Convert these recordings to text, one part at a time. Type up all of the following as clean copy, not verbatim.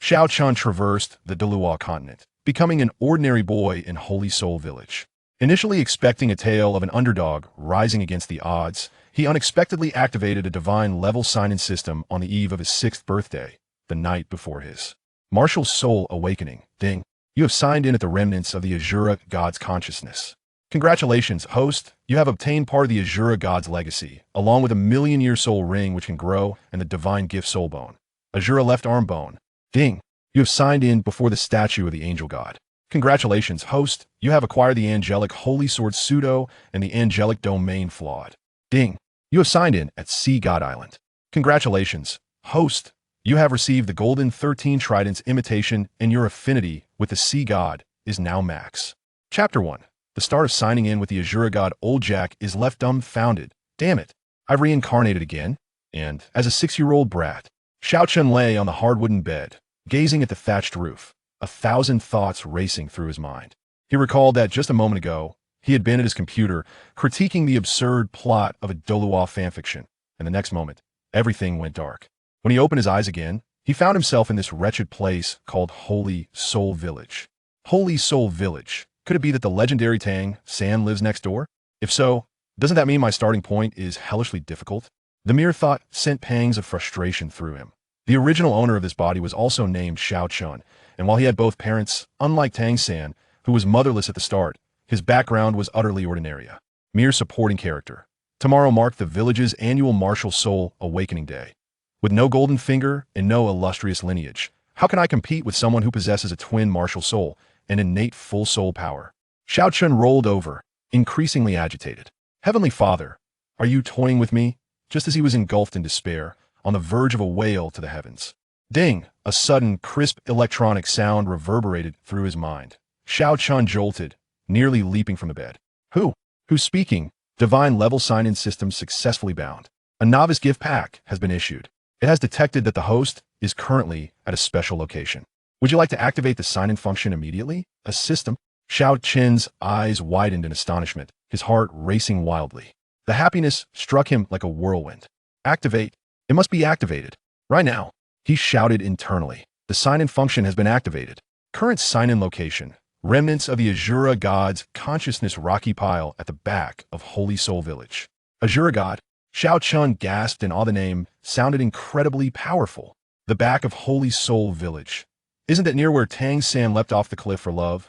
Xiao Chen traversed the Douluo Continent, becoming an ordinary boy in Holy Soul Village. Initially expecting a tale of an underdog rising against the odds, he unexpectedly activated a divine level sign-in system on the eve of his 6th birthday, the night before his martial soul awakening. Ding. You have signed in at the remnants of the Ashura God's consciousness. Congratulations, host. You have obtained part of the Ashura God's legacy, along with a million-year soul ring which can grow and the divine gift soul bone. Ashura left arm bone. Ding. You have signed in before the statue of the angel god. Congratulations, host. You have acquired the Angelic Holy Sword Pseudo and the Angelic Domain Flawed. Ding. You have signed in at Sea God Island. Congratulations, host. You have received the Golden 13 Tridents imitation and your affinity with the Sea God is now max. Chapter 1. The start of signing in with the Ashura God Old Jack is left dumbfounded. Damn it. I've reincarnated again. And, as a 6-year-old brat, Xiao Chen lay on the hard wooden bed, gazing at the thatched roof, 1,000 thoughts racing through his mind. He recalled that just a moment ago, he had been at his computer, critiquing the absurd plot of a Douluo fanfiction, and the next moment, everything went dark. When he opened his eyes again, he found himself in this wretched place called Holy Soul Village. Holy Soul Village. Could it be that the legendary Tang San lives next door? If so, doesn't that mean my starting point is hellishly difficult? The mere thought sent pangs of frustration through him. The original owner of this body was also named Xiao Chen, and while he had both parents, unlike Tang San, who was motherless at the start, his background was utterly ordinary. Mere supporting character. Tomorrow marked the village's annual martial soul awakening day. With no golden finger and no illustrious lineage, how can I compete with someone who possesses a twin martial soul and innate full soul power? Xiao Chen rolled over, increasingly agitated. Heavenly Father, are you toying with me? Just as he was engulfed in despair, on the verge of a wail to the heavens. Ding! A sudden, crisp electronic sound reverberated through his mind. Xiao Chen jolted, nearly leaping from the bed. Who's speaking? Divine level sign-in system successfully bound. A novice gift pack has been issued. It has detected that the host is currently at a special location. Would you like to activate the sign-in function immediately? A system? Xiao Chen's eyes widened in astonishment, his heart racing wildly. The happiness struck him like a whirlwind. Activate. It must be activated. Right now. He shouted internally. The sign-in function has been activated. Current sign-in location. Remnants of the Ashura God's consciousness rocky pile at the back of Holy Soul Village. Ashura God. Xiao Chen gasped in awe. The name sounded incredibly powerful. The back of Holy Soul Village. Isn't that near where Tang San leapt off the cliff for love?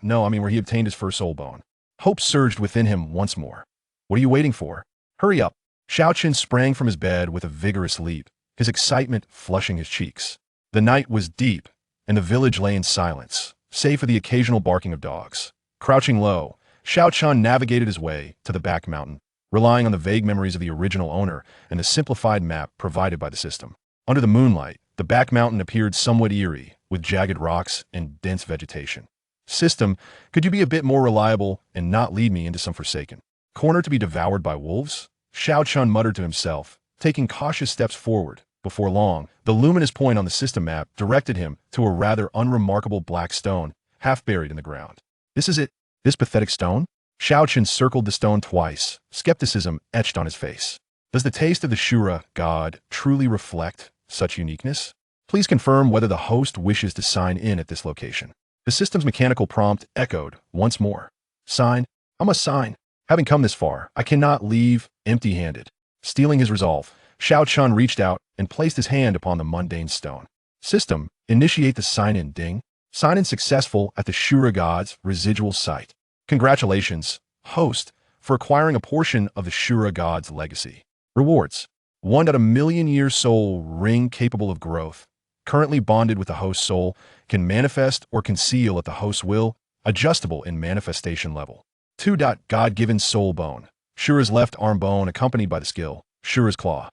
No, I mean where he obtained his first soul bone. Hope surged within him once more. What are you waiting for? Hurry up. Xiao Chen sprang from his bed with a vigorous leap, his excitement flushing his cheeks. The night was deep, and the village lay in silence, save for the occasional barking of dogs. Crouching low, Xiao Chen navigated his way to the back mountain, relying on the vague memories of the original owner and the simplified map provided by the system. Under the moonlight, the back mountain appeared somewhat eerie, with jagged rocks and dense vegetation. System, could you be a bit more reliable and not lead me into some forsaken corner to be devoured by wolves? Xiao Chen muttered to himself, taking cautious steps forward. Before long, the luminous point on the system map directed him to a rather unremarkable black stone, half buried in the ground. This is it? This pathetic stone? Xiao Chen circled the stone twice, skepticism etched on his face. Does the taste of the Shura God truly reflect such uniqueness? Please confirm whether the host wishes to sign in at this location. The system's mechanical prompt echoed once more. Sign. I must sign. Having come this far, I cannot leave empty-handed. Stealing his resolve, Xiao Chen reached out and placed his hand upon the mundane stone. System, initiate the sign-in. Ding. Sign-in successful at the Shura God's residual site. Congratulations, host, for acquiring a portion of the Shura God's legacy. Rewards. 1/1,000,000-year soul ring capable of growth. Currently bonded with the host soul, can manifest or conceal at the host's will, adjustable in manifestation level. 2. God-given soul bone. Shura's left arm bone accompanied by the skill, Shura's claw.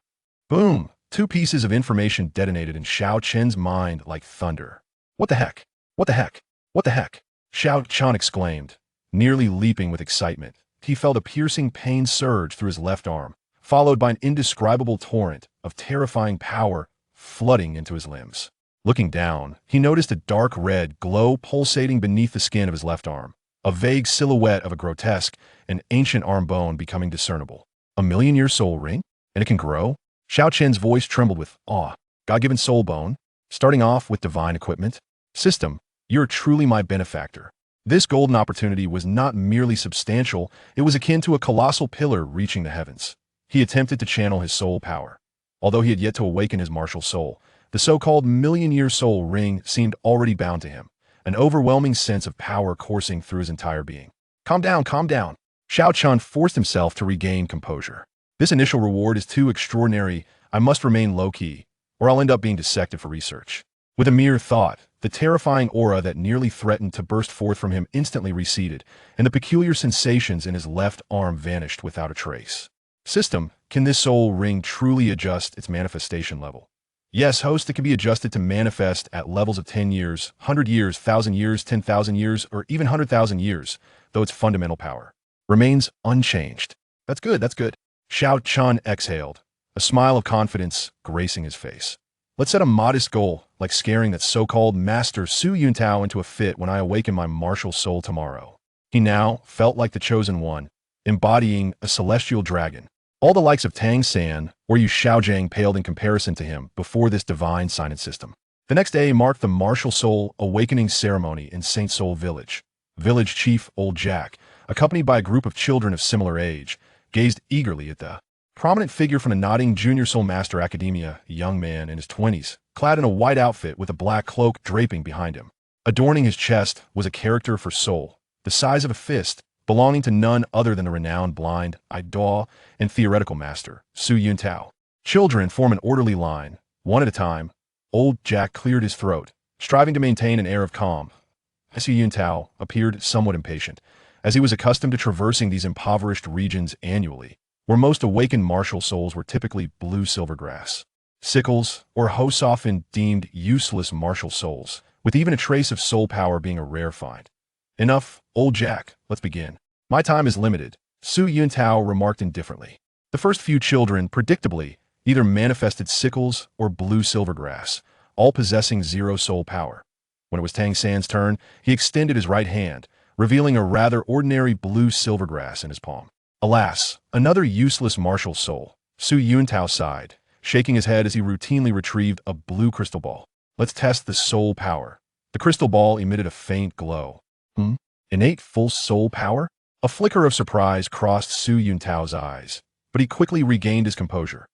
Boom! 2 pieces of information detonated in Xiao Chen's mind like thunder. What the heck? What the heck? What the heck? Xiao Chen exclaimed, nearly leaping with excitement. He felt a piercing pain surge through his left arm, followed by an indescribable torrent of terrifying power flooding into his limbs. Looking down, he noticed a dark red glow pulsating beneath the skin of his left arm, a vague silhouette of a grotesque and ancient arm bone becoming discernible. 1,000,000-year soul ring? And it can grow? Xiao Chen's voice trembled with awe. God-given soul bone? Starting off with divine equipment. System, you're truly my benefactor. This golden opportunity was not merely substantial, it was akin to a colossal pillar reaching the heavens. He attempted to channel his soul power. Although he had yet to awaken his martial soul, the so-called million-year soul ring seemed already bound to him, an overwhelming sense of power coursing through his entire being. Calm down, calm down. Xiao Chen forced himself to regain composure. This initial reward is too extraordinary. I must remain low-key, or I'll end up being dissected for research. With a mere thought, the terrifying aura that nearly threatened to burst forth from him instantly receded, and the peculiar sensations in his left arm vanished without a trace. System, can this soul ring truly adjust its manifestation level? Yes, host, it can be adjusted to manifest at levels of 10 years, 100 years, 1,000 years, 10,000 years, or even 100,000 years, though its fundamental power remains unchanged. That's good, that's good. Xiao Chen exhaled, a smile of confidence gracing his face. Let's set a modest goal, like scaring that so-called Master Su Yuntao into a fit when I awaken my martial soul tomorrow. He now felt like the chosen one, embodying a celestial dragon. All the likes of Tang San or Yu Xiaojiang paled in comparison to him before this divine sign-in system. The next day marked the martial soul awakening ceremony in Saint Soul Village. Village chief Old Jack, accompanied by a group of children of similar age, gazed eagerly at the prominent figure from the nodding Junior Soul Master Academia, a young man in his 20s, clad in a white outfit with a black cloak draping behind him. Adorning his chest was a character for soul, the size of a fist, belonging to none other than the renowned blind, idol, and theoretical master, Su Yuntao. Children form an orderly line, one at a time. Old Jack cleared his throat, striving to maintain an air of calm. Su Yuntao appeared somewhat impatient, as he was accustomed to traversing these impoverished regions annually, where most awakened martial souls were typically blue silvergrass. Sickles, or hosts often deemed useless martial souls, with even a trace of soul power being a rare find. Enough, Old Jack, let's begin. My time is limited, Su Yuntao remarked indifferently. The first few children, predictably, either manifested sickles or blue silvergrass, all possessing zero soul power. When it was Tang San's turn, he extended his right hand, revealing a rather ordinary blue silvergrass in his palm. Alas, another useless martial soul, Su Yuntao sighed, shaking his head as he routinely retrieved a blue crystal ball. Let's test the soul power. The crystal ball emitted a faint glow. Innate full soul power? A flicker of surprise crossed Su Yuntao's eyes, but he quickly regained his composure.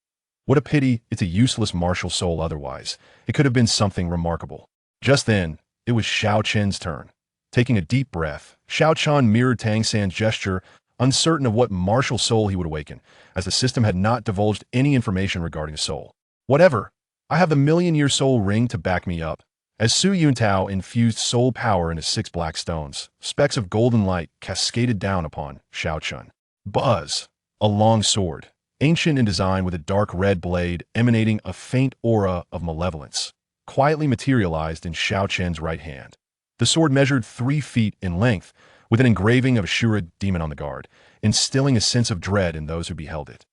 What a pity it's a useless martial soul otherwise. It could have been something remarkable. Just then, it was Xiao Chen's turn. Taking a deep breath, Xiao Chen mirrored Tang San's gesture, uncertain of what martial soul he would awaken, as the system had not divulged any information regarding a soul. Whatever, I have the million-year soul ring to back me up. As Su Yuntao infused soul power into 6 black stones, specks of golden light cascaded down upon Xiao Chen. Buzz, a long sword, ancient in design with a dark red blade emanating a faint aura of malevolence, quietly materialized in Xiao Chen's right hand. The sword measured 3 feet in length, with an engraving of a Shura demon on the guard, instilling a sense of dread in those who beheld it.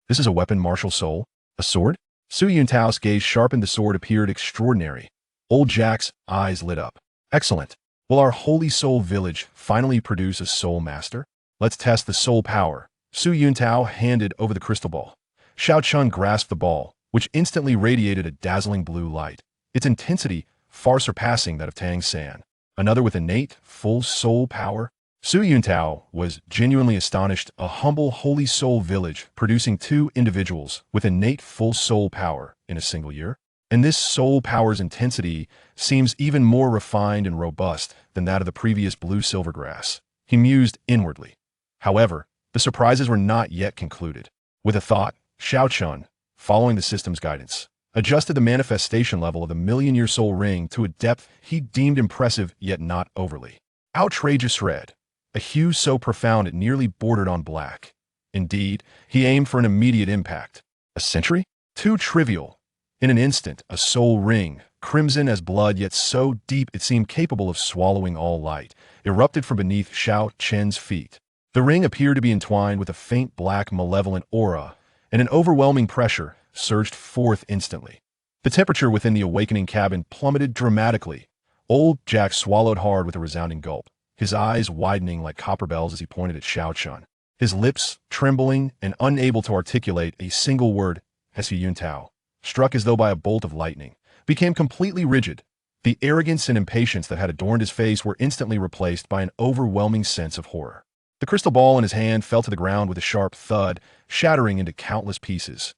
This is a weapon, martial soul? A sword? Su Yuntao's gaze sharpened. The sword appeared extraordinary. Old Jack's eyes lit up. Excellent. Will our holy soul village finally produce a soul master? Let's test the soul power. Su Yuntao handed over the crystal ball. Xiao Chen grasped the ball, which instantly radiated a dazzling blue light, its intensity far surpassing that of Tang San. Another with innate, full soul power? Su Yuntao was genuinely astonished. A humble holy soul village producing 2 individuals with innate full soul power in a single year? And this soul power's intensity seems even more refined and robust than that of the previous blue silvergrass. He mused inwardly. However, the surprises were not yet concluded. With a thought, Xiao Chen, following the system's guidance, adjusted the manifestation level of the million-year soul ring to a depth he deemed impressive yet not overly. Outrageous red, a hue so profound it nearly bordered on black. Indeed, he aimed for an immediate impact. A century? Too trivial. In an instant, a soul ring, crimson as blood yet so deep it seemed capable of swallowing all light, erupted from beneath Xiao Chen's feet. The ring appeared to be entwined with a faint black malevolent aura, and an overwhelming pressure surged forth instantly. The temperature within the awakening cabin plummeted dramatically. Old Jack swallowed hard with a resounding gulp, his eyes widening like copper bells as he pointed at Xiao Chen. His lips, trembling and unable to articulate a single word, Su Yuntao, struck as though by a bolt of lightning, became completely rigid. The arrogance and impatience that had adorned his face were instantly replaced by an overwhelming sense of horror. The crystal ball in his hand fell to the ground with a sharp thud, shattering into countless pieces.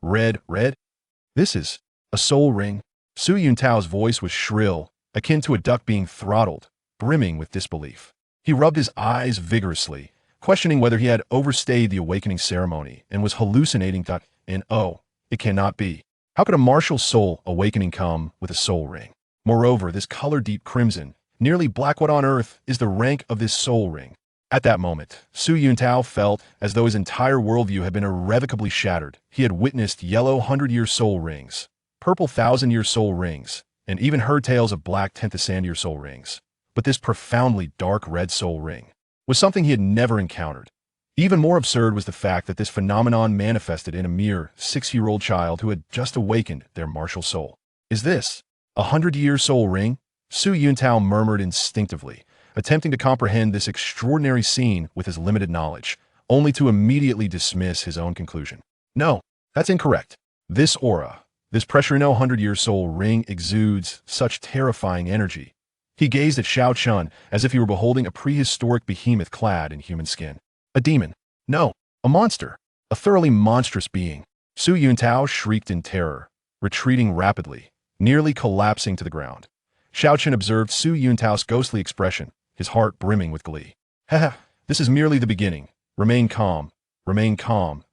Red? This is a soul ring? Su Yuntao's voice was shrill, akin to a duck being throttled, brimming with disbelief. He rubbed his eyes vigorously, questioning whether he had overstayed the awakening ceremony and was hallucinating. It cannot be. How could a martial soul awakening come with a soul ring? Moreover, this color deep crimson, nearly black, what on earth is the rank of this soul ring? At that moment, Su Yuntao felt as though his entire worldview had been irrevocably shattered. He had witnessed yellow 100-year soul rings, purple 1,000-year soul rings, and even heard tales of black 10,000-year soul rings. But this profoundly dark red soul ring was something he had never encountered. Even more absurd was the fact that this phenomenon manifested in a mere 6-year-old child who had just awakened their martial soul. Is this a 100-year soul ring? Su Yuntao murmured instinctively, attempting to comprehend this extraordinary scene with his limited knowledge, only to immediately dismiss his own conclusion. No, that's incorrect. This aura, this pressure-no 100-year soul ring exudes such terrifying energy. He gazed at Xiao Chen as if he were beholding a prehistoric behemoth clad in human skin. A demon. No, a monster. A thoroughly monstrous being. Su Yuntao shrieked in terror, retreating rapidly, nearly collapsing to the ground. Xiao Chen observed Su Yuntao's ghostly expression, his heart brimming with glee. Haha, this is merely the beginning. Remain calm.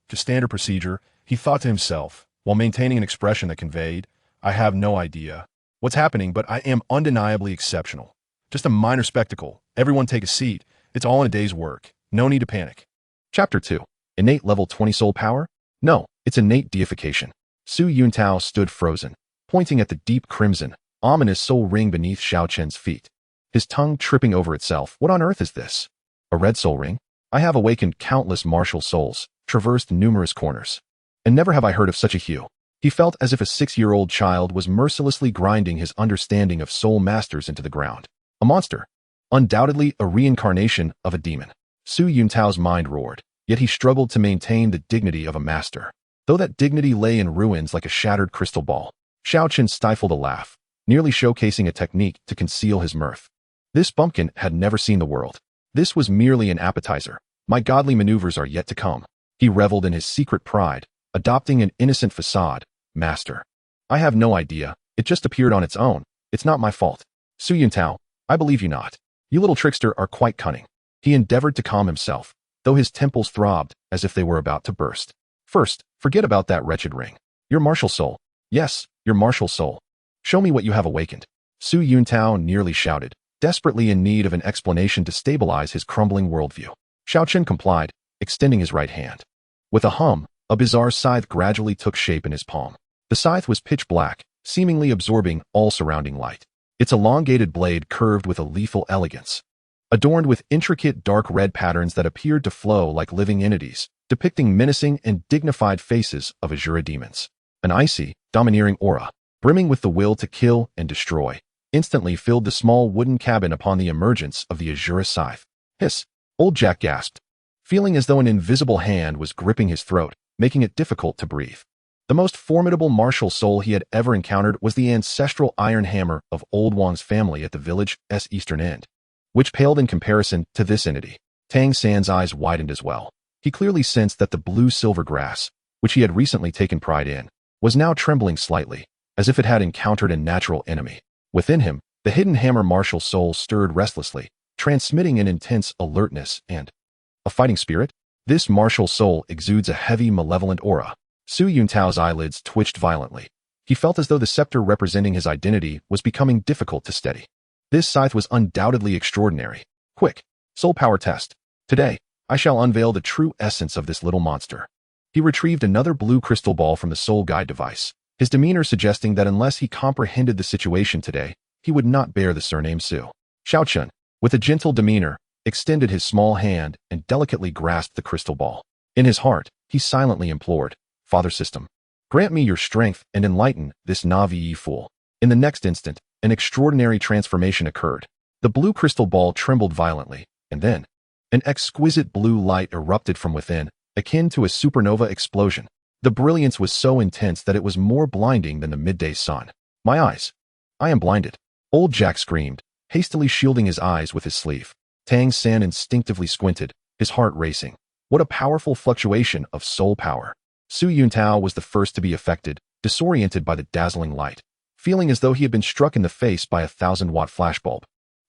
Just standard procedure, he thought to himself, while maintaining an expression that conveyed, I have no idea what's happening, but I am undeniably exceptional. Just a minor spectacle. Everyone take a seat. It's all in a day's work. No need to panic. Chapter 2. Innate level 20 soul power? No, it's innate deification. Su Yuntao stood frozen, pointing at the deep crimson, ominous soul ring beneath Xiao Chen's feet, his tongue tripping over itself. What on earth is this? A red soul ring? I have awakened countless martial souls, traversed numerous corners, and never have I heard of such a hue. He felt as if a 6-year-old child was mercilessly grinding his understanding of soul masters into the ground. A monster. Undoubtedly a reincarnation of a demon. Su Yuntao's mind roared, yet he struggled to maintain the dignity of a master, though that dignity lay in ruins like a shattered crystal ball. Xiao Chen stifled a laugh, nearly showcasing a technique to conceal his mirth. This bumpkin had never seen the world. This was merely an appetizer. My godly maneuvers are yet to come. He reveled in his secret pride, adopting an innocent facade. Master. I have no idea. It just appeared on its own. It's not my fault. Su Yuntao, I believe you not. You little trickster are quite cunning. He endeavored to calm himself, though his temples throbbed as if they were about to burst. First, forget about that wretched ring. Your martial soul. Yes, your martial soul. Show me what you have awakened. Su Yuntao nearly shouted, desperately in need of an explanation to stabilize his crumbling worldview. Xiao Chen complied, extending his right hand. With a hum, a bizarre scythe gradually took shape in his palm. The scythe was pitch black, seemingly absorbing all surrounding light. Its elongated blade curved with a lethal elegance, adorned with intricate dark red patterns that appeared to flow like living entities, depicting menacing and dignified faces of Azura demons. An icy, domineering aura, brimming with the will to kill and destroy, instantly filled the small wooden cabin upon the emergence of the Azura scythe. Hiss! Old Jack gasped, feeling as though an invisible hand was gripping his throat, making it difficult to breathe. The most formidable martial soul he had ever encountered was the ancestral iron hammer of Old Wang's family at the village's eastern end, which paled in comparison to this entity. Tang San's eyes widened as well. He clearly sensed that the blue-silver grass, which he had recently taken pride in, was now trembling slightly, as if it had encountered a natural enemy. Within him, the hidden hammer martial soul stirred restlessly, transmitting an intense alertness and a fighting spirit. This martial soul exudes a heavy, malevolent aura. Su Yuntao's eyelids twitched violently. He felt as though the scepter representing his identity was becoming difficult to steady. This scythe was undoubtedly extraordinary. Quick, soul power test. Today, I shall unveil the true essence of this little monster. He retrieved another blue crystal ball from the soul guide device, his demeanor suggesting that unless he comprehended the situation today, he would not bear the surname Su. Xiao Chen, with a gentle demeanor, extended his small hand and delicately grasped the crystal ball. In his heart, he silently implored, Father System, grant me your strength and enlighten this Navi fool. In the next instant, an extraordinary transformation occurred. The blue crystal ball trembled violently, and then, an exquisite blue light erupted from within, akin to a supernova explosion. The brilliance was so intense that it was more blinding than the midday sun. My eyes. I am blinded. Old Jack screamed, hastily shielding his eyes with his sleeve. Tang San instinctively squinted, his heart racing. What a powerful fluctuation of soul power. Su Yuntao was the first to be affected, disoriented by the dazzling light, feeling as though he had been struck in the face by a 1,000-watt flashbulb.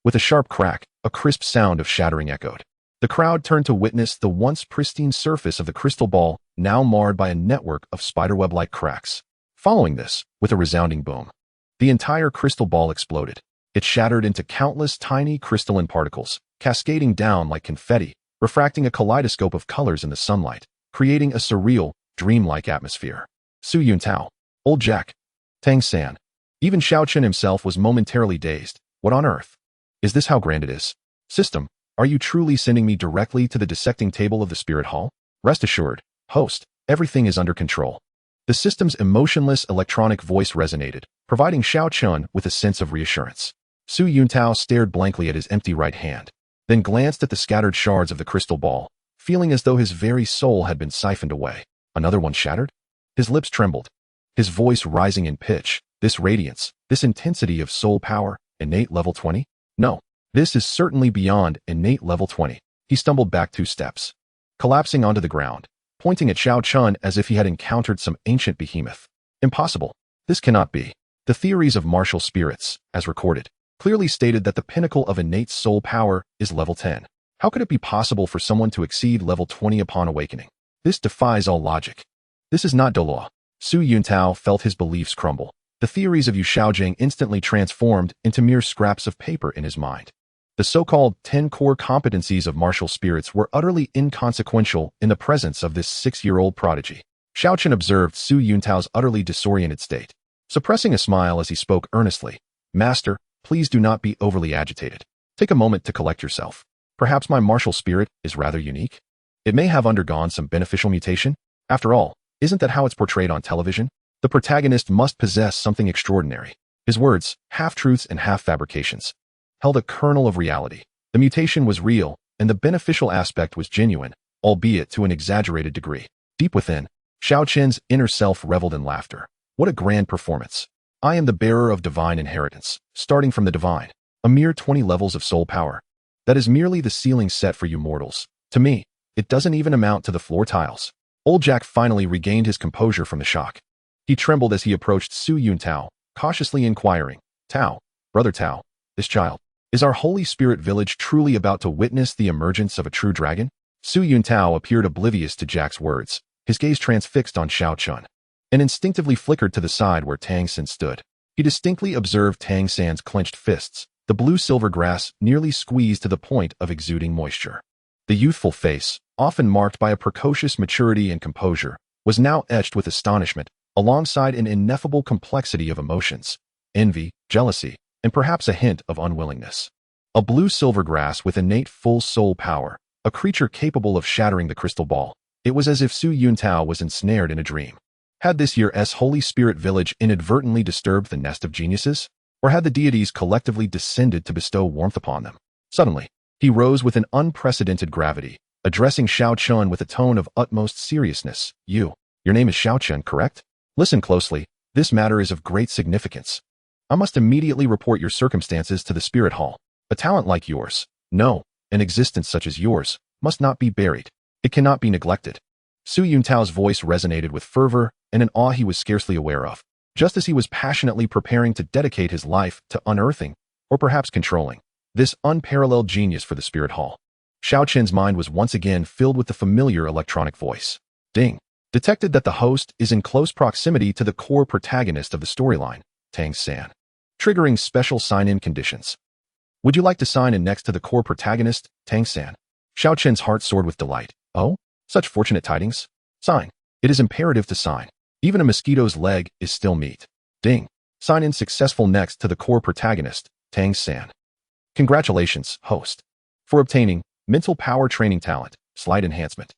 With a sharp crack, a crisp sound of shattering echoed. The crowd turned to witness the once pristine surface of the crystal ball, now marred by a network of spiderweb-like cracks. Following this, with a resounding boom, the entire crystal ball exploded. It shattered into countless tiny crystalline particles, cascading down like confetti, refracting a kaleidoscope of colors in the sunlight, creating a surreal, dreamlike atmosphere. Su Yuntao, Old Jack, Tang San. Even Xiao Chen himself was momentarily dazed. What on earth? Is this how grand it is? System, are you truly sending me directly to the dissecting table of the spirit hall? Rest assured, host, everything is under control. The system's emotionless electronic voice resonated, providing Xiao Chen with a sense of reassurance. Su Yuntao stared blankly at his empty right hand, then glanced at the scattered shards of the crystal ball, feeling as though his very soul had been siphoned away. Another one shattered? His lips trembled, his voice rising in pitch. This radiance, this intensity of soul power, innate level 20? No, this is certainly beyond innate level 20. He stumbled back 2 steps, collapsing onto the ground, pointing at Xiao Chen as if he had encountered some ancient behemoth. Impossible. This cannot be. The theories of martial spirits, as recorded, clearly stated that the pinnacle of innate soul power is level 10. How could it be possible for someone to exceed level 20 upon awakening? This defies all logic. This is not Douluo. Su Yuntao felt his beliefs crumble. The theories of Yu Shaojing instantly transformed into mere scraps of paper in his mind. The so-called 10 core competencies of martial spirits were utterly inconsequential in the presence of this 6-year-old prodigy. Xiao Chen observed Su Yuntao's utterly disoriented state, suppressing a smile as he spoke earnestly. Master, please do not be overly agitated. Take a moment to collect yourself. Perhaps my martial spirit is rather unique. It may have undergone some beneficial mutation. After all, isn't that how it's portrayed on television? The protagonist must possess something extraordinary. His words, half-truths and half-fabrications, held a kernel of reality. The mutation was real, and the beneficial aspect was genuine, albeit to an exaggerated degree. Deep within, Xiao Chen's inner self reveled in laughter. What a grand performance. I am the bearer of divine inheritance, starting from the divine. A mere 20 levels of soul power. That is merely the ceiling set for you mortals. To me, it doesn't even amount to the floor tiles. Old Jack finally regained his composure from the shock. He trembled as he approached Su Yuntao, cautiously inquiring, Tao, Brother Tao, this child, is our Holy Spirit village truly about to witness the emergence of a true dragon? Su Yuntao appeared oblivious to Jack's words, his gaze transfixed on Xiao Chen, and instinctively flickered to the side where Tang San stood. He distinctly observed Tang San's clenched fists, the blue-silver grass nearly squeezed to the point of exuding moisture. The youthful face, often marked by a precocious maturity and composure, was now etched with astonishment, alongside an ineffable complexity of emotions, envy, jealousy, and perhaps a hint of unwillingness. A blue-silver grass with innate full soul power, a creature capable of shattering the crystal ball. It was as if Su Yuntao was ensnared in a dream. Had this year's Holy Spirit village inadvertently disturbed the nest of geniuses? Or had the deities collectively descended to bestow warmth upon them? Suddenly, he rose with an unprecedented gravity, addressing Xiao Chen with a tone of utmost seriousness. Your name is Xiao Chen, correct? Listen closely, this matter is of great significance. I must immediately report your circumstances to the Spirit Hall. A talent like yours, no, an existence such as yours, must not be buried. It cannot be neglected. Su Yuntao's voice resonated with fervor and an awe he was scarcely aware of, just as he was passionately preparing to dedicate his life to unearthing, or perhaps controlling, this unparalleled genius for the Spirit Hall. Xiao Chen's mind was once again filled with the familiar electronic voice. Ding. Detected that the host is in close proximity to the core protagonist of the storyline, Tang San. Triggering special sign-in conditions. Would you like to sign in next to the core protagonist, Tang San? Xiao Chen's heart soared with delight. Oh, such fortunate tidings. Sign. It is imperative to sign. Even a mosquito's leg is still meat. Ding. Sign in successful next to the core protagonist, Tang San. Congratulations, host, for obtaining mental power training talent, slight enhancement.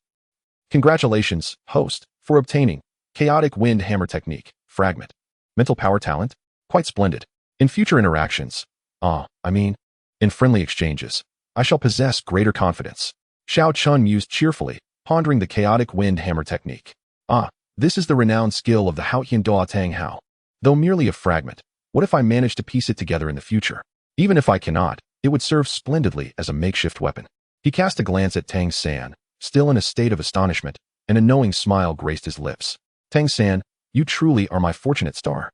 Congratulations, host, for obtaining chaotic wind hammer technique, fragment. Mental power talent? Quite splendid. In future interactions, in friendly exchanges, I shall possess greater confidence. Xiao Chen mused cheerfully, pondering the chaotic wind hammer technique. This is the renowned skill of the Haotian Doa Tang Hao. Though merely a fragment, What if I manage to piece it together in the future? Even if I cannot, it would serve splendidly as a makeshift weapon. He cast a glance at Tang San, still in a state of astonishment, and a knowing smile graced his lips. Tang San, you truly are my fortunate star.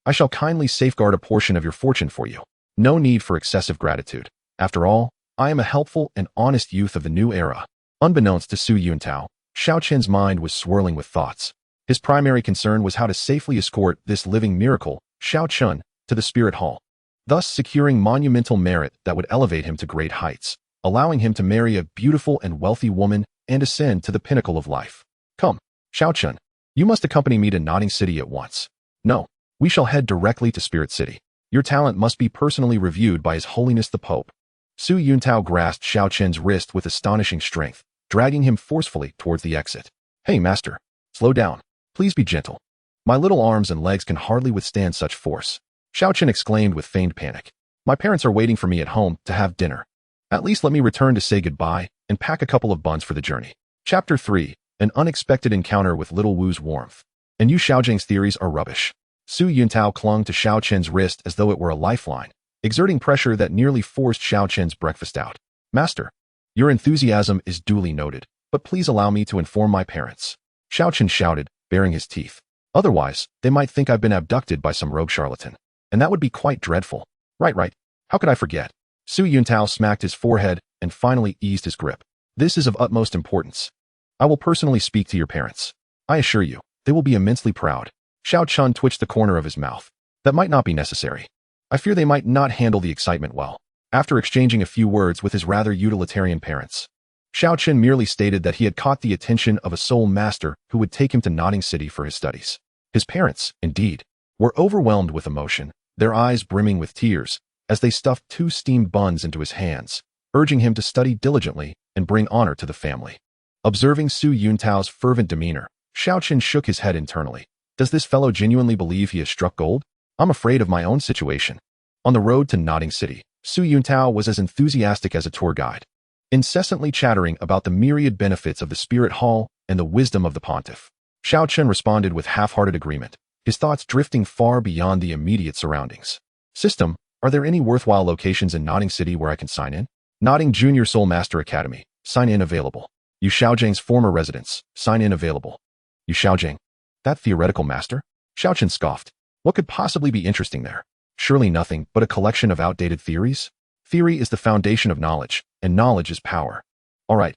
I shall kindly safeguard a portion of your fortune for you. No need for excessive gratitude. After all, I am a helpful and honest youth of the new era. Unbeknownst to Su Yuntao, Xiao Chen's mind was swirling with thoughts. His primary concern was how to safely escort this living miracle, Xiao Chen, to the spirit hall, thus securing monumental merit that would elevate him to great heights, allowing him to marry a beautiful and wealthy woman and ascend to the pinnacle of life. Come, Xiao Chen, you must accompany me to Nodding City at once. No, we shall head directly to Spirit City. Your talent must be personally reviewed by His Holiness the Pope. Su Yuntao grasped Xiao Chen's wrist with astonishing strength, dragging him forcefully towards the exit. Hey, master, slow down. Please be gentle. My little arms and legs can hardly withstand such force. Xiao Chen exclaimed with feigned panic. My parents are waiting for me at home to have dinner. At least let me return to say goodbye and pack a couple of buns for the journey. Chapter 3. An unexpected encounter with Little Wu's warmth. And you Xiaojing's theories are rubbish. Su Yuntao clung to Xiao Chen's wrist as though it were a lifeline, exerting pressure that nearly forced Xiao Chen's breakfast out. Master, your enthusiasm is duly noted, but please allow me to inform my parents. Xiao Chen shouted, baring his teeth. Otherwise, they might think I've been abducted by some rogue charlatan. And that would be quite dreadful. Right. How could I forget? Su Yuntao smacked his forehead and finally eased his grip. This is of utmost importance. I will personally speak to your parents. I assure you, they will be immensely proud. Xiao Chen twitched the corner of his mouth. That might not be necessary. I fear they might not handle the excitement well. After exchanging a few words with his rather utilitarian parents, Xiao Chen merely stated that he had caught the attention of a soul master who would take him to Nodding City for his studies. His parents, indeed, were overwhelmed with emotion, their eyes brimming with tears, as they stuffed 2 steamed buns into his hands, urging him to study diligently and bring honor to the family. Observing Su Yuntao's fervent demeanor, Xiao Chen shook his head internally. Does this fellow genuinely believe he has struck gold? I'm afraid of my own situation. On the road to Nodding City, Su Yuntao was as enthusiastic as a tour guide, incessantly chattering about the myriad benefits of the spirit hall and the wisdom of the pontiff. Xiao Chen responded with half-hearted agreement, his thoughts drifting far beyond the immediate surroundings. System, are there any worthwhile locations in Nodding City where I can sign in? Nodding Junior Soul Master Academy, sign in available. Yu Xiaojing's former residence, sign in available. Yu Xiaojing, that theoretical master? Xiao Chen scoffed. What could possibly be interesting there? Surely nothing but a collection of outdated theories? Theory is the foundation of knowledge, and knowledge is power. All right,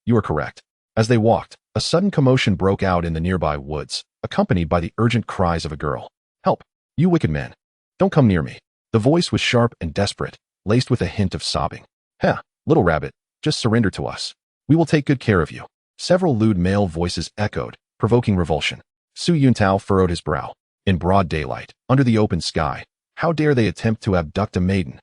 you are correct. As they walked, a sudden commotion broke out in the nearby woods, accompanied by the urgent cries of a girl. Help, you wicked man. Don't come near me. The voice was sharp and desperate, laced with a hint of sobbing. Heh, little rabbit, just surrender to us. We will take good care of you. Several lewd male voices echoed, provoking revulsion. Su Yuntao furrowed his brow. In broad daylight, under the open sky, how dare they attempt to abduct a maiden?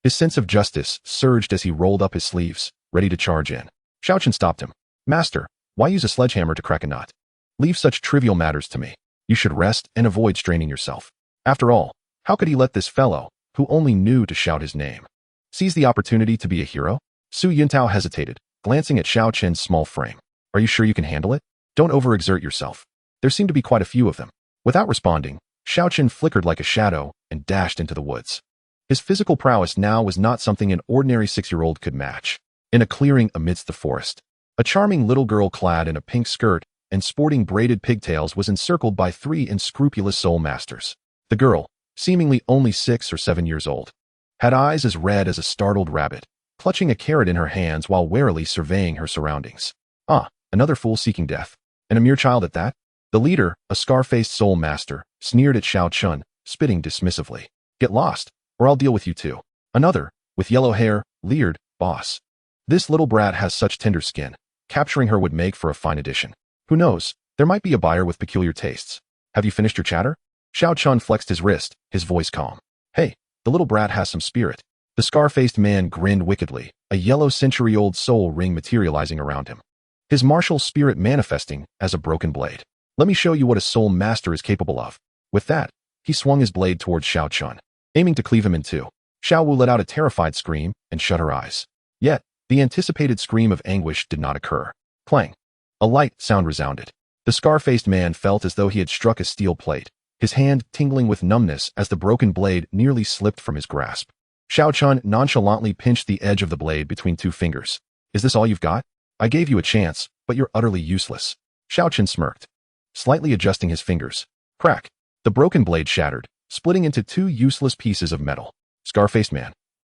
His sense of justice surged as he rolled up his sleeves, ready to charge in. Xiao Chen stopped him. Master, why use a sledgehammer to crack a nut? Leave such trivial matters to me. You should rest and avoid straining yourself. After all, how could he let this fellow, who only knew to shout his name, seize the opportunity to be a hero? Su Yuntao hesitated, glancing at Xiao Chen's small frame. Are you sure you can handle it? Don't overexert yourself. There seem to be quite a few of them. Without responding, Xiao Chen flickered like a shadow and dashed into the woods. His physical prowess now was not something an ordinary 6-year-old could match. In a clearing amidst the forest, a charming little girl clad in a pink skirt and sporting braided pigtails was encircled by 3 unscrupulous soul masters. The girl, seemingly only 6 or 7 years old, had eyes as red as a startled rabbit, clutching a carrot in her hands while warily surveying her surroundings. Ah, another fool seeking death. And a mere child at that? The leader, a scar-faced soul master, sneered at Xiao Chen, spitting dismissively. Get lost, or I'll deal with you too. Another, with yellow hair, leered, boss. This little brat has such tender skin. Capturing her would make for a fine addition. Who knows, there might be a buyer with peculiar tastes. Have you finished your chatter? Xiao Chen flexed his wrist, his voice calm. Hey, the little brat has some spirit. The scar-faced man grinned wickedly, a yellow century-old soul ring materializing around him, his martial spirit manifesting as a broken blade. Let me show you what a soul master is capable of. With that, he swung his blade towards Xiao Chen, aiming to cleave him in two. Xiao Wu let out a terrified scream and shut her eyes. Yet, the anticipated scream of anguish did not occur. Clang. A light sound resounded. The scar-faced man felt as though he had struck a steel plate, his hand tingling with numbness as the broken blade nearly slipped from his grasp. Xiao Chen nonchalantly pinched the edge of the blade between two fingers. Is this all you've got? I gave you a chance, but you're utterly useless. Xiao Chen smirked, slightly adjusting his fingers. Crack. The broken blade shattered, splitting into two useless pieces of metal. Scar-faced man,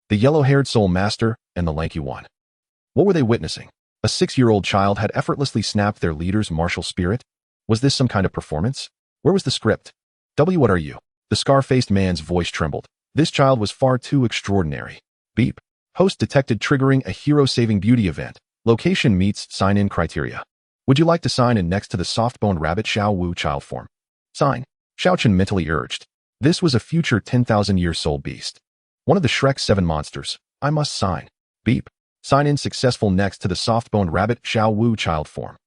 the yellow-haired soul master, and the lanky one. What were they witnessing? A 6-year-old child had effortlessly snapped their leader's martial spirit? Was this some kind of performance? Where was the script? What are you? The scar-faced man's voice trembled. This child was far too extraordinary. Beep. Host detected triggering a hero-saving beauty event. Location meets sign-in criteria. Would you like to sign in next to the soft-boned rabbit Xiao Wu child form? Sign. Xiao Chen mentally urged. This was a future 10,000-year soul beast. One of the Shrek 7 monsters. I must sign. Beep. Sign in successful next to the soft-boned rabbit Xiao Wu child form.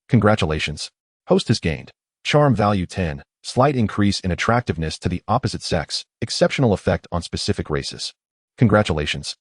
Congratulations. Host has gained. Charm value 10. Slight increase in attractiveness to the opposite sex. Exceptional effect on specific races. Congratulations.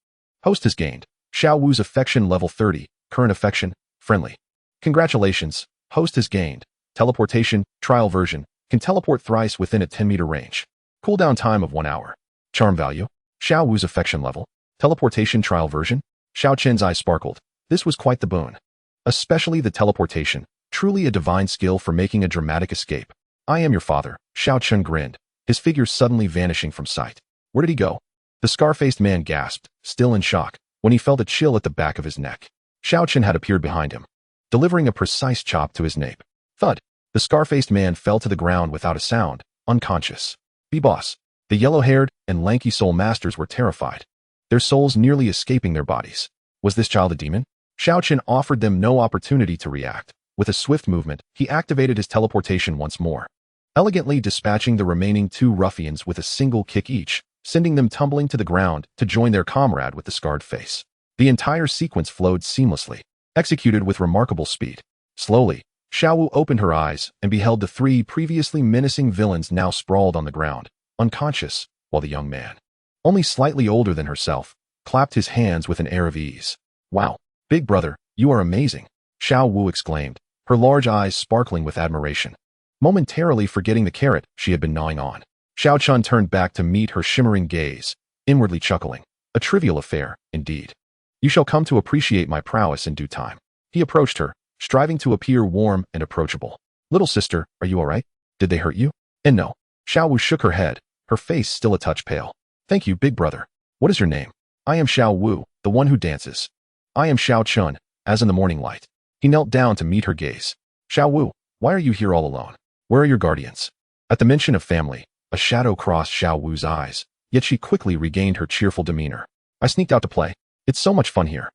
Host has gained. Xiao Wu's affection level 30. Current affection, friendly. Congratulations. Host has gained. Teleportation, trial version. Can teleport thrice within a 10-meter range. Cooldown time of 1 hour. Charm value. Xiao Wu's affection level. Teleportation trial version. Xiao Chen's eyes sparkled. This was quite the boon. Especially the teleportation. Truly a divine skill for making a dramatic escape. I am your father. Xiao Chen grinned, his figure suddenly vanishing from sight. Where did he go? The scar-faced man gasped, still in shock, when he felt a chill at the back of his neck. Xiao Chen had appeared behind him, delivering a precise chop to his nape. Thud. The scar-faced man fell to the ground without a sound, unconscious. B-Boss. The yellow-haired and lanky soul masters were terrified, their souls nearly escaping their bodies. Was this child a demon? Xiao Chen offered them no opportunity to react. With a swift movement, he activated his teleportation once more, elegantly dispatching the remaining 2 ruffians with a single kick each, sending them tumbling to the ground to join their comrade with the scarred face. The entire sequence flowed seamlessly, executed with remarkable speed. Slowly, Xiao Wu opened her eyes and beheld the 3 previously menacing villains now sprawled on the ground, unconscious, while the young man, only slightly older than herself, clapped his hands with an air of ease. Wow, big brother, you are amazing, Xiao Wu exclaimed, her large eyes sparkling with admiration, momentarily forgetting the carrot she had been gnawing on. Xiao Chen turned back to meet her shimmering gaze, inwardly chuckling. A trivial affair, indeed. You shall come to appreciate my prowess in due time. He approached her, striving to appear warm and approachable. Little sister, are you all right? Did they hurt you? And no. Xiao Wu shook her head, her face still a touch pale. Thank you, big brother. What is your name? I am Xiao Wu, the one who dances. I am Xiao Chen, as in the morning light. He knelt down to meet her gaze. Xiao Wu, why are you here all alone? Where are your guardians? At the mention of family, a shadow crossed Xiao Wu's eyes, yet she quickly regained her cheerful demeanor. I sneaked out to play. It's so much fun here.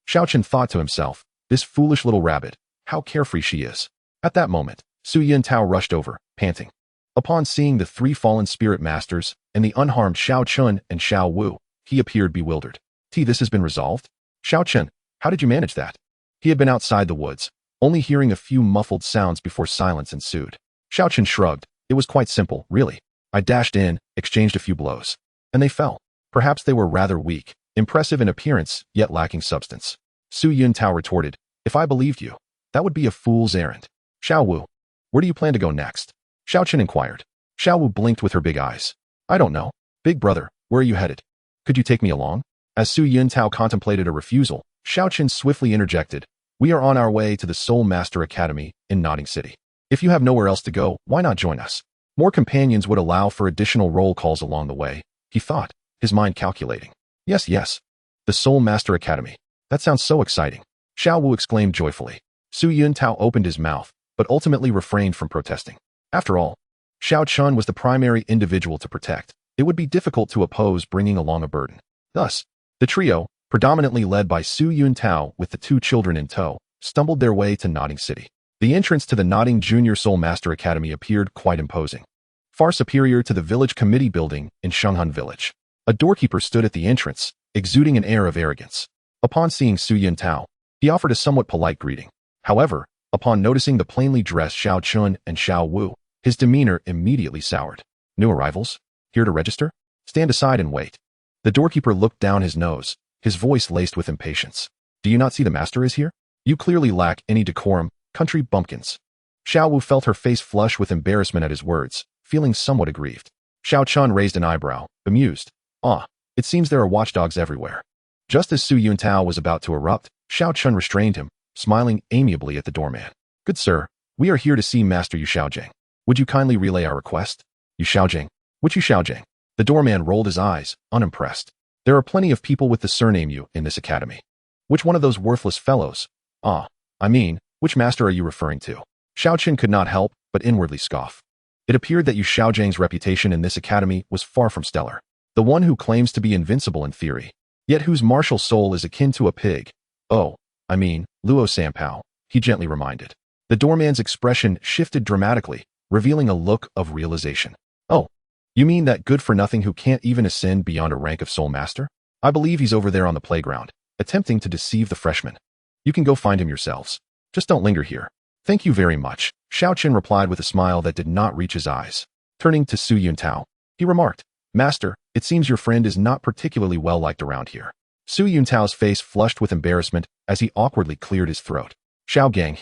Xiao Chen thought to himself, this foolish little rabbit, how carefree she is. At that moment, Su Yintao rushed over, panting. Upon seeing the 3 fallen spirit masters and the unharmed Xiao Chen and Xiao Wu, he appeared bewildered. This has been resolved? Xiao Chen, how did you manage that? He had been outside the woods, only hearing a few muffled sounds before silence ensued. Xiao Chen shrugged. It was quite simple, really. I dashed in, exchanged a few blows, and they fell. Perhaps they were rather weak, impressive in appearance, yet lacking substance. Su Yintao retorted, if I believed you, that would be a fool's errand. Xiao Wu, where do you plan to go next? Xiao Chen inquired. Xiao Wu blinked with her big eyes. I don't know. Big brother, where are you headed? Could you take me along? As Su Yintao contemplated a refusal, Xiao Chen swiftly interjected, we are on our way to the Soul Master Academy in Nodding City. If you have nowhere else to go, why not join us? More companions would allow for additional roll calls along the way, he thought, his mind calculating. Yes. The Soul Master Academy. That sounds so exciting. Xiao Wu exclaimed joyfully. Su Yintao opened his mouth, but ultimately refrained from protesting. After all, Xiao Chen was the primary individual to protect. It would be difficult to oppose bringing along a burden. Thus, the trio, predominantly led by Su Yintao with the 2 children in tow, stumbled their way to Nodding City. The entrance to the Nodding Junior Soul Master Academy appeared quite imposing, far superior to the village committee building in Shenghan Village. A doorkeeper stood at the entrance, exuding an air of arrogance. Upon seeing Su Yintao, he offered a somewhat polite greeting. However, upon noticing the plainly dressed Xiao Chen and Xiao Wu, his demeanor immediately soured. New arrivals? Here to register? Stand aside and wait. The doorkeeper looked down his nose, his voice laced with impatience. Do you not see the master is here? You clearly lack any decorum, country bumpkins. Xiao Wu felt her face flush with embarrassment at his words, feeling somewhat aggrieved. Xiao Chen raised an eyebrow, bemused. Ah, it seems there are watchdogs everywhere. Just as Su Yuntao was about to erupt, Xiao Chen restrained him, smiling amiably at the doorman. Good sir, we are here to see Master Yu Xiaojing. Would you kindly relay our request? Yu Xiaojing? Which Yu Xiaojing? The doorman rolled his eyes, unimpressed. There are plenty of people with the surname Yu in this academy. Which one of those worthless fellows? Ah, I mean, which master are you referring to? Xiao Chen could not help but inwardly scoff. It appeared that Yu Xiaojing's reputation in this academy was far from stellar. The one who claims to be invincible in theory, yet whose martial soul is akin to a pig. Oh, I mean, Luo Sanpao, he gently reminded. The doorman's expression shifted dramatically, revealing a look of realization. Oh, you mean that good-for-nothing who can't even ascend beyond a rank of soul master? I believe he's over there on the playground, attempting to deceive the freshmen. You can go find him yourselves. Just don't linger here. Thank you very much, Xiao Chen replied with a smile that did not reach his eyes. Turning to Su Yuntao, he remarked, Master, it seems your friend is not particularly well-liked around here. Su Yuntao's face flushed with embarrassment as he awkwardly cleared his throat. Xiao Gang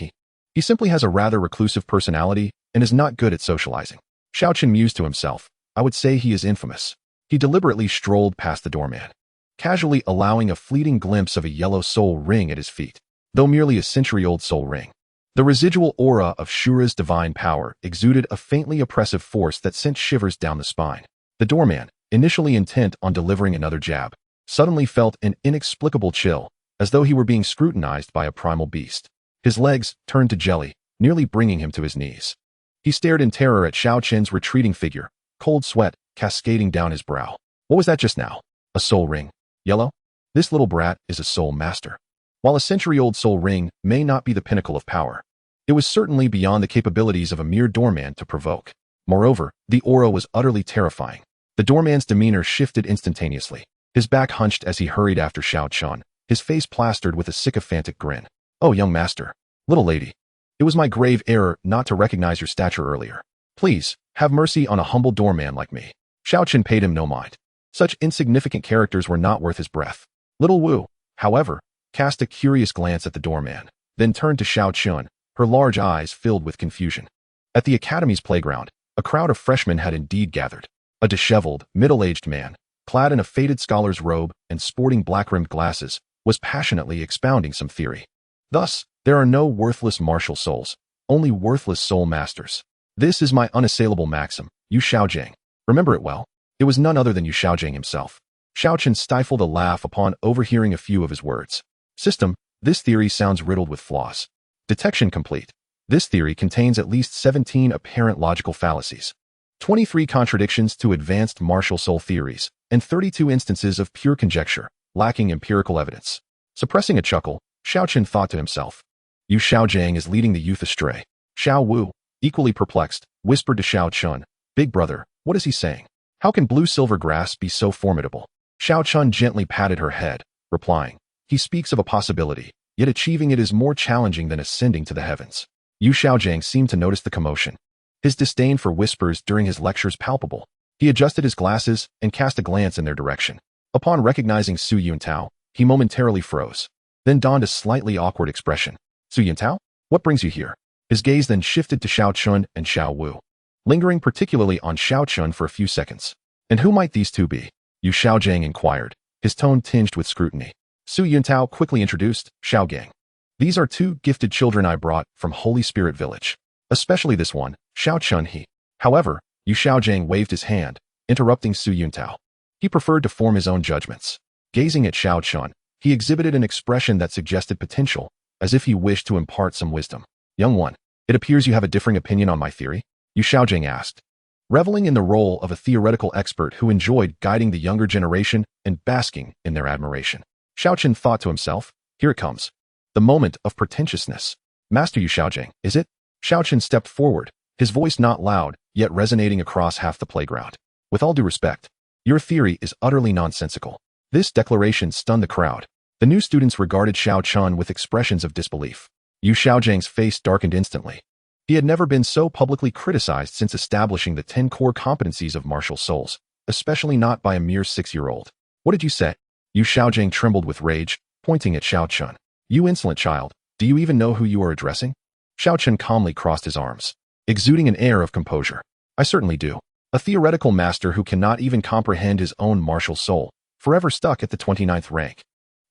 he simply has a rather reclusive personality and is not good at socializing. Xiao Chen mused to himself, I would say he is infamous. He deliberately strolled past the doorman, casually allowing a fleeting glimpse of a yellow soul ring at his feet, though merely a century-old soul ring. The residual aura of Shura's divine power exuded a faintly oppressive force that sent shivers down the spine. The doorman, initially intent on delivering another jab, suddenly felt an inexplicable chill, as though he were being scrutinized by a primal beast. His legs turned to jelly, nearly bringing him to his knees. He stared in terror at Xiao Chen's retreating figure, cold sweat cascading down his brow. What was that just now? A soul ring? Yellow? This little brat is a soul master. While a century-old soul ring may not be the pinnacle of power, it was certainly beyond the capabilities of a mere doorman to provoke. Moreover, the aura was utterly terrifying. The doorman's demeanor shifted instantaneously. His back hunched as he hurried after Xiao Chen, his face plastered with a sycophantic grin. Oh, young master. Little lady. It was my grave error not to recognize your stature earlier. Please, have mercy on a humble doorman like me. Xiao Chen paid him no mind. Such insignificant characters were not worth his breath. Little Wu, however, cast a curious glance at the doorman, then turned to Xiao Chen, her large eyes filled with confusion. At the academy's playground, a crowd of freshmen had indeed gathered. A disheveled, middle-aged man, clad in a faded scholar's robe and sporting black-rimmed glasses, was passionately expounding some theory. Thus, there are no worthless martial souls, only worthless soul masters. This is my unassailable maxim, Yu Xiaojing. Remember it well. It was none other than Yu Xiaojing himself. Xiao Chen stifled a laugh upon overhearing a few of his words. System, this theory sounds riddled with flaws. Detection complete. This theory contains at least 17 apparent logical fallacies, 23 contradictions to advanced martial soul theories, and 32 instances of pure conjecture, lacking empirical evidence. Suppressing a chuckle, Xiao Chen thought to himself. Yu Xiaojing is leading the youth astray. Xiao Wu, equally perplexed, whispered to Xiao Chen, Big brother, what is he saying? How can blue-silver grass be so formidable? Xiao Chen gently patted her head, replying, He speaks of a possibility, yet achieving it is more challenging than ascending to the heavens. Yu Xiaojing seemed to notice the commotion. His disdain for whispers during his lectures palpable. He adjusted his glasses and cast a glance in their direction. Upon recognizing Su Yuntao, he momentarily froze, then donned a slightly awkward expression. Su Yuntao? What brings you here? His gaze then shifted to Xiao Chen and Xiao Wu, lingering particularly on Xiao Chen for a few seconds. And who might these two be? Yu Xiaojing inquired, his tone tinged with scrutiny. Su Yuntao quickly introduced, Xiao Gang. These are two gifted children I brought from Holy Spirit Village. Especially this one, Xiao Chen he. However, Yu Xiaojing waved his hand, interrupting Su Yuntao. He preferred to form his own judgments. Gazing at Xiao Chen, he exhibited an expression that suggested potential, as if he wished to impart some wisdom. Young one, it appears you have a differing opinion on my theory? Yu Xiaojing asked, reveling in the role of a theoretical expert who enjoyed guiding the younger generation and basking in their admiration. Xiao Chen thought to himself, here it comes. The moment of pretentiousness. Master Yu Xiaojing, is it? Xiao Chen stepped forward, his voice not loud, yet resonating across half the playground. With all due respect, your theory is utterly nonsensical. This declaration stunned the crowd. The new students regarded Xiao Chen with expressions of disbelief. Yu Xiaojing's face darkened instantly. He had never been so publicly criticized since establishing the 10 core competencies of martial souls, especially not by a mere 6-year-old. What did you say? Yu Xiaojing trembled with rage, pointing at Xiao Chen. You insolent child, do you even know who you are addressing? Xiao Chen calmly crossed his arms, exuding an air of composure. I certainly do. A theoretical master who cannot even comprehend his own martial soul, forever stuck at the 29th rank,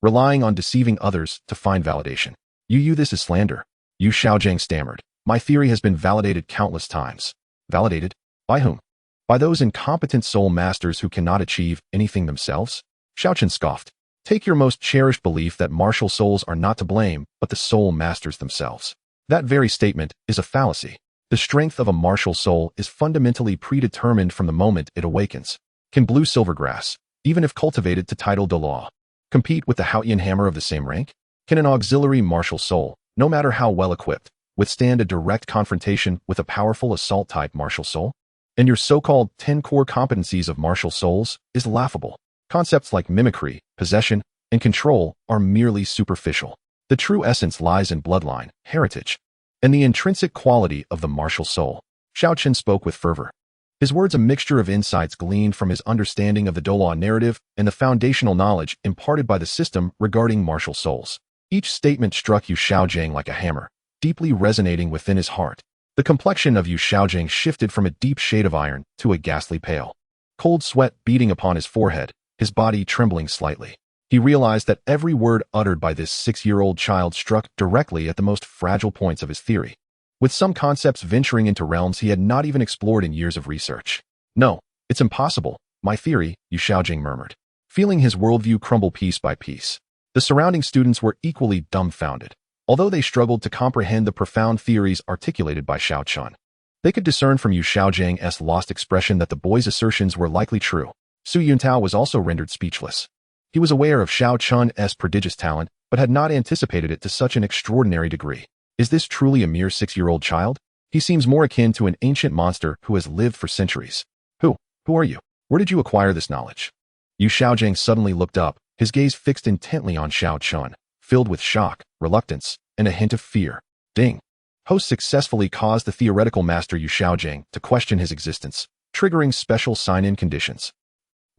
relying on deceiving others to find validation. This is slander. Xiao stammered. My theory has been validated countless times. Validated? By whom? By those incompetent soul masters who cannot achieve anything themselves? Xiao Chen scoffed. Take your most cherished belief that martial souls are not to blame, but the soul masters themselves. That very statement is a fallacy. The strength of a martial soul is fundamentally predetermined from the moment it awakens. Can blue silvergrass, even if cultivated to title Douluo, compete with the Haotian hammer of the same rank? Can an auxiliary martial soul, no matter how well equipped, withstand a direct confrontation with a powerful assault-type martial soul? And your so-called 10 core competencies of martial souls is laughable. Concepts like mimicry, possession, and control are merely superficial. The true essence lies in bloodline, heritage, and the intrinsic quality of the martial soul. Xiao Chen spoke with fervor. His words a mixture of insights gleaned from his understanding of the Douluo narrative and the foundational knowledge imparted by the system regarding martial souls. Each statement struck Xiao like a hammer, deeply resonating within his heart. The complexion of Xiao shifted from a deep shade of iron to a ghastly pale. Cold sweat beating upon his forehead, his body trembling slightly. He realized that every word uttered by this 6-year-old child struck directly at the most fragile points of his theory, with some concepts venturing into realms he had not even explored in years of research. No, it's impossible, my theory, Xiao murmured, feeling his worldview crumble piece by piece. The surrounding students were equally dumbfounded, although they struggled to comprehend the profound theories articulated by Xiao Chen. They could discern from Xiao's lost expression that the boy's assertions were likely true. Su Yuntao was also rendered speechless. He was aware of Xiao Chen's prodigious talent, but had not anticipated it to such an extraordinary degree. Is this truly a mere 6-year-old child? He seems more akin to an ancient monster who has lived for centuries. Who are you? Where did you acquire this knowledge? Xiao suddenly looked up, his gaze fixed intently on Xiao Chen, filled with shock, reluctance, and a hint of fear. Ding. Host successfully caused the theoretical master Xiao to question his existence, triggering special sign-in conditions.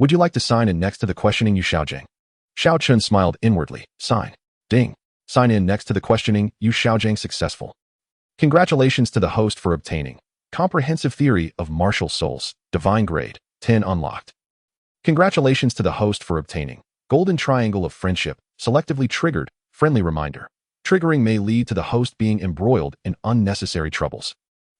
Would you like to sign in next to the questioning Xiao? Xiao Chen smiled inwardly. Sign. Ding. Sign in next to the questioning Xiao successful. Congratulations to the host for obtaining Comprehensive Theory of Martial Souls, Divine Grade, 10 unlocked. Congratulations to the host for obtaining Golden Triangle of Friendship, selectively triggered, friendly reminder. Triggering may lead to the host being embroiled in unnecessary troubles.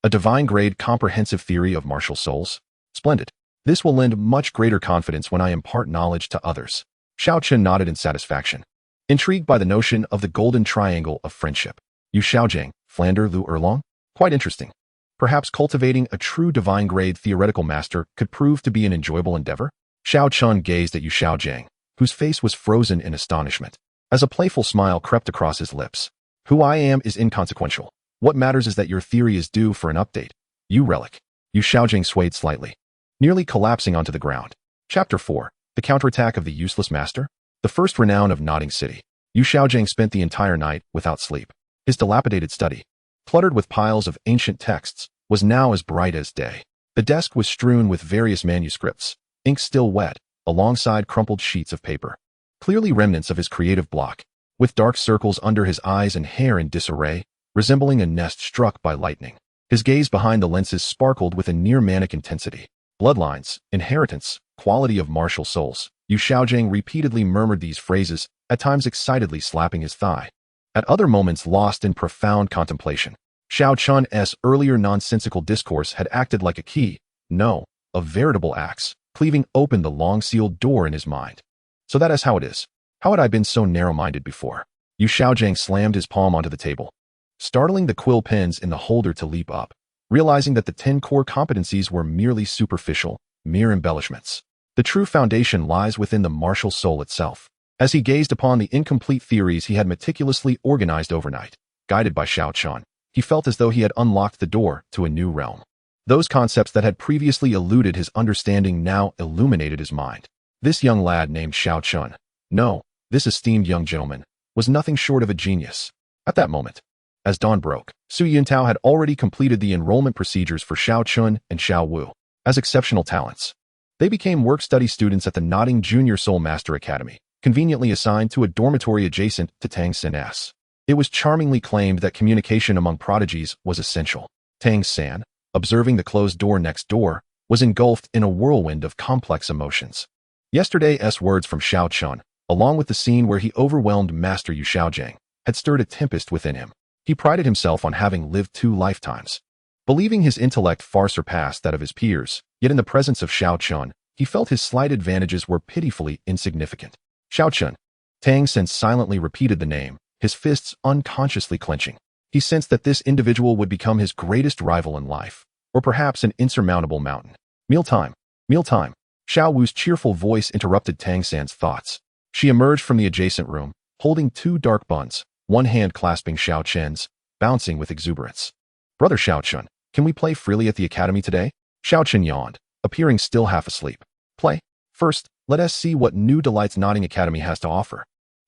A Divine Grade Comprehensive Theory of Martial Souls? Splendid. This will lend much greater confidence when I impart knowledge to others. Xiao Chen nodded in satisfaction, intrigued by the notion of the Golden Triangle of Friendship. Xiao, Flander Lu Erlong? Quite interesting. Perhaps cultivating a true divine grade theoretical master could prove to be an enjoyable endeavor? Xiao Chen gazed at Xiao, whose face was frozen in astonishment, as a playful smile crept across his lips. Who I am is inconsequential. What matters is that your theory is due for an update. You relic. Xiao swayed slightly, nearly collapsing onto the ground. Chapter 4. The Counterattack of the Useless Master. The first renown of Nodding City. Xiao spent the entire night without sleep. His dilapidated study, cluttered with piles of ancient texts, was now as bright as day. The desk was strewn with various manuscripts, ink still wet, alongside crumpled sheets of paper, clearly remnants of his creative block, with dark circles under his eyes and hair in disarray, resembling a nest struck by lightning. His gaze behind the lenses sparkled with a near-manic intensity. Bloodlines, inheritance, quality of martial souls. Xiao repeatedly murmured these phrases, at times excitedly slapping his thigh, at other moments lost in profound contemplation. Xiao Chen's earlier nonsensical discourse had acted like a key, no, a veritable axe, cleaving open the long-sealed door in his mind. So that is how it is. How had I been so narrow-minded before? Xiao slammed his palm onto the table, startling the quill pens in the holder to leap up, realizing that the 10 core competencies were merely superficial, mere embellishments. The true foundation lies within the martial soul itself. As he gazed upon the incomplete theories he had meticulously organized overnight, guided by Xiao Chen, he felt as though he had unlocked the door to a new realm. Those concepts that had previously eluded his understanding now illuminated his mind. This young lad named Xiao Chen, no, this esteemed young gentleman, was nothing short of a genius. At that moment, as dawn broke, Su Yuntao had already completed the enrollment procedures for Xiao Chen and Xiao Wu as exceptional talents. They became work-study students at the Nodding Junior Soul Master Academy, conveniently assigned to a dormitory adjacent to Tang San's. It was charmingly claimed that communication among prodigies was essential. Tang San, observing the closed door next door, was engulfed in a whirlwind of complex emotions. Yesterday's words from Xiao Chen, along with the scene where he overwhelmed Master Yu Xiaojing, had stirred a tempest within him. He prided himself on having lived 2 lifetimes. Believing his intellect far surpassed that of his peers, yet in the presence of Xiao Chen, he felt his slight advantages were pitifully insignificant. Xiao Chen. Tang Sen silently repeated the name, his fists unconsciously clenching. He sensed that this individual would become his greatest rival in life, or perhaps an insurmountable mountain. Mealtime. Mealtime. Xiao Wu's cheerful voice interrupted Tang San's thoughts. She emerged from the adjacent room, holding 2 dark buns, one hand clasping Xiao Chen's, bouncing with exuberance. Brother Xiao Chen, can we play freely at the academy today? Xiao Chen yawned, appearing still half asleep. Play? First, let us see what new delights Nodding Academy has to offer.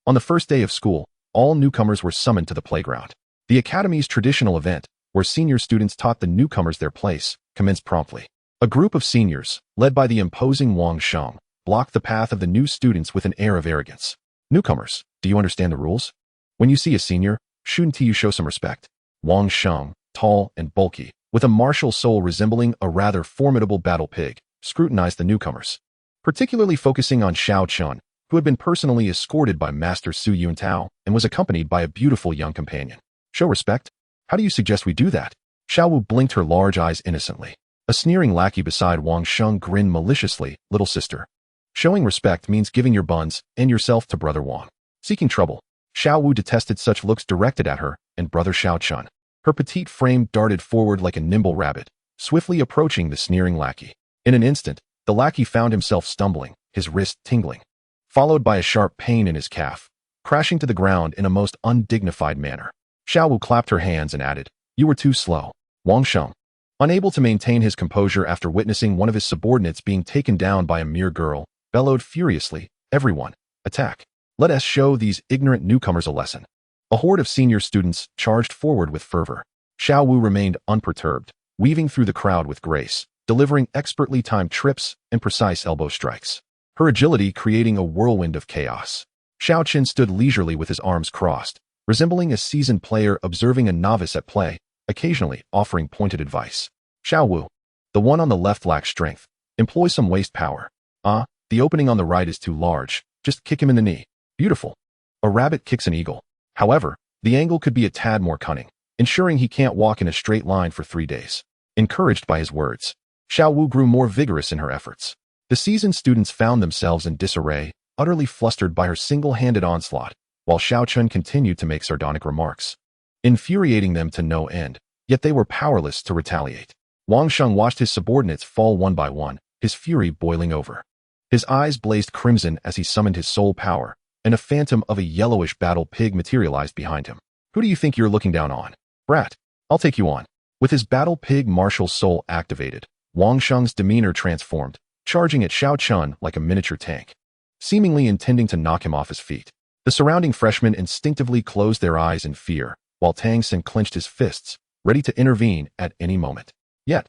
On the first day of school, all newcomers were summoned to the playground. The academy's traditional event, where senior students taught the newcomers their place, commenced promptly. A group of seniors, led by the imposing Wang Sheng, blocked the path of the new students with an air of arrogance. Newcomers, do you understand the rules? When you see a senior, shouldn't you show some respect? Wang Sheng, tall and bulky, with a martial soul resembling a rather formidable battle pig, scrutinized the newcomers, particularly focusing on Xiao Chen, who had been personally escorted by Master Su Yuntao and was accompanied by a beautiful young companion. Show respect? How do you suggest we do that? Xiao Wu blinked her large eyes innocently. A sneering lackey beside Wang Sheng grinned maliciously. Little sister. Showing respect means giving your buns and yourself to Brother Wang. Seeking trouble. Xiao Wu detested such looks directed at her and Brother Xiao Chen. Her petite frame darted forward like a nimble rabbit, swiftly approaching the sneering lackey. In an instant, the lackey found himself stumbling, his wrist tingling, followed by a sharp pain in his calf, crashing to the ground in a most undignified manner. Xiao Wu clapped her hands and added, "You were too slow." Wang Sheng, unable to maintain his composure after witnessing one of his subordinates being taken down by a mere girl, bellowed furiously, "Everyone, attack. Let us show these ignorant newcomers a lesson." A horde of senior students charged forward with fervor. Xiao Wu remained unperturbed, weaving through the crowd with grace, delivering expertly timed trips and precise elbow strikes, her agility creating a whirlwind of chaos. Xiao Chen stood leisurely with his arms crossed, resembling a seasoned player observing a novice at play, occasionally offering pointed advice. Xiao Wu, the one on the left lacks strength. Employ some waist power. The opening on the right is too large. Just kick him in the knee. Beautiful. A rabbit kicks an eagle. However, the angle could be a tad more cunning, ensuring he can't walk in a straight line for 3 days. Encouraged by his words, Xiao Wu grew more vigorous in her efforts. The seasoned students found themselves in disarray, utterly flustered by her single-handed onslaught, while Xiao Chen continued to make sardonic remarks, infuriating them to no end, yet they were powerless to retaliate. Wang Sheng watched his subordinates fall one by one, his fury boiling over. His eyes blazed crimson as he summoned his soul power, and a phantom of a yellowish battle pig materialized behind him. Who do you think you're looking down on? Brat, I'll take you on. With his battle pig martial soul activated, Wang Sheng's demeanor transformed, charging at Xiao Chen like a miniature tank, seemingly intending to knock him off his feet. The surrounding freshmen instinctively closed their eyes in fear, while Tang Sen clenched his fists, ready to intervene at any moment. Yet,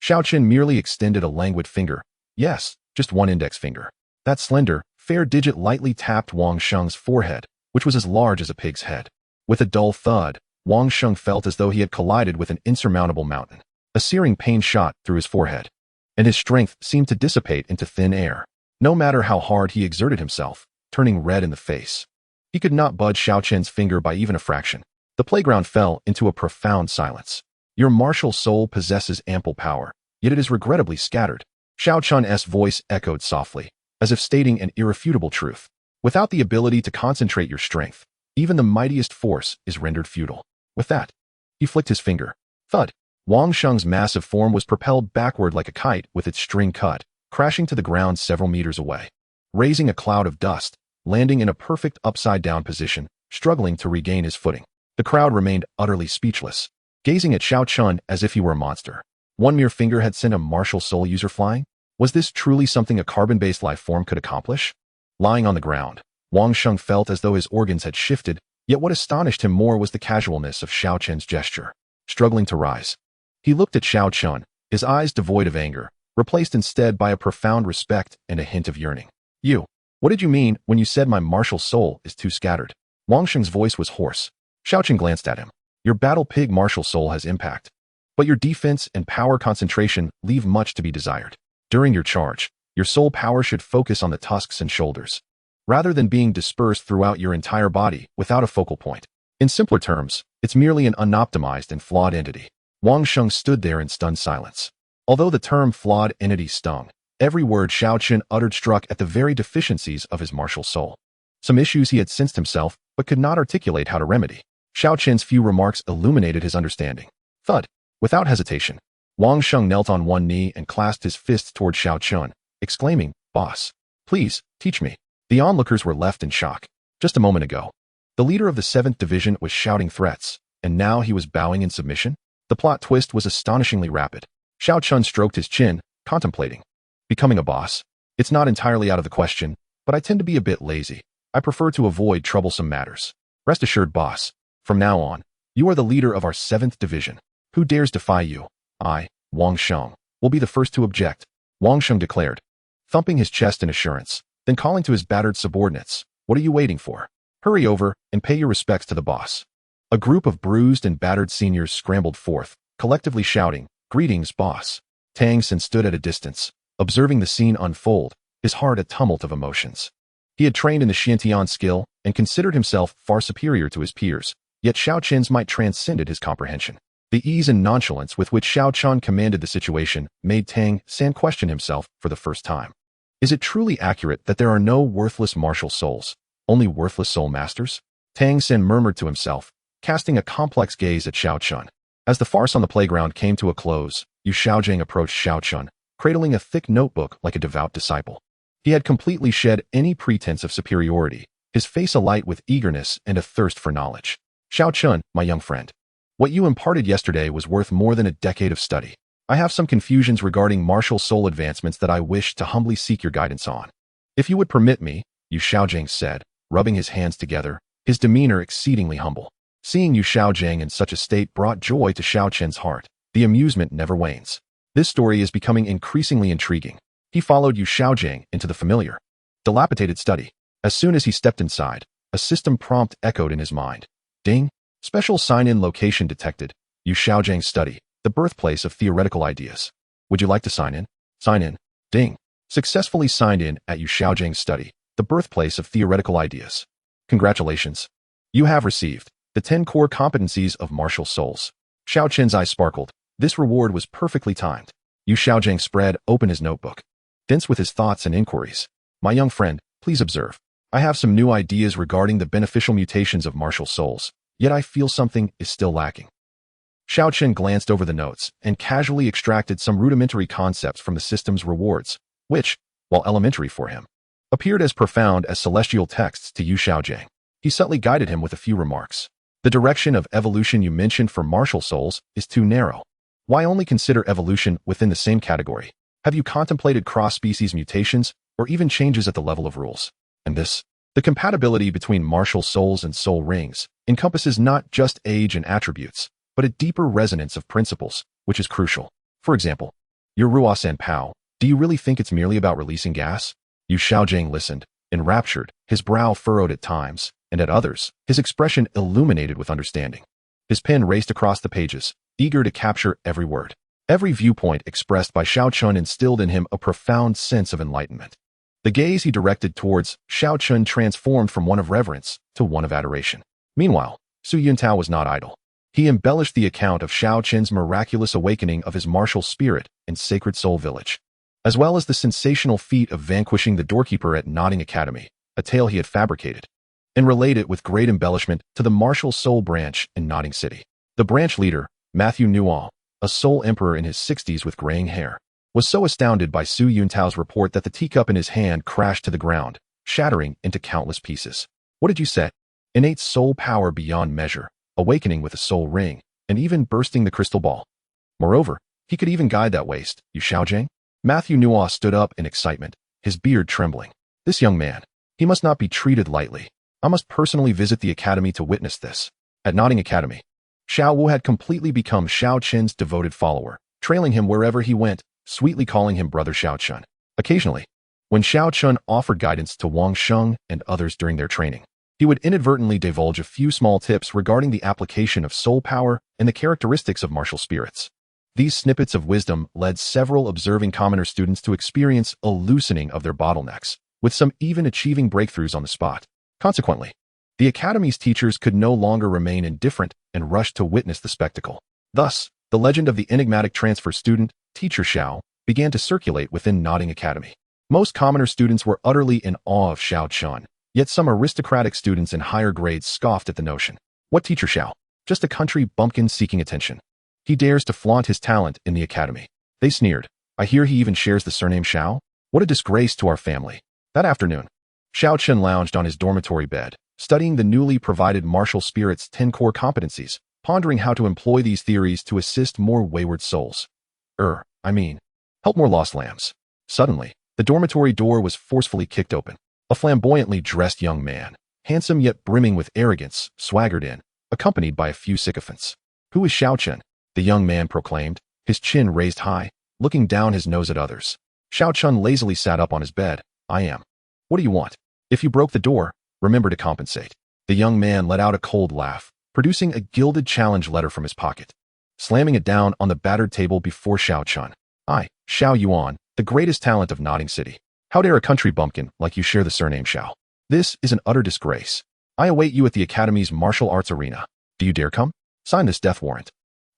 Xiao Chen merely extended a languid finger. Yes, just one index finger. That slender, fair digit lightly tapped Wang Sheng's forehead, which was as large as a pig's head. With a dull thud, Wang Sheng felt as though he had collided with an insurmountable mountain. A searing pain shot through his forehead, and his strength seemed to dissipate into thin air. No matter how hard he exerted himself, turning red in the face, he could not budge Xiao Chen's finger by even a fraction. The playground fell into a profound silence. Your martial soul possesses ample power, yet it is regrettably scattered. Xiao Chen's voice echoed softly, as if stating an irrefutable truth. Without the ability to concentrate your strength, even the mightiest force is rendered futile. With that, he flicked his finger. Thud. Wang Sheng's massive form was propelled backward like a kite with its string cut, crashing to the ground several meters away, raising a cloud of dust, landing in a perfect upside-down position, struggling to regain his footing. The crowd remained utterly speechless, gazing at Xiao Chen as if he were a monster. One mere finger had sent a martial soul user flying? Was this truly something a carbon-based life form could accomplish? Lying on the ground, Wang Sheng felt as though his organs had shifted, yet what astonished him more was the casualness of Xiao Chen's gesture. Struggling to rise, he looked at Xiao Chen, his eyes devoid of anger, replaced instead by a profound respect and a hint of yearning. You, what did you mean when you said my martial soul is too scattered? Wang Sheng's voice was hoarse. Xiao Chen glanced at him. Your battle pig martial soul has impact. but your defense and power concentration leave much to be desired. During your charge, your soul power should focus on the tusks and shoulders, rather than being dispersed throughout your entire body without a focal point. In simpler terms, it's merely an unoptimized and flawed entity. Wang Sheng stood there in stunned silence. Although the term flawed entity stung, every word Xiao Chen uttered struck at the very deficiencies of his martial soul. Some issues he had sensed himself, but could not articulate how to remedy. Xiao Chen's few remarks illuminated his understanding. Thud. Without hesitation, Wang Sheng knelt on one knee and clasped his fists toward Xiao Chen, exclaiming, "Boss, please, teach me." The onlookers were left in shock. Just a moment ago, the leader of the 7th Division was shouting threats, and now he was bowing in submission? The plot twist was astonishingly rapid. Xiao Chen stroked his chin, contemplating. Becoming a boss? It's not entirely out of the question, but I tend to be a bit lazy. I prefer to avoid troublesome matters. Rest assured, boss. From now on, you are the leader of our 7th Division. Who dares defy you? I, Wang Sheng, will be the first to object, Wang Sheng declared, thumping his chest in assurance, then calling to his battered subordinates. What are you waiting for? Hurry over and pay your respects to the boss. A group of bruised and battered seniors scrambled forth, collectively shouting, "Greetings, boss." Tang Xin stood at a distance, observing the scene unfold, his heart a tumult of emotions. He had trained in the Xiantian skill and considered himself far superior to his peers, yet Xiao Chen's might transcended his comprehension. The ease and nonchalance with which Xiao Chen commanded the situation made Tang Xin question himself for the first time. Is it truly accurate that there are no worthless martial souls, only worthless soul masters? Tang Xin murmured to himself, casting a complex gaze at Xiao Chen. As the farce on the playground came to a close, Yu Xiaojing approached Xiao Chen, cradling a thick notebook like a devout disciple. He had completely shed any pretense of superiority, his face alight with eagerness and a thirst for knowledge. Xiao Chen, my young friend, what you imparted yesterday was worth more than a decade of study. I have some confusions regarding martial soul advancements that I wish to humbly seek your guidance on. If you would permit me, Yu Xiaojing said, rubbing his hands together, his demeanor exceedingly humble. Seeing Yu Xiaojing in such a state brought joy to Xiao Chen's heart. The amusement never wanes. This story is becoming increasingly intriguing. He followed Yu Xiaojing into the familiar, dilapidated study. As soon as he stepped inside, a system prompt echoed in his mind. Ding! Special sign-in location detected. Yu Xiaojing's study, the birthplace of theoretical ideas. Would you like to sign in? Sign in. Ding! Successfully signed in at Yu Xiaojing's study, the birthplace of theoretical ideas. Congratulations. You have received the 10 core competencies of martial souls. Xiao Chen's eyes sparkled. This reward was perfectly timed. Yu Xiaojing spread open his notebook, dense with his thoughts and inquiries. My young friend, please observe. I have some new ideas regarding the beneficial mutations of martial souls, yet I feel something is still lacking. Xiao Chen glanced over the notes and casually extracted some rudimentary concepts from the system's rewards, which, while elementary for him, appeared as profound as celestial texts to Yu Xiaojing. He subtly guided him with a few remarks. The direction of evolution you mentioned for martial souls is too narrow. Why only consider evolution within the same category? Have you contemplated cross-species mutations or even changes at the level of rules? And this, the compatibility between martial souls and soul rings, encompasses not just age and attributes, but a deeper resonance of principles, which is crucial. For example, your Ruosan Pao, do you really think it's merely about releasing gas? Yu Xiaojing listened, enraptured, his brow furrowed at times, and at others, his expression illuminated with understanding. His pen raced across the pages, eager to capture every word. Every viewpoint expressed by Xiao Chen instilled in him a profound sense of enlightenment. The gaze he directed towards Xiao Chen transformed from one of reverence to one of adoration. Meanwhile, Su Yuntao was not idle. He embellished the account of Xiao Chen's miraculous awakening of his martial spirit in Sacred Soul Village, as well as the sensational feat of vanquishing the doorkeeper at Nodding Academy, a tale he had fabricated, and relayed it with great embellishment to the martial soul branch in Nodding City. The branch leader, Matthew Nual, a soul emperor in his 60s with graying hair, was so astounded by Su Yuntao's report that the teacup in his hand crashed to the ground, shattering into countless pieces. What did you say? Innate soul power beyond measure, awakening with a soul ring, and even bursting the crystal ball. Moreover, he could even guide that waste, Yu Xiaojing? Matthew Nual stood up in excitement, his beard trembling. This young man, he must not be treated lightly. I must personally visit the academy to witness this. At Nodding Academy, Xiao Wu had completely become Xiao Chen's devoted follower, trailing him wherever he went, sweetly calling him Brother Xiao Chen. Occasionally, when Xiao Chen offered guidance to Wang Sheng and others during their training, he would inadvertently divulge a few small tips regarding the application of soul power and the characteristics of martial spirits. These snippets of wisdom led several observing commoner students to experience a loosening of their bottlenecks, with some even achieving breakthroughs on the spot. Consequently, the Academy's teachers could no longer remain indifferent and rushed to witness the spectacle. Thus, the legend of the enigmatic transfer student, Teacher Xiao, began to circulate within Nodding Academy. Most commoner students were utterly in awe of Xiao Chen, yet some aristocratic students in higher grades scoffed at the notion. What Teacher Xiao? Just a country bumpkin seeking attention. He dares to flaunt his talent in the academy. They sneered. I hear he even shares the surname Xiao? What a disgrace to our family. That afternoon, Xiao Chen lounged on his dormitory bed, studying the newly provided martial spirit's 10 core competencies, pondering how to employ these theories to assist more wayward souls. Help more lost lambs. Suddenly, the dormitory door was forcefully kicked open. A flamboyantly dressed young man, handsome yet brimming with arrogance, swaggered in, accompanied by a few sycophants. Who is Xiao Chen? The young man proclaimed, his chin raised high, looking down his nose at others. Xiao Chen lazily sat up on his bed. I am. What do you want? If you broke the door, remember to compensate. The young man let out a cold laugh, producing a gilded challenge letter from his pocket, slamming it down on the battered table before Xiao Chen. I, Xiao Yuan, the greatest talent of Nodding City. How dare a country bumpkin like you share the surname Xiao? This is an utter disgrace. I await you at the Academy's martial arts arena. Do you dare come? Sign this death warrant.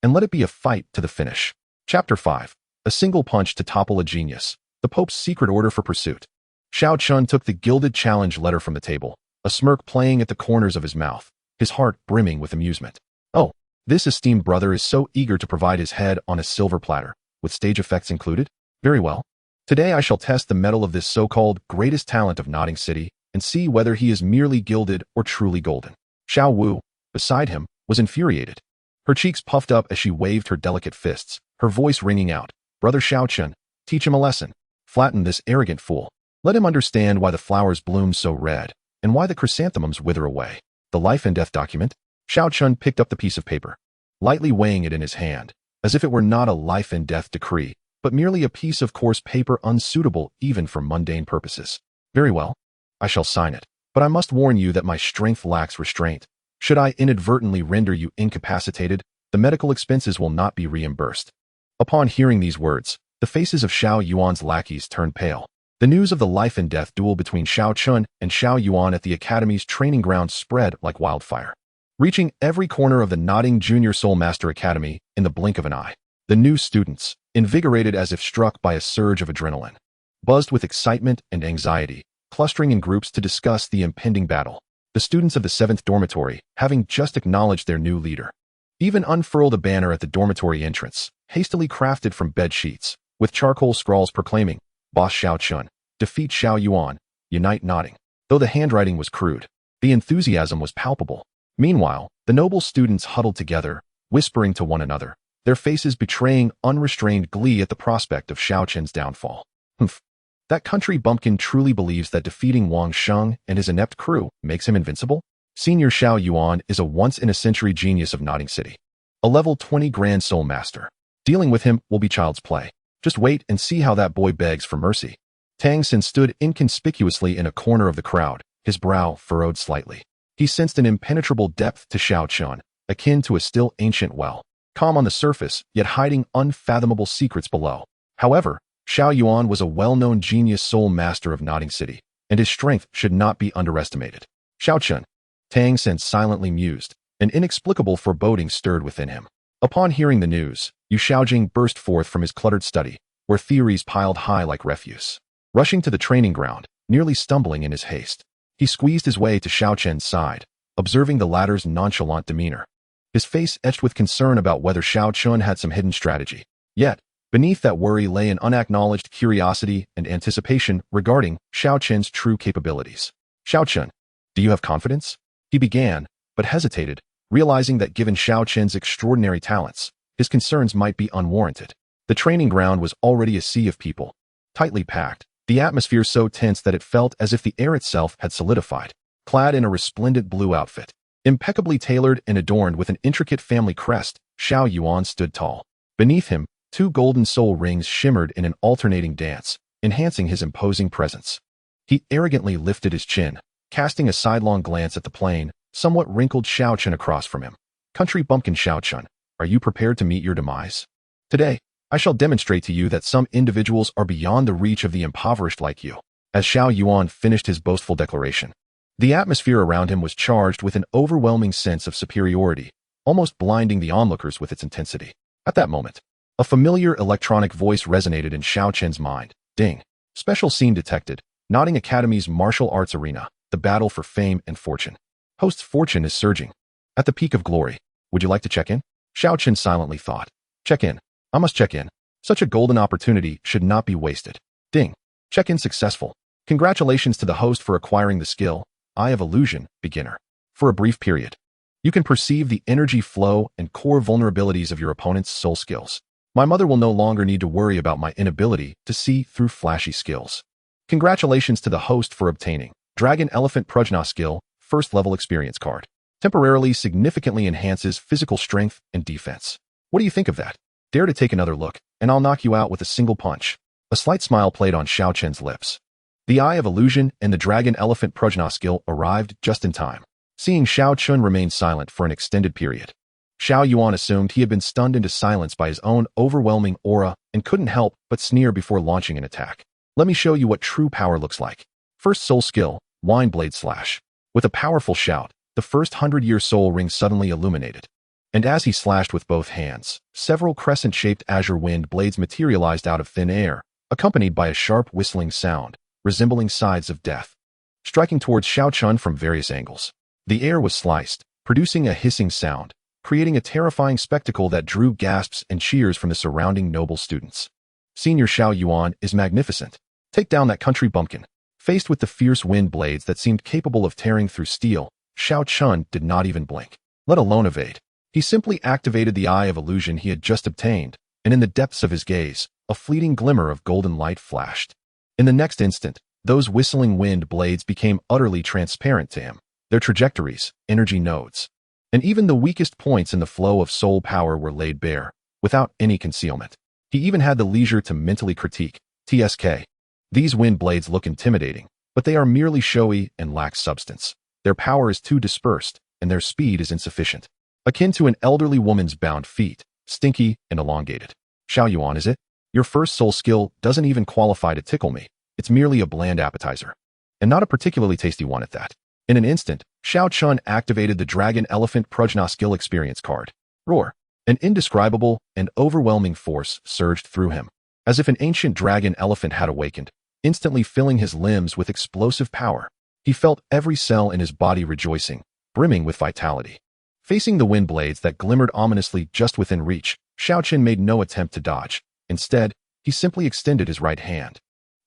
And let it be a fight to the finish. Chapter 5. A single punch to topple a genius. The Pope's secret order for pursuit. Xiao Chen took the gilded challenge letter from the table, a smirk playing at the corners of his mouth, his heart brimming with amusement. Oh, this esteemed brother is so eager to provide his head on a silver platter, with stage effects included? Very well. Today I shall test the mettle of this so-called greatest talent of Nodding City and see whether he is merely gilded or truly golden. Xiao Wu, beside him, was infuriated. Her cheeks puffed up as she waved her delicate fists, her voice ringing out. Brother Xiao Chen, teach him a lesson. Flatten this arrogant fool. Let him understand why the flowers bloom so red, and why the chrysanthemums wither away. The life and death document? Xiao Chen picked up the piece of paper, lightly weighing it in his hand, as if it were not a life and death decree, but merely a piece of coarse paper unsuitable even for mundane purposes. Very well. I shall sign it, but I must warn you that my strength lacks restraint. Should I inadvertently render you incapacitated, the medical expenses will not be reimbursed. Upon hearing these words, the faces of Xiao Yuan's lackeys turned pale. The news of the life and death duel between Xiao Chen and Xiao Yuan at the Academy's training ground spread like wildfire, reaching every corner of the Nodding Junior Soul Master Academy in the blink of an eye. The new students, invigorated as if struck by a surge of adrenaline, buzzed with excitement and anxiety, clustering in groups to discuss the impending battle. The students of the 7th dormitory, having just acknowledged their new leader, even unfurled a banner at the dormitory entrance, hastily crafted from bed sheets, with charcoal scrawls proclaiming, Boss Xiao Chen, defeat Xiao Yuan, unite Nodding. Though the handwriting was crude, the enthusiasm was palpable. Meanwhile, the noble students huddled together, whispering to one another, their faces betraying unrestrained glee at the prospect of Xiao Chen's downfall. Humph. That country bumpkin truly believes that defeating Wang Sheng and his inept crew makes him invincible? Senior Xiao Yuan is a once-in-a-century genius of Nodding City. A level 20 Grand Soul Master. Dealing with him will be child's play. Just wait and see how that boy begs for mercy. Tang Xin stood inconspicuously in a corner of the crowd, his brow furrowed slightly. He sensed an impenetrable depth to Xiao Chen, akin to a still ancient well, calm on the surface, yet hiding unfathomable secrets below. However, Xiao Yuan was a well-known genius soul master of Nodding City, and his strength should not be underestimated. Xiao Chen, Tang Xin silently mused. An inexplicable foreboding stirred within him. Upon hearing the news, Yu Xiaojing burst forth from his cluttered study, where theories piled high like refuse. Rushing to the training ground, nearly stumbling in his haste, he squeezed his way to Xiao Chen's side, observing the latter's nonchalant demeanor. His face etched with concern about whether Xiao Chen had some hidden strategy. Yet, beneath that worry lay an unacknowledged curiosity and anticipation regarding Xiao Chen's true capabilities. Xiao Chen, do you have confidence? He began, but hesitated, realizing that given Xiao Chen's extraordinary talents, his concerns might be unwarranted. The training ground was already a sea of people, tightly packed, the atmosphere so tense that it felt as if the air itself had solidified. Clad in a resplendent blue outfit, impeccably tailored and adorned with an intricate family crest, Xiao Yuan stood tall. Beneath him, 2 golden soul rings shimmered in an alternating dance, enhancing his imposing presence. He arrogantly lifted his chin, casting a sidelong glance at the plain, somewhat wrinkled Xiao Chen across from him. Country bumpkin Xiao Chen, are you prepared to meet your demise? Today, I shall demonstrate to you that some individuals are beyond the reach of the impoverished like you." As Xiao Yuan finished his boastful declaration, the atmosphere around him was charged with an overwhelming sense of superiority, almost blinding the onlookers with its intensity. At that moment, a familiar electronic voice resonated in Xiao Chen's mind. Ding. Special scene detected. Nodding Academy's martial arts arena. The battle for fame and fortune. Host's fortune is surging. At the peak of glory. Would you like to check in? Xiao Chen silently thought. Check in. I must check in. Such a golden opportunity should not be wasted. Ding. Check-in successful. Congratulations to the host for acquiring the skill, Eye of Illusion, Beginner. For a brief period, you can perceive the energy flow and core vulnerabilities of your opponent's soul skills. My mother will no longer need to worry about my inability to see through flashy skills. Congratulations to the host for obtaining Dragon Elephant Prajna skill, first level experience card. Temporarily significantly enhances physical strength and defense. What do you think of that? Dare to take another look, and I'll knock you out with a single punch. A slight smile played on Xiao Chen's lips. The Eye of Illusion and the Dragon Elephant Prajna skill arrived just in time. Seeing Xiao Chen remain silent for an extended period, Xiao Yuan assumed he had been stunned into silence by his own overwhelming aura and couldn't help but sneer before launching an attack. Let me show you what true power looks like. First soul skill, Wine Blade Slash. With a powerful shout, the first 100-year soul ring suddenly illuminated. And as he slashed with both hands, several crescent-shaped azure wind blades materialized out of thin air, accompanied by a sharp whistling sound, resembling sides of death, striking towards Xiao Chen from various angles. The air was sliced, producing a hissing sound, creating a terrifying spectacle that drew gasps and cheers from the surrounding noble students. Senior Xiao Yuan is magnificent. Take down that country bumpkin. Faced with the fierce wind blades that seemed capable of tearing through steel, Xiao Chen did not even blink, let alone evade. He simply activated the Eye of Illusion he had just obtained, and in the depths of his gaze, a fleeting glimmer of golden light flashed. In the next instant, those whistling wind blades became utterly transparent to him. Their trajectories, energy nodes, and even the weakest points in the flow of soul power were laid bare, without any concealment. He even had the leisure to mentally critique. TSK. These wind blades look intimidating, but they are merely showy and lack substance. Their power is too dispersed, and their speed is insufficient. Akin to an elderly woman's bound feet, stinky and elongated. Xiao Yuan, is it? Your first soul skill doesn't even qualify to tickle me. It's merely a bland appetizer. And not a particularly tasty one at that. In an instant, Xiao Chen activated the Dragon Elephant Prajna skill experience card. Roar. An indescribable and overwhelming force surged through him, as if an ancient dragon elephant had awakened, instantly filling his limbs with explosive power. He felt every cell in his body rejoicing, brimming with vitality. Facing the wind blades that glimmered ominously just within reach, Xiao Chen made no attempt to dodge. Instead, he simply extended his right hand,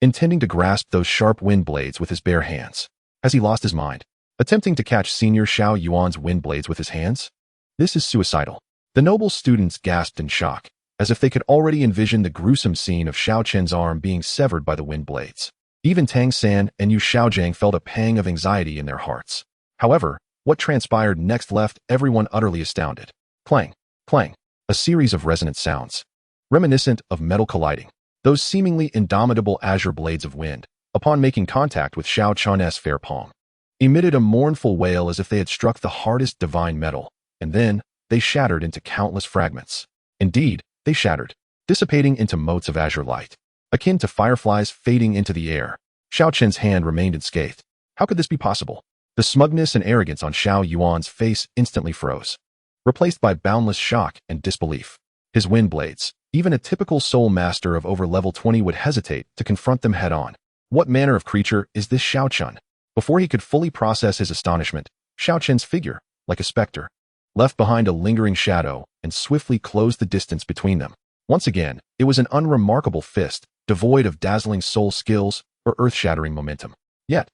intending to grasp those sharp wind blades with his bare hands. Has he lost his mind, attempting to catch Senior Xiao Yuan's wind blades with his hands? This is suicidal. The noble students gasped in shock, as if they could already envision the gruesome scene of Xiao Chen's arm being severed by the wind blades. Even Tang San and Yu Xiaojiang felt a pang of anxiety in their hearts. However, what transpired next left everyone utterly astounded. Clang, clang, a series of resonant sounds, reminiscent of metal colliding. Those seemingly indomitable azure blades of wind, upon making contact with Xiao Chen's fair palm, emitted a mournful wail as if they had struck the hardest divine metal, and then they shattered into countless fragments. Indeed, they shattered, dissipating into motes of azure light, akin to fireflies fading into the air. Xiao Chen's hand remained unscathed. How could this be possible? The smugness and arrogance on Xiao Yuan's face instantly froze, replaced by boundless shock and disbelief. His wind blades, even a typical soul master of over level 20 would hesitate to confront them head-on. What manner of creature is this Xiao Chen? Before he could fully process his astonishment, Xiao Chen's figure, like a specter, left behind a lingering shadow and swiftly closed the distance between them. Once again, it was an unremarkable fist, devoid of dazzling soul skills or earth-shattering momentum. Yet,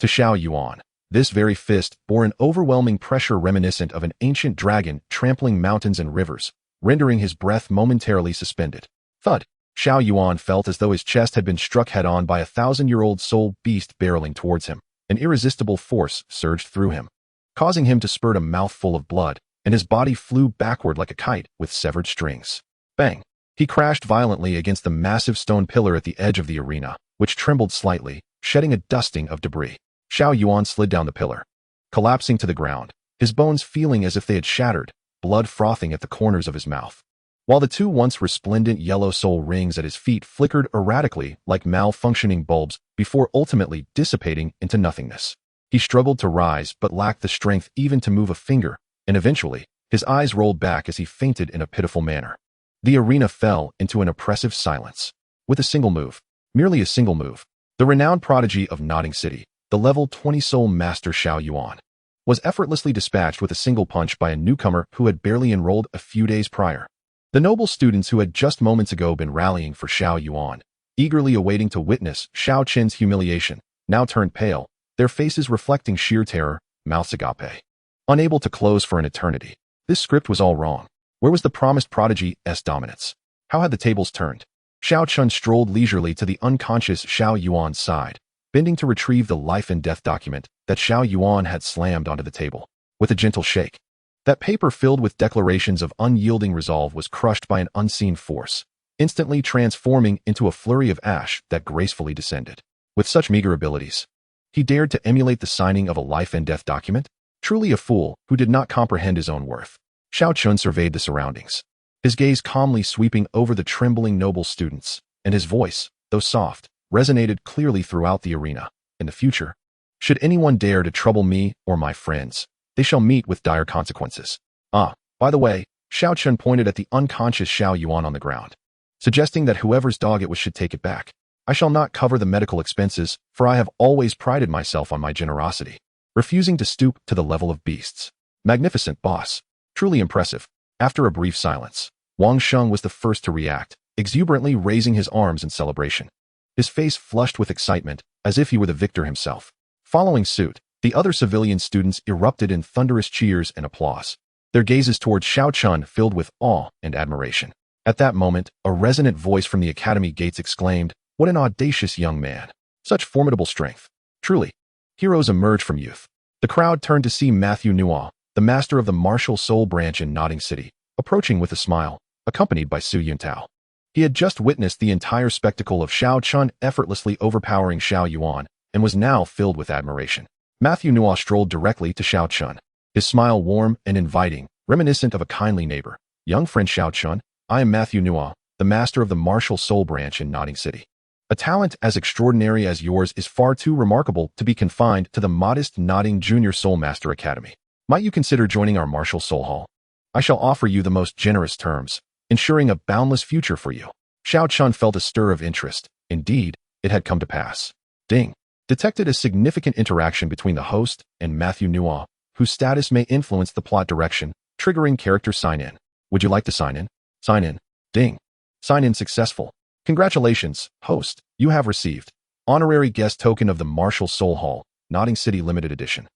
to Xiao Yuan, this very fist bore an overwhelming pressure reminiscent of an ancient dragon trampling mountains and rivers, rendering his breath momentarily suspended. Thud. Xiao Yuan felt as though his chest had been struck head-on by a 1,000-year-old soul beast barreling towards him. An irresistible force surged through him, causing him to spurt a mouthful of blood, and his body flew backward like a kite with severed strings. Bang! He crashed violently against the massive stone pillar at the edge of the arena, which trembled slightly, shedding a dusting of debris. Xiao Yuan slid down the pillar, collapsing to the ground, his bones feeling as if they had shattered, blood frothing at the corners of his mouth. while the two once resplendent yellow soul rings at his feet flickered erratically like malfunctioning bulbs before ultimately dissipating into nothingness. He struggled to rise but lacked the strength even to move a finger, and eventually, his eyes rolled back as he fainted in a pitiful manner. The arena fell into an oppressive silence. With a single move, merely a single move, the renowned prodigy of Nodding City, the level 20 soul master Xiao Yuan, was effortlessly dispatched with a single punch by a newcomer who had barely enrolled a few days prior. The noble students who had just moments ago been rallying for Xiao Yuan, eagerly awaiting to witness Xiao Chen's humiliation, now turned pale, their faces reflecting sheer terror, mouths agape. Unable to close for an eternity. This script was all wrong. Where was the promised prodigy's dominance? How had the tables turned? Xiao Chen strolled leisurely to the unconscious Xiao Yuan's side, bending to retrieve the life and death document that Xiao Yuan had slammed onto the table. With a gentle shake, that paper filled with declarations of unyielding resolve was crushed by an unseen force, instantly transforming into a flurry of ash that gracefully descended. With such meager abilities, he dared to emulate the signing of a life and death document? Truly a fool who did not comprehend his own worth. Xiao Chen surveyed the surroundings, his gaze calmly sweeping over the trembling noble students, and his voice, though soft, resonated clearly throughout the arena. In the future, should anyone dare to trouble me or my friends, they shall meet with dire consequences. By the way, Xiao Chen pointed at the unconscious Xiao Yuan on the ground, suggesting that whoever's dog it was should take it back. I shall not cover the medical expenses, for I have always prided myself on my generosity, refusing to stoop to the level of beasts. Magnificent, boss. Truly impressive. After a brief silence, Wang Sheng was the first to react, exuberantly raising his arms in celebration. His face flushed with excitement, as if he were the victor himself. Following suit, the other civilian students erupted in thunderous cheers and applause, their gazes towards Xiao Chen filled with awe and admiration. At that moment, a resonant voice from the academy gates exclaimed, "What an audacious young man! Such formidable strength! Truly, heroes emerge from youth." The crowd turned to see Matthew Nuo, the master of the martial soul branch in Nodding City, approaching with a smile, accompanied by Su Yuntao. He had just witnessed the entire spectacle of Xiao Chen effortlessly overpowering Xiao Yuan and was now filled with admiration. Matthew Nuo strolled directly to Xiao Chen, his smile warm and inviting, reminiscent of a kindly neighbor. "Young friend Xiao Chen, I am Matthew Nuo, the master of the martial soul branch in Nodding City. A talent as extraordinary as yours is far too remarkable to be confined to the modest Nodding Junior Soul Master Academy. Might you consider joining our martial soul hall? I shall offer you the most generous terms, ensuring a boundless future for you." Xiao Chen felt a stir of interest. Indeed, it had come to pass. Ding. Detected a significant interaction between the host and Matthew Nuo, whose status may influence the plot direction, triggering character sign-in. Would you like to sign in? Sign in. Ding. Sign-in successful. Congratulations, host. You have received honorary guest token of the Martial Soul Hall, Nodding City Limited Edition,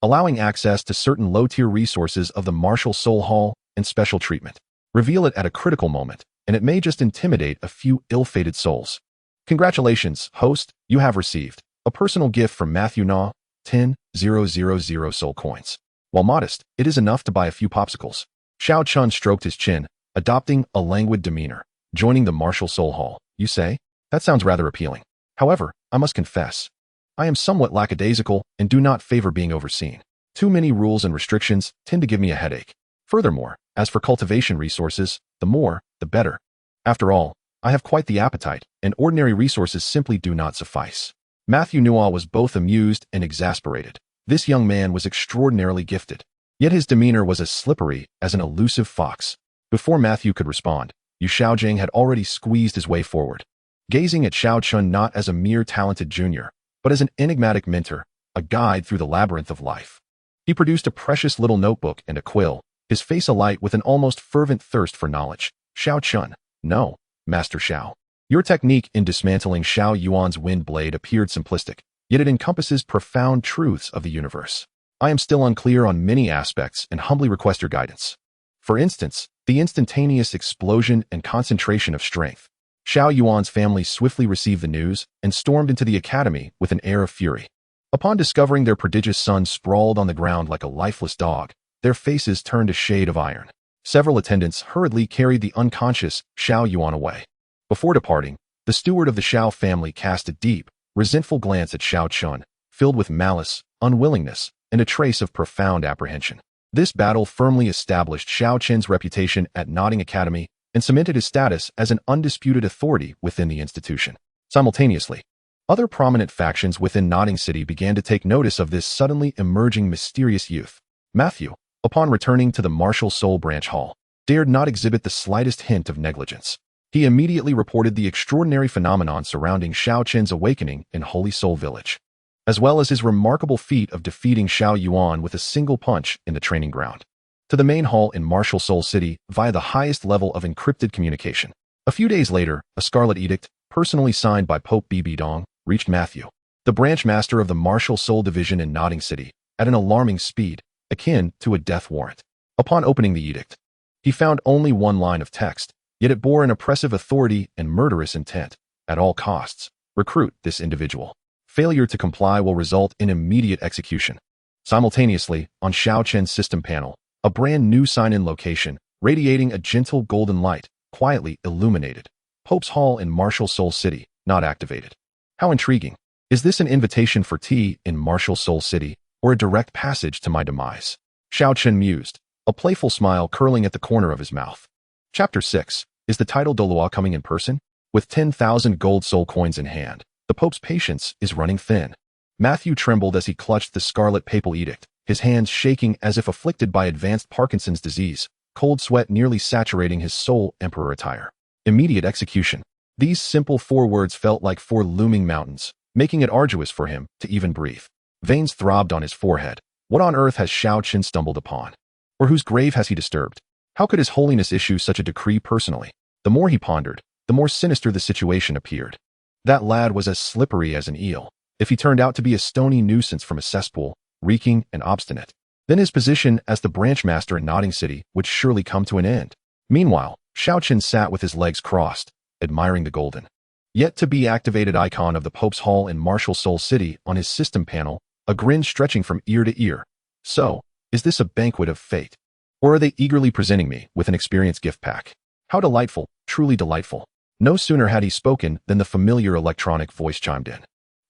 allowing access to certain low-tier resources of the Martial Soul Hall and special treatment. Reveal it at a critical moment, and it may just intimidate a few ill-fated souls. Congratulations, host. You have received a personal gift from Matthew Nuo, 10,000 soul coins. While modest, it is enough to buy a few popsicles. Xiao Chen stroked his chin, adopting a languid demeanor. Joining the Martial Soul Hall, you say? That sounds rather appealing. However, I must confess, I am somewhat lackadaisical and do not favor being overseen. Too many rules and restrictions tend to give me a headache. Furthermore, as for cultivation resources, the more, the better. After all, I have quite the appetite, and ordinary resources simply do not suffice. Matthew Nuo was both amused and exasperated. This young man was extraordinarily gifted, yet his demeanor was as slippery as an elusive fox. Before Matthew could respond, Yu Xiaojing had already squeezed his way forward, gazing at Xiao Chen not as a mere talented junior, but as an enigmatic mentor, a guide through the labyrinth of life. He produced a precious little notebook and a quill, his face alight with an almost fervent thirst for knowledge. Xiao Chen, no, Master Xiao. Your technique in dismantling Xiao Yuan's wind blade appeared simplistic, yet it encompasses profound truths of the universe. I am still unclear on many aspects and humbly request your guidance. For instance, the instantaneous explosion and concentration of strength. Xiao Yuan's family swiftly received the news and stormed into the academy with an air of fury. Upon discovering their prodigious son sprawled on the ground like a lifeless dog, their faces turned a shade of iron. Several attendants hurriedly carried the unconscious Xiao Yuan away. Before departing, the steward of the Xiao family cast a deep, resentful glance at Xiao Chen, filled with malice, unwillingness, and a trace of profound apprehension. This battle firmly established Xiao Chen's reputation at Nodding Academy and cemented his status as an undisputed authority within the institution. Simultaneously, other prominent factions within Notting City began to take notice of this suddenly emerging mysterious youth. Matthew, upon returning to the Martial Soul Branch Hall, dared not exhibit the slightest hint of negligence. He immediately reported the extraordinary phenomenon surrounding Xiao Chen's awakening in Holy Soul Village, as well as his remarkable feat of defeating Xiao Yuan with a single punch in the training ground, to the main hall in Martial Soul City via the highest level of encrypted communication. A few days later, a Scarlet Edict, personally signed by Pope Bibi Dong, reached Matthew, the branch master of the Martial Soul Division in Notting City, at an alarming speed, akin to a death warrant. Upon opening the edict, he found only one line of text, yet it bore an oppressive authority and murderous intent. At all costs, recruit this individual. Failure to comply will result in immediate execution. Simultaneously, on Xiao Chen's system panel, a brand new sign-in location, radiating a gentle golden light, quietly illuminated. Pope's Hall in Martial Soul City, not activated. How intriguing. Is this an invitation for tea in Martial Soul City, or a direct passage to my demise? Xiao Chen mused, a playful smile curling at the corner of his mouth. Chapter 6. Is the title Douluo coming in person? With 10,000 gold soul coins in hand, the Pope's patience is running thin. Matthew trembled as he clutched the scarlet papal edict, his hands shaking as if afflicted by advanced Parkinson's disease, cold sweat nearly saturating his soul emperor attire. Immediate execution. These simple 4 words felt like 4 looming mountains, making it arduous for him to even breathe. Veins throbbed on his forehead. What on earth has Xiao Chen stumbled upon? Or whose grave has he disturbed? How could His Holiness issue such a decree personally? The more he pondered, the more sinister the situation appeared. That lad was as slippery as an eel. If he turned out to be a stony nuisance from a cesspool, reeking and obstinate, then his position as the branch master in Notting City would surely come to an end. Meanwhile, Xiao Chen sat with his legs crossed, admiring the golden, yet to be activated icon of the Pope's Hall in Martial Soul City on his system panel, a grin stretching from ear to ear. So, is this a banquet of fate? Or are they eagerly presenting me with an experience gift pack? How delightful, truly delightful. No sooner had he spoken than the familiar electronic voice chimed in,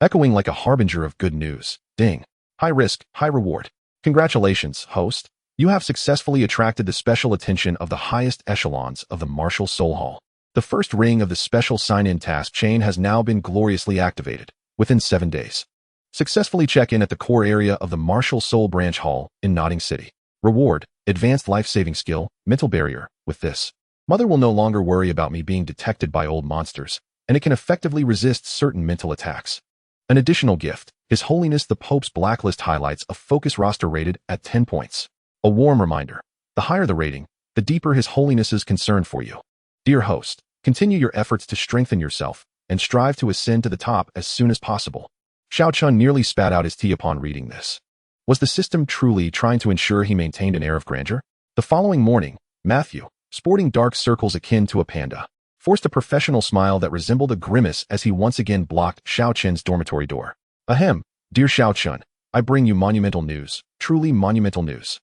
echoing like a harbinger of good news. Ding. High risk, high reward. Congratulations, host. You have successfully attracted the special attention of the highest echelons of the Martial Soul Hall. The first ring of the special sign-in task chain has now been gloriously activated, within 7 days. Successfully check in at the core area of the Martial Soul Branch Hall in Notting City. Reward, advanced life-saving skill, mental barrier. With this, Mother will no longer worry about me being detected by old monsters, and it can effectively resist certain mental attacks. An additional gift, His Holiness the Pope's Blacklist highlights a focus roster rated at 10 points. A warm reminder, the higher the rating, the deeper His Holiness's concern for you. Dear host, continue your efforts to strengthen yourself, and strive to ascend to the top as soon as possible. Xiao Chen nearly spat out his tea upon reading this. Was the system truly trying to ensure he maintained an air of grandeur? The following morning, Matthew, sporting dark circles akin to a panda, forced a professional smile that resembled a grimace as he once again blocked Xiao Chen's dormitory door. Ahem, dear Xiao Chen, I bring you monumental news, truly monumental news.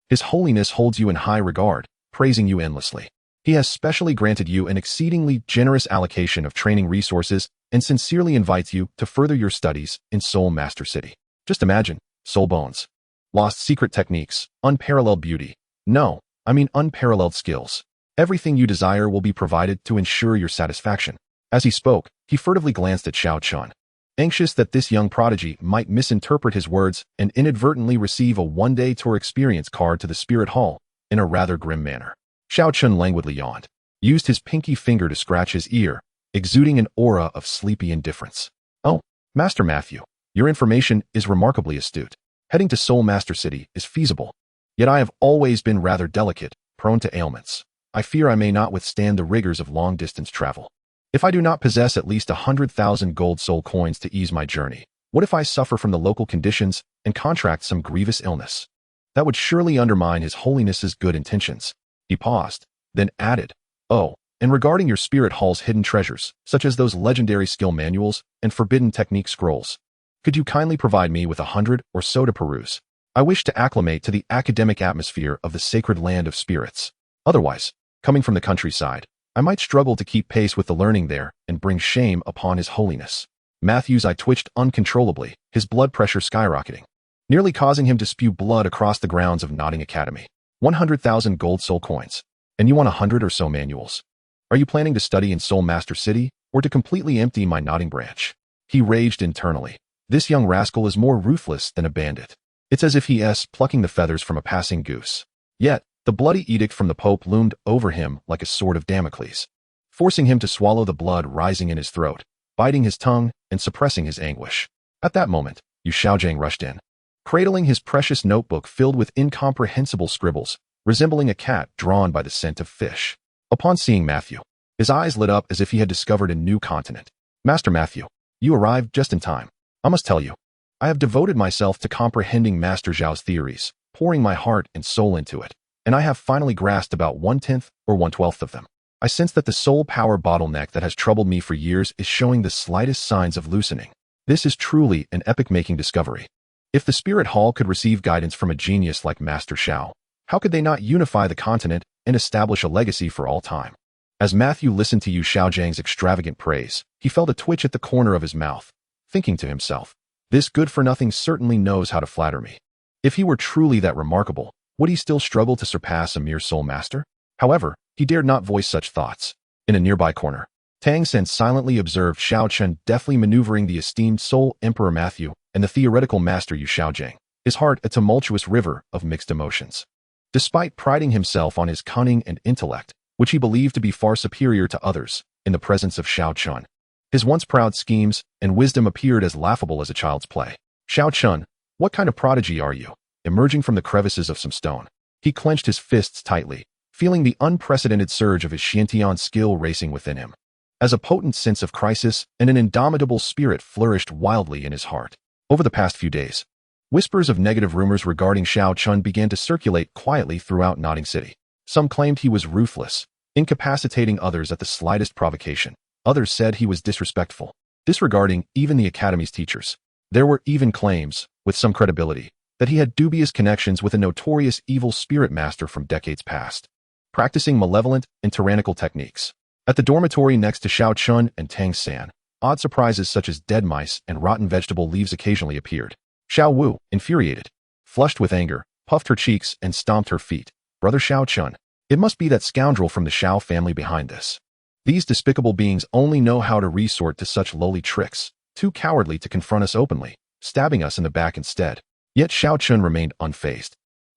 His Holiness holds you in high regard, praising you endlessly. He has specially granted you an exceedingly generous allocation of training resources and sincerely invites you to further your studies in Soul Master City. Just imagine, soul bones, lost secret techniques, unparalleled beauty. No, I mean unparalleled skills. Everything you desire will be provided to ensure your satisfaction. As he spoke, he furtively glanced at Xiao Chen, anxious that this young prodigy might misinterpret his words and inadvertently receive a one-day tour experience card to the Spirit Hall in a rather grim manner. Xiao Chen languidly yawned, used his pinky finger to scratch his ear, exuding an aura of sleepy indifference. Oh, Master Matthew, your information is remarkably astute. Heading to Soul Master City is feasible. Yet I have always been rather delicate, prone to ailments. I fear I may not withstand the rigors of long-distance travel. If I do not possess at least 100,000 gold soul coins to ease my journey, what if I suffer from the local conditions and contract some grievous illness? That would surely undermine His Holiness's good intentions. He paused, then added, Oh, and regarding your Spirit Hall's hidden treasures, such as those legendary skill manuals and forbidden technique scrolls, could you kindly provide me with 100 or so to peruse? I wish to acclimate to the academic atmosphere of the sacred land of spirits. Otherwise, coming from the countryside, I might struggle to keep pace with the learning there and bring shame upon His Holiness. Matthew's eye twitched uncontrollably, his blood pressure skyrocketing, nearly causing him to spew blood across the grounds of Notting Academy. 100,000 gold soul coins. And you want 100 or so manuals. Are you planning to study in Soul Master City, or to completely empty my nodding branch? He raged internally. This young rascal is more ruthless than a bandit. It's as if he is plucking the feathers from a passing goose. Yet, the bloody edict from the Pope loomed over him like a sword of Damocles, forcing him to swallow the blood rising in his throat, biting his tongue and suppressing his anguish. At that moment, Xiao Chen rushed in, cradling his precious notebook filled with incomprehensible scribbles, resembling a cat drawn by the scent of fish. Upon seeing Matthew, his eyes lit up as if he had discovered a new continent. Master Matthew, you arrived just in time. I must tell you, I have devoted myself to comprehending Master Zhao's theories, pouring my heart and soul into it, and I have finally grasped about 1/10 or 1/12 of them. I sense that the soul power bottleneck that has troubled me for years is showing the slightest signs of loosening. This is truly an epic-making discovery. If the Spirit Hall could receive guidance from a genius like Master Xiao, how could they not unify the continent and establish a legacy for all time? As Matthew listened to Xiao Zhang's extravagant praise, he felt a twitch at the corner of his mouth, thinking to himself, this good-for-nothing certainly knows how to flatter me. If he were truly that remarkable, would he still struggle to surpass a mere soul master? However, he dared not voice such thoughts. In a nearby corner, Tang Sen silently observed Xiao Chen deftly maneuvering the esteemed Soul Emperor Matthew and the theoretical master Xiao Zhang, his heart a tumultuous river of mixed emotions. Despite priding himself on his cunning and intellect, which he believed to be far superior to others, in the presence of Xiao Chen, his once proud schemes and wisdom appeared as laughable as a child's play. Xiao Chen, what kind of prodigy are you? Emerging from the crevices of some stone, he clenched his fists tightly, feeling the unprecedented surge of his Xiantian skill racing within him. As a potent sense of crisis and an indomitable spirit flourished wildly in his heart. Over the past few days, whispers of negative rumors regarding Xiao Chen began to circulate quietly throughout Nodding City. Some claimed he was ruthless, incapacitating others at the slightest provocation. Others said he was disrespectful, disregarding even the academy's teachers. There were even claims, with some credibility, that he had dubious connections with a notorious evil spirit master from decades past, practicing malevolent and tyrannical techniques. At the dormitory next to Xiao Chen and Tang San, odd surprises such as dead mice and rotten vegetable leaves occasionally appeared. Xiao Wu, infuriated, flushed with anger, puffed her cheeks and stomped her feet. Brother Xiao Chen, it must be that scoundrel from the Xiao family behind this. These despicable beings only know how to resort to such lowly tricks, too cowardly to confront us openly, stabbing us in the back instead. Yet Xiao Chen remained unfazed,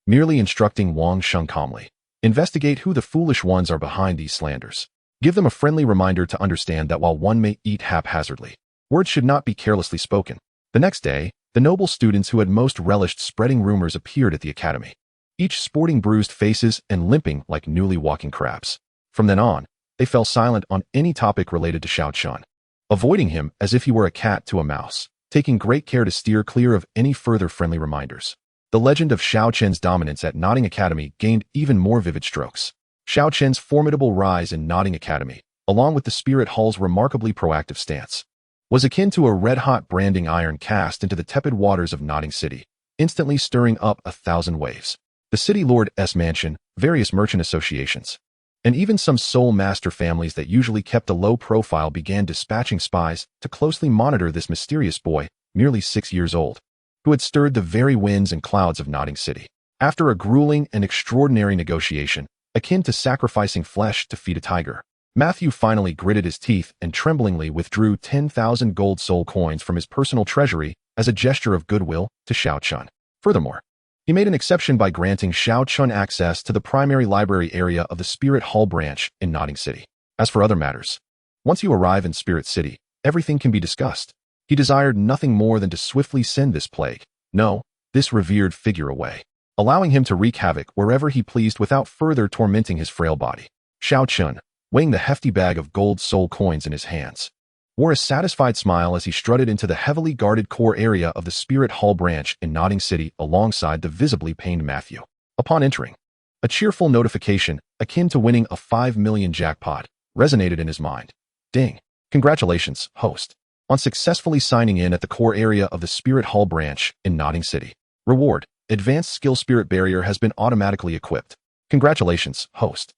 merely instructing Wang Sheng calmly, investigate who the foolish ones are behind these slanders. Give them a friendly reminder to understand that while one may eat haphazardly, words should not be carelessly spoken. The next day, the noble students who had most relished spreading rumors appeared at the academy, each sporting bruised faces and limping like newly walking crabs. From then on, they fell silent on any topic related to Xiao Chen, avoiding him as if he were a cat to a mouse, taking great care to steer clear of any further friendly reminders. The legend of Xiao Chen's dominance at Nodding Academy gained even more vivid strokes. Xiao Chen's formidable rise in Nodding Academy, along with the Spirit Hall's remarkably proactive stance, was akin to a red-hot branding iron cast into the tepid waters of Nodding City, instantly stirring up 1,000 waves. The City Lord's mansion, various merchant associations, and even some soul master families that usually kept a low profile began dispatching spies to closely monitor this mysterious boy, merely 6 years old, who had stirred the very winds and clouds of Nodding City. After a grueling and extraordinary negotiation, akin to sacrificing flesh to feed a tiger, Matthew finally gritted his teeth and tremblingly withdrew 10,000 gold soul coins from his personal treasury as a gesture of goodwill to Xiao Chen. Furthermore, he made an exception by granting Xiao Chen access to the primary library area of the Spirit Hall branch in Nodding City. As for other matters, once you arrive in Spirit City, everything can be discussed. He desired nothing more than to swiftly send this plague, no, this revered figure away, allowing him to wreak havoc wherever he pleased without further tormenting his frail body. Xiao Chen, weighing the hefty bag of gold soul coins in his hands, wore a satisfied smile as he strutted into the heavily guarded core area of the Spirit Hall branch in Nodding City alongside the visibly pained Matthew. Upon entering, a cheerful notification, akin to winning a 5 million jackpot, resonated in his mind. Ding! Congratulations, host, on successfully signing in at the core area of the Spirit Hall branch in Nodding City. Reward: Advanced Skill Spirit Barrier has been automatically equipped. Congratulations, host.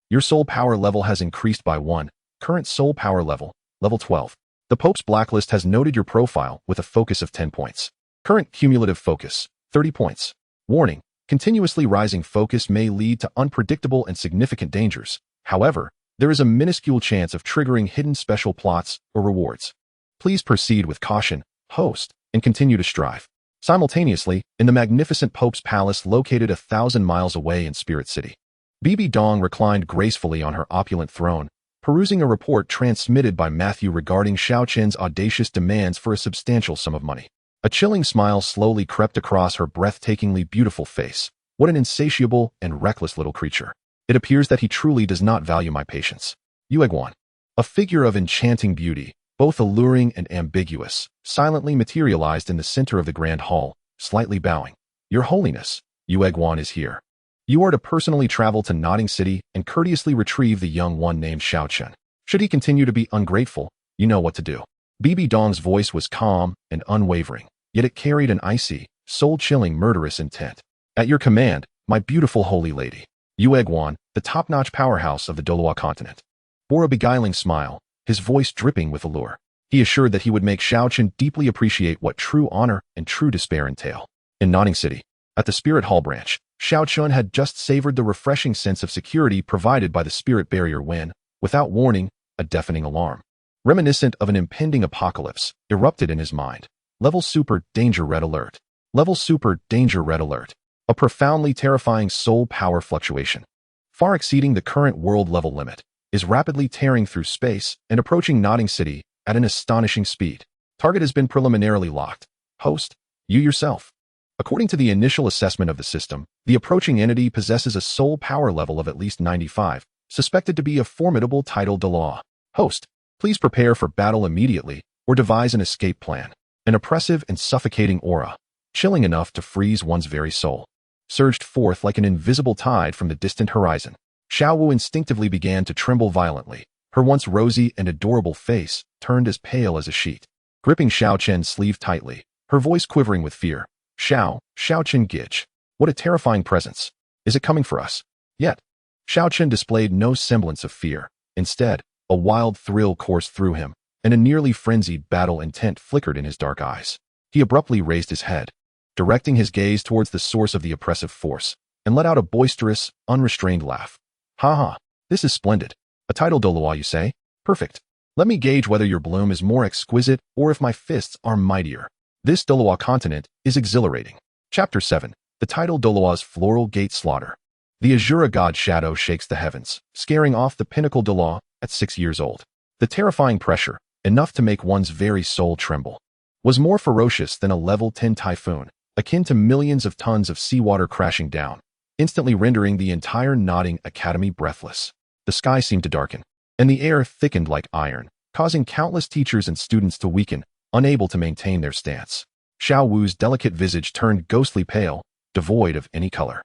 Your soul power level has increased by 1. Current soul power level, level 12. The Pope's Blacklist has noted your profile with a focus of 10 points. Current cumulative focus, 30 points. Warning: continuously rising focus may lead to unpredictable and significant dangers. However, there is a minuscule chance of triggering hidden special plots or rewards. Please proceed with caution, host, and continue to strive. Simultaneously, in the magnificent Pope's palace located 1,000 miles away in Spirit City, Bibi Dong reclined gracefully on her opulent throne, perusing a report transmitted by Matthew regarding Xiao Chen's audacious demands for a substantial sum of money. A chilling smile slowly crept across her breathtakingly beautiful face. What an insatiable and reckless little creature. It appears that he truly does not value my patience. Yueguan, a figure of enchanting beauty, both alluring and ambiguous, silently materialized in the center of the grand hall, slightly bowing. Your Holiness, Yueguan is here. You are to personally travel to Notting City and courteously retrieve the young one named Xiao Chen. Should he continue to be ungrateful, you know what to do. Bibi Dong's voice was calm and unwavering, yet it carried an icy, soul-chilling murderous intent. At your command, my beautiful holy lady. Yueguan, the top-notch powerhouse of the Douluo Continent, bore a beguiling smile, his voice dripping with allure. He assured that he would make Xiao Chen deeply appreciate what true honor and true despair entail. In Notting City, at the Spirit Hall branch, Xiao Chen had just savored the refreshing sense of security provided by the spirit barrier when, without warning, a deafening alarm, reminiscent of an impending apocalypse, erupted in his mind. Level Super Danger Red Alert. Level Super Danger Red Alert. A profoundly terrifying soul power fluctuation, far exceeding the current world level limit, is rapidly tearing through space and approaching Notting City at an astonishing speed. Target has been preliminarily locked. Host, you yourself. According to the initial assessment of the system, the approaching entity possesses a soul power level of at least 95, suspected to be a formidable tidal Douluo. Host, please prepare for battle immediately or devise an escape plan. An oppressive and suffocating aura, chilling enough to freeze one's very soul, surged forth like an invisible tide from the distant horizon. Xiao Wu instinctively began to tremble violently. Her once rosy and adorable face turned as pale as a sheet. Gripping Xiao Chen's sleeve tightly, her voice quivering with fear. Xiao Chen Gidge. What a terrifying presence. Is it coming for us? Yet, Xiao Chen displayed no semblance of fear. Instead, a wild thrill coursed through him, and a nearly frenzied battle intent flickered in his dark eyes. He abruptly raised his head, directing his gaze towards the source of the oppressive force, and let out a boisterous, unrestrained laugh. Ha ha, this is splendid. A tidal Douluo, you say? Perfect. Let me gauge whether your bloom is more exquisite or if my fists are mightier. This Douluo Continent is exhilarating. Chapter 7. The tidal Douluo's Floral Gate Slaughter. The Azura god shadow shakes the heavens, scaring off the pinnacle Douluo at 6 years old. The terrifying pressure, enough to make one's very soul tremble, was more ferocious than a level 10 typhoon, akin to millions of tons of seawater crashing down, instantly rendering the entire Notting Academy breathless. The sky seemed to darken, and the air thickened like iron, causing countless teachers and students to weaken, unable to maintain their stance. Xiao Wu's delicate visage turned ghostly pale, devoid of any color.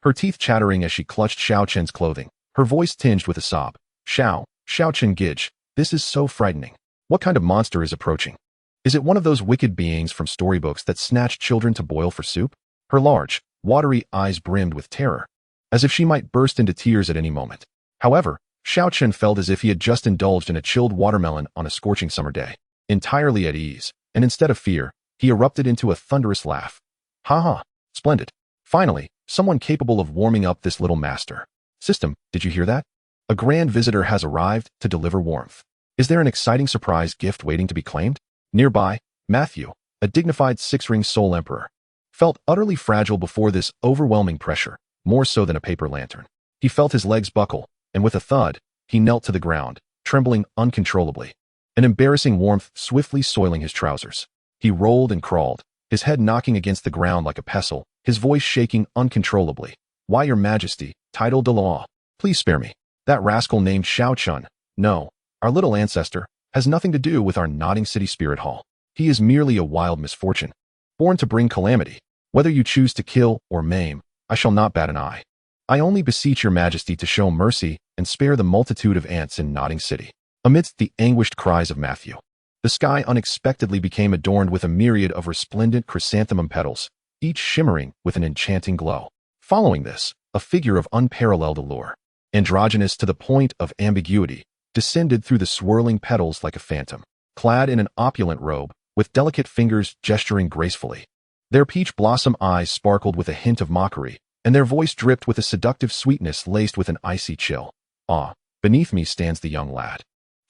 Her teeth chattering as she clutched Xiao Chen's clothing, her voice tinged with a sob. Xiao Chen Gidge, this is so frightening. What kind of monster is approaching? Is it one of those wicked beings from storybooks that snatch children to boil for soup? Her large, watery eyes brimmed with terror, as if she might burst into tears at any moment. However, Xiao Chen felt as if he had just indulged in a chilled watermelon on a scorching summer day. Entirely at ease, and instead of fear, he erupted into a thunderous laugh. Ha ha, splendid. Finally, someone capable of warming up this little master. System, did you hear that? A grand visitor has arrived to deliver warmth. Is there an exciting surprise gift waiting to be claimed? Nearby, Matthew, a dignified six-ring soul emperor, felt utterly fragile before this overwhelming pressure, more so than a paper lantern. He felt his legs buckle, and with a thud, he knelt to the ground, trembling uncontrollably, an embarrassing warmth swiftly soiling his trousers. He rolled and crawled, his head knocking against the ground like a pestle, his voice shaking uncontrollably. Why, your majesty, tidal Douluo, please spare me. That rascal named Xiao Chen, no, our little ancestor, has nothing to do with our Notting City Spirit Hall. He is merely a wild misfortune, born to bring calamity. Whether you choose to kill or maim, I shall not bat an eye. I only beseech your majesty to show mercy and spare the multitude of ants in Notting City. Amidst the anguished cries of Matthew, the sky unexpectedly became adorned with a myriad of resplendent chrysanthemum petals, each shimmering with an enchanting glow. Following this, a figure of unparalleled allure, androgynous to the point of ambiguity, descended through the swirling petals like a phantom, clad in an opulent robe, with delicate fingers gesturing gracefully. Their peach blossom eyes sparkled with a hint of mockery, and their voice dripped with a seductive sweetness laced with an icy chill. Ah, Beneath me stands the young lad.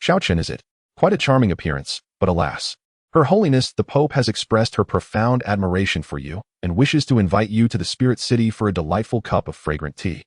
Xiao Chen is it? Quite a charming appearance, but alas. Her Holiness the Pope has expressed her profound admiration for you and wishes to invite you to the Spirit City for a delightful cup of fragrant tea,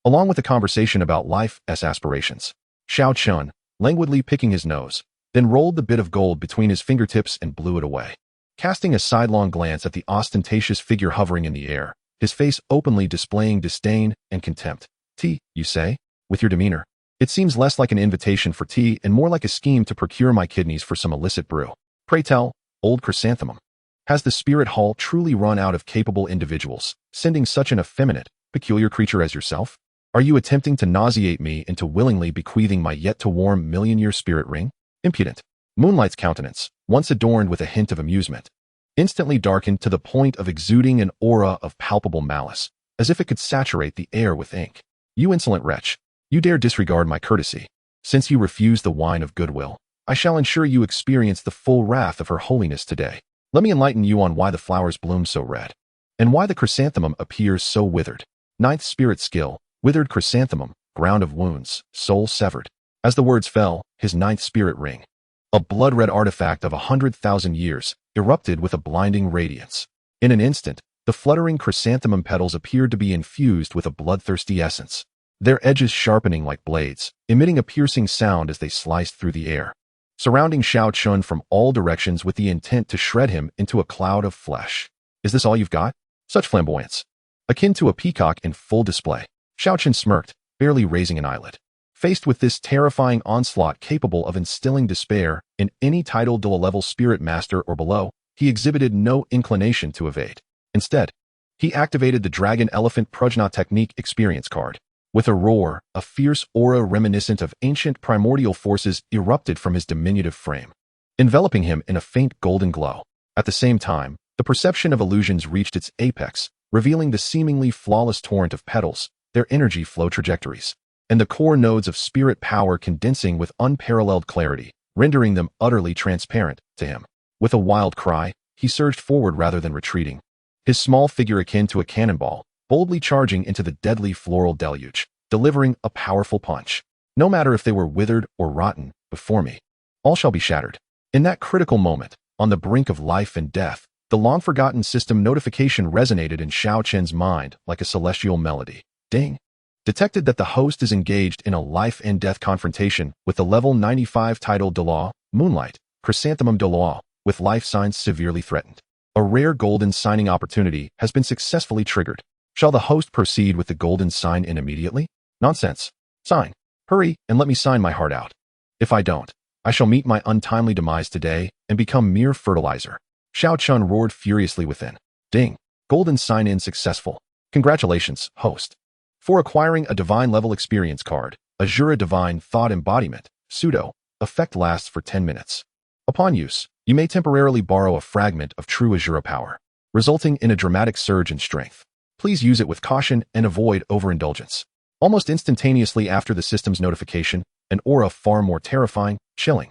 along with a conversation about life's aspirations. Xiao Chen, languidly picking his nose, then rolled the bit of gold between his fingertips and blew it away. Casting a sidelong glance at the ostentatious figure hovering in the air, his face openly displaying disdain and contempt. Tea, you say? With your demeanor, it seems less like an invitation for tea and more like a scheme to procure my kidneys for some illicit brew. Pray tell, old chrysanthemum, has the spirit hall truly run out of capable individuals, sending such an effeminate, peculiar creature as yourself? Are you attempting to nauseate me into willingly bequeathing my yet-to-warm million-year spirit ring? Impudent. Moonlight's countenance, once adorned with a hint of amusement, instantly darkened to the point of exuding an aura of palpable malice, as if it could saturate the air with ink. You insolent wretch, you dare disregard my courtesy. Since you refuse the wine of goodwill, I shall ensure you experience the full wrath of Her Holiness today. Let me enlighten you on why the flowers bloom so red, and why the chrysanthemum appears so withered. Ninth spirit skill, withered chrysanthemum, ground of wounds, soul severed. As the words fell, his ninth spirit ring, a blood-red artifact of 100,000 years, erupted with a blinding radiance. In an instant, the fluttering chrysanthemum petals appeared to be infused with a bloodthirsty essence, their edges sharpening like blades, emitting a piercing sound as they sliced through the air, surrounding Xiao Chen from all directions with the intent to shred him into a cloud of flesh. Is this all you've got? Such flamboyance. Akin to a peacock in full display. Xiao Chen smirked, barely raising an eyelid. Faced with this terrifying onslaught capable of instilling despair in any titled dual-level spirit master or below, he exhibited no inclination to evade. Instead, he activated the Dragon Elephant Prajna Technique experience card. With a roar, a fierce aura reminiscent of ancient primordial forces erupted from his diminutive frame, enveloping him in a faint golden glow. At the same time, the perception of illusions reached its apex, revealing the seemingly flawless torrent of petals, their energy flow trajectories, and the core nodes of spirit power condensing with unparalleled clarity, rendering them utterly transparent to him. With a wild cry, he surged forward rather than retreating, his small figure akin to a cannonball, boldly charging into the deadly floral deluge, delivering a powerful punch. No matter if they were withered or rotten, before me, all shall be shattered. In that critical moment, on the brink of life and death, the long-forgotten system notification resonated in Xiao Chen's mind like a celestial melody. Ding! Detected that the host is engaged in a life-and-death confrontation with the level 95 titled Douluo, Moonlight, Chrysanthemum Douluo, with life signs severely threatened. A rare golden signing opportunity has been successfully triggered. Shall the host proceed with the golden sign in immediately? Nonsense. Sign. Hurry and let me sign my heart out. If I don't, I shall meet my untimely demise today and become mere fertilizer. Xiao Chen roared furiously within. Ding. Golden sign-in successful. Congratulations, host. For acquiring a divine level experience card, a Shura divine thought embodiment, pseudo, effect lasts for 10 minutes. Upon use, you may temporarily borrow a fragment of true Shura power, resulting in a dramatic surge in strength. Please use it with caution and avoid overindulgence. Almost instantaneously after the system's notification, an aura far more terrifying, chilling,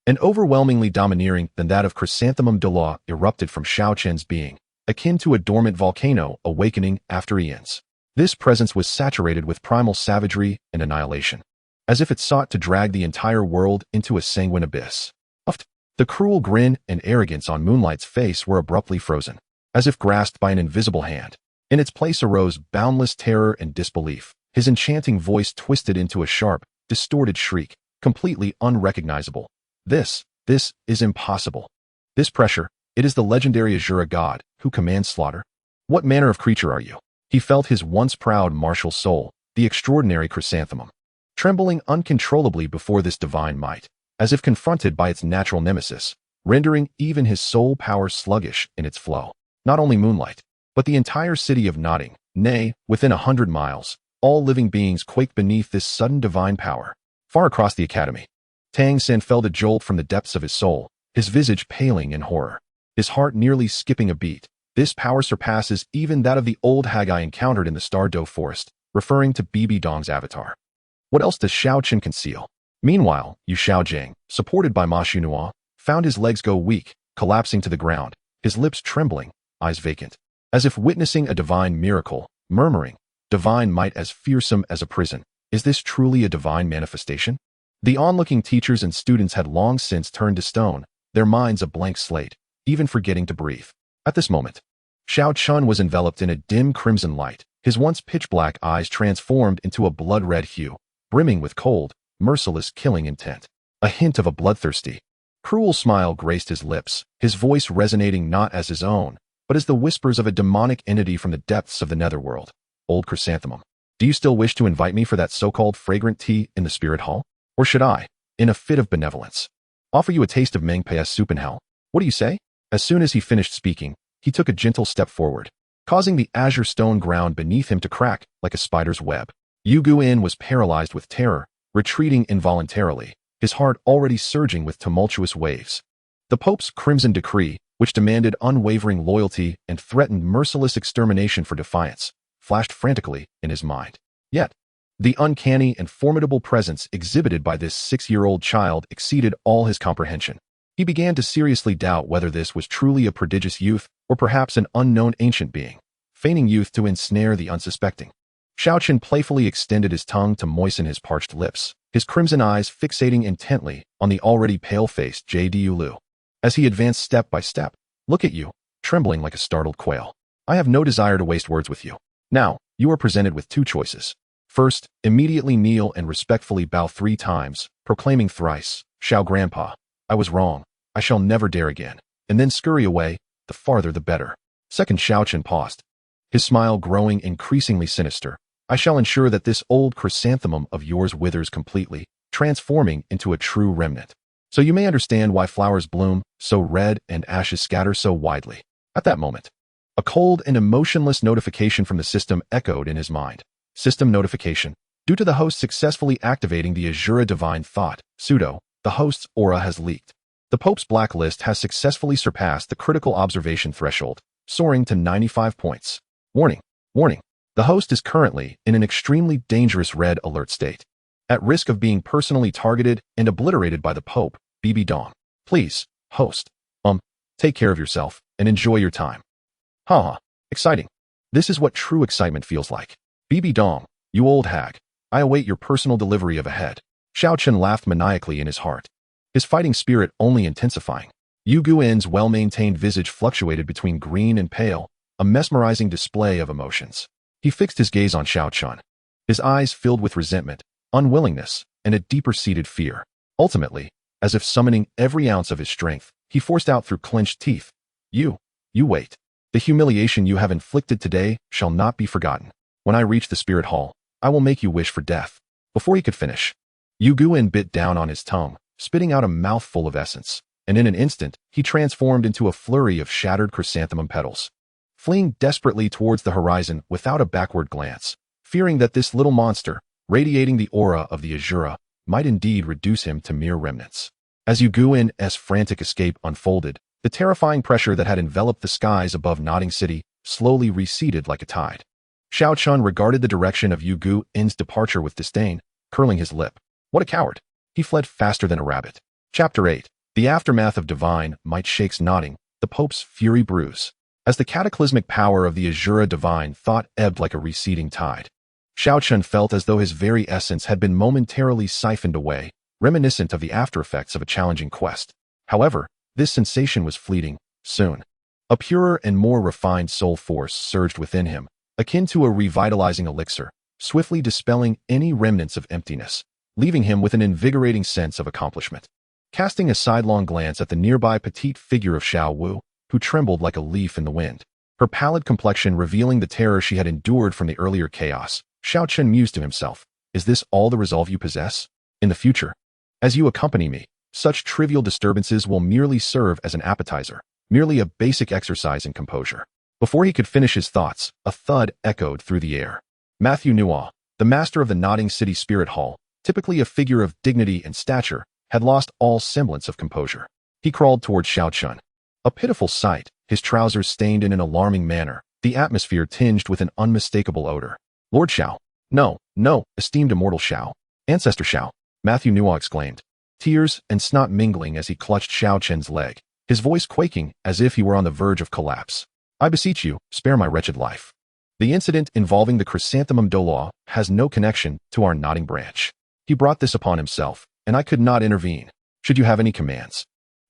and overwhelmingly domineering than that of Chrysanthemum Douluo erupted from Xiao Chen's being, akin to a dormant volcano awakening after eons. This presence was saturated with primal savagery and annihilation, as if it sought to drag the entire world into a sanguine abyss. The cruel grin and arrogance on Moonlight's face were abruptly frozen, as if grasped by an invisible hand. In its place arose boundless terror and disbelief, his enchanting voice twisted into a sharp, distorted shriek, completely unrecognizable. This is impossible. This pressure, it is the legendary Shura god, who commands slaughter. What manner of creature are you? He felt his once proud martial soul, the extraordinary chrysanthemum, trembling uncontrollably before this divine might, as if confronted by its natural nemesis, rendering even his soul power sluggish in its flow. Not only Moonlight, but the entire city of Notting, nay, within 100 miles, all living beings quaked beneath this sudden divine power. Far across the academy, Tang Sen felt a jolt from the depths of his soul, his visage paling in horror, his heart nearly skipping a beat. This power surpasses even that of the old Haggai encountered in the Stardow Forest, referring to Bibi Dong's avatar. What else does Xiao Chen conceal? Meanwhile, Yu Xiaojing, supported by Ma Xunhua, found his legs go weak, collapsing to the ground, his lips trembling, eyes vacant, as if witnessing a divine miracle, murmuring, divine might as fearsome as a prison. Is this truly a divine manifestation? The onlooking teachers and students had long since turned to stone, their minds a blank slate, even forgetting to breathe. At this moment, Xiao Chen was enveloped in a dim crimson light, his once pitch-black eyes transformed into a blood-red hue, brimming with cold, merciless killing intent. A hint of a bloodthirsty, cruel smile graced his lips, his voice resonating not as his own, but as the whispers of a demonic entity from the depths of the netherworld. Old Chrysanthemum, do you still wish to invite me for that so-called fragrant tea in the spirit hall? Or should I, in a fit of benevolence, offer you a taste of Mengpei's soup in hell? What do you say? As soon as he finished speaking, he took a gentle step forward, causing the azure stone ground beneath him to crack like a spider's web. Yu Guin was paralyzed with terror, retreating involuntarily, his heart already surging with tumultuous waves. The Pope's crimson decree, which demanded unwavering loyalty and threatened merciless extermination for defiance, flashed frantically in his mind. Yet, the uncanny and formidable presence exhibited by this 6-year-old child exceeded all his comprehension. He began to seriously doubt whether this was truly a prodigious youth or perhaps an unknown ancient being, feigning youth to ensnare the unsuspecting. Xiao Chen playfully extended his tongue to moisten his parched lips, his crimson eyes fixating intently on the already pale-faced J.D. Lu. As he advanced step by step, look at you, trembling like a startled quail. I have no desire to waste words with you. Now, you are presented with 2 choices. First, immediately kneel and respectfully bow 3 times, proclaiming thrice, Xiao Grandpa, I was wrong, I shall never dare again, and then scurry away, the farther the better. Second, Xiao Chen paused, his smile growing increasingly sinister. I shall ensure that this old chrysanthemum of yours withers completely, transforming into a true remnant. So you may understand why flowers bloom so red and ashes scatter so widely. At that moment, a cold and emotionless notification from the system echoed in his mind. System notification. Due to the host successfully activating the Azura Divine Thought, pseudo, the host's aura has leaked. The Pope's blacklist has successfully surpassed the critical observation threshold, soaring to 95 points. Warning, warning. The host is currently in an extremely dangerous red alert state, at risk of being personally targeted and obliterated by the Pope, BB Dong. Please, host, take care of yourself and enjoy your time. Haha, exciting. This is what true excitement feels like. BB Dong, you old hag, I await your personal delivery of a head. Xiao Chen laughed maniacally in his heart, his fighting spirit only intensifying. Yu Guin's well-maintained visage fluctuated between green and pale, a mesmerizing display of emotions. He fixed his gaze on Xiao Chen, his eyes filled with resentment, unwillingness, and a deeper-seated fear. Ultimately, as if summoning every ounce of his strength, he forced out through clenched teeth, You wait. The humiliation you have inflicted today shall not be forgotten. When I reach the spirit hall, I will make you wish for death. Before he could finish, Yu Guin bit down on his tongue, spitting out a mouthful of essence, and in an instant, he transformed into a flurry of shattered chrysanthemum petals. Fleeing desperately towards the horizon without a backward glance, fearing that this little monster, radiating the aura of the Azura, might indeed reduce him to mere remnants. As Yu Guin's frantic escape unfolded, the terrifying pressure that had enveloped the skies above Nodding City slowly receded like a tide. Xiao Chen regarded the direction of Yu Guin's departure with disdain, curling his lip. What a coward! He fled faster than a rabbit. Chapter 8. The aftermath of divine might shakes Nodding, the Pope's fury brews. As the cataclysmic power of the Azura Divine Thought ebbed like a receding tide, Xiao Chen felt as though his very essence had been momentarily siphoned away, reminiscent of the aftereffects of a challenging quest. However, this sensation was fleeting. Soon, a purer and more refined soul force surged within him, akin to a revitalizing elixir, swiftly dispelling any remnants of emptiness, leaving him with an invigorating sense of accomplishment. Casting a sidelong glance at the nearby petite figure of Xiao Wu, who trembled like a leaf in the wind, her pallid complexion revealing the terror she had endured from the earlier chaos, Xiao Chen mused to himself, is this all the resolve you possess? In the future, as you accompany me, such trivial disturbances will merely serve as an appetizer, merely a basic exercise in composure. Before he could finish his thoughts, a thud echoed through the air. Matthew Newall, the master of the Nodding City Spirit Hall, typically a figure of dignity and stature, had lost all semblance of composure. He crawled toward Xiao Chen. A pitiful sight, his trousers stained in an alarming manner, the atmosphere tinged with an unmistakable odor. Lord Xiao. No, esteemed immortal Xiao. Ancestor Xiao, Matthew Newall exclaimed, tears and snot mingling as he clutched Xiao Chen's leg, his voice quaking as if he were on the verge of collapse. I beseech you, spare my wretched life. The incident involving the chrysanthemum Douluo has no connection to our nodding branch. He brought this upon himself, and I could not intervene. Should you have any commands,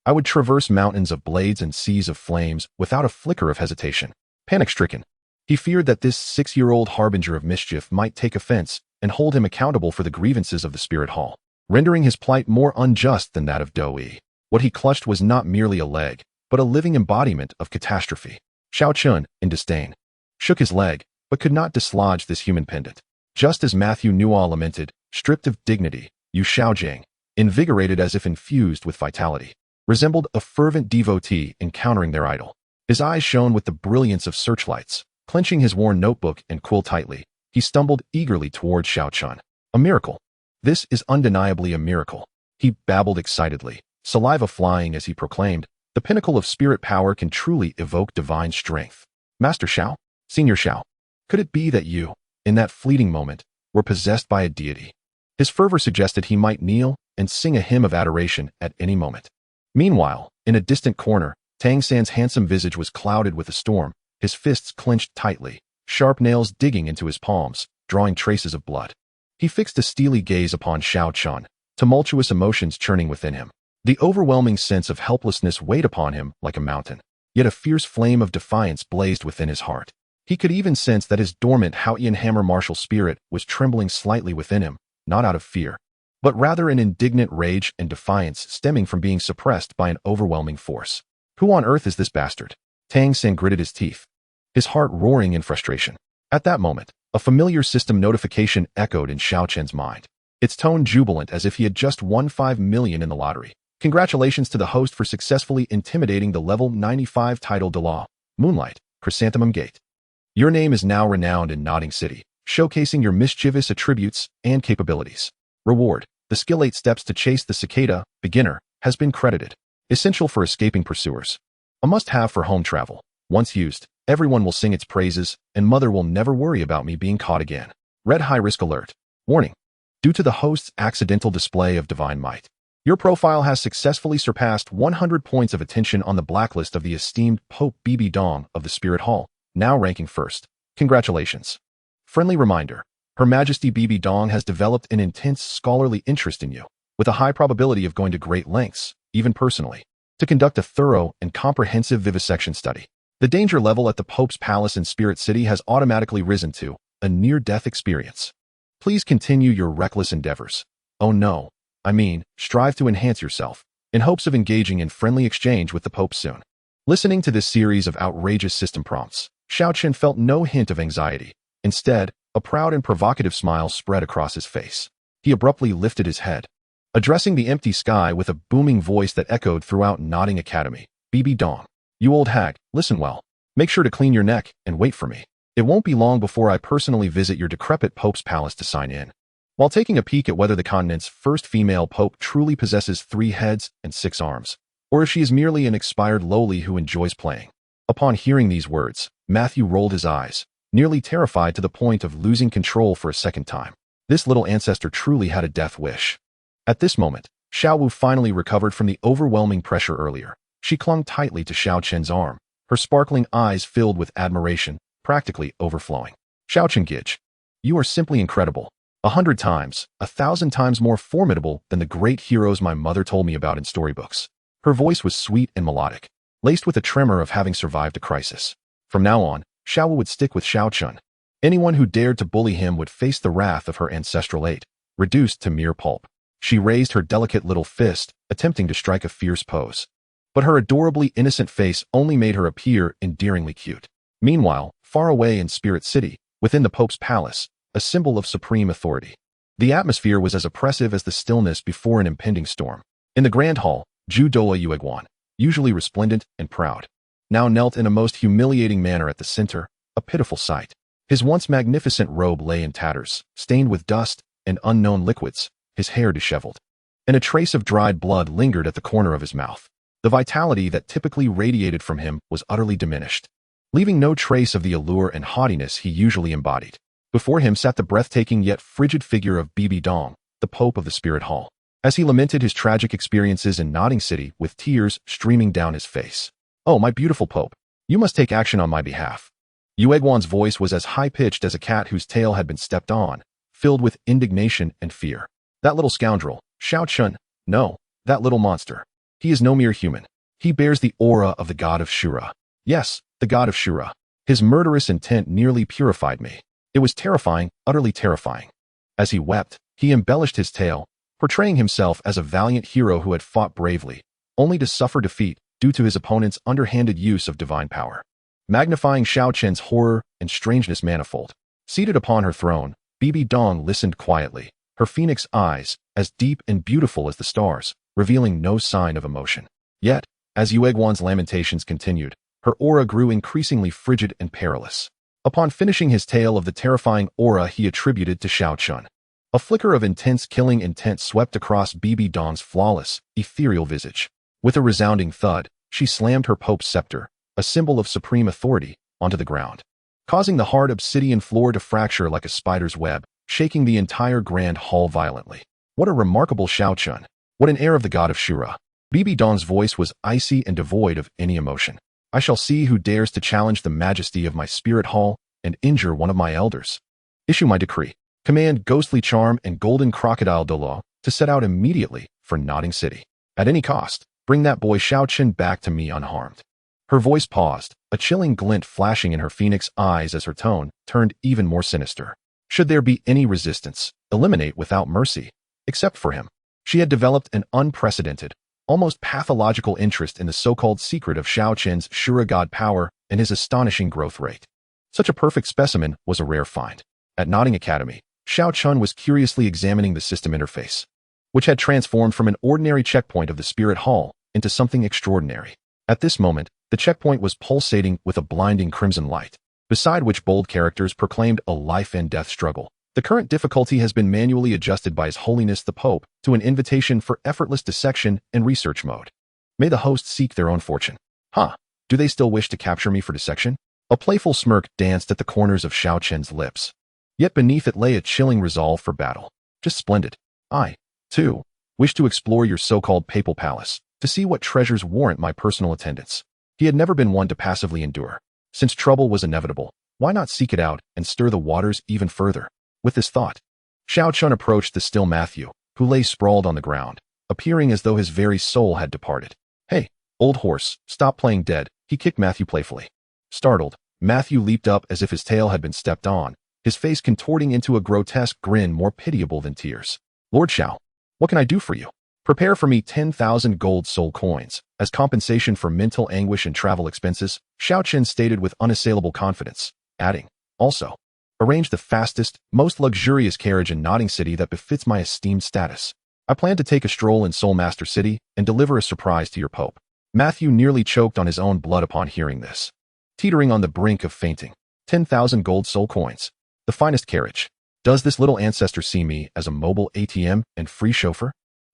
I would traverse mountains of blades and seas of flames without a flicker of hesitation. Panic-stricken, he feared that this 6-year-old harbinger of mischief might take offense and hold him accountable for the grievances of the spirit hall, rendering his plight more unjust than that of Douluo. What he clutched was not merely a leg, but a living embodiment of catastrophe. Xiao Chen, in disdain, shook his leg, but could not dislodge this human pendant. Just as Matthew Newall lamented, stripped of dignity, Yu Xiaojing, invigorated as if infused with vitality, resembled a fervent devotee encountering their idol. His eyes shone with the brilliance of searchlights. Clenching his worn notebook and quill tightly, he stumbled eagerly towards Xiao Chen. A miracle. This is undeniably a miracle. He babbled excitedly, saliva flying as he proclaimed, the pinnacle of spirit power can truly evoke divine strength. Master Xiao? Senior Xiao? Could it be that you, in that fleeting moment, were possessed by a deity? His fervor suggested he might kneel and sing a hymn of adoration at any moment. Meanwhile, in a distant corner, Tang San's handsome visage was clouded with a storm, his fists clenched tightly, sharp nails digging into his palms, drawing traces of blood. He fixed a steely gaze upon Xiao Chen, tumultuous emotions churning within him. The overwhelming sense of helplessness weighed upon him like a mountain, yet a fierce flame of defiance blazed within his heart. He could even sense that his dormant Haotian hammer martial spirit was trembling slightly within him, not out of fear, but rather an indignant rage and defiance stemming from being suppressed by an overwhelming force. Who on earth is this bastard? Tang San gritted his teeth, his heart roaring in frustration. At that moment, a familiar system notification echoed in Xiao Chen's mind, its tone jubilant as if he had just won 5 million in the lottery. Congratulations to the host for successfully intimidating the level 95 title Douluo, Moonlight, Chrysanthemum Gate. Your name is now renowned in Nodding City, showcasing your mischievous attributes and capabilities. Reward: the skill 8 steps to chase the cicada, beginner, has been credited. Essential for escaping pursuers. A must-have for home travel. Once used, everyone will sing its praises, and mother will never worry about me being caught again. Red high-risk alert. Warning. Due to the host's accidental display of divine might, your profile has successfully surpassed 100 points of attention on the blacklist of the esteemed Pope Bibi Dong of the Spirit Hall, now ranking first. Congratulations. Friendly reminder. Her Majesty Bibi Dong has developed an intense scholarly interest in you, with a high probability of going to great lengths, even personally, to conduct a thorough and comprehensive vivisection study. The danger level at the Pope's Palace in Spirit City has automatically risen to a near-death experience. Please continue your reckless endeavors. Oh no, strive to enhance yourself, in hopes of engaging in friendly exchange with the Pope soon. Listening to this series of outrageous system prompts, Xiao Chen felt no hint of anxiety. Instead, a proud and provocative smile spread across his face. He abruptly lifted his head, addressing the empty sky with a booming voice that echoed throughout Nodding Academy. Bibi Dong, you old hag, listen well. Make sure to clean your neck and wait for me. It won't be long before I personally visit your decrepit Pope's palace to sign in. While taking a peek at whether the continent's first female Pope truly possesses 3 heads and 6 arms, or if she is merely an expired lowly who enjoys playing. Upon hearing these words, Matthew rolled his eyes, nearly terrified to the point of losing control for a second time. This little ancestor truly had a death wish. At this moment, Xiao Wu finally recovered from the overwhelming pressure earlier. She clung tightly to Xiao Chen's arm, her sparkling eyes filled with admiration, practically overflowing. Xiao Chen Gij, you are simply incredible. 100 times, 1,000 times more formidable than the great heroes my mother told me about in storybooks. Her voice was sweet and melodic, laced with a tremor of having survived a crisis. From now on, Xiao Wu would stick with Xiao Chen. Anyone who dared to bully him would face the wrath of her ancestral eight, reduced to mere pulp. She raised her delicate little fist, attempting to strike a fierce pose. But her adorably innocent face only made her appear endearingly cute. Meanwhile, far away in Spirit City, within the Pope's palace, a symbol of supreme authority, the atmosphere was as oppressive as the stillness before an impending storm. In the Grand Hall, Zhu Douluo Yueguan, usually resplendent and proud, now knelt in a most humiliating manner at the center, a pitiful sight. His once magnificent robe lay in tatters, stained with dust and unknown liquids, his hair disheveled, and a trace of dried blood lingered at the corner of his mouth. The vitality that typically radiated from him was utterly diminished, leaving no trace of the allure and haughtiness he usually embodied. Before him sat the breathtaking yet frigid figure of Bibi Dong, the Pope of the Spirit Hall, as he lamented his tragic experiences in Nodding City with tears streaming down his face. Oh, my beautiful Pope, you must take action on my behalf. Yueguan's voice was as high-pitched as a cat whose tail had been stepped on, filled with indignation and fear. That little scoundrel, Xiao Chen, no, that little monster. He is no mere human. He bears the aura of the god of Shura. Yes, the god of Shura. His murderous intent nearly purified me. It was terrifying, utterly terrifying. As he wept, he embellished his tale, portraying himself as a valiant hero who had fought bravely, only to suffer defeat due to his opponent's underhanded use of divine power. Magnifying Xiao Chen's horror and strangeness manifold. Seated upon her throne, Bibi Dong listened quietly, her phoenix eyes as deep and beautiful as the stars, revealing no sign of emotion. Yet, as Yueguan's lamentations continued, her aura grew increasingly frigid and perilous. Upon finishing his tale of the terrifying aura he attributed to Xiao Chen, a flicker of intense killing intent swept across Bibi Dong's flawless, ethereal visage. With a resounding thud, she slammed her Pope's scepter, a symbol of supreme authority, onto the ground, causing the hard obsidian floor to fracture like a spider's web, shaking the entire grand hall violently. What a remarkable Xiao Chen! What an heir of the god of Shura! Bibi Dong's voice was icy and devoid of any emotion. I shall see who dares to challenge the majesty of my spirit hall and injure one of my elders. Issue my decree. Command Ghostly Charm and Golden Crocodile Douluo to set out immediately for Nodding City. At any cost, bring that boy Xiao Chen back to me unharmed. Her voice paused, a chilling glint flashing in her phoenix eyes as her tone turned even more sinister. Should there be any resistance, eliminate without mercy, except for him. She had developed an unprecedented, almost pathological interest in the so-called secret of Xiao Chen's Shura god power and his astonishing growth rate. Such a perfect specimen was a rare find. At Nodding Academy, Xiao Chen was curiously examining the system interface, which had transformed from an ordinary checkpoint of the Spirit Hall into something extraordinary. At this moment, the checkpoint was pulsating with a blinding crimson light, beside which bold characters proclaimed a life and death struggle. The current difficulty has been manually adjusted by His Holiness the Pope to an invitation for effortless dissection and research mode. May the hosts seek their own fortune. Huh, do they still wish to capture me for dissection? A playful smirk danced at the corners of Xiao Chen's lips. Yet beneath it lay a chilling resolve for battle. Just splendid. I, too, wish to explore your so-called papal palace, to see what treasures warrant my personal attendance. He had never been one to passively endure. Since trouble was inevitable, why not seek it out and stir the waters even further? With this thought, Xiao Chen approached the still Matthew, who lay sprawled on the ground, appearing as though his very soul had departed. Hey, old horse, stop playing dead, he kicked Matthew playfully. Startled, Matthew leaped up as if his tail had been stepped on, his face contorting into a grotesque grin more pitiable than tears. Lord Xiao, what can I do for you? Prepare for me 10,000 gold soul coins, as compensation for mental anguish and travel expenses, Xiao Chen stated with unassailable confidence, adding, also, arrange the fastest, most luxurious carriage in Nodding City that befits my esteemed status. I plan to take a stroll in Soul Master City and deliver a surprise to your Pope. Matthew nearly choked on his own blood upon hearing this. Teetering on the brink of fainting. 10,000 gold soul coins. The finest carriage. Does this little ancestor see me as a mobile ATM and free chauffeur?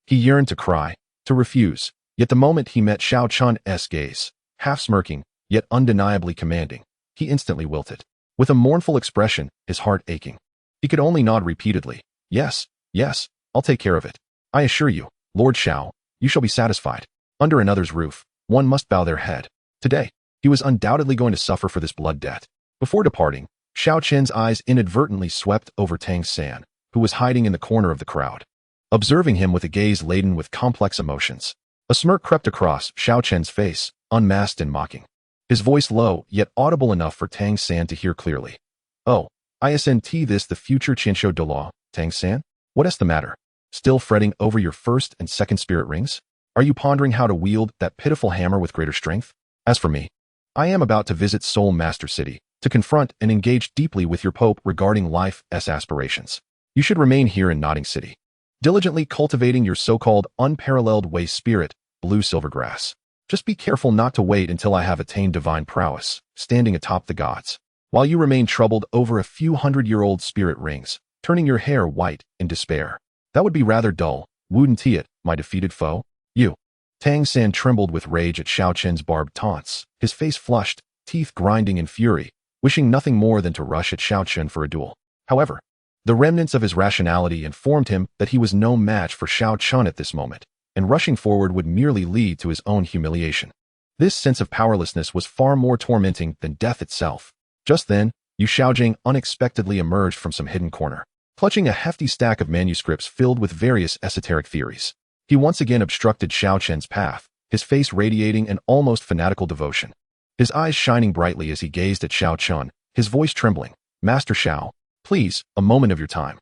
He yearned to cry, to refuse, yet the moment he met Xiao Chen's gaze, half smirking, yet undeniably commanding, he instantly wilted. With a mournful expression, his heart aching. He could only nod repeatedly. Yes, yes, I'll take care of it. I assure you, Lord Xiao, you shall be satisfied. Under another's roof, one must bow their head. Today, he was undoubtedly going to suffer for this blood debt. Before departing, Xiao Chen's eyes inadvertently swept over Tang San, who was hiding in the corner of the crowd. Observing him with a gaze laden with complex emotions, a smirk crept across Xiao Chen's face, unmasked and mocking. His voice low, yet audible enough for Tang San to hear clearly. Oh, isn't this the future Qinsho Douluo, Tang San? What's the matter? Still fretting over your first and second spirit rings? Are you pondering how to wield that pitiful hammer with greater strength? As for me, I am about to visit Soul Master City, to confront and engage deeply with your Pope regarding life's aspirations. You should remain here in Nodding City, diligently cultivating your so-called unparalleled way spirit, blue silvergrass. Just be careful not to wait until I have attained divine prowess, standing atop the gods, while you remain troubled over a few 100-year-old spirit rings, turning your hair white in despair. That would be rather dull, wouldn't it, my defeated foe? You. Tang San trembled with rage at Xiao Chen's barbed taunts, his face flushed, teeth grinding in fury, wishing nothing more than to rush at Xiao Chen for a duel. However, the remnants of his rationality informed him that he was no match for Xiao Chen at this moment, and rushing forward would merely lead to his own humiliation. This sense of powerlessness was far more tormenting than death itself. Just then, Xiao Chen unexpectedly emerged from some hidden corner, clutching a hefty stack of manuscripts filled with various esoteric theories. He once again obstructed Xiao Chen's path, his face radiating an almost fanatical devotion. His eyes shining brightly as he gazed at Xiao Chen, his voice trembling. Master Xiao, please, a moment of your time.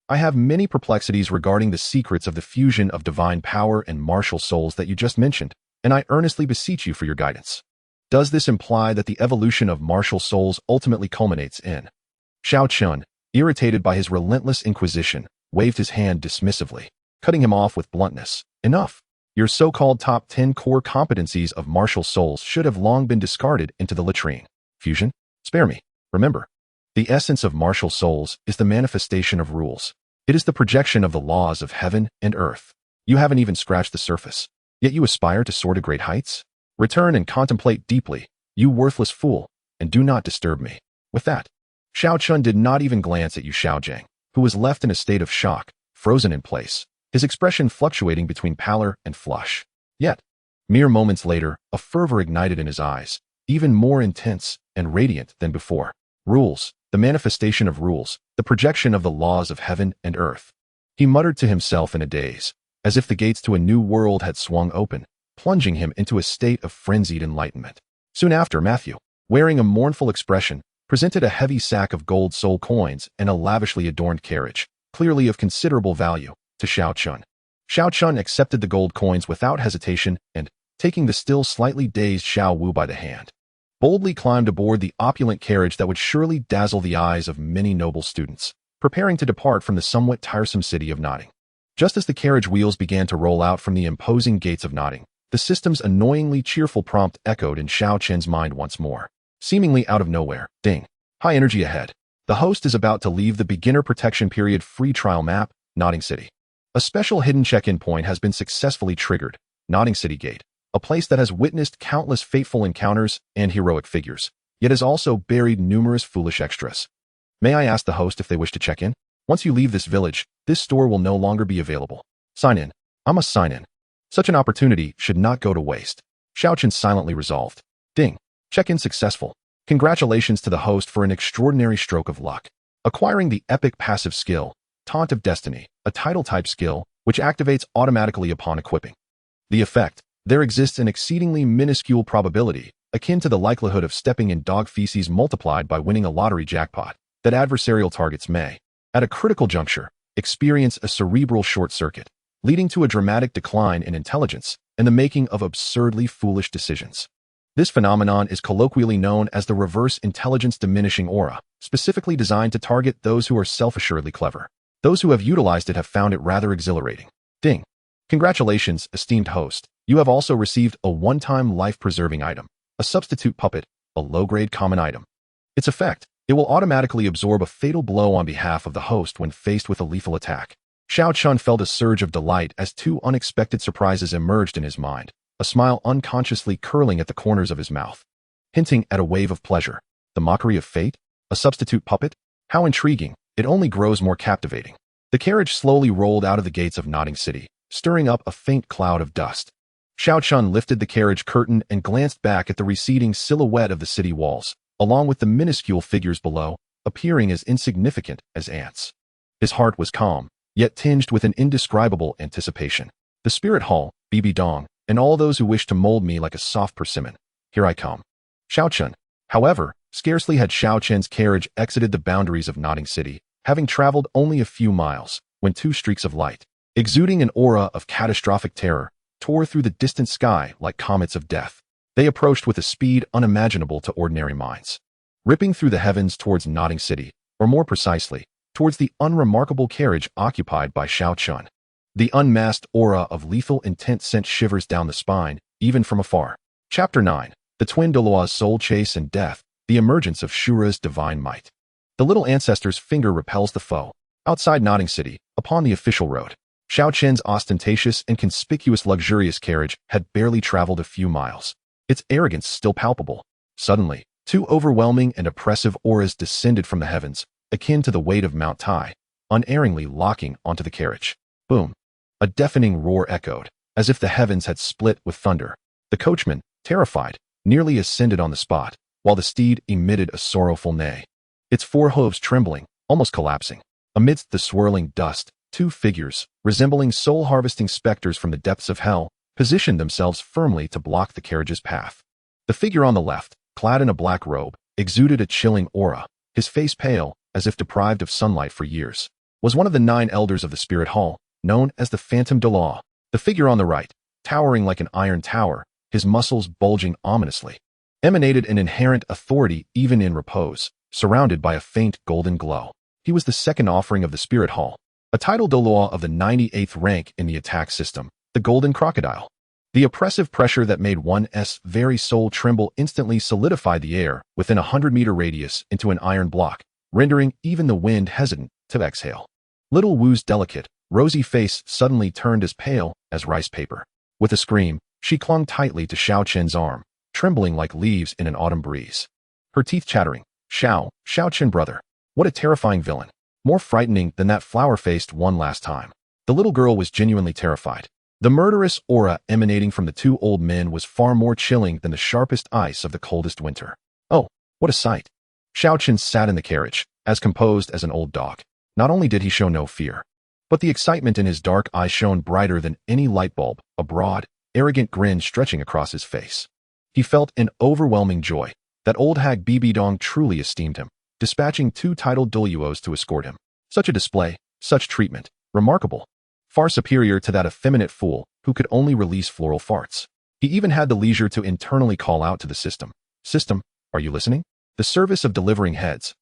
I have many perplexities regarding the secrets of the fusion of divine power and martial souls that you just mentioned, and I earnestly beseech you for your guidance. Does this imply that the evolution of martial souls ultimately culminates in? Xiao Chen, irritated by his relentless inquisition, waved his hand dismissively, cutting him off with bluntness. Enough. Your so-called top 10 core competencies of martial souls should have long been discarded into the latrine. Fusion? Spare me. Remember, the essence of martial souls is the manifestation of rules. It is the projection of the laws of heaven and earth. You haven't even scratched the surface, yet you aspire to soar to great heights? Return and contemplate deeply, you worthless fool, and do not disturb me. With that, Xiao Chen did not even glance at Xiao Chen, who was left in a state of shock, frozen in place, his expression fluctuating between pallor and flush. Yet, mere moments later, a fervor ignited in his eyes, even more intense and radiant than before. Rules, the manifestation of rules, the projection of the laws of heaven and earth. He muttered to himself in a daze, as if the gates to a new world had swung open, plunging him into a state of frenzied enlightenment. Soon after, Matthew, wearing a mournful expression, presented a heavy sack of gold soul coins and a lavishly adorned carriage, clearly of considerable value, to Xiao Chen. Xiao Chen accepted the gold coins without hesitation and, taking the still slightly dazed Xiao Wu by the hand, boldly climbed aboard the opulent carriage that would surely dazzle the eyes of many noble students, preparing to depart from the somewhat tiresome city of Notting. Just as the carriage wheels began to roll out from the imposing gates of Notting, the system's annoyingly cheerful prompt echoed in Xiao Chen's mind once more. Seemingly out of nowhere, ding. High energy ahead. The host is about to leave the beginner protection period free trial map, Notting City. A special hidden check-in point has been successfully triggered, Notting City Gate, a place that has witnessed countless fateful encounters and heroic figures, yet has also buried numerous foolish extras. May I ask the host if they wish to check in? Once you leave this village, this store will no longer be available. Sign in. I must sign in. Such an opportunity should not go to waste. Xiao Chen silently resolved. Ding. Check-in successful. Congratulations to the host for an extraordinary stroke of luck. Acquiring the epic passive skill, Taunt of Destiny, a title-type skill, which activates automatically upon equipping. The effect, there exists an exceedingly minuscule probability, akin to the likelihood of stepping in dog feces multiplied by winning a lottery jackpot, that adversarial targets may, at a critical juncture, experience a cerebral short circuit, leading to a dramatic decline in intelligence and the making of absurdly foolish decisions. This phenomenon is colloquially known as the reverse intelligence diminishing aura, specifically designed to target those who are self-assuredly clever. Those who have utilized it have found it rather exhilarating. Ding. Congratulations, esteemed host. You have also received a one-time life-preserving item, a substitute puppet, a low-grade common item. Its effect, it will automatically absorb a fatal blow on behalf of the host when faced with a lethal attack. Xiao Chen felt a surge of delight as two unexpected surprises emerged in his mind, a smile unconsciously curling at the corners of his mouth, hinting at a wave of pleasure. The mockery of fate? A substitute puppet? How intriguing. It only grows more captivating. The carriage slowly rolled out of the gates of Notting City, stirring up a faint cloud of dust. Xiao Chen lifted the carriage curtain and glanced back at the receding silhouette of the city walls, along with the minuscule figures below, appearing as insignificant as ants. His heart was calm, yet tinged with an indescribable anticipation. The Spirit Hall, BB Dong, and all those who wish to mold me like a soft persimmon. Here I come. Xiao Chen. However, scarcely had Xiao Chen's carriage exited the boundaries of Notting City, having traveled only a few miles, when two streaks of light, exuding an aura of catastrophic terror, tore through the distant sky like comets of death. They approached with a speed unimaginable to ordinary minds, ripping through the heavens towards Notting City, or more precisely, towards the unremarkable carriage occupied by Xiao Chen. The unmasked aura of lethal intent sent shivers down the spine, even from afar. Chapter 9. The Twin Douluo's Soul Chase and Death, the Emergence of Shura's Divine Might. The little ancestor's finger repels the foe. Outside Notting City, upon the official road, Xiao Chen's ostentatious and conspicuous luxurious carriage had barely traveled a few miles, its arrogance still palpable. Suddenly, two overwhelming and oppressive auras descended from the heavens, akin to the weight of Mount Tai, unerringly locking onto the carriage. Boom. A deafening roar echoed, as if the heavens had split with thunder. The coachman, terrified, nearly ascended on the spot. while the steed emitted a sorrowful neigh, its forehooves trembling, almost collapsing. Amidst the swirling dust, two figures, resembling soul-harvesting specters from the depths of hell, positioned themselves firmly to block the carriage's path. The figure on the left, clad in a black robe, exuded a chilling aura, his face pale, as if deprived of sunlight for years, was one of the 9 elders of the Spirit Hall, known as the Phantom Douluo. The figure on the right, towering like an iron tower, his muscles bulging ominously, emanated an inherent authority even in repose, surrounded by a faint golden glow. He was the second offering of the Spirit Hall, a title Douluo of the 98th rank in the attack system, the Golden Crocodile. The oppressive pressure that made one's very soul tremble instantly solidified the air within a 100-meter radius into an iron block, rendering even the wind hesitant to exhale. Little Wu's delicate, rosy face suddenly turned as pale as rice paper. With a scream, she clung tightly to Xiao Chen's arm, trembling like leaves in an autumn breeze. Her teeth chattering. Xiao Chen brother. What a terrifying villain. More frightening than that flower-faced one last time. The little girl was genuinely terrified. The murderous aura emanating from the two old men was far more chilling than the sharpest ice of the coldest winter. Oh, what a sight. Xiao Chen sat in the carriage, as composed as an old dog. Not only did he show no fear, but the excitement in his dark eyes shone brighter than any light bulb, a broad, arrogant grin stretching across his face. He felt an overwhelming joy that old hag Bibi Dong truly esteemed him, dispatching 2 titled Douluos to escort him. Such a display, such treatment, remarkable. Far superior to that effeminate fool who could only release floral farts. He even had the leisure to internally call out to the system. System, are you listening? The service of delivering heads,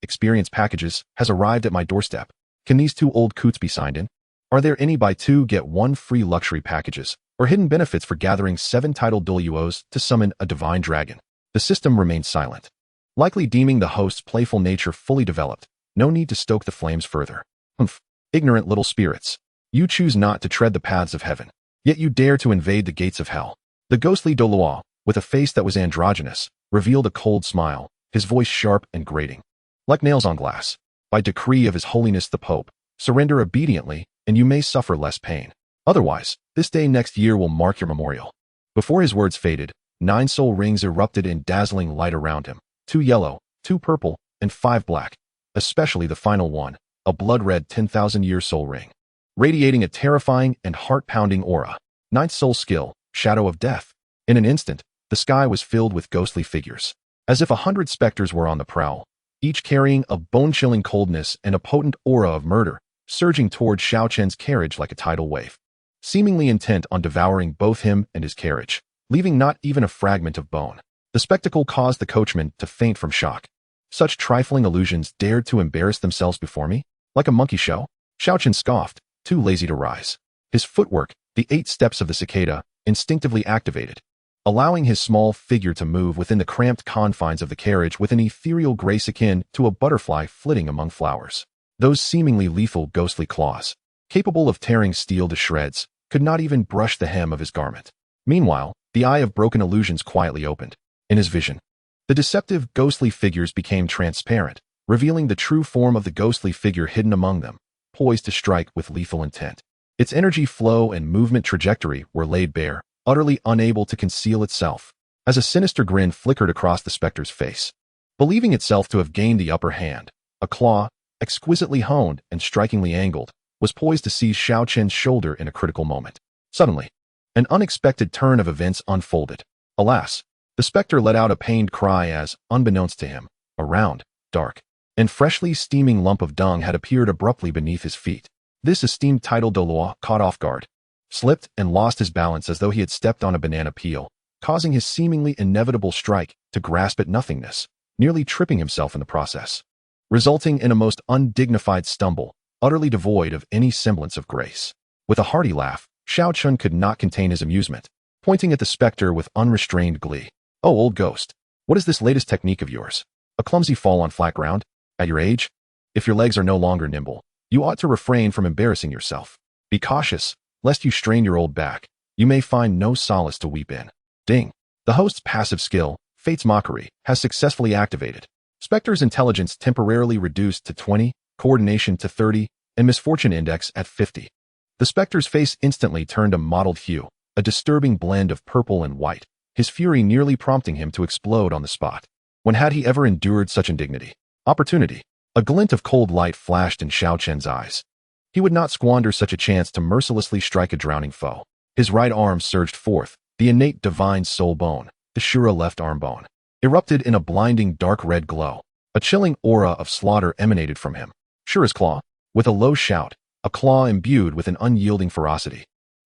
experience packages, has arrived at my doorstep. Can these 2 old coots be signed in? Are there any buy 2 get 1 free luxury packages, or hidden benefits for gathering 7 titled Douluos to summon a divine dragon? The system remained silent, likely deeming the host's playful nature fully developed. No need to stoke the flames further. Humph, ignorant little spirits. You choose not to tread the paths of heaven, yet you dare to invade the gates of hell. The ghostly Douluo, with a face that was androgynous, revealed a cold smile, his voice sharp and grating, like nails on glass. By decree of His Holiness the Pope, surrender obediently, and you may suffer less pain. Otherwise, this day next year will mark your memorial. Before his words faded, 9 soul rings erupted in dazzling light around him, 2 yellow, 2 purple, and 5 black, especially the final one, a blood-red 10,000-year soul ring, radiating a terrifying and heart-pounding aura. 9th soul skill, Shadow of Death. In an instant, the sky was filled with ghostly figures, as if 100 specters were on the prowl, each carrying a bone-chilling coldness and a potent aura of murder, surging toward Xiao Chen's carriage like a tidal wave, seemingly intent on devouring both him and his carriage, leaving not even a fragment of bone. The spectacle caused the coachman to faint from shock. Such trifling illusions dared to embarrass themselves before me? Like a monkey show? Xiao Chen scoffed, too lazy to rise. His footwork, the 8 steps of the cicada, instinctively activated, allowing his small figure to move within the cramped confines of the carriage with an ethereal grace akin to a butterfly flitting among flowers. Those seemingly lethal ghostly claws, capable of tearing steel to shreds, could not even brush the hem of his garment. Meanwhile, the eye of broken illusions quietly opened. In his vision, the deceptive ghostly figures became transparent, revealing the true form of the ghostly figure hidden among them, poised to strike with lethal intent. Its energy flow and movement trajectory were laid bare, utterly unable to conceal itself, as a sinister grin flickered across the specter's face. Believing itself to have gained the upper hand, a claw, exquisitely honed and strikingly angled, was poised to seize Xiao Chen's shoulder in a critical moment. Suddenly, an unexpected turn of events unfolded. Alas, the specter let out a pained cry as, unbeknownst to him, a round, dark, and freshly steaming lump of dung had appeared abruptly beneath his feet. This esteemed title Douluo, caught off guard, slipped and lost his balance as though he had stepped on a banana peel, causing his seemingly inevitable strike to grasp at nothingness, nearly tripping himself in the process, resulting in a most undignified stumble, utterly devoid of any semblance of grace. With a hearty laugh, Xiao Chen could not contain his amusement, pointing at the specter with unrestrained glee. Oh, old ghost, what is this latest technique of yours? A clumsy fall on flat ground? At your age? If your legs are no longer nimble, you ought to refrain from embarrassing yourself. Be cautious, lest you strain your old back. You may find no solace to weep in. Ding. The host's passive skill, Fate's Mockery, has successfully activated. Spectre's intelligence temporarily reduced to 20, coordination to 30, and misfortune index at 50. The specter's face instantly turned a mottled hue, a disturbing blend of purple and white, his fury nearly prompting him to explode on the spot. When had he ever endured such indignity? Opportunity. A glint of cold light flashed in Xiao Chen's eyes. He would not squander such a chance to mercilessly strike a drowning foe. His right arm surged forth, the innate divine soul bone, the Shura left arm bone, erupted in a blinding dark red glow. A chilling aura of slaughter emanated from him. Shura's claw. With a low shout, a claw imbued with an unyielding ferocity,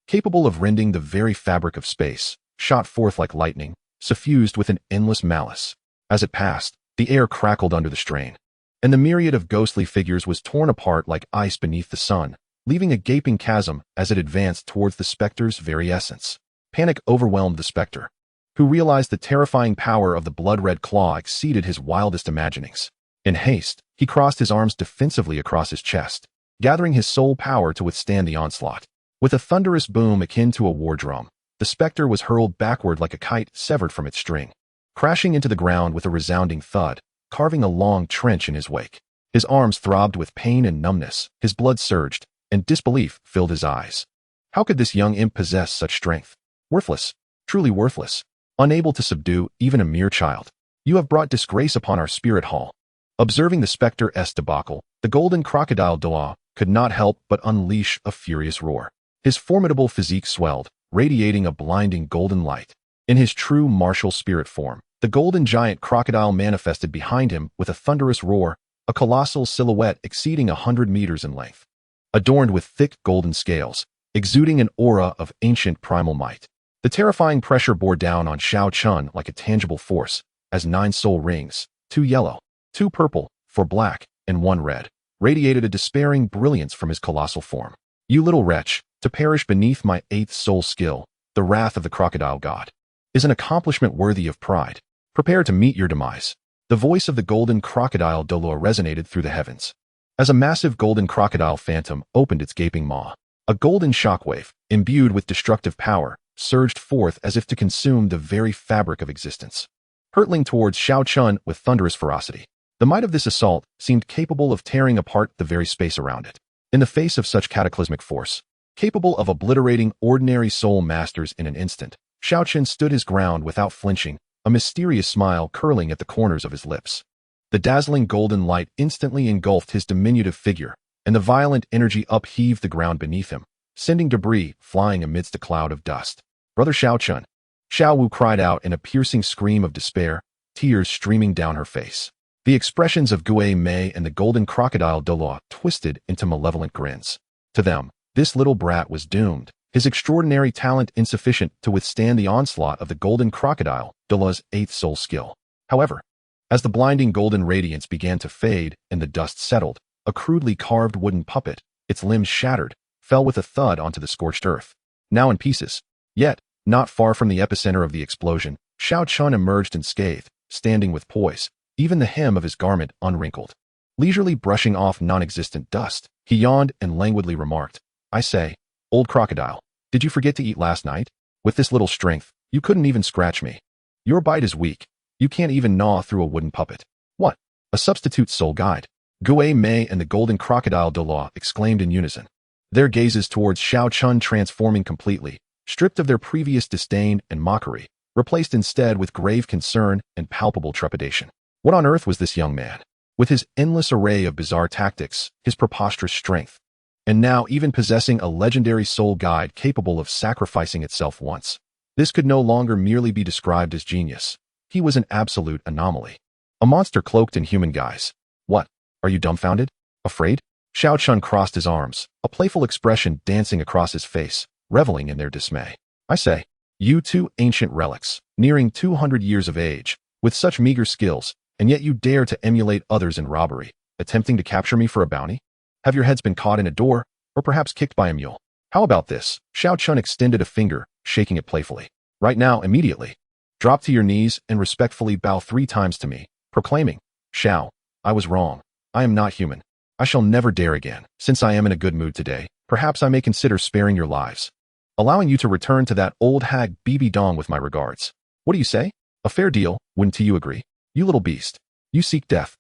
capable of rending the very fabric of space, shot forth like lightning, suffused with an endless malice. As it passed, the air crackled under the strain, and the myriad of ghostly figures was torn apart like ice beneath the sun, leaving a gaping chasm as it advanced towards the specter's very essence. Panic overwhelmed the specter, who realized the terrifying power of the blood-red claw exceeded his wildest imaginings. In haste, he crossed his arms defensively across his chest, gathering his soul power to withstand the onslaught. With a thunderous boom akin to a war drum, the specter was hurled backward like a kite severed from its string, crashing into the ground with a resounding thud, carving a long trench in his wake. His arms throbbed with pain and numbness, his blood surged, and disbelief filled his eyes. How could this young imp possess such strength? Worthless, truly worthless, unable to subdue even a mere child. You have brought disgrace upon our spirit hall. Observing the specter's debacle, the golden crocodile Douluo could not help but unleash a furious roar. His formidable physique swelled, radiating a blinding golden light. In his true martial spirit form, the golden giant crocodile manifested behind him with a thunderous roar, a colossal silhouette exceeding 100 meters in length, adorned with thick golden scales, exuding an aura of ancient primal might. The terrifying pressure bore down on Xiao Chen like a tangible force, as 9 soul rings, 2 yellow, 2 purple, 4 black, and 1 red, radiated a despairing brilliance from his colossal form. You little wretch, to perish beneath my 8th soul skill, the wrath of the crocodile god, is an accomplishment worthy of pride. Prepare to meet your demise. The voice of the golden crocodile Douluo resonated through the heavens. As a massive golden crocodile phantom opened its gaping maw, a golden shockwave, imbued with destructive power, surged forth as if to consume the very fabric of existence, hurtling towards Xiao Chen with thunderous ferocity. The might of this assault seemed capable of tearing apart the very space around it. In the face of such cataclysmic force, capable of obliterating ordinary soul masters in an instant, Xiao Chen stood his ground without flinching, a mysterious smile curling at the corners of his lips. The dazzling golden light instantly engulfed his diminutive figure, and the violent energy upheaved the ground beneath him, sending debris flying amidst a cloud of dust. Brother Xiao Chen, Xiao Wu cried out in a piercing scream of despair, tears streaming down her face. The expressions of Gui Mei and the golden crocodile Douluo twisted into malevolent grins. To them, this little brat was doomed, his extraordinary talent insufficient to withstand the onslaught of the golden crocodile Douluo's 8th soul skill. However, as the blinding golden radiance began to fade and the dust settled, a crudely carved wooden puppet, its limbs shattered, fell with a thud onto the scorched earth, now in pieces. Yet, not far from the epicenter of the explosion, Xiao Chen emerged unscathed, standing with poise, even the hem of his garment unwrinkled. Leisurely brushing off non-existent dust, he yawned and languidly remarked, I say, old crocodile, did you forget to eat last night? With this little strength, you couldn't even scratch me. Your bite is weak. You can't even gnaw through a wooden puppet. What? A substitute soul guide? Gui Mei and the golden crocodile Douluo exclaimed in unison, their gazes towards Xiao Chen transforming completely, stripped of their previous disdain and mockery, replaced instead with grave concern and palpable trepidation. What on earth was this young man? With his endless array of bizarre tactics, his preposterous strength, and now even possessing a legendary soul guide capable of sacrificing itself once. This could no longer merely be described as genius. He was an absolute anomaly. A monster cloaked in human guise. What? Are you dumbfounded? Afraid? Xiao Chen crossed his arms, a playful expression dancing across his face, reveling in their dismay. I say, you 2 ancient relics, nearing 200 years of age, with such meager skills, and yet you dare to emulate others in robbery, attempting to capture me for a bounty? Have your heads been caught in a door, or perhaps kicked by a mule? How about this? Xiao Chen extended a finger, shaking it playfully. Right now, immediately. Drop to your knees and respectfully bow 3 times to me, proclaiming, Xiao, I was wrong. I am not human. I shall never dare again. Since I am in a good mood today, perhaps I may consider sparing your lives, allowing you to return to that old hag BB Dong with my regards. What do you say? A fair deal, wouldn't you agree? You little beast. You seek death.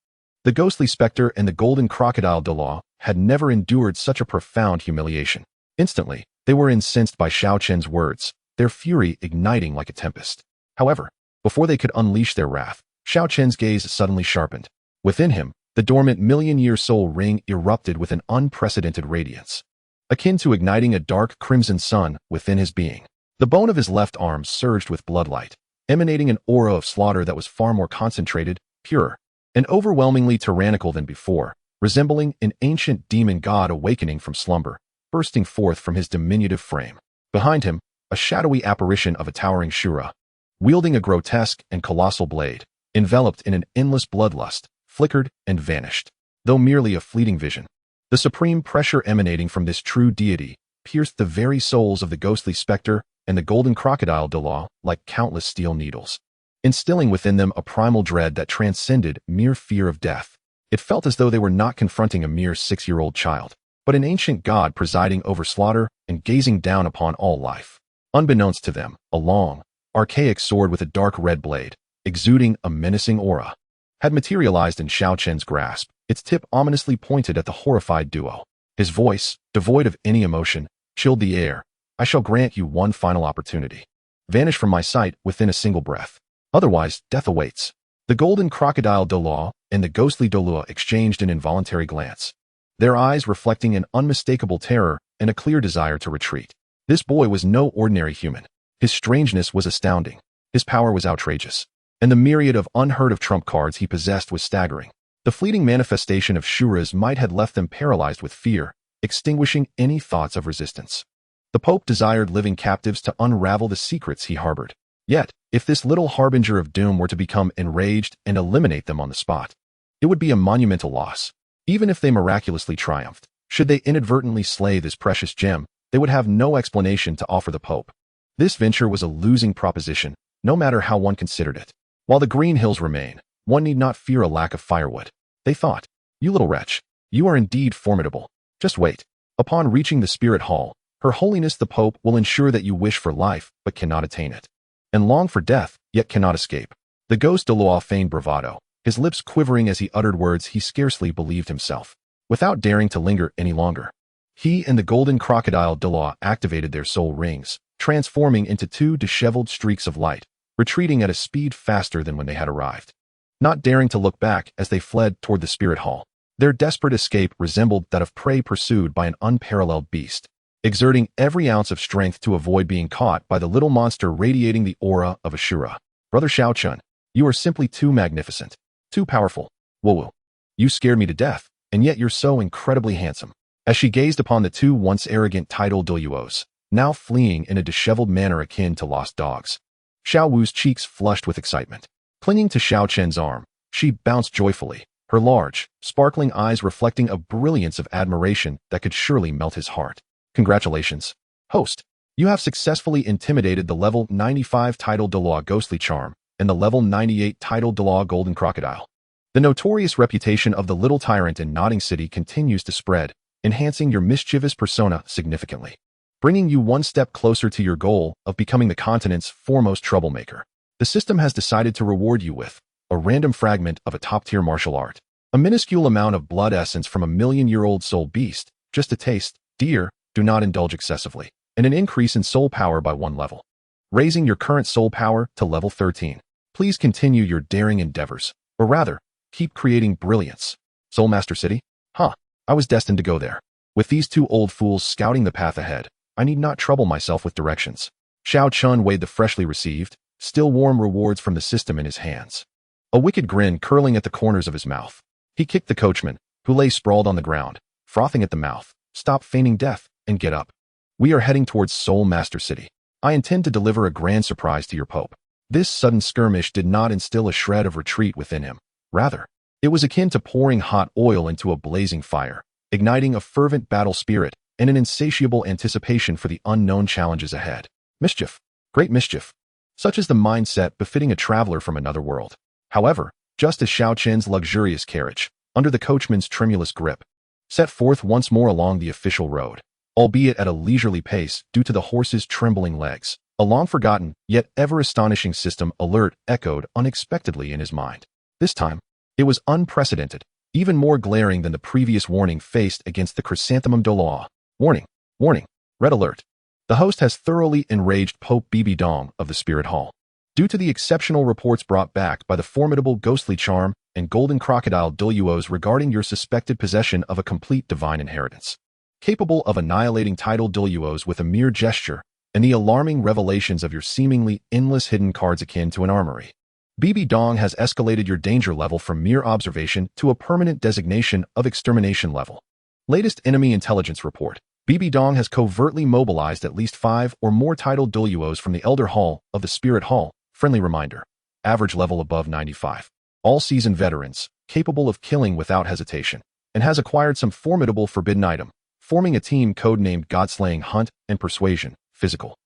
The ghostly specter and the golden crocodile Douluo had never endured such a profound humiliation. Instantly, they were incensed by Xiao Chen's words, their fury igniting like a tempest. However, before they could unleash their wrath, Xiao Chen's gaze suddenly sharpened. Within him, the dormant million-year soul ring erupted with an unprecedented radiance, akin to igniting a dark crimson sun within his being. The bone of his left arm surged with bloodlight, emanating an aura of slaughter that was far more concentrated, pure, and overwhelmingly tyrannical than before, resembling an ancient demon god awakening from slumber, bursting forth from his diminutive frame. Behind him, a shadowy apparition of a towering Shura, wielding a grotesque and colossal blade, enveloped in an endless bloodlust, flickered and vanished, though merely a fleeting vision. The supreme pressure emanating from this true deity pierced the very souls of the ghostly specter and the golden crocodile Douluo like countless steel needles, instilling within them a primal dread that transcended mere fear of death. It felt as though they were not confronting a mere 6-year-old child, but an ancient god presiding over slaughter and gazing down upon all life. Unbeknownst to them, a long, archaic sword with a dark red blade, exuding a menacing aura, had materialized in Xiao Chen's grasp, its tip ominously pointed at the horrified duo. His voice, devoid of any emotion, chilled the air. "I shall grant you one final opportunity. Vanish from my sight within a single breath. Otherwise, death awaits." The golden crocodile Douluo and the ghostly Douluo exchanged an involuntary glance, their eyes reflecting an unmistakable terror and a clear desire to retreat. This boy was no ordinary human. His strangeness was astounding. His power was outrageous, and the myriad of unheard-of trump cards he possessed was staggering. The fleeting manifestation of Shura's might had left them paralyzed with fear, extinguishing any thoughts of resistance. The Pope desired living captives to unravel the secrets he harbored. Yet, if this little harbinger of doom were to become enraged and eliminate them on the spot, it would be a monumental loss. Even if they miraculously triumphed, should they inadvertently slay this precious gem, they would have no explanation to offer the Pope. This venture was a losing proposition, no matter how one considered it. While the green hills remain, one need not fear a lack of firewood. They thought, "You little wretch, you are indeed formidable. Just wait. Upon reaching the Spirit Hall, Her Holiness the Pope will ensure that you wish for life but cannot attain it, and long for death yet cannot escape." The ghost Douluo feigned bravado, his lips quivering as he uttered words he scarcely believed himself. Without daring to linger any longer, he and the golden crocodile Douluo activated their soul rings, transforming into 2 disheveled streaks of light, retreating at a speed faster than when they had arrived. Not daring to look back as they fled toward the Spirit Hall, their desperate escape resembled that of prey pursued by an unparalleled beast, exerting every ounce of strength to avoid being caught by the little monster radiating the aura of a Shura. "Brother Xiao Chen, you are simply too magnificent, too powerful. Woo-woo. You scared me to death, and yet you're so incredibly handsome." As she gazed upon the 2 once arrogant titled Douluos, now fleeing in a disheveled manner akin to lost dogs, Xiao Wu's cheeks flushed with excitement. Clinging to Xiao Chen's arm, she bounced joyfully, her large, sparkling eyes reflecting a brilliance of admiration that could surely melt his heart. "Congratulations, host. You have successfully intimidated the level 95 titled Douluo Ghostly Charm and the level 98 titled Douluo Golden Crocodile." The notorious reputation of the little tyrant in Nodding City continues to spread, enhancing your mischievous persona significantly, bringing you one step closer to your goal of becoming the continent's foremost troublemaker. The system has decided to reward you with a random fragment of a top-tier martial art, a minuscule amount of blood essence from a million-year-old soul beast, just a taste, dear, do not indulge excessively, and an increase in soul power by 1 level, raising your current soul power to level 13. Please continue your daring endeavors, or rather, keep creating brilliance. Soulmaster City? Huh, I was destined to go there. With these 2 old fools scouting the path ahead, I need not trouble myself with directions. Xiao Chen weighed the freshly received, still warm rewards from the system in his hands, a wicked grin curling at the corners of his mouth. He kicked the coachman, who lay sprawled on the ground, frothing at the mouth. "Stop feigning death, and get up. We are heading towards Soulmaster City. I intend to deliver a grand surprise to your Pope." This sudden skirmish did not instill a shred of retreat within him. Rather, it was akin to pouring hot oil into a blazing fire, igniting a fervent battle spirit and an insatiable anticipation for the unknown challenges ahead. Mischief. Great mischief. Such is the mindset befitting a traveler from another world. However, just as Xiao Chen's luxurious carriage, under the coachman's tremulous grip, set forth once more along the official road, albeit at a leisurely pace due to the horse's trembling legs, a long-forgotten, yet ever-astonishing system alert echoed unexpectedly in his mind. This time, it was unprecedented, even more glaring than the previous warning faced against the chrysanthemum Douluo. "Warning! Warning! Red alert! The host has thoroughly enraged Pope Bibi Dong of the Spirit Hall. Due to the exceptional reports brought back by the formidable ghostly charm and golden crocodile Douluos regarding your suspected possession of a complete divine inheritance, capable of annihilating tidal Douluos with a mere gesture, and the alarming revelations of your seemingly endless hidden cards akin to an armory. BB Dong has escalated your danger level from mere observation to a permanent designation of extermination level. Latest enemy intelligence report. BB Dong has covertly mobilized at least 5 or more tidal Douluos from the Elder Hall of the Spirit Hall. Friendly reminder. Average level above 95. All seasoned veterans, capable of killing without hesitation, and has acquired some formidable forbidden item, forming a team codenamed Godslaying Hunt and Persuasion, Physical.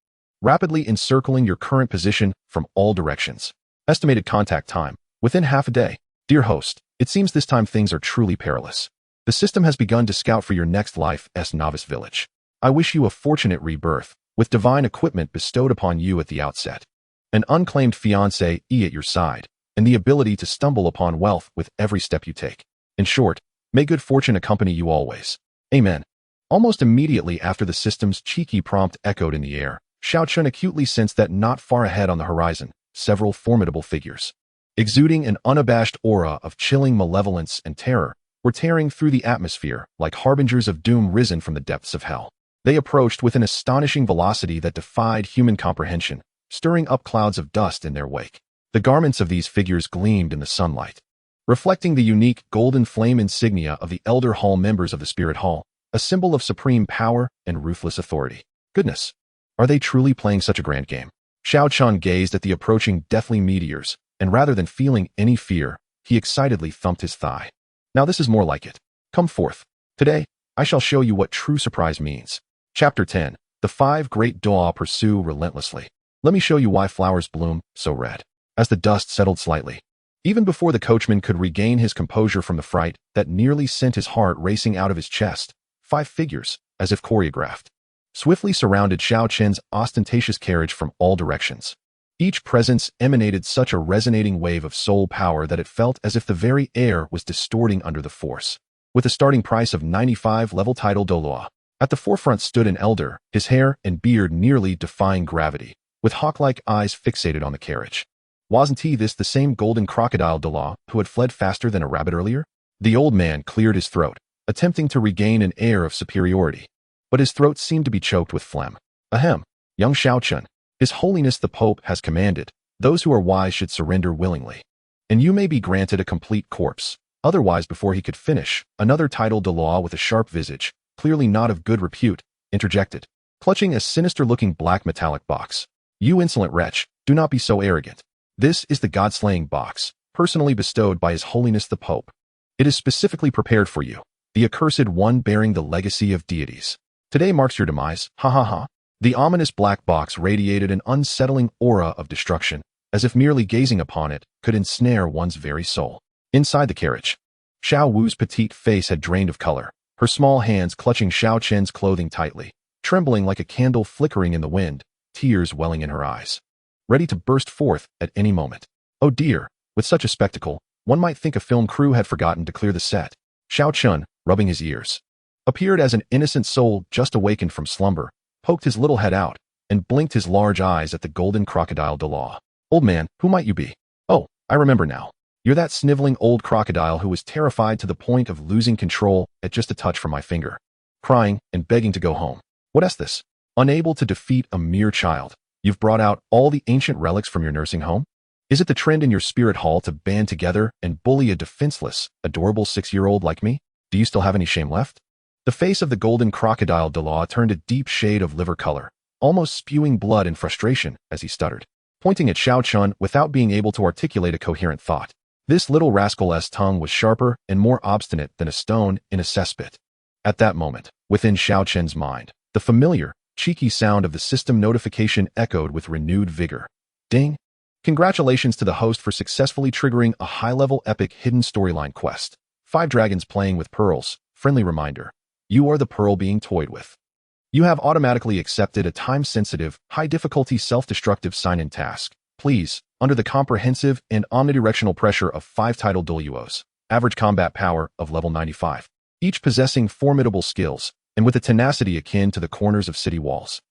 Rapidly encircling your current position from all directions. Estimated contact time, within half a day. Dear host, it seems this time things are truly perilous. The system has begun to scout for your next life's novice village. I wish you a fortunate rebirth, with divine equipment bestowed upon you at the outset. An unclaimed fiancé at your side, and the ability to stumble upon wealth with every step you take. In short, may good fortune accompany you always. Amen. Almost immediately after the system's cheeky prompt echoed in the air, Xiao Chen acutely sensed that not far ahead on the horizon, several formidable figures, exuding an unabashed aura of chilling malevolence and terror, were tearing through the atmosphere like harbingers of doom risen from the depths of hell. They approached with an astonishing velocity that defied human comprehension, stirring up clouds of dust in their wake. The garments of these figures gleamed in the sunlight, reflecting the unique golden flame insignia of the Elder Hall members of the Spirit Hall, a symbol of supreme power and ruthless authority. Goodness, are they truly playing such a grand game? Xiao Chen gazed at the approaching deathly meteors, and rather than feeling any fear, he excitedly thumped his thigh. Now this is more like it. Come forth. Today, I shall show you what true surprise means. Chapter 10. The 5 Great Doa Pursue Relentlessly. Let me show you why flowers bloom so red. As the dust settled slightly, even before the coachman could regain his composure from the fright that nearly sent his heart racing out of his chest, 5 figures, as if choreographed, swiftly surrounded Xiao Chen's ostentatious carriage from all directions. Each presence emanated such a resonating wave of soul power that it felt as if the very air was distorting under the force. With a starting price of 95 level tidal Douluo, at the forefront stood an elder, his hair and beard nearly defying gravity, with hawk-like eyes fixated on the carriage. Wasn't he this the same golden crocodile Douluo who had fled faster than a rabbit earlier? The old man cleared his throat, attempting to regain an air of superiority, but his throat seemed to be choked with phlegm. Ahem, young Xiao Chen, His Holiness the Pope has commanded, those who are wise should surrender willingly. And you may be granted a complete corpse. Otherwise, before he could finish, another tidal Douluo with a sharp visage, clearly not of good repute, interjected, clutching a sinister-looking black metallic box. You insolent wretch, do not be so arrogant. This is the God-slaying box, personally bestowed by His Holiness the Pope. It is specifically prepared for you, the accursed one bearing the legacy of deities. Today marks your demise, ha ha ha. The ominous black box radiated an unsettling aura of destruction, as if merely gazing upon it could ensnare one's very soul. Inside the carriage, Xiao Wu's petite face had drained of color, her small hands clutching Xiao Chen's clothing tightly, trembling like a candle flickering in the wind, tears welling in her eyes, ready to burst forth at any moment. Oh dear, with such a spectacle, one might think a film crew had forgotten to clear the set. Xiao Chen, rubbing his ears, appeared as an innocent soul just awakened from slumber, poked his little head out, and blinked his large eyes at the golden crocodile Douluo. Old man, who might you be? Oh, I remember now. You're that sniveling old crocodile who was terrified to the point of losing control at just a touch from my finger, crying and begging to go home. What's this? Unable to defeat a mere child, you've brought out all the ancient relics from your nursing home? Is it the trend in your spirit hall to band together and bully a defenseless, adorable 6-year-old like me? Do you still have any shame left? The face of the golden crocodile Douluo turned a deep shade of liver color, almost spewing blood in frustration as he stuttered, pointing at Xiao Chen without being able to articulate a coherent thought. This little rascal's tongue was sharper and more obstinate than a stone in a cesspit. At that moment, within Xiao Chen's mind, the familiar, cheeky sound of the system notification echoed with renewed vigor. Ding! Congratulations to the host for successfully triggering a high-level epic hidden storyline quest. 5 dragons playing with pearls. Friendly reminder. You are the pearl being toyed with. You have automatically accepted a time-sensitive, high-difficulty self-destructive sign-in task. Please, under the comprehensive and omnidirectional pressure of 5 tidal Douluos, average combat power of level 95, each possessing formidable skills, and with a tenacity akin to the corners of city walls.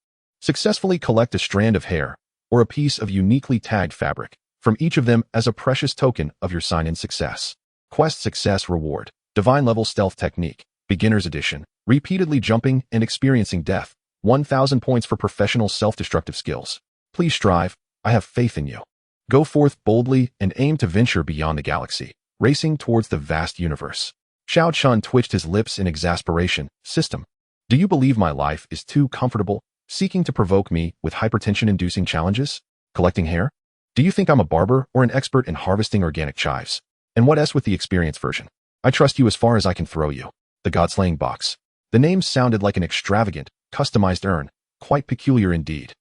Successfully collect a strand of hair, or a piece of uniquely tagged fabric, from each of them as a precious token of your sign-in success. Quest Success Reward. Divine Level Stealth Technique. Beginner's Edition. Repeatedly jumping and experiencing death. 1,000 points for professional self-destructive skills. Please strive. I have faith in you. Go forth boldly and aim to venture beyond the galaxy, racing towards the vast universe. Xiao Chen twitched his lips in exasperation. System. Do you believe my life is too comfortable, seeking to provoke me with hypertension-inducing challenges? Collecting hair? Do you think I'm a barber or an expert in harvesting organic chives? And what S with the experience version? I trust you as far as I can throw you. The God-slaying box. The name sounded like an extravagant, customized urn, quite peculiar indeed.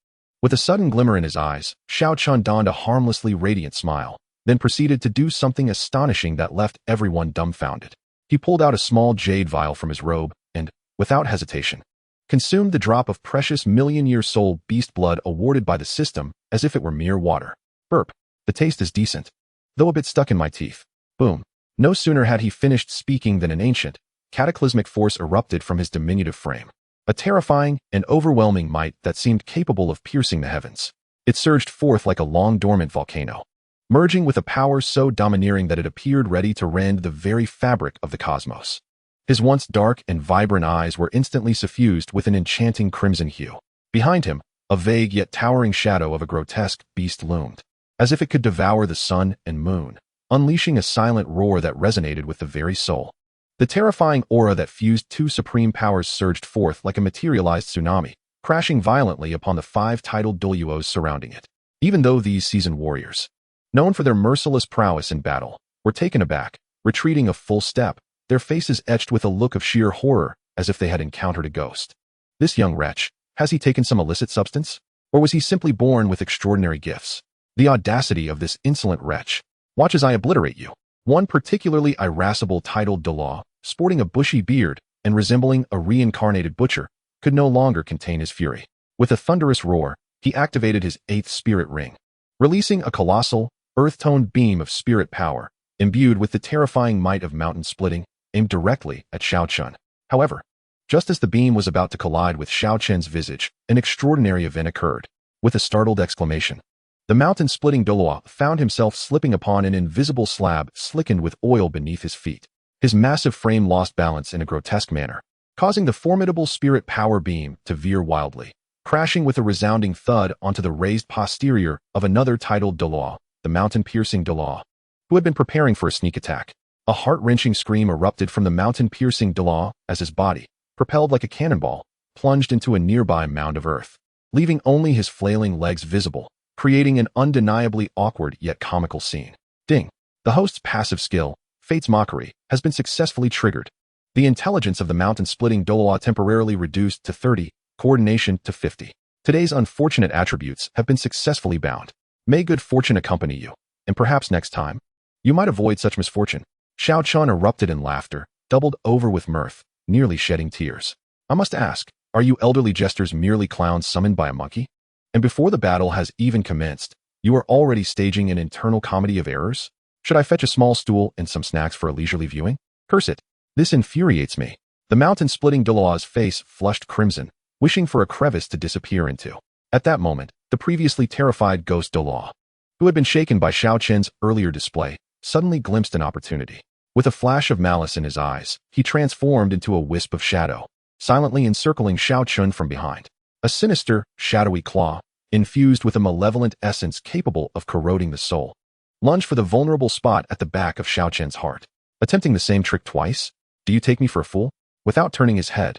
With a sudden glimmer in his eyes, Xiao Chen donned a harmlessly radiant smile, then proceeded to do something astonishing that left everyone dumbfounded. He pulled out a small jade vial from his robe and, without hesitation, consumed the drop of precious million-year-soul beast blood awarded by the system as if it were mere water. Burp. The taste is decent, though a bit stuck in my teeth. Boom. No sooner had he finished speaking than an ancient, cataclysmic force erupted from his diminutive frame. A terrifying and overwhelming might that seemed capable of piercing the heavens. It surged forth like a long-dormant volcano, merging with a power so domineering that it appeared ready to rend the very fabric of the cosmos. His once dark and vibrant eyes were instantly suffused with an enchanting crimson hue. Behind him, a vague yet towering shadow of a grotesque beast loomed, as if it could devour the sun and moon, unleashing a silent roar that resonated with the very soul. The terrifying aura that fused two supreme powers surged forth like a materialized tsunami, crashing violently upon the 5 titled Douluos surrounding it. Even though these seasoned warriors, known for their merciless prowess in battle, were taken aback, retreating a full step, their faces etched with a look of sheer horror, as if they had encountered a ghost. This young wretch, has he taken some illicit substance? Or was he simply born with extraordinary gifts? The audacity of this insolent wretch. Watch as I obliterate you. One particularly irascible titled Douluo, sporting a bushy beard and resembling a reincarnated butcher, could no longer contain his fury. With a thunderous roar, he activated his 8th spirit ring, releasing a colossal, earth-toned beam of spirit power, imbued with the terrifying might of mountain splitting, aimed directly at Xiao Chen. However, just as the beam was about to collide with Xiao Chen's visage, an extraordinary event occurred. With a startled exclamation, the mountain-splitting Douluo found himself slipping upon an invisible slab slickened with oil beneath his feet. His massive frame lost balance in a grotesque manner, causing the formidable spirit power beam to veer wildly, crashing with a resounding thud onto the raised posterior of another titled Douluo, the mountain-piercing Douluo, who had been preparing for a sneak attack. A heart-wrenching scream erupted from the mountain-piercing Douluo as his body, propelled like a cannonball, plunged into a nearby mound of earth, leaving only his flailing legs visible, creating an undeniably awkward yet comical scene. Ding. The host's passive skill, Fate's Mockery, has been successfully triggered. The intelligence of the mountain-splitting Douluo temporarily reduced to 30, coordination to 50. Today's unfortunate attributes have been successfully bound. May good fortune accompany you, and perhaps next time, you might avoid such misfortune. Xiao Chen erupted in laughter, doubled over with mirth, nearly shedding tears. I must ask, are you elderly jesters merely clowns summoned by a monkey? And before the battle has even commenced, you are already staging an internal comedy of errors? Should I fetch a small stool and some snacks for a leisurely viewing? Curse it. This infuriates me. The mountain-splitting Douluo's face flushed crimson, wishing for a crevice to disappear into. At that moment, the previously terrified ghost Douluo, who had been shaken by Xiao Chen's earlier display, suddenly glimpsed an opportunity. With a flash of malice in his eyes, he transformed into a wisp of shadow, silently encircling Xiao Chen from behind. A sinister, shadowy claw, infused with a malevolent essence capable of corroding the soul, lunged for the vulnerable spot at the back of Xiao Chen's heart. Attempting the same trick twice? Do you take me for a fool? Without turning his head,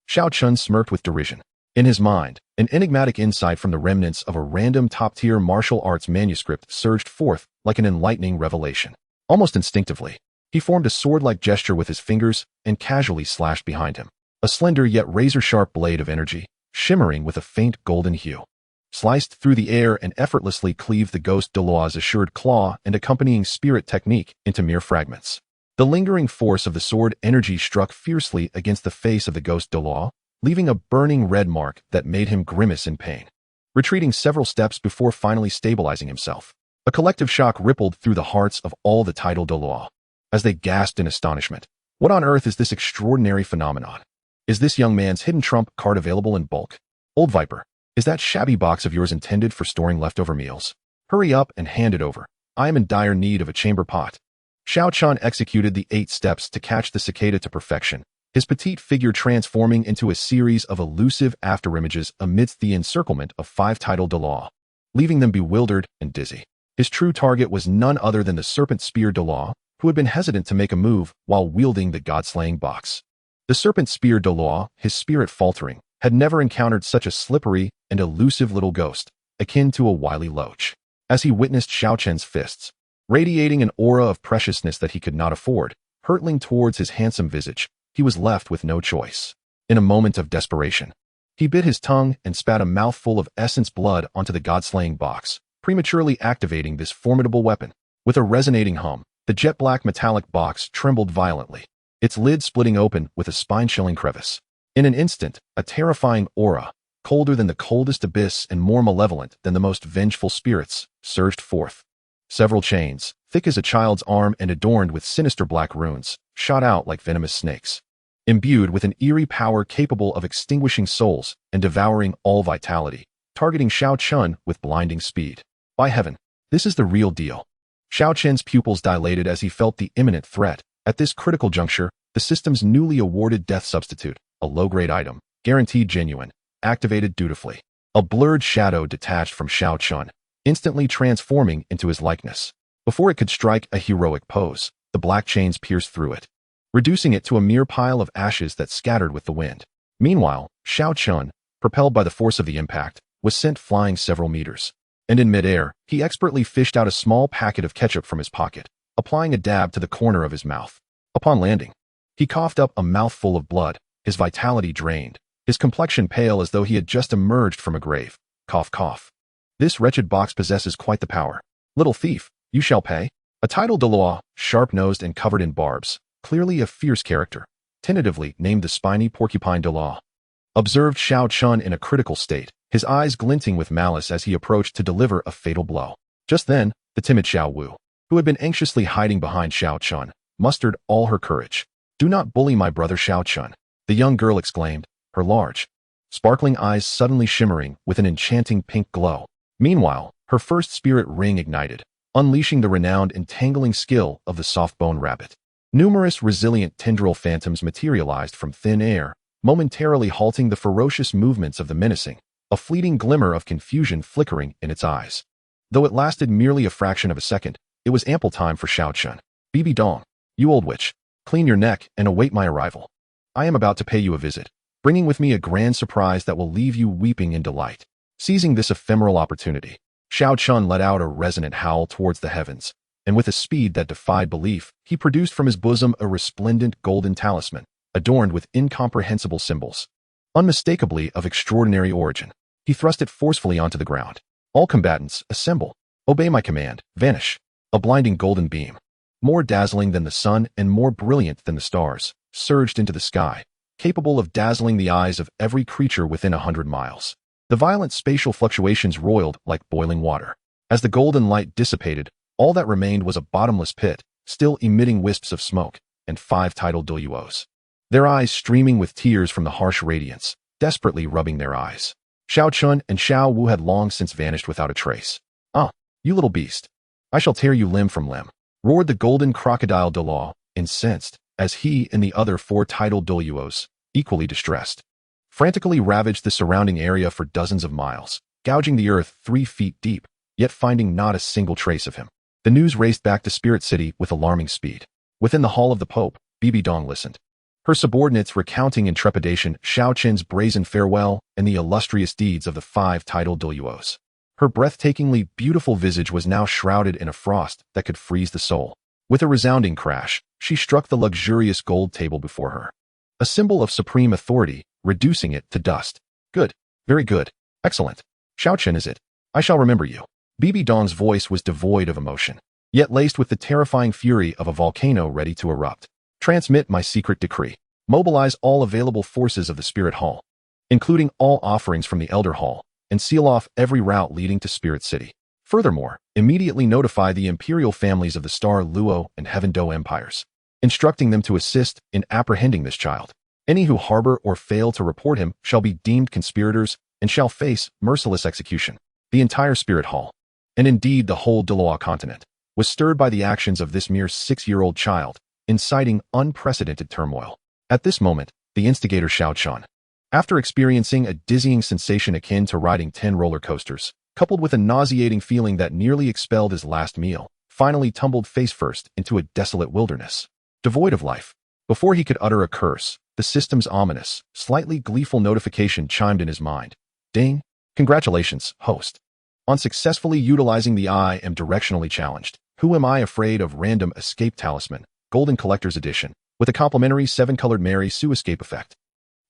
Xiao Chen smirked with derision. In his mind, an enigmatic insight from the remnants of a random top-tier martial arts manuscript surged forth like an enlightening revelation. Almost instinctively, he formed a sword-like gesture with his fingers and casually slashed behind him. A slender yet razor-sharp blade of energy, shimmering with a faint golden hue, sliced through the air and effortlessly cleaved the ghost Douluo's assured claw and accompanying spirit technique into mere fragments. The lingering force of the sword energy struck fiercely against the face of the ghost Douluo, leaving a burning red mark that made him grimace in pain. Retreating several steps before finally stabilizing himself, a collective shock rippled through the hearts of all the titled Douluo, as they gasped in astonishment. What on earth is this extraordinary phenomenon? Is this young man's hidden trump card available in bulk? Old Viper, Is that shabby box of yours intended for storing leftover meals? Hurry up and hand it over. I am in dire need of a chamber pot. Xiao Chen executed the 8 steps to catch the cicada to perfection, his petite figure transforming into a series of elusive afterimages amidst the encirclement of 5 tidal Douluo, leaving them bewildered and dizzy. His true target was none other than the serpent spear Douluo, who had been hesitant to make a move while wielding the god-slaying box. The serpent spear Douluo, his spirit faltering, had never encountered such a slippery and elusive little ghost, akin to a wily loach. As he witnessed Xiao Chen's fists, radiating an aura of preciousness that he could not afford, hurtling towards his handsome visage, he was left with no choice. In a moment of desperation, he bit his tongue and spat a mouthful of essence blood onto the god-slaying box, prematurely activating this formidable weapon. With a resonating hum, the jet-black metallic box trembled violently, its lid splitting open with a spine-chilling crevice. In an instant, a terrifying aura, colder than the coldest abyss and more malevolent than the most vengeful spirits, surged forth. Several chains, thick as a child's arm and adorned with sinister black runes, shot out like venomous snakes. Imbued with an eerie power capable of extinguishing souls and devouring all vitality, targeting Xiao Chen with blinding speed. By heaven, this is the real deal. Xiao Chen's pupils dilated as he felt the imminent threat. At this critical juncture, the system's newly awarded death substitute, a low-grade item, guaranteed genuine, activated dutifully. A blurred shadow detached from Xiao Chen, instantly transforming into his likeness. Before it could strike a heroic pose, the black chains pierced through it, reducing it to a mere pile of ashes that scattered with the wind. Meanwhile, Xiao Chen, propelled by the force of the impact, was sent flying several meters. And in midair, he expertly fished out a small packet of ketchup from his pocket, applying a dab to the corner of his mouth. Upon landing, he coughed up a mouthful of blood, his vitality drained, his complexion pale as though he had just emerged from a grave. Cough, cough. This wretched box possesses quite the power. Little thief, you shall pay. A tidal Douluo, sharp-nosed and covered in barbs, clearly a fierce character, tentatively named the spiny porcupine Douluo, observed Xiao Chen in a critical state, his eyes glinting with malice as he approached to deliver a fatal blow. Just then, the timid Xiao Wu, who had been anxiously hiding behind Xiao Chen, mustered all her courage. Do not bully my brother Xiao Chen, the young girl exclaimed, her large, sparkling eyes suddenly shimmering with an enchanting pink glow. Meanwhile, her first spirit ring ignited, unleashing the renowned entangling skill of the soft-bone rabbit. Numerous resilient tendril phantoms materialized from thin air, momentarily halting the ferocious movements of the menacing, a fleeting glimmer of confusion flickering in its eyes. Though it lasted merely a fraction of a second, it was ample time for Xiao Chen. Bibi Dong, you old witch, clean your neck and await my arrival. I am about to pay you a visit, bringing with me a grand surprise that will leave you weeping in delight. Seizing this ephemeral opportunity, Xiao Chen let out a resonant howl towards the heavens, and with a speed that defied belief, he produced from his bosom a resplendent golden talisman, adorned with incomprehensible symbols, unmistakably of extraordinary origin. He thrust it forcefully onto the ground. All combatants, assemble. Obey my command. Vanish. A blinding golden beam, more dazzling than the sun and more brilliant than the stars, surged into the sky, capable of dazzling the eyes of every creature within 100 miles. The violent spatial fluctuations roiled like boiling water. As the golden light dissipated, all that remained was a bottomless pit, still emitting wisps of smoke, and 5 tidal Douluos, their eyes streaming with tears from the harsh radiance, desperately rubbing their eyes. Xiao Chen and Xiao Wu had long since vanished without a trace. Ah, you little beast. I shall tear you limb from limb, roared the golden crocodile Douluo, incensed, as he and the other 4 tidal Douluos, equally distressed, frantically ravaged the surrounding area for dozens of miles, gouging the earth 3 feet deep, yet finding not a single trace of him. The news raced back to Spirit City with alarming speed. Within the hall of the Pope, Bibi Dong listened, her subordinates recounting in trepidation Xiao Chen's brazen farewell and the illustrious deeds of the 5 tidal Douluos. Her breathtakingly beautiful visage was now shrouded in a frost that could freeze the soul. With a resounding crash, she struck the luxurious gold table before her, a symbol of supreme authority, reducing it to dust. Good. Very good. Excellent. Xiao Chen is it? I shall remember you. Bibi Dong's voice was devoid of emotion, yet laced with the terrifying fury of a volcano ready to erupt. Transmit my secret decree. Mobilize all available forces of the Spirit Hall, including all offerings from the Elder Hall, and seal off every route leading to Spirit City. Furthermore, immediately notify the imperial families of the Star Luo and Heaven Do empires, instructing them to assist in apprehending this child. Any who harbor or fail to report him shall be deemed conspirators and shall face merciless execution. The entire spirit hall, and indeed the whole Douluo Continent, was stirred by the actions of this mere 6-year-old child, inciting unprecedented turmoil. At this moment, the instigator Xiao Chen, after experiencing a dizzying sensation akin to riding 10 roller coasters, coupled with a nauseating feeling that nearly expelled his last meal, finally tumbled face first into a desolate wilderness, devoid of life. Before he could utter a curse, the system's ominous, slightly gleeful notification chimed in his mind. Ding! Congratulations, host. On successfully utilizing the I am directionally challenged. Who am I afraid of random escape talisman, Golden Collector's Edition, with a complimentary 7-colored Mary Sue escape effect.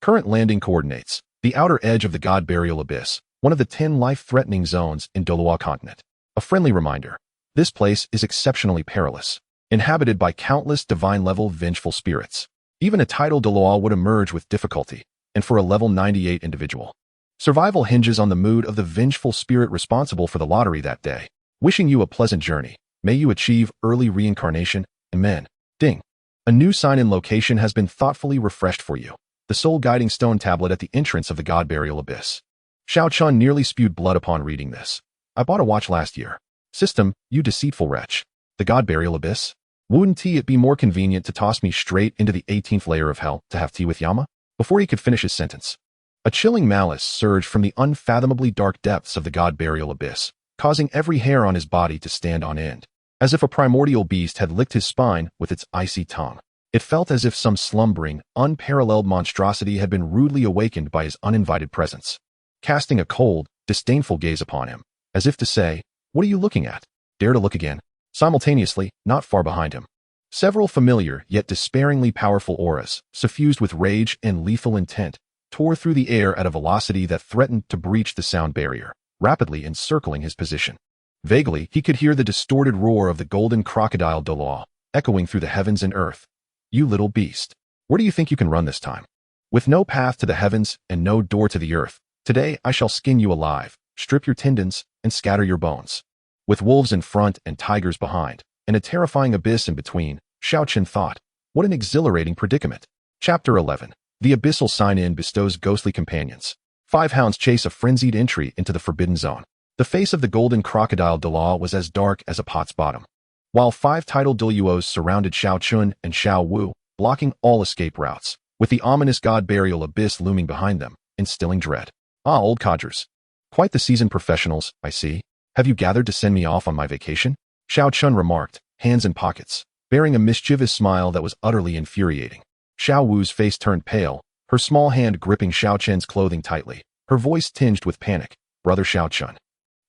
Current landing coordinates. The outer edge of the God Burial Abyss, one of the 10 life-threatening zones in Douluo Continent. A friendly reminder. This place is exceptionally perilous, inhabited by countless divine-level vengeful spirits. Even a title Douluo would emerge with difficulty, and for a level 98 individual. Survival hinges on the mood of the vengeful spirit responsible for the lottery that day. Wishing you a pleasant journey. May you achieve early reincarnation. Amen. Ding. A new sign-in location has been thoughtfully refreshed for you. The soul-guiding stone tablet at the entrance of the God Burial Abyss. Xiao Chen nearly spewed blood upon reading this. I bought a watch last year. System, you deceitful wretch. The God Burial Abyss? Wouldn't it be more convenient to toss me straight into the 18th layer of hell to have tea with Yama? Before he could finish his sentence, a chilling malice surged from the unfathomably dark depths of the God Burial Abyss, causing every hair on his body to stand on end, as if a primordial beast had licked his spine with its icy tongue. It felt as if some slumbering, unparalleled monstrosity had been rudely awakened by his uninvited presence, casting a cold, disdainful gaze upon him, as if to say, "What are you looking at? Dare to look again?" Simultaneously, not far behind him, several familiar yet despairingly powerful auras, suffused with rage and lethal intent, tore through the air at a velocity that threatened to breach the sound barrier, rapidly encircling his position. Vaguely, he could hear the distorted roar of the golden crocodile Douluo, echoing through the heavens and earth. You little beast. Where do you think you can run this time? With no path to the heavens and no door to the earth, today I shall skin you alive, strip your tendons, and scatter your bones. With wolves in front and tigers behind, and a terrifying abyss in between, Xiao Chen thought, what an exhilarating predicament. Chapter 11. The Abyssal Sign-In bestows ghostly companions. 5 hounds chase a frenzied entry into the Forbidden Zone. The face of the golden crocodile Douluo was as dark as a pot's bottom, while 5 tidal Douluos surrounded Xiao Chen and Xiao Wu, blocking all escape routes, with the ominous God Burial Abyss looming behind them, instilling dread. Ah, old codgers. Quite the seasoned professionals, I see. Have you gathered to send me off on my vacation? Xiao Chen remarked, hands in pockets, bearing a mischievous smile that was utterly infuriating. Xiao Wu's face turned pale, her small hand gripping Xiao Chen's clothing tightly, her voice tinged with panic. Brother Xiao Chen.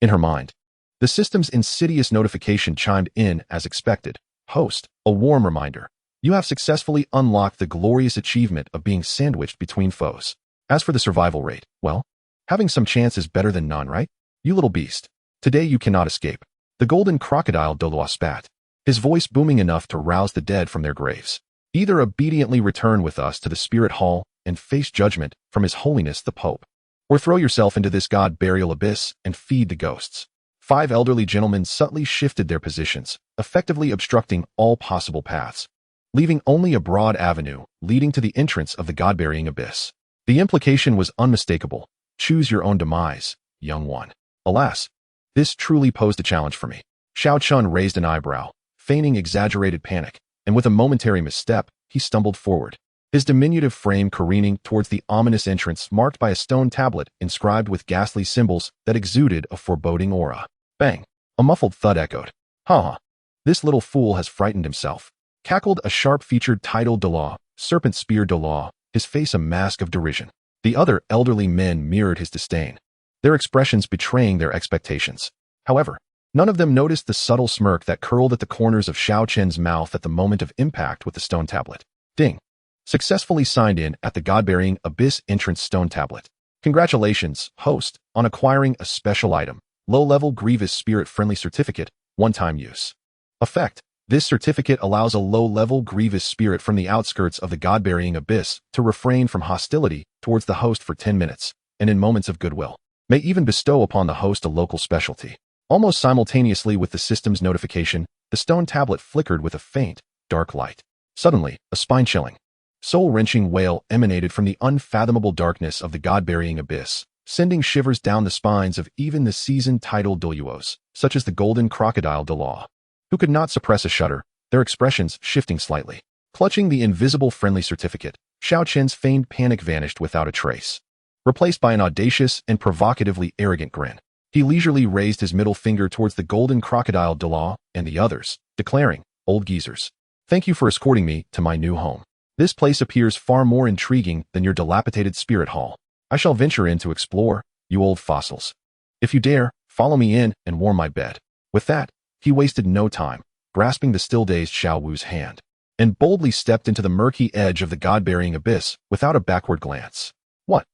In her mind, the system's insidious notification chimed in as expected. Host, a warm reminder. You have successfully unlocked the glorious achievement of being sandwiched between foes. As for the survival rate, well, having some chance is better than none, right? You little beast. Today you cannot escape. The golden crocodile Douluo spat, his voice booming enough to rouse the dead from their graves. Either obediently return with us to the spirit hall and face judgment from His Holiness the Pope, or throw yourself into this God Burial Abyss and feed the ghosts. 5 elderly gentlemen subtly shifted their positions, effectively obstructing all possible paths, leaving only a broad avenue leading to the entrance of the God-burying abyss. The implication was unmistakable. Choose your own demise, young one. Alas, this truly posed a challenge for me. Xiao Chen raised an eyebrow, feigning exaggerated panic, and with a momentary misstep, he stumbled forward, his diminutive frame careening towards the ominous entrance marked by a stone tablet inscribed with ghastly symbols that exuded a foreboding aura. Bang! A muffled thud echoed. Ha! This little fool has frightened himself, cackled a sharp-featured tidal Douluo, serpent spear Douluo, his face a mask of derision. The other elderly men mirrored his disdain, their expressions betraying their expectations. However, none of them noticed the subtle smirk that curled at the corners of Xiao Chen's mouth at the moment of impact with the stone tablet. Ding! Successfully signed in at the God-burying Abyss entrance stone tablet. Congratulations, host, on acquiring a special item, low-level Grievous Spirit-friendly certificate, one-time use. Effect. This certificate allows a low-level Grievous Spirit from the outskirts of the God-burying Abyss to refrain from hostility towards the host for 10 minutes, and in moments of goodwill, may even bestow upon the host a local specialty. Almost simultaneously with the system's notification, the stone tablet flickered with a faint, dark light. Suddenly, a spine-chilling, soul-wrenching wail emanated from the unfathomable darkness of the God-burying Abyss, sending shivers down the spines of even the seasoned titled Douluos, such as the golden crocodile Douluo, who could not suppress a shudder, their expressions shifting slightly. Clutching the invisible friendly certificate, Xiao Chen's feigned panic vanished without a trace, replaced by an audacious and provocatively arrogant grin. He leisurely raised his middle finger towards the golden crocodile Douluo and the others, declaring, "Old geezers, thank you for escorting me to my new home. This place appears far more intriguing than your dilapidated spirit hall. I shall venture in to explore, you old fossils. If you dare, follow me in and warm my bed." With that, he wasted no time, grasping the still-dazed Xiao Wu's hand, and boldly stepped into the murky edge of the god-burying abyss without a backward glance. What?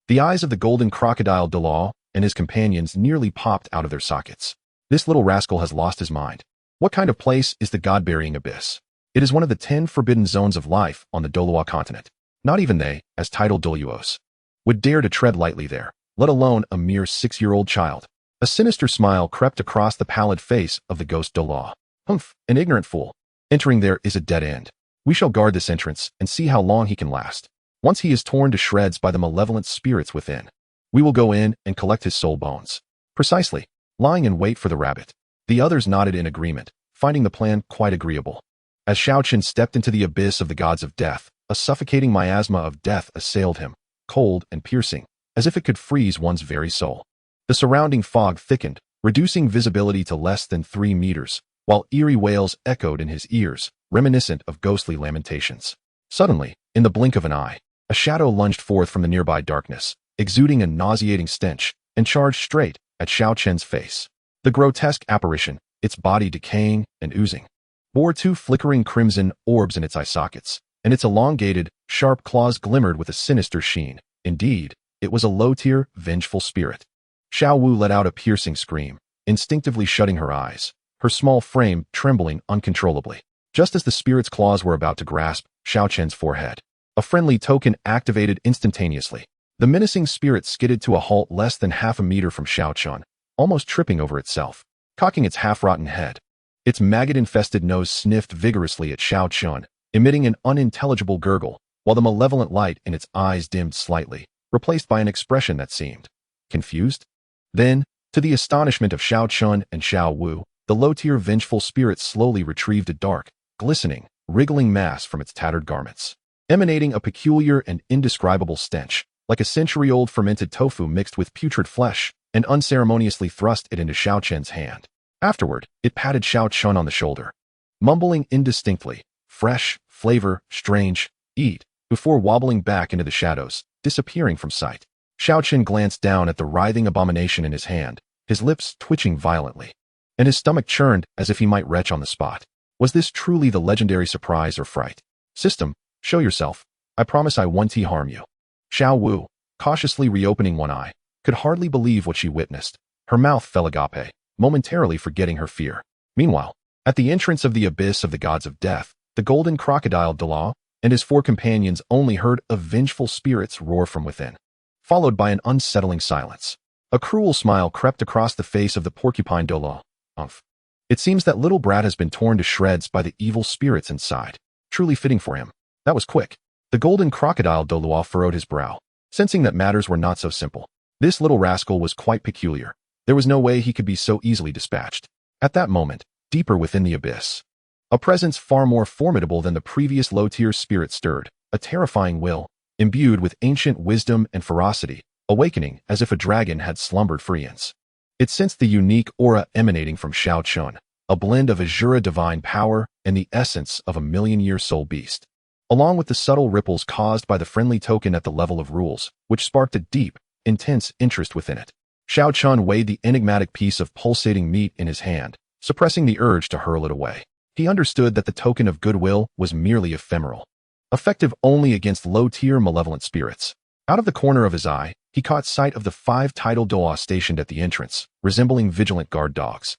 The eyes of the golden crocodile Douluo and his companions nearly popped out of their sockets. This little rascal has lost his mind. What kind of place is the god-burying abyss? It is one of the 10 forbidden zones of life on the Douluo Continent. Not even they, as titled Douluos, would dare to tread lightly there, let alone a mere 6-year-old child. A sinister smile crept across the pallid face of the ghost Douluo. Humph, an ignorant fool. Entering there is a dead end. We shall guard this entrance and see how long he can last. Once he is torn to shreds by the malevolent spirits within, we will go in and collect his soul bones. Precisely, lying in wait for the rabbit. The others nodded in agreement, finding the plan quite agreeable. As Xiao Chen stepped into the abyss of the gods of death, a suffocating miasma of death assailed him, cold and piercing, as if it could freeze one's very soul. The surrounding fog thickened, reducing visibility to less than 3 meters, while eerie wails echoed in his ears, reminiscent of ghostly lamentations. Suddenly, in the blink of an eye, a shadow lunged forth from the nearby darkness, exuding a nauseating stench, and charged straight at Xiao Chen's face. The grotesque apparition, its body decaying and oozing, bore 2 flickering crimson orbs in its eye sockets, and its elongated, sharp claws glimmered with a sinister sheen. Indeed, it was a low-tier, vengeful spirit. Xiao Wu let out a piercing scream, instinctively shutting her eyes, her small frame trembling uncontrollably. Just as the spirit's claws were about to grasp Xiao Chen's forehead, a friendly token activated instantaneously. The menacing spirit skidded to a halt less than half a meter from Xiao Chen, almost tripping over itself, cocking its half-rotten head. Its maggot-infested nose sniffed vigorously at Xiao Chen, emitting an unintelligible gurgle, while the malevolent light in its eyes dimmed slightly, replaced by an expression that seemed confused. Then, to the astonishment of Xiao Chen and Xiao Wu, the low-tier vengeful spirit slowly retrieved a dark, glistening, wriggling mass from its tattered garments, emanating a peculiar and indescribable stench, like a century-old fermented tofu mixed with putrid flesh, and unceremoniously thrust it into Xiao Chen's hand. Afterward, it patted Xiao Chen on the shoulder, mumbling indistinctly, "Fresh, flavor, strange, eat," before wobbling back into the shadows, disappearing from sight. Xiao Chen glanced down at the writhing abomination in his hand, his lips twitching violently, and his stomach churned as if he might retch on the spot. Was this truly the legendary surprise or fright? "System, show yourself. I promise I won't harm you." Xiao Wu, cautiously reopening one eye, could hardly believe what she witnessed. Her mouth fell agape, momentarily forgetting her fear. Meanwhile, at the entrance of the abyss of the gods of death, the golden crocodile Douluo and his 4 companions only heard a vengeful spirit's roar from within, followed by an unsettling silence. A cruel smile crept across the face of the porcupine Douluo. "Umph. It seems that little brat has been torn to shreds by the evil spirits inside. Truly fitting for him. That was quick." The golden crocodile Douluo furrowed his brow, sensing that matters were not so simple. This little rascal was quite peculiar. There was no way he could be so easily dispatched. At that moment, deeper within the abyss, a presence far more formidable than the previous low-tier spirit stirred, a terrifying will, imbued with ancient wisdom and ferocity, awakening as if a dragon had slumbered for eons. It sensed the unique aura emanating from Xiao Chen, a blend of Shura divine power and the essence of a million-year soul beast, along with the subtle ripples caused by the friendly token at the level of rules, which sparked a deep, intense interest within it. Xiao Chen weighed the enigmatic piece of pulsating meat in his hand, suppressing the urge to hurl it away. He understood that the token of goodwill was merely ephemeral, effective only against low-tier malevolent spirits. Out of the corner of his eye, he caught sight of the 5 tidal Douluo stationed at the entrance, resembling vigilant guard dogs,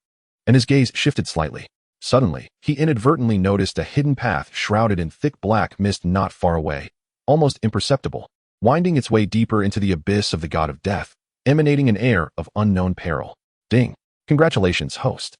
and his gaze shifted slightly. Suddenly, he inadvertently noticed a hidden path shrouded in thick black mist not far away, almost imperceptible, winding its way deeper into the abyss of the god of death, emanating an air of unknown peril. Ding. Congratulations, host.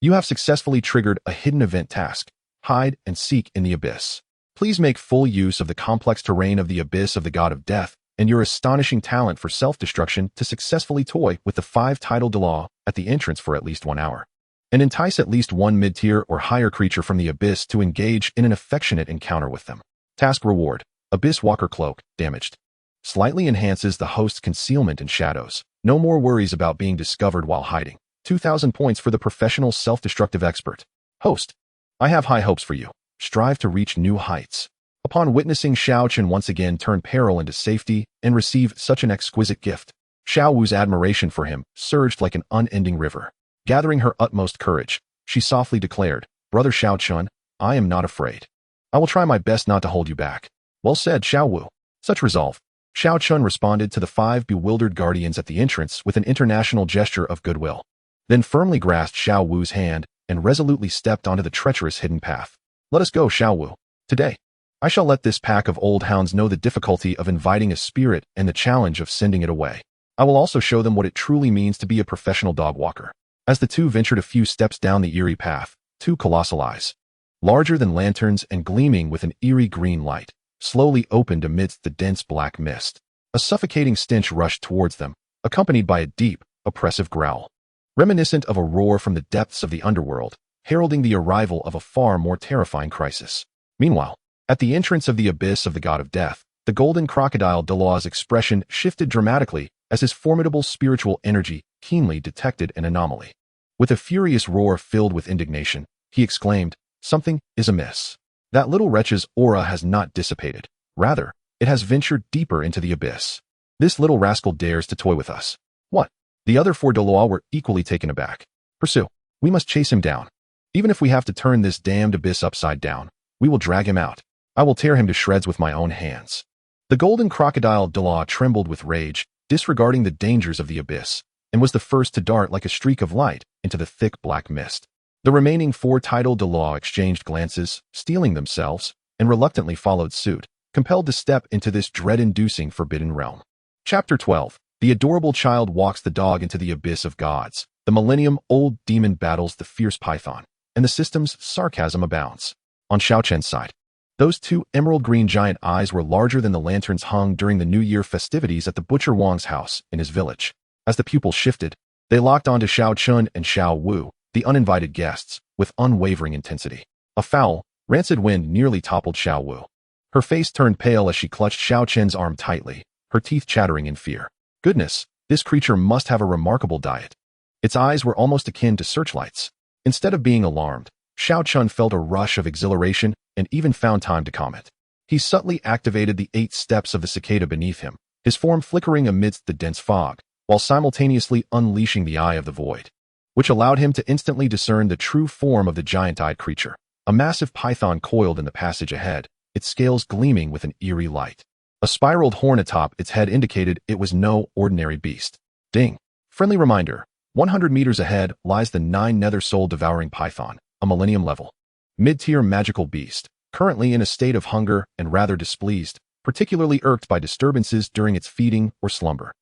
You have successfully triggered a hidden event task. Hide and seek in the abyss. Please make full use of the complex terrain of the abyss of the god of death and your astonishing talent for self-destruction to successfully toy with the 5 tidal Douluo at the entrance for at least 1 hour. And entice at least one mid-tier or higher creature from the Abyss to engage in an affectionate encounter with them. Task reward: Abyss Walker Cloak, damaged. Slightly enhances the host's concealment in shadows. No more worries about being discovered while hiding. 2,000 points for the professional self-destructive expert. Host: I have high hopes for you. Strive to reach new heights. Upon witnessing Xiao Chen once again turn peril into safety and receive such an exquisite gift, Xiao Wu's admiration for him surged like an unending river. Gathering her utmost courage, she softly declared, "Brother Xiao Chen, I am not afraid. I will try my best not to hold you back." "Well said, Xiao Wu." Such resolve. Xiao Chen responded to the 5 bewildered guardians at the entrance with an international gesture of goodwill, then firmly grasped Xiao Wu's hand and resolutely stepped onto the treacherous hidden path. "Let us go, Xiao Wu. Today, I shall let this pack of old hounds know the difficulty of inviting a spirit and the challenge of sending it away. I will also show them what it truly means to be a professional dog walker." As the two ventured a few steps down the eerie path, 2 colossal eyes, larger than lanterns and gleaming with an eerie green light, slowly opened amidst the dense black mist. A suffocating stench rushed towards them, accompanied by a deep, oppressive growl, reminiscent of a roar from the depths of the underworld, heralding the arrival of a far more terrifying crisis. Meanwhile, at the entrance of the abyss of the god of death, the golden crocodile Douluo's expression shifted dramatically as his formidable spiritual energy keenly detected an anomaly. With a furious roar filled with indignation, he exclaimed, "Something is amiss. That little wretch's aura has not dissipated. Rather, it has ventured deeper into the abyss. This little rascal dares to toy with us." "What?" The other 4 Douluo were equally taken aback. "Pursue. We must chase him down. Even if we have to turn this damned abyss upside down, we will drag him out. I will tear him to shreds with my own hands." The golden crocodile Douluo trembled with rage, disregarding the dangers of the abyss, and was the first to dart like a streak of light into the thick black mist. The remaining 4 tidal Douluo exchanged glances, steeling themselves, and reluctantly followed suit, compelled to step into this dread-inducing forbidden realm. Chapter 12. The adorable child walks the dog into the abyss of gods. The millennium-old demon battles the fierce python, and the system's sarcasm abounds. On Xiao Chen's side, those 2 emerald-green giant eyes were larger than the lanterns hung during the New Year festivities at the Butcher Wang's house in his village. As the pupils shifted, they locked onto Xiao Chen and Xiao Wu, the uninvited guests, with unwavering intensity. A foul, rancid wind nearly toppled Xiao Wu. Her face turned pale as she clutched Xiao Chen's arm tightly, her teeth chattering in fear. Goodness, this creature must have a remarkable diet. Its eyes were almost akin to searchlights. Instead of being alarmed, Xiao Chen felt a rush of exhilaration and even found time to comment. He subtly activated the 8 steps of the cicada beneath him, his form flickering amidst the dense fog, while simultaneously unleashing the Eye of the Void, which allowed him to instantly discern the true form of the giant-eyed creature. A massive python coiled in the passage ahead, its scales gleaming with an eerie light. A spiraled horn atop its head indicated it was no ordinary beast. Ding! Friendly reminder, 100 meters ahead lies the 9 nether soul devouring python, a millennium level, mid-tier magical beast, currently in a state of hunger and rather displeased, particularly irked by disturbances during its feeding or slumber.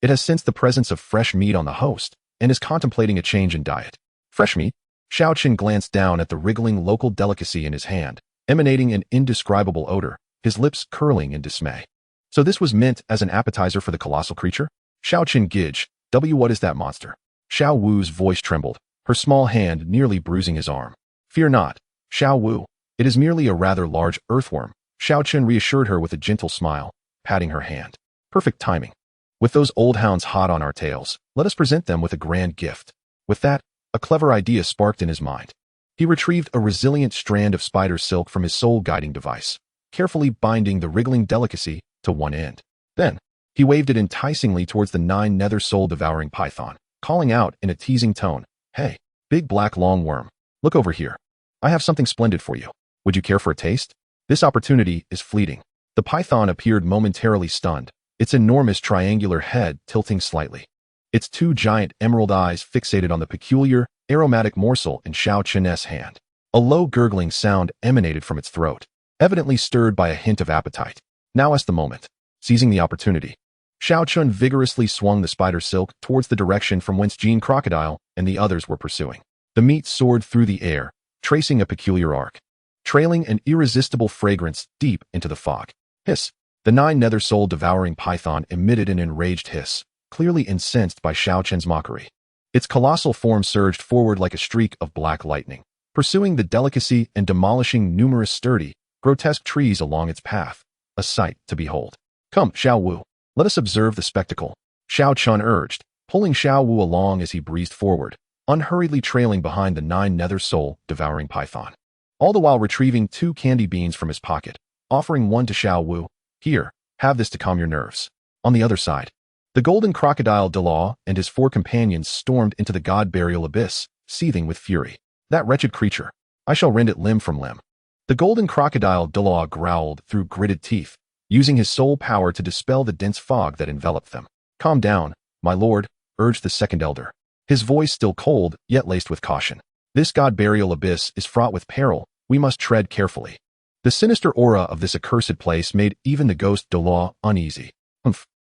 It has sensed the presence of fresh meat on the host and is contemplating a change in diet. Fresh meat? Xiao Chen glanced down at the wriggling local delicacy in his hand, emanating an indescribable odor, his lips curling in dismay. So this was meant as an appetizer for the colossal creature? Xiao Chen gidge, what is that monster? Xiao Wu's voice trembled, her small hand nearly bruising his arm. Fear not, Xiao Wu. It is merely a rather large earthworm. Xiao Chen reassured her with a gentle smile, patting her hand. Perfect timing. With those old hounds hot on our tails, let us present them with a grand gift. With that, a clever idea sparked in his mind. He retrieved a resilient strand of spider silk from his soul-guiding device, carefully binding the wriggling delicacy to one end. Then, he waved it enticingly towards the 9 nether soul-devouring python, calling out in a teasing tone, "Hey, big black long worm, look over here. I have something splendid for you. Would you care for a taste?" This opportunity is fleeting. The python appeared momentarily stunned, its enormous triangular head tilting slightly. Its 2 giant emerald eyes fixated on the peculiar, aromatic morsel in Xiao Chen's hand. A low gurgling sound emanated from its throat, evidently stirred by a hint of appetite. Now is the moment. Seizing the opportunity, Xiao Chen vigorously swung the spider silk towards the direction from whence Jean Crocodile and the others were pursuing. The meat soared through the air, tracing a peculiar arc, trailing an irresistible fragrance deep into the fog. Hiss! The 9 nether soul devouring python emitted an enraged hiss, clearly incensed by Xiao Chen's mockery. Its colossal form surged forward like a streak of black lightning, pursuing the delicacy and demolishing numerous sturdy, grotesque trees along its path, a sight to behold. Come, Xiao Wu, let us observe the spectacle, Xiao Chen urged, pulling Xiao Wu along as he breezed forward, unhurriedly trailing behind the 9 nether soul devouring python. All the while retrieving 2 candy beans from his pocket, offering one to Xiao Wu. Here, have this to calm your nerves. On the other side, the golden crocodile Douluo and his 4 companions stormed into the god burial abyss, seething with fury. That wretched creature, I shall rend it limb from limb. The golden crocodile Douluo growled through gritted teeth, using his soul power to dispel the dense fog that enveloped them. Calm down, my lord, urged the second elder, his voice still cold, yet laced with caution. This god burial abyss is fraught with peril, we must tread carefully. The sinister aura of this accursed place made even the ghost Douluo uneasy.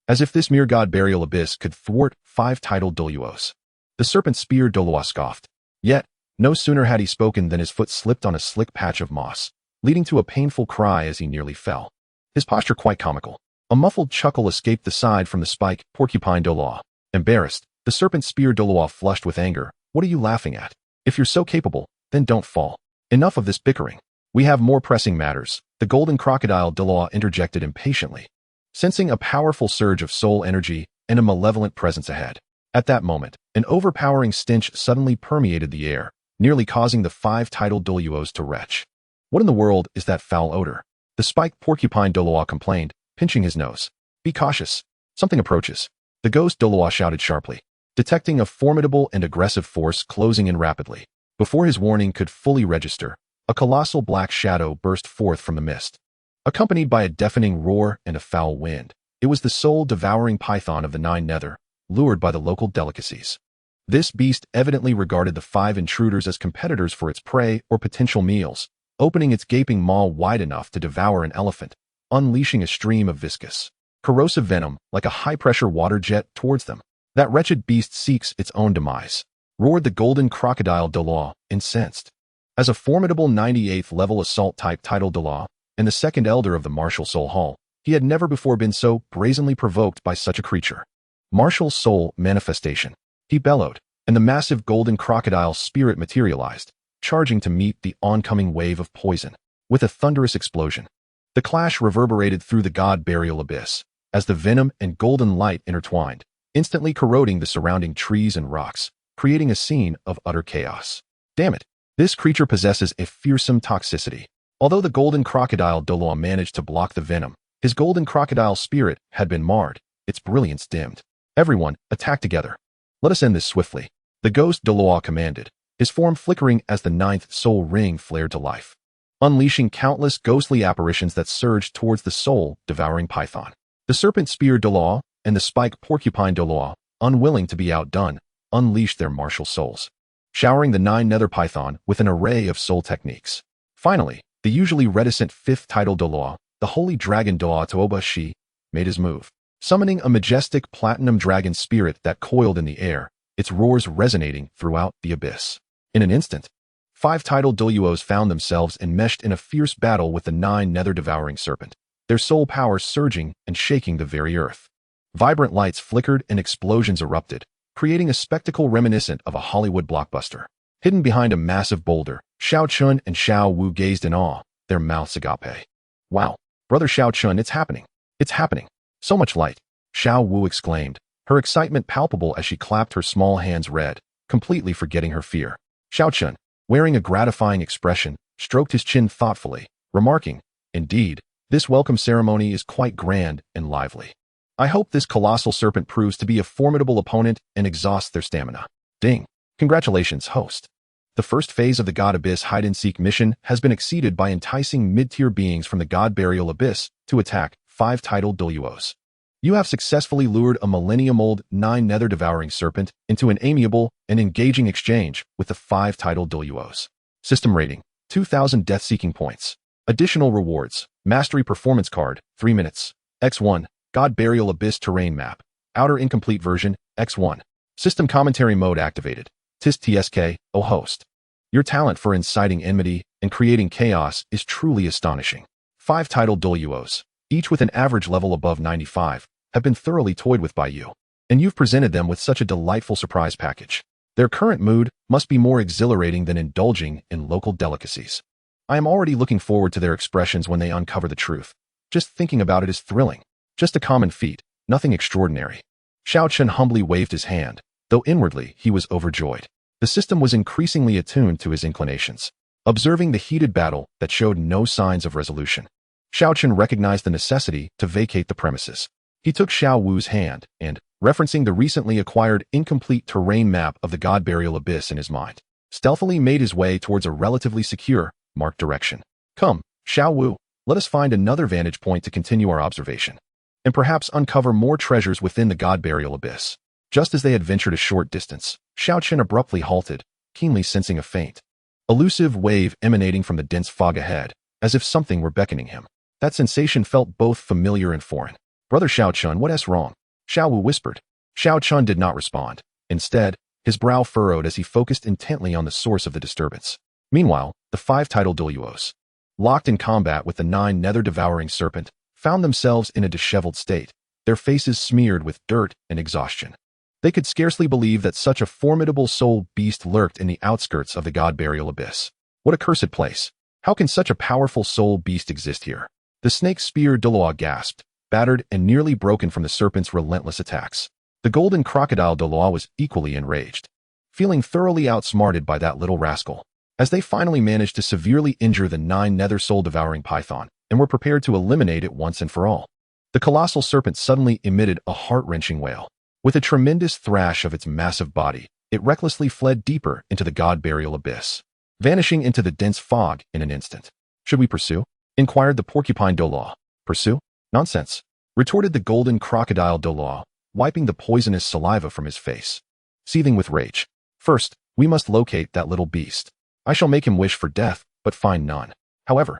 As if this mere god burial abyss could thwart 5 titled Douluos. The serpent spear Douluo scoffed. Yet, no sooner had he spoken than his foot slipped on a slick patch of moss, leading to a painful cry as he nearly fell. His posture quite comical. A muffled chuckle escaped the side from the spike porcupine Douluo. Embarrassed, the serpent spear Douluo flushed with anger. What are you laughing at? If you're so capable, then don't fall. Enough of this bickering. We have more pressing matters, the golden crocodile Douluo interjected impatiently, sensing a powerful surge of soul energy and a malevolent presence ahead. At that moment, an overpowering stench suddenly permeated the air, nearly causing the 5 titled Douluos to retch. What in the world is that foul odor? The spiked porcupine Douluo complained, pinching his nose. Be cautious. Something approaches. The ghost Douluo shouted sharply, detecting a formidable and aggressive force closing in rapidly. Before his warning could fully register, a colossal black shadow burst forth from the mist, accompanied by a deafening roar and a foul wind. It was the soul-devouring python of the 9 nether, lured by the local delicacies. This beast evidently regarded the 5 intruders as competitors for its prey or potential meals, opening its gaping maw wide enough to devour an elephant, unleashing a stream of viscous, corrosive venom like a high-pressure water jet towards them. That wretched beast seeks its own demise, roared the golden crocodile Douluo, incensed. As a formidable 98th level assault type titled Douluo, and the second elder of the martial soul hall, he had never before been so brazenly provoked by such a creature. Martial soul manifestation, he bellowed, and the massive golden crocodile spirit materialized, charging to meet the oncoming wave of poison. With a thunderous explosion, the clash reverberated through the god burial abyss, as the venom and golden light intertwined, instantly corroding the surrounding trees and rocks, creating a scene of utter chaos. Damn it, this creature possesses a fearsome toxicity. Although the golden crocodile Douluo managed to block the venom, his golden crocodile spirit had been marred, its brilliance dimmed. Everyone, attack together. Let us end this swiftly, the ghost Douluo commanded, his form flickering as the 9th soul ring flared to life, unleashing countless ghostly apparitions that surged towards the soul-devouring python. The serpent spear Douluo and the spike porcupine Douluo, unwilling to be outdone, unleashed their martial souls, showering the 9 nether python with an array of soul techniques. Finally, the usually reticent 5th title Douluo, the holy dragon Douluo Shi, made his move, summoning a majestic platinum dragon spirit that coiled in the air, its roars resonating throughout the abyss. In an instant, 5 titled Douluos found themselves enmeshed in a fierce battle with the 9 nether-devouring serpent, their soul power surging and shaking the very earth. Vibrant lights flickered and explosions erupted, creating a spectacle reminiscent of a Hollywood blockbuster. Hidden behind a massive boulder, Xiao Chen and Xiao Wu gazed in awe, their mouths agape. Wow, brother Xiao Chen, it's happening. It's happening. So much light, Xiao Wu exclaimed, her excitement palpable as she clapped her small hands red, completely forgetting her fear. Xiao Chen, wearing a gratifying expression, stroked his chin thoughtfully, remarking, indeed, this welcome ceremony is quite grand and lively. I hope this colossal serpent proves to be a formidable opponent and exhausts their stamina. Ding. Congratulations, host. The first phase of the God Abyss hide-and-seek mission has been exceeded by enticing mid-tier beings from the God Burial Abyss to attack 5 titled Douluos. You have successfully lured a millennium-old 9 nether-devouring serpent into an amiable and engaging exchange with the 5 titled Douluos. System rating, 2,000 death-seeking points. Additional rewards, Mastery Performance Card, 3 minutes. X1, God Burial Abyss Terrain Map. Outer Incomplete Version, X1. System Commentary Mode activated. TSK, O host. Your talent for inciting enmity and creating chaos is truly astonishing. 5 titled Douluos, each with an average level above 95, have been thoroughly toyed with by you, and you've presented them with such a delightful surprise package. Their current mood must be more exhilarating than indulging in local delicacies. I am already looking forward to their expressions when they uncover the truth. Just thinking about it is thrilling. Just a common feat, nothing extraordinary. Xiao Chen humbly waved his hand, though inwardly he was overjoyed. The system was increasingly attuned to his inclinations. Observing the heated battle that showed no signs of resolution, Xiao Chen recognized the necessity to vacate the premises. He took Xiao Wu's hand and, referencing the recently acquired incomplete terrain map of the God Burial Abyss in his mind, stealthily made his way towards a relatively secure, marked direction. Come, Xiao Wu, let us find another vantage point to continue our observation, and perhaps uncover more treasures within the God Burial Abyss. Just as they had ventured a short distance, Xiao Chen abruptly halted, keenly sensing a faint, elusive wave emanating from the dense fog ahead, as if something were beckoning him. That sensation felt both familiar and foreign. Brother Xiao Chen, what's wrong? Xiao Wu whispered. Xiao Chen did not respond. Instead, his brow furrowed as he focused intently on the source of the disturbance. Meanwhile, the 5 tidal Douluos, locked in combat with the 9 nether-devouring serpent, found themselves in a disheveled state, their faces smeared with dirt and exhaustion. They could scarcely believe that such a formidable soul beast lurked in the outskirts of the God Burial Abyss. What a cursed place! How can such a powerful soul beast exist here? The snake spear Douluo gasped, battered and nearly broken from the serpent's relentless attacks. The golden crocodile Douluo was equally enraged, feeling thoroughly outsmarted by that little rascal. As they finally managed to severely injure the 9 nether soul-devouring python and were prepared to eliminate it once and for all, the colossal serpent suddenly emitted a heart-wrenching wail. With a tremendous thrash of its massive body, it recklessly fled deeper into the God Burial Abyss, vanishing into the dense fog in an instant. Should we pursue? Inquired the porcupine Douluo. Pursue? Nonsense, retorted the golden crocodile Douluo, wiping the poisonous saliva from his face. Seething with rage. First, we must locate that little beast. I shall make him wish for death, but find none. However,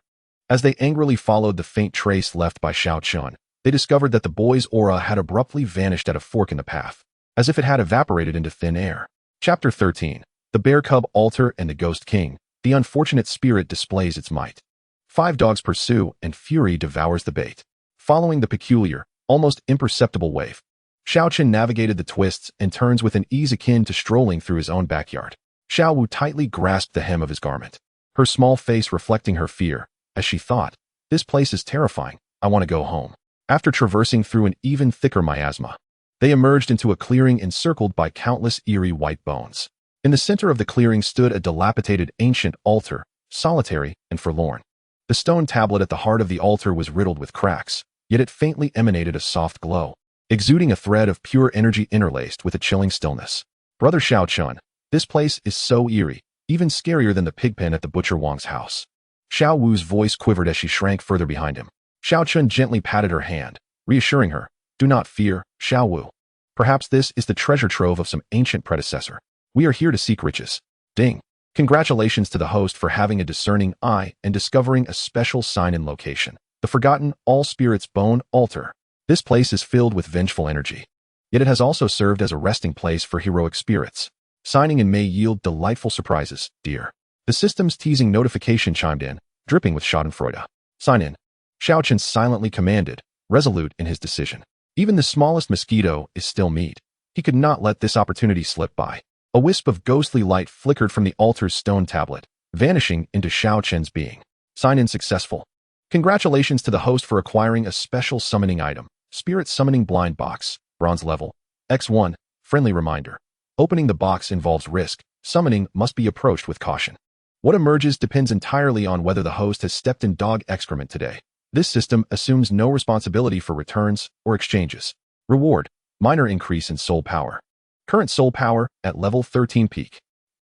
as they angrily followed the faint trace left by Xiao Chen, they discovered that the boy's aura had abruptly vanished at a fork in the path, as if it had evaporated into thin air. Chapter 13. The Bear Cub Altar and the Ghost King. The unfortunate spirit displays its might. 5 dogs pursue, and fury devours the bait. Following the peculiar, almost imperceptible wave, Xiao Chen navigated the twists and turns with an ease akin to strolling through his own backyard. Xiao Wu tightly grasped the hem of his garment, her small face reflecting her fear, as she thought, "This place is terrifying. I want to go home." After traversing through an even thicker miasma, they emerged into a clearing encircled by countless eerie white bones. In the center of the clearing stood a dilapidated ancient altar, solitary and forlorn. The stone tablet at the heart of the altar was riddled with cracks, yet it faintly emanated a soft glow, exuding a thread of pure energy interlaced with a chilling stillness. Brother Xiao Chen, this place is so eerie, even scarier than the pigpen at the Butcher Wang's house. Xiao Wu's voice quivered as she shrank further behind him. Xiao Chen gently patted her hand, reassuring her, "Do not fear, Xiao Wu. Perhaps this is the treasure trove of some ancient predecessor. We are here to seek riches." Ding. Congratulations to the host for having a discerning eye and discovering a special sign and location. The forgotten All Spirits Bone Altar. This place is filled with vengeful energy, yet it has also served as a resting place for heroic spirits. Signing in may yield delightful surprises, dear. The system's teasing notification chimed in, dripping with schadenfreude. Sign in. Xiao Chen silently commanded, resolute in his decision. Even the smallest mosquito is still meat. He could not let this opportunity slip by. A wisp of ghostly light flickered from the altar's stone tablet, vanishing into Xiao Chen's being. Sign in successful. Congratulations to the host for acquiring a special summoning item, Spirit Summoning Blind Box, bronze level. X1, friendly reminder. Opening the box involves risk. Summoning must be approached with caution. What emerges depends entirely on whether the host has stepped in dog excrement today. This system assumes no responsibility for returns or exchanges. Reward, minor increase in soul power. Current soul power at level 13 peak.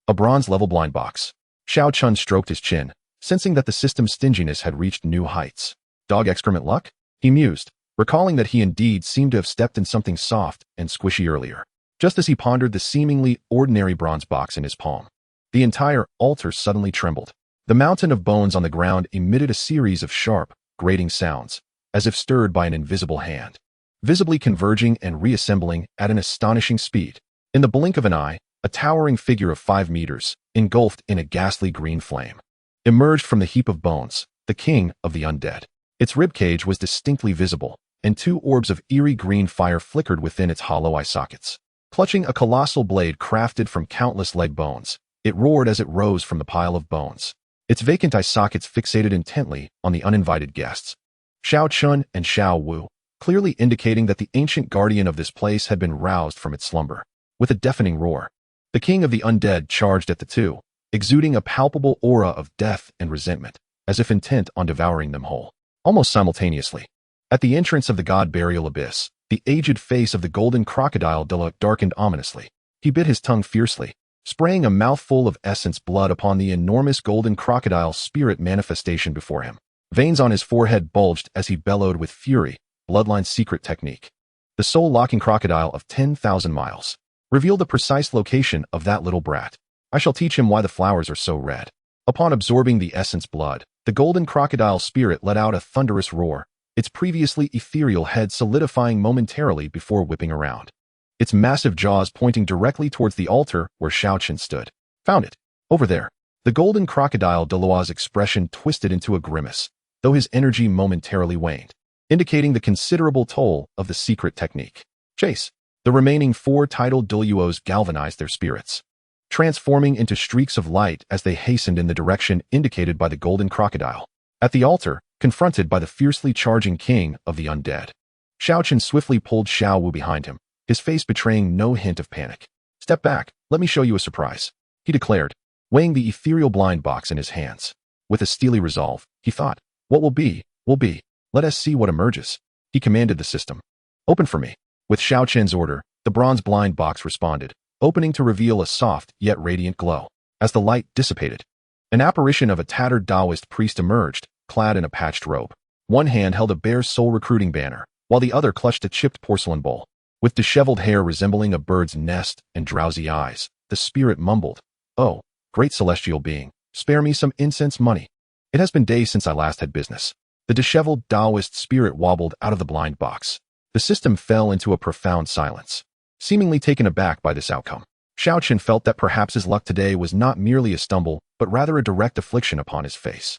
A bronze level blind box. Xiao Chen stroked his chin, sensing that the system's stinginess had reached new heights. Dog excrement luck? He mused, recalling that he indeed seemed to have stepped in something soft and squishy earlier. Just as he pondered the seemingly ordinary bronze box in his palm, the entire altar suddenly trembled. The mountain of bones on the ground emitted a series of sharp, grating sounds, as if stirred by an invisible hand, visibly converging and reassembling at an astonishing speed. In the blink of an eye, a towering figure of 5 meters, engulfed in a ghastly green flame, emerged from the heap of bones, the king of the undead. Its ribcage was distinctly visible, and two orbs of eerie green fire flickered within its hollow eye sockets. Clutching a colossal blade crafted from countless leg bones, it roared as it rose from the pile of bones. Its vacant eye sockets fixated intently on the uninvited guests, Xiao Chen and Xiao Wu, clearly indicating that the ancient guardian of this place had been roused from its slumber. With a deafening roar, the king of the undead charged at the two, exuding a palpable aura of death and resentment, as if intent on devouring them whole. Almost simultaneously, at the entrance of the god burial abyss, the aged face of the golden crocodile Douluo darkened ominously. He bit his tongue fiercely, spraying a mouthful of essence blood upon the enormous golden crocodile spirit manifestation before him. Veins on his forehead bulged as he bellowed with fury, Bloodline's secret technique. The soul-locking crocodile of 10,000 miles. Reveal the precise location of that little brat. I shall teach him why the flowers are so red. Upon absorbing the essence blood, the golden crocodile spirit let out a thunderous roar, its previously ethereal head solidifying momentarily before whipping around, its massive jaws pointing directly towards the altar where Xiao Chen stood. Found it. Over there. The golden crocodile Douluo's expression twisted into a grimace, though his energy momentarily waned, indicating the considerable toll of the secret technique. Chase. The remaining four titled Douluos galvanized their spirits, transforming into streaks of light as they hastened in the direction indicated by the golden crocodile. At the altar, confronted by the fiercely charging king of the undead, Xiao Chen swiftly pulled Xiao Wu behind him, his face betraying no hint of panic. Step back, let me show you a surprise, he declared, weighing the ethereal blind box in his hands. With a steely resolve, he thought, what will be, will be. Let us see what emerges. He commanded the system. Open for me. With Xiao Chen's order, the bronze blind box responded, opening to reveal a soft yet radiant glow. As the light dissipated, an apparition of a tattered Taoist priest emerged, clad in a patched robe. One hand held a bare soul recruiting banner, while the other clutched a chipped porcelain bowl. With disheveled hair resembling a bird's nest and drowsy eyes, the spirit mumbled, "Oh, great celestial being, spare me some incense money. It has been days since I last had business." The disheveled Taoist spirit wobbled out of the blind box. The system fell into a profound silence, seemingly taken aback by this outcome. Xiao Chen felt that perhaps his luck today was not merely a stumble, but rather a direct affliction upon his face.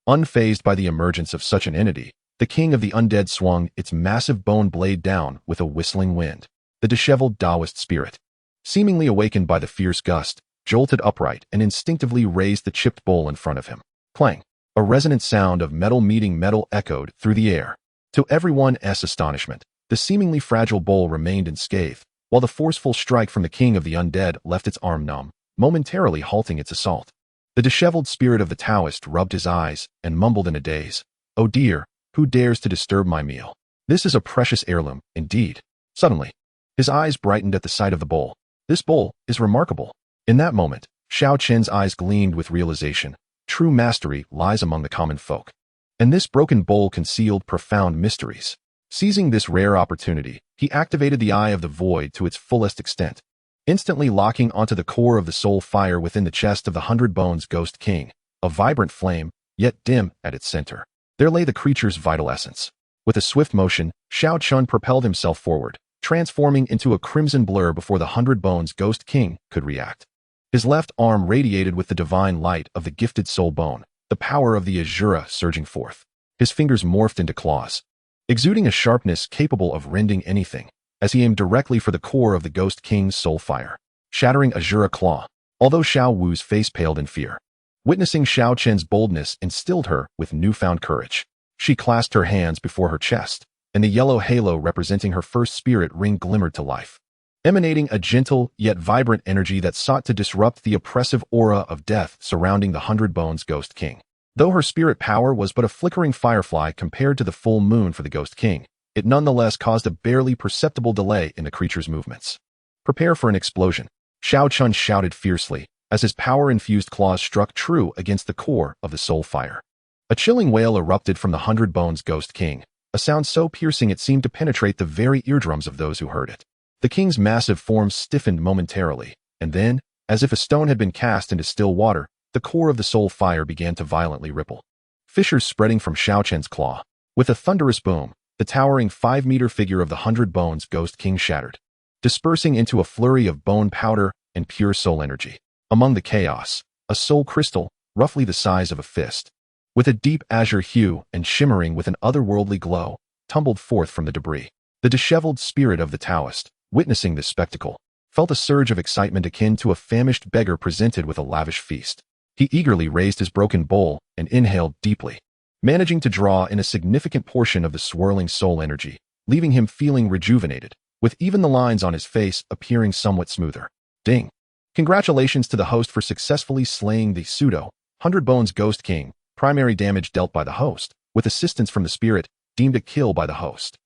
Unfazed by the emergence of such an entity, the king of the undead swung its massive bone blade down with a whistling wind. The disheveled Taoist spirit, seemingly awakened by the fierce gust, jolted upright and instinctively raised the chipped bowl in front of him. Clang! A resonant sound of metal meeting metal echoed through the air. To everyone's astonishment, the seemingly fragile bowl remained unscathed, while the forceful strike from the king of the undead left its arm numb, momentarily halting its assault. The disheveled spirit of the Taoist rubbed his eyes and mumbled in a daze, "Oh dear, who dares to disturb my meal? This is a precious heirloom, indeed." Suddenly, his eyes brightened at the sight of the bowl. "This bowl is remarkable." In that moment, Xiao Chen's eyes gleamed with realization. True mastery lies among the common folk, and this broken bowl concealed profound mysteries. Seizing this rare opportunity, he activated the Eye of the Void to its fullest extent, instantly locking onto the core of the soul fire within the chest of the 100 Bones Ghost King, a vibrant flame, yet dim at its center. There lay the creature's vital essence. With a swift motion, Xiao Chen propelled himself forward, transforming into a crimson blur before the 100 Bones Ghost King could react. His left arm radiated with the divine light of the gifted soul bone, the power of the Azura surging forth. His fingers morphed into claws, exuding a sharpness capable of rending anything, as he aimed directly for the core of the Ghost King's soul fire. Shattering Azura claw, although Xiao Wu's face paled in fear. Witnessing Xiao Chen's boldness instilled her with newfound courage. She clasped her hands before her chest, and the yellow halo representing her first spirit ring glimmered to life, emanating a gentle yet vibrant energy that sought to disrupt the oppressive aura of death surrounding the 100 Bones Ghost King. Though her spirit power was but a flickering firefly compared to the full moon for the Ghost King, it nonetheless caused a barely perceptible delay in the creature's movements. "Prepare for an explosion," Xiao Chen shouted fiercely, as his power-infused claws struck true against the core of the soul fire. A chilling wail erupted from the 100 Bones Ghost King, a sound so piercing it seemed to penetrate the very eardrums of those who heard it. The king's massive form stiffened momentarily, and then, as if a stone had been cast into still water, the core of the soul fire began to violently ripple. Fissures spreading from Xiao Chen's claw. With a thunderous boom, the towering 5-meter figure of the 100 Bones Ghost King shattered, dispersing into a flurry of bone powder and pure soul energy. Among the chaos, a soul crystal, roughly the size of a fist, with a deep azure hue and shimmering with an otherworldly glow, tumbled forth from the debris. The disheveled spirit of the Taoist, witnessing this spectacle, felt a surge of excitement akin to a famished beggar presented with a lavish feast. He eagerly raised his broken bowl and inhaled deeply, managing to draw in a significant portion of the swirling soul energy, leaving him feeling rejuvenated, with even the lines on his face appearing somewhat smoother. Ding! Congratulations to the host for successfully slaying the pseudo-100 Bones Ghost King. Primary damage dealt by the host, with assistance from the spirit, deemed a kill by the host.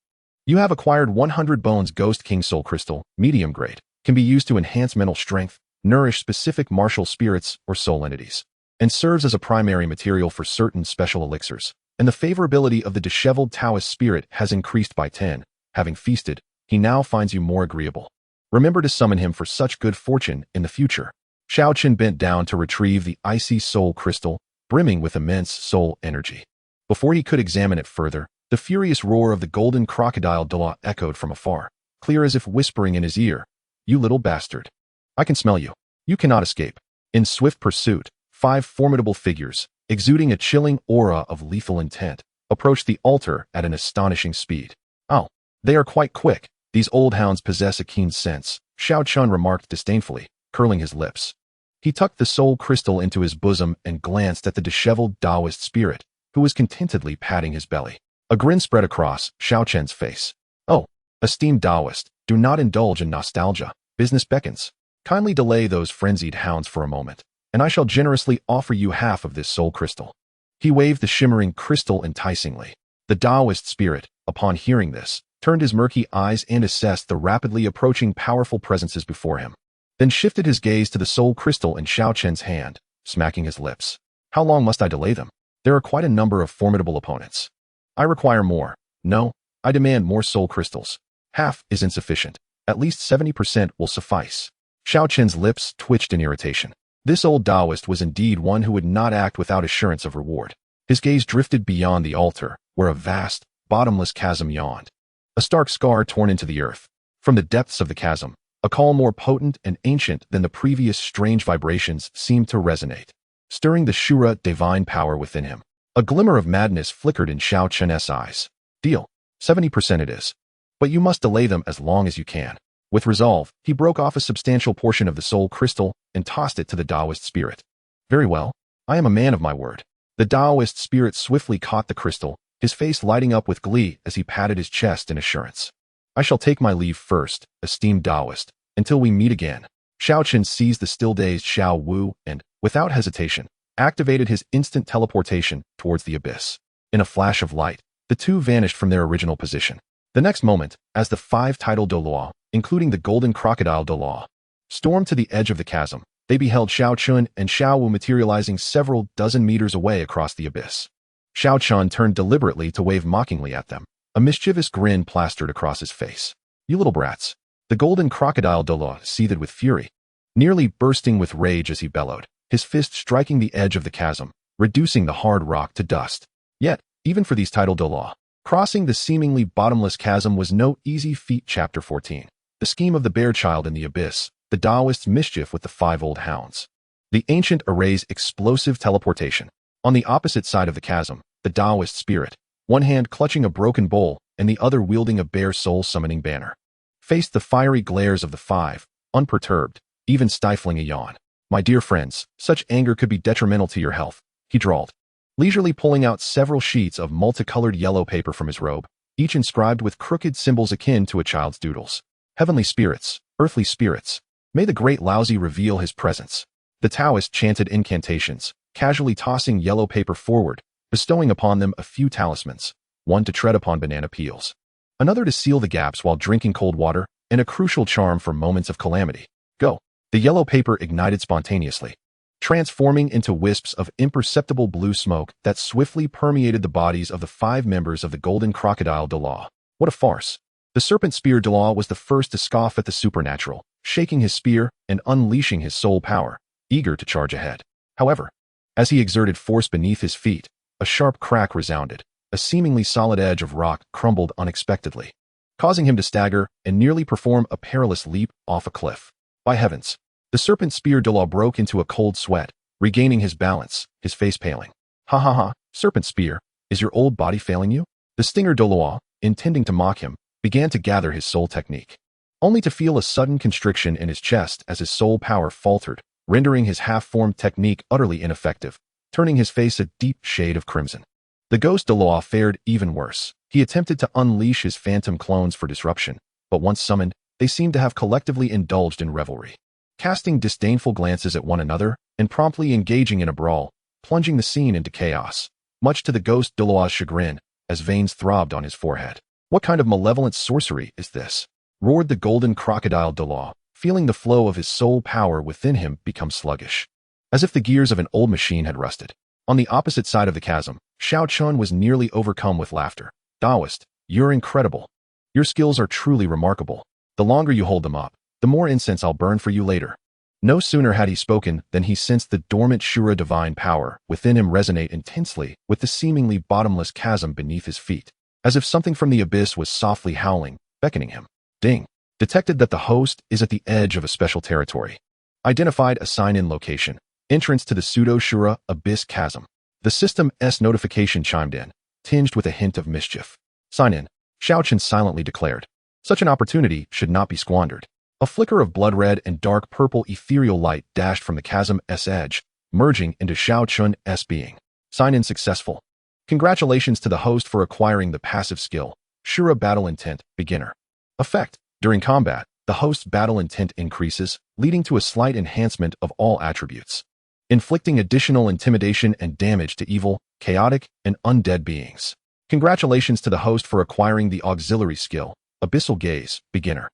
You have acquired 100 Bones Ghost King Soul Crystal, medium grade, can be used to enhance mental strength, nourish specific martial spirits or soul entities, and serves as a primary material for certain special elixirs. And the favorability of the disheveled Taoist spirit has increased by 10. Having feasted, he now finds you more agreeable. Remember to summon him for such good fortune in the future. Xiao Chen bent down to retrieve the icy soul crystal, brimming with immense soul energy. Before he could examine it further, the furious roar of the golden crocodile Douluo echoed from afar, clear as if whispering in his ear, "You little bastard. I can smell you. You cannot escape." In swift pursuit, 5 formidable figures, exuding a chilling aura of lethal intent, approached the altar at an astonishing speed. "Oh, they are quite quick. These old hounds possess a keen sense," Xiao Chen remarked disdainfully, curling his lips. He tucked the soul crystal into his bosom and glanced at the disheveled Taoist spirit, who was contentedly patting his belly. A grin spread across Xiao Chen's face. "Oh, esteemed Taoist, do not indulge in nostalgia. Business beckons. Kindly delay those frenzied hounds for a moment, and I shall generously offer you half of this soul crystal." He waved the shimmering crystal enticingly. The Taoist spirit, upon hearing this, turned his murky eyes and assessed the rapidly approaching powerful presences before him, then shifted his gaze to the soul crystal in Xiao Chen's hand, smacking his lips. "How long must I delay them? There are quite a number of formidable opponents. I require more. No, I demand more soul crystals. Half is insufficient. At least 70% will suffice." Xiao Chen's lips twitched in irritation. This old Taoist was indeed one who would not act without assurance of reward. His gaze drifted beyond the altar, where a vast, bottomless chasm yawned. A stark scar torn into the earth. From the depths of the chasm, a call more potent and ancient than the previous strange vibrations seemed to resonate, stirring the Shura divine power within him. A glimmer of madness flickered in Xiao Chen's eyes. "Deal. 70% it is. But you must delay them as long as you can." With resolve, he broke off a substantial portion of the soul crystal and tossed it to the Taoist spirit. "Very well. I am a man of my word." The Taoist spirit swiftly caught the crystal, his face lighting up with glee as he patted his chest in assurance. "I shall take my leave first, esteemed Taoist, until we meet again." Xiao Chen seized the still-dazed Xiao Wu and, without hesitation, activated his instant teleportation towards the abyss. In a flash of light, the two vanished from their original position. The next moment, as the 5 tidal Douluo, including the golden crocodile Douluo, stormed to the edge of the chasm, they beheld Xiao Chen and Xiao Wu materializing several dozen meters away across the abyss. Xiao Chen turned deliberately to wave mockingly at them, a mischievous grin plastered across his face. "You little brats." The golden crocodile Douluo seethed with fury, nearly bursting with rage as he bellowed, his fist striking the edge of the chasm, reducing the hard rock to dust. Yet, even for these tidal Douluo, crossing the seemingly bottomless chasm was no easy feat. Chapter 14. The scheme of the bear child in the abyss, the Taoist's mischief with the 5 old hounds. The ancient array's explosive teleportation. On the opposite side of the chasm, the Taoist spirit, one hand clutching a broken bowl and the other wielding a bear soul summoning banner, faced the fiery glares of the 5, unperturbed, even stifling a yawn. "My dear friends, such anger could be detrimental to your health," he drawled, leisurely pulling out several sheets of multicolored yellow paper from his robe, each inscribed with crooked symbols akin to a child's doodles. "Heavenly spirits, earthly spirits, may the great Laozi reveal his presence." The Taoist chanted incantations, casually tossing yellow paper forward, bestowing upon them a few talismans, one to tread upon banana peels, another to seal the gaps while drinking cold water, and a crucial charm for moments of calamity. Go. The yellow paper ignited spontaneously, transforming into wisps of imperceptible blue smoke that swiftly permeated the bodies of the 5 members of the golden crocodile Douluo. What a farce. The serpent spear Douluo was the first to scoff at the supernatural, shaking his spear and unleashing his soul power, eager to charge ahead. However, as he exerted force beneath his feet, a sharp crack resounded, a seemingly solid edge of rock crumbled unexpectedly, causing him to stagger and nearly perform a perilous leap off a cliff. By heavens! The serpent spear Douluo broke into a cold sweat, regaining his balance, his face paling. "Ha ha ha, Serpent Spear, is your old body failing you? The stinger Douluo, intending to mock him, began to gather his soul technique, only to feel a sudden constriction in his chest as his soul power faltered, rendering his half-formed technique utterly ineffective, turning his face a deep shade of crimson. The ghost Douluo fared even worse. He attempted to unleash his phantom clones for disruption, but once summoned, they seemed to have collectively indulged in revelry, casting disdainful glances at one another and promptly engaging in a brawl, plunging the scene into chaos, much to the ghost Douluo's chagrin, as veins throbbed on his forehead. What kind of malevolent sorcery is this? Roared the golden crocodile Douluo, feeling the flow of his soul power within him become sluggish, as if the gears of an old machine had rusted. On the opposite side of the chasm, Xiao Chen was nearly overcome with laughter. Taoist, you're incredible. Your skills are truly remarkable. The longer you hold them up, the more incense I'll burn for you later. No sooner had he spoken than he sensed the dormant Shura divine power within him resonate intensely with the seemingly bottomless chasm beneath his feet, as if something from the abyss was softly howling, beckoning him. Ding. Detected that the host is at the edge of a special territory. Identified a sign-in location. Entrance to the pseudo-Shura abyss chasm. The system's notification chimed in, tinged with a hint of mischief. Sign in, Xiao Chen silently declared. Such an opportunity should not be squandered. A flicker of blood-red and dark purple ethereal light dashed from the chasm's edge, merging into Xiao Chen's being. Sign in successful. Congratulations to the host for acquiring the passive skill, Shura Battle Intent, Beginner. Effect. During combat, the host's battle intent increases, leading to a slight enhancement of all attributes, inflicting additional intimidation and damage to evil, chaotic, and undead beings. Congratulations to the host for acquiring the auxiliary skill, Abyssal Gaze, Beginner.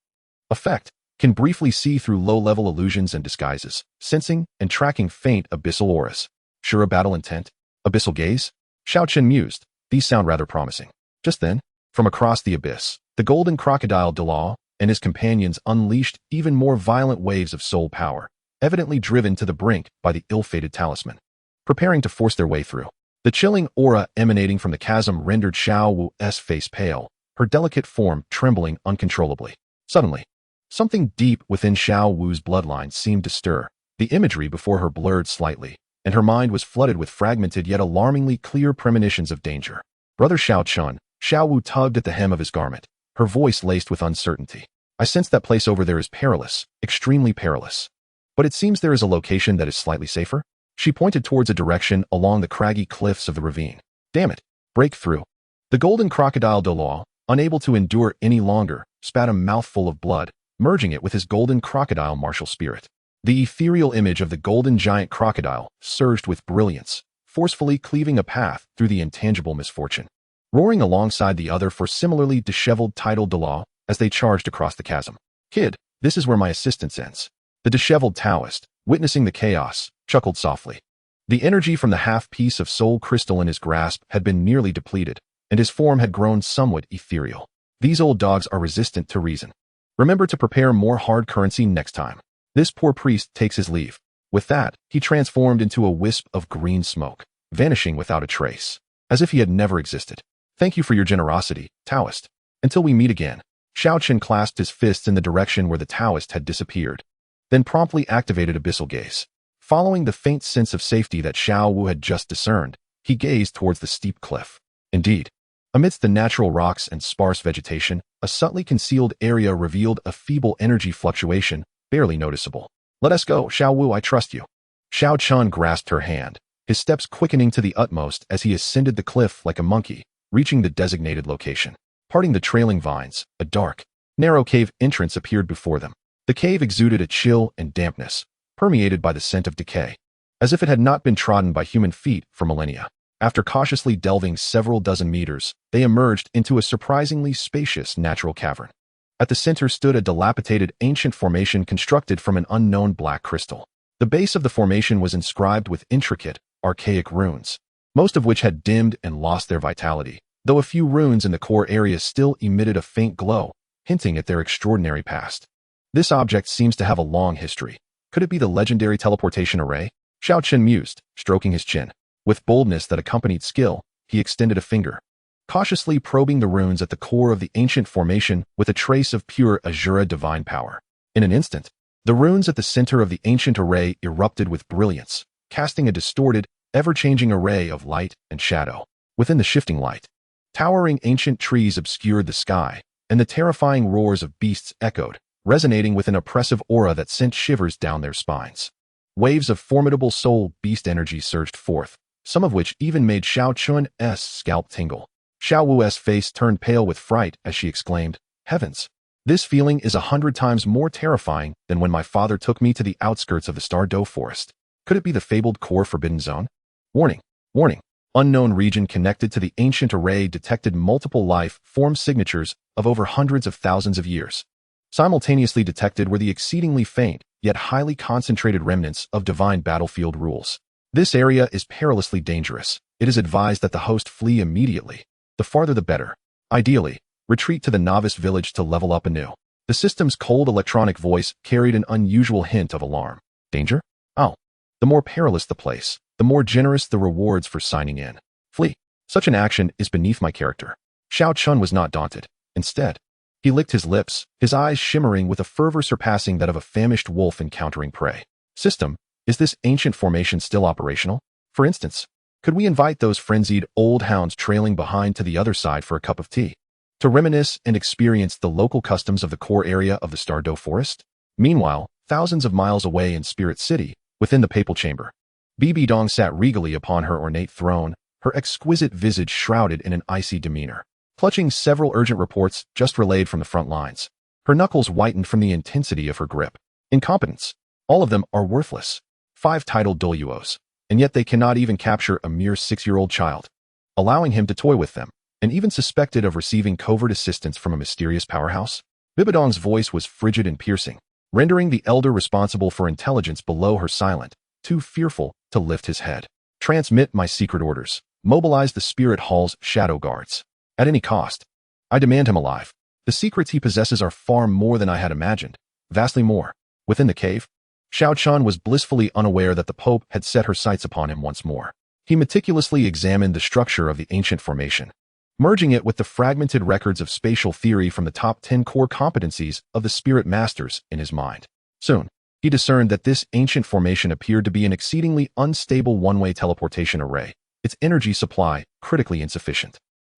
Effect. Can briefly see through low-level illusions and disguises, sensing and tracking faint abyssal auras. Shura Battle Intent, Abyssal Gaze? Xiao Chen mused. These sound rather promising. Just then, from across the abyss, the golden crocodile Douluo and his companions unleashed even more violent waves of soul power, evidently driven to the brink by the ill-fated talisman, preparing to force their way through. The chilling aura emanating from the chasm rendered Xiao Wu's face pale, her delicate form trembling uncontrollably. Suddenly, something deep within Xiao Wu's bloodline seemed to stir. The imagery before her blurred slightly, and her mind was flooded with fragmented yet alarmingly clear premonitions of danger. Brother Xiao Chen, Xiao Wu tugged at the hem of his garment, her voice laced with uncertainty. I sense that place over there is perilous, extremely perilous. But it seems there is a location that is slightly safer. She pointed towards a direction along the craggy cliffs of the ravine. Damn it, break through. The golden crocodile Douluo, unable to endure any longer, spat a mouthful of blood, merging it with his golden crocodile martial spirit. The ethereal image of the golden giant crocodile surged with brilliance, forcefully cleaving a path through the intangible misfortune, roaring alongside the other for similarly disheveled tidal Douluo as they charged across the chasm. Kid, this is where my assistance ends. The disheveled Taoist, witnessing the chaos, chuckled softly. The energy from the half-piece of soul crystal in his grasp had been nearly depleted, and his form had grown somewhat ethereal. These old dogs are resistant to reason. Remember to prepare more hard currency next time. This poor priest takes his leave. With that, he transformed into a wisp of green smoke, vanishing without a trace, as if he had never existed. Thank you for your generosity, Taoist. Until we meet again. Xiao Chen clasped his fists in the direction where the Taoist had disappeared, then promptly activated Abyssal Gaze. Following the faint sense of safety that Xiao Wu had just discerned, he gazed towards the steep cliff. Indeed, amidst the natural rocks and sparse vegetation, a subtly concealed area revealed a feeble energy fluctuation, barely noticeable. Let us go, Xiao Wu, I trust you. Xiao Chen grasped her hand, his steps quickening to the utmost as he ascended the cliff like a monkey, reaching the designated location. Parting the trailing vines, a dark, narrow cave entrance appeared before them. The cave exuded a chill and dampness, permeated by the scent of decay, as if it had not been trodden by human feet for millennia. After cautiously delving several dozen meters, they emerged into a surprisingly spacious natural cavern. At the center stood a dilapidated ancient formation constructed from an unknown black crystal. The base of the formation was inscribed with intricate, archaic runes, most of which had dimmed and lost their vitality, though a few runes in the core area still emitted a faint glow, hinting at their extraordinary past. This object seems to have a long history. Could it be the legendary teleportation array? Xiao Chen mused, stroking his chin. With boldness that accompanied skill, he extended a finger, cautiously probing the runes at the core of the ancient formation with a trace of pure Azura divine power. In an instant, the runes at the center of the ancient array erupted with brilliance, casting a distorted, ever-changing array of light and shadow. Within the shifting light, towering ancient trees obscured the sky, and the terrifying roars of beasts echoed, resonating with an oppressive aura that sent shivers down their spines. Waves of formidable soul beast energy surged forth, some of which even made Xiao Chen's scalp tingle. Xiao Wu's face turned pale with fright as she exclaimed, "Heavens! This feeling is 100 times more terrifying than when my father took me to the outskirts of the Douluo forest. Could it be the fabled core forbidden zone? Warning! Warning! Unknown region connected to the ancient array detected multiple life form signatures of over hundreds of thousands of years. Simultaneously detected were the exceedingly faint, yet highly concentrated remnants of divine battlefield rules. This area is perilously dangerous. It is advised that the host flee immediately. The farther the better. Ideally, retreat to the novice village to level up anew." The system's cold electronic voice carried an unusual hint of alarm. Danger? Oh. The more perilous the place, the more generous the rewards for signing in. Flee. Such an action is beneath my character. Xiao Chen was not daunted. Instead, he licked his lips, his eyes shimmering with a fervor surpassing that of a famished wolf encountering prey. System, is this ancient formation still operational? For instance, could we invite those frenzied old hounds trailing behind to the other side for a cup of tea, to reminisce and experience the local customs of the core area of the Douluo forest? Meanwhile, thousands of miles away in Spirit City, within the papal chamber, Bibi Dong sat regally upon her ornate throne, her exquisite visage shrouded in an icy demeanor, clutching several urgent reports just relayed from the front lines. Her knuckles whitened from the intensity of her grip. Incompetence. All of them are worthless. 5 titled Douluos, and yet they cannot even capture a mere 6-year-old child, allowing him to toy with them, and even suspected of receiving covert assistance from a mysterious powerhouse. Bibidong's voice was frigid and piercing, rendering the elder responsible for intelligence below her silent, too fearful to lift his head. Transmit my secret orders. Mobilize the Spirit Hall's shadow guards. At any cost. I demand him alive. The secrets he possesses are far more than I had imagined. Vastly more. Within the cave, Xiao Chen was blissfully unaware that the Pope had set her sights upon him once more. He meticulously examined the structure of the ancient formation, merging it with the fragmented records of spatial theory from the top 10 core competencies of the Spirit Masters in his mind. Soon, he discerned that this ancient formation appeared to be an exceedingly unstable one-way teleportation array, its energy supply critically insufficient.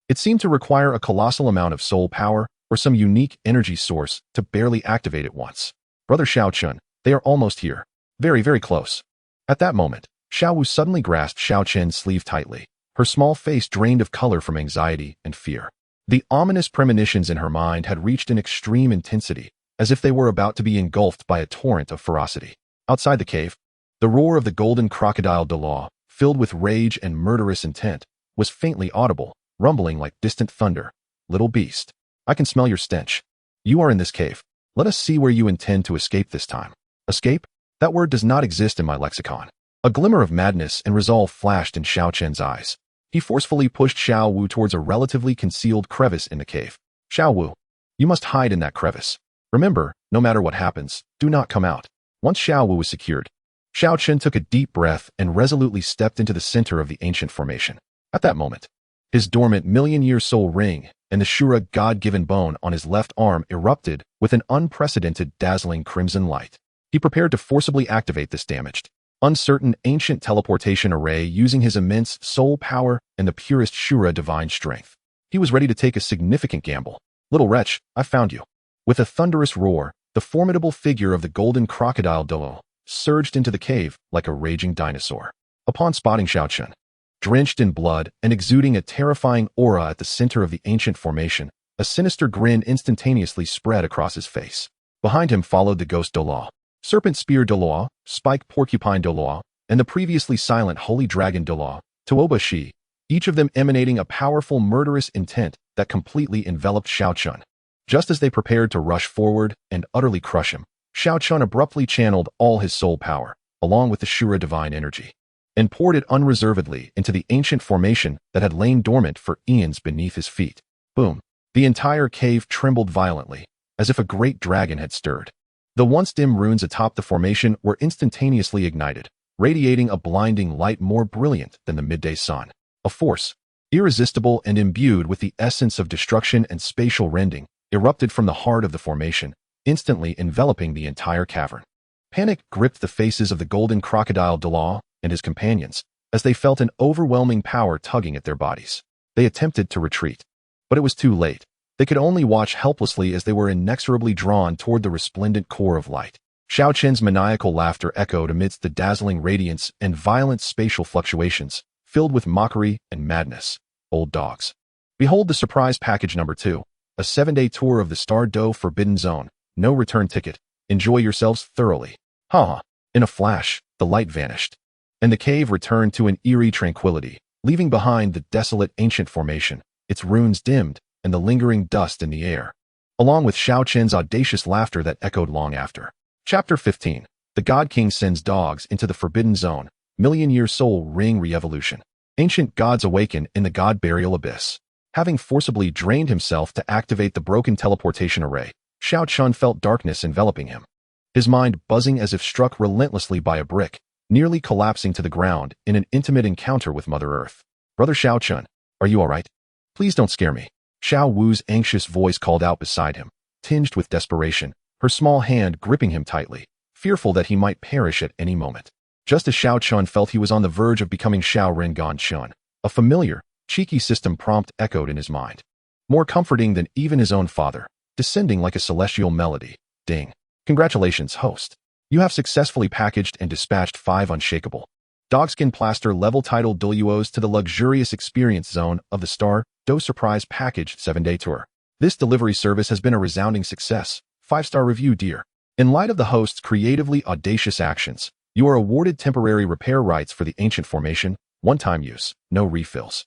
It seemed to require a colossal amount of soul power or some unique energy source to barely activate it once. Brother Xiao Chen, they are almost here. Very, very close. At that moment, Xiao Wu suddenly grasped Xiao Chen's sleeve tightly, her small face drained of color from anxiety and fear. The ominous premonitions in her mind had reached an extreme intensity, as if they were about to be engulfed by a torrent of ferocity. Outside the cave, the roar of the golden crocodile Douluo, filled with rage and murderous intent, was faintly audible, rumbling like distant thunder. "Little beast, I can smell your stench. You are in this cave. Let us see where you intend to escape this time." Escape? That word does not exist in my lexicon. A glimmer of madness and resolve flashed in Xiao Chen's eyes. He forcefully pushed Xiao Wu towards a relatively concealed crevice in the cave. "Xiao Wu, you must hide in that crevice. Remember, no matter what happens, do not come out." Once Xiao Wu was secured, Xiao Chen took a deep breath and resolutely stepped into the center of the ancient formation. At that moment, his dormant million-year soul ring and the Shura God-given bone on his left arm erupted with an unprecedented dazzling crimson light. He prepared to forcibly activate this damaged, uncertain ancient teleportation array using his immense soul power and the purest Shura divine strength. He was ready to take a significant gamble. "Little wretch, I found you." With a thunderous roar, the formidable figure of the golden crocodile Douluo surged into the cave like a raging dinosaur. Upon spotting Xiao Chen, drenched in blood and exuding a terrifying aura at the center of the ancient formation, a sinister grin instantaneously spread across his face. Behind him followed the ghost Douluo, Serpent Spear Douluo, Spike Porcupine Douluo, and the previously silent Holy Dragon Douluo, Tuoba Shi, each of them emanating a powerful murderous intent that completely enveloped Xiao Chen. Just as they prepared to rush forward and utterly crush him, Xiao Chen abruptly channeled all his soul power, along with the Shura divine energy, and poured it unreservedly into the ancient formation that had lain dormant for eons beneath his feet. Boom! The entire cave trembled violently, as if a great dragon had stirred. The once dim runes atop the formation were instantaneously ignited, radiating a blinding light more brilliant than the midday sun. A force, irresistible and imbued with the essence of destruction and spatial rending, erupted from the heart of the formation, instantly enveloping the entire cavern. Panic gripped the faces of the golden crocodile Douluo and his companions, as they felt an overwhelming power tugging at their bodies. They attempted to retreat, but it was too late. They could only watch helplessly as they were inexorably drawn toward the resplendent core of light. Xiao Chen's maniacal laughter echoed amidst the dazzling radiance and violent spatial fluctuations, filled with mockery and madness. Old dogs. Behold the surprise package number 2, a 7-day tour of the Douluo Forbidden Zone. No return ticket. Enjoy yourselves thoroughly. Ha! In a flash, the light vanished, and the cave returned to an eerie tranquility, leaving behind the desolate ancient formation, its ruins dimmed, and the lingering dust in the air, along with Xiao Chen's audacious laughter that echoed long after. Chapter 15. The God King sends dogs into the Forbidden Zone. Million-year soul ring re-evolution. Ancient gods awaken in the god burial abyss. Having forcibly drained himself to activate the broken teleportation array, Xiao Chen felt darkness enveloping him, his mind buzzing as if struck relentlessly by a brick, nearly collapsing to the ground in an intimate encounter with Mother Earth. Brother Xiao Chen, are you all right? Please don't scare me. Xiao Wu's anxious voice called out beside him, tinged with desperation, her small hand gripping him tightly, fearful that he might perish at any moment. Just as Xiao Chen felt he was on the verge of becoming Xiao Rengan Chen, a familiar, cheeky system prompt echoed in his mind. More comforting than even his own father, descending like a celestial melody. Ding. Congratulations, host. You have successfully packaged and dispatched 5 unshakable dogskin plaster level title Douluos to the luxurious experience zone of the Douluo Surprise Package 7-day tour. This delivery service has been a resounding success. 5-star review, dear. In light of the host's creatively audacious actions, you are awarded temporary repair rights for the ancient formation, one-time use, no refills,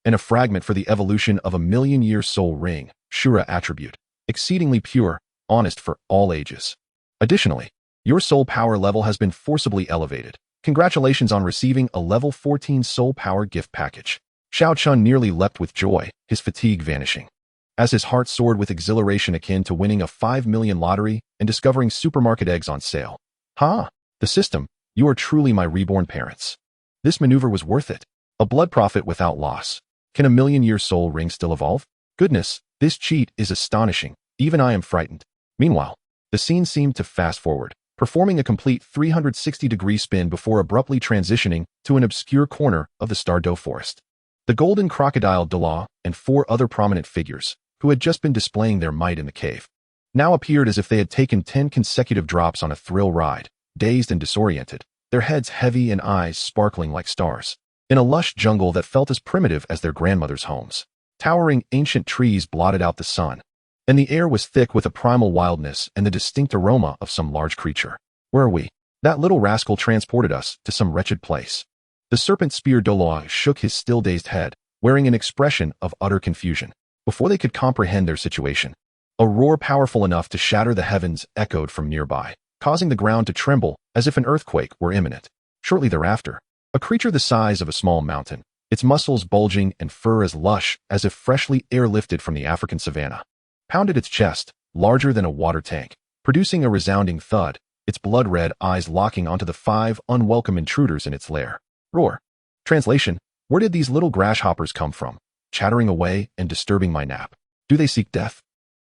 and a fragment for the evolution of a million-year soul ring, Shura attribute, exceedingly pure, honest for all ages. Additionally, your soul power level has been forcibly elevated. Congratulations on receiving a level 14 soul power gift package. Xiao Chen nearly leapt with joy, his fatigue vanishing, as his heart soared with exhilaration akin to winning a 5 million lottery and discovering supermarket eggs on sale. Ha! The system, you are truly my reborn parents. This maneuver was worth it. A blood profit without loss. Can a million-year soul ring still evolve? Goodness, this cheat is astonishing. Even I am frightened. Meanwhile, the scene seemed to fast forward, performing a complete 360-degree spin before abruptly transitioning to an obscure corner of the Douluo forest. The golden crocodile Douluo and 4 other prominent figures, who had just been displaying their might in the cave, now appeared as if they had taken 10 consecutive drops on a thrill ride, dazed and disoriented, their heads heavy and eyes sparkling like stars, in a lush jungle that felt as primitive as their grandmother's homes. Towering ancient trees blotted out the sun, and the air was thick with a primal wildness and the distinct aroma of some large creature. Where are we? That little rascal transported us to some wretched place. The serpent spear Douluo shook his still dazed head, wearing an expression of utter confusion. Before they could comprehend their situation, a roar powerful enough to shatter the heavens echoed from nearby, causing the ground to tremble as if an earthquake were imminent. Shortly thereafter, a creature the size of a small mountain, its muscles bulging and fur as lush as if freshly airlifted from the African savanna, pounded its chest, larger than a water tank, producing a resounding thud, its blood-red eyes locking onto the 5 unwelcome intruders in its lair. Roar. Translation: where did these little grasshoppers come from, chattering away and disturbing my nap? Do they seek death?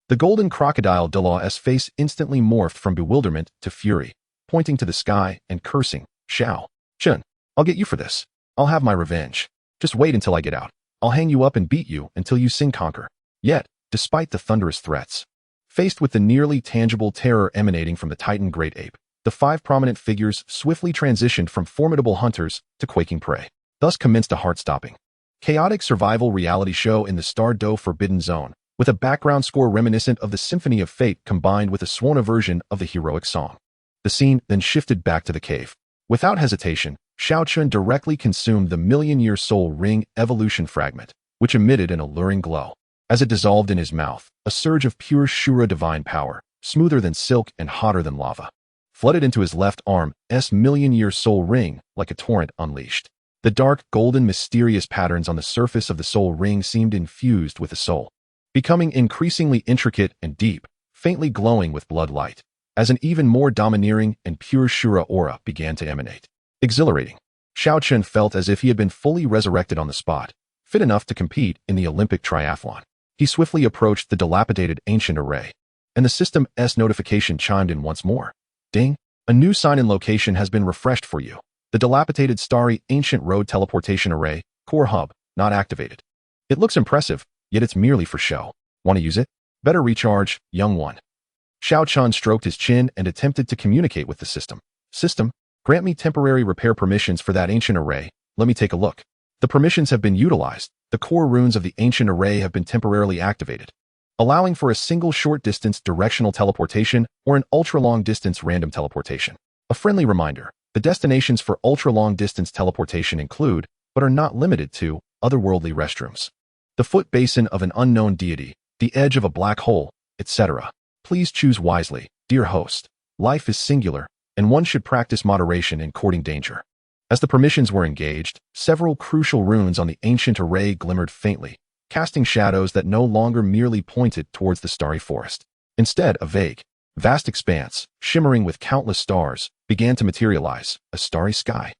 The golden crocodile Douluo's face instantly morphed from bewilderment to fury, pointing to the sky and cursing. Xiao Chen, I'll get you for this. I'll have my revenge. Just wait until I get out. I'll hang you up and beat you until you sing conquer. Yet, despite the thunderous threats, faced with the nearly tangible terror emanating from the Titan Great Ape, the 5 prominent figures swiftly transitioned from formidable hunters to quaking prey. Thus commenced a heart-stopping, chaotic survival reality show in the Douluo Forbidden Zone, with a background score reminiscent of the Symphony of Fate combined with a Swana version of the heroic song. The scene then shifted back to the cave. Without hesitation, Xiao Chen directly consumed the million-year soul ring evolution fragment, which emitted an alluring glow. As it dissolved in his mouth, a surge of pure Shura divine power, smoother than silk and hotter than lava, flooded into his left arm's million-year soul ring like a torrent unleashed. The dark, golden, mysterious patterns on the surface of the soul ring seemed infused with the soul, becoming increasingly intricate and deep, faintly glowing with blood light, as an even more domineering and pure Shura aura began to emanate. Exhilarating. Xiao Chen felt as if he had been fully resurrected on the spot, fit enough to compete in the Olympic triathlon. He swiftly approached the dilapidated ancient array, and the system's notification chimed in once more. Ding! A new sign-in location has been refreshed for you. The dilapidated starry ancient road teleportation array, core hub, not activated. It looks impressive, yet it's merely for show. Want to use it? Better recharge, young one. Xiao Chen stroked his chin and attempted to communicate with the system. System, grant me temporary repair permissions for that ancient array. Let me take a look. The permissions have been utilized. The core runes of the ancient array have been temporarily activated, allowing for a single short-distance directional teleportation or an ultra-long-distance random teleportation. A friendly reminder, the destinations for ultra-long-distance teleportation include, but are not limited to, otherworldly restrooms, the foot basin of an unknown deity, the edge of a black hole, etc. Please choose wisely, dear host. Life is singular, and one should practice moderation in courting danger. As the permissions were engaged, several crucial runes on the ancient array glimmered faintly, casting shadows that no longer merely pointed towards the starry forest. Instead, a vague, vast expanse, shimmering with countless stars, began to materialize, a starry sky.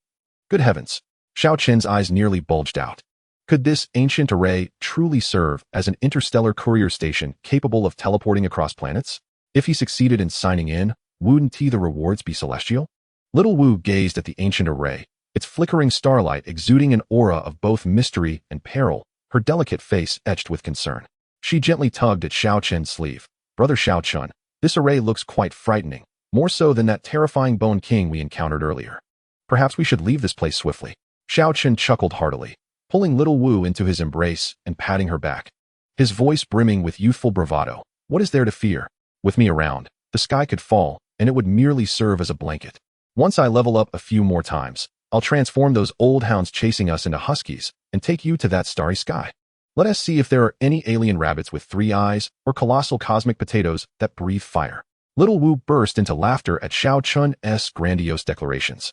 Good heavens! Xiao Chen's eyes nearly bulged out. Could this ancient array truly serve as an interstellar courier station capable of teleporting across planets? If he succeeded in signing in, wouldn't the rewards be celestial? Little Wu gazed at the ancient array, its flickering starlight exuding an aura of both mystery and peril, her delicate face etched with concern. She gently tugged at Xiao Chen's sleeve. Brother Xiao Chen, this array looks quite frightening, more so than that terrifying Bone King we encountered earlier. Perhaps we should leave this place swiftly. Xiao Chen chuckled heartily, pulling little Wu into his embrace and patting her back, his voice brimming with youthful bravado. What is there to fear? With me around, the sky could fall, and it would merely serve as a blanket. Once I level up a few more times, I'll transform those old hounds chasing us into huskies and take you to that starry sky. Let us see if there are any alien rabbits with 3 eyes or colossal cosmic potatoes that breathe fire. Little Wu burst into laughter at Xiao Chun's grandiose declarations,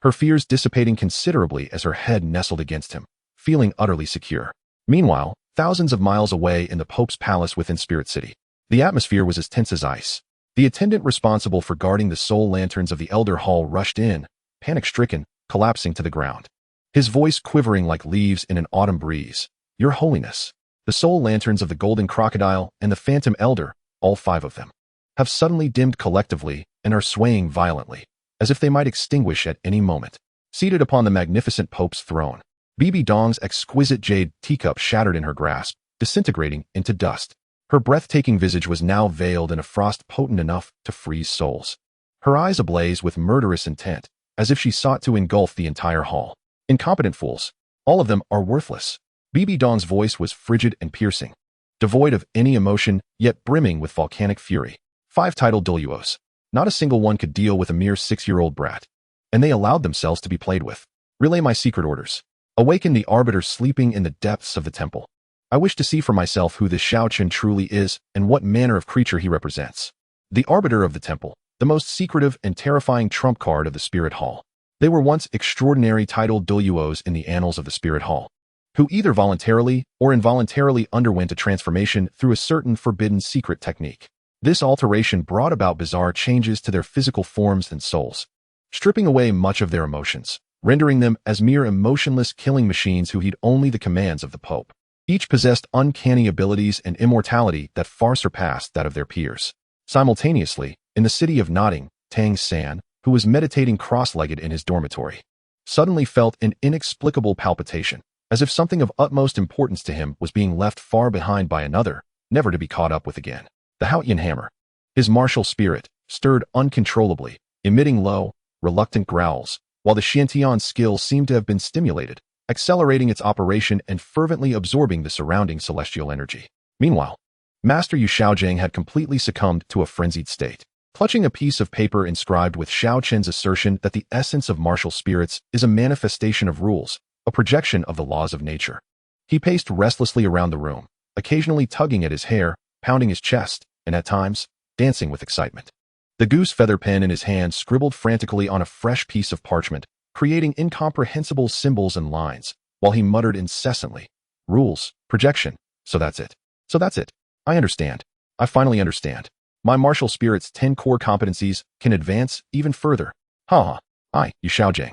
her fears dissipating considerably as her head nestled against him, feeling utterly secure. Meanwhile, thousands of miles away in the Pope's palace within Spirit City, the atmosphere was as tense as ice. The attendant responsible for guarding the soul lanterns of the Elder Hall rushed in, panic-stricken, collapsing to the ground, his voice quivering like leaves in an autumn breeze. Your Holiness, the soul lanterns of the Golden Crocodile and the Phantom Elder, all 5 of them, have suddenly dimmed collectively and are swaying violently, as if they might extinguish at any moment. Seated upon the magnificent Pope's throne, Bibi Dong's exquisite jade teacup shattered in her grasp, disintegrating into dust. Her breathtaking visage was now veiled in a frost potent enough to freeze souls. Her eyes ablaze with murderous intent, as if she sought to engulf the entire hall. Incompetent fools. All of them are worthless. Bibi Dong's voice was frigid and piercing, devoid of any emotion, yet brimming with volcanic fury. 5 titled Douluos. Not a single one could deal with a mere 6-year-old brat. And they allowed themselves to be played with. Relay my secret orders. Awaken the arbiter sleeping in the depths of the temple. I wish to see for myself who this Xiao Chen truly is and what manner of creature he represents. The arbiter of the temple, the most secretive and terrifying trump card of the Spirit Hall. They were once extraordinary titled Douluos in the annals of the Spirit Hall, who either voluntarily or involuntarily underwent a transformation through a certain forbidden secret technique. This alteration brought about bizarre changes to their physical forms and souls, stripping away much of their emotions, rendering them as mere emotionless killing machines who heed only the commands of the Pope. Each possessed uncanny abilities and immortality that far surpassed that of their peers. Simultaneously, in the city of Notting, Tang San, who was meditating cross-legged in his dormitory, suddenly felt an inexplicable palpitation, as if something of utmost importance to him was being left far behind by another, never to be caught up with again. The Haotian hammer. His martial spirit stirred uncontrollably, emitting low, reluctant growls, while the Xiantian skill seemed to have been stimulated, accelerating its operation and fervently absorbing the surrounding celestial energy. Meanwhile, Master Yu Xiaojing had completely succumbed to a frenzied state. Clutching a piece of paper inscribed with Xiao Chen's assertion that the essence of martial spirits is a manifestation of rules, a projection of the laws of nature, he paced restlessly around the room, occasionally tugging at his hair, pounding his chest, and at times, dancing with excitement. The goose feather pen in his hand scribbled frantically on a fresh piece of parchment, creating incomprehensible symbols and lines, while he muttered incessantly, "Rules, projection, so that's it. So that's it. I understand. I finally understand. My martial spirit's 10 core competencies can advance even further. I, Yu Xiaojing,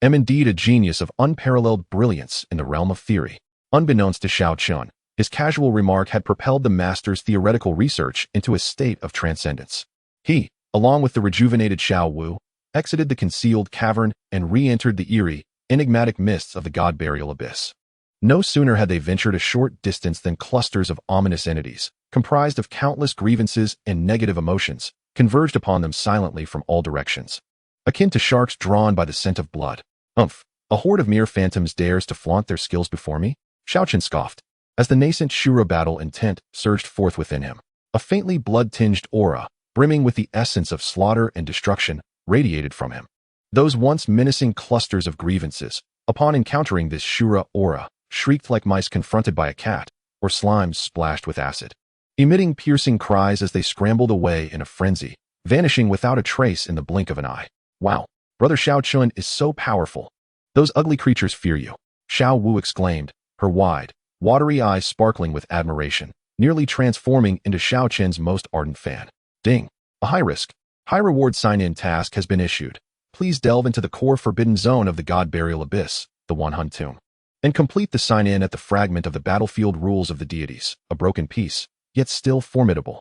am indeed a genius of unparalleled brilliance in the realm of theory." Unbeknownst to Xiao Chen, his casual remark had propelled the master's theoretical research into a state of transcendence. He, along with the rejuvenated Xiao Wu, exited the concealed cavern and re-entered the eerie, enigmatic mists of the god-burial abyss. No sooner had they ventured a short distance than clusters of ominous entities, comprised of countless grievances and negative emotions, converged upon them silently from all directions. Akin to sharks drawn by the scent of blood. Umph, a horde of mere phantoms dares to flaunt their skills before me? Xiao Chen scoffed, as the nascent Shura battle intent surged forth within him. A faintly blood-tinged aura, brimming with the essence of slaughter and destruction, radiated from him. Those once menacing clusters of grievances, upon encountering this Shura aura, shrieked like mice confronted by a cat, or slimes splashed with acid, emitting piercing cries as they scrambled away in a frenzy, vanishing without a trace in the blink of an eye. Wow, Brother Xiao Chen is so powerful. Those ugly creatures fear you, Xiao Wu exclaimed, her wide, watery eyes sparkling with admiration, nearly transforming into Xiao Chen's most ardent fan. Ding. A high-risk, high-reward sign-in task has been issued. Please delve into the core forbidden zone of the God-burial abyss, the Wanhun tomb, and complete the sign-in at the fragment of the battlefield rules of the deities, a broken piece, yet still formidable.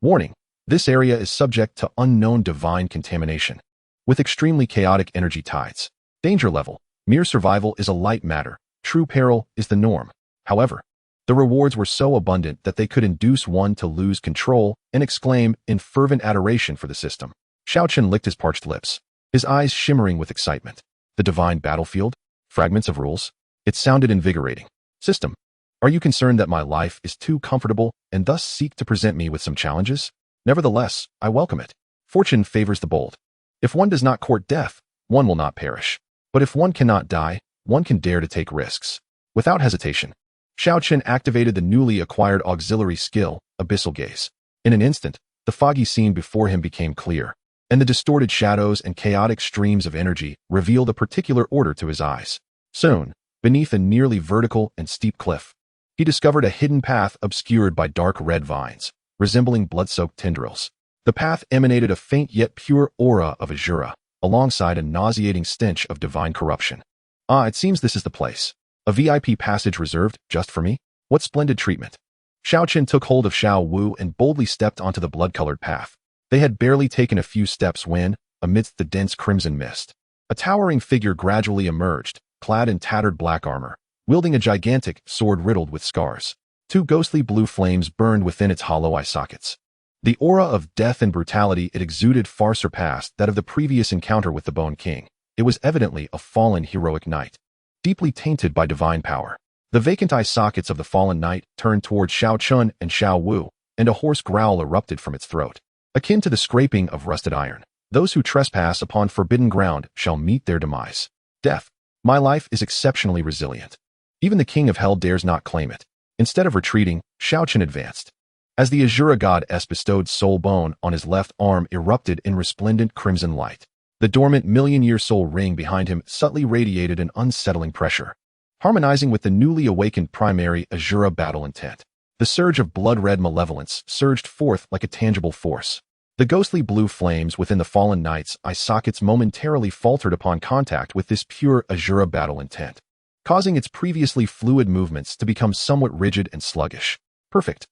Warning, this area is subject to unknown divine contamination, with extremely chaotic energy tides. Danger level, mere survival is a light matter, true peril is the norm. However, the rewards were so abundant that they could induce one to lose control and exclaim in fervent adoration for the system. Xiao Chen licked his parched lips, his eyes shimmering with excitement. The divine battlefield? Fragments of rules? It sounded invigorating. System, are you concerned that my life is too comfortable and thus seek to present me with some challenges? Nevertheless, I welcome it. Fortune favors the bold. If one does not court death, one will not perish. But if one cannot die, one can dare to take risks. Without hesitation, Xiao Chen activated the newly acquired auxiliary skill, Abyssal Gaze. In an instant, the foggy scene before him became clear, and the distorted shadows and chaotic streams of energy revealed a particular order to his eyes. Soon, beneath a nearly vertical and steep cliff, he discovered a hidden path obscured by dark red vines, resembling blood-soaked tendrils. The path emanated a faint yet pure aura of Azura, alongside a nauseating stench of divine corruption. Ah, it seems this is the place. A VIP passage reserved just for me? What splendid treatment. Xiao Chen took hold of Xiao Wu and boldly stepped onto the blood-colored path. They had barely taken a few steps when, amidst the dense crimson mist, a towering figure gradually emerged, clad in tattered black armor, wielding a gigantic sword riddled with scars. Two ghostly blue flames burned within its hollow eye sockets. The aura of death and brutality it exuded far surpassed that of the previous encounter with the Bone King. It was evidently a fallen heroic knight, deeply tainted by divine power. The vacant eye sockets of the fallen knight turned towards Xiao Chen and Xiao Wu, and a hoarse growl erupted from its throat, akin to the scraping of rusted iron. Those who trespass upon forbidden ground shall meet their demise. Death. My life is exceptionally resilient. Even the king of hell dares not claim it. Instead of retreating, Xiao Chen advanced. As the Azura goddess bestowed soul bone on his left arm erupted in resplendent crimson light. The dormant million-year soul ring behind him subtly radiated an unsettling pressure, harmonizing with the newly awakened primary Azura battle intent. The surge of blood-red malevolence surged forth like a tangible force. The ghostly blue flames within the fallen knight's eye sockets momentarily faltered upon contact with this pure Azura battle intent, causing its previously fluid movements to become somewhat rigid and sluggish. Perfect.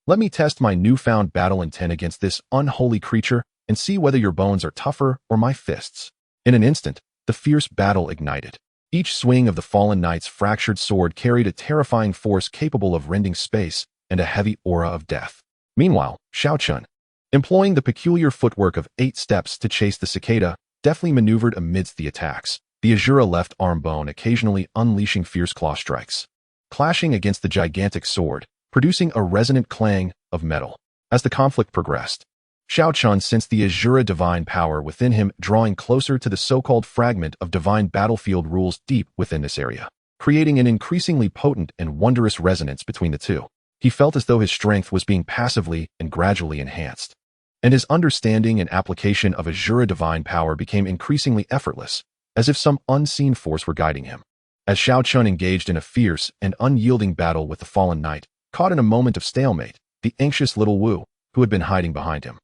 Let me test my newfound battle intent against this unholy creature and see whether your bones are tougher or my fists. In an instant, the fierce battle ignited. Each swing of the fallen knight's fractured sword carried a terrifying force capable of rending space and a heavy aura of death. Meanwhile, Xiao Chen, employing the peculiar footwork of 8 steps to chase the cicada, deftly maneuvered amidst the attacks, the Azura left arm bone occasionally unleashing fierce claw strikes, clashing against the gigantic sword, producing a resonant clang of metal. As the conflict progressed, Xiao Chen sensed the Azura divine power within him drawing closer to the so-called fragment of divine battlefield rules deep within this area, creating an increasingly potent and wondrous resonance between the two. He felt as though his strength was being passively and gradually enhanced, and his understanding and application of Azura divine power became increasingly effortless, as if some unseen force were guiding him. As Xiao Chen engaged in a fierce and unyielding battle with the fallen knight, caught in a moment of stalemate, the anxious little Wu, who had been hiding behind him,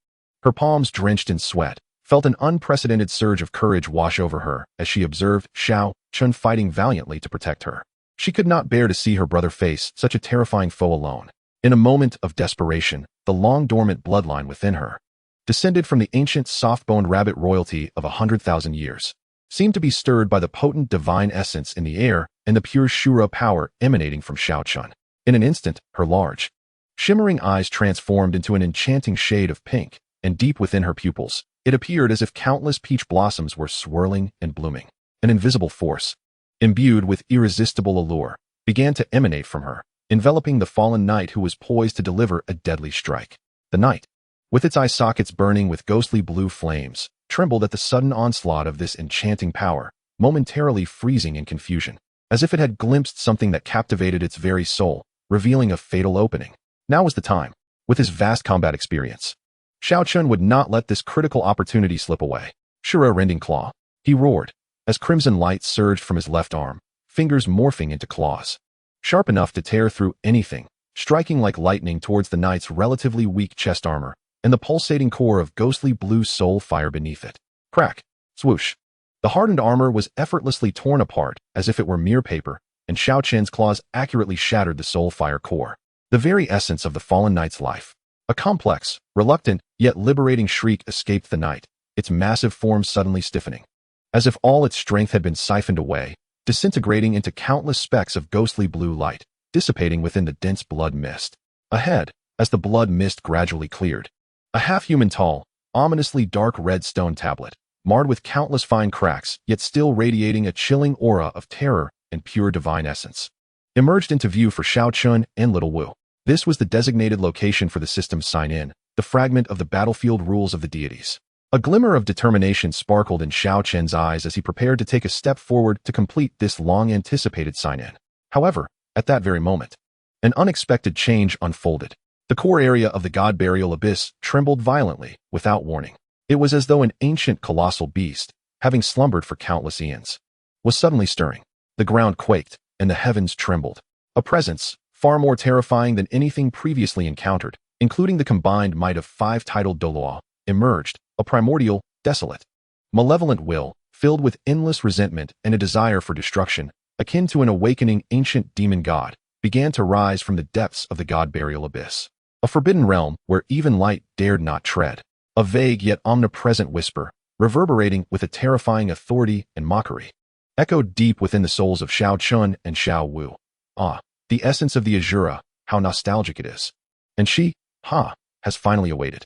her palms drenched in sweat, felt an unprecedented surge of courage wash over her as she observed Xiao Chen fighting valiantly to protect her. She could not bear to see her brother face such a terrifying foe alone. In a moment of desperation, the long-dormant bloodline within her, descended from the ancient soft-boned rabbit royalty of 100,000 years, seemed to be stirred by the potent divine essence in the air and the pure Shura power emanating from Xiao Chen. In an instant, her large, shimmering eyes transformed into an enchanting shade of pink, and deep within her pupils, it appeared as if countless peach blossoms were swirling and blooming. An invisible force, imbued with irresistible allure, began to emanate from her, enveloping the fallen knight who was poised to deliver a deadly strike. The knight, with its eye sockets burning with ghostly blue flames, trembled at the sudden onslaught of this enchanting power, momentarily freezing in confusion, as if it had glimpsed something that captivated its very soul, revealing a fatal opening. Now was the time. With his vast combat experience, Xiao Chen would not let this critical opportunity slip away. Shura rending claw, he roared, as crimson light surged from his left arm, fingers morphing into claws, sharp enough to tear through anything, striking like lightning towards the knight's relatively weak chest armor and the pulsating core of ghostly blue soul fire beneath it. Crack, swoosh. The hardened armor was effortlessly torn apart as if it were mere paper, and Xiao Chen's claws accurately shattered the soul fire core, the very essence of the fallen knight's life. A complex, reluctant, yet liberating shriek escaped the knight, its massive form suddenly stiffening, as if all its strength had been siphoned away, disintegrating into countless specks of ghostly blue light, dissipating within the dense blood mist. Ahead, as the blood mist gradually cleared, a half-human tall, ominously dark red stone tablet, marred with countless fine cracks, yet still radiating a chilling aura of terror and pure divine essence, emerged into view for Xiao Chen and Little Wu. This was the designated location for the system's sign-in, the fragment of the battlefield rules of the deities. A glimmer of determination sparkled in Xiao Chen's eyes as he prepared to take a step forward to complete this long-anticipated sign-in. However, at that very moment, an unexpected change unfolded. The core area of the god burial abyss trembled violently, without warning. It was as though an ancient colossal beast, having slumbered for countless eons, was suddenly stirring. The ground quaked, and the heavens trembled. A presence, far more terrifying than anything previously encountered, including the combined might of 5 titled Douluo, emerged, a primordial, desolate, malevolent will, filled with endless resentment and a desire for destruction, akin to an awakening ancient demon god, began to rise from the depths of the god burial abyss. A forbidden realm where even light dared not tread. A vague yet omnipresent whisper, reverberating with a terrifying authority and mockery, echoed deep within the souls of Xiao Chen and Xiao Wu. Ah, the essence of the Azura, how nostalgic it is. And she, has finally awaited.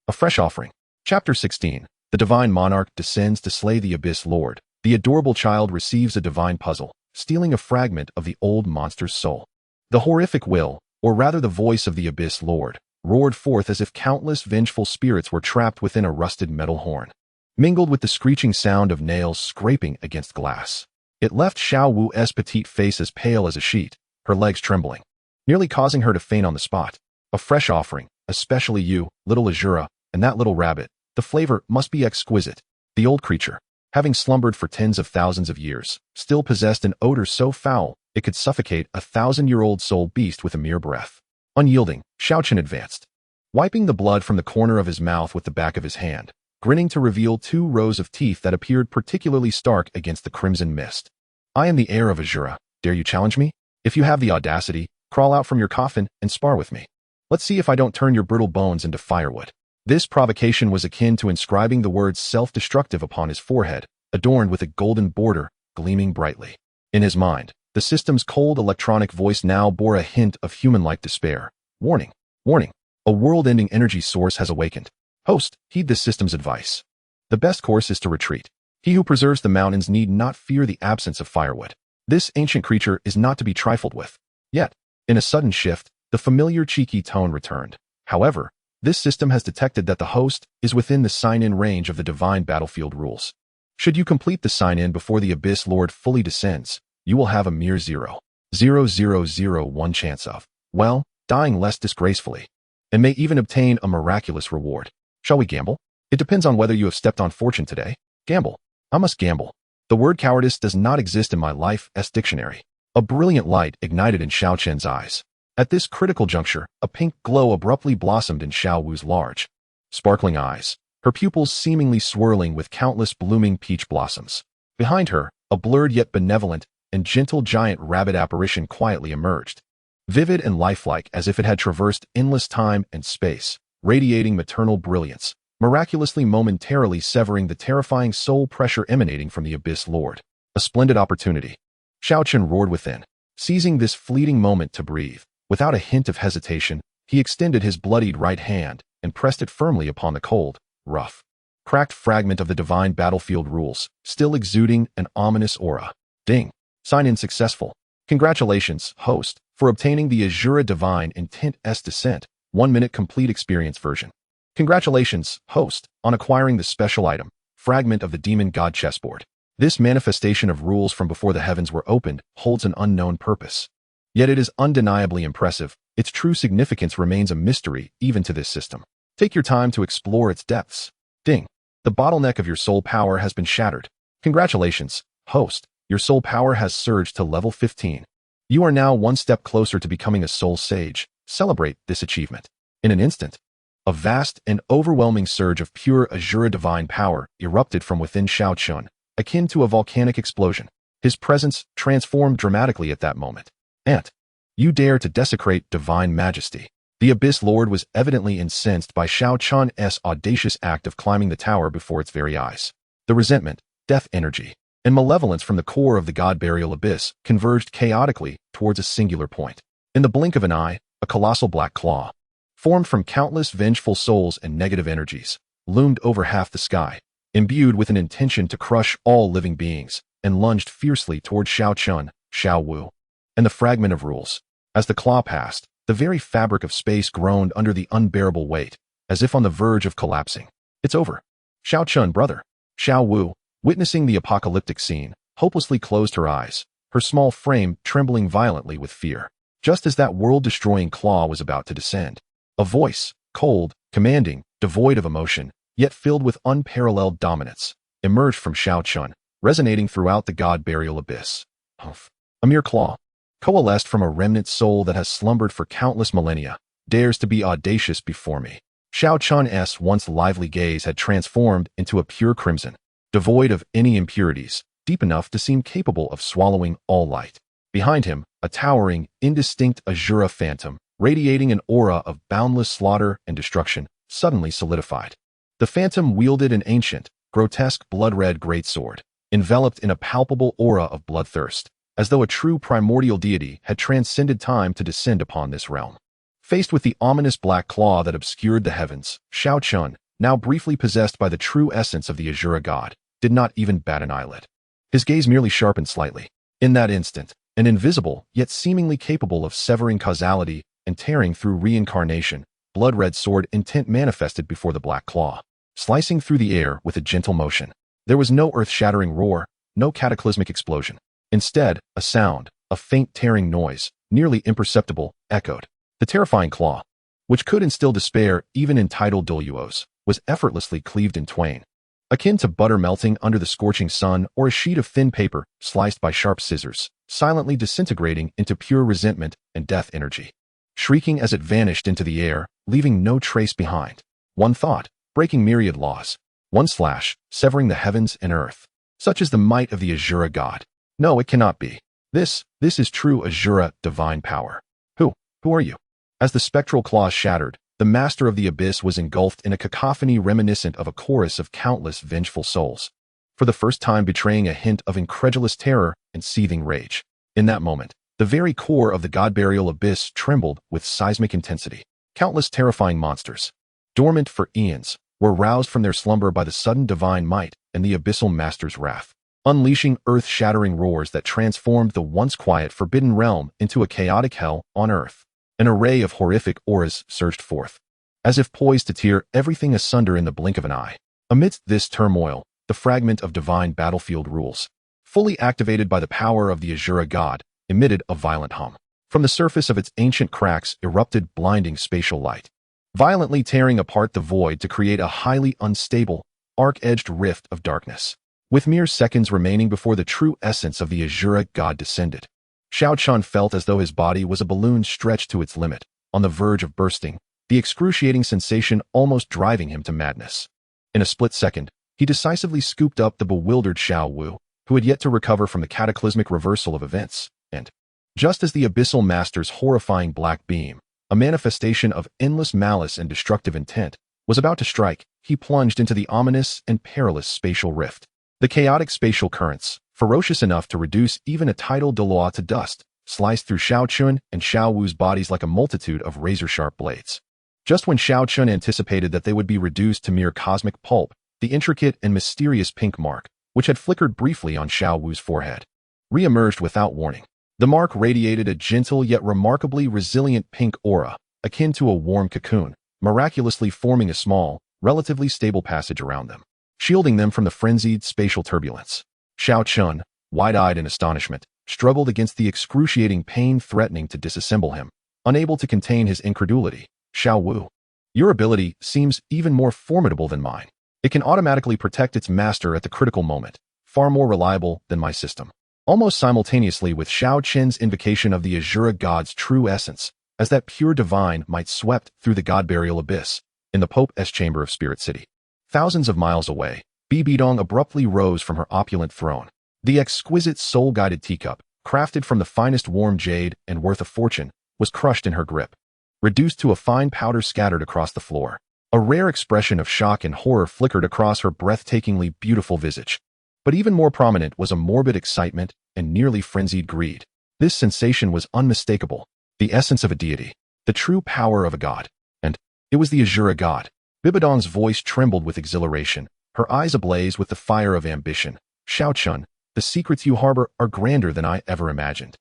A fresh offering. Chapter 16. The divine monarch descends to slay the abyss lord. The adorable child receives a divine puzzle, stealing a fragment of the old monster's soul. The horrific will, or rather the voice of the abyss lord, roared forth as if countless vengeful spirits were trapped within a rusted metal horn, mingled with the screeching sound of nails scraping against glass. It left Xiao Wu's petite face as pale as a sheet, her legs trembling, nearly causing her to faint on the spot. A fresh offering, especially you, little Azura, and that little rabbit. The flavor must be exquisite. The old creature, having slumbered for tens of thousands of years, still possessed an odor so foul it could suffocate a 1,000-year-old soul beast with a mere breath. Unyielding, Xiao Chen advanced, wiping the blood from the corner of his mouth with the back of his hand, grinning to reveal 2 rows of teeth that appeared particularly stark against the crimson mist. I am the heir of Azura. Dare you challenge me? If you have the audacity, crawl out from your coffin and spar with me. Let's see if I don't turn your brittle bones into firewood. This provocation was akin to inscribing the words self-destructive upon his forehead, adorned with a golden border, gleaming brightly. In his mind, the system's cold electronic voice now bore a hint of human-like despair. Warning, warning, a world-ending energy source has awakened. Host, heed this system's advice. The best course is to retreat. He who preserves the mountains need not fear the absence of firewood. This ancient creature is not to be trifled with. Yet, in a sudden shift, the familiar cheeky tone returned. However, this system has detected that the host is within the sign-in range of the divine battlefield rules. Should you complete the sign-in before the Abyss Lord fully descends, you will have a mere 0.0001 chance of, well, dying less disgracefully, and may even obtain a miraculous reward. Shall we gamble? It depends on whether you have stepped on fortune today. Gamble. I must gamble. The word cowardice does not exist in my life's dictionary. A brilliant light ignited in Xiao Chen's eyes. At this critical juncture, a pink glow abruptly blossomed in Xiao Wu's large, sparkling eyes, her pupils seemingly swirling with countless blooming peach blossoms. Behind her, a blurred yet benevolent and gentle giant rabbit apparition quietly emerged, vivid and lifelike as if it had traversed endless time and space, radiating maternal brilliance, miraculously momentarily severing the terrifying soul pressure emanating from the Abyss Lord. A splendid opportunity. Xiao Chen roared within, seizing this fleeting moment to breathe. Without a hint of hesitation, he extended his bloodied right hand and pressed it firmly upon the cold, rough, cracked fragment of the divine battlefield rules, still exuding an ominous aura. Ding. Sign-in successful. Congratulations, host, for obtaining the Azura Divine Intent S Descent, 1-minute complete experience version. Congratulations, host, on acquiring the special item, Fragment of the Demon God Chessboard. This manifestation of rules from before the heavens were opened holds an unknown purpose. Yet it is undeniably impressive. Its true significance remains a mystery even to this system. Take your time to explore its depths. Ding. The bottleneck of your soul power has been shattered. Congratulations, host. Your soul power has surged to level 15. You are now one step closer to becoming a soul sage. Celebrate this achievement. In an instant, a vast and overwhelming surge of pure Azura divine power erupted from within Xiao Chen, akin to a volcanic explosion. His presence transformed dramatically at that moment. Ant, you dare to desecrate divine majesty. The Abyss Lord was evidently incensed by Xiao Chen's audacious act of climbing the tower before its very eyes. The resentment, death energy, and malevolence from the core of the God-burial abyss converged chaotically towards a singular point. In the blink of an eye, a colossal black claw, formed from countless vengeful souls and negative energies, loomed over half the sky, imbued with an intention to crush all living beings, and lunged fiercely toward Xiao Chen, Xiao Wu, and the fragment of rules. As the claw passed, the very fabric of space groaned under the unbearable weight, as if on the verge of collapsing. It's over. Xiao Chen, brother. Xiao Wu, witnessing the apocalyptic scene, hopelessly closed her eyes, her small frame trembling violently with fear. Just as that world-destroying claw was about to descend, a voice, cold, commanding, devoid of emotion, yet filled with unparalleled dominance, emerged from Xiao Chen, resonating throughout the God-burial abyss. Humph. A mere claw, coalesced from a remnant soul that has slumbered for countless millennia, dares to be audacious before me. Xiao Chen's once lively gaze had transformed into a pure crimson, devoid of any impurities, deep enough to seem capable of swallowing all light. Behind him, a towering, indistinct Azura phantom, radiating an aura of boundless slaughter and destruction, suddenly solidified. The phantom wielded an ancient, grotesque blood-red greatsword, enveloped in a palpable aura of bloodthirst, as though a true primordial deity had transcended time to descend upon this realm. Faced with the ominous black claw that obscured the heavens, Xiao Chen, now briefly possessed by the true essence of the Azura god, did not even bat an eyelid. His gaze merely sharpened slightly. In that instant, an invisible, yet seemingly capable of severing causality and tearing through reincarnation, blood-red sword intent manifested before the black claw, slicing through the air with a gentle motion. There was no earth-shattering roar, no cataclysmic explosion. Instead, a sound, a faint tearing noise, nearly imperceptible, echoed. The terrifying claw, which could instill despair even in tidal Douluos, was effortlessly cleaved in twain, akin to butter melting under the scorching sun or a sheet of thin paper sliced by sharp scissors, silently disintegrating into pure resentment and death energy, shrieking as it vanished into the air, leaving no trace behind. One thought, breaking myriad laws. One slash, severing the heavens and earth. Such is the might of the Azura god. No, it cannot be. This is true Azura divine power. Who are you? As the spectral claw shattered, the master of the abyss was engulfed in a cacophony reminiscent of a chorus of countless vengeful souls, for the first time betraying a hint of incredulous terror and seething rage. In that moment, the very core of the God-burial abyss trembled with seismic intensity. Countless terrifying monsters, dormant for eons, were roused from their slumber by the sudden divine might and the abyssal master's wrath, unleashing earth-shattering roars that transformed the once quiet forbidden realm into a chaotic hell on earth. An array of horrific auras surged forth, as if poised to tear everything asunder in the blink of an eye. Amidst this turmoil, the fragment of divine battlefield rules, fully activated by the power of the Azura god, emitted a violent hum. From the surface of its ancient cracks erupted blinding spatial light, violently tearing apart the void to create a highly unstable, arc-edged rift of darkness. With mere seconds remaining before the true essence of the Azura god descended, Xiao Chen felt as though his body was a balloon stretched to its limit, on the verge of bursting, the excruciating sensation almost driving him to madness. In a split second, he decisively scooped up the bewildered Xiao Wu, who had yet to recover from the cataclysmic reversal of events, and, just as the abyssal master's horrifying black beam, a manifestation of endless malice and destructive intent, was about to strike, he plunged into the ominous and perilous spatial rift. The chaotic spatial currents, ferocious enough to reduce even a tidal Douluo to dust, sliced through Xiao Chen and Xiao Wu's bodies like a multitude of razor-sharp blades. Just when Xiao Chen anticipated that they would be reduced to mere cosmic pulp, the intricate and mysterious pink mark, which had flickered briefly on Xiao Wu's forehead, re-emerged without warning. The mark radiated a gentle yet remarkably resilient pink aura, akin to a warm cocoon, miraculously forming a small, relatively stable passage around them, shielding them from the frenzied spatial turbulence. Xiao Chen, wide-eyed in astonishment, struggled against the excruciating pain threatening to disassemble him, unable to contain his incredulity. Xiao Wu, your ability seems even more formidable than mine. It can automatically protect its master at the critical moment, far more reliable than my system. Almost simultaneously with Xiao Chen's invocation of the Azura god's true essence, as that pure divine might swept through the god-burial abyss, in the Pope's chamber of Spirit City. Thousands of miles away, Bibidong abruptly rose from her opulent throne. The exquisite soul-guided teacup, crafted from the finest warm jade and worth a fortune, was crushed in her grip, reduced to a fine powder scattered across the floor. A rare expression of shock and horror flickered across her breathtakingly beautiful visage. But even more prominent was a morbid excitement and nearly frenzied greed. This sensation was unmistakable, the essence of a deity, the true power of a god. And it was the Azura god. Bibidong's voice trembled with exhilaration, her eyes ablaze with the fire of ambition. Xiao Chen, the secrets you harbor are grander than I ever imagined.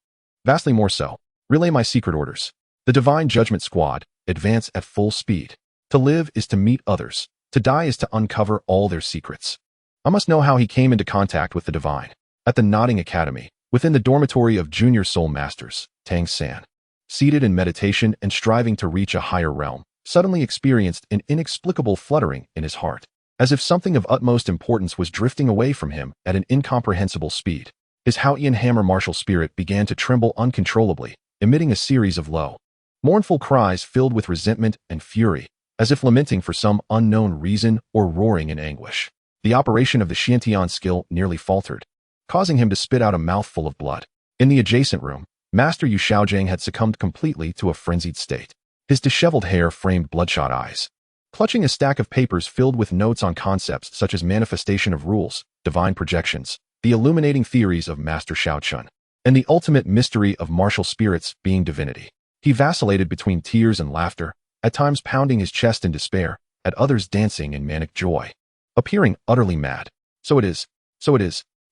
Vastly more so. Relay my secret orders. The Divine Judgment Squad, advance at full speed. To live is to meet others. To die is to uncover all their secrets. I must know how he came into contact with the Divine. At the Nodding Academy, within the dormitory of Junior Soul Masters, Tang San, seated in meditation and striving to reach a higher realm, suddenly experienced an inexplicable fluttering in his heart, as if something of utmost importance was drifting away from him at an incomprehensible speed. His Haotian hammer martial spirit began to tremble uncontrollably, emitting a series of low, mournful cries filled with resentment and fury, as if lamenting for some unknown reason or roaring in anguish. The operation of the Xiantian skill nearly faltered, causing him to spit out a mouthful of blood. In the adjacent room, Master Yu Xiaojing had succumbed completely to a frenzied state. His disheveled hair framed bloodshot eyes. Clutching a stack of papers filled with notes on concepts such as manifestation of rules, divine projections, the illuminating theories of Master Xiao Chen, and the ultimate mystery of martial spirits being divinity. He vacillated between tears and laughter, at times pounding his chest in despair, at others dancing in manic joy, appearing utterly mad. So it is.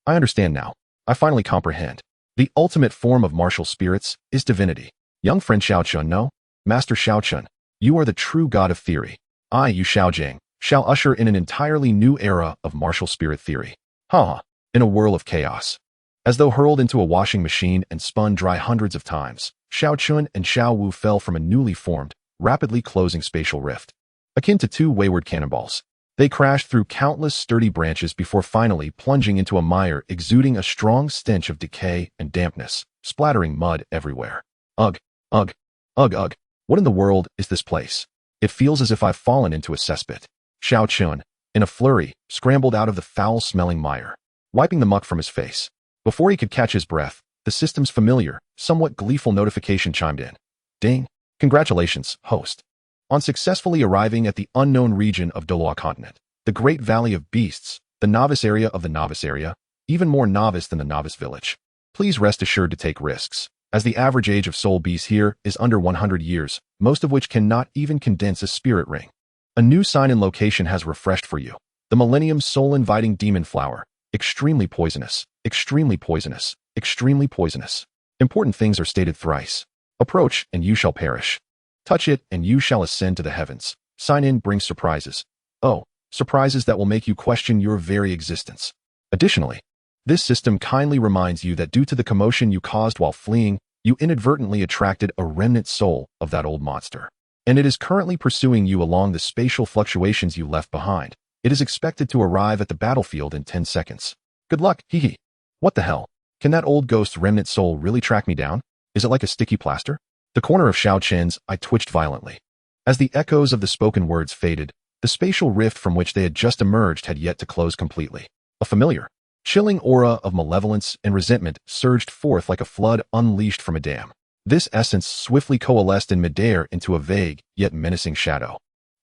I understand now. I finally comprehend. The ultimate form of martial spirits is divinity. Young friend Xiao Chen, no? Master Xiao Chen, you are the true god of theory. I, Yu Xiaojing, shall usher in an entirely new era of martial spirit theory. In a whirl of chaos. As though hurled into a washing machine and spun dry hundreds of times, Xiao Chen and Xiao Wu fell from a newly formed, rapidly closing spatial rift. Akin to two wayward cannonballs, they crashed through countless sturdy branches before finally plunging into a mire exuding a strong stench of decay and dampness, splattering mud everywhere. Ugh. What in the world is this place? It feels as if I've fallen into a cesspit. Xiao Chen, in a flurry, scrambled out of the foul-smelling mire, wiping the muck from his face. Before he could catch his breath, the system's familiar, somewhat gleeful notification chimed in. Ding. Congratulations, host. On successfully arriving at the unknown region of Douluo Continent, the Great Valley of Beasts, the novice area of the novice area, even more novice than the novice village. Please rest assured to take risks, as the average age of soul beasts here is under 100 years, most of which cannot even condense a spirit ring. A new sign and location has refreshed for you. The Millennium Soul-Inviting Demon Flower. Extremely poisonous, extremely poisonous, extremely poisonous. Important things are stated thrice. Approach, and you shall perish. Touch it, and you shall ascend to the heavens. Sign in brings surprises. Oh, surprises that will make you question your very existence. Additionally, this system kindly reminds you that due to the commotion you caused while fleeing, you inadvertently attracted a remnant soul of that old monster. And it is currently pursuing you along the spatial fluctuations you left behind. It is expected to arrive at the battlefield in 10 seconds. Good luck, hee. What the hell? Can that old ghost remnant soul really track me down? Is it like a sticky plaster? The corner of Xiao Chen's eye twitched violently. As the echoes of the spoken words faded, the spatial rift from which they had just emerged had yet to close completely. A familiar, chilling aura of malevolence and resentment surged forth like a flood unleashed from a dam. This essence swiftly coalesced in midair into a vague, yet menacing shadow.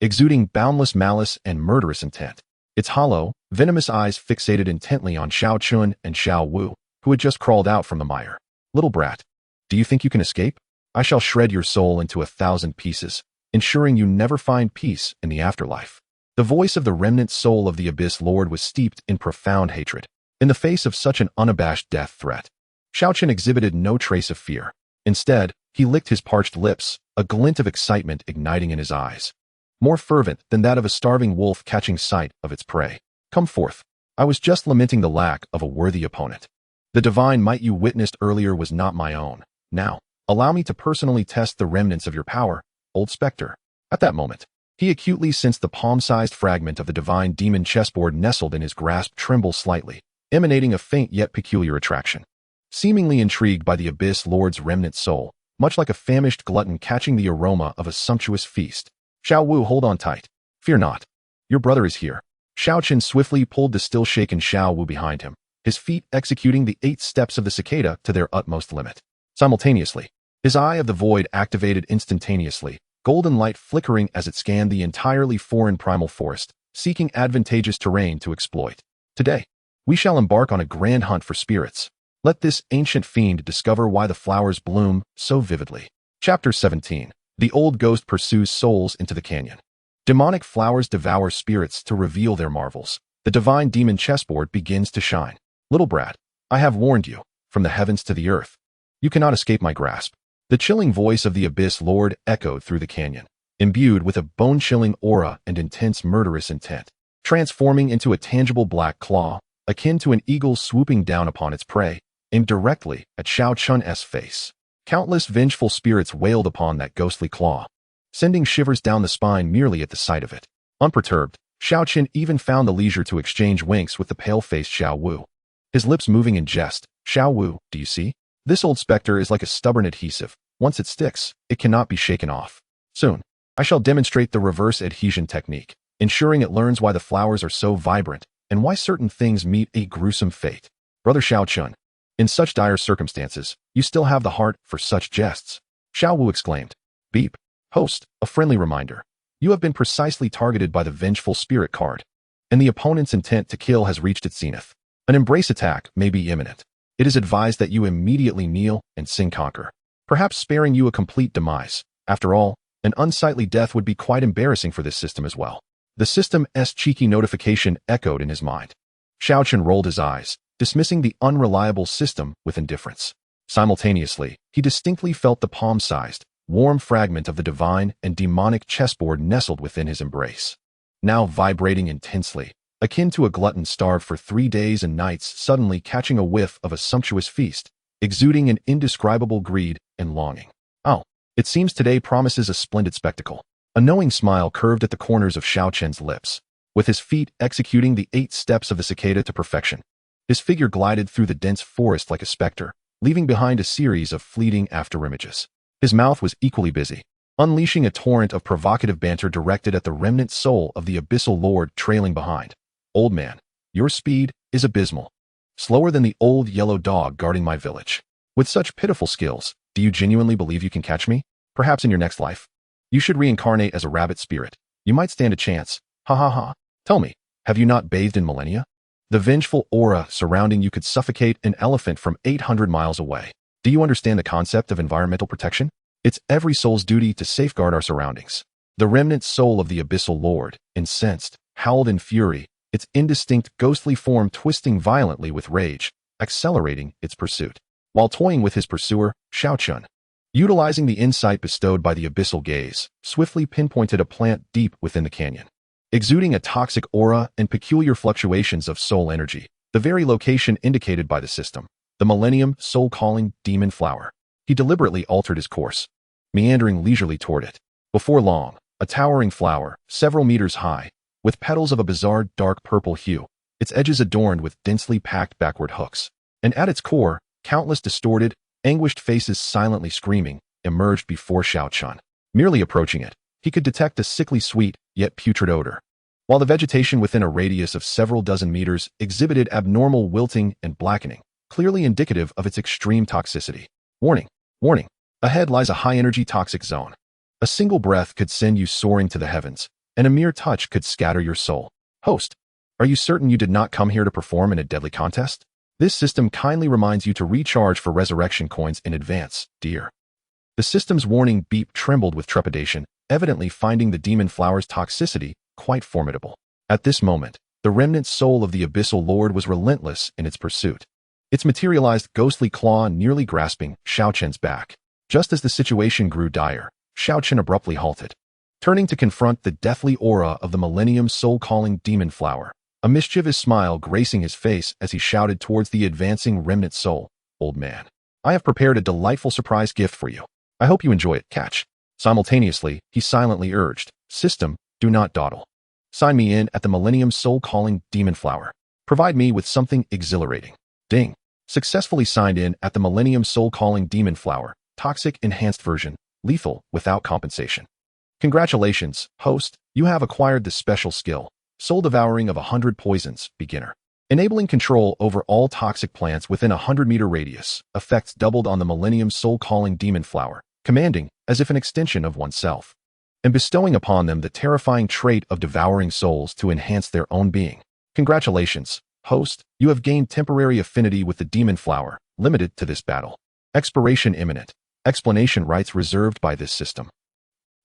exuding boundless malice and murderous intent. Its hollow, venomous eyes fixated intently on Xiao Chen and Xiao Wu, who had just crawled out from the mire. Little brat, do you think you can escape? I shall shred your soul into 1,000 pieces, ensuring you never find peace in the afterlife. The voice of the remnant soul of the Abyss Lord was steeped in profound hatred. In the face of such an unabashed death threat, Xiao Chen exhibited no trace of fear. Instead, he licked his parched lips, a glint of excitement igniting in his eyes, more fervent than that of a starving wolf catching sight of its prey. Come forth. I was just lamenting the lack of a worthy opponent. The divine might you witnessed earlier was not my own. Now, allow me to personally test the remnants of your power, old specter. At that moment, he acutely sensed the palm-sized fragment of the divine demon chessboard nestled in his grasp tremble slightly, emanating a faint yet peculiar attraction. Seemingly intrigued by the Abyss Lord's remnant soul, much like a famished glutton catching the aroma of a sumptuous feast, Xiao Wu, hold on tight. Fear not. Your brother is here. Xiao Chen swiftly pulled the still-shaken Xiao Wu behind him, his feet executing the 8 steps of the cicada to their utmost limit. Simultaneously, his eye of the void activated instantaneously, golden light flickering as it scanned the entirely foreign primal forest, seeking advantageous terrain to exploit. Today, we shall embark on a grand hunt for spirits. Let this ancient fiend discover why the flowers bloom so vividly. Chapter 17. The old ghost pursues souls into the canyon. Demonic flowers devour spirits to reveal their marvels. The divine demon chessboard begins to shine. Little brat, I have warned you, from the heavens to the earth. You cannot escape my grasp. The chilling voice of the Abyss Lord echoed through the canyon, imbued with a bone-chilling aura and intense murderous intent, transforming into a tangible black claw, akin to an eagle swooping down upon its prey, aimed directly at Xiao Chen's face. Countless vengeful spirits wailed upon that ghostly claw, sending shivers down the spine merely at the sight of it. Unperturbed, Xiao Chen even found the leisure to exchange winks with the pale-faced Xiao Wu, his lips moving in jest. Xiao Wu, do you see? This old specter is like a stubborn adhesive. Once it sticks, it cannot be shaken off. Soon, I shall demonstrate the reverse adhesion technique, ensuring it learns why the flowers are so vibrant and why certain things meet a gruesome fate. Brother Xiao Chen, in such dire circumstances, you still have the heart for such jests. Xiao Wu exclaimed. Beep. Host, a friendly reminder. You have been precisely targeted by the vengeful spirit card, and the opponent's intent to kill has reached its zenith. An embrace attack may be imminent. It is advised that you immediately kneel and sing conquer, perhaps sparing you a complete demise. After all, an unsightly death would be quite embarrassing for this system as well. The system's cheeky notification echoed in his mind. Xiao Chen rolled his eyes, dismissing the unreliable system with indifference. Simultaneously, he distinctly felt the palm-sized, warm fragment of the divine and demonic chessboard nestled within his embrace. Now vibrating intensely, akin to a glutton starved for 3 days and nights suddenly catching a whiff of a sumptuous feast, exuding an indescribable greed and longing. Oh, it seems today promises a splendid spectacle. A knowing smile curved at the corners of Xiao Chen's lips, with his feet executing the 8 steps of the cicada to perfection. His figure glided through the dense forest like a specter, leaving behind a series of fleeting afterimages. His mouth was equally busy, unleashing a torrent of provocative banter directed at the remnant soul of the Abyssal Lord trailing behind. Old man, your speed is abysmal. Slower than the old yellow dog guarding my village. With such pitiful skills, do you genuinely believe you can catch me? Perhaps in your next life. You should reincarnate as a rabbit spirit. You might stand a chance. Ha ha ha. Tell me, have you not bathed in millennia? The vengeful aura surrounding you could suffocate an elephant from 800 miles away. Do you understand the concept of environmental protection? It's every soul's duty to safeguard our surroundings. The remnant soul of the Abyssal Lord, incensed, howled in fury, its indistinct ghostly form twisting violently with rage, accelerating its pursuit. While toying with his pursuer, Xiao Chen, utilizing the insight bestowed by the abyssal gaze, swiftly pinpointed a plant deep within the canyon. Exuding a toxic aura and peculiar fluctuations of soul energy, the very location indicated by the system, the Millennium Soul-Calling Demon Flower. He deliberately altered his course, meandering leisurely toward it. Before long, a towering flower, several meters high, with petals of a bizarre dark purple hue, its edges adorned with densely packed backward hooks, and at its core, countless distorted, anguished faces silently screaming, emerged before Xiao Chen. Merely approaching it, he could detect a sickly sweet, yet putrid odor, while the vegetation within a radius of several dozen meters exhibited abnormal wilting and blackening, clearly indicative of its extreme toxicity. Warning! Warning! Ahead lies a high-energy toxic zone. A single breath could send you soaring to the heavens. and a mere touch could scatter your soul. Host, are you certain you did not come here to perform in a deadly contest? This system kindly reminds you to recharge for resurrection coins in advance, dear. The system's warning beep trembled with trepidation, evidently finding the demon flower's toxicity quite formidable. At this moment, the remnant soul of the Abyssal Lord was relentless in its pursuit. Its materialized ghostly claw nearly grasping Xiao Chen's back. Just as the situation grew dire, Xiao Chen abruptly halted, turning to confront the deathly aura of the Millennium Soul-calling demon flower, a mischievous smile gracing his face as he shouted towards the advancing remnant soul. Old man, I have prepared a delightful surprise gift for you. I hope you enjoy it, catch. Simultaneously, he silently urged, System, do not dawdle. Sign me in at the Millennium Soul-calling demon flower. Provide me with something exhilarating. Ding. Successfully signed in at the Millennium Soul-calling demon flower, toxic enhanced version, lethal without compensation. Congratulations, host, you have acquired the special skill, Soul Devouring of 100 Poisons, Beginner. Enabling control over all toxic plants within a 100-meter radius, effects doubled on the Millennium Soul-calling demon flower, commanding, as if an extension of oneself, and bestowing upon them the terrifying trait of devouring souls to enhance their own being. Congratulations, host, you have gained temporary affinity with the demon flower, limited to this battle. Expiration imminent. Explanation rights reserved by this system.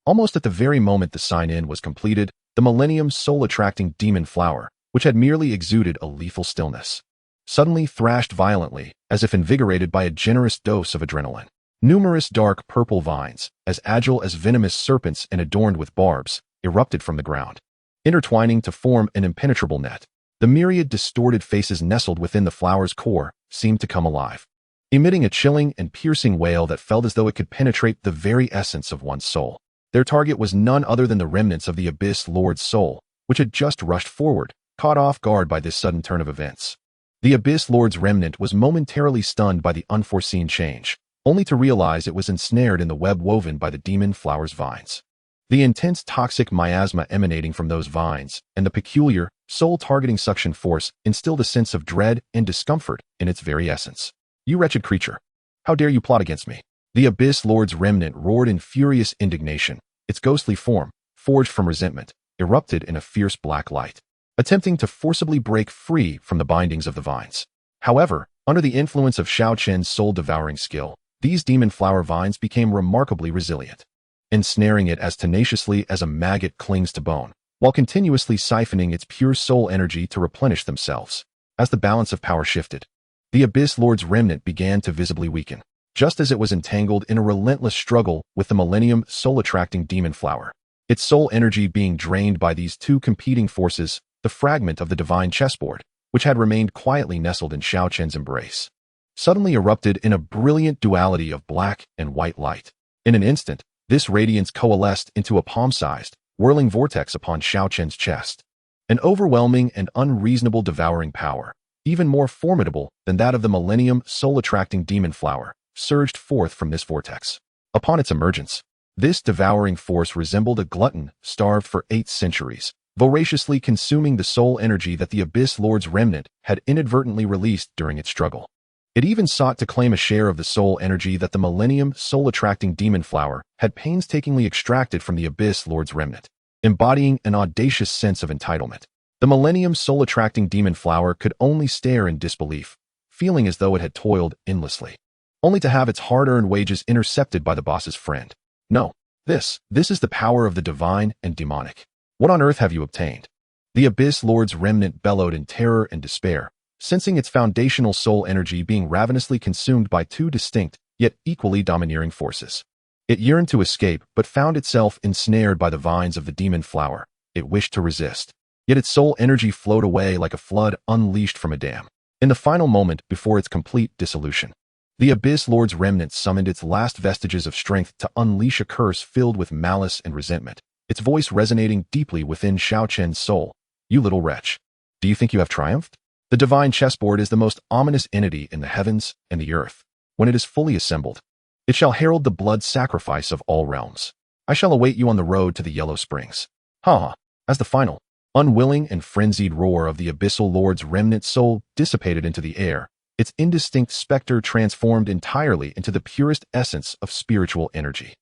Almost at the very moment the sign-in was completed, the Millennium Soul-attracting demon flower, which had merely exuded a lethal stillness, suddenly thrashed violently, as if invigorated by a generous dose of adrenaline. Numerous dark purple vines, as agile as venomous serpents and adorned with barbs, erupted from the ground, intertwining to form an impenetrable net. The myriad distorted faces nestled within the flower's core seemed to come alive, emitting a chilling and piercing wail that felt as though it could penetrate the very essence of one's soul. Their target was none other than the remnants of the Abyss Lord's soul, which had just rushed forward, caught off guard by this sudden turn of events. The Abyss Lord's remnant was momentarily stunned by the unforeseen change, only to realize it was ensnared in the web woven by the demon flower's vines. The intense toxic miasma emanating from those vines and the peculiar, soul-targeting suction force instilled a sense of dread and discomfort in its very essence. You wretched creature! How dare you plot against me? The Abyss Lord's remnant roared in furious indignation. Its ghostly form, forged from resentment, erupted in a fierce black light, attempting to forcibly break free from the bindings of the vines. However, under the influence of Xiao Chen's soul-devouring skill, these demon flower vines became remarkably resilient, ensnaring it as tenaciously as a maggot clings to bone, while continuously siphoning its pure soul energy to replenish themselves. As the balance of power shifted, the Abyss Lord's remnant began to visibly weaken, just as it was entangled in a relentless struggle with the Millennium Soul-attracting demon flower. Its soul energy being drained by these two competing forces, the fragment of the divine chessboard, which had remained quietly nestled in Xiao Chen's embrace, suddenly erupted in a brilliant duality of black and white light. In an instant, this radiance coalesced into a palm-sized, whirling vortex upon Xiao Chen's chest. An overwhelming and unreasonable devouring power, even more formidable than that of the Millennium Soul-attracting demon flower, surged forth from this vortex. Upon its emergence, this devouring force resembled a glutton starved for 8 centuries, voraciously consuming the soul energy that the Abyss Lord's remnant had inadvertently released during its struggle. It even sought to claim a share of the soul energy that the Millennium Soul-attracting demon flower had painstakingly extracted from the Abyss Lord's remnant, embodying an audacious sense of entitlement. The Millennium Soul-attracting demon flower could only stare in disbelief, feeling as though it had toiled endlessly, only to have its hard-earned wages intercepted by the boss's friend. No, this is the power of the divine and demonic. What on earth have you obtained? The Abyss Lord's remnant bellowed in terror and despair, sensing its foundational soul energy being ravenously consumed by 2 distinct, yet equally domineering forces. It yearned to escape, but found itself ensnared by the vines of the demon flower. It wished to resist, yet its soul energy flowed away like a flood unleashed from a dam. In the final moment before its complete dissolution, the Abyss Lord's remnant summoned its last vestiges of strength to unleash a curse filled with malice and resentment, its voice resonating deeply within Xiao Chen's soul. You little wretch. Do you think you have triumphed? The divine chessboard is the most ominous entity in the heavens and the earth. When it is fully assembled, it shall herald the blood sacrifice of all realms. I shall await you on the road to the Yellow Springs. Ha! As the final, unwilling and frenzied roar of the Abyssal Lord's remnant soul dissipated into the air, its indistinct specter transformed entirely into the purest essence of spiritual energy.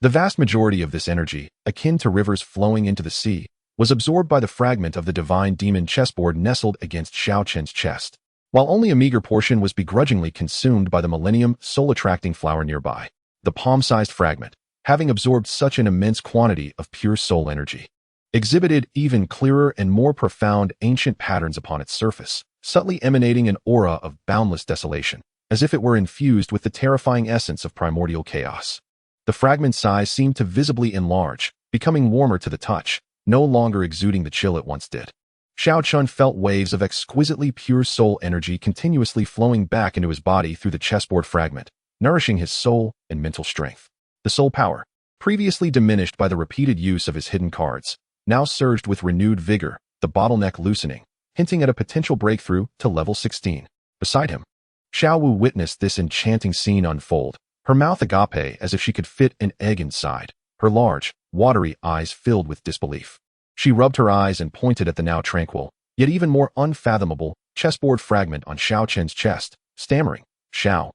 The vast majority of this energy, akin to rivers flowing into the sea, was absorbed by the fragment of the divine demon chessboard nestled against Xiao Chen's chest, while only a meager portion was begrudgingly consumed by the Millennium soul-attracting flower nearby. The palm-sized fragment, having absorbed such an immense quantity of pure soul energy, exhibited even clearer and more profound ancient patterns upon its surface, subtly emanating an aura of boundless desolation, as if it were infused with the terrifying essence of primordial chaos. The fragment's size seemed to visibly enlarge, becoming warmer to the touch, no longer exuding the chill it once did. Xiao Chen felt waves of exquisitely pure soul energy continuously flowing back into his body through the chessboard fragment, nourishing his soul and mental strength. The soul power, previously diminished by the repeated use of his hidden cards, now surged with renewed vigor, the bottleneck loosening, hinting at a potential breakthrough to level 16. Beside him, Xiao Wu witnessed this enchanting scene unfold, her mouth agape as if she could fit an egg inside, her large, watery eyes filled with disbelief. She rubbed her eyes and pointed at the now tranquil, yet even more unfathomable, chessboard fragment on Xiao Chen's chest, stammering, Xiao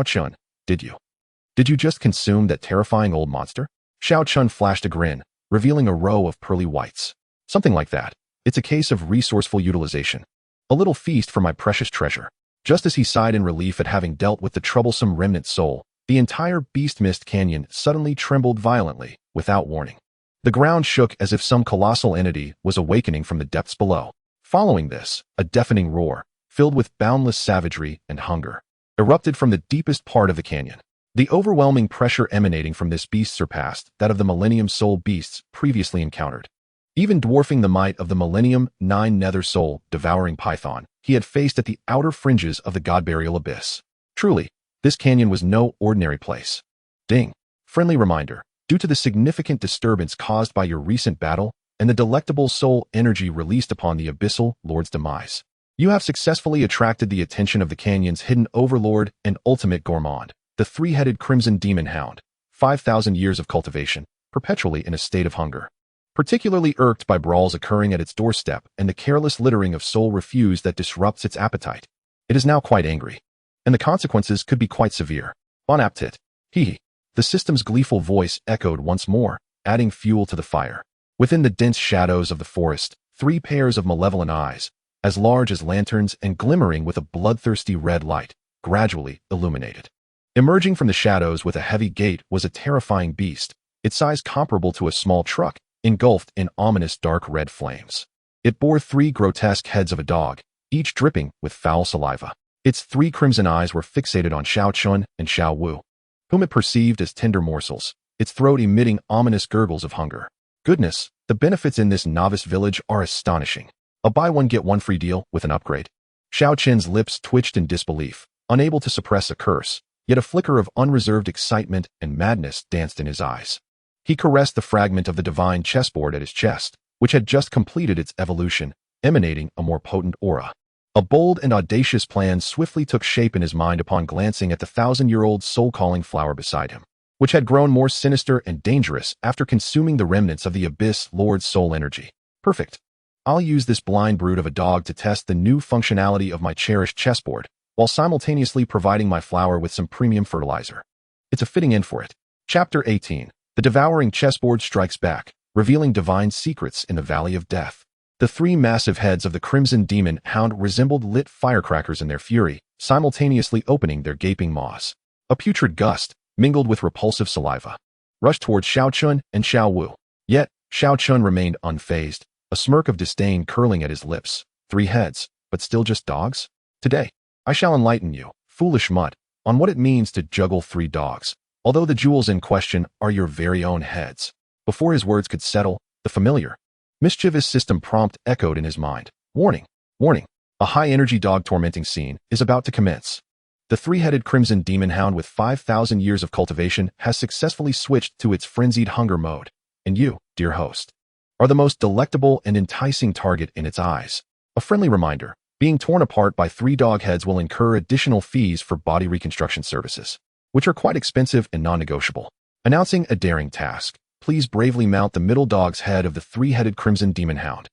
Chen, did you just consume that terrifying old monster? Xiao Chen flashed a grin, revealing a row of pearly whites. Something like that. It's a case of resourceful utilization. A little feast for my precious treasure. Just as he sighed in relief at having dealt with the troublesome remnant soul, the entire Beast Mist Canyon suddenly trembled violently, without warning. The ground shook as if some colossal entity was awakening from the depths below. Following this, a deafening roar, filled with boundless savagery and hunger, erupted from the deepest part of the canyon. The overwhelming pressure emanating from this beast surpassed that of the Millennium Soul beasts previously encountered, even dwarfing the might of the Millennium 9 Nether Soul devouring python he had faced at the outer fringes of the God-Burial Abyss. Truly, this canyon was no ordinary place. Ding. Friendly reminder, due to the significant disturbance caused by your recent battle and the delectable soul energy released upon the Abyssal Lord's demise, you have successfully attracted the attention of the canyon's hidden overlord and ultimate gourmand, the three-headed Crimson Demon Hound, 5,000 years of cultivation, perpetually in a state of hunger. Particularly irked by brawls occurring at its doorstep and the careless littering of soul refuse that disrupts its appetite, it is now quite angry, and the consequences could be quite severe. Bon appetit. Hee. The system's gleeful voice echoed once more, adding fuel to the fire. Within the dense shadows of the forest, 3 pairs of malevolent eyes, as large as lanterns and glimmering with a bloodthirsty red light, gradually illuminated. Emerging from the shadows with a heavy gait was a terrifying beast, its size comparable to a small truck, engulfed in ominous dark red flames. It bore 3 grotesque heads of a dog, each dripping with foul saliva. Its 3 crimson eyes were fixated on Xiao Chen and Xiao Wu, whom it perceived as tender morsels, its throat emitting ominous gurgles of hunger. Goodness, the benefits in this novice village are astonishing. A buy one get one free deal with an upgrade. Xiao Chen's lips twitched in disbelief, unable to suppress a curse. Yet a flicker of unreserved excitement and madness danced in his eyes. He caressed the fragment of the divine chessboard at his chest, which had just completed its evolution, emanating a more potent aura. A bold and audacious plan swiftly took shape in his mind upon glancing at the 1,000-year-old soul-calling flower beside him, which had grown more sinister and dangerous after consuming the remnants of the Abyss Lord's soul energy. Perfect. I'll use this blind brute of a dog to test the new functionality of my cherished chessboard, while simultaneously providing my flower with some premium fertilizer. It's a fitting end for it. Chapter 18. The devouring chessboard strikes back, revealing divine secrets in the Valley of Death. The 3 massive heads of the Crimson Demon Hound resembled lit firecrackers in their fury, simultaneously opening their gaping maws. A putrid gust, mingled with repulsive saliva, rushed towards Xiao Chen and Xiao Wu. Yet, Xiao Chen remained unfazed, a smirk of disdain curling at his lips. 3 heads, but still just dogs? Today, I shall enlighten you, foolish mutt, on what it means to juggle 3 dogs, although the jewels in question are your very own heads. Before his words could settle, the familiar, mischievous system prompt echoed in his mind. Warning, warning, a high-energy dog tormenting scene is about to commence. The 3-headed Crimson Demon Hound with 5,000 years of cultivation has successfully switched to its frenzied hunger mode, and you, dear host, are the most delectable and enticing target in its eyes. A friendly reminder. Being torn apart by 3 dog heads will incur additional fees for body reconstruction services, which are quite expensive and non-negotiable. Announcing a daring task, please bravely mount the middle dog's head of the 3-headed Crimson Demon Hound,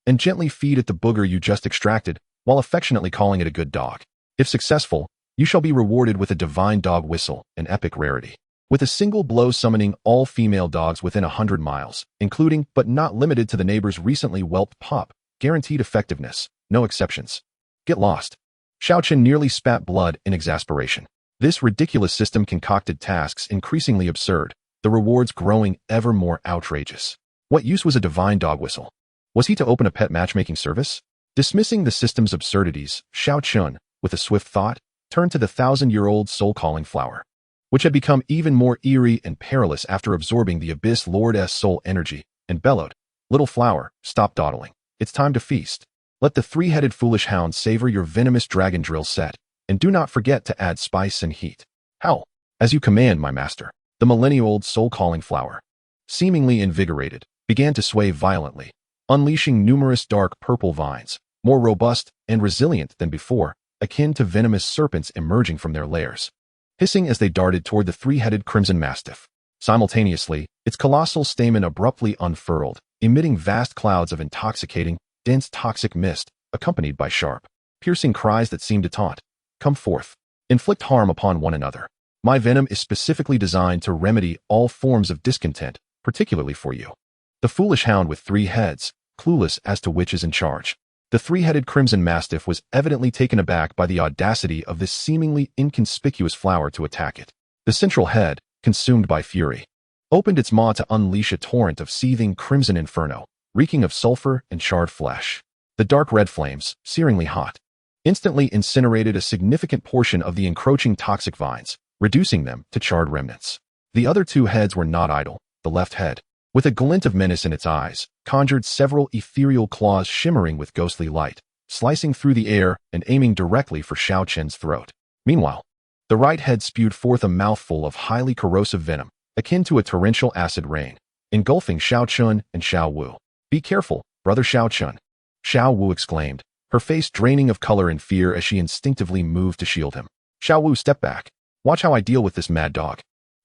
and gently feed it the booger you just extracted, while affectionately calling it a good dog. If successful, you shall be rewarded with a divine dog whistle, an epic rarity. with a single blow summoning all female dogs within 100 miles, including but not limited to the neighbor's recently whelped pup. Guaranteed effectiveness, no exceptions. Get lost. Xiao Chen nearly spat blood in exasperation. This ridiculous system concocted tasks increasingly absurd, the rewards growing ever more outrageous. What use was a divine dog whistle? Was he to open a pet matchmaking service? Dismissing the system's absurdities, Xiao Chen, with a swift thought, turned to the 1,000-year-old soul-calling flower, which had become even more eerie and perilous after absorbing the Abyss Lord's soul energy, and bellowed, "Little flower, stop dawdling. It's time to feast. Let the three-headed foolish hound savor your venomous dragon drill set, and do not forget to add spice and heat. Howl, as you command, my master." The millennia-old soul-calling flower, seemingly invigorated, began to sway violently, unleashing numerous dark purple vines, more robust and resilient than before, akin to venomous serpents emerging from their lairs, hissing as they darted toward the three-headed crimson mastiff. Simultaneously, its colossal stamen abruptly unfurled, emitting vast clouds of intoxicating, dense toxic mist, accompanied by sharp, piercing cries that seemed to taunt, "Come forth. Inflict harm upon one another. My venom is specifically designed to remedy all forms of discontent, particularly for you." The foolish hound with 3 heads, clueless as to which is in charge. The three-headed crimson mastiff was evidently taken aback by the audacity of this seemingly inconspicuous flower to attack it. The central head, consumed by fury, opened its maw to unleash a torrent of seething crimson inferno, reeking of sulfur and charred flesh. The dark red flames, searingly hot, instantly incinerated a significant portion of the encroaching toxic vines, reducing them to charred remnants. The other 2 heads were not idle. The left head, with a glint of menace in its eyes, conjured several ethereal claws shimmering with ghostly light, slicing through the air and aiming directly for Xiao Chen's throat. Meanwhile, the right head spewed forth a mouthful of highly corrosive venom, akin to a torrential acid rain, engulfing Xiao Chen and Xiao Wu. "Be careful, brother Xiao Chen," Xiao Wu exclaimed, her face draining of color in fear as she instinctively moved to shield him. "Xiao Wu, step back. Watch how I deal with this mad dog,"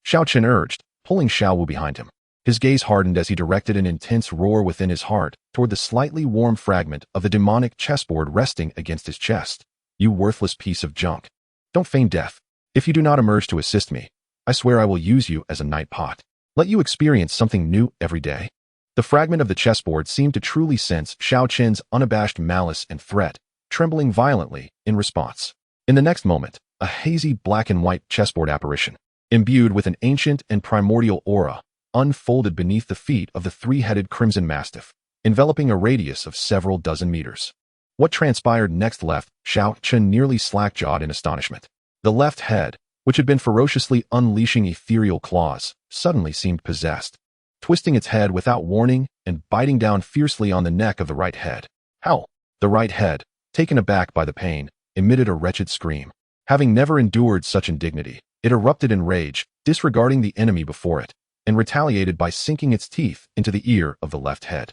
Xiao Chen urged, pulling Xiao Wu behind him. His gaze hardened as he directed an intense roar within his heart toward the slightly warm fragment of the demonic chessboard resting against his chest. "You worthless piece of junk. Don't feign death. If you do not emerge to assist me, I swear I will use you as a night pot. Let you experience something new every day." The fragment of the chessboard seemed to truly sense Xiao Chen's unabashed malice and threat, trembling violently in response. In the next moment, a hazy black and white chessboard apparition, imbued with an ancient and primordial aura, unfolded beneath the feet of the three-headed crimson mastiff, enveloping a radius of several dozen meters. What transpired next left Xiao Chen nearly slack-jawed in astonishment. The left head, which had been ferociously unleashing ethereal claws, suddenly seemed possessed, twisting its head without warning and biting down fiercely on the neck of the right head. "Howl!" The right head, taken aback by the pain, emitted a wretched scream. Having never endured such indignity, it erupted in rage, disregarding the enemy before it, and retaliated by sinking its teeth into the ear of the left head.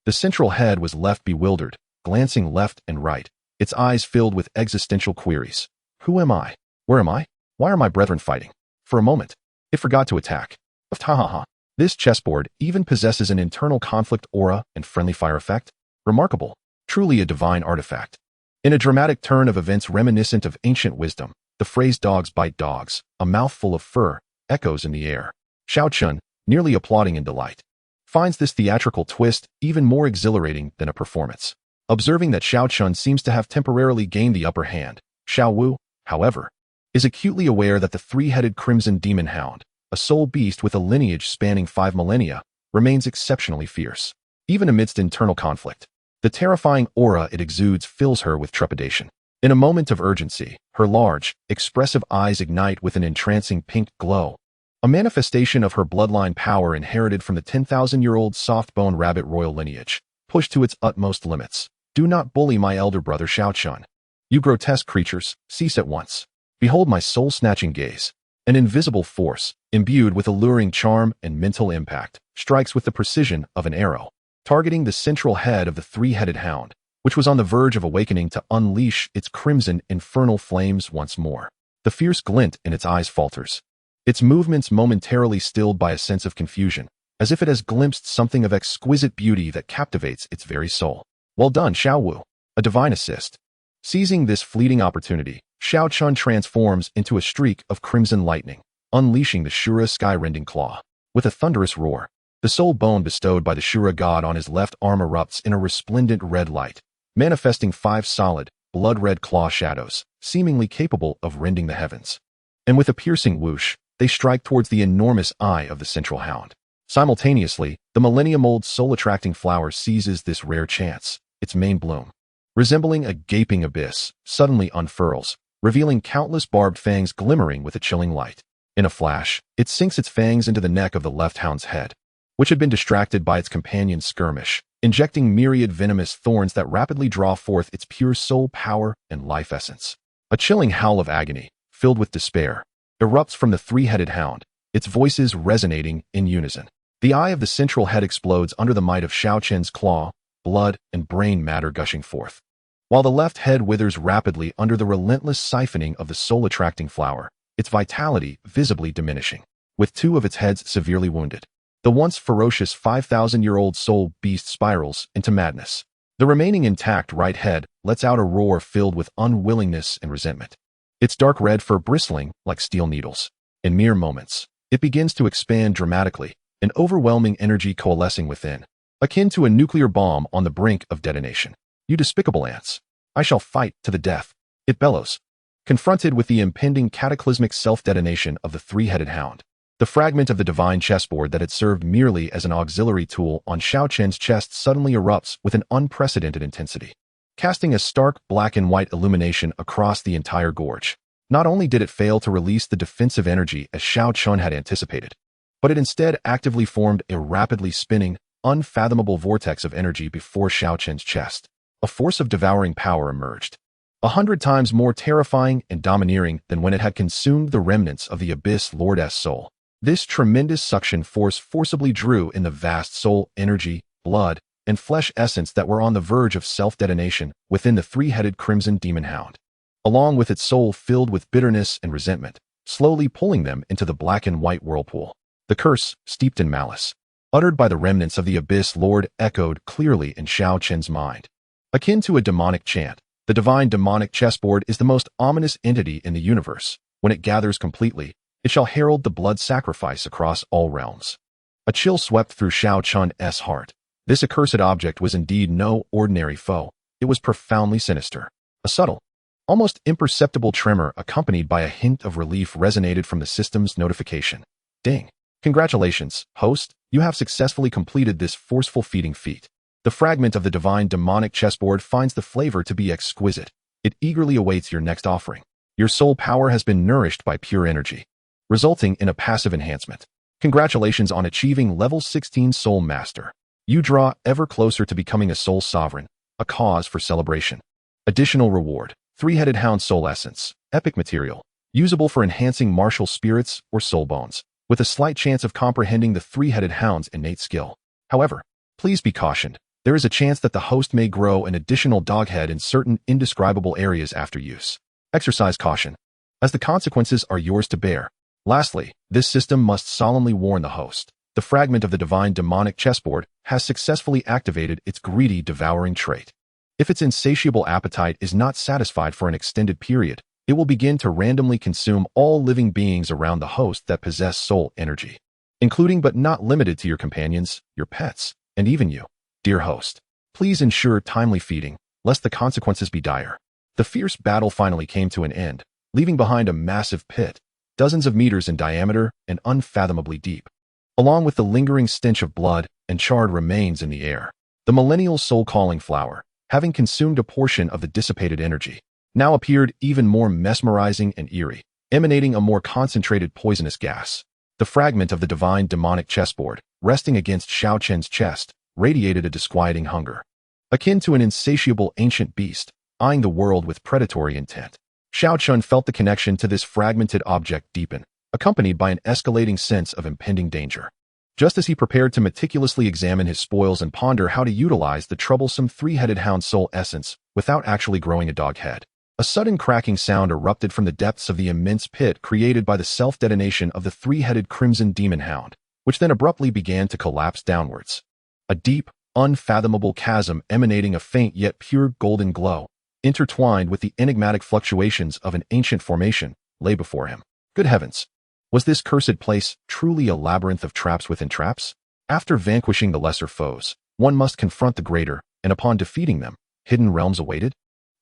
The central head was left bewildered, glancing left and right, its eyes filled with existential queries. "Who am I? Where am I? Why are my brethren fighting?" For a moment, it forgot to attack. Ha. This chessboard even possesses an internal conflict aura and friendly fire effect. Remarkable. Truly a divine artifact. In a dramatic turn of events reminiscent of ancient wisdom, the phrase "dogs bite dogs," a mouthful of fur, echoes in the air. Xiao Chen, nearly applauding in delight, finds this theatrical twist even more exhilarating than a performance. Observing that Xiao Chen seems to have temporarily gained the upper hand, Xiao Wu, however, is acutely aware that the three-headed crimson demon hound, a soul beast with a lineage spanning 5 millennia, remains exceptionally fierce. Even amidst internal conflict, the terrifying aura it exudes fills her with trepidation. In a moment of urgency, her large, expressive eyes ignite with an entrancing pink glow, a manifestation of her bloodline power inherited from the 10,000-year-old soft-bone rabbit royal lineage, pushed to its utmost limits. "Do not bully my elder brother Xiao Chen. You grotesque creatures, cease at once. Behold my soul-snatching gaze." An invisible force, imbued with alluring charm and mental impact, strikes with the precision of an arrow, targeting the central head of the three-headed hound, which was on the verge of awakening to unleash its crimson infernal flames once more. The fierce glint in its eyes falters, its movements momentarily stilled by a sense of confusion, as if it has glimpsed something of exquisite beauty that captivates its very soul. "Well done, Xiao Wu. A divine assist." Seizing this fleeting opportunity, Xiao Chen transforms into a streak of crimson lightning, unleashing the Shura sky-rending claw. With a thunderous roar, the soul bone bestowed by the Shura god on his left arm erupts in a resplendent red light, manifesting 5 solid, blood-red claw shadows, seemingly capable of rending the heavens. And with a piercing whoosh, they strike towards the enormous eye of the central hound. Simultaneously, the millennium-old soul-attracting flower seizes this rare chance. Its main bloom, resembling a gaping abyss, suddenly unfurls, revealing countless barbed fangs glimmering with a chilling light. In a flash, it sinks its fangs into the neck of the left hound's head, which had been distracted by its companion's skirmish, injecting myriad venomous thorns that rapidly draw forth its pure soul power and life essence. A chilling howl of agony, filled with despair, erupts from the 3-headed hound, its voices resonating in unison. The eye of the central head explodes under the might of Xiao Chen's claw, blood and brain matter gushing forth, while the left head withers rapidly under the relentless siphoning of the soul-attracting flower, its vitality visibly diminishing. With 2 of its heads severely wounded, the once ferocious 5,000-year-old soul beast spirals into madness. The remaining intact right head lets out a roar filled with unwillingness and resentment, its dark red fur bristling like steel needles. In mere moments, it begins to expand dramatically, an overwhelming energy coalescing within, akin to a nuclear bomb on the brink of detonation. "You despicable ants! I shall fight to the death," it bellows, confronted with the impending cataclysmic self-detonation of the 3-headed hound. The fragment of the divine chessboard that had served merely as an auxiliary tool on Xiao Chen's chest suddenly erupts with an unprecedented intensity, casting a stark black and white illumination across the entire gorge. Not only did it fail to release the defensive energy as Xiao Chen had anticipated, but it instead actively formed a rapidly spinning, unfathomable vortex of energy before Xiao Chen's chest. A force of devouring power emerged, 100 times more terrifying and domineering than when it had consumed the remnants of the Abyss Lord's soul. This tremendous suction force forcibly drew in the vast soul energy, blood, and flesh essence that were on the verge of self-detonation within the 3-headed crimson demon hound, along with its soul filled with bitterness and resentment, slowly pulling them into the black and white whirlpool. The curse, steeped in malice, uttered by the remnants of the Abyss Lord, echoed clearly in Xiao Chen's mind. Akin to a demonic chant, the divine demonic chessboard is the most ominous entity in the universe. When it gathers completely, it shall herald the blood sacrifice across all realms. A chill swept through Xiao Chen's heart. This accursed object was indeed no ordinary foe. It was profoundly sinister. A subtle, almost imperceptible tremor accompanied by a hint of relief resonated from the system's notification. Ding. Congratulations, host, you have successfully completed this forceful feeding feat. The fragment of the divine demonic chessboard finds the flavor to be exquisite. It eagerly awaits your next offering. Your soul power has been nourished by pure energy, resulting in a passive enhancement. Congratulations on achieving level 16 Soul Master. You draw ever closer to becoming a soul sovereign, a cause for celebration. Additional reward, 3-headed hound soul essence, epic material, usable for enhancing martial spirits or soul bones, with a slight chance of comprehending the 3-headed hound's innate skill. However, please be cautioned. There is a chance that the host may grow an additional doghead in certain indescribable areas after use. Exercise caution, as the consequences are yours to bear. Lastly, this system must solemnly warn the host. The fragment of the divine demonic chessboard has successfully activated its greedy devouring trait. If its insatiable appetite is not satisfied for an extended period, it will begin to randomly consume all living beings around the host that possess soul energy, including but not limited to your companions, your pets, and even you. Dear host, please ensure timely feeding, lest the consequences be dire. The fierce battle finally came to an end, leaving behind a massive pit, dozens of meters in diameter and unfathomably deep, along with the lingering stench of blood and charred remains in the air. The millennial soul-calling flower, having consumed a portion of the dissipated energy, now appeared even more mesmerizing and eerie, emanating a more concentrated poisonous gas. The fragment of the divine demonic chessboard, resting against Xiao Chen's chest, radiated a disquieting hunger, akin to an insatiable ancient beast, eyeing the world with predatory intent. Xiao Chen felt the connection to this fragmented object deepen, accompanied by an escalating sense of impending danger. Just as he prepared to meticulously examine his spoils and ponder how to utilize the troublesome 3-headed hound soul essence without actually growing a dog head, a sudden cracking sound erupted from the depths of the immense pit created by the self-detonation of the 3-headed crimson demon hound, which then abruptly began to collapse downwards. A deep, unfathomable chasm emanating a faint yet pure golden glow, intertwined with the enigmatic fluctuations of an ancient formation, lay before him. Good heavens! Was this cursed place truly a labyrinth of traps within traps? After vanquishing the lesser foes, one must confront the greater, and upon defeating them, hidden realms awaited?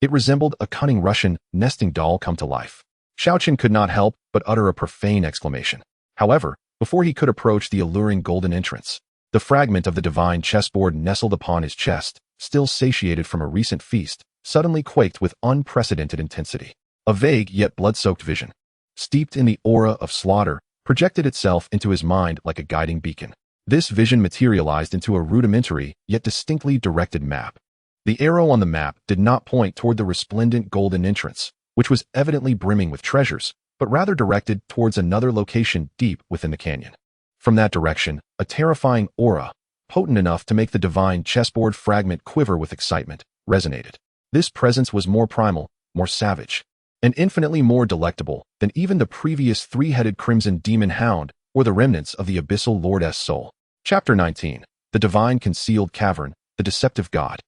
It resembled a cunning Russian nesting doll come to life. Xiao Chen could not help but utter a profane exclamation. However, before he could approach the alluring golden entrance, the fragment of the divine chessboard nestled upon his chest, still satiated from a recent feast, suddenly quaked with unprecedented intensity. A vague yet blood-soaked vision, steeped in the aura of slaughter, projected itself into his mind like a guiding beacon. This vision materialized into a rudimentary yet distinctly directed map. The arrow on the map did not point toward the resplendent golden entrance, which was evidently brimming with treasures, but rather directed towards another location deep within the canyon. From that direction, a terrifying aura, potent enough to make the divine chessboard fragment quiver with excitement, resonated. This presence was more primal, more savage, and infinitely more delectable than even the previous three-headed crimson demon hound or the remnants of the abyssal lord's soul. Chapter 19. The Divine Concealed Cavern, the Deceptive God,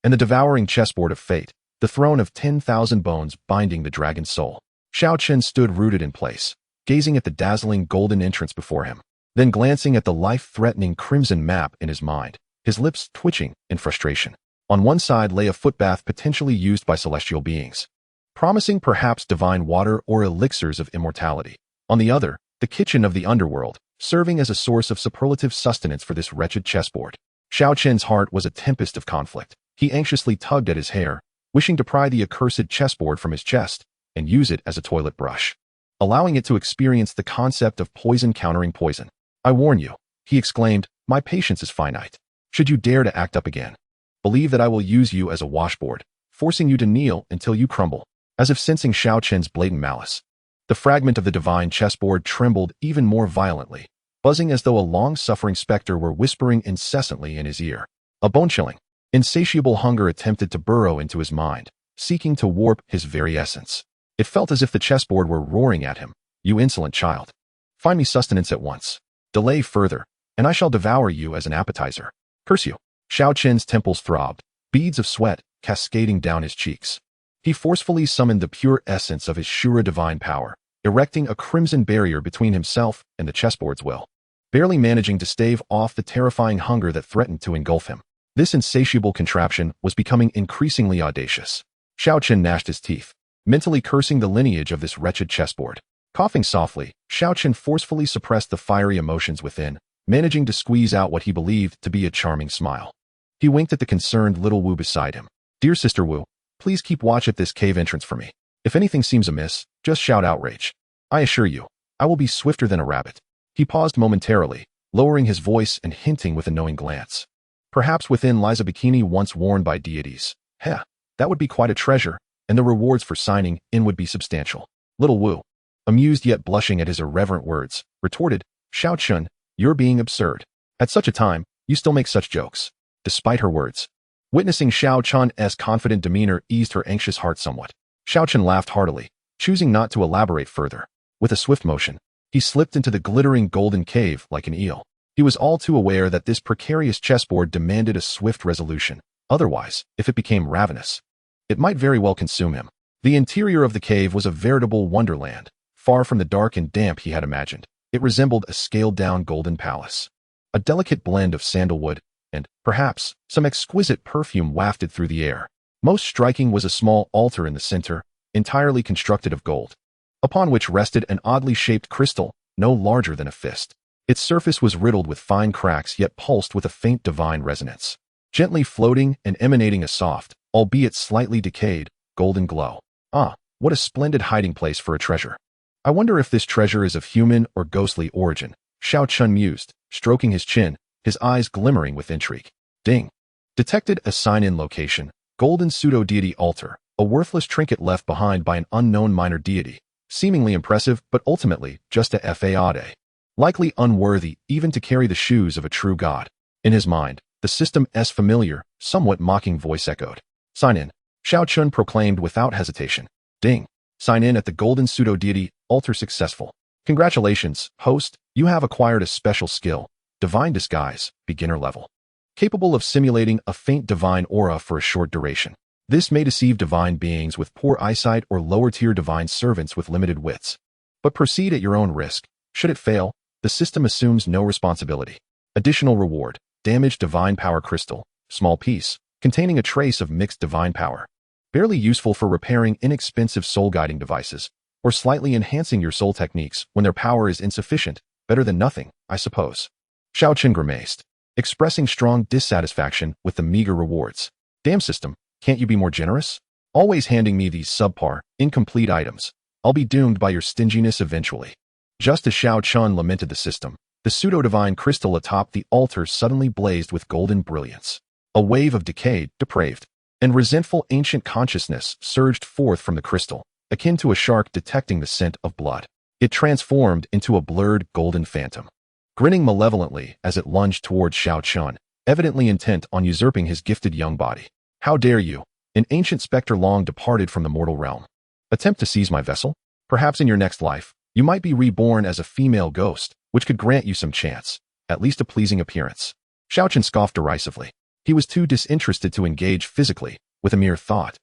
and the Devouring Chessboard of Fate, the throne of 10,000 bones binding the dragon's soul. Xiao Chen stood rooted in place, gazing at the dazzling golden entrance before him, then glancing at the life-threatening crimson map in his mind, his lips twitching in frustration. On one side lay a footbath potentially used by celestial beings, promising perhaps divine water or elixirs of immortality. On the other, the kitchen of the underworld, serving as a source of superlative sustenance for this wretched chessboard. Xiao Chen's heart was a tempest of conflict. He anxiously tugged at his hair, wishing to pry the accursed chessboard from his chest and use it as a toilet brush, allowing it to experience the concept of poison countering poison. "I warn you," he exclaimed, "my patience is finite. Should you dare to act up again, believe that I will use you as a washboard, forcing you to kneel until you crumble." As if sensing Xiao Chen's blatant malice, the fragment of the divine chessboard trembled even more violently, buzzing as though a long-suffering specter were whispering incessantly in his ear. A bone-chilling, insatiable hunger attempted to burrow into his mind, seeking to warp his very essence. It felt as if the chessboard were roaring at him, "You insolent child. Find me sustenance at once. Delay further, and I shall devour you as an appetizer. Curse you." Xiao Chen's temples throbbed, beads of sweat cascading down his cheeks. He forcefully summoned the pure essence of his Shura divine power, erecting a crimson barrier between himself and the chessboard's will, barely managing to stave off the terrifying hunger that threatened to engulf him. This insatiable contraption was becoming increasingly audacious. Xiao Chen gnashed his teeth, mentally cursing the lineage of this wretched chessboard. Coughing softly, Xiao Chen forcefully suppressed the fiery emotions within, managing to squeeze out what he believed to be a charming smile. He winked at the concerned little Wu beside him. "Dear Sister Wu, please keep watch at this cave entrance for me. If anything seems amiss, just shout outrage. I assure you, I will be swifter than a rabbit." He paused momentarily, lowering his voice and hinting with a knowing glance. "Perhaps within lies a bikini once worn by deities. Heh, that would be quite a treasure, and the rewards for signing in would be substantial." Little Wu, amused yet blushing at his irreverent words, retorted, "Xiao Chen, you're being absurd. At such a time, you still make such jokes." Despite her words, witnessing Xiao Chen's confident demeanor eased her anxious heart somewhat. Xiao Chen laughed heartily, choosing not to elaborate further. With a swift motion, he slipped into the glittering golden cave like an eel. He was all too aware that this precarious chessboard demanded a swift resolution. Otherwise, if it became ravenous, it might very well consume him. The interior of the cave was a veritable wonderland, far from the dark and damp he had imagined. It resembled a scaled-down golden palace. A delicate blend of sandalwood and, perhaps, some exquisite perfume wafted through the air. Most striking was a small altar in the center, entirely constructed of gold, upon which rested an oddly shaped crystal, no larger than a fist. Its surface was riddled with fine cracks yet pulsed with a faint divine resonance, gently floating and emanating a soft, albeit slightly decayed, golden glow. "Ah, what a splendid hiding place for a treasure. I wonder if this treasure is of human or ghostly origin," Xiao Chen mused, stroking his chin, his eyes glimmering with intrigue. Ding. Detected a sign-in location, golden pseudo-deity altar, a worthless trinket left behind by an unknown minor deity, seemingly impressive but ultimately just a fade, likely unworthy even to carry the shoes of a true god. In his mind, the system's familiar, somewhat mocking voice echoed. "Sign in," Xiao Chen proclaimed without hesitation. Ding. Sign in at the golden pseudo-deity altar successful. "Congratulations, host, you have acquired a special skill, Divine Disguise, beginner level, capable of simulating a faint divine aura for a short duration. This may deceive divine beings with poor eyesight or lower-tier divine servants with limited wits. But proceed at your own risk." Should it fail, the system assumes no responsibility. Additional reward: damaged divine power crystal, small piece, containing a trace of mixed divine power. Barely useful for repairing inexpensive soul-guiding devices, or slightly enhancing your soul techniques when their power is insufficient. Better than nothing, I suppose. Xiao Chen grimaced, expressing strong dissatisfaction with the meager rewards. Damn system, can't you be more generous? Always handing me these subpar, incomplete items. I'll be doomed by your stinginess eventually. Just as Xiao Chen lamented the system, the pseudo-divine crystal atop the altar suddenly blazed with golden brilliance. A wave of decayed, depraved, and resentful ancient consciousness surged forth from the crystal, akin to a shark detecting the scent of blood. It transformed into a blurred golden phantom, grinning malevolently as it lunged towards Xiao Chen, evidently intent on usurping his gifted young body. How dare you, an ancient specter long departed from the mortal realm, attempt to seize my vessel? Perhaps in your next life, you might be reborn as a female ghost, which could grant you some chance, at least a pleasing appearance. Xiao Chen scoffed derisively. He was too disinterested to engage physically with a mere thought.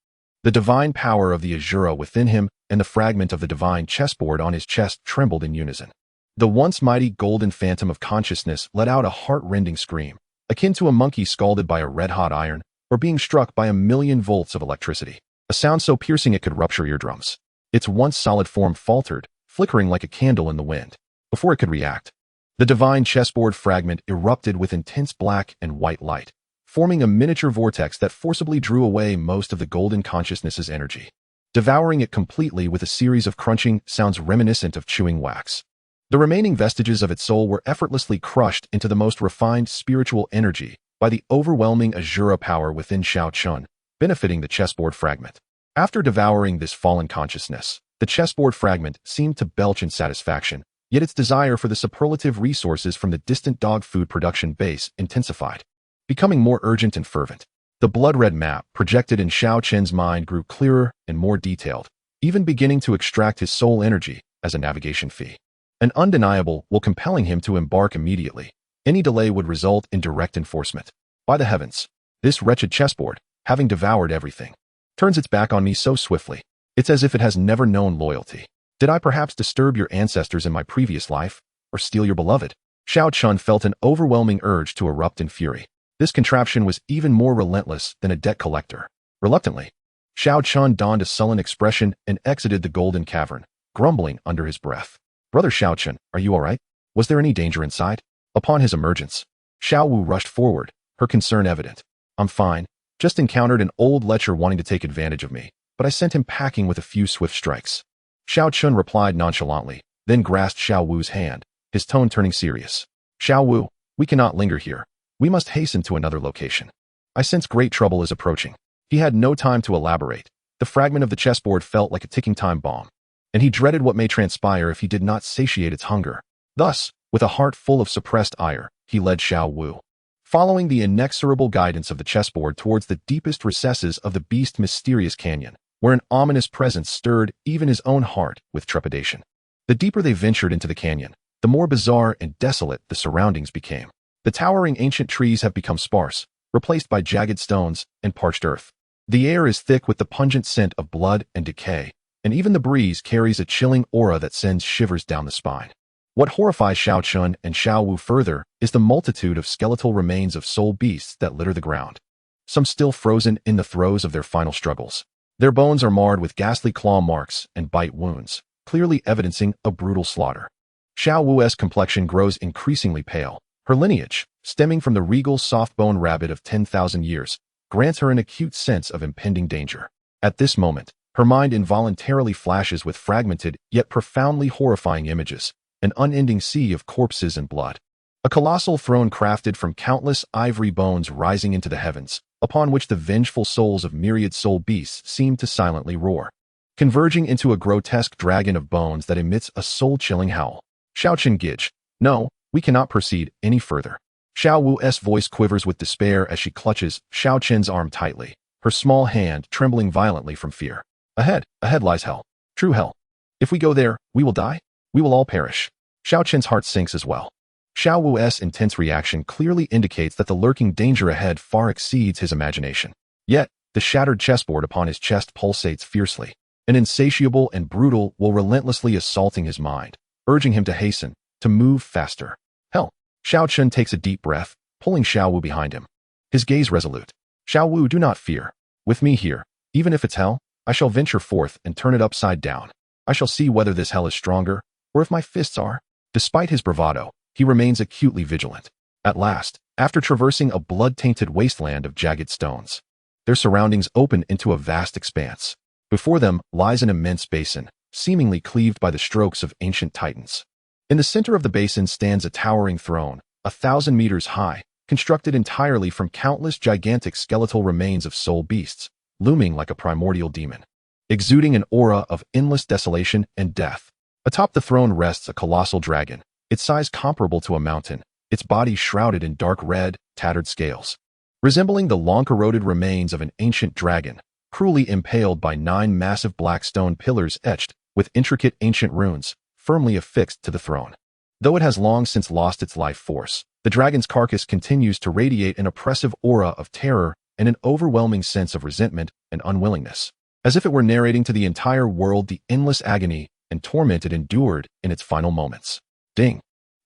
The divine power of the Azura within him and the fragment of the divine chessboard on his chest trembled in unison. The once mighty golden phantom of consciousness let out a heart-rending scream, akin to a monkey scalded by a red-hot iron or being struck by 1,000,000 volts of electricity, a sound so piercing it could rupture eardrums. Its once solid form faltered, flickering like a candle in the wind. Before it could react, the divine chessboard fragment erupted with intense black and white light, forming a miniature vortex that forcibly drew away most of the golden consciousness's energy, devouring it completely with a series of crunching sounds reminiscent of chewing wax. The remaining vestiges of its soul were effortlessly crushed into the most refined spiritual energy by the overwhelming Azura power within Xiao Chen, benefiting the chessboard fragment. After devouring this fallen consciousness, the chessboard fragment seemed to belch in satisfaction, yet its desire for the superlative resources from the distant dog food production base intensified, becoming more urgent and fervent. The blood-red map projected in Xiao Chen's mind grew clearer and more detailed, even beginning to extract his soul energy as a navigation fee. An undeniable will compelling him to embark immediately. Any delay would result in direct enforcement. By the heavens, this wretched chessboard, having devoured everything, turns its back on me so swiftly. It's as if it has never known loyalty. Did I perhaps disturb your ancestors in my previous life, or steal your beloved? Xiao Chen felt an overwhelming urge to erupt in fury. This contraption was even more relentless than a debt collector. Reluctantly, Xiao Chen donned a sullen expression and exited the golden cavern, grumbling under his breath. Brother Xiao Chen, are you all right? Was there any danger inside? Upon his emergence, Xiao Wu rushed forward, her concern evident. I'm fine. Just encountered an old lecher wanting to take advantage of me, but I sent him packing with a few swift strikes. Xiao Chen replied nonchalantly, then grasped Xiao Wu's hand, his tone turning serious. Xiao Wu, we cannot linger here. We must hasten to another location. I sense great trouble is approaching. He had no time to elaborate. The fragment of the chessboard felt like a ticking time bomb, and he dreaded what may transpire if he did not satiate its hunger. Thus, with a heart full of suppressed ire, he led Xiao Wu, following the inexorable guidance of the chessboard towards the deepest recesses of the beast's mysterious canyon, where an ominous presence stirred even his own heart with trepidation. The deeper they ventured into the canyon, the more bizarre and desolate the surroundings became. The towering ancient trees have become sparse, replaced by jagged stones and parched earth. The air is thick with the pungent scent of blood and decay, and even the breeze carries a chilling aura that sends shivers down the spine. What horrifies Xiao Chen and Xiao Wu further is the multitude of skeletal remains of soul beasts that litter the ground, some still frozen in the throes of their final struggles. Their bones are marred with ghastly claw marks and bite wounds, clearly evidencing a brutal slaughter. Xiao Wu's complexion grows increasingly pale. Her lineage, stemming from the regal soft-boned rabbit of 10,000 years, grants her an acute sense of impending danger. At this moment, her mind involuntarily flashes with fragmented yet profoundly horrifying images, an unending sea of corpses and blood. A colossal throne crafted from countless ivory bones rising into the heavens, upon which the vengeful souls of myriad soul beasts seem to silently roar, converging into a grotesque dragon of bones that emits a soul-chilling howl. Xiao Chen Gij, no, we cannot proceed any further. Xiao Wu's voice quivers with despair as she clutches Xiao Chen's arm tightly, her small hand trembling violently from fear. Ahead lies hell. True hell. If we go there, we will die. We will all perish. Xiao Chen's heart sinks as well. Xiao Wu's intense reaction clearly indicates that the lurking danger ahead far exceeds his imagination. Yet, the shattered chessboard upon his chest pulsates fiercely, an insatiable and brutal will relentlessly assaulting his mind, urging him to hasten, to move faster. Hell! Xiao Chen takes a deep breath, pulling Xiao Wu behind him. His gaze resolute. Xiao Wu, do not fear. With me here, even if it's hell, I shall venture forth and turn it upside down. I shall see whether this hell is stronger, or if my fists are. Despite his bravado, he remains acutely vigilant. At last, after traversing a blood-tainted wasteland of jagged stones, their surroundings open into a vast expanse. Before them lies an immense basin, seemingly cleaved by the strokes of ancient titans. In the center of the basin stands a towering throne, 1,000 meters high, constructed entirely from countless gigantic skeletal remains of soul beasts, looming like a primordial demon, exuding an aura of endless desolation and death. Atop the throne rests a colossal dragon, its size comparable to a mountain, its body shrouded in dark red, tattered scales. Resembling the long-corroded remains of an ancient dragon, cruelly impaled by 9 massive black stone pillars etched with intricate ancient runes, firmly affixed to the throne. Though it has long since lost its life force, the dragon's carcass continues to radiate an oppressive aura of terror and an overwhelming sense of resentment and unwillingness, as if it were narrating to the entire world the endless agony and torment it endured in its final moments. Ding!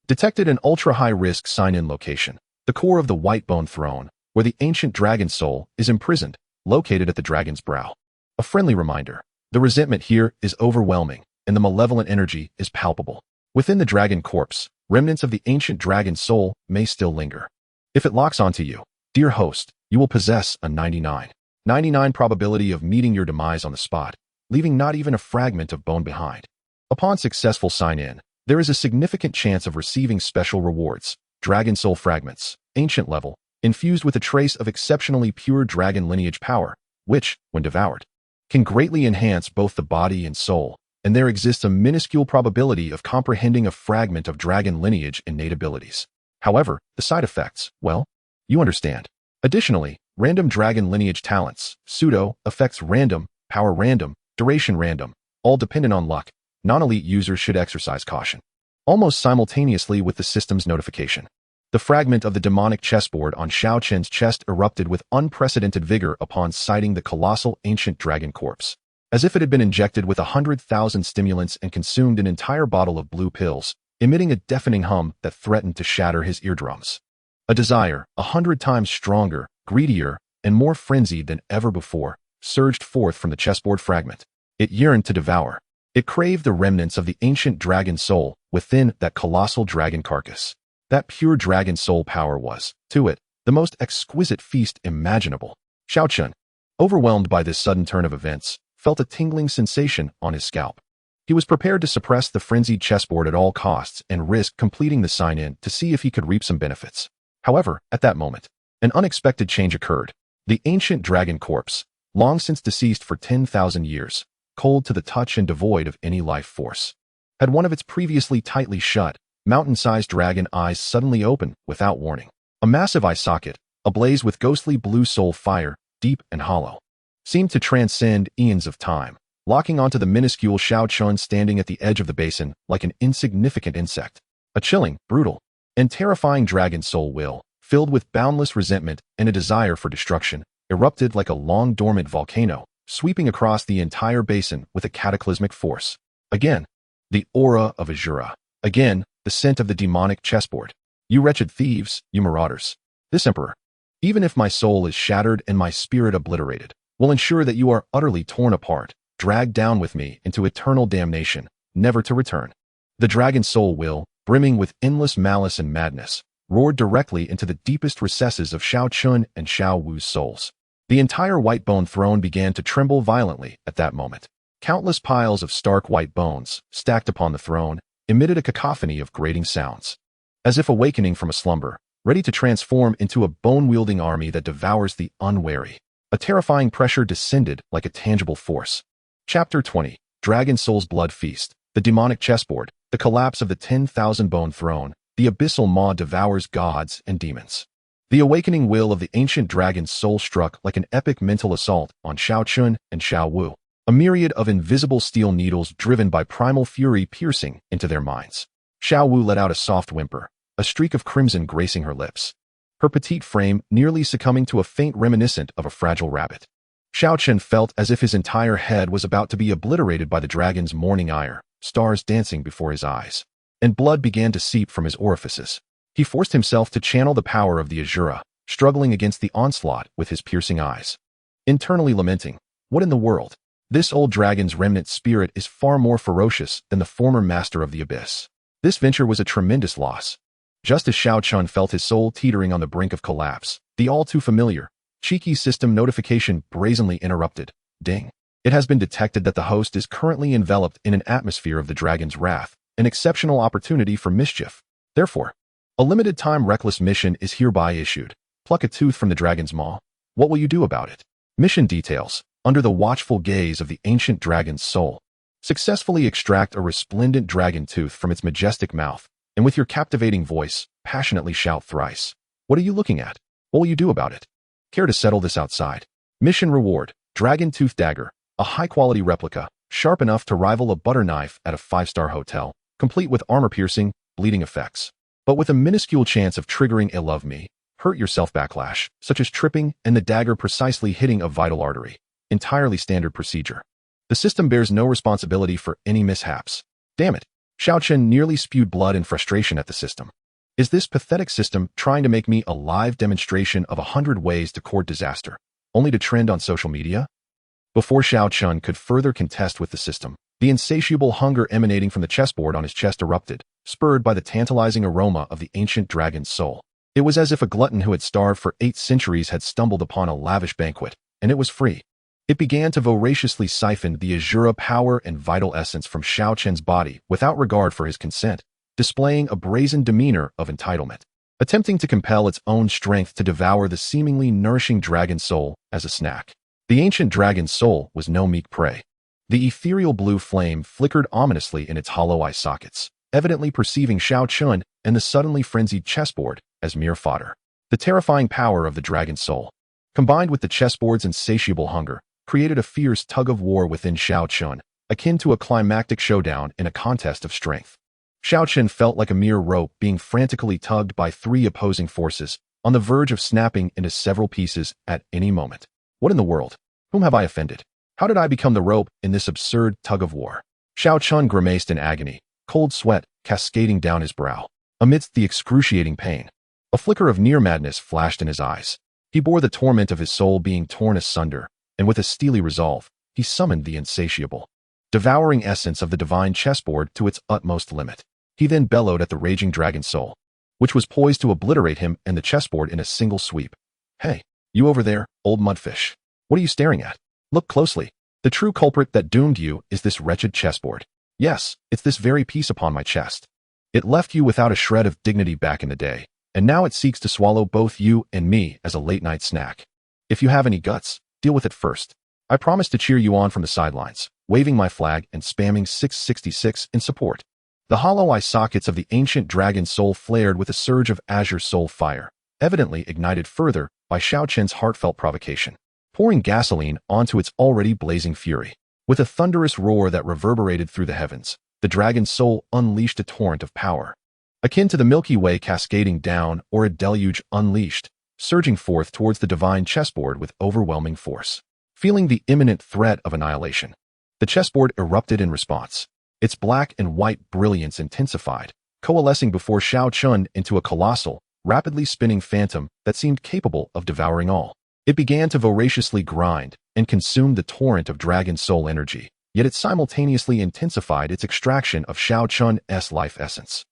Detected an ultra-high-risk sign-in location, the core of the white-bone throne, where the ancient dragon soul is imprisoned, located at the dragon's brow. A friendly reminder. The resentment here is overwhelming, and the malevolent energy is palpable. Within the dragon corpse, remnants of the ancient dragon soul may still linger. If it locks onto you, dear host, you will possess a 99 probability of meeting your demise on the spot, leaving not even a fragment of bone behind. Upon successful sign-in, there is a significant chance of receiving special rewards, dragon soul fragments, ancient level, infused with a trace of exceptionally pure dragon lineage power, which, when devoured, can greatly enhance both the body and soul, and there exists a minuscule probability of comprehending a fragment of dragon lineage innate abilities. However, the side effects, well, you understand. Additionally, random dragon lineage talents, pseudo, effects random, power random, duration random, all dependent on luck. Non-elite users should exercise caution. Almost simultaneously with the system's notification, the fragment of the demonic chessboard on Xiao Chen's chest erupted with unprecedented vigor upon sighting the colossal ancient dragon corpse. As if it had been injected with 100,000 stimulants and consumed an entire bottle of blue pills, emitting a deafening hum that threatened to shatter his eardrums. A desire, 100 times stronger, greedier, and more frenzied than ever before, surged forth from the chessboard fragment. It yearned to devour. It craved the remnants of the ancient dragon soul within that colossal dragon carcass. That pure dragon soul power was, to it, the most exquisite feast imaginable. Xiao Chen, overwhelmed by this sudden turn of events, felt a tingling sensation on his scalp. He was prepared to suppress the frenzied chessboard at all costs and risk completing the sign-in to see if he could reap some benefits. However, at that moment, an unexpected change occurred. The ancient dragon corpse, long since deceased for 10,000 years, cold to the touch and devoid of any life force, had one of its previously tightly shut, mountain-sized dragon eyes suddenly open without warning. A massive eye socket, ablaze with ghostly blue soul fire, deep and hollow, seemed to transcend eons of time, locking onto the minuscule Xiao Chen standing at the edge of the basin like an insignificant insect. A chilling, brutal, and terrifying dragon soul will, filled with boundless resentment and a desire for destruction, erupted like a long-dormant volcano, sweeping across the entire basin with a cataclysmic force. Again, the aura of Shura. Again, the scent of the demonic chessboard. You wretched thieves, you marauders. This emperor, even if my soul is shattered and my spirit obliterated, will ensure that you are utterly torn apart, dragged down with me into eternal damnation, never to return. The dragon soul will, brimming with endless malice and madness, roared directly into the deepest recesses of Xiao Chen and Xiao Wu's souls. The entire white-bone throne began to tremble violently at that moment. Countless piles of stark white bones, stacked upon the throne, emitted a cacophony of grating sounds, as if awakening from a slumber, ready to transform into a bone-wielding army that devours the unwary. A terrifying pressure descended like a tangible force. Chapter 20, Dragon Soul's Blood Feast, the demonic chessboard, the collapse of the 10,000-bone throne, the abyssal maw devours gods and demons. The awakening will of the ancient dragon's soul struck like an epic mental assault on Xiao Chen and Xiao Wu, a myriad of invisible steel needles driven by primal fury piercing into their minds. Xiao Wu let out a soft whimper, a streak of crimson gracing her lips, her petite frame nearly succumbing to a faint reminiscent of a fragile rabbit. Xiao Chen felt as if his entire head was about to be obliterated by the dragon's morning ire, stars dancing before his eyes. and blood began to seep from his orifices. He forced himself to channel the power of the Azura, struggling against the onslaught with his piercing eyes. Internally lamenting, what in the world? This old dragon's remnant spirit is far more ferocious than the former master of the abyss. This venture was a tremendous loss. Just as Xiao Chen felt his soul teetering on the brink of collapse, the all-too-familiar, cheeky system notification brazenly interrupted. Ding. It has been detected that the host is currently enveloped in an atmosphere of the dragon's wrath, an exceptional opportunity for mischief. Therefore, a limited-time reckless mission is hereby issued. Pluck a tooth from the dragon's maw. What will you do about it? Mission details. Under the watchful gaze of the ancient dragon's soul, successfully extract a resplendent dragon tooth from its majestic mouth, and with your captivating voice, passionately shout thrice. What are you looking at? What will you do about it? Care to settle this outside? Mission reward, Dragon Tooth Dagger, a high-quality replica, sharp enough to rival a butter knife at a 5-star hotel, complete with armor-piercing, bleeding effects, but with a minuscule chance of triggering a love me, hurt yourself backlash, such as tripping and the dagger precisely hitting a vital artery. Entirely standard procedure. The system bears no responsibility for any mishaps. Damn it. Xiao Chen nearly spewed blood in frustration at the system. Is this pathetic system trying to make me a live demonstration of 100 ways to court disaster, only to trend on social media? Before Xiao Chen could further contest with the system, the insatiable hunger emanating from the chessboard on his chest erupted, spurred by the tantalizing aroma of the ancient dragon's soul. It was as if a glutton who had starved for 8 centuries had stumbled upon a lavish banquet, and it was free. It began to voraciously siphon the Azura power and vital essence from Xiao Chen's body without regard for his consent, displaying a brazen demeanor of entitlement, attempting to compel its own strength to devour the seemingly nourishing dragon soul as a snack. The ancient dragon's soul was no meek prey. The ethereal blue flame flickered ominously in its hollow eye sockets, evidently perceiving Xiao Chen and the suddenly frenzied chessboard as mere fodder. The terrifying power of the dragon soul, combined with the chessboard's insatiable hunger, created a fierce tug-of-war within Xiao Chen, akin to a climactic showdown in a contest of strength. Xiao Chen felt like a mere rope being frantically tugged by 3 opposing forces, on the verge of snapping into several pieces at any moment. What in the world? Whom have I offended? How did I become the rope in this absurd tug-of-war? Xiao Chen grimaced in agony, cold sweat cascading down his brow. Amidst the excruciating pain, a flicker of near madness flashed in his eyes. He bore the torment of his soul being torn asunder, and with a steely resolve, he summoned the insatiable, devouring essence of the divine chessboard to its utmost limit. He then bellowed at the raging dragon soul, which was poised to obliterate him and the chessboard in a single sweep. Hey, you over there, old mudfish. What are you staring at? Look closely. The true culprit that doomed you is this wretched chessboard. Yes, it's this very piece upon my chest. It left you without a shred of dignity back in the day, and now it seeks to swallow both you and me as a late-night snack. If you have any guts, deal with it first. I promise to cheer you on from the sidelines, waving my flag and spamming 666 in support. The hollow eye sockets of the ancient dragon soul flared with a surge of azure soul fire, evidently ignited further by Xiao Chen's heartfelt provocation, pouring gasoline onto its already blazing fury. With a thunderous roar that reverberated through the heavens, the dragon's soul unleashed a torrent of power, akin to the Milky Way cascading down or a deluge unleashed, surging forth towards the divine chessboard with overwhelming force. Feeling the imminent threat of annihilation, the chessboard erupted in response. Its black and white brilliance intensified, coalescing before Xiao Chen into a colossal, rapidly spinning phantom that seemed capable of devouring all. It began to voraciously grind and consume the torrent of dragon soul energy, yet it simultaneously intensified its extraction of Xiao Chen's life essence,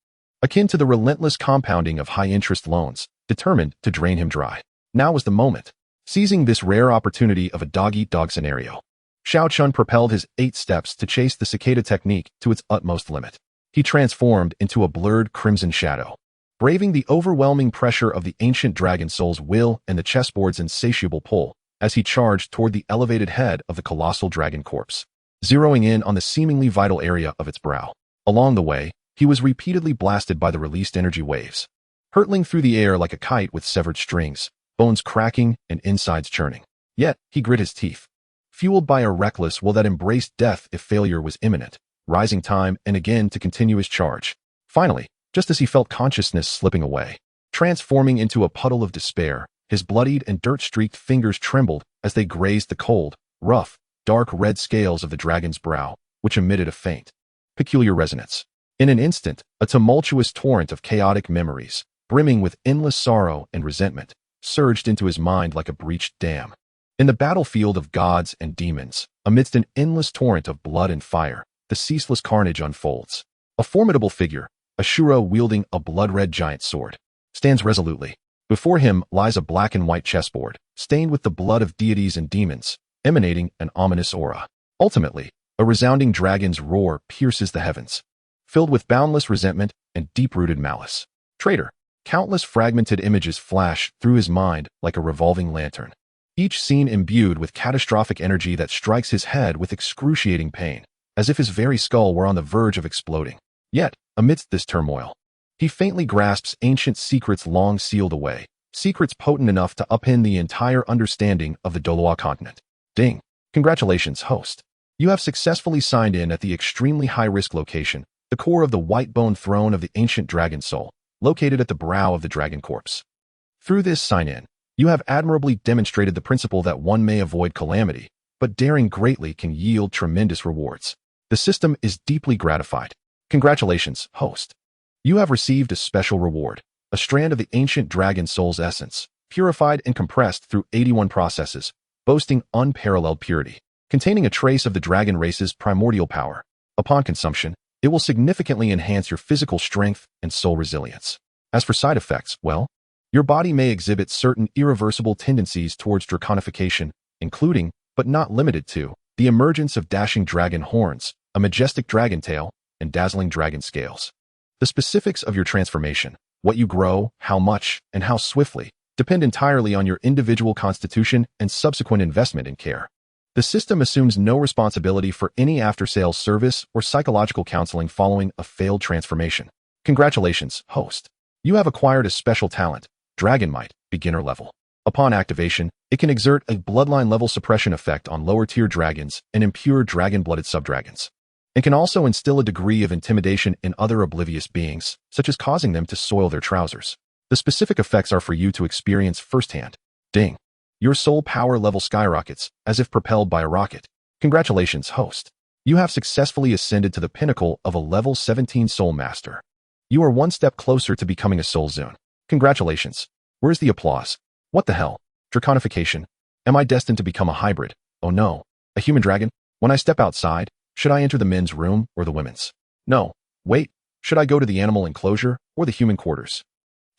akin to the relentless compounding of high-interest loans, determined to drain him dry. Now was the moment. Seizing this rare opportunity of a dog-eat-dog scenario, Xiao Chen propelled his 8 steps to chase the cicada technique to its utmost limit. He transformed into a blurred crimson shadow, braving the overwhelming pressure of the ancient dragon soul's will and the chessboard's insatiable pull as he charged toward the elevated head of the colossal dragon corpse, zeroing in on the seemingly vital area of its brow. Along the way, he was repeatedly blasted by the released energy waves, hurtling through the air like a kite with severed strings, bones cracking and insides churning. Yet, he grit his teeth, fueled by a reckless will that embraced death if failure was imminent, rising time and again to continue his charge. Finally, just as he felt consciousness slipping away, transforming into a puddle of despair, his bloodied and dirt-streaked fingers trembled as they grazed the cold, rough, dark red scales of the dragon's brow, which emitted a faint, peculiar resonance. In an instant, a tumultuous torrent of chaotic memories, brimming with endless sorrow and resentment, surged into his mind like a breached dam. In the battlefield of gods and demons, amidst an endless torrent of blood and fire, the ceaseless carnage unfolds. A formidable figure, a Shura wielding a blood-red giant sword, stands resolutely. Before him lies a black and white chessboard, stained with the blood of deities and demons, emanating an ominous aura. Ultimately, a resounding dragon's roar pierces the heavens, filled with boundless resentment and deep-rooted malice. Traitor! Countless fragmented images flash through his mind like a revolving lantern, each scene imbued with catastrophic energy that strikes his head with excruciating pain, as if his very skull were on the verge of exploding. Yet, amidst this turmoil, he faintly grasps ancient secrets long sealed away, secrets potent enough to upend the entire understanding of the Douluo Continent. Ding! Congratulations, host. You have successfully signed in at the extremely high-risk location, the core of the white-bone throne of the ancient dragon soul, located at the brow of the dragon corpse. Through this sign-in, you have admirably demonstrated the principle that one may avoid calamity, but daring greatly can yield tremendous rewards. The system is deeply gratified. Congratulations, host. You have received a special reward, a strand of the ancient dragon soul's essence, purified and compressed through 81 processes, boasting unparalleled purity, containing a trace of the dragon race's primordial power. Upon consumption, it will significantly enhance your physical strength and soul resilience. As for side effects, well, your body may exhibit certain irreversible tendencies towards draconification, including, but not limited to, the emergence of dashing dragon horns, a majestic dragon tail, and dazzling dragon scales. The specifics of your transformation, what you grow, how much, and how swiftly, depend entirely on your individual constitution and subsequent investment in care. The system assumes no responsibility for any after-sales service or psychological counseling following a failed transformation. Congratulations, host. You have acquired a special talent, Dragon Might, beginner level. Upon activation, it can exert a bloodline-level suppression effect on lower-tier dragons and impure dragon-blooded subdragons, and can also instill a degree of intimidation in other oblivious beings, such as causing them to soil their trousers. The specific effects are for you to experience firsthand. Ding! Your soul power level skyrockets, as if propelled by a rocket. Congratulations, host. You have successfully ascended to the pinnacle of a level 17 soul master. You are one step closer to becoming a soul zone. Congratulations. Where's the applause? What the hell? Draconification? Am I destined to become a hybrid? Oh no. A human dragon? When I step outside, should I enter the men's room or the women's? No. Wait. Should I go to the animal enclosure or the human quarters?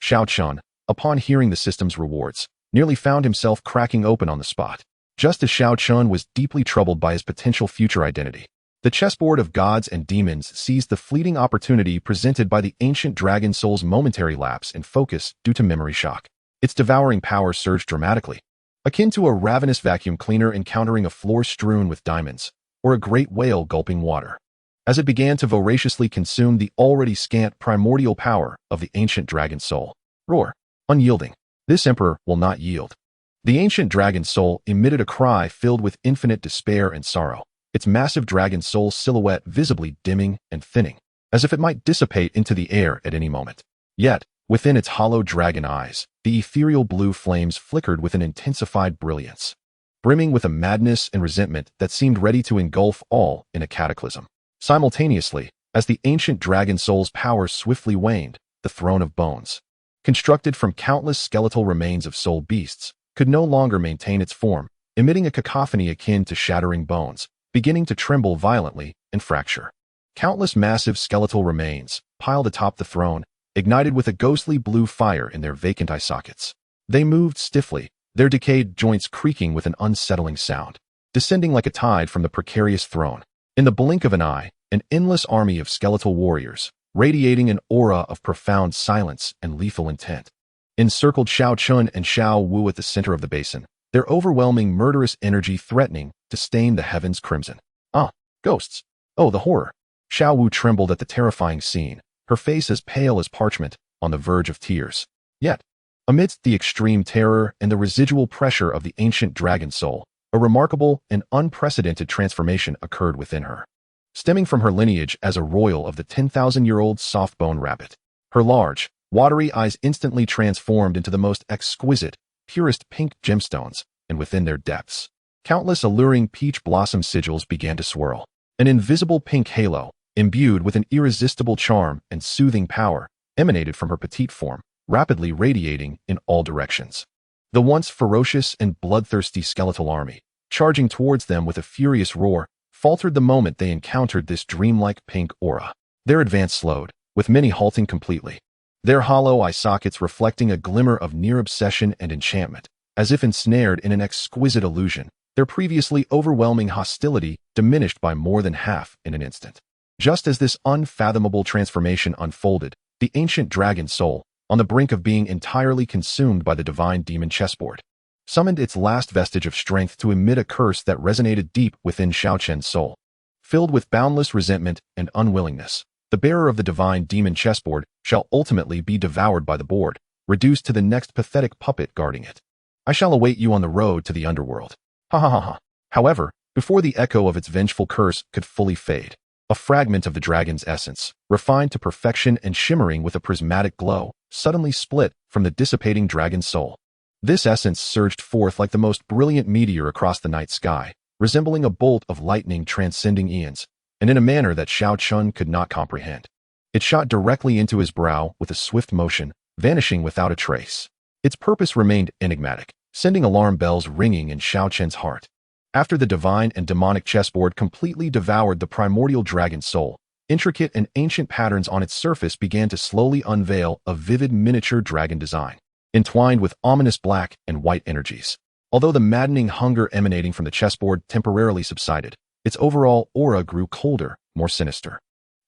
Xiao Chen, upon hearing the system's rewards, nearly found himself cracking open on the spot. Just as Xiao Chen was deeply troubled by his potential future identity, the chessboard of gods and demons seized the fleeting opportunity presented by the ancient dragon soul's momentary lapse in focus due to memory shock. Its devouring power surged dramatically, akin to a ravenous vacuum cleaner encountering a floor strewn with diamonds, or a great whale gulping water, as it began to voraciously consume the already scant primordial power of the ancient dragon soul. Roar! Unyielding. This emperor will not yield. The ancient dragon soul emitted a cry filled with infinite despair and sorrow, its massive dragon soul silhouette visibly dimming and thinning, as if it might dissipate into the air at any moment. Yet, within its hollow dragon eyes, the ethereal blue flames flickered with an intensified brilliance, brimming with a madness and resentment that seemed ready to engulf all in a cataclysm. Simultaneously, as the ancient dragon soul's power swiftly waned, the throne of bones, constructed from countless skeletal remains of soul beasts, could no longer maintain its form, emitting a cacophony akin to shattering bones, beginning to tremble violently and fracture. Countless massive skeletal remains, piled atop the throne, ignited with a ghostly blue fire in their vacant eye sockets. They moved stiffly, their decayed joints creaking with an unsettling sound, descending like a tide from the precarious throne. In the blink of an eye, an endless army of skeletal warriors, radiating an aura of profound silence and lethal intent, encircled Xiao Chen and Xiao Wu at the center of the basin, their overwhelming murderous energy threatening to stain the heavens crimson. Ah, ghosts! Oh, the horror! Xiao Wu trembled at the terrifying scene, her face as pale as parchment, on the verge of tears. Yet, amidst the extreme terror and the residual pressure of the ancient dragon soul, a remarkable and unprecedented transformation occurred within her. Stemming from her lineage as a royal of the 10,000-year-old soft-bone rabbit, her large, watery eyes instantly transformed into the most exquisite, purest pink gemstones, and within their depths, countless alluring peach blossom sigils began to swirl. An invisible pink halo, imbued with an irresistible charm and soothing power, emanated from her petite form, rapidly radiating in all directions. The once ferocious and bloodthirsty skeletal army, charging towards them with a furious roar, faltered the moment they encountered this dreamlike pink aura. Their advance slowed, with many halting completely, their hollow eye sockets reflecting a glimmer of near obsession and enchantment, as if ensnared in an exquisite illusion, their previously overwhelming hostility diminished by more than half in an instant. Just as this unfathomable transformation unfolded, the ancient dragon soul, on the brink of being entirely consumed by the divine demon chessboard, summoned its last vestige of strength to emit a curse that resonated deep within Xiao Chen's soul. Filled with boundless resentment and unwillingness, the bearer of the divine demon chessboard shall ultimately be devoured by the board, reduced to the next pathetic puppet guarding it. I shall await you on the road to the underworld. Ha ha ha ha. However, before the echo of its vengeful curse could fully fade, a fragment of the dragon's essence, refined to perfection and shimmering with a prismatic glow, suddenly split from the dissipating dragon's soul. This essence surged forth like the most brilliant meteor across the night sky, resembling a bolt of lightning transcending eons, and in a manner that Xiao Chen could not comprehend. It shot directly into his brow with a swift motion, vanishing without a trace. Its purpose remained enigmatic, sending alarm bells ringing in Xiao Chen's heart. After the divine and demonic chessboard completely devoured the primordial dragon's soul, intricate and ancient patterns on its surface began to slowly unveil a vivid miniature dragon design, entwined with ominous black and white energies. Although the maddening hunger emanating from the chessboard temporarily subsided, its overall aura grew colder, more sinister.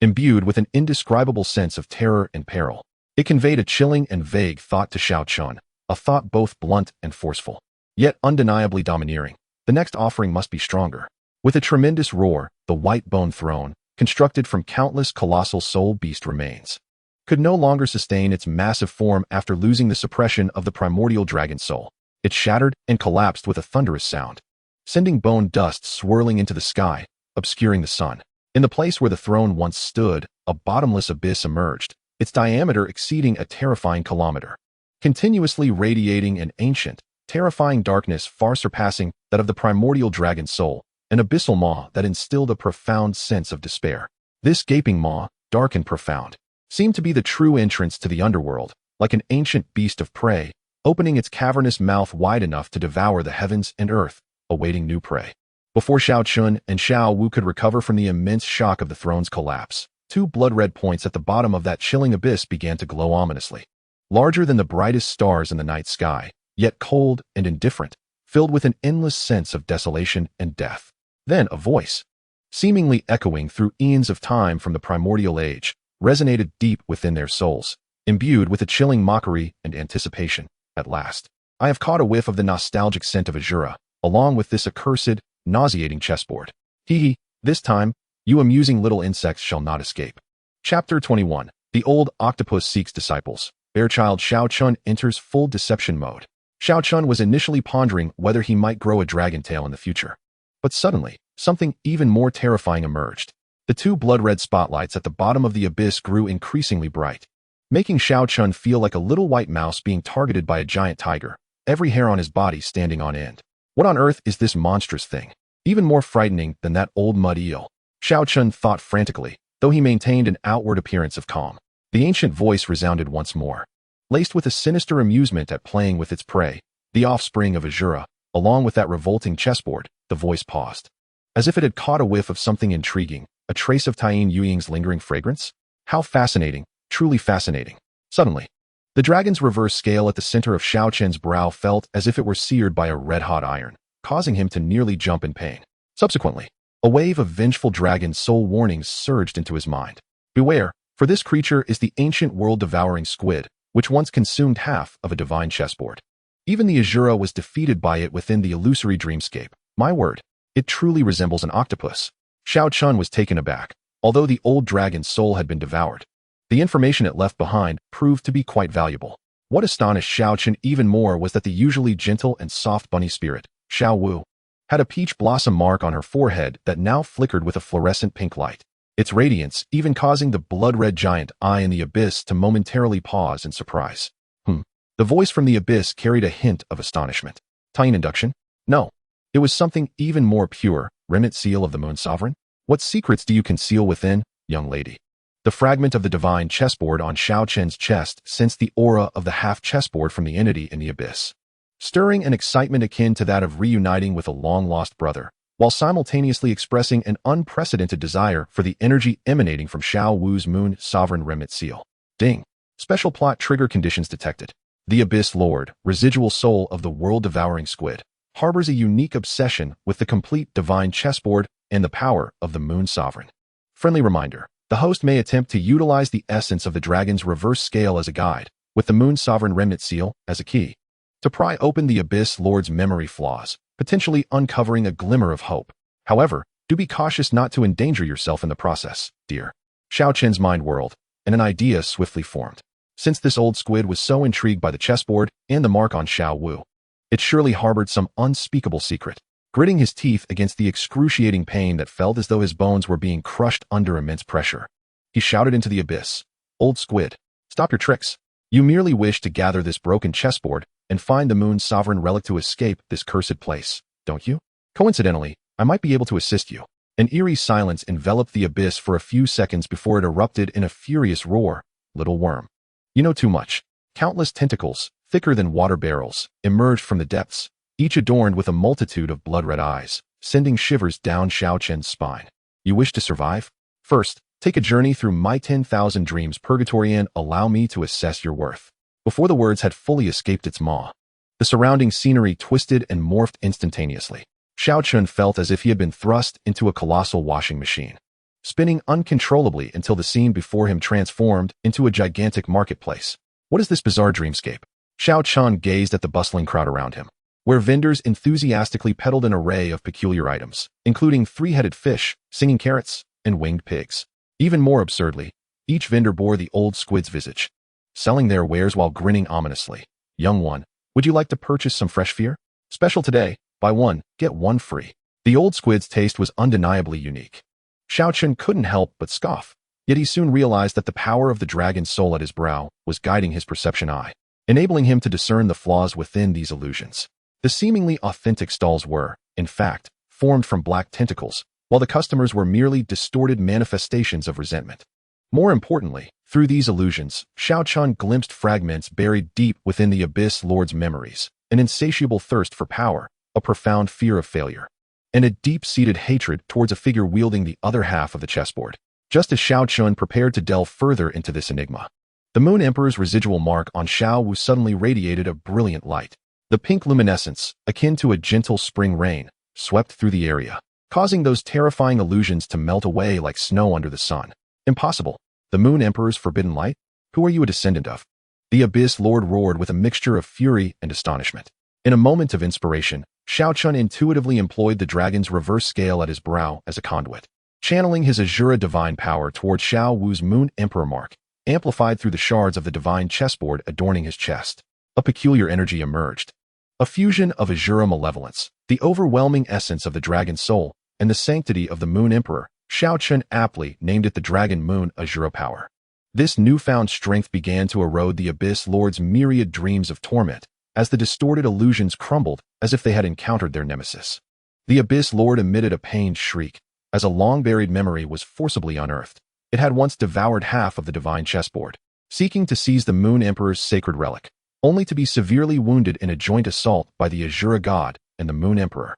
Imbued with an indescribable sense of terror and peril, it conveyed a chilling and vague thought to Xiao Chen, a thought both blunt and forceful, yet undeniably domineering. The next offering must be stronger. With a tremendous roar, the white bone throne, constructed from countless colossal soul beast remains, could no longer sustain its massive form after losing the suppression of the primordial dragon soul. It shattered and collapsed with a thunderous sound, sending bone dust swirling into the sky, obscuring the sun. In the place where the throne once stood, a bottomless abyss emerged, its diameter exceeding a terrifying kilometer, continuously radiating an ancient, terrifying darkness far surpassing that of the primordial dragon soul, an abyssal maw that instilled a profound sense of despair. This gaping maw, dark and profound, seemed to be the true entrance to the underworld, like an ancient beast of prey, opening its cavernous mouth wide enough to devour the heavens and earth, awaiting new prey. Before Xiao Chen and Xiao Wu could recover from the immense shock of the throne's collapse, two blood-red points at the bottom of that chilling abyss began to glow ominously. Larger than the brightest stars in the night sky, yet cold and indifferent, filled with an endless sense of desolation and death. Then a voice, seemingly echoing through eons of time from the primordial age, resonated deep within their souls, imbued with a chilling mockery and anticipation. At last, I have caught a whiff of the nostalgic scent of Azura, along with this accursed, nauseating chessboard. Hee, this time, you amusing little insects shall not escape. Chapter 21. The Old Octopus Seeks Disciples. Bearchild Xiao Chen enters full deception mode. Xiao Chen was initially pondering whether he might grow a dragon tail in the future. But suddenly, something even more terrifying emerged. The two blood-red spotlights at the bottom of the abyss grew increasingly bright, making Xiao Chen feel like a little white mouse being targeted by a giant tiger, every hair on his body standing on end. What on earth is this monstrous thing? Even more frightening than that old mud eel, Xiao Chen thought frantically, though he maintained an outward appearance of calm. The ancient voice resounded once more, laced with a sinister amusement at playing with its prey, the offspring of Azura. Along with that revolting chessboard, the voice paused, as if it had caught a whiff of something intriguing, a trace of Tien Yuying's lingering fragrance. How fascinating, truly fascinating. Suddenly, the dragon's reverse scale at the center of Xiao Chen's brow felt as if it were seared by a red-hot iron, causing him to nearly jump in pain. Subsequently, a wave of vengeful dragon soul warnings surged into his mind. Beware, for this creature is the ancient world-devouring squid, which once consumed half of a divine chessboard. Even the Azura was defeated by it within the illusory dreamscape. My word, it truly resembles an octopus. Xiao Chen was taken aback. Although the old dragon's soul had been devoured, the information it left behind proved to be quite valuable. What astonished Xiao Chen even more was that the usually gentle and soft bunny spirit, Xiao Wu, had a peach blossom mark on her forehead that now flickered with a fluorescent pink light, its radiance even causing the blood-red giant eye in the abyss to momentarily pause in surprise. The voice from the abyss carried a hint of astonishment. Tien induction? No. It was something even more pure. Remnant seal of the Moon Sovereign? What secrets do you conceal within, young lady. The fragment of the divine chessboard on Xiao Chen's chest sensed the aura of the half chessboard from the entity in the abyss, stirring an excitement akin to that of reuniting with a long-lost brother, while simultaneously expressing an unprecedented desire for the energy emanating from Xiao Wu's Moon Sovereign Remnant seal. Ding. Special plot trigger conditions detected. The Abyss Lord, residual soul of the world-devouring squid, harbors a unique obsession with the complete divine chessboard and the power of the Moon Sovereign. Friendly reminder, the host may attempt to utilize the essence of the dragon's reverse scale as a guide, with the Moon Sovereign Remnant seal as a key, to pry open the Abyss Lord's memory flaws, potentially uncovering a glimmer of hope. However, do be cautious not to endanger yourself in the process, dear. Xiao Chen's mind whirled, and an idea swiftly formed. Since this old squid was so intrigued by the chessboard and the mark on Xiao Wu, it surely harbored some unspeakable secret. Gritting his teeth against the excruciating pain that felt as though his bones were being crushed under immense pressure, he shouted into the abyss, "Old squid, stop your tricks. You merely wish to gather this broken chessboard and find the Moon's sovereign relic to escape this cursed place, don't you? Coincidentally, I might be able to assist you." An eerie silence enveloped the abyss for a few seconds before it erupted in a furious roar. "Little worm. You know too much." Countless tentacles, thicker than water barrels, emerged from the depths, each adorned with a multitude of blood-red eyes, sending shivers down Xiao Chen's spine. "You wish to survive? First, take a journey through my 10,000 dreams purgatory and allow me to assess your worth." Before the words had fully escaped its maw, the surrounding scenery twisted and morphed instantaneously. Xiao Chen felt as if he had been thrust into a colossal washing machine, spinning uncontrollably until the scene before him transformed into a gigantic marketplace. What is this bizarre dreamscape? Xiao Chen gazed at the bustling crowd around him, where vendors enthusiastically peddled an array of peculiar items, including three-headed fish, singing carrots, and winged pigs. Even more absurdly, each vendor bore the old squid's visage, selling their wares while grinning ominously. "Young one, would you like to purchase some fresh fear? Special today, buy one, get one free." The old squid's taste was undeniably unique. Xiao Chen couldn't help but scoff, yet he soon realized that the power of the dragon's soul at his brow was guiding his perception eye, enabling him to discern the flaws within these illusions. The seemingly authentic stalls were, in fact, formed from black tentacles, while the customers were merely distorted manifestations of resentment. More importantly, through these illusions, Xiao Chen glimpsed fragments buried deep within the Abyss Lord's memories, an insatiable thirst for power, a profound fear of failure, and a deep-seated hatred towards a figure wielding the other half of the chessboard. Just as Xiao Chen prepared to delve further into this enigma, the Moon Emperor's residual mark on Xiao Wu suddenly radiated a brilliant light. The pink luminescence, akin to a gentle spring rain, swept through the area, causing those terrifying illusions to melt away like snow under the sun. "Impossible. The Moon Emperor's forbidden light? Who are you a descendant of?" The Abyss Lord roared with a mixture of fury and astonishment. In a moment of inspiration, Xiao Chen intuitively employed the dragon's reverse scale at his brow as a conduit, channeling his Azura divine power toward Xiao Wu's Moon Emperor mark, amplified through the shards of the divine chessboard adorning his chest. A peculiar energy emerged. A fusion of Azura malevolence, the overwhelming essence of the dragon's soul, and the sanctity of the Moon Emperor. Xiao Chen aptly named it the Dragon Moon Azura power. This newfound strength began to erode the Abyss Lord's myriad dreams of torment, as the distorted illusions crumbled as if they had encountered their nemesis. The Abyss Lord emitted a pained shriek, as a long-buried memory was forcibly unearthed. It had once devoured half of the divine chessboard, seeking to seize the Moon Emperor's sacred relic, only to be severely wounded in a joint assault by the Azura god and the Moon Emperor.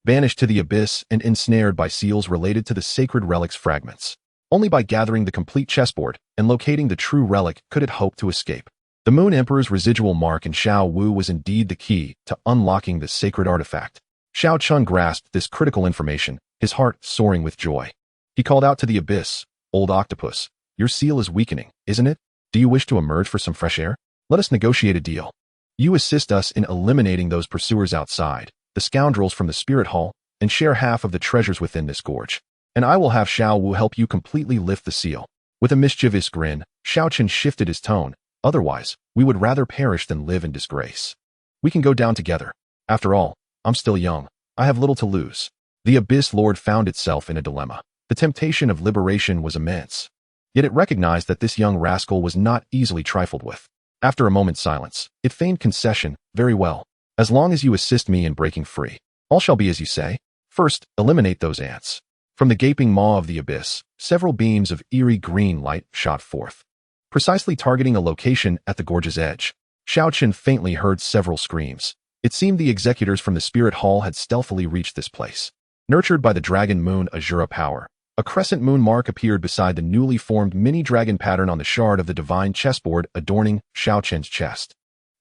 Banished to the abyss and ensnared by seals related to the sacred relic's fragments. Only by gathering the complete chessboard and locating the true relic could it hope to escape. The Moon Emperor's residual mark in Xiao Wu was indeed the key to unlocking the sacred artifact. Xiao Chen grasped this critical information, his heart soaring with joy. He called out to the abyss, "Old octopus, your seal is weakening, isn't it? Do you wish to emerge for some fresh air? Let us negotiate a deal. You assist us in eliminating those pursuers outside, the scoundrels from the spirit hall, and share half of the treasures within this gorge. And I will have Xiao Wu help you completely lift the seal." With a mischievous grin, Xiao Chen shifted his tone. "Otherwise, we would rather perish than live in disgrace. We can go down together. After all, I'm still young. I have little to lose." The Abyss Lord found itself in a dilemma. The temptation of liberation was immense, yet it recognized that this young rascal was not easily trifled with. After a moment's silence, it feigned concession. "Very well. As long as you assist me in breaking free, all shall be as you say. First, eliminate those ants." From the gaping maw of the abyss, several beams of eerie green light shot forth, precisely targeting a location at the gorge's edge. Xiao Chen faintly heard several screams. It seemed the executors from the Spirit Hall had stealthily reached this place. Nurtured by the Dragon Moon Azura power, a crescent moon mark appeared beside the newly formed mini-dragon pattern on the shard of the divine chessboard adorning Xiao Chen's chest.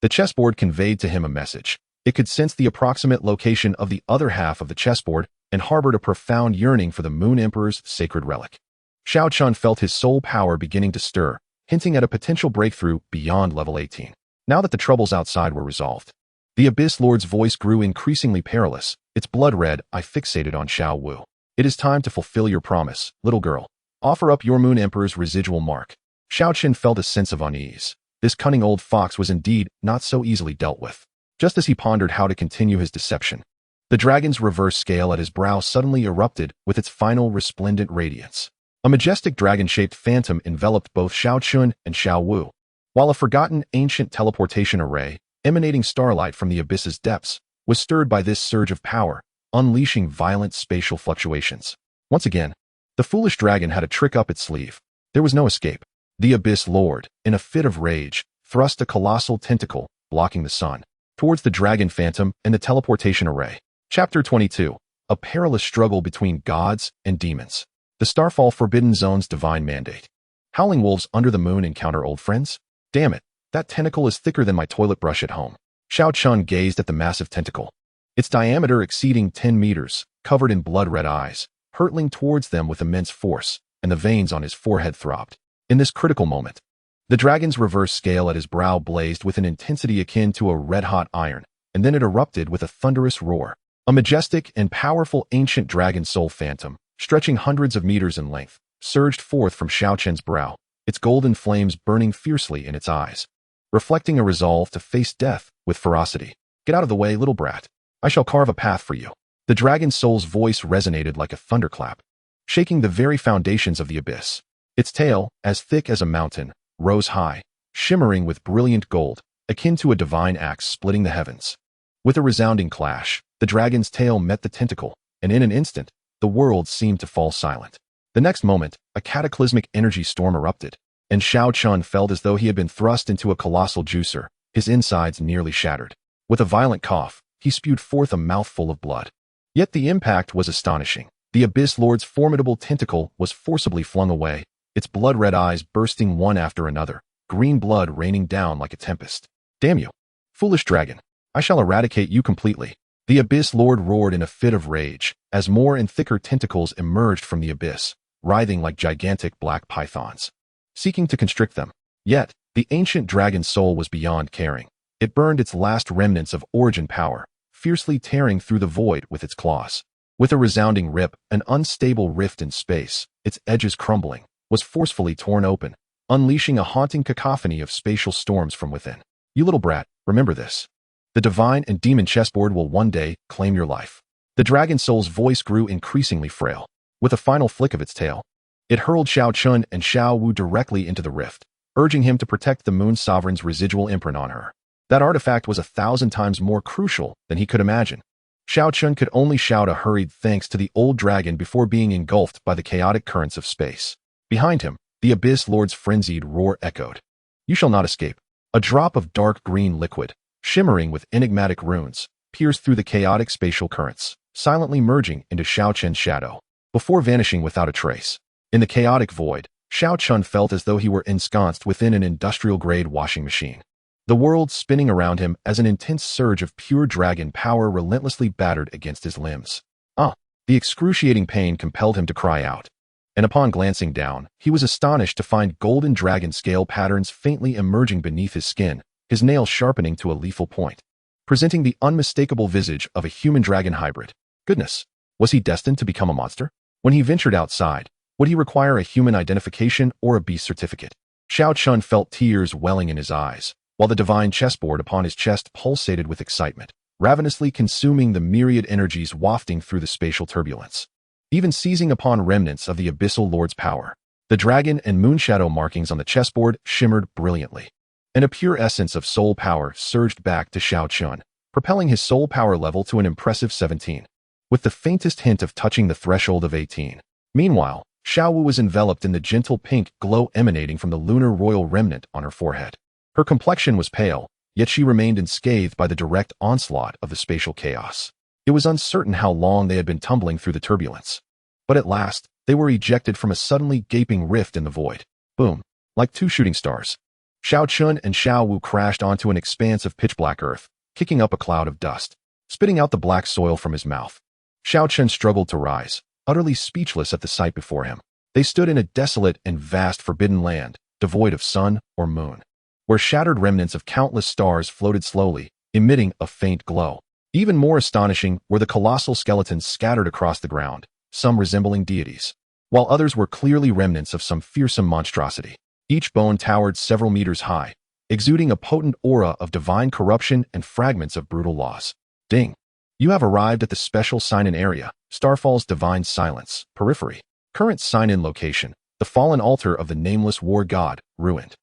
The chessboard conveyed to him a message. It could sense the approximate location of the other half of the chessboard and harbored a profound yearning for the Moon Emperor's sacred relic. Xiao Chen felt his soul power beginning to stir, hinting at a potential breakthrough beyond level 18. Now that the troubles outside were resolved, the Abyss Lord's voice grew increasingly perilous, its blood red eye fixated on Xiao Wu. It is time to fulfill your promise, little girl. Offer up your Moon Emperor's residual mark. Xiao Chen felt a sense of unease. This cunning old fox was indeed not so easily dealt with. Just as he pondered how to continue his deception, the dragon's reverse scale at his brow suddenly erupted with its final resplendent radiance. A majestic dragon-shaped phantom enveloped both Xiao Chen and Xiao Wu, while a forgotten ancient teleportation array, emanating starlight from the abyss's depths, was stirred by this surge of power, unleashing violent spatial fluctuations. Once again, the foolish dragon had a trick up its sleeve. There was no escape. The Abyss Lord, in a fit of rage, thrust a colossal tentacle, blocking the sun, towards the dragon phantom and the teleportation array. Chapter 22. A perilous struggle between gods and demons. The Starfall Forbidden Zone's divine mandate. Howling wolves under the moon encounter old friends? Damn it, that tentacle is thicker than my toilet brush at home. Xiao Chen gazed at the massive tentacle, its diameter exceeding 10 meters, covered in blood-red eyes, hurtling towards them with immense force, and the veins on his forehead throbbed. In this critical moment, the dragon's reverse scale at his brow blazed with an intensity akin to a red-hot iron, and then it erupted with a thunderous roar. A majestic and powerful ancient dragon soul phantom, stretching hundreds of meters in length, surged forth from Xiao Chen's brow, its golden flames burning fiercely in its eyes, reflecting a resolve to face death with ferocity. Get out of the way, little brat. I shall carve a path for you. The dragon soul's voice resonated like a thunderclap, shaking the very foundations of the abyss. Its tail, as thick as a mountain, rose high, shimmering with brilliant gold, akin to a divine axe splitting the heavens. With a resounding clash, the dragon's tail met the tentacle, and in an instant, the world seemed to fall silent. The next moment, a cataclysmic energy storm erupted, and Xiao Chen felt as though he had been thrust into a colossal juicer, his insides nearly shattered. With a violent cough, he spewed forth a mouthful of blood. Yet the impact was astonishing. The Abyss Lord's formidable tentacle was forcibly flung away, its blood-red eyes bursting one after another, green blood raining down like a tempest. Damn you, foolish dragon! I shall eradicate you completely. The Abyss Lord roared in a fit of rage, as more and thicker tentacles emerged from the abyss, writhing like gigantic black pythons, seeking to constrict them. Yet, the ancient dragon soul was beyond caring. It burned its last remnants of origin power, fiercely tearing through the void with its claws. With a resounding rip, an unstable rift in space, its edges crumbling, was forcefully torn open, unleashing a haunting cacophony of spatial storms from within. You little brat, remember this. The divine and demon chessboard will one day claim your life. The dragon soul's voice grew increasingly frail. With a final flick of its tail, it hurled Xiao Chen and Xiao Wu directly into the rift, urging him to protect the Moon Sovereign's residual imprint on her. That artifact was 1,000 times more crucial than he could imagine. Xiao Chen could only shout a hurried thanks to the old dragon before being engulfed by the chaotic currents of space. Behind him, the Abyss Lord's frenzied roar echoed. You shall not escape. A drop of dark green liquid, shimmering with enigmatic runes, pierced through the chaotic spatial currents, silently merging into Xiao Chen's shadow, before vanishing without a trace. In the chaotic void, Xiao Chen felt as though he were ensconced within an industrial-grade washing machine. The world spinning around him as an intense surge of pure dragon power relentlessly battered against his limbs. The excruciating pain compelled him to cry out. And upon glancing down, he was astonished to find golden dragon scale patterns faintly emerging beneath his skin, his nails sharpening to a lethal point, presenting the unmistakable visage of a human-dragon hybrid. Goodness, was he destined to become a monster? When he ventured outside, would he require a human identification or a beast certificate? Xiao Chen felt tears welling in his eyes, while the divine chessboard upon his chest pulsated with excitement, ravenously consuming the myriad energies wafting through the spatial turbulence. Even seizing upon remnants of the Abyssal Lord's power, the dragon and moonshadow markings on the chessboard shimmered brilliantly, and a pure essence of soul power surged back to Xiao Chen, propelling his soul power level to an impressive 17. With the faintest hint of touching the threshold of 18, Meanwhile, Xiao Wu was enveloped in the gentle pink glow emanating from the lunar royal remnant on her forehead. Her complexion was pale, yet she remained unscathed by the direct onslaught of the spatial chaos. It was uncertain how long they had been tumbling through the turbulence. But at last, they were ejected from a suddenly gaping rift in the void. Boom. Like two shooting stars. Xiao Chen and Xiao Wu crashed onto an expanse of pitch-black earth, kicking up a cloud of dust, spitting out the black soil from his mouth. Xiao Chen struggled to rise, utterly speechless at the sight before him. They stood in a desolate and vast forbidden land, devoid of sun or moon, where shattered remnants of countless stars floated slowly, emitting a faint glow. Even more astonishing were the colossal skeletons scattered across the ground, some resembling deities, while others were clearly remnants of some fearsome monstrosity. Each bone towered several meters high, exuding a potent aura of divine corruption and fragments of brutal laws. Ding! You have arrived at the special sign-in area, Starfall's Divine Silence, Periphery. Current sign-in location, the fallen altar of the nameless war god, ruined.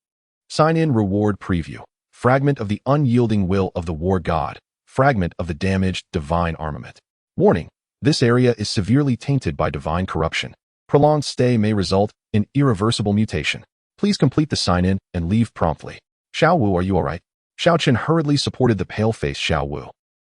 Sign-in reward preview. Fragment of the unyielding will of the war god. Fragment of the damaged divine armament. Warning, this area is severely tainted by divine corruption. Prolonged stay may result in irreversible mutation. Please complete the sign-in and leave promptly. Xiao Wu, are you alright? Xiao Chen hurriedly supported the pale-faced Xiao Wu.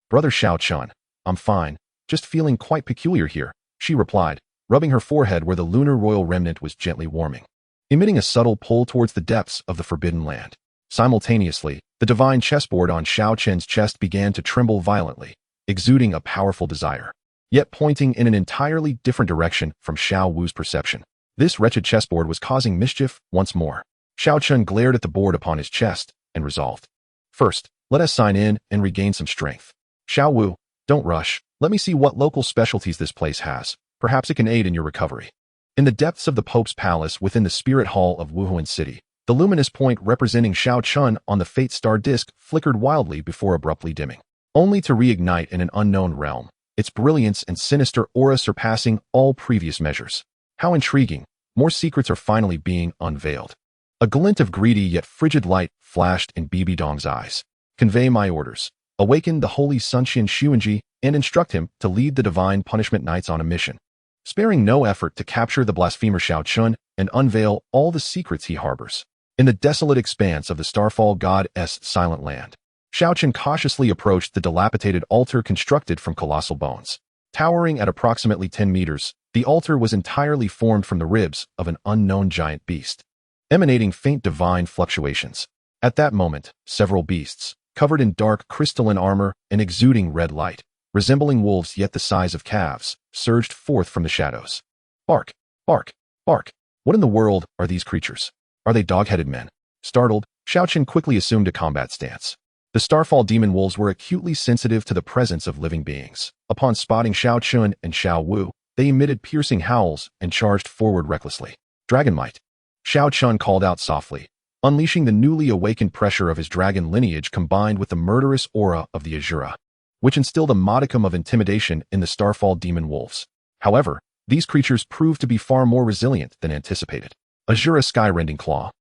Brother Xiao Chen, I'm fine, just feeling quite peculiar here, she replied, rubbing her forehead where the lunar royal remnant was gently warming, emitting a subtle pull towards the depths of the forbidden land. Simultaneously, the divine chessboard on Xiao Chen's chest began to tremble violently, exuding a powerful desire, yet pointing in an entirely different direction from Xiao Wu's perception. This wretched chessboard was causing mischief once more. Xiao Chen glared at the board upon his chest and resolved. First, let us sign in and regain some strength. Xiao Wu, don't rush. Let me see what local specialties this place has. Perhaps it can aid in your recovery. In the depths of the Pope's palace within the Spirit Hall of Wuhuan City, the luminous point representing Xiao Chen on the Fate Star disk flickered wildly before abruptly dimming, only to reignite in an unknown realm, its brilliance and sinister aura surpassing all previous measures. How intriguing! More secrets are finally being unveiled. A glint of greedy yet frigid light flashed in Bibi Dong's eyes. Convey my orders. Awaken the holy Sunqian Xuanji and instruct him to lead the divine punishment knights on a mission, sparing no effort to capture the blasphemer Xiao Chen and unveil all the secrets he harbors. In the desolate expanse of the Starfall God's silent land, Xiao Chen cautiously approached the dilapidated altar constructed from colossal bones. Towering at approximately 10 meters, the altar was entirely formed from the ribs of an unknown giant beast, emanating faint divine fluctuations. At that moment, several beasts, covered in dark crystalline armor and exuding red light, resembling wolves yet the size of calves, surged forth from the shadows. Bark! Bark! Bark! What in the world are these creatures? Are they dog-headed men? Startled, Xiao Chen quickly assumed a combat stance. The Starfall demon wolves were acutely sensitive to the presence of living beings. Upon spotting Xiao Chen and Xiao Wu, they emitted piercing howls and charged forward recklessly. Dragon Might! Xiao Chen called out softly, unleashing the newly awakened pressure of his dragon lineage combined with the murderous aura of the Azura, which instilled a modicum of intimidation in the Starfall demon wolves. However, these creatures proved to be far more resilient than anticipated. Azura Skyrending Claw.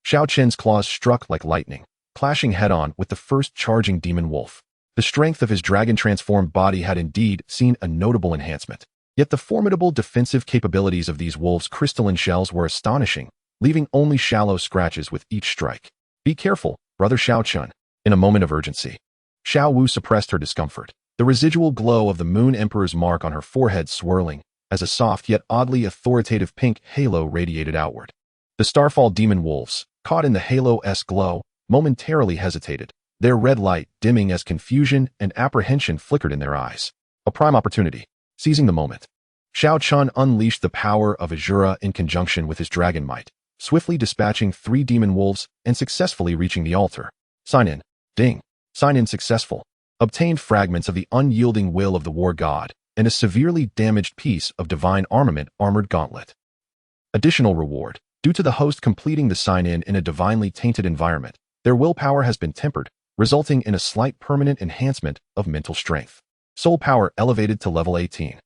Xiao Chen's claws struck like lightning, clashing head-on with the first charging demon wolf. The strength of his dragon-transformed body had indeed seen a notable enhancement. Yet the formidable defensive capabilities of these wolves' crystalline shells were astonishing, leaving only shallow scratches with each strike. Be careful, brother Xiao Chen. In a moment of urgency, Xiao Wu suppressed her discomfort, the residual glow of the Moon Emperor's mark on her forehead swirling, as a soft yet oddly authoritative pink halo radiated outward. The Starfall demon wolves, caught in the halo-esque glow, momentarily hesitated, their red light dimming as confusion and apprehension flickered in their eyes. A prime opportunity. Seizing the moment, Xiao Chen unleashed the power of Azura in conjunction with his dragon might, swiftly dispatching 3 demon wolves and successfully reaching the altar. Sign in. Ding. Sign in successful. Obtained fragments of the unyielding will of the war god and a severely damaged piece of divine armament armored gauntlet. Additional reward. Due to the host completing the sign-in in a divinely tainted environment, their willpower has been tempered, resulting in a slight permanent enhancement of mental strength. Soul power elevated to level 18.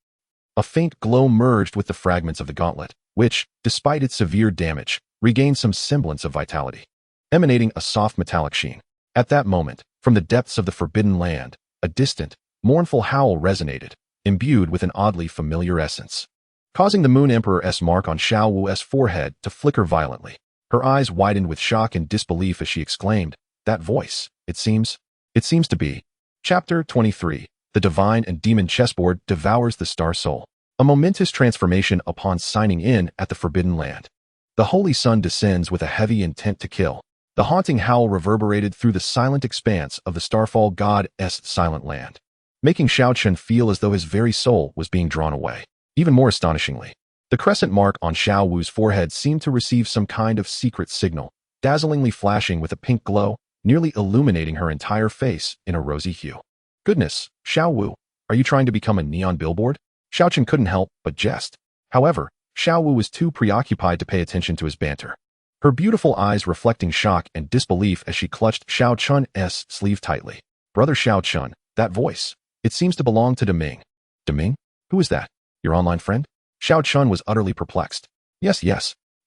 A faint glow merged with the fragments of the gauntlet, which, despite its severe damage, regained some semblance of vitality, emanating a soft metallic sheen. At that moment, from the depths of the forbidden land, a distant, mournful howl resonated, imbued with an oddly familiar essence. causing the Moon Emperor's mark on Xiao Wu's forehead to flicker violently. Her eyes widened with shock and disbelief as she exclaimed, "That voice, it seems to be." Chapter 23. The Divine and Demon Chessboard Devours the Star Soul. A momentous transformation upon signing in at the Forbidden Land. The Holy Sun descends with a heavy intent to kill. The haunting howl reverberated through the silent expanse of the Starfall God's silent land, making Xiao Chen feel as though his very soul was being drawn away. Even more astonishingly, the crescent mark on Xiao Wu's forehead seemed to receive some kind of secret signal, dazzlingly flashing with a pink glow, nearly illuminating her entire face in a rosy hue. "Goodness, Xiao Wu, are you trying to become a neon billboard?" Xiao Chen couldn't help but jest. However, Xiao Wu was too preoccupied to pay attention to his banter, her beautiful eyes reflecting shock and disbelief as she clutched Xiao Chen's sleeve tightly. "Brother Xiao Chen, that voice, it seems to belong to Deming." "Deming? Who is that? Your online friend?" Xiao Chen was utterly perplexed. Yes,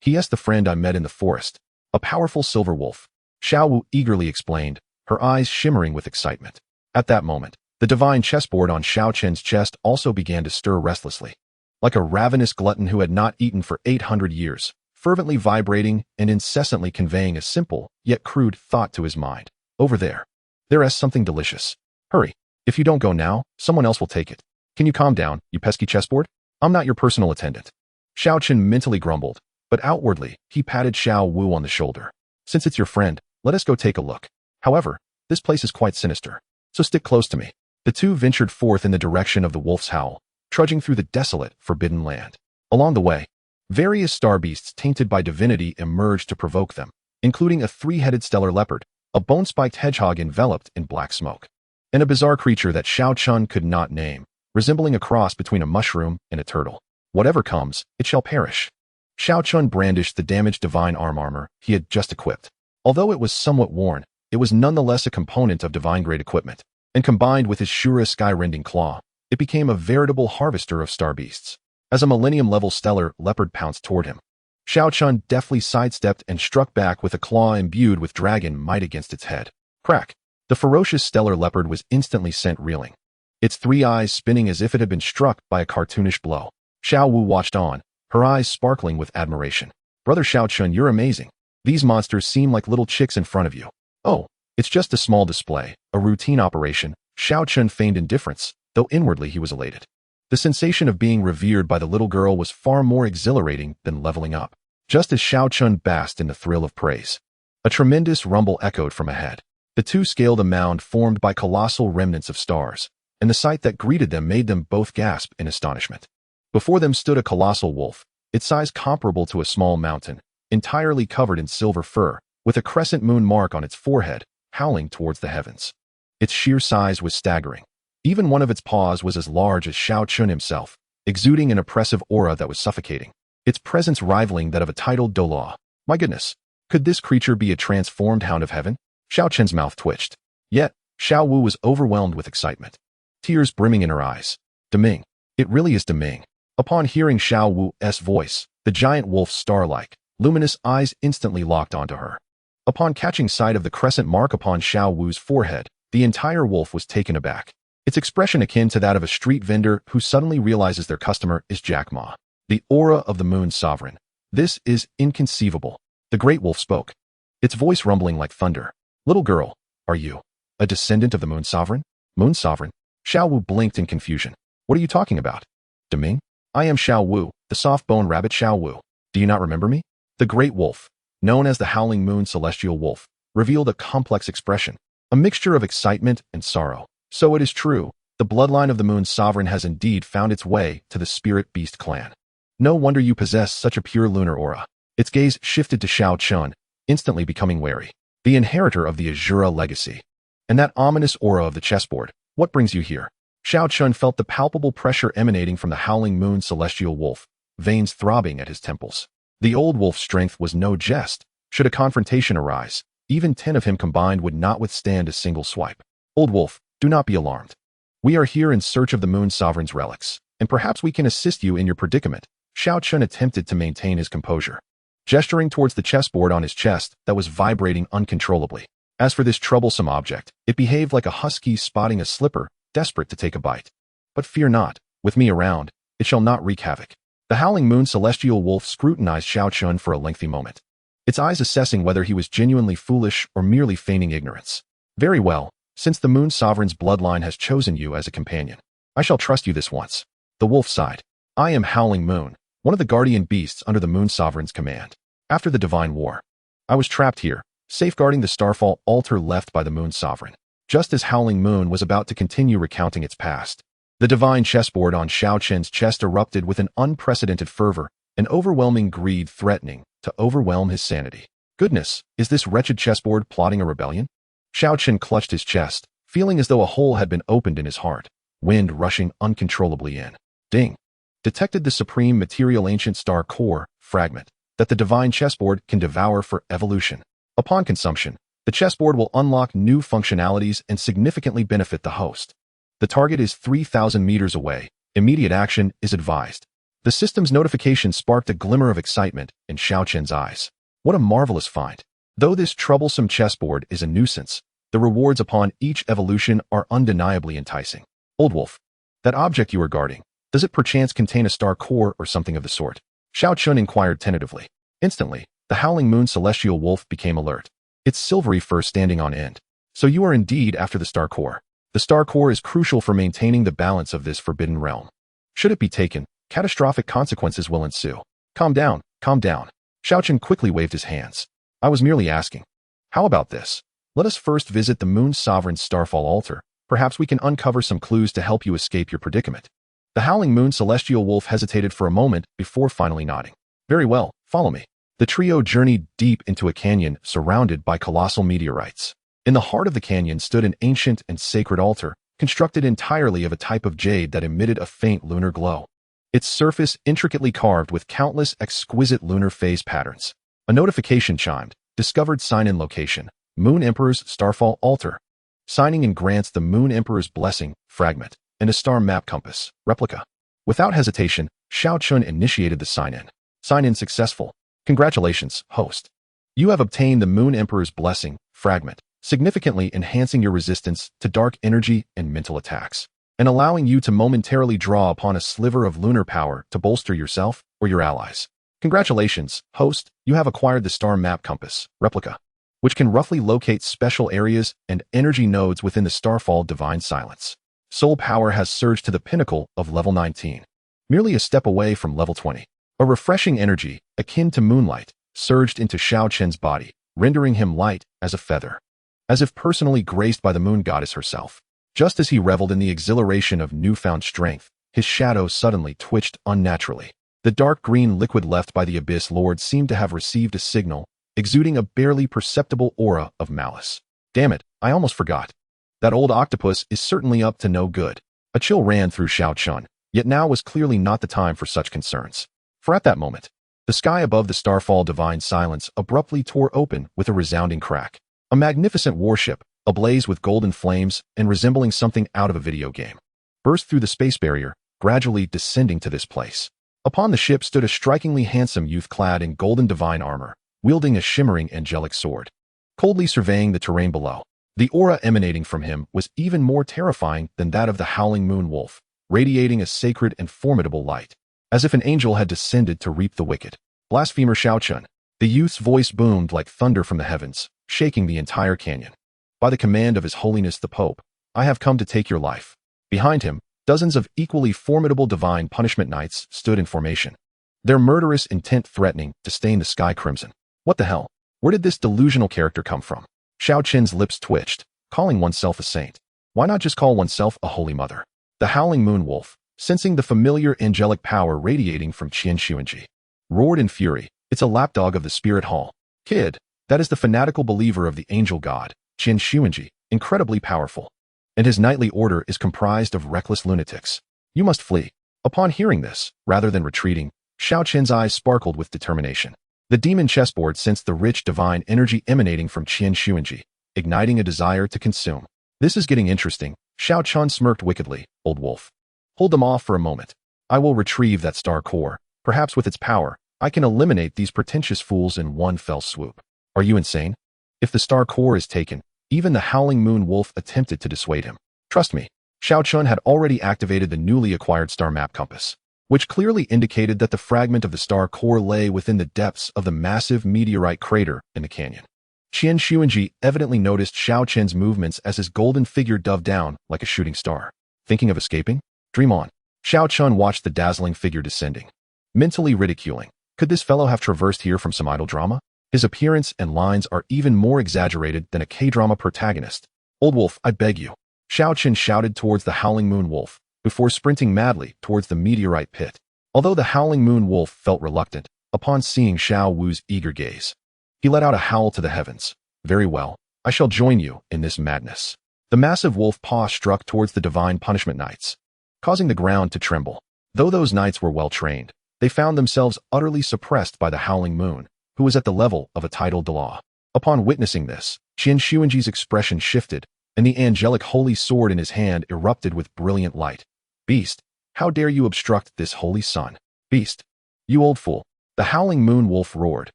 he is the friend I met in the forest. A powerful silver wolf," Xiao Wu eagerly explained, her eyes shimmering with excitement. At that moment, the divine chessboard on Xiao Chen's chest also began to stir restlessly, like a ravenous glutton who had not eaten for 800 years, fervently vibrating and incessantly conveying a simple, yet crude thought to his mind. "Over there. There is something delicious. Hurry. If you don't go now, someone else will take it. Can you calm down, you pesky chessboard? I'm not your personal attendant." Xiao Chen mentally grumbled, but outwardly, he patted Xiao Wu on the shoulder. "Since it's your friend, let us go take a look. However, this place is quite sinister, so stick close to me." The two ventured forth in the direction of the wolf's howl, trudging through the desolate, forbidden land. Along the way, various star beasts tainted by divinity emerged to provoke them, including a three-headed stellar leopard, a bone-spiked hedgehog enveloped in black smoke, and a bizarre creature that Xiao Chen could not name, resembling a cross between a mushroom and a turtle. "Whatever comes, it shall perish." Xiao Chen brandished the damaged divine armor he had just equipped. Although it was somewhat worn, it was nonetheless a component of divine-grade equipment, and combined with his Shura sky-rending claw, it became a veritable harvester of star beasts. As a millennium-level stellar leopard pounced toward him, Xiao Chen deftly sidestepped and struck back with a claw imbued with dragon might against its head. Crack! The ferocious stellar leopard was instantly sent reeling, its three eyes spinning as if it had been struck by a cartoonish blow. Xiao Wu watched on, her eyes sparkling with admiration. "Brother Xiao Chen, you're amazing. These monsters seem like little chicks in front of you." "Oh, it's just a small display, a routine operation." Xiao Chen feigned indifference, though inwardly he was elated. The sensation of being revered by the little girl was far more exhilarating than leveling up. Just as Xiao Chen basked in the thrill of praise, a tremendous rumble echoed from ahead. The two scaled a mound formed by colossal remnants of stars, and the sight that greeted them made them both gasp in astonishment. Before them stood a colossal wolf, its size comparable to a small mountain, entirely covered in silver fur, with a crescent moon mark on its forehead, howling towards the heavens. Its sheer size was staggering. Even one of its paws was as large as Xiao Chen himself, exuding an oppressive aura that was suffocating, its presence rivaling that of a titled Douluo. My goodness, could this creature be a transformed hound of heaven? Xiao Chen's mouth twitched. Yet, Xiao Wu was overwhelmed with excitement, tears brimming in her eyes. Deming. It really is Deming. Upon hearing Xiao Wu's voice, the giant wolf's star-like, luminous eyes instantly locked onto her. Upon catching sight of the crescent mark upon Xiao Wu's forehead, the entire wolf was taken aback, its expression akin to that of a street vendor who suddenly realizes their customer is Jack Ma, the aura of the Moon Sovereign. "This is inconceivable." The great wolf spoke, its voice rumbling like thunder. "Little girl, are you a descendant of the Moon Sovereign?" "Moon Sovereign?" Xiao Wu blinked in confusion. "What are you talking about?" "Deming? I am Xiao Wu, the soft-bone rabbit Xiao Wu. Do you not remember me?" The great wolf, known as the Howling Moon Celestial Wolf, revealed a complex expression, a mixture of excitement and sorrow. "So it is true, the bloodline of the Moon Sovereign has indeed found its way to the Spirit Beast clan. No wonder you possess such a pure lunar aura." Its gaze shifted to Xiao Chen, instantly becoming wary. "The inheritor of the Azura legacy. And that ominous aura of the chessboard, what brings you here?" Xiao Chen felt the palpable pressure emanating from the Howling Moon Celestial Wolf, veins throbbing at his temples. The old wolf's strength was no jest. Should a confrontation arise, even 10 of him combined would not withstand a single swipe. "Old wolf, do not be alarmed. We are here in search of the Moon Sovereign's relics, and perhaps we can assist you in your predicament." Xiao Chen attempted to maintain his composure, gesturing towards the chessboard on his chest that was vibrating uncontrollably. As for this troublesome object, it behaved like a husky spotting a slipper, desperate to take a bite. "But fear not, with me around, it shall not wreak havoc." The Howling Moon Celestial Wolf scrutinized Xiao Chen for a lengthy moment, its eyes assessing whether he was genuinely foolish or merely feigning ignorance. Very well, since the Moon Sovereign's bloodline has chosen you as a companion, I shall trust you this once. The wolf sighed. I am Howling Moon, one of the guardian beasts under the Moon Sovereign's command. After the Divine War, I was trapped here, safeguarding the Starfall altar left by the Moon Sovereign. Just as Howling Moon was about to continue recounting its past, the divine chessboard on Xiao Chen's chest erupted with an unprecedented fervor, an overwhelming greed threatening to overwhelm his sanity. Goodness, is this wretched chessboard plotting a rebellion? Xiao Chen clutched his chest, feeling as though a hole had been opened in his heart, wind rushing uncontrollably in. Ding! Detected the supreme material ancient star core fragment that the divine chessboard can devour for evolution. Upon consumption, the chessboard will unlock new functionalities and significantly benefit the host. The target is 3,000 meters away. Immediate action is advised. The system's notification sparked a glimmer of excitement in Xiao Chen's eyes. What a marvelous find. Though this troublesome chessboard is a nuisance, the rewards upon each evolution are undeniably enticing. Old Wolf, that object you are guarding, does it perchance contain a star core or something of the sort? Xiao Chen inquired tentatively. Instantly, the Howling Moon Celestial Wolf became alert, its silvery fur standing on end. So you are indeed after the star core. The star core is crucial for maintaining the balance of this forbidden realm. Should it be taken, catastrophic consequences will ensue. Calm down, calm down. Xiao Chen quickly waved his hands. I was merely asking. How about this? Let us first visit the Moon Sovereign's Starfall altar. Perhaps we can uncover some clues to help you escape your predicament. The Howling Moon Celestial Wolf hesitated for a moment before finally nodding. Very well, follow me. The trio journeyed deep into a canyon surrounded by colossal meteorites. In the heart of the canyon stood an ancient and sacred altar, constructed entirely of a type of jade that emitted a faint lunar glow. Its surface intricately carved with countless exquisite lunar phase patterns. A notification chimed. Discovered sign-in location. Moon Emperor's Starfall altar. Signing in grants the Moon Emperor's blessing, fragment, and a star map compass, replica. Without hesitation, Xiao Chen initiated the sign-in. Sign-in successful. Congratulations, host. You have obtained the Moon Emperor's blessing, fragment, significantly enhancing your resistance to dark energy and mental attacks, and allowing you to momentarily draw upon a sliver of lunar power to bolster yourself or your allies. Congratulations, host, you have acquired the star map compass, replica, which can roughly locate special areas and energy nodes within the Starfall Divine Silence. Soul power has surged to the pinnacle of level 19, merely a step away from level 20. A refreshing energy, akin to moonlight, surged into Xiao Chen's body, rendering him light as a feather, as if personally graced by the moon goddess herself. Just as he reveled in the exhilaration of newfound strength, his shadow suddenly twitched unnaturally. The dark green liquid left by the Abyss Lord seemed to have received a signal, exuding a barely perceptible aura of malice. Damn it, I almost forgot. That old octopus is certainly up to no good. A chill ran through Xiao Chen, yet now was clearly not the time for such concerns. For at that moment, the sky above the Starfall Divine Silence abruptly tore open with a resounding crack. A magnificent warship, ablaze with golden flames and resembling something out of a video game, burst through the space barrier, gradually descending to this place. Upon the ship stood a strikingly handsome youth clad in golden divine armor, wielding a shimmering angelic sword. Coldly surveying the terrain below, the aura emanating from him was even more terrifying than that of the Howling Moon Wolf, radiating a sacred and formidable light, as if an angel had descended to reap the wicked. Blasphemer Xiao Chen. The youth's voice boomed like thunder from the heavens, shaking the entire canyon. By the command of His Holiness the Pope, I have come to take your life. Behind him, dozens of equally formidable divine punishment knights stood in formation, their murderous intent threatening to stain the sky crimson. What the hell? Where did this delusional character come from? Xiao Chen's lips twitched, calling oneself a saint. Why not just call oneself a holy mother? The Howling Moon Wolf, sensing the familiar angelic power radiating from Qian Xuanji, roared in fury. It's a lapdog of the Spirit Hall. Kid, that is the fanatical believer of the angel god, Qian Xuanji, incredibly powerful, and his knightly order is comprised of reckless lunatics. You must flee. Upon hearing this, rather than retreating, Xiao Chen's eyes sparkled with determination. The demon chessboard sensed the rich divine energy emanating from Qian Xuanji, igniting a desire to consume. This is getting interesting. Xiao Chen smirked wickedly. Old wolf. Hold them off for a moment. I will retrieve that star core. Perhaps with its power, I can eliminate these pretentious fools in one fell swoop. Are you insane? If the star core is taken, even the Howling Moon Wolf attempted to dissuade him. Trust me, Xiao Chen had already activated the newly acquired star map compass. which clearly indicated that the fragment of the star core lay within the depths of the massive meteorite crater in the canyon. Qian Xuanji evidently noticed Xiao Chen's movements as his golden figure dove down like a shooting star. Thinking of escaping? Dream on. Xiao Chen watched the dazzling figure descending, mentally ridiculing. Could this fellow have traversed here from some idle drama? His appearance and lines are even more exaggerated than a K-drama protagonist. Old wolf, I beg you. Xiao Chen shouted towards the Howling Moon Wolf, before sprinting madly towards the meteorite pit. Although the Howling Moon Wolf felt reluctant upon seeing Xiao Wu's eager gaze, he let out a howl to the heavens. Very well, I shall join you in this madness. The massive wolf paw struck towards the Divine Punishment Knights, causing the ground to tremble. Though those knights were well trained, they found themselves utterly suppressed by the Howling Moon, who was at the level of a tidal Douluo. Upon witnessing this, Qian Xuanji's expression shifted, and the angelic holy sword in his hand erupted with brilliant light. Beast, how dare you obstruct this holy sun? Beast, you old fool. The Howling Moon Wolf roared,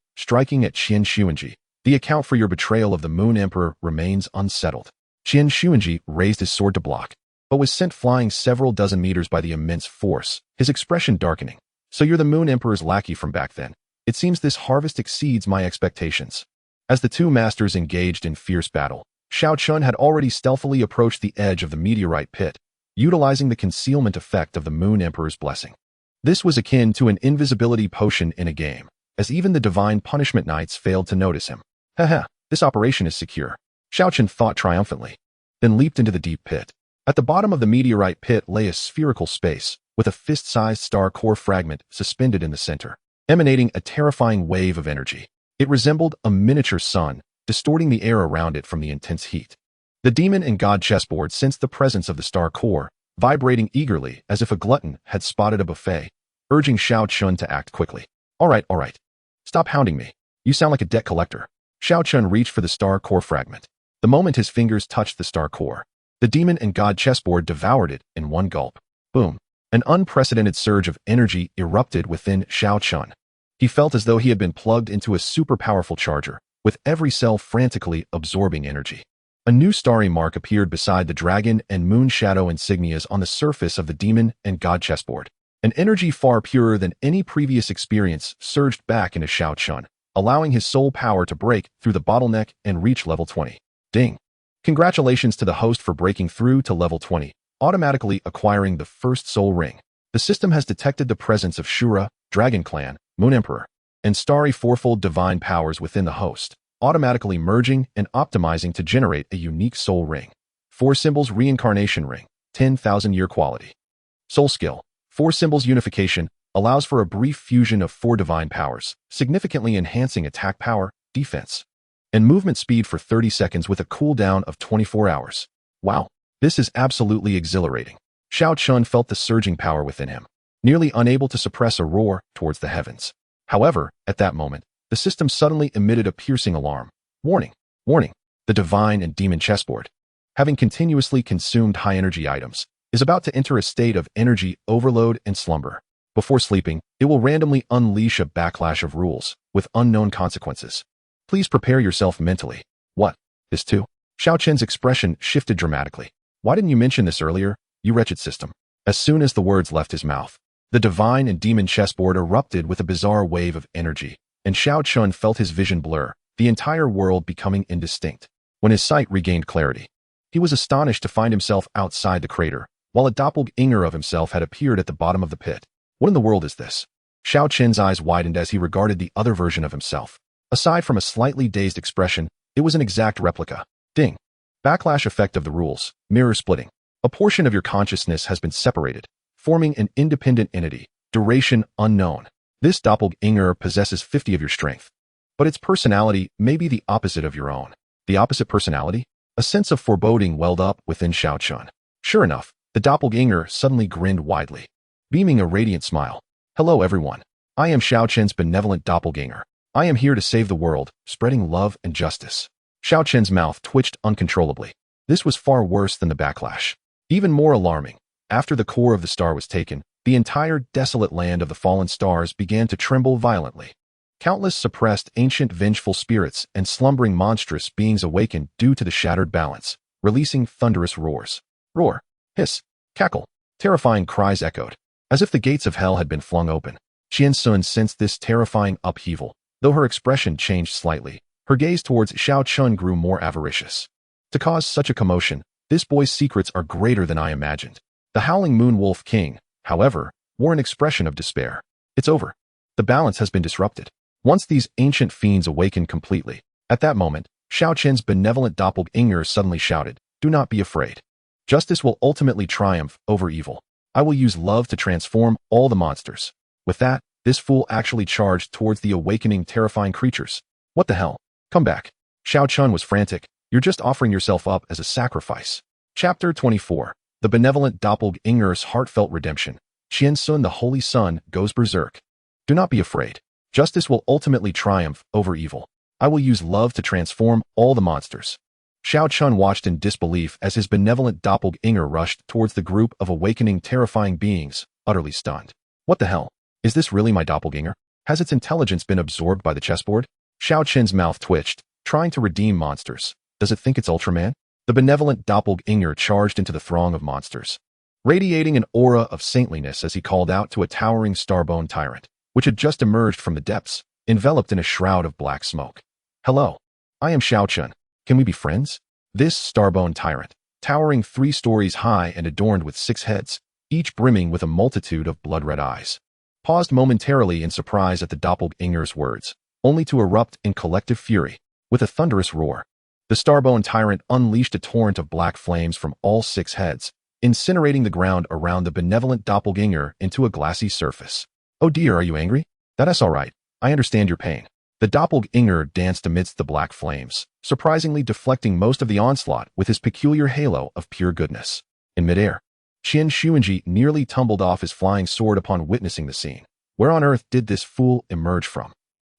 striking at Qian Xuanji. The account for your betrayal of the Moon Emperor remains unsettled. Qian Xuanji raised his sword to block, but was sent flying several dozen meters by the immense force, his expression darkening. So you're the Moon Emperor's lackey from back then. It seems this harvest exceeds my expectations. As the two masters engaged in fierce battle, Xiao Chen had already stealthily approached the edge of the meteorite pit, utilizing the concealment effect of the Moon Emperor's blessing. This was akin to an invisibility potion in a game, as even the Divine Punishment Knights failed to notice him. Haha, this operation is secure. Xiao Chen thought triumphantly, then leaped into the deep pit. At the bottom of the meteorite pit lay a spherical space, with a fist-sized star core fragment suspended in the center, emanating a terrifying wave of energy. It resembled a miniature sun, distorting the air around it from the intense heat. The demon and god chessboard sensed the presence of the star core, vibrating eagerly as if a glutton had spotted a buffet, urging Xiao Chen to act quickly. All right. Stop hounding me. You sound like a debt collector. Xiao Chen reached for the star core fragment. The moment his fingers touched the star core, the demon and god chessboard devoured it in one gulp. Boom. An unprecedented surge of energy erupted within Xiao Chen. He felt as though he had been plugged into a super-powerful charger, with every cell frantically absorbing energy. A new starry mark appeared beside the dragon and moon shadow insignias on the surface of the demon and god chessboard. An energy far purer than any previous experience surged back into Xiao Chen, allowing his soul power to break through the bottleneck and reach level 20. Ding! Congratulations to the host for breaking through to level 20, automatically acquiring the first soul ring. The system has detected the presence of Shura, Dragon Clan, Moon Emperor, and Starry fourfold divine powers within the host, automatically merging and optimizing to generate a unique soul ring. 4 symbols reincarnation ring, 10,000-year quality. Soul skill, 4 symbols unification, allows for a brief fusion of 4 divine powers, significantly enhancing attack power, defense, and movement speed for 30 seconds with a cooldown of 24 hours. Wow, this is absolutely exhilarating. Xiao Chen felt the surging power within him, nearly unable to suppress a roar towards the heavens. However, at that moment, the system suddenly emitted a piercing alarm. Warning! Warning! The divine and demon chessboard, having continuously consumed high-energy items, is about to enter a state of energy overload and slumber. Before sleeping, it will randomly unleash a backlash of rules, with unknown consequences. Please prepare yourself mentally. What? This too? Xiao Chen's expression shifted dramatically. Why didn't you mention this earlier, you wretched system? As soon as the words left his mouth, the divine and demon chessboard erupted with a bizarre wave of energy, and Xiao Chen felt his vision blur, the entire world becoming indistinct. When his sight regained clarity, he was astonished to find himself outside the crater, while a doppelganger of himself had appeared at the bottom of the pit. What in the world is this? Xiao Chen's eyes widened as he regarded the other version of himself. Aside from a slightly dazed expression, it was an exact replica. Ding. Backlash effect of the rules, mirror splitting. A portion of your consciousness has been separated, forming an independent entity, duration unknown. This doppelganger possesses 50 of your strength, but its personality may be the opposite of your own. The opposite personality? A sense of foreboding welled up within Xiao Chen. Sure enough, the doppelganger suddenly grinned widely, beaming a radiant smile. Hello everyone. I am Xiao Chen's benevolent doppelganger. I am here to save the world, spreading love and justice. Xiao Chen's mouth twitched uncontrollably. This was far worse than the backlash. Even more alarming, after the core of the star was taken, the entire desolate land of the fallen stars began to tremble violently. Countless suppressed ancient vengeful spirits and slumbering monstrous beings awakened due to the shattered balance, releasing thunderous roars. Roar, hiss, cackle, terrifying cries echoed. as if the gates of hell had been flung open. Xian sensed this terrifying upheaval. Though her expression changed slightly, her gaze towards Xiao Chen grew more avaricious. To cause such a commotion, this boy's secrets are greater than I imagined. The Howling Moon Wolf King, however, wore an expression of despair. It's over. The balance has been disrupted. Once these ancient fiends awakened completely, at that moment, Xiao Chen's benevolent doppelganger suddenly shouted, "Do not be afraid. Justice will ultimately triumph over evil. I will use love to transform all the monsters." With that, this fool actually charged towards the awakening terrifying creatures. What the hell? Come back. Xiao Chen was frantic. You're just offering yourself up as a sacrifice. Chapter 24. The benevolent doppelganger's heartfelt redemption. Xian, the Holy Sun, goes berserk. Do not be afraid. Justice will ultimately triumph over evil. I will use love to transform all the monsters. Xiao Chen watched in disbelief as his benevolent doppelganger rushed towards the group of awakening terrifying beings, utterly stunned. What the hell? Is this really my doppelganger? Has its intelligence been absorbed by the chessboard? Xiao Chen's mouth twitched, trying to redeem monsters. Does it think it's Ultraman? The benevolent doppelganger charged into the throng of monsters, radiating an aura of saintliness as he called out to a towering starbone tyrant, which had just emerged from the depths, enveloped in a shroud of black smoke. Hello. I am Xiao Chen. Can we be friends? This starbone tyrant, towering 3 stories high and adorned with 6 heads, each brimming with a multitude of blood-red eyes, paused momentarily in surprise at the doppelganger's words, only to erupt in collective fury, with a thunderous roar. The starbone tyrant unleashed a torrent of black flames from all 6 heads, incinerating the ground around the benevolent doppelganger into a glassy surface. Oh dear, are you angry? That's all right. I understand your pain. The doppelganger danced amidst the black flames, surprisingly deflecting most of the onslaught with his peculiar halo of pure goodness. In midair, Xian nearly tumbled off his flying sword upon witnessing the scene. Where on earth did this fool emerge from?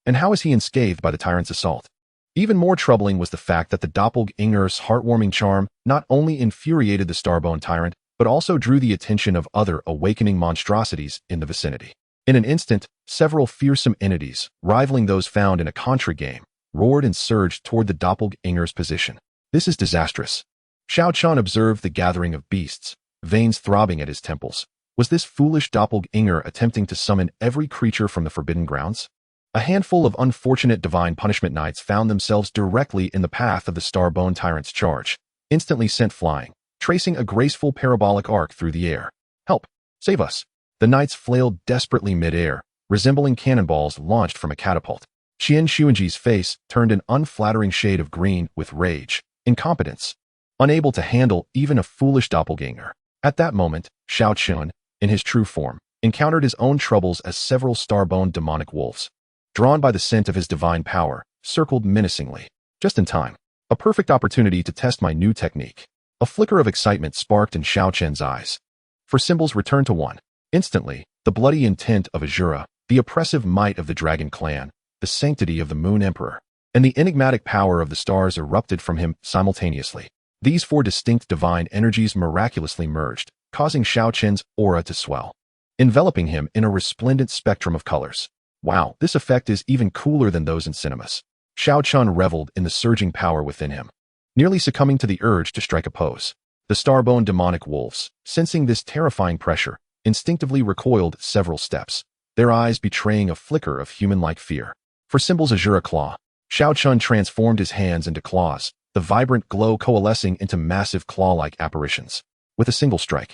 And how is he unscathed by the tyrant's assault? Even more troubling was the fact that the doppelganger's heartwarming charm not only infuriated the starbone tyrant, but also drew the attention of other awakening monstrosities in the vicinity. In an instant, several fearsome entities, rivaling those found in a Contra game, roared and surged toward the doppelganger's position. This is disastrous. Xiao Chen observed the gathering of beasts, veins throbbing at his temples. Was this foolish doppelganger attempting to summon every creature from the Forbidden Grounds? A handful of unfortunate divine punishment knights found themselves directly in the path of the starbone tyrant's charge, instantly sent flying, tracing a graceful parabolic arc through the air. Help! Save us! The knights flailed desperately mid-air, resembling cannonballs launched from a catapult. Xian's face turned an unflattering shade of green with rage, incompetence, unable to handle even a foolish doppelganger. At that moment, Xiao Chen, in his true form, encountered his own troubles as several starbone demonic wolves, drawn by the scent of his divine power, circled menacingly. Just in time. A perfect opportunity to test my new technique. A flicker of excitement sparked in Xiao Chen's eyes. For symbols returned to 1. Instantly, the bloody intent of Shura, the oppressive might of the Dragon Clan, the sanctity of the Moon Emperor, and the enigmatic power of the stars erupted from him simultaneously. These 4 distinct divine energies miraculously merged, causing Xiao Chen's aura to swell, enveloping him in a resplendent spectrum of colors. Wow, this effect is even cooler than those in cinemas. Xiao Chen reveled in the surging power within him, nearly succumbing to the urge to strike a pose. The starbone demonic wolves, sensing this terrifying pressure, instinctively recoiled several steps, their eyes betraying a flicker of human-like fear. For symbols Shura claw, Xiao Chen transformed his hands into claws, the vibrant glow coalescing into massive claw-like apparitions. With a single strike,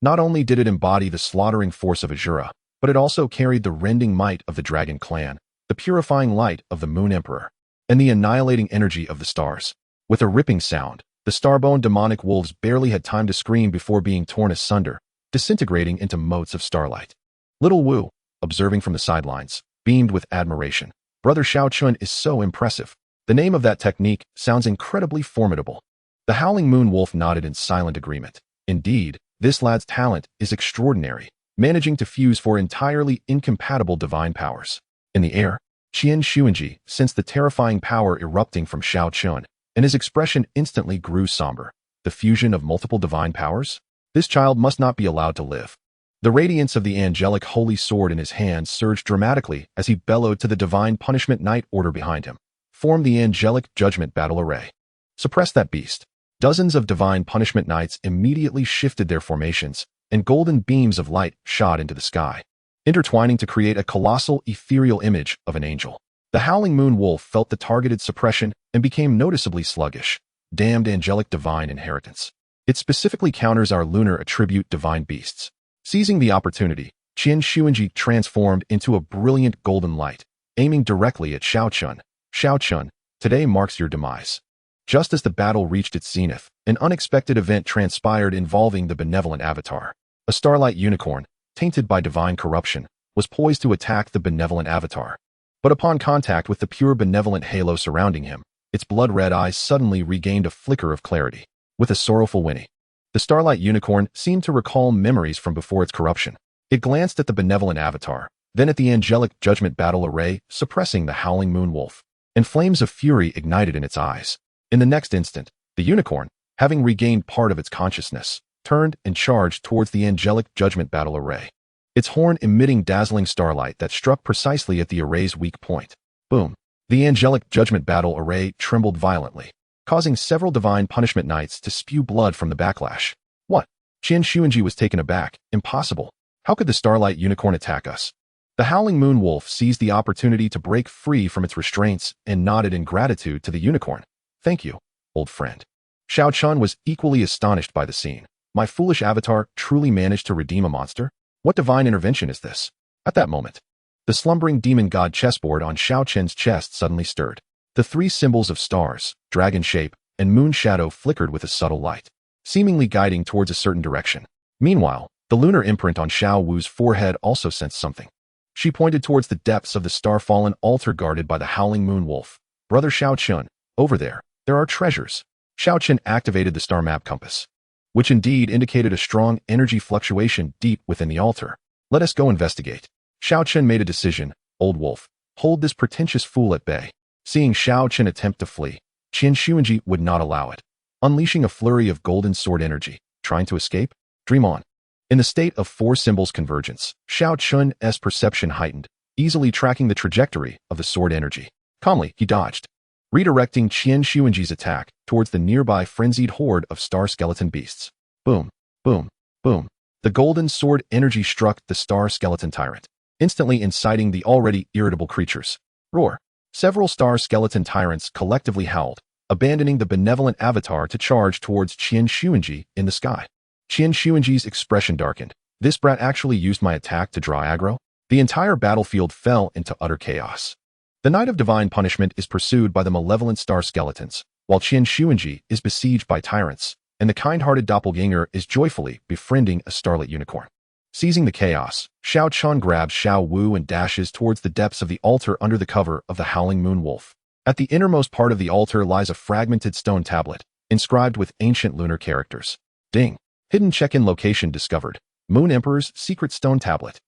not only did it embody the slaughtering force of Shura, but it also carried the rending might of the Dragon Clan, the purifying light of the Moon Emperor, and the annihilating energy of the stars. With a ripping sound, the starbone demonic wolves barely had time to scream before being torn asunder, disintegrating into motes of starlight. Little Wu, observing from the sidelines, beamed with admiration. Brother Xiao Chen is so impressive. The name of that technique sounds incredibly formidable. The Howling Moon Wolf nodded in silent agreement. Indeed, this lad's talent is extraordinary, managing to fuse 4 entirely incompatible divine powers. In the air, Xian sensed the terrifying power erupting from Xiao Chen, and his expression instantly grew somber. The fusion of multiple divine powers? This child must not be allowed to live. The radiance of the angelic holy sword in his hand surged dramatically as he bellowed to the divine punishment knight order behind him. Form the angelic judgment battle array. Suppress that beast. Dozens of divine punishment knights immediately shifted their formations, and golden beams of light shot into the sky, intertwining to create a colossal, ethereal image of an angel. The howling moon wolf felt the targeted suppression and became noticeably sluggish. Damned angelic divine inheritance. It specifically counters our lunar attribute divine beasts. Seizing the opportunity, Qian Xuanji transformed into a brilliant golden light, aiming directly at Xiao Chen. Xiao Chen, today marks your demise. Just as the battle reached its zenith, an unexpected event transpired involving the benevolent avatar. A starlight unicorn, tainted by divine corruption, was poised to attack the benevolent avatar. But upon contact with the pure benevolent halo surrounding him, its blood-red eyes suddenly regained a flicker of clarity. With a sorrowful whinny, the starlight unicorn seemed to recall memories from before its corruption. It glanced at the benevolent avatar, then at the angelic judgment battle array suppressing the howling moon wolf, and flames of fury ignited in its eyes. In the next instant, the unicorn, having regained part of its consciousness, turned and charged towards the angelic judgment battle array, its horn emitting dazzling starlight that struck precisely at the array's weak point. Boom! The angelic judgment battle array trembled violently, causing several divine punishment knights to spew blood from the backlash. What? Qian Xuanji was taken aback. Impossible. How could the starlight unicorn attack us? The howling moon wolf seized the opportunity to break free from its restraints and nodded in gratitude to the unicorn. Thank you, old friend. Xiao Chen was equally astonished by the scene. My foolish avatar truly managed to redeem a monster? What divine intervention is this? At that moment, the slumbering demon god chessboard on Xiao Chen's chest suddenly stirred. The three symbols of stars, dragon shape, and moon shadow flickered with a subtle light, seemingly guiding towards a certain direction. Meanwhile, the lunar imprint on Xiao Wu's forehead also sensed something. She pointed towards the depths of the star-fallen altar guarded by the howling moon wolf. Brother Xiao Chen, over there are treasures. Xiao Chen activated the star map compass, which indeed indicated a strong energy fluctuation deep within the altar. Let us go investigate. Xiao Chen made a decision. Old wolf, hold this pretentious fool at bay. Seeing Xiao Chen attempt to flee, Qian Xuanji would not allow it. Unleashing a flurry of golden sword energy, trying to escape? Dream on. In the state of four symbols convergence, Xiao Chen's perception heightened, easily tracking the trajectory of the sword energy. Calmly, he dodged, redirecting Qian Xuanji's attack towards the nearby frenzied horde of star skeleton beasts. Boom, boom, boom. The golden sword energy struck the star skeleton tyrant, instantly inciting the already irritable creatures. Roar. Several star skeleton tyrants collectively howled, abandoning the benevolent avatar to charge towards Qian Xuanji in the sky. Qian Xuanji's expression darkened. This brat actually used my attack to draw aggro? The entire battlefield fell into utter chaos. The Knight of Divine Punishment is pursued by the malevolent star skeletons, while Qian Xuanji is besieged by tyrants, and the kind-hearted doppelganger is joyfully befriending a starlit unicorn. Seizing the chaos, Xiao Chen grabs Xiao Wu and dashes towards the depths of the altar under the cover of the howling moon wolf. At the innermost part of the altar lies a fragmented stone tablet, inscribed with ancient lunar characters. Ding. Hidden check-in location discovered. Moon Emperor's secret stone tablet.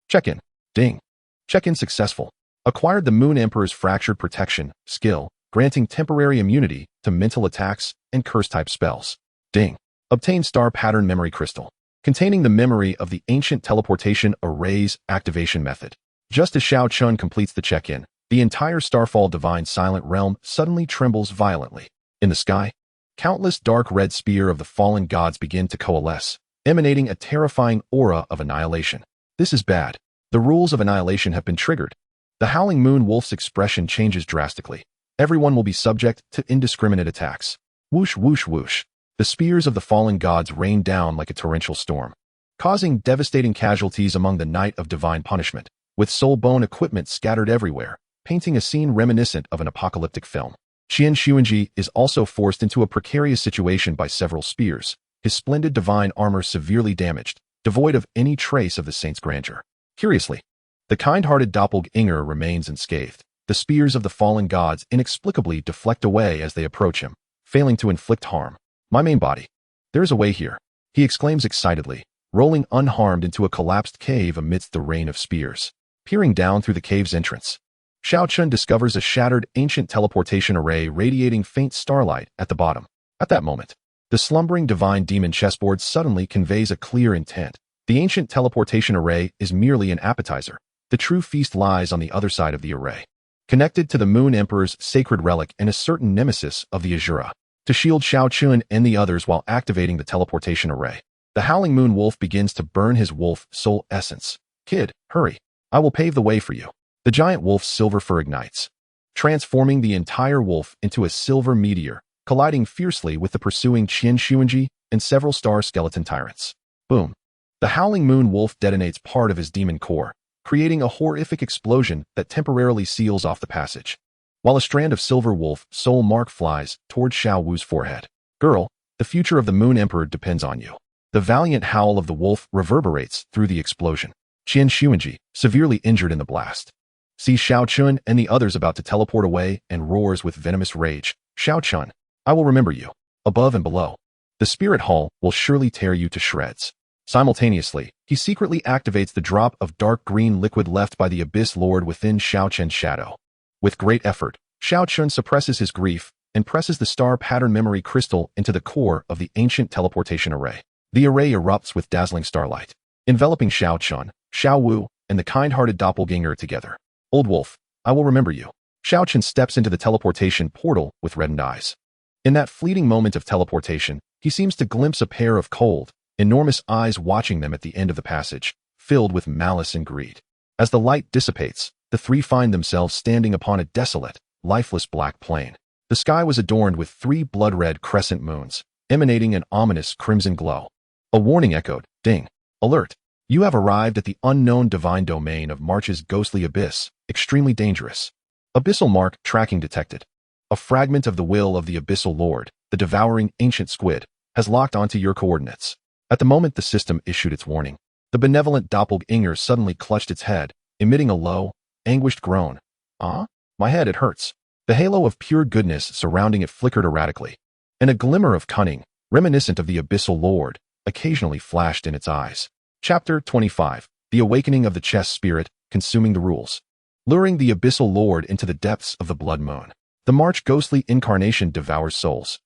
Check-in. Ding. Check-in successful. Acquired the Moon Emperor's fractured protection skill, granting temporary immunity to mental attacks and curse-type spells. Ding. Obtained star pattern memory crystal, containing the memory of the ancient teleportation array's activation method. Just as Xiao Chen completes the check-in, the entire Starfall Divine Silent Realm suddenly trembles violently. In the sky, countless dark red spear of the fallen gods begin to coalesce, emanating a terrifying aura of annihilation. This is bad. The rules of annihilation have been triggered. The howling moon wolf's expression changes drastically. Everyone will be subject to indiscriminate attacks. Whoosh, whoosh, whoosh. The spears of the fallen gods rain down like a torrential storm, causing devastating casualties among the Knight of Divine Punishment, with soul-bone equipment scattered everywhere, painting a scene reminiscent of an apocalyptic film. Qian Xuanji is also forced into a precarious situation by several spears, his splendid divine armor severely damaged, devoid of any trace of the saint's grandeur. Curiously, the kind-hearted doppelganger remains unscathed. The spears of the fallen gods inexplicably deflect away as they approach him, failing to inflict harm. My main body. There is a way here, he exclaims excitedly, rolling unharmed into a collapsed cave amidst the rain of spears. Peering down through the cave's entrance, Xiao Chen discovers a shattered ancient teleportation array radiating faint starlight at the bottom. At that moment, the slumbering divine demon chessboard suddenly conveys a clear intent. The ancient teleportation array is merely an appetizer. The true feast lies on the other side of the array, connected to the Moon Emperor's sacred relic and a certain nemesis of the Azura, to shield Xiao Chen and the others while activating the teleportation array. The howling moon wolf begins to burn his wolf soul essence. Kid, hurry. I will pave the way for you. The giant wolf's silver fur ignites, transforming the entire wolf into a silver meteor, colliding fiercely with the pursuing Qian Xuanji and several star skeleton tyrants. Boom. The howling moon wolf detonates part of his demon core, creating a horrific explosion that temporarily seals off the passage, while a strand of silver wolf soul mark flies toward Xiao Wu's forehead. Girl, the future of the Moon Emperor depends on you. The valiant howl of the wolf reverberates through the explosion. Qian Xuanji, severely injured in the blast, sees Xiao Chen and the others about to teleport away and roars with venomous rage. Xiao Chen, I will remember you. Above and below, the spirit hall will surely tear you to shreds. Simultaneously, he secretly activates the drop of dark green liquid left by the Abyss Lord within Xiao Chen's shadow. With great effort, Xiao Chen suppresses his grief and presses the star pattern memory crystal into the core of the ancient teleportation array. The array erupts with dazzling starlight, enveloping Xiao Chen, Xiao Wu, and the kind-hearted doppelganger together. Old wolf, I will remember you. Xiao Chen steps into the teleportation portal with reddened eyes. In that fleeting moment of teleportation, he seems to glimpse a pair of cold, enormous eyes watching them at the end of the passage, filled with malice and greed. As the light dissipates, the three find themselves standing upon a desolate, lifeless black plain. The sky was adorned with 3 blood-red crescent moons, emanating an ominous crimson glow. A warning echoed, ding. Alert. You have arrived at the unknown divine domain of March's ghostly abyss, extremely dangerous. Abyssal mark tracking detected. A fragment of the will of the Abyssal Lord, the devouring ancient squid, has locked onto your coordinates. At the moment the system issued its warning, the benevolent doppelganger suddenly clutched its head, emitting a low, anguished groan. Ah? My head, it hurts. The halo of pure goodness surrounding it flickered erratically, and a glimmer of cunning, reminiscent of the Abyssal Lord, occasionally flashed in its eyes. Chapter 25. The Awakening of the Chess Spirit, Consuming the Rules. Luring the Abyssal Lord into the depths of the Blood Moon, the March ghostly incarnation devours souls.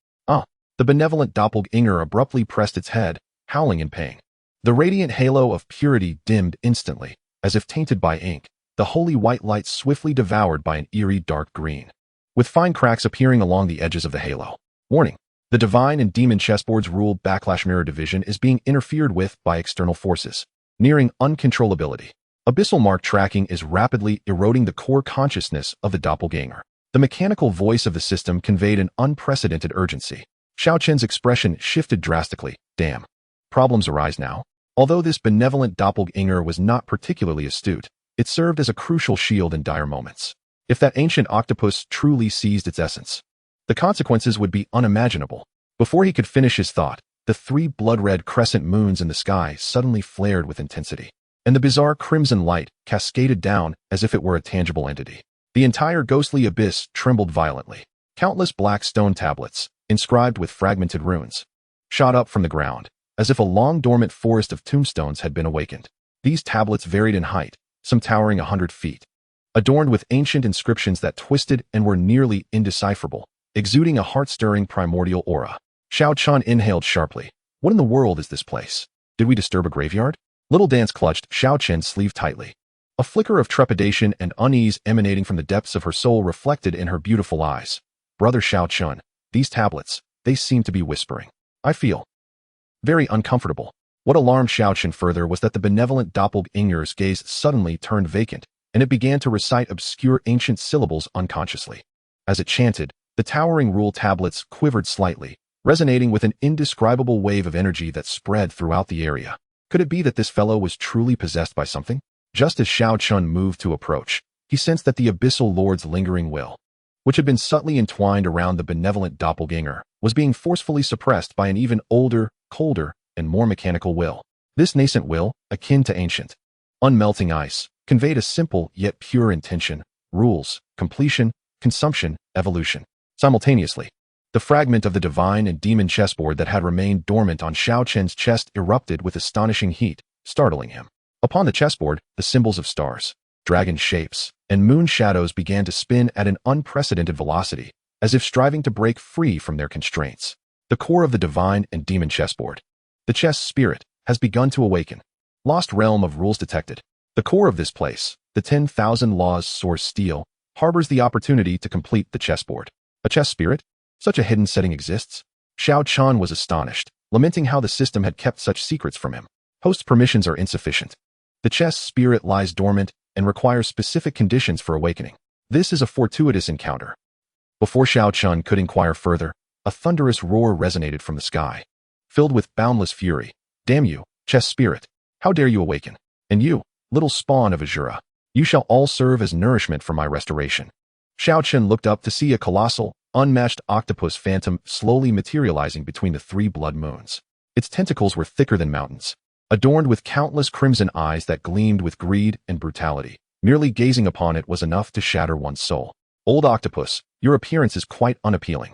The benevolent doppelganger abruptly pressed its head, howling in pain. The radiant halo of purity dimmed instantly, as if tainted by ink, the holy white light swiftly devoured by an eerie dark green, with fine cracks appearing along the edges of the halo. Warning. The divine and demon chessboard's ruled backlash mirror division is being interfered with by external forces, nearing uncontrollability. Abyssal mark tracking is rapidly eroding the core consciousness of the doppelganger. The mechanical voice of the system conveyed an unprecedented urgency. Xiao Chen's expression shifted drastically. Damn. Problems arise now. Although this benevolent doppelganger was not particularly astute, it served as a crucial shield in dire moments. If that ancient octopus truly seized its essence, the consequences would be unimaginable. Before he could finish his thought, the 3 blood-red crescent moons in the sky suddenly flared with intensity, and the bizarre crimson light cascaded down as if it were a tangible entity. The entire ghostly abyss trembled violently. Countless black stone tablets, inscribed with fragmented runes, shot up from the ground, as if a long-dormant forest of tombstones had been awakened. These tablets varied in height, some towering 100 feet, adorned with ancient inscriptions that twisted and were nearly indecipherable, exuding a heart-stirring primordial aura. Xiao Chen inhaled sharply. What in the world is this place? Did we disturb a graveyard? Little Dance clutched Xiao Chen's sleeve tightly. A flicker of trepidation and unease emanating from the depths of her soul reflected in her beautiful eyes. Brother Xiao Chen, these tablets, they seem to be whispering. I feel very uncomfortable. What alarmed Xiao Chen further was that the benevolent doppelganger's gaze suddenly turned vacant, and it began to recite obscure ancient syllables unconsciously. As it chanted, the towering rule tablets quivered slightly, resonating with an indescribable wave of energy that spread throughout the area. Could it be that this fellow was truly possessed by something? Just as Xiao Chen moved to approach, he sensed that the Abyssal Lord's lingering will, which had been subtly entwined around the benevolent doppelganger, was being forcefully suppressed by an even older, colder, and more mechanical will. This nascent will, akin to ancient, unmelting ice, conveyed a simple yet pure intention: rules, completion, consumption, evolution. Simultaneously, the fragment of the divine and demon chessboard that had remained dormant on Xiao Chen's chest erupted with astonishing heat, startling him. Upon the chessboard, the symbols of stars, dragon shapes, and moon shadows began to spin at an unprecedented velocity, as if striving to break free from their constraints. The core of the divine and demon chessboard, the chess spirit, has begun to awaken. Lost realm of rules detected. The core of this place, the 10,000 laws source steel, harbors the opportunity to complete the chessboard. A chess spirit? Such a hidden setting exists? Xiao Chen was astonished. lamenting how the system had kept such secrets from him. Host's permissions are insufficient. The chess spirit lies dormant and requires specific conditions for awakening. This is a fortuitous encounter. Before Xiao Chen could inquire further, a thunderous roar resonated from the sky, filled with boundless fury. Damn you, chess spirit! How dare you awaken? And you, little spawn of Shura, you shall all serve as nourishment for my restoration. Xiao Chen looked up to see a colossal, unmatched octopus phantom slowly materializing between the three blood moons. Its tentacles were thicker than mountains, adorned with countless crimson eyes that gleamed with greed and brutality. Merely gazing upon it was enough to shatter one's soul. Old octopus, your appearance is quite unappealing.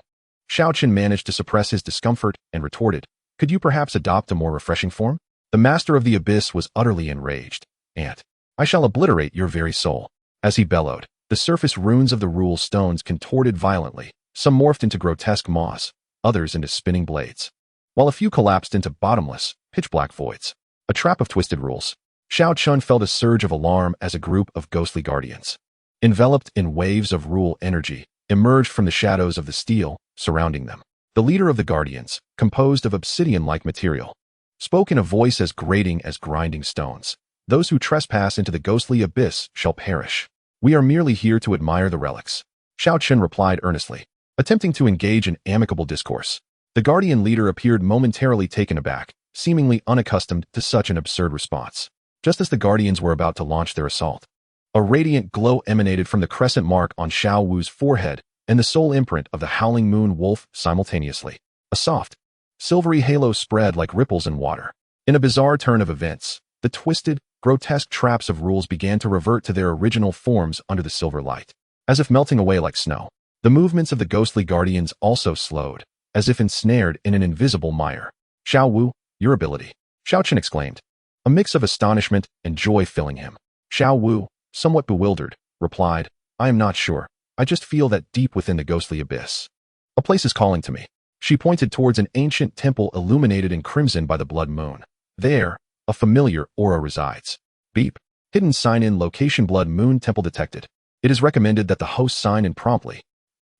Xiao Chen managed to suppress his discomfort and retorted, could you perhaps adopt a more refreshing form? The master of the abyss was utterly enraged. Ant, I shall obliterate your very soul. As he bellowed, the surface runes of the rule stones contorted violently. Some morphed into grotesque moss, others into spinning blades, while a few collapsed into bottomless, pitch-black voids. A trap of twisted rules. Xiao Chen felt a surge of alarm as a group of ghostly guardians, enveloped in waves of rule energy, emerged from the shadows of the steel surrounding them. The leader of the guardians, composed of obsidian-like material, spoke in a voice as grating as grinding stones. Those who trespass into the ghostly abyss shall perish. We are merely here to admire the relics. Xiao Chen replied earnestly, attempting to engage in amicable discourse. The guardian leader appeared momentarily taken aback, seemingly unaccustomed to such an absurd response. Just as the guardians were about to launch their assault, a radiant glow emanated from the crescent mark on Xiao Wu's forehead and the soul imprint of the howling moon wolf simultaneously. A soft, silvery halo spread like ripples in water. In a bizarre turn of events, the twisted, grotesque traps of rules began to revert to their original forms under the silver light, as if melting away like snow. The movements of the ghostly guardians also slowed, as if ensnared in an invisible mire. Xiao Wu, your ability! Xiao Chen exclaimed, a mix of astonishment and joy filling him. Xiao Wu, somewhat bewildered, replied, I am not sure. I just feel that deep within the ghostly abyss, a place is calling to me. She pointed towards an ancient temple illuminated in crimson by the blood moon. There, a familiar aura resides. Beep. Hidden sign-in location blood moon temple detected. It is recommended that the host sign in promptly.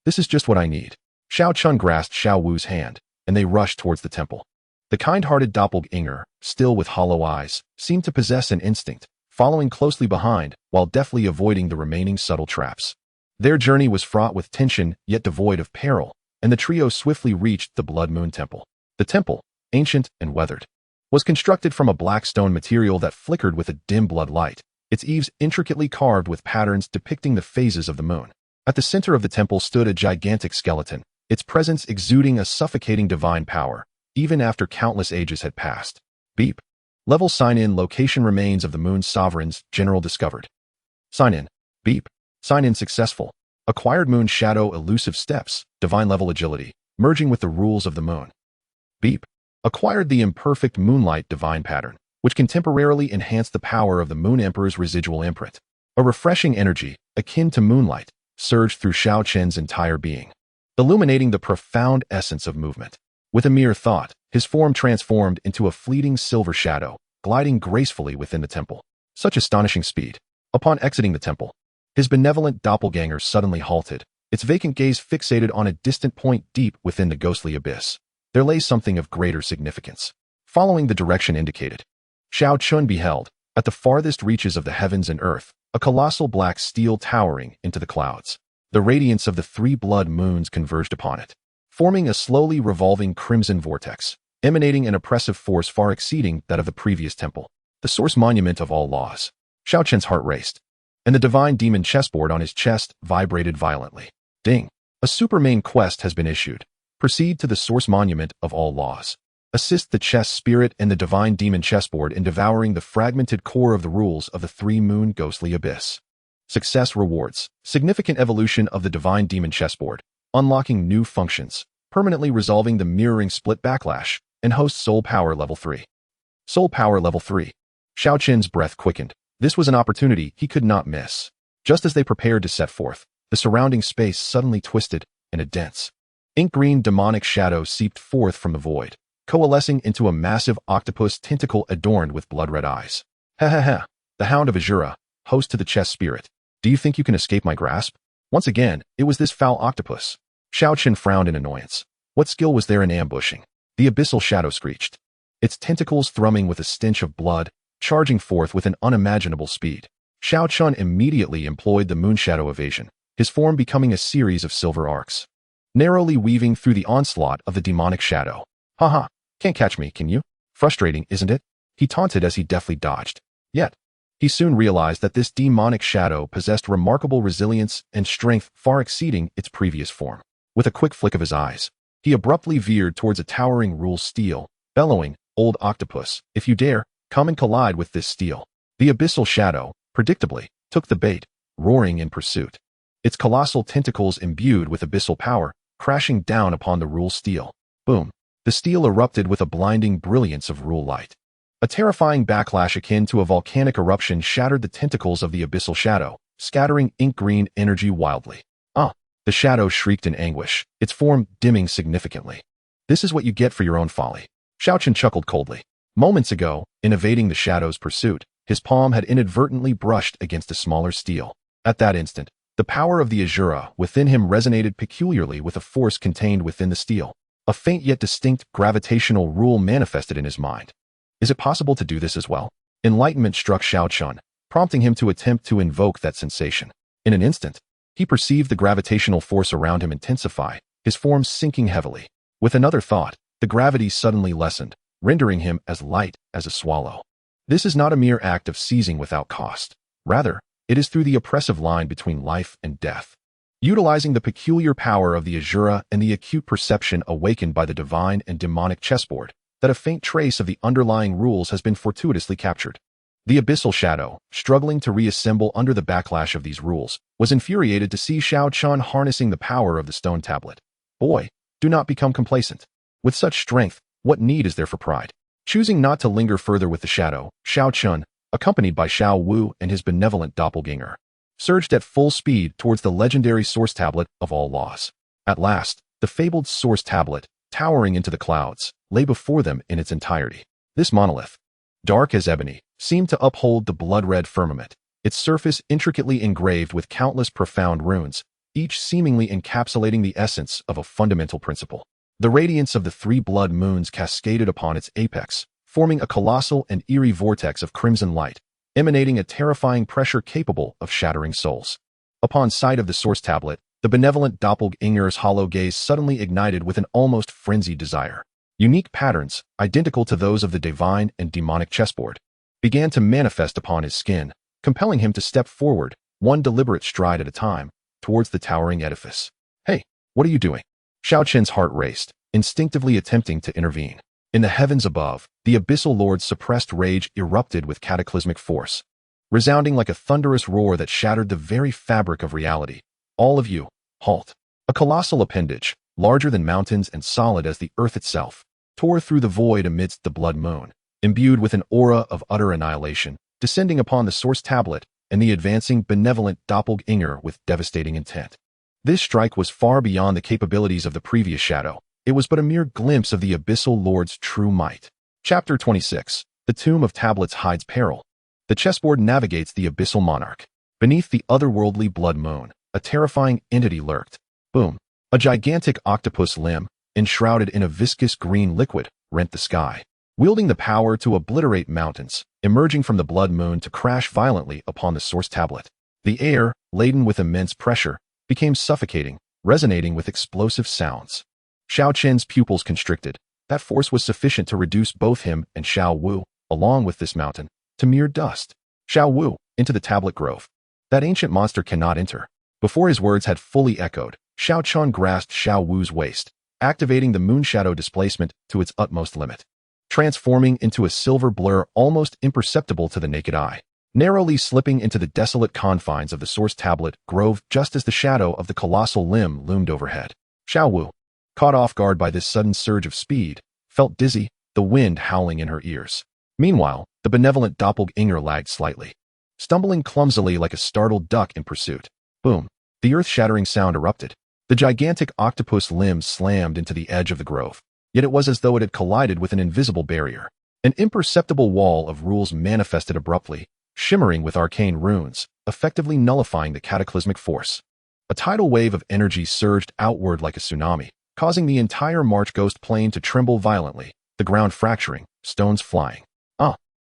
This is just what I need. Xiao Chen grasped Xiao Wu's hand, and they rushed towards the temple. The kind-hearted doppelganger, still with hollow eyes, seemed to possess an instinct, following closely behind while deftly avoiding the remaining subtle traps. Their journey was fraught with tension yet devoid of peril, and the trio swiftly reached the Blood Moon Temple. The temple, ancient and weathered, was constructed from a black stone material that flickered with a dim blood light, its eaves intricately carved with patterns depicting the phases of the moon. At the center of the temple stood a gigantic skeleton, its presence exuding a suffocating divine power, even after countless ages had passed. Beep. Level sign-in location remains of the moon's sovereigns, General discovered. Sign-in. Beep. Sign-in successful. Acquired moon shadow elusive steps, divine level agility, merging with the rules of the moon. Beep. Acquired the imperfect moonlight divine pattern, which can temporarily enhance the power of the Moon Emperor's residual imprint. A refreshing energy, akin to moonlight, surged through Xiao Chen's entire being, illuminating the profound essence of movement. With a mere thought, his form transformed into a fleeting silver shadow, gliding gracefully within the temple. Such astonishing speed. Upon exiting the temple, his benevolent doppelganger suddenly halted, its vacant gaze fixated on a distant point deep within the ghostly abyss. There lay something of greater significance. Following the direction indicated, Xiao Chen beheld, at the farthest reaches of the heavens and earth, a colossal black steel towering into the clouds. The radiance of the three blood moons converged upon it, forming a slowly revolving crimson vortex, emanating an oppressive force far exceeding that of the previous temple. The source monument of all laws. Xiao Chen's heart raced, and the divine demon chessboard on his chest vibrated violently. Ding! A super main quest has been issued. Proceed to the source monument of all laws. Assist the chess spirit and the divine demon chessboard in devouring the fragmented core of the rules of the three-moon ghostly abyss. Success rewards. Significant evolution of the divine demon chessboard, unlocking new functions, permanently resolving the mirroring split backlash, and host soul power level 3. Soul power level 3. Xiao Chen's breath quickened. This was an opportunity he could not miss. Just as they prepared to set forth, the surrounding space suddenly twisted, and a dense, ink-green demonic shadow seeped forth from the void, coalescing into a massive octopus tentacle adorned with blood-red eyes. Ha ha ha, the Hound of Shura, host to the chess spirit. Do you think you can escape my grasp? Once again, it was this foul octopus. Xiao Chen frowned in annoyance. What skill was there in ambushing The abyssal shadow screeched, its tentacles thrumming with a stench of blood, charging forth with an unimaginable speed. Xiao Chen immediately employed the moonshadow evasion, his form becoming a series of silver arcs, narrowly weaving through the onslaught of the demonic shadow. Haha, can't catch me, can you? Frustrating, isn't it? He taunted as he deftly dodged. Yet, he soon realized that this demonic shadow possessed remarkable resilience and strength far exceeding its previous form. With a quick flick of his eyes, he abruptly veered towards a towering rule steel, bellowing, "Old octopus, if you dare, come and collide with this steel." The abyssal shadow, predictably, took the bait, roaring in pursuit, its colossal tentacles imbued with abyssal power, crashing down upon the rule steel. Boom! The steel erupted with a blinding brilliance of rule light. A terrifying backlash akin to a volcanic eruption shattered the tentacles of the abyssal shadow, scattering ink-green energy wildly. Ah! The shadow shrieked in anguish, its form dimming significantly. This is what you get for your own folly. Xiao Chen chuckled coldly. Moments ago, in evading the shadow's pursuit, his palm had inadvertently brushed against a smaller steel. At that instant, the power of the Azura within him resonated peculiarly with a force contained within the steel. A faint yet distinct gravitational rule manifested in his mind. Is it possible to do this as well? Enlightenment struck Xiao Chen, prompting him to attempt to invoke that sensation. In an instant, he perceived the gravitational force around him intensify, his form sinking heavily. With another thought, the gravity suddenly lessened, rendering him as light as a swallow. This is not a mere act of seizing without cost. Rather, it is through the oppressive line between life and death. Utilizing the peculiar power of the Azura and the acute perception awakened by the divine and demonic chessboard, that a faint trace of the underlying rules has been fortuitously captured. The abyssal shadow, struggling to reassemble under the backlash of these rules, was infuriated to see Xiao Chen harnessing the power of the stone tablet. Boy, do not become complacent. With such strength, what need is there for pride? Choosing not to linger further with the shadow, Xiao Chen, accompanied by Xiao Wu and his benevolent doppelganger, surged at full speed towards the legendary source tablet of all laws. At last, the fabled source tablet, towering into the clouds, lay before them in its entirety. This monolith, dark as ebony, seemed to uphold the blood-red firmament, its surface intricately engraved with countless profound runes, each seemingly encapsulating the essence of a fundamental principle. The radiance of the three blood moons cascaded upon its apex, forming a colossal and eerie vortex of crimson light, emanating a terrifying pressure capable of shattering souls. Upon sight of the source tablet, the benevolent doppelganger's hollow gaze suddenly ignited with an almost frenzied desire. Unique patterns, identical to those of the divine and demonic chessboard, began to manifest upon his skin, compelling him to step forward, one deliberate stride at a time, towards the towering edifice. Hey, what are you doing? Xiao Chen's heart raced, instinctively attempting to intervene. In the heavens above, the abyssal lord's suppressed rage erupted with cataclysmic force, resounding like a thunderous roar that shattered the very fabric of reality. All of you, halt. A colossal appendage, larger than mountains and solid as the earth itself, tore through the void amidst the blood moon, imbued with an aura of utter annihilation, descending upon the source tablet and the advancing benevolent doppelganger with devastating intent. This strike was far beyond the capabilities of the previous shadow. It was but a mere glimpse of the abyssal lord's true might. Chapter 26. The Tomb of Tablets hides peril. The chessboard navigates the abyssal monarch. Beneath the otherworldly blood moon, a terrifying entity lurked. Boom. A gigantic octopus limb, enshrouded in a viscous green liquid, rent the sky, wielding the power to obliterate mountains, emerging from the blood moon to crash violently upon the source tablet. The air, laden with immense pressure, became suffocating, resonating with explosive sounds. Xiao Chen's pupils constricted. That force was sufficient to reduce both him and Xiao Wu, along with this mountain, to mere dust. Xiao Wu, into the tablet grove. That ancient monster cannot enter. Before his words had fully echoed, Xiao Chen grasped Xiao Wu's waist, activating the moonshadow displacement to its utmost limit, transforming into a silver blur almost imperceptible to the naked eye, narrowly slipping into the desolate confines of the source tablet grove just as the shadow of the colossal limb loomed overhead. Xiao Wu, caught off guard by this sudden surge of speed, felt dizzy, the wind howling in her ears. Meanwhile, the benevolent doppelganger lagged slightly, stumbling clumsily like a startled duck in pursuit. Boom! The earth-shattering sound erupted. The gigantic octopus limb slammed into the edge of the grove, yet it was as though it had collided with an invisible barrier. An imperceptible wall of rules manifested abruptly, shimmering with arcane runes, effectively nullifying the cataclysmic force. A tidal wave of energy surged outward like a tsunami, causing the entire March Ghost Plane to tremble violently, the ground fracturing, stones flying.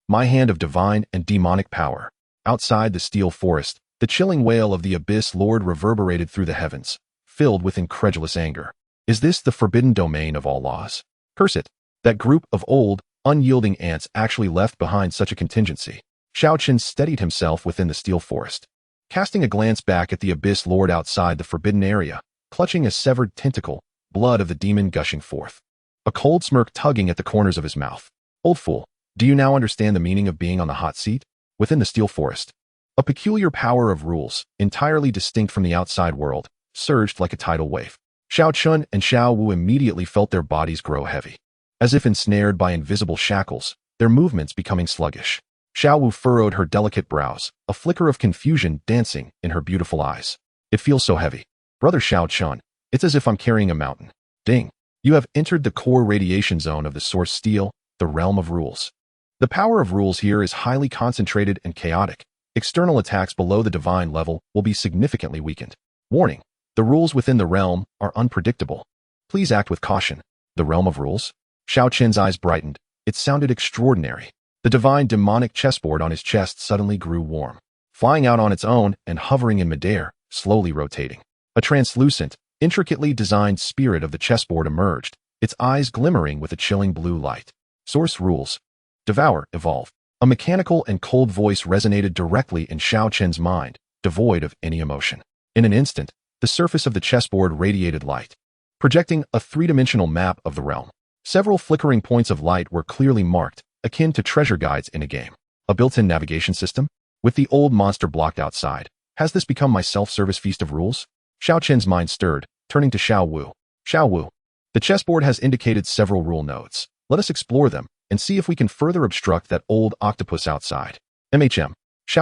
My hand of divine and demonic power. Outside the steel forest, the chilling wail of the Abyss Lord reverberated through the heavens, filled with incredulous anger. Is this the forbidden domain of all laws? Curse it! That group of old, unyielding ants actually left behind such a contingency. Xiao Chen steadied himself within the steel forest. Casting a glance back at the Abyss Lord outside the forbidden area, clutching a severed tentacle, blood of the demon gushing forth. A cold smirk tugging at the corners of his mouth. Old fool, do you now understand the meaning of being on the hot seat? Within the steel forest, a peculiar power of rules, entirely distinct from the outside world, surged like a tidal wave. Xiao Chen and Xiao Wu immediately felt their bodies grow heavy. As if ensnared by invisible shackles, their movements becoming sluggish. Xiao Wu furrowed her delicate brows, a flicker of confusion dancing in her beautiful eyes. It feels so heavy. Brother Xiao Chen, it's as if I'm carrying a mountain. Ding. You have entered the core radiation zone of the source steel, the realm of rules. The power of rules here is highly concentrated and chaotic. External attacks below the divine level will be significantly weakened. Warning, the rules within the realm are unpredictable. Please act with caution. The realm of rules? Xiao Chen's eyes brightened. It sounded extraordinary. The divine demonic chessboard on his chest suddenly grew warm, flying out on its own and hovering in midair, slowly rotating. A translucent, intricately designed spirit of the chessboard emerged, its eyes glimmering with a chilling blue light. Source rules. Devour, evolve. A mechanical and cold voice resonated directly in Xiao Chen's mind, devoid of any emotion. In an instant, the surface of the chessboard radiated light, projecting a three-dimensional map of the realm. Several flickering points of light were clearly marked, akin to treasure guides in a game. A built-in navigation system? With the old monster blocked outside, has this become my self-service feast of rules? Xiao Chen's mind stirred, turning to Xiao Wu. Xiao Wu, the chessboard has indicated several rule nodes. Let us explore them and see if we can further obstruct that old octopus outside. Xiao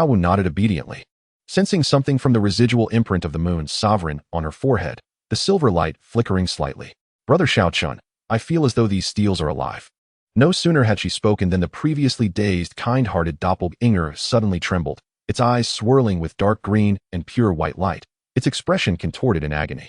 Wu nodded obediently. Sensing something from the residual imprint of the moon's sovereign on her forehead, the silver light flickering slightly. Brother Xiao Chen, I feel as though these steels are alive. No sooner had she spoken than the previously dazed, kind-hearted doppelganger suddenly trembled, its eyes swirling with dark green and pure white light, its expression contorted in agony.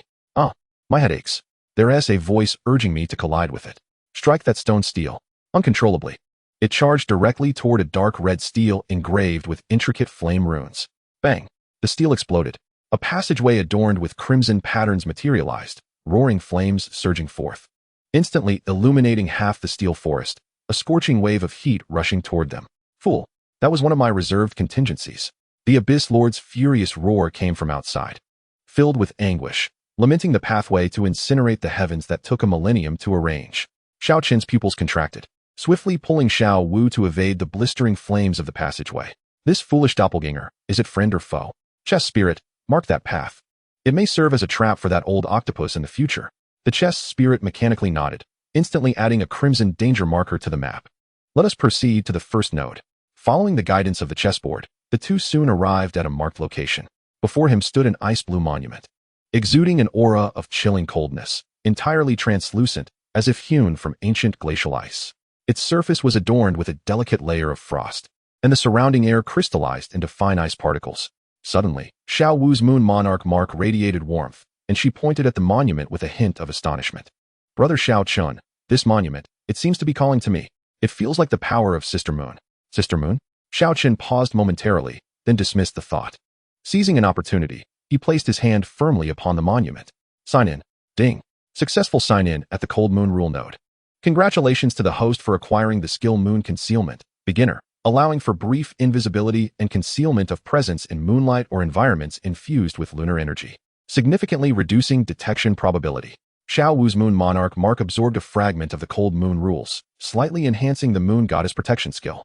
My head aches. There is a voice urging me to collide with it. Strike that stone steel. Uncontrollably. It charged directly toward a dark red steel engraved with intricate flame runes. Bang! The steel exploded. A passageway adorned with crimson patterns materialized, roaring flames surging forth, instantly illuminating half the steel forest, a scorching wave of heat rushing toward them. Fool! That was one of my reserved contingencies. The Abyss Lord's furious roar came from outside, filled with anguish, lamenting the pathway to incinerate the heavens that took a millennium to arrange. Xiao Chen's pupils contracted, swiftly pulling Xiao Wu to evade the blistering flames of the passageway. This foolish doppelganger, is it friend or foe? Chess spirit, mark that path. It may serve as a trap for that old octopus in the future. The chess spirit mechanically nodded, instantly adding a crimson danger marker to the map. Let us proceed to the first node. Following the guidance of the chessboard, the two soon arrived at a marked location. Before him stood an ice-blue monument, exuding an aura of chilling coldness, entirely translucent, as if hewn from ancient glacial ice. Its surface was adorned with a delicate layer of frost, and the surrounding air crystallized into fine ice particles. Suddenly, Xiao Wu's moon monarch mark radiated warmth, and she pointed at the monument with a hint of astonishment. Brother Xiao Chen, this monument, it seems to be calling to me. It feels like the power of Sister Moon. Sister Moon? Xiao Chen paused momentarily, then dismissed the thought. Seizing an opportunity, he placed his hand firmly upon the monument. Sign in. Ding. Successful sign in at the Cold Moon Rule node. Congratulations to the host for acquiring the skill Moon Concealment, Beginner, allowing for brief invisibility and concealment of presence in moonlight or environments infused with lunar energy, significantly reducing detection probability. Xiao Wu's Moon Monarch mark absorbed a fragment of the Cold Moon rules, slightly enhancing the Moon Goddess protection skill.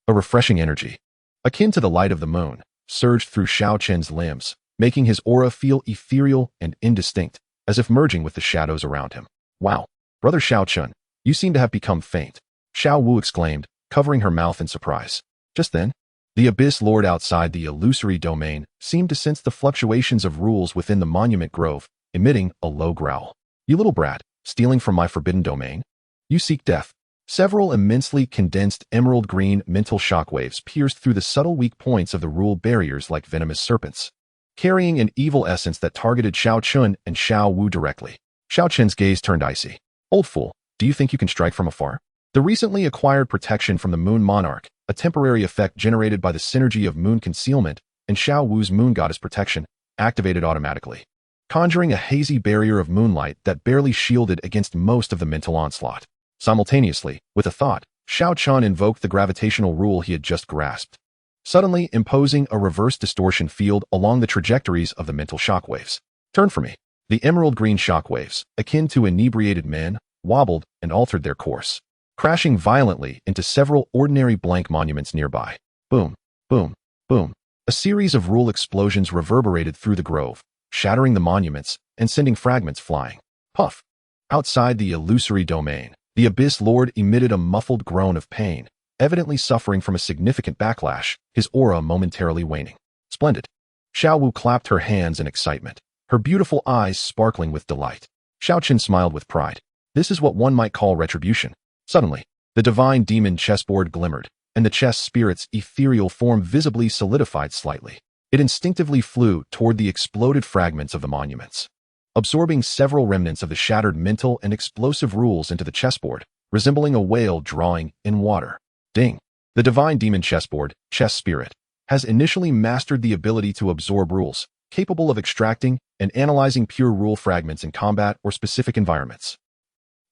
A refreshing energy, akin to the light of the moon, surged through Xiao Chen's limbs, making his aura feel ethereal and indistinct, as if merging with the shadows around him. Wow, Brother Xiao Chen, you seem to have become faint, Xiao Wu exclaimed, covering her mouth in surprise. Just then, the Abyss Lord outside the illusory domain seemed to sense the fluctuations of rules within the monument grove, emitting a low growl. You little brat, stealing from my forbidden domain? You seek death. Several immensely condensed emerald green mental shockwaves pierced through the subtle weak points of the rule barriers like venomous serpents, carrying an evil essence that targeted Xiao Chen and Xiao Wu directly. Xiao Chen's gaze turned icy. Old fool, do you think you can strike from afar? The recently acquired protection from the Moon Monarch, a temporary effect generated by the synergy of Moon Concealment and Xiao Wu's Moon Goddess protection, activated automatically, conjuring a hazy barrier of moonlight that barely shielded against most of the mental onslaught. Simultaneously, with a thought, Xiao Chen invoked the gravitational rule he had just grasped, suddenly imposing a reverse distortion field along the trajectories of the mental shockwaves. Turn for me. The emerald green shockwaves, akin to inebriated men, wobbled and altered their course, crashing violently into several ordinary blank monuments nearby. Boom, boom, boom. A series of rule explosions reverberated through the grove, shattering the monuments and sending fragments flying. Puff. Outside the illusory domain, the Abyss Lord emitted a muffled groan of pain, evidently suffering from a significant backlash, his aura momentarily waning. Splendid. Xiao Wu clapped her hands in excitement, her beautiful eyes sparkling with delight. Xiao Chen smiled with pride. This is what one might call retribution. Suddenly, the divine demon chessboard glimmered, and the chess spirit's ethereal form visibly solidified slightly. It instinctively flew toward the exploded fragments of the monuments, absorbing several remnants of the shattered mental and explosive rules into the chessboard, resembling a whale drawing in water. Ding! The divine demon chessboard, chess spirit, has initially mastered the ability to absorb rules, capable of extracting and analyzing pure rule fragments in combat or specific environments.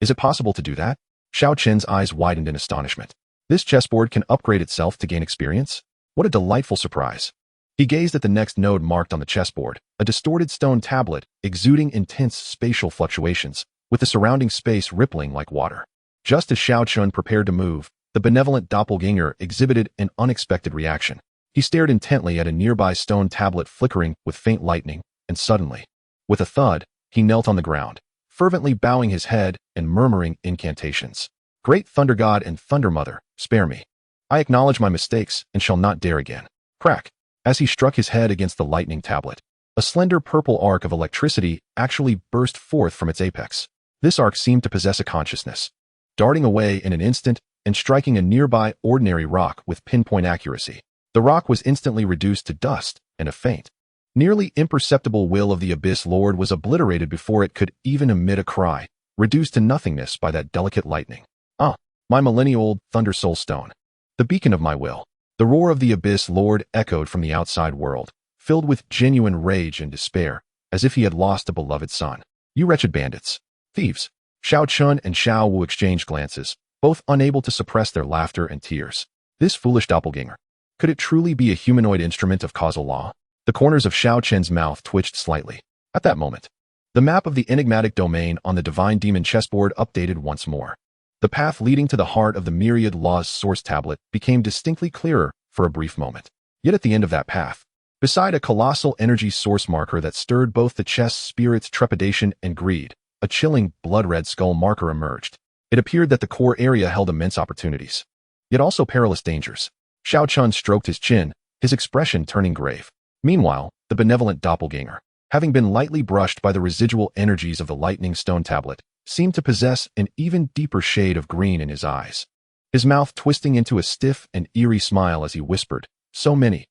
Is it possible to do that? Xiao Chen's eyes widened in astonishment. This chessboard can upgrade itself to gain experience? What a delightful surprise. He gazed at the next node marked on the chessboard, a distorted stone tablet exuding intense spatial fluctuations, with the surrounding space rippling like water. Just as Xiao Chen prepared to move, the benevolent doppelganger exhibited an unexpected reaction. He stared intently at a nearby stone tablet flickering with faint lightning, and suddenly, with a thud, he knelt on the ground, fervently bowing his head and murmuring incantations. Great Thunder God and Thunder Mother, spare me. I acknowledge my mistakes and shall not dare again. Crack. As he struck his head against the lightning tablet, a slender purple arc of electricity actually burst forth from its apex. This arc seemed to possess a consciousness, darting away in an instant and striking a nearby ordinary rock with pinpoint accuracy. The rock was instantly reduced to dust, and a faint, nearly imperceptible will of the Abyss Lord was obliterated before it could even emit a cry, reduced to nothingness by that delicate lightning. Ah, my millennia-old Thunder Soul Stone, the beacon of my will. The roar of the Abyss Lord echoed from the outside world, filled with genuine rage and despair, as if he had lost a beloved son. You wretched bandits. Thieves. Xiao Chen and Xiao Wu exchanged glances, both unable to suppress their laughter and tears. This foolish doppelganger. Could it truly be a humanoid instrument of causal law? The corners of Xiao Chen's mouth twitched slightly. At that moment, the map of the enigmatic domain on the divine demon chessboard updated once more. The path leading to the heart of the myriad laws source tablet became distinctly clearer for a brief moment. Yet at the end of that path, beside a colossal energy source marker that stirred both the chess spirit's trepidation and greed, a chilling blood-red skull marker emerged. It appeared that the core area held immense opportunities, yet also perilous dangers. Xiao Chen stroked his chin, his expression turning grave. Meanwhile, the benevolent doppelganger, having been lightly brushed by the residual energies of the lightning stone tablet, seemed to possess an even deeper shade of green in his eyes, his mouth twisting into a stiff and eerie smile as he whispered, so many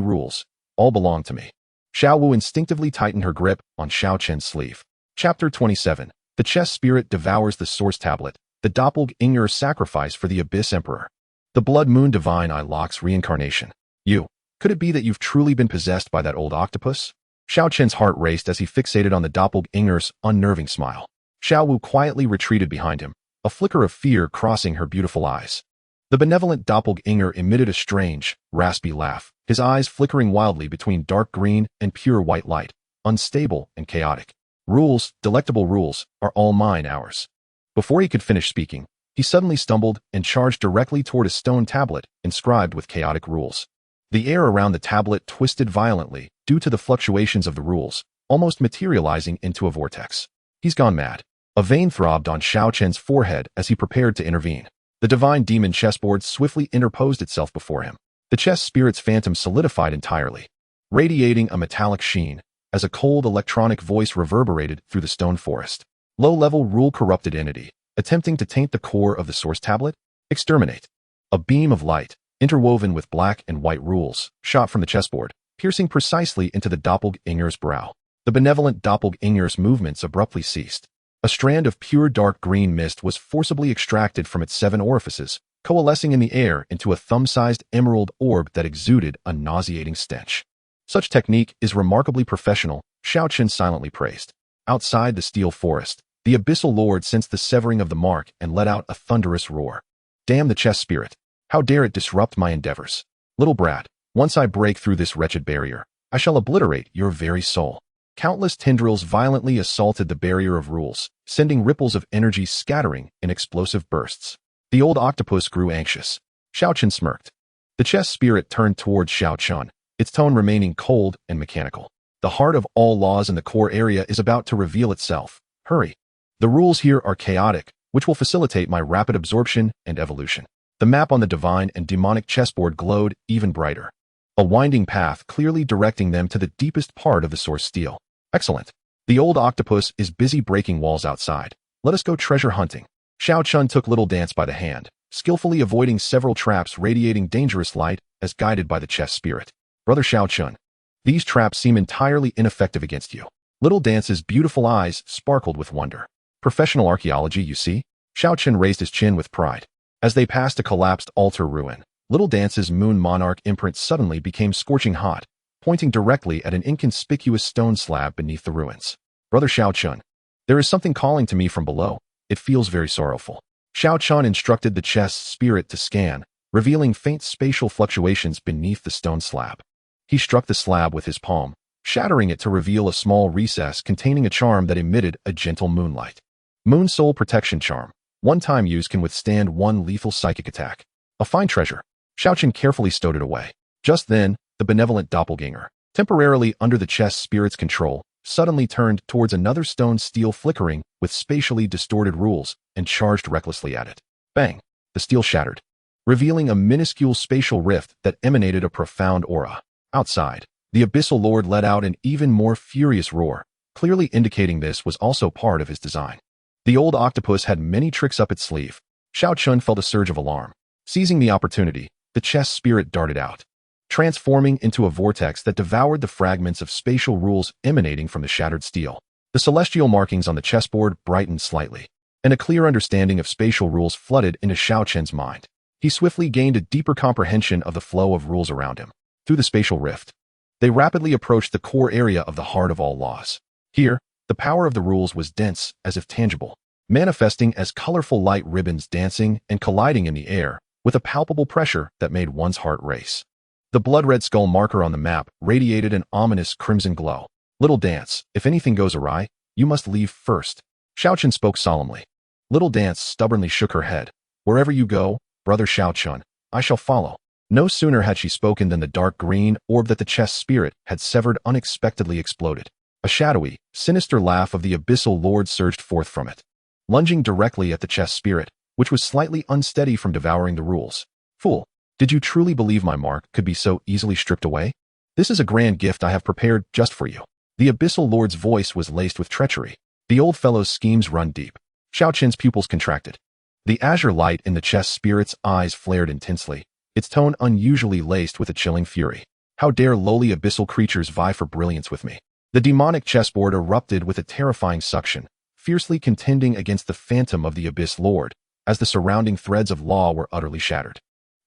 rules, all belong to me. Xiao Wu instinctively tightened her grip on Xiao Chen's sleeve. Chapter 27. The chess spirit devours the source tablet, the doppelganger sacrifice for the Abyss Emperor. The Blood Moon Divine Eye Lock's reincarnation. Could it be that you've truly been possessed by that old octopus? Xiao Chen's heart raced as he fixated on the doppelganger's unnerving smile. Xiao Wu quietly retreated behind him, a flicker of fear crossing her beautiful eyes. The benevolent doppelganger emitted a strange, raspy laugh, his eyes flickering wildly between dark green and pure white light, unstable and chaotic. Rules, delectable rules, are all mine, ours. Before he could finish speaking, he suddenly stumbled and charged directly toward a stone tablet inscribed with chaotic rules. The air around the tablet twisted violently due to the fluctuations of the rules, almost materializing into a vortex. He's gone mad. A vein throbbed on Xiao Chen's forehead as he prepared to intervene. The divine demon chessboard swiftly interposed itself before him. The chess spirit's phantom solidified entirely, radiating a metallic sheen, as a cold electronic voice reverberated through the stone forest. Low-level rule-corrupted entity, attempting to taint the core of the source tablet? Exterminate. A beam of light, interwoven with black and white rules, shot from the chessboard, piercing precisely into the doppelganger's brow. The benevolent doppelganger's movements abruptly ceased. A strand of pure dark green mist was forcibly extracted from its 7 orifices, coalescing in the air into a thumb-sized emerald orb that exuded a nauseating stench. Such technique is remarkably professional, Xiao Chen silently praised. Outside the steel forest, the Abyssal Lord sensed the severing of the mark and let out a thunderous roar. Damn the chess spirit! How dare it disrupt my endeavors? Little brat, once I break through this wretched barrier, I shall obliterate your very soul. Countless tendrils violently assaulted the barrier of rules, sending ripples of energy scattering in explosive bursts. The old octopus grew anxious. Xiao Chen smirked. The chess spirit turned towards Xiao Chen, its tone remaining cold and mechanical. The heart of all laws in the core area is about to reveal itself. Hurry. The rules here are chaotic, which will facilitate my rapid absorption and evolution. The map on the divine and demonic chessboard glowed even brighter. A winding path clearly directing them to the deepest part of the source steel. Excellent. The old octopus is busy breaking walls outside. Let us go treasure hunting. Xiao Chen took Little Dance by the hand, skillfully avoiding several traps radiating dangerous light as guided by the chess spirit. Brother Xiao Chen, these traps seem entirely ineffective against you. Little Dance's beautiful eyes sparkled with wonder. Professional archaeology, you see? Xiao Chen raised his chin with pride. As they passed a collapsed altar ruin, Little Dance's moon monarch imprint suddenly became scorching hot, pointing directly at an inconspicuous stone slab beneath the ruins. Brother Xiao Chen, there is something calling to me from below. It feels very sorrowful. Xiao Chen instructed the chess spirit to scan, revealing faint spatial fluctuations beneath the stone slab. He struck the slab with his palm, shattering it to reveal a small recess containing a charm that emitted a gentle moonlight. Moon Soul Protection Charm. One-time use can withstand 1 lethal psychic attack. A fine treasure. Xiao Chen carefully stowed it away. Just then, the benevolent doppelganger, temporarily under the chess spirit's control, suddenly turned towards another stone steel flickering with spatially distorted rules and charged recklessly at it. Bang! The steel shattered, revealing a minuscule spatial rift that emanated a profound aura. Outside, the Abyssal Lord let out an even more furious roar, clearly indicating this was also part of his design. The old octopus had many tricks up its sleeve. Xiao Chen felt a surge of alarm. Seizing the opportunity, the chess spirit darted out, transforming into a vortex that devoured the fragments of spatial rules emanating from the shattered steel. The celestial markings on the chessboard brightened slightly, and a clear understanding of spatial rules flooded into Xiao Chen's mind. He swiftly gained a deeper comprehension of the flow of rules around him. Through the spatial rift, they rapidly approached the core area of the heart of all laws. Here, the power of the rules was dense as if tangible, manifesting as colorful light ribbons dancing and colliding in the air with a palpable pressure that made one's heart race. The blood-red skull marker on the map radiated an ominous crimson glow. Little Dance, if anything goes awry, you must leave first. Xiao Chen spoke solemnly. Little Dance stubbornly shook her head. Wherever you go, brother Xiao Chen, I shall follow. No sooner had she spoken than the dark green orb that the chess spirit had severed unexpectedly exploded. A shadowy, sinister laugh of the Abyssal Lord surged forth from it, lunging directly at the chess spirit, which was slightly unsteady from devouring the rules. Fool, did you truly believe my mark could be so easily stripped away? This is a grand gift I have prepared just for you. The Abyssal Lord's voice was laced with treachery. The old fellow's schemes run deep. Xiao Chen's pupils contracted. The azure light in the chess spirit's eyes flared intensely, its tone unusually laced with a chilling fury. How dare lowly abyssal creatures vie for brilliance with me? The demonic chessboard erupted with a terrifying suction, fiercely contending against the phantom of the Abyss Lord, as the surrounding threads of law were utterly shattered.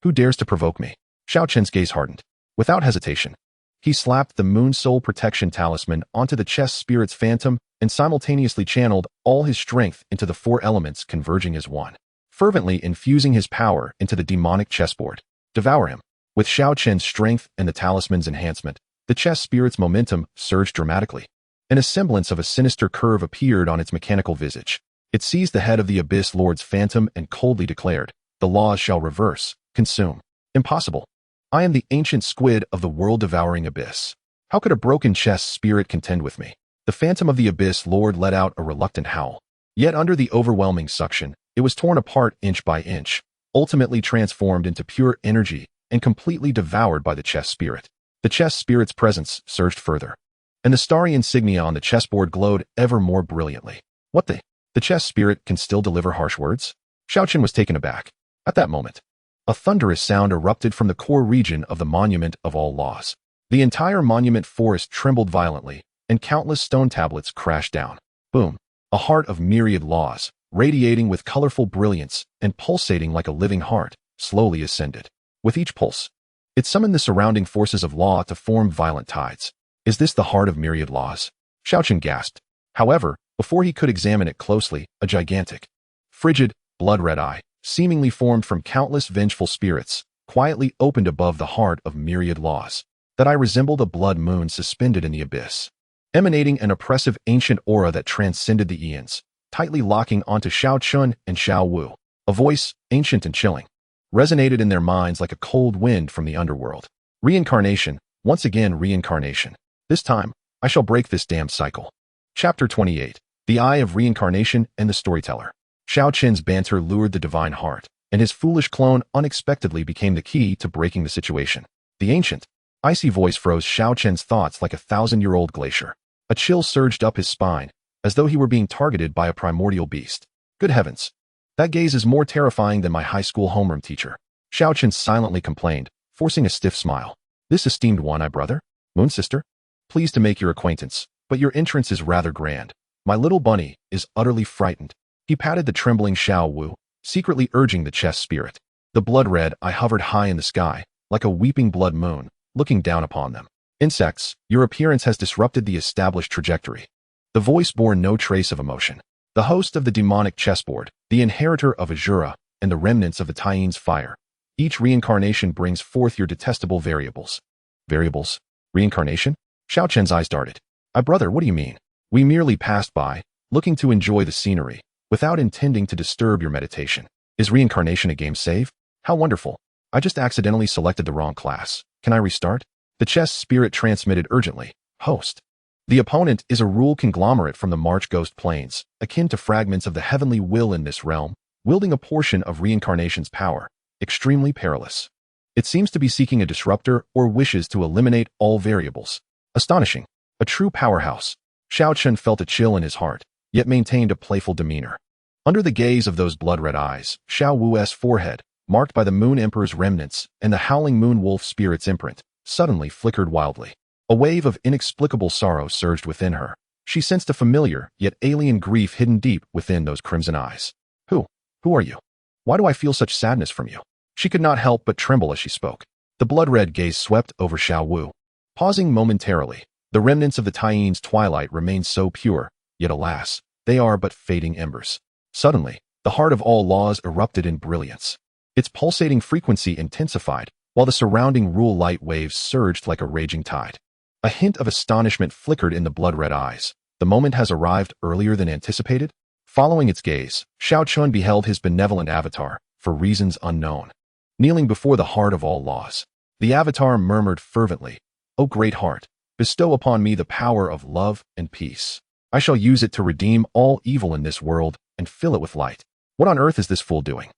Who dares to provoke me? Xiao Chen's gaze hardened. Without hesitation, he slapped the Moon Soul Protection Talisman onto the chess spirit's phantom and simultaneously channeled all his strength into the 4 elements converging as one, fervently infusing his power into the demonic chessboard. Devour him. With Xiao Chen's strength and the talisman's enhancement, the chess spirit's momentum surged dramatically, and a semblance of a sinister curve appeared on its mechanical visage. It seized the head of the Abyss Lord's phantom and coldly declared, "The laws shall reverse, consume." Impossible. I am the ancient squid of the world-devouring abyss. How could a broken chess spirit contend with me? The phantom of the Abyss Lord let out a reluctant howl. Yet under the overwhelming suction, it was torn apart inch by inch, ultimately transformed into pure energy and completely devoured by the chess spirit. The chess spirit's presence surged further, and the starry insignia on the chessboard glowed ever more brilliantly. What the? The chess spirit can still deliver harsh words? Xiao Chen was taken aback. At that moment, a thunderous sound erupted from the core region of the Monument of All Laws. The entire monument forest trembled violently, and countless stone tablets crashed down. Boom. A heart of myriad laws, radiating with colorful brilliance and pulsating like a living heart, slowly ascended. With each pulse, it summoned the surrounding forces of law to form violent tides. Is this the heart of myriad laws? Xiao Chen gasped. However, before he could examine it closely, a gigantic, frigid, blood-red eye, seemingly formed from countless vengeful spirits, quietly opened above the heart of myriad laws. That eye resembled a blood moon suspended in the abyss, emanating an oppressive ancient aura that transcended the eons, tightly locking onto Xiao Chen and Xiao Wu. A voice, ancient and chilling, resonated in their minds like a cold wind from the underworld. Reincarnation, once again reincarnation. This time, I shall break this damned cycle. Chapter 28. The Eye of Reincarnation and the Storyteller. Xiao Chen's banter lured the divine heart, and his foolish clone unexpectedly became the key to breaking the situation. The ancient, icy voice froze Xiao Chen's thoughts like a 1,000-year-old glacier. A chill surged up his spine, as though he were being targeted by a primordial beast. Good heavens! That gaze is more terrifying than my high school homeroom teacher. Xiao Chen silently complained, forcing a stiff smile. This esteemed one, brother? Moon sister? Pleased to make your acquaintance, but your entrance is rather grand. My little bunny is utterly frightened. He patted the trembling Xiao Wu, secretly urging the chess spirit. The blood-red eye hovered high in the sky, like a weeping blood moon, looking down upon them. Insects, your appearance has disrupted the established trajectory. The voice bore no trace of emotion. The host of the demonic chessboard, the inheritor of Shura, and the remnants of the Taiyan's fire. Each reincarnation brings forth your detestable variables. Variables? Reincarnation? Xiao Chen's eyes darted. Brother, what do you mean? We merely passed by, looking to enjoy the scenery, without intending to disturb your meditation. Is reincarnation a game save? How wonderful. I just accidentally selected the wrong class. Can I restart? The chess spirit transmitted urgently. Host. The opponent is a rule conglomerate from the March Ghost Plains, akin to fragments of the heavenly will in this realm, wielding a portion of reincarnation's power. Extremely perilous. It seems to be seeking a disruptor or wishes to eliminate all variables. Astonishing. A true powerhouse. Xiao Chen felt a chill in his heart, yet maintained a playful demeanor. Under the gaze of those blood-red eyes, Xiao Wu's forehead, marked by the Moon Emperor's remnants and the howling Moon Wolf spirit's imprint, suddenly flickered wildly. A wave of inexplicable sorrow surged within her. She sensed a familiar, yet alien grief hidden deep within those crimson eyes. Who are you? Why do I feel such sadness from you? She could not help but tremble as she spoke. The blood-red gaze swept over Xiao Wu. Pausing momentarily, the remnants of the Taiyan's twilight remained so pure, yet alas, they are but fading embers. Suddenly, the heart of all laws erupted in brilliance. Its pulsating frequency intensified, while the surrounding rule light waves surged like a raging tide. A hint of astonishment flickered in the blood-red eyes. The moment has arrived earlier than anticipated? Following its gaze, Xiao Chen beheld his benevolent avatar, for reasons unknown. Kneeling before the heart of all laws, the avatar murmured fervently, O great heart, bestow upon me the power of love and peace. I shall use it to redeem all evil in this world and fill it with light. What on earth is this fool doing?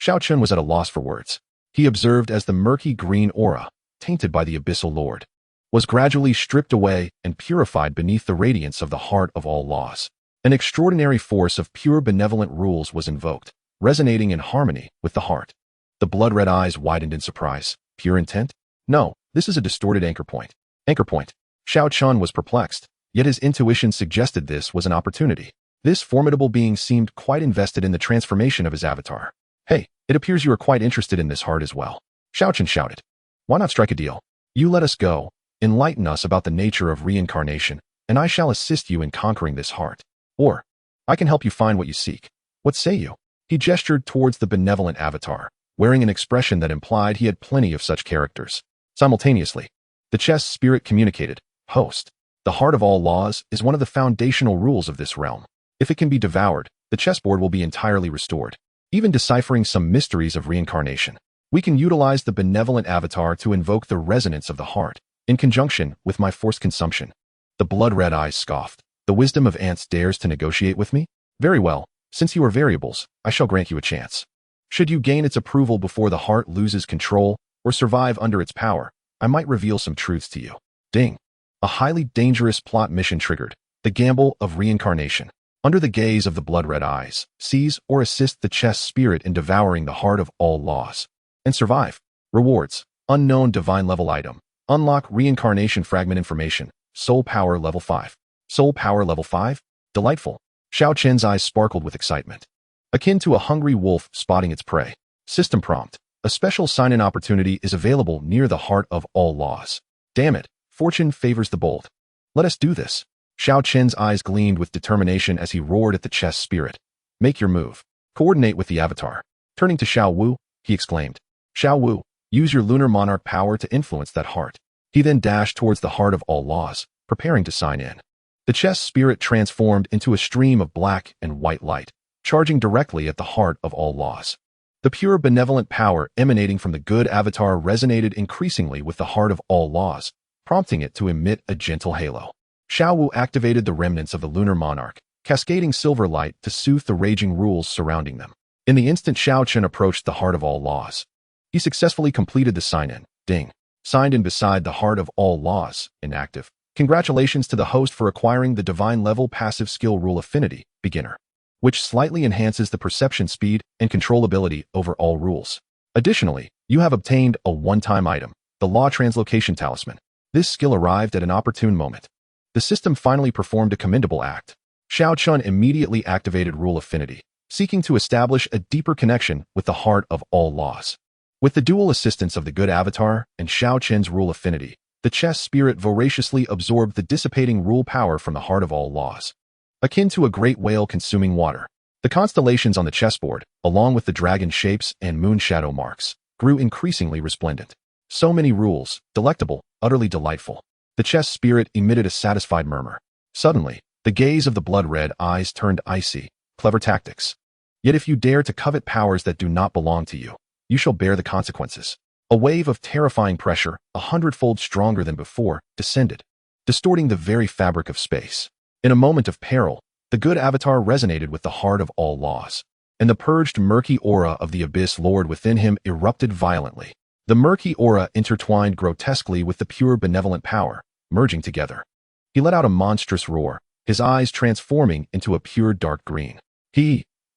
Xiao Chen was at a loss for words. He observed as the murky green aura, tainted by the Abyssal Lord, was gradually stripped away and purified beneath the radiance of the heart of all laws. An extraordinary force of pure benevolent rules was invoked, resonating in harmony with the heart. The blood-red eyes widened in surprise. Pure intent? No, this is a distorted anchor point. Anchor point. Xiao Chen was perplexed, yet his intuition suggested this was an opportunity. This formidable being seemed quite invested in the transformation of his avatar. Hey, it appears you are quite interested in this heart as well. Xiao Chen shouted. Why not strike a deal? You let us go. Enlighten us about the nature of reincarnation, and I shall assist you in conquering this heart. Or, I can help you find what you seek. What say you? He gestured towards the benevolent avatar, wearing an expression that implied he had plenty of such characters. Simultaneously, the chess spirit communicated, Host, the heart of all laws is one of the foundational rules of this realm. If it can be devoured, the chessboard will be entirely restored. Even deciphering some mysteries of reincarnation, we can utilize the benevolent avatar to invoke the resonance of the heart, in conjunction with my forced consumption. The blood-red eyes scoffed. The wisdom of ants dares to negotiate with me? Very well, since you are variables, I shall grant you a chance. Should you gain its approval before the heart loses control, or survive under its power, I might reveal some truths to you. Ding. A highly dangerous plot mission triggered. The gamble of reincarnation. Under the gaze of the blood-red eyes, seize or assist the chess spirit in devouring the heart of all laws. And survive. Rewards. Unknown divine level item. Unlock reincarnation fragment information. Soul power level 5. Soul power level 5? Delightful. Xiao Chen's eyes sparkled with excitement. Akin to a hungry wolf spotting its prey. System prompt. A special sign-in opportunity is available near the heart of all laws. Damn it, fortune favors the bold. Let us do this. Xiao Chen's eyes gleamed with determination as he roared at the chess spirit. Make your move. Coordinate with the avatar. Turning to Xiao Wu, he exclaimed. Xiao Wu, use your lunar monarch power to influence that heart. He then dashed towards the heart of all laws, preparing to sign in. The chess spirit transformed into a stream of black and white light, charging directly at the heart of all laws. The pure benevolent power emanating from the good avatar resonated increasingly with the heart of all laws, prompting it to emit a gentle halo. Xiao Wu activated the remnants of the lunar monarch, cascading silver light to soothe the raging rules surrounding them. In the instant Xiao Chen approached the heart of all laws, he successfully completed the sign-in. Ding. Signed in beside the heart of all laws, inactive. Congratulations to the host for acquiring the divine level passive skill rule Affinity, beginner, which slightly enhances the perception speed and controllability over all rules. Additionally, you have obtained a one-time item, the Law Translocation Talisman. This skill arrived at an opportune moment. The system finally performed a commendable act. Xiao Chen immediately activated Rule Affinity, seeking to establish a deeper connection with the heart of all laws. With the dual assistance of the good avatar and Xiao Chen's Rule Affinity, the chess spirit voraciously absorbed the dissipating rule power from the heart of all laws. Akin to a great whale consuming water, the constellations on the chessboard, along with the dragon shapes and moon shadow marks, grew increasingly resplendent. So many rules, delectable, utterly delightful. The chess spirit emitted a satisfied murmur. Suddenly, the gaze of the blood-red eyes turned icy. Clever tactics. Yet if you dare to covet powers that do not belong to you, you shall bear the consequences. A wave of terrifying pressure, 100-fold stronger than before, descended, distorting the very fabric of space. In a moment of peril, the good avatar resonated with the heart of all laws, and the purged murky aura of the abyss lord within him erupted violently. The murky aura intertwined grotesquely with the pure benevolent power, merging together. He let out a monstrous roar, his eyes transforming into a pure dark green.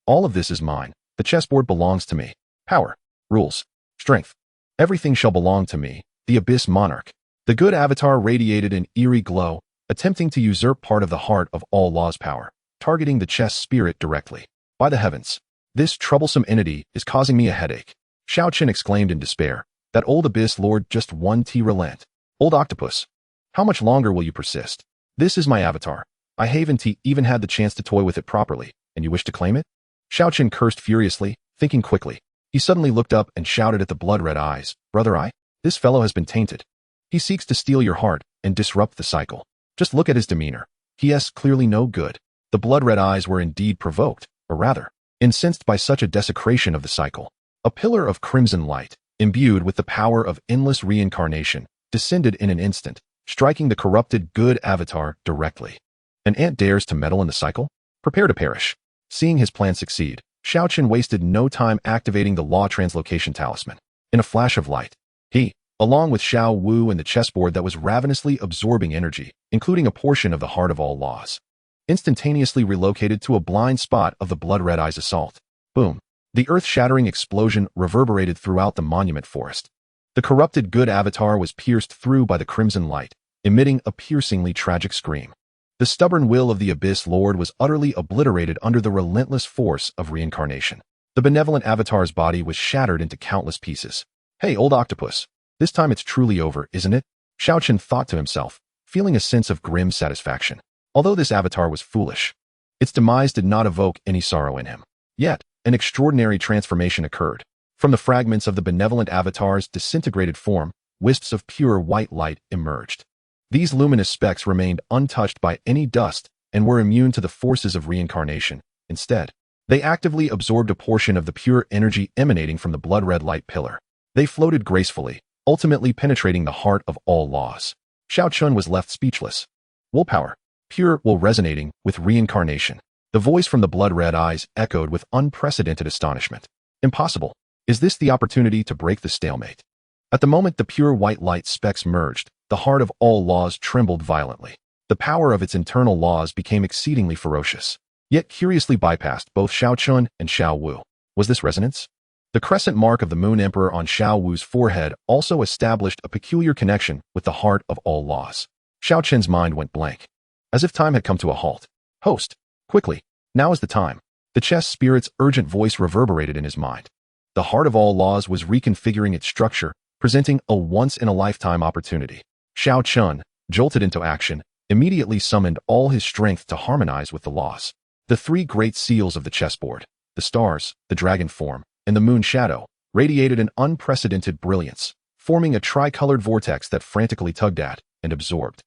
All of this is mine. The chessboard belongs to me. Power, rules, strength. Everything shall belong to me, the Abyss Monarch. The good avatar radiated an eerie glow, attempting to usurp part of the heart of all laws' power, targeting the chess spirit directly. By the heavens, this troublesome entity is causing me a headache. Xiao Chen exclaimed in despair. That old Abyss Lord just one T relent. Old octopus, how much longer will you persist? This is my avatar. I haven't even had the chance to toy with it properly, and you wish to claim it? Xiao Chen cursed furiously, thinking quickly. He suddenly looked up and shouted at the blood-red eyes, Brother this fellow has been tainted. He seeks to steal your heart and disrupt the cycle. Just look at his demeanor. He is clearly no good. The blood-red eyes were indeed provoked, or rather, incensed by such a desecration of the cycle. A pillar of crimson light, imbued with the power of endless reincarnation, descended in an instant, striking the corrupted good avatar directly. An ant dares to meddle in the cycle? Prepare to perish. Seeing his plan succeed, Xiao Chen wasted no time activating the Law Translocation Talisman. In a flash of light, he, along with Xiao Wu and the chessboard that was ravenously absorbing energy, including a portion of the heart of all laws, instantaneously relocated to a blind spot of the blood-red eyes assault. Boom. The earth-shattering explosion reverberated throughout the monument forest. The corrupted good avatar was pierced through by the crimson light, emitting a piercingly tragic scream. The stubborn will of the Abyss Lord was utterly obliterated under the relentless force of reincarnation. The benevolent avatar's body was shattered into countless pieces. Hey, old octopus. This time it's truly over, isn't it? Xiao Chen thought to himself, feeling a sense of grim satisfaction. Although this avatar was foolish, its demise did not evoke any sorrow in him. Yet, an extraordinary transformation occurred. From the fragments of the benevolent avatar's disintegrated form, wisps of pure white light emerged. These luminous specks remained untouched by any dust and were immune to the forces of reincarnation. Instead, they actively absorbed a portion of the pure energy emanating from the blood-red light pillar. They floated gracefully, ultimately penetrating the heart of all laws. Xiao Chen was left speechless. Willpower, pure will resonating with reincarnation. The voice from the blood-red eyes echoed with unprecedented astonishment. Impossible. Is this the opportunity to break the stalemate? At the moment the pure white light specks merged, the heart of all laws trembled violently. The power of its internal laws became exceedingly ferocious, yet curiously bypassed both Xiao Chen and Xiao Wu. Was this resonance? The crescent mark of the Moon Emperor on Xiao Wu's forehead also established a peculiar connection with the heart of all laws. Xiao Chen's mind went blank. as if time had come to a halt. Host, quickly, now is the time. The chess spirit's urgent voice reverberated in his mind. The heart of all laws was reconfiguring its structure, presenting a once-in-a-lifetime opportunity. Xiao Chen, jolted into action, immediately summoned all his strength to harmonize with the laws. The three great seals of the chessboard, the stars, the dragon form, and the moon shadow, radiated an unprecedented brilliance, forming a tricolored vortex that frantically tugged at and absorbed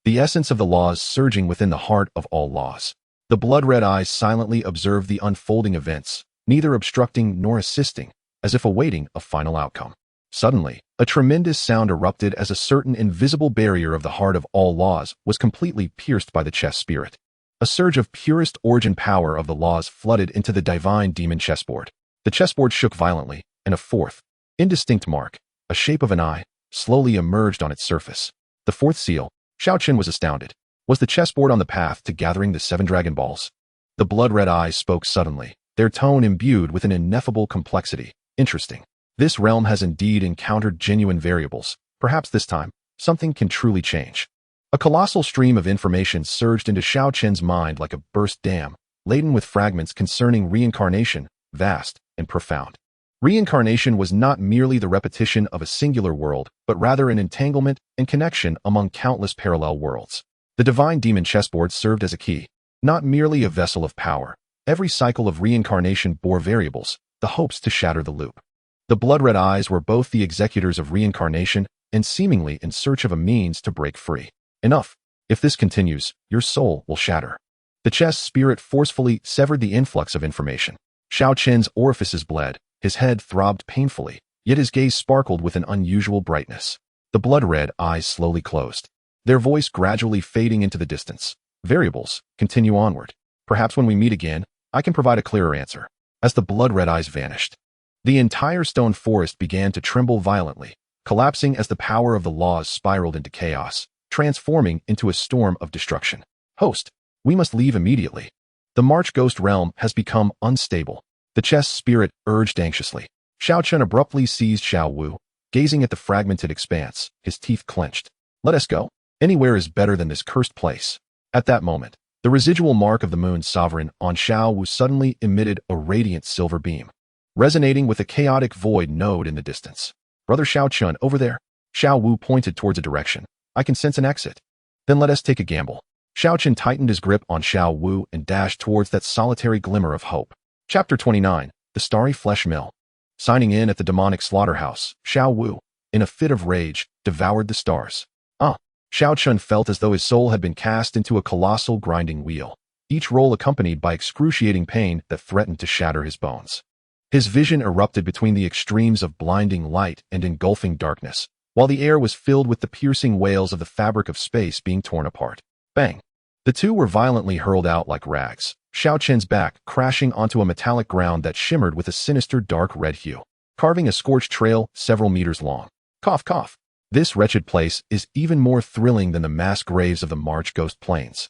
the essence of the laws surging within the heart of all laws. The blood-red eyes silently observed the unfolding events, neither obstructing nor assisting, as if awaiting a final outcome. Suddenly, a tremendous sound erupted as a certain invisible barrier of the heart of all laws was completely pierced by the chess spirit. A surge of purest origin power of the laws flooded into the divine demon chessboard. The chessboard shook violently, and a fourth, indistinct mark, a shape of an eye, slowly emerged on its surface. The fourth seal, Xiao Chen was astounded. Was the chessboard on the path to gathering the 7 Dragon Balls? The blood-red eyes spoke suddenly, their tone imbued with an ineffable complexity. Interesting. This realm has indeed encountered genuine variables. Perhaps this time, something can truly change. A colossal stream of information surged into Xiao Chen's mind like a burst dam, laden with fragments concerning reincarnation, vast and profound. Reincarnation was not merely the repetition of a singular world, but rather an entanglement and connection among countless parallel worlds. The divine demon chessboard served as a key, not merely a vessel of power. Every cycle of reincarnation bore variables, the hopes to shatter the loop. The blood-red eyes were both the executors of reincarnation and seemingly in search of a means to break free. Enough. If this continues, your soul will shatter. The chess spirit forcefully severed the influx of information. Xiao Chen's orifices bled, his head throbbed painfully, yet his gaze sparkled with an unusual brightness. The blood-red eyes slowly closed, their voice gradually fading into the distance. Variables, continue onward. Perhaps when we meet again, I can provide a clearer answer. As the blood-red eyes vanished, the entire stone forest began to tremble violently, collapsing as the power of the laws spiraled into chaos, transforming into a storm of destruction. Host, we must leave immediately. The March Ghost realm has become unstable. The chess spirit urged anxiously. Xiao Chen abruptly seized Xiao Wu, gazing at the fragmented expanse, his teeth clenched. Let us go. Anywhere is better than this cursed place. At that moment, the residual mark of the moon's sovereign on Xiao Wu suddenly emitted a radiant silver beam, resonating with a chaotic void node in the distance. Brother Xiao Chen, over there. Xiao Wu pointed towards a direction. I can sense an exit. Then let us take a gamble. Xiao Chen tightened his grip on Xiao Wu and dashed towards that solitary glimmer of hope. Chapter 29, The Starry Flesh Mill. Signing in at the demonic slaughterhouse, Xiao Wu, in a fit of rage, devoured the stars. Xiao Chen felt as though his soul had been cast into a colossal grinding wheel, each roll accompanied by excruciating pain that threatened to shatter his bones. His vision erupted between the extremes of blinding light and engulfing darkness, while the air was filled with the piercing wails of the fabric of space being torn apart. Bang! The two were violently hurled out like rags, Xiao Chen's back crashing onto a metallic ground that shimmered with a sinister dark red hue, carving a scorched trail several meters long. Cough, cough. This wretched place is even more thrilling than the mass graves of the March Ghost Plains.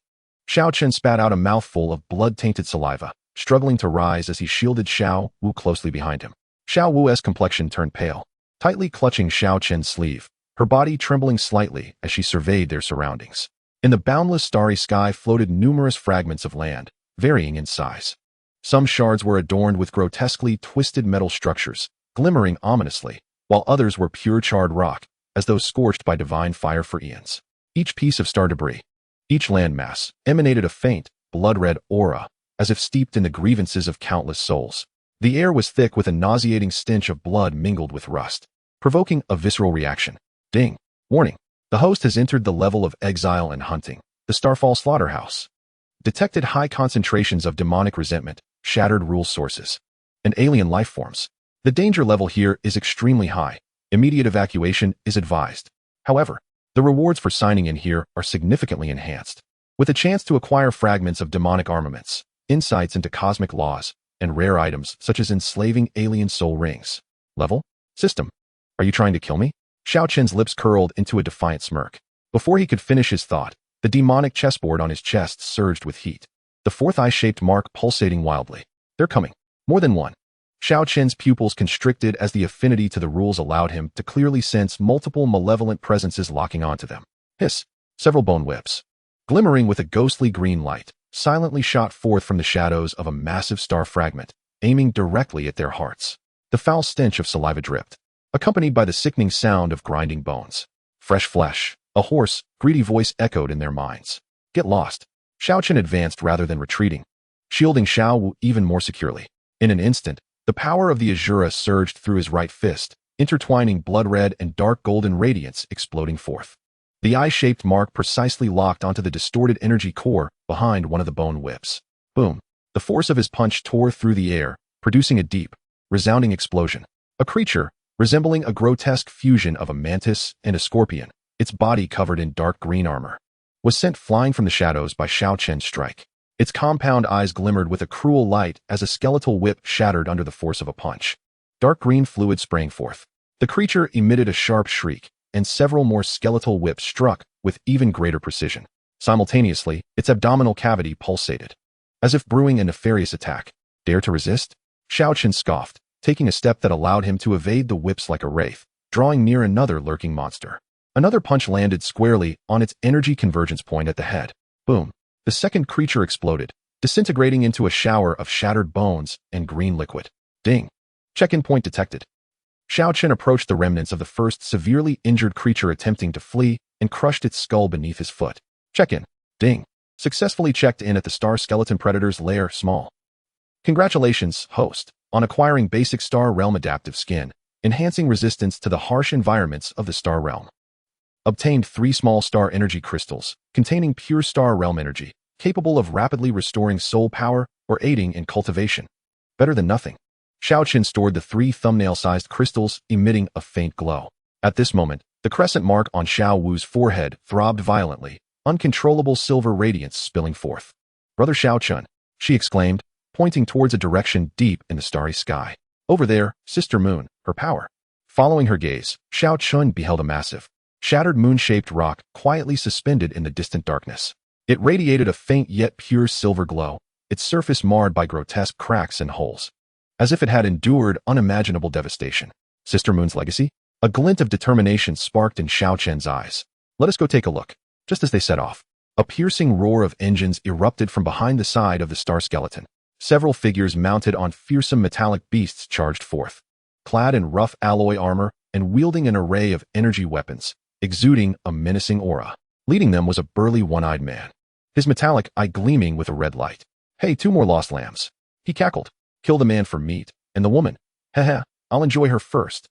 Xiao Chen spat out a mouthful of blood-tainted saliva, struggling to rise as he shielded Xiao Wu closely behind him. Xiao Wu's complexion turned pale, tightly clutching Xiao Chen's sleeve, her body trembling slightly as she surveyed their surroundings. In the boundless starry sky floated numerous fragments of land, varying in size. Some shards were adorned with grotesquely twisted metal structures, glimmering ominously, while others were pure charred rock, as though scorched by divine fire for eons. Each piece of star debris, each landmass, emanated a faint, blood-red aura, as if steeped in the grievances of countless souls. The air was thick with a nauseating stench of blood mingled with rust, provoking a visceral reaction. Ding! Warning! The host has entered the level of exile and hunting, the Starfall Slaughterhouse. Detected high concentrations of demonic resentment, shattered rule sources, and alien life forms. The danger level here is extremely high. Immediate evacuation is advised. However, the rewards for signing in here are significantly enhanced, with a chance to acquire fragments of demonic armaments, insights into cosmic laws, and rare items such as enslaving alien soul rings. Level? System. Are you trying to kill me? Xiao Chen's lips curled into a defiant smirk. Before he could finish his thought, the demonic chessboard on his chest surged with heat, the fourth eye-shaped mark pulsating wildly. They're coming. More than one. Xiao Chen's pupils constricted as the affinity to the rules allowed him to clearly sense multiple malevolent presences locking onto them. Hiss. Several bone whips. glimmering with a ghostly green light, silently shot forth from the shadows of a massive star fragment, aiming directly at their hearts. The foul stench of saliva dripped, accompanied by the sickening sound of grinding bones. Fresh flesh, a hoarse, greedy voice echoed in their minds. Get lost. Xiao Chen advanced rather than retreating, shielding Xiao Wu even more securely. In an instant, the power of the Azura surged through his right fist, intertwining blood-red and dark golden radiance exploding forth. The eye-shaped mark precisely locked onto the distorted energy core behind one of the bone whips. Boom! The force of his punch tore through the air, producing a deep, resounding explosion. A creature, resembling a grotesque fusion of a mantis and a scorpion, its body covered in dark green armor, was sent flying from the shadows by Xiao Chen's strike. Its compound eyes glimmered with a cruel light as a skeletal whip shattered under the force of a punch. Dark green fluid sprang forth. The creature emitted a sharp shriek, and several more skeletal whips struck with even greater precision. Simultaneously, its abdominal cavity pulsated, as if brewing a nefarious attack. Dare to resist? Xiao Chen scoffed, taking a step that allowed him to evade the whips like a wraith, drawing near another lurking monster. Another punch landed squarely on its energy convergence point at the head. Boom! The second creature exploded, disintegrating into a shower of shattered bones and green liquid. Ding! Check-in point detected. Xiao Chen approached the remnants of the first severely injured creature attempting to flee and crushed its skull beneath his foot. Check-in. Ding. Successfully checked in at the Star Skeleton Predator's lair, small. Congratulations, host, on acquiring basic Star Realm adaptive skin, enhancing resistance to the harsh environments of the Star Realm. Obtained 3 small star energy crystals, containing pure Star Realm energy, capable of rapidly restoring soul power or aiding in cultivation. Better than nothing. Xiao Chen stored the 3 thumbnail-sized crystals, emitting a faint glow. At this moment, the crescent mark on Xiao Wu's forehead throbbed violently, uncontrollable silver radiance spilling forth. Brother Xiao Chen, she exclaimed, pointing towards a direction deep in the starry sky. Over there, Sister Moon, her power. Following her gaze, Xiao Chen beheld a massive, shattered moon-shaped rock quietly suspended in the distant darkness. It radiated a faint yet pure silver glow, its surface marred by grotesque cracks and holes, as if it had endured unimaginable devastation. Sister Moon's legacy? A glint of determination sparked in Xiao Chen's eyes. Let us go take a look. Just as they set off, a piercing roar of engines erupted from behind the side of the star skeleton. Several figures mounted on fearsome metallic beasts charged forth, clad in rough alloy armor and wielding an array of energy weapons, exuding a menacing aura. Leading them was a burly one-eyed man, his metallic eye gleaming with a red light. Hey, 2 more lost lambs. He cackled. Kill the man for meat, and the woman. Haha, I'll enjoy her first.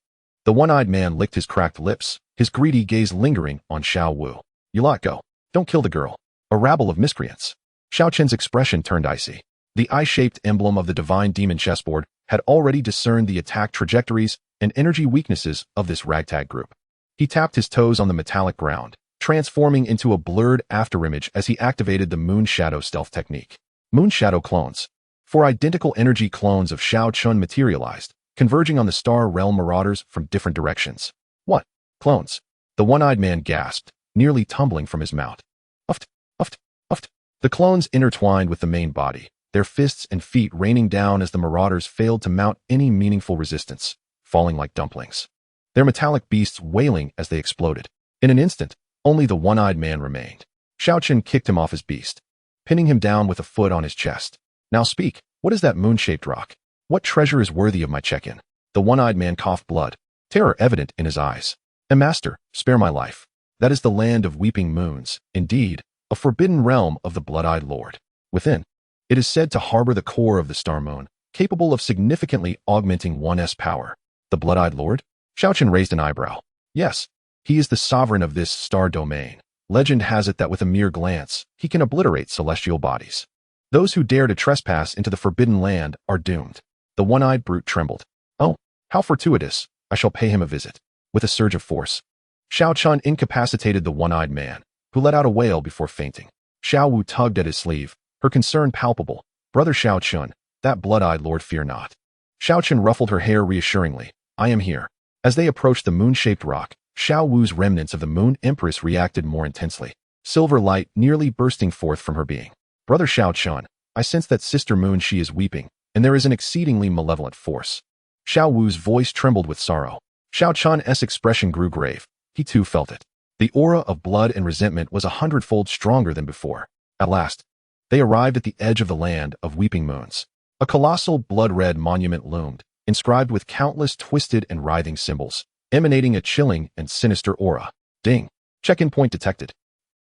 The one-eyed man licked his cracked lips, his greedy gaze lingering on Xiao Wu. You lot go. Don't kill the girl. A rabble of miscreants. Xiao Chen's expression turned icy. The eye-shaped emblem of the divine demon chessboard had already discerned the attack trajectories and energy weaknesses of this ragtag group. He tapped his toes on the metallic ground, transforming into a blurred afterimage as he activated the Moon Shadow stealth technique. Moon Shadow clones. 4 identical energy clones of Xiao Chen materialized, converging on the Star Realm marauders from different directions. What? Clones? The one-eyed man gasped, nearly tumbling from his mount. Uft, uft, uft. The clones intertwined with the main body, their fists and feet raining down as the marauders failed to mount any meaningful resistance, falling like dumplings. Their metallic beasts wailing as they exploded. In an instant, only the one-eyed man remained. Xiao Chen kicked him off his beast, pinning him down with a foot on his chest. Now speak, what is that moon-shaped rock? What treasure is worthy of my check-in? The one-eyed man coughed blood, terror evident in his eyes. Master, spare my life. That is the land of weeping moons, indeed, a forbidden realm of the blood-eyed lord. Within, it is said to harbor the core of the star moon, capable of significantly augmenting one's power. The blood-eyed lord? Xiao Chen raised an eyebrow. Yes, he is the sovereign of this star domain. Legend has it that with a mere glance, he can obliterate celestial bodies. Those who dare to trespass into the forbidden land are doomed. The one-eyed brute trembled. Oh, how fortuitous. I shall pay him a visit. With a surge of force, Xiao Chen incapacitated the one-eyed man, who let out a wail before fainting. Xiao Wu tugged at his sleeve, her concern palpable. Brother Xiao Chen, that blood-eyed lord fear not. Xiao Chen ruffled her hair reassuringly. I am here. As they approached the moon-shaped rock, Xiao Wu's remnants of the Moon Empress reacted more intensely, silver light nearly bursting forth from her being. Brother Xiao Chen, I sense that Sister Moon she is weeping, and there is an exceedingly malevolent force. Xiao Wu's voice trembled with sorrow. Xiao Chen's expression grew grave. He too felt it. The aura of blood and resentment was 100-fold stronger than before. At last, they arrived at the edge of the land of weeping moons. A colossal blood-red monument loomed, inscribed with countless twisted and writhing symbols, emanating a chilling and sinister aura. Ding! Check-in point detected.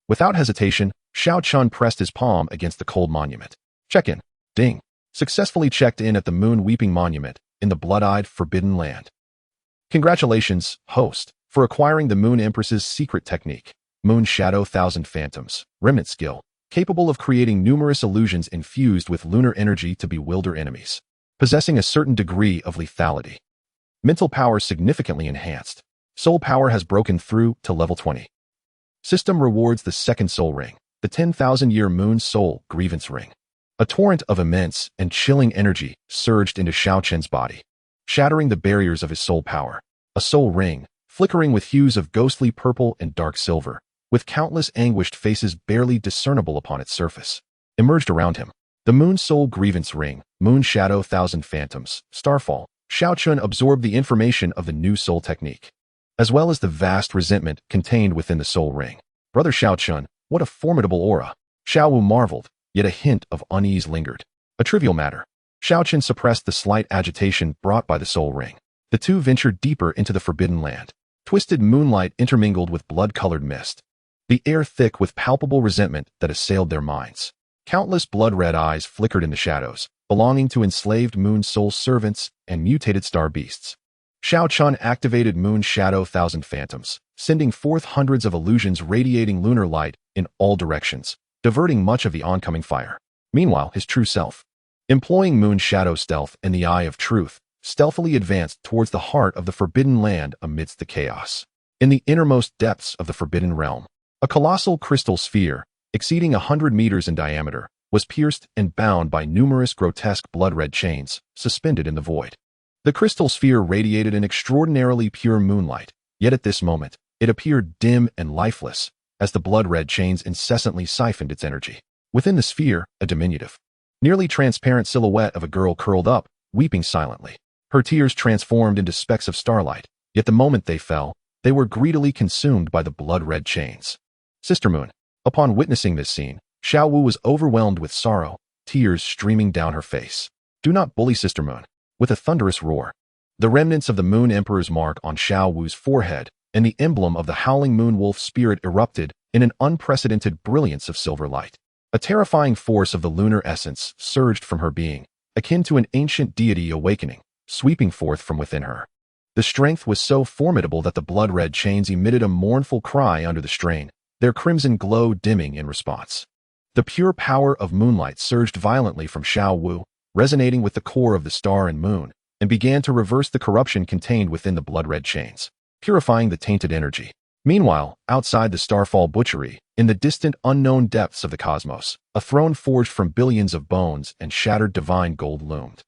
Without hesitation, Xiao Chen pressed his palm against the cold monument. Check-in. Ding. Successfully checked in at the Moon Weeping Monument in the blood-eyed Forbidden Land. Congratulations, host, for acquiring the Moon Empress's secret technique, Moon Shadow Thousand Phantoms, Remnant skill, capable of creating numerous illusions infused with lunar energy to bewilder enemies, possessing a certain degree of lethality. Mental power significantly enhanced. Soul power has broken through to level 20. System rewards the second soul ring, the 10,000-year Moon Soul Grievance Ring. A torrent of immense and chilling energy surged into Xiao Chen's body, shattering the barriers of his soul power. A soul ring, flickering with hues of ghostly purple and dark silver, with countless anguished faces barely discernible upon its surface, emerged around him. The Moon Soul Grievance Ring, Moon Shadow Thousand Phantoms, Starfall. Xiao Chen absorbed the information of the new soul technique, as well as the vast resentment contained within the soul ring. Brother Xiao Chen, what a formidable aura! Xiao Wu marveled, yet a hint of unease lingered. A trivial matter. Xiao Chen suppressed the slight agitation brought by the soul ring. The two ventured deeper into the Forbidden Land. Twisted moonlight intermingled with blood-colored mist, the air thick with palpable resentment that assailed their minds. Countless blood-red eyes flickered in the shadows, belonging to enslaved Moon Soul servants and mutated star beasts. Xiao Chen activated Moon Shadow Thousand Phantoms, sending forth hundreds of illusions radiating lunar light in all directions, diverting much of the oncoming fire. Meanwhile, his true self, employing Moon Shadow Stealth and the Eye of Truth, stealthily advanced towards the heart of the Forbidden Land amidst the chaos. In the innermost depths of the Forbidden Realm, a colossal crystal sphere, exceeding 100 meters in diameter, was pierced and bound by numerous grotesque blood-red chains, suspended in the void. The crystal sphere radiated an extraordinarily pure moonlight, yet at this moment, it appeared dim and lifeless, as the blood-red chains incessantly siphoned its energy. Within the sphere, a diminutive, nearly transparent silhouette of a girl curled up, weeping silently. Her tears transformed into specks of starlight, yet the moment they fell, they were greedily consumed by the blood-red chains. Sister Moon. Upon witnessing this scene, Xiao Wu was overwhelmed with sorrow, tears streaming down her face. Do not bully Sister Moon. With a thunderous roar, the remnants of the Moon Emperor's mark on Xiao Wu's forehead and the emblem of the howling moon wolf spirit erupted in an unprecedented brilliance of silver light. A terrifying force of the lunar essence surged from her being, akin to an ancient deity awakening, sweeping forth from within her. The strength was so formidable that the blood-red chains emitted a mournful cry under the strain, their crimson glow dimming in response. The pure power of moonlight surged violently from Xiao Wu, resonating with the core of the star and moon, and began to reverse the corruption contained within the blood-red chains, purifying the tainted energy. Meanwhile, outside the Starfall butchery, in the distant unknown depths of the cosmos, a throne forged from billions of bones and shattered divine gold loomed.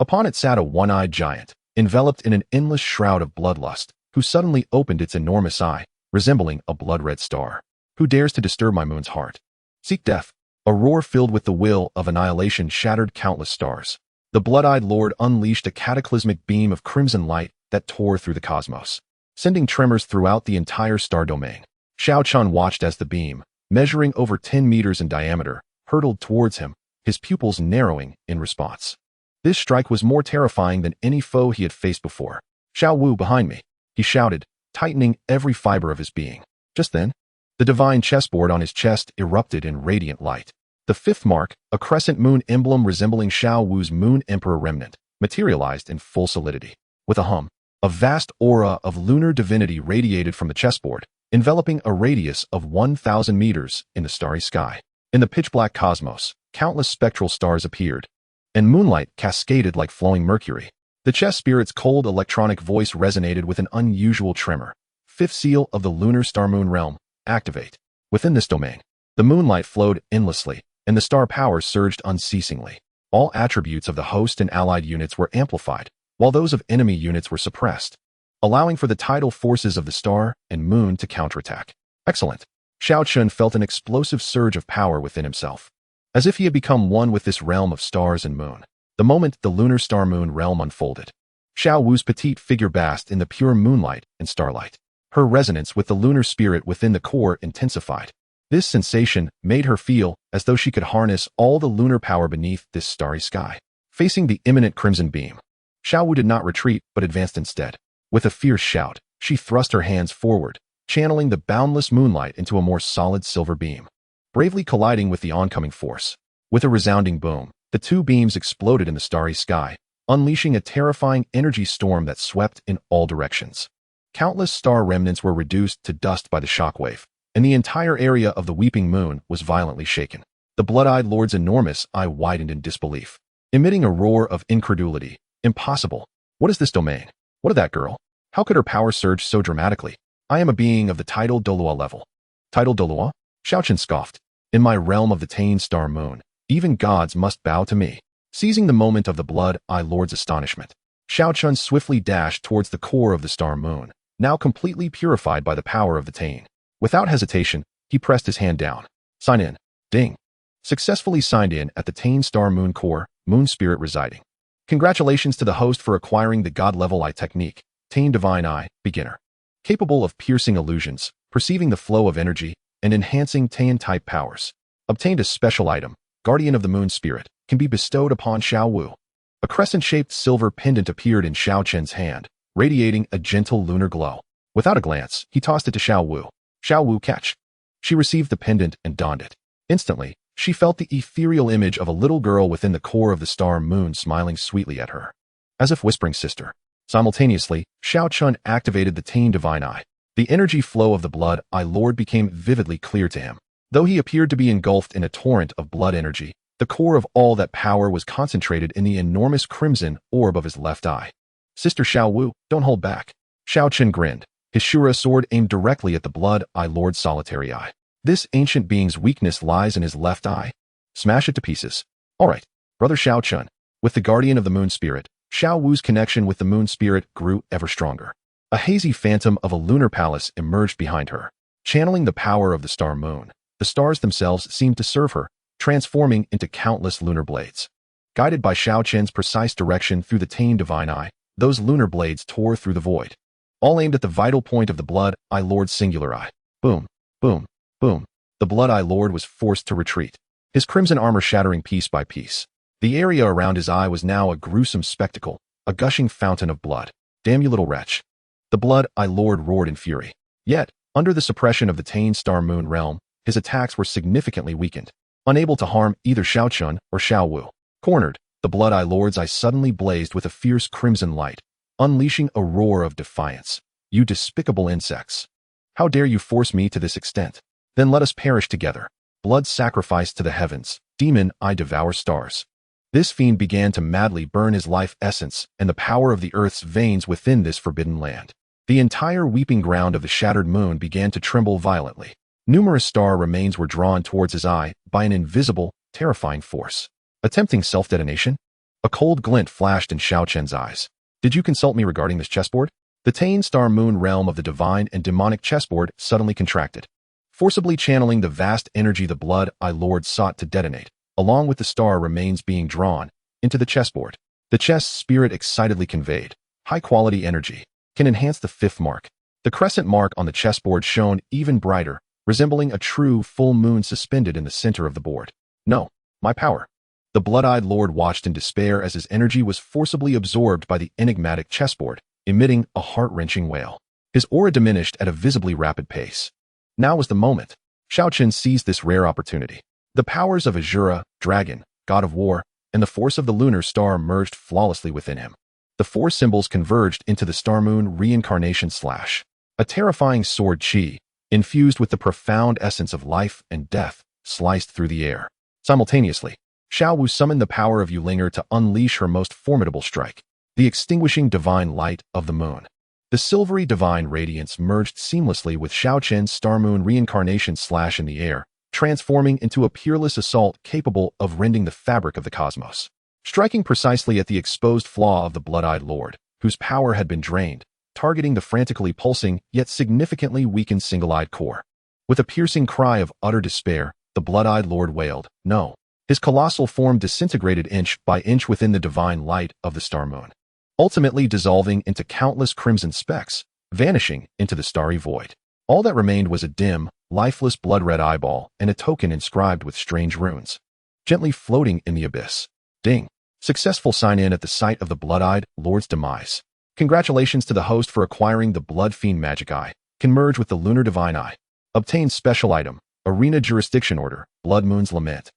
Upon it sat a one-eyed giant, enveloped in an endless shroud of bloodlust, who suddenly opened its enormous eye, resembling a blood-red star. Who dares to disturb my moon's heart? Seek death. A roar filled with the will of annihilation shattered countless stars. The blood-eyed lord unleashed a cataclysmic beam of crimson light that tore through the cosmos, sending tremors throughout the entire star domain. Xiao Chen watched as the beam, measuring over 10 meters in diameter, hurtled towards him, his pupils narrowing in response. This strike was more terrifying than any foe he had faced before. Xiao Wu, behind me, he shouted, tightening every fiber of his being. Just then, the divine chessboard on his chest erupted in radiant light. The fifth mark, a crescent moon emblem resembling Xiao Wu's Moon Emperor Remnant, materialized in full solidity. With a hum, a vast aura of lunar divinity radiated from the chessboard, enveloping a radius of 1,000 meters in the starry sky. In the pitch-black cosmos, countless spectral stars appeared, and moonlight cascaded like flowing mercury. The chess spirit's cold electronic voice resonated with an unusual tremor. Fifth seal of the lunar star-moon realm. Activate. Within this domain, the moonlight flowed endlessly, and the star power surged unceasingly. All attributes of the host and allied units were amplified, while those of enemy units were suppressed, allowing for the tidal forces of the star and moon to counterattack. Excellent. Xiao Chen felt an explosive surge of power within himself, as if he had become one with this realm of stars and moon. The moment the lunar star-moon realm unfolded, Xiao Wu's petite figure basked in the pure moonlight and starlight. Her resonance with the lunar spirit within the core intensified. This sensation made her feel as though she could harness all the lunar power beneath this starry sky. Facing the imminent crimson beam, Xiao Wu did not retreat but advanced instead. With a fierce shout, she thrust her hands forward, channeling the boundless moonlight into a more solid silver beam, bravely colliding with the oncoming force. With a resounding boom, the two beams exploded in the starry sky, unleashing a terrifying energy storm that swept in all directions. Countless star remnants were reduced to dust by the shockwave, and the entire area of the weeping moon was violently shaken. The blood-eyed lord's enormous eye widened in disbelief, emitting a roar of incredulity. Impossible. What is this domain? What of that girl? How could her power surge so dramatically? I am a being of the tidal Douluo level. Tidal Douluo? Xiao Chen scoffed. In my realm of the Tane Star Moon, even gods must bow to me. Seizing the moment of the blood-eye lord's astonishment, Xiao Chen swiftly dashed towards the core of the star moon, now completely purified by the power of the Tane. Without hesitation, he pressed his hand down. Sign in. Ding. Successfully signed in at the Tane Star Moon core, moon spirit residing. Congratulations to the host for acquiring the god-level eye technique, Tane Divine Eye, beginner. Capable of piercing illusions, perceiving the flow of energy, and enhancing Tane-type powers. Obtained a special item, Guardian of the Moon Spirit, can be bestowed upon Xiao Wu. A crescent-shaped silver pendant appeared in Xiao Chen's hand, radiating a gentle lunar glow. Without a glance, he tossed it to Xiao Wu. Xiao Wu, catch. She received the pendant and donned it. Instantly, she felt the ethereal image of a little girl within the core of the star moon smiling sweetly at her, as if whispering sister. Simultaneously, Xiao Chen activated the Tane Divine Eye. The energy flow of the blood-eye lord became vividly clear to him. Though he appeared to be engulfed in a torrent of blood energy, the core of all that power was concentrated in the enormous crimson orb of his left eye. Sister Xiao Wu, don't hold back. Xiao Chen grinned, his Shura sword aimed directly at the blood-eye lord's solitary eye. This ancient being's weakness lies in his left eye. Smash it to pieces. All right, brother Xiao Chen. With the guardian of the moon spirit, Xiao Wu's connection with the moon spirit grew ever stronger. A hazy phantom of a lunar palace emerged behind her, channeling the power of the star moon. The stars themselves seemed to serve her, transforming into countless lunar blades. Guided by Xiao Chen's precise direction through the Tane Divine Eye, those lunar blades tore through the void, all aimed at the vital point of the blood-eye lord's singular eye. Boom, boom, boom. The blood-eye lord was forced to retreat, his crimson armor shattering piece by piece. The area around his eye was now a gruesome spectacle, a gushing fountain of blood. Damn you little wretch. The blood-eye lord roared in fury. Yet, under the suppression of the Tane Star Moon realm, his attacks were significantly weakened, unable to harm either Xiao Chen or Xiao Wu. Cornered, the blood-eye lord's eye suddenly blazed with a fierce crimson light, unleashing a roar of defiance. You despicable insects. How dare you force me to this extent? Then let us perish together. Blood sacrificed to the heavens, demon I devour stars. This fiend began to madly burn his life essence and the power of the earth's veins within this forbidden land. The entire weeping ground of the shattered moon began to tremble violently. Numerous star remains were drawn towards his eye by an invisible, terrifying force. Attempting self-detonation? A cold glint flashed in Xiao Chen's eyes. Did you consult me regarding this chessboard? The Tane Star Moon realm of the divine and demonic chessboard suddenly contracted, forcibly channeling the vast energy the blood-eye lord sought to detonate, along with the star remains being drawn into the chessboard. The chess spirit excitedly conveyed, high-quality energy can enhance the fifth mark. The crescent mark on the chessboard shone even brighter, resembling a true full moon suspended in the center of the board. No, my power. The blood-eyed lord watched in despair as his energy was forcibly absorbed by the enigmatic chessboard, emitting a heart-wrenching wail. His aura diminished at a visibly rapid pace. Now was the moment. Xiao Chen seized this rare opportunity. The powers of Shura, dragon, god of war, and the force of the lunar star merged flawlessly within him. The four symbols converged into the star moon reincarnation slash. A terrifying sword chi, infused with the profound essence of life and death, sliced through the air. Simultaneously, Xiao Wu summoned the power of Yulinger to unleash her most formidable strike, the extinguishing divine light of the moon. The silvery divine radiance merged seamlessly with Xiao Chen's star moon reincarnation slash in the air, transforming into a peerless assault capable of rending the fabric of the cosmos. Striking precisely at the exposed flaw of the blood-eyed lord, whose power had been drained, targeting the frantically pulsing yet significantly weakened single-eyed core. With a piercing cry of utter despair, the blood-eyed lord wailed, no. His colossal form disintegrated inch by inch within the divine light of the star moon, ultimately dissolving into countless crimson specks, vanishing into the starry void. All that remained was a dim, lifeless blood-red eyeball and a token inscribed with strange runes, gently floating in the abyss. Ding. Successful sign-in at the site of the blood-eyed Lord's demise. Congratulations to the host for acquiring the Blood Fiend Magic Eye. Can merge with the Lunar Divine Eye. Obtain special item, Arena Jurisdiction Order, Blood Moon's Lament.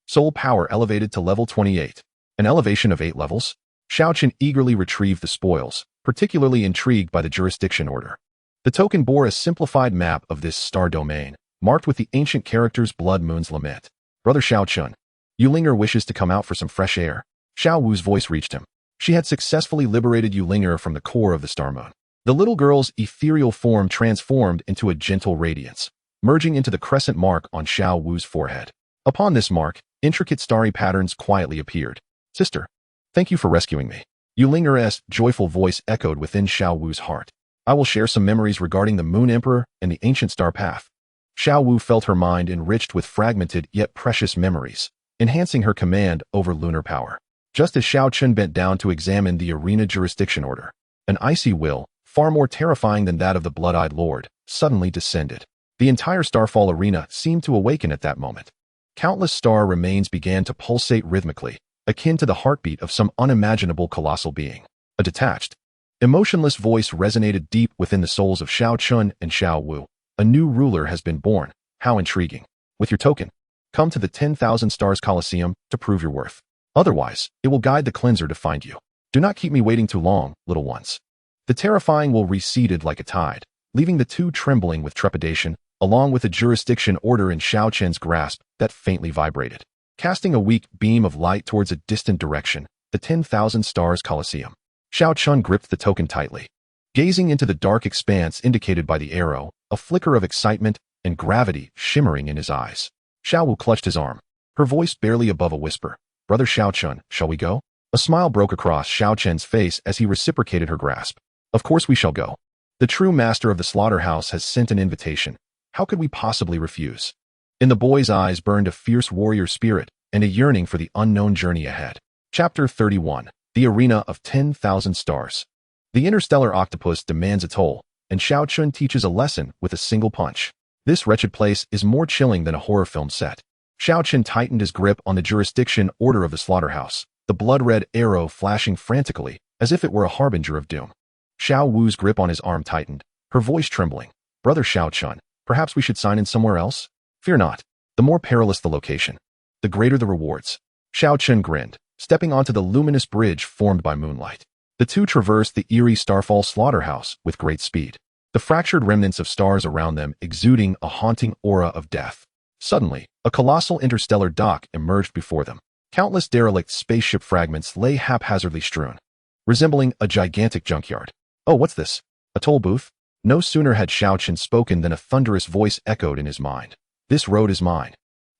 Soul power elevated to level 28. An elevation of 8 levels? Xiao Chen eagerly retrieved the spoils, particularly intrigued by the Jurisdiction Order. The token bore a simplified map of this star domain, marked with the ancient characters Blood Moon's Lament. Brother Xiao Chen, Yulinger wishes to come out for some fresh air. Xiao Wu's voice reached him. She had successfully liberated Yulinger from the core of the star moon. The little girl's ethereal form transformed into a gentle radiance, merging into the crescent mark on Xiao Wu's forehead. Upon this mark, intricate starry patterns quietly appeared. Sister, thank you for rescuing me. Yulinger's joyful voice echoed within Xiao Wu's heart. I will share some memories regarding the Moon Emperor and the ancient star path. Xiao Wu felt her mind enriched with fragmented yet precious memories, enhancing her command over lunar power. Just as Xiao Chen bent down to examine the Arena Jurisdiction Order, an icy will, far more terrifying than that of the Blood-Eyed Lord, suddenly descended. The entire Starfall Arena seemed to awaken at that moment. Countless star remains began to pulsate rhythmically, akin to the heartbeat of some unimaginable colossal being. A detached, emotionless voice resonated deep within the souls of Xiao Chen and Xiao Wu. A new ruler has been born. How intriguing. With your token, come to the 10,000 Stars Coliseum to prove your worth. Otherwise, it will guide the cleanser to find you. Do not keep me waiting too long, little ones. The terrifying will receded like a tide, leaving the two trembling with trepidation, along with a jurisdiction order in Xiao Chen's grasp that faintly vibrated. Casting a weak beam of light towards a distant direction, the 10,000 Stars Coliseum. Xiao Chen gripped the token tightly. Gazing into the dark expanse indicated by the arrow, a flicker of excitement and gravity shimmering in his eyes. Xiao Wu clutched his arm, her voice barely above a whisper. Brother Xiao Chen, shall we go? A smile broke across Xiao Chen's face as he reciprocated her grasp. Of course we shall go. The true master of the slaughterhouse has sent an invitation. How could we possibly refuse? In the boy's eyes burned a fierce warrior spirit and a yearning for the unknown journey ahead. Chapter 31. The Arena of 10,000 Stars. The interstellar octopus demands a toll, and Xiao Chen teaches a lesson with a single punch. This wretched place is more chilling than a horror film set. Xiao Chen tightened his grip on the jurisdiction order of the slaughterhouse, the blood-red arrow flashing frantically, as if it were a harbinger of doom. Xiao Wu's grip on his arm tightened, her voice trembling. Brother Xiao Chen, perhaps we should sign in somewhere else? Fear not. The more perilous the location, the greater the rewards. Xiao Chen grinned, stepping onto the luminous bridge formed by moonlight. The two traversed the eerie Starfall slaughterhouse with great speed, the fractured remnants of stars around them exuding a haunting aura of death. Suddenly, a colossal interstellar dock emerged before them. Countless derelict spaceship fragments lay haphazardly strewn, resembling a gigantic junkyard. Oh, what's this? A toll booth? No sooner had Xiao Chen spoken than a thunderous voice echoed in his mind. This road is mine.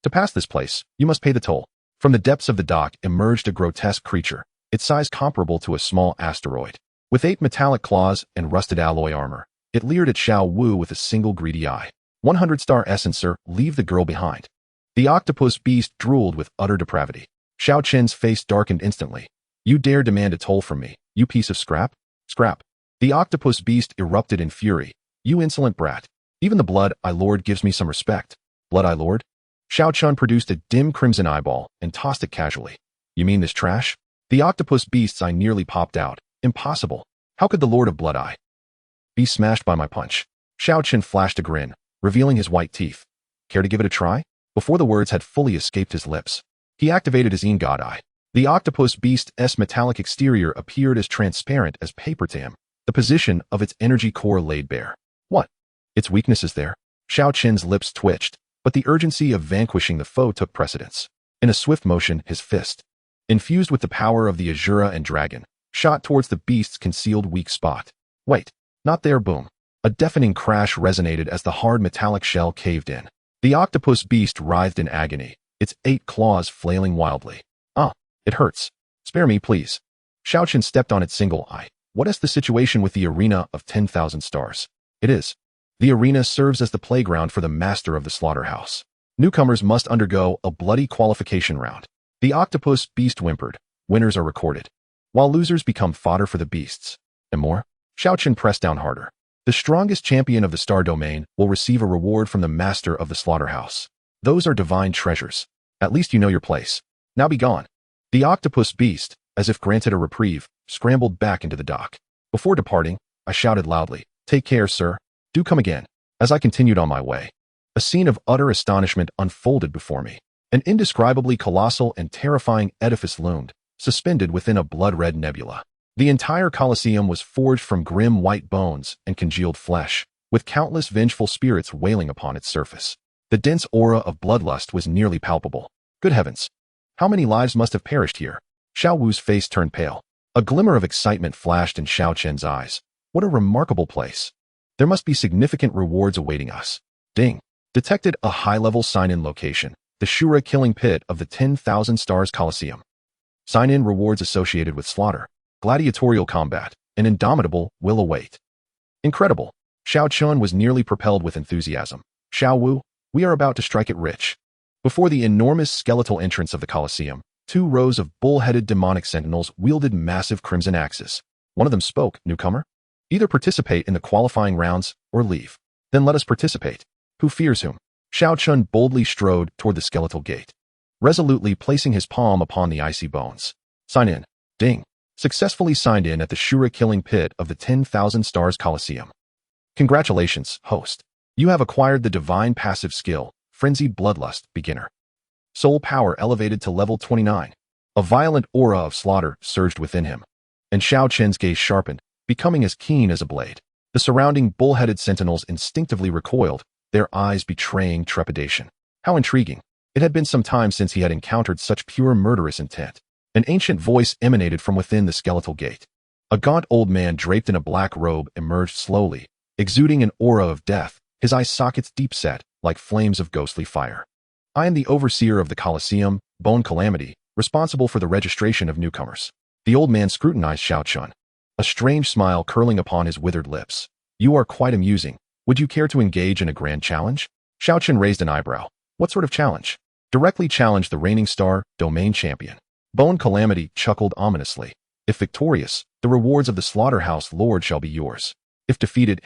To pass this place, you must pay the toll. From the depths of the dock emerged a grotesque creature, its size comparable to a small asteroid. With 8 metallic claws and rusted alloy armor, it leered at Xiao Wu with a single greedy eye. 100-star essencer, leave the girl behind. The octopus beast drooled with utter depravity. Xiao Chen's face darkened instantly. You dare demand a toll from me, you piece of scrap? Scrap. The octopus beast erupted in fury. You insolent brat. Even the Blood-Eye Lord gives me some respect. Blood-Eye Lord? Xiao Chen produced a dim crimson eyeball and tossed it casually. You mean this trash? The octopus beast's eye nearly popped out. Impossible. How could the Lord of Blood-Eye be smashed by my punch? Xiao Chen flashed a grin, revealing his white teeth. Care to give it a try? Before the words had fully escaped his lips, he activated his God Eye. The octopus beast's metallic exterior appeared as transparent as paper to him, the position of its energy core laid bare. What? Its weakness is there? Xiao Chen's lips twitched, but the urgency of vanquishing the foe took precedence. In a swift motion, his fist, infused with the power of the Azura and Dragon, shot towards the beast's concealed weak spot. Wait, not there, boom. A deafening crash resonated as the hard metallic shell caved in. The octopus beast writhed in agony, its 8 claws flailing wildly. Ah, it hurts. Spare me, please. Xiao Chen stepped on its single eye. What is the situation with the Arena of 10,000 Stars? It is. The arena serves as the playground for the master of the slaughterhouse. Newcomers must undergo a bloody qualification round. The octopus beast whimpered. Winners are recorded, while losers become fodder for the beasts. And more? Xiao Chen pressed down harder. The strongest champion of the star domain will receive a reward from the master of the slaughterhouse. Those are divine treasures. At least you know your place. Now be gone. The octopus beast, as if granted a reprieve, scrambled back into the dock. Before departing, I shouted loudly, "Take care, sir. Do come again." As I continued on my way, a scene of utter astonishment unfolded before me. An indescribably colossal and terrifying edifice loomed, suspended within a blood-red nebula. The entire Colosseum was forged from grim white bones and congealed flesh, with countless vengeful spirits wailing upon its surface. The dense aura of bloodlust was nearly palpable. Good heavens! How many lives must have perished here? Xiao Wu's face turned pale. A glimmer of excitement flashed in Xiao Chen's eyes. What a remarkable place. There must be significant rewards awaiting us. Ding. Detected a high-level sign-in location, the Shura killing pit of the 10,000 Stars Colosseum. Sign-in rewards associated with slaughter, gladiatorial combat, and indomitable will await. Incredible. Xiao Chen was nearly propelled with enthusiasm. Xiao Wu, we are about to strike it rich. Before the enormous skeletal entrance of the Colosseum, 2 rows of bull-headed demonic sentinels wielded massive crimson axes. One of them spoke, "Newcomer? Either participate in the qualifying rounds or leave. Then let us participate. Who fears whom?" Xiao Chen boldly strode toward the skeletal gate, resolutely placing his palm upon the icy bones. Sign in. Ding. Successfully signed in at the Shura killing pit of the 10,000 Stars Colosseum. Congratulations, host. You have acquired the divine passive skill, Frenzied Bloodlust, Beginner. Soul power elevated to level 29. A violent aura of slaughter surged within him, and Xiao Chen's gaze sharpened, becoming as keen as a blade. The surrounding bull-headed sentinels instinctively recoiled, their eyes betraying trepidation. How intriguing. It had been some time since he had encountered such pure murderous intent. An ancient voice emanated from within the skeletal gate. A gaunt old man draped in a black robe emerged slowly, exuding an aura of death, his eye sockets deep set, like flames of ghostly fire. I am the overseer of the Colosseum, Bone Calamity, responsible for the registration of newcomers. The old man scrutinized Xiao Chen, a strange smile curling upon his withered lips. You are quite amusing. Would you care to engage in a grand challenge? Xiao Chen raised an eyebrow. What sort of challenge? Directly challenge the reigning star, domain champion. Bone Calamity chuckled ominously. If victorious, the rewards of the slaughterhouse lord shall be yours. If defeated,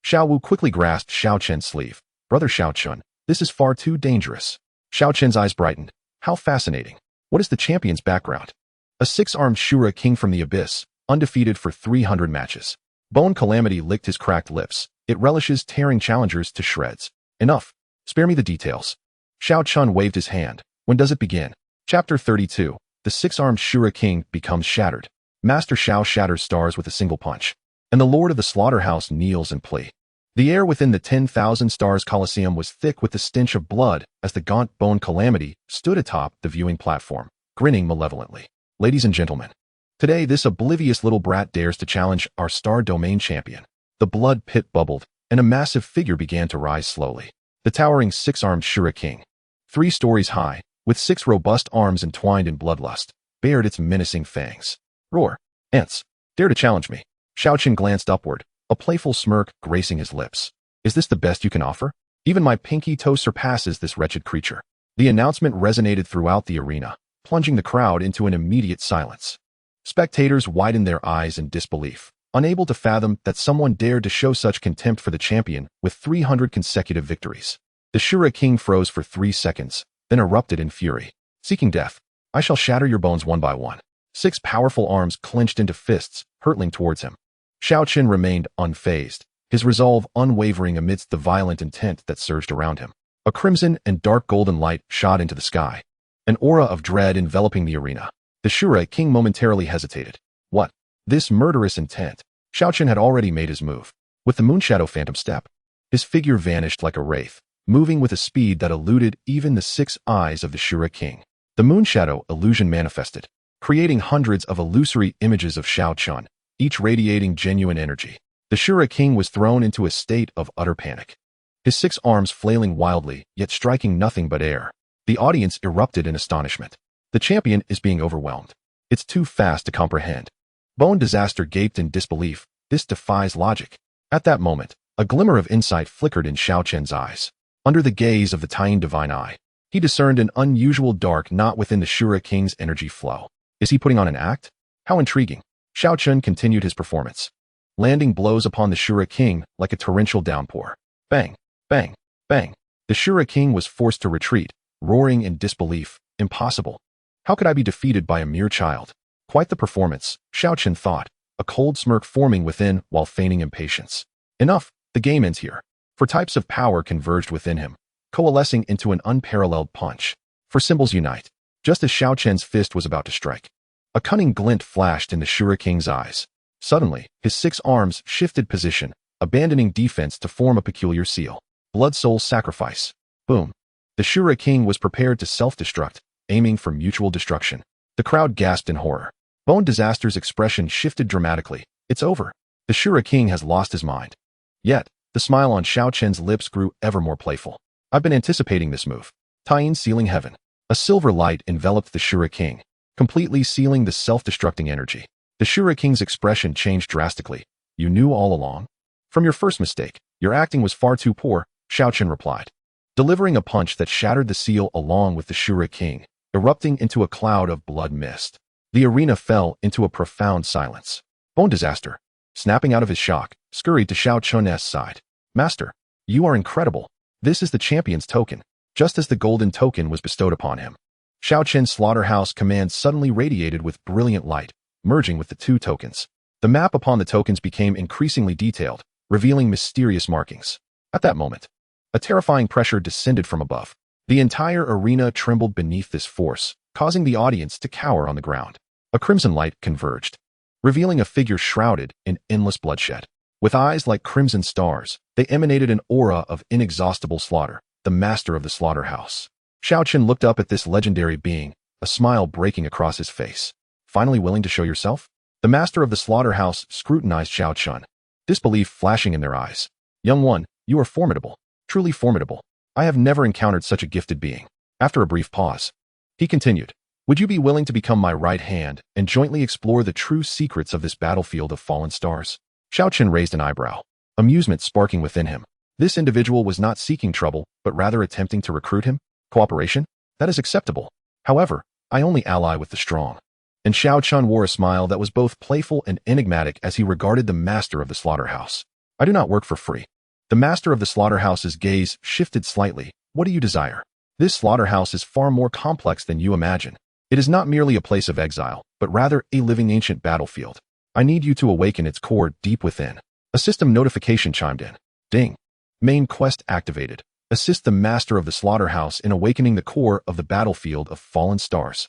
Xiao Wu quickly grasped Xiao Chen's sleeve. Brother Xiao Chen, this is far too dangerous. Xiao Chen's eyes brightened. How fascinating. What is the champion's background? A 6-armed Shura king from the abyss, undefeated for 300 matches. Bone Calamity licked his cracked lips. It relishes tearing challengers to shreds. Enough. Spare me the details. Xiao Chen waved his hand. When does it begin? Chapter 32. The 6-armed Shura king becomes shattered. Master Xiao shatters stars with a single punch, and the lord of the slaughterhouse kneels in plea. The air within the 10,000 Stars Colosseum was thick with the stench of blood as the gaunt Bone Calamity stood atop the viewing platform, grinning malevolently. Ladies and gentlemen, today this oblivious little brat dares to challenge our star domain champion. The blood pit bubbled, and a massive figure began to rise slowly. The towering 6-armed Shura king, 3 stories high, with 6 robust arms entwined in bloodlust, bared its menacing fangs. Roar. Ants, dare to challenge me. Xiao Chen glanced upward, a playful smirk gracing his lips. Is this the best you can offer? Even my pinky toe surpasses this wretched creature. The announcement resonated throughout the arena, plunging the crowd into an immediate silence. Spectators widened their eyes in disbelief, unable to fathom that someone dared to show such contempt for the champion with 300 consecutive victories. The Shura king froze for 3 seconds, then erupted in fury. Seeking death, I shall shatter your bones one by one. 6 powerful arms clenched into fists, hurtling towards him. Xiao Chen remained unfazed, his resolve unwavering amidst the violent intent that surged around him. A crimson and dark golden light shot into the sky, an aura of dread enveloping the arena. The Shura king momentarily hesitated. What? This murderous intent. Xiao Chen had already made his move. With the Moonshadow Phantom Step, his figure vanished like a wraith, moving with a speed that eluded even the 6 eyes of the Shura king. The Moonshadow illusion manifested, creating hundreds of illusory images of Xiao Chen, each radiating genuine energy. The Shura king was thrown into a state of utter panic, his 6 arms flailing wildly, yet striking nothing but air. The audience erupted in astonishment. The champion is being overwhelmed. It's too fast to comprehend. Bone Disaster gaped in disbelief. This defies logic. At that moment, a glimmer of insight flickered in Xiao Chen's eyes. Under the gaze of the tiny divine eye, he discerned an unusual dark knot within the Shura king's energy flow. Is he putting on an act? How intriguing. Xiao Chen continued his performance. landing blows upon the Shura king like a torrential downpour. Bang, bang, bang. The Shura king was forced to retreat, roaring in disbelief. Impossible. How could I be defeated by a mere child? Quite the performance, Xiao Chen thought, a cold smirk forming within while feigning impatience. Enough, the game ends here. For types of power converged within him, coalescing into an unparalleled punch. For symbols unite. Just as Xiao Chen's fist was about to strike, a cunning glint flashed in the Shura king's eyes. Suddenly, his 6 arms shifted position, abandoning defense to form a peculiar seal. Blood soul sacrifice. Boom. The Shura king was prepared to self-destruct, aiming for mutual destruction. The crowd gasped in horror. Bone Disaster's expression shifted dramatically. It's over. The Shura king has lost his mind. Yet, the smile on Xiao Chen's lips grew ever more playful. I've been anticipating this move. Tying sealing heaven. A silver light enveloped the Shura king, completely sealing the self-destructing energy. The Shura king's expression changed drastically. You knew all along? From your first mistake, your acting was far too poor, Xiao Chen replied, delivering a punch that shattered the seal along with the Shura king, erupting into a cloud of blood mist. The arena fell into a profound silence. Bone Disaster, snapping out of his shock, scurried to Xiao Chen's side. Master, you are incredible. This is the champion's token. Just as the golden token was bestowed upon him, Xiao Chen's slaughterhouse command suddenly radiated with brilliant light, merging with the 2 tokens. The map upon the tokens became increasingly detailed, revealing mysterious markings. At that moment, a terrifying pressure descended from above. The entire arena trembled beneath this force, causing the audience to cower on the ground. A crimson light converged, revealing a figure shrouded in endless bloodshed. With eyes like crimson stars, they emanated an aura of inexhaustible slaughter, the master of the slaughterhouse. Xiao Chen looked up at this legendary being, a smile breaking across his face. Finally willing to show yourself? The master of the slaughterhouse scrutinized Xiao Chen, disbelief flashing in their eyes. Young one, you are formidable, truly formidable. I have never encountered such a gifted being. After a brief pause, he continued, would you be willing to become my right hand and jointly explore the true secrets of this battlefield of fallen stars? Xiao Chen raised an eyebrow, amusement sparking within him. This individual was not seeking trouble, but rather attempting to recruit him. Cooperation? That is acceptable. However, I only ally with the strong. And Xiao Chen wore a smile that was both playful and enigmatic as he regarded the master of the slaughterhouse. I do not work for free. The master of the slaughterhouse's gaze shifted slightly. What do you desire? This slaughterhouse is far more complex than you imagine. It is not merely a place of exile, but rather a living ancient battlefield. I need you to awaken its core deep within. A system notification chimed in. Ding. Main quest activated. Assist the master of the slaughterhouse in awakening the core of the battlefield of fallen stars.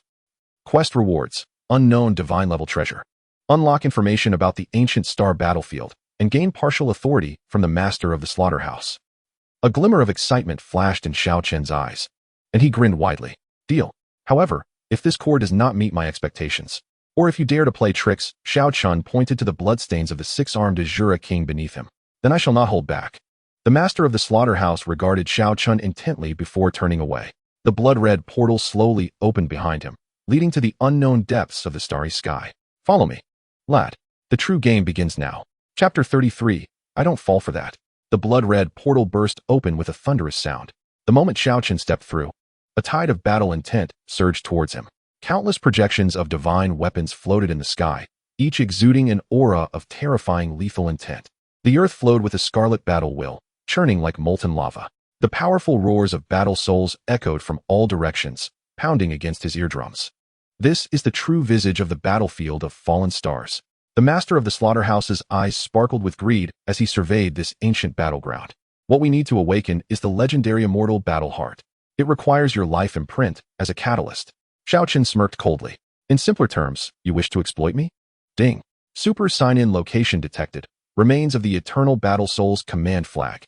Quest rewards. Unknown divine level treasure. Unlock information about the ancient star battlefield and gain partial authority from the master of the slaughterhouse. A glimmer of excitement flashed in Xiao Chen's eyes, and he grinned widely. Deal. However, if this core does not meet my expectations, or if you dare to play tricks, Xiao Chen pointed to the bloodstains of the 6-armed Shura king beneath him, then I shall not hold back. The master of the slaughterhouse regarded Xiao Chen intently before turning away. The blood-red portal slowly opened behind him, leading to the unknown depths of the starry sky. Follow me. Lad, the true game begins now. Chapter 33, I don't fall for that. The blood-red portal burst open with a thunderous sound. The moment Xiao Chen stepped through, a tide of battle intent surged towards him. Countless projections of divine weapons floated in the sky, each exuding an aura of terrifying lethal intent. The earth flowed with a scarlet battle will, churning like molten lava. The powerful roars of battle souls echoed from all directions, pounding against his eardrums. This is the true visage of the battlefield of fallen stars. The master of the slaughterhouse's eyes sparkled with greed as he surveyed this ancient battleground. What we need to awaken is the legendary immortal battle heart. It requires your life imprint as a catalyst. Xiao Chen smirked coldly. In simpler terms, you wish to exploit me? Ding. Super sign-in location detected. Remains of the eternal battle soul's command flag.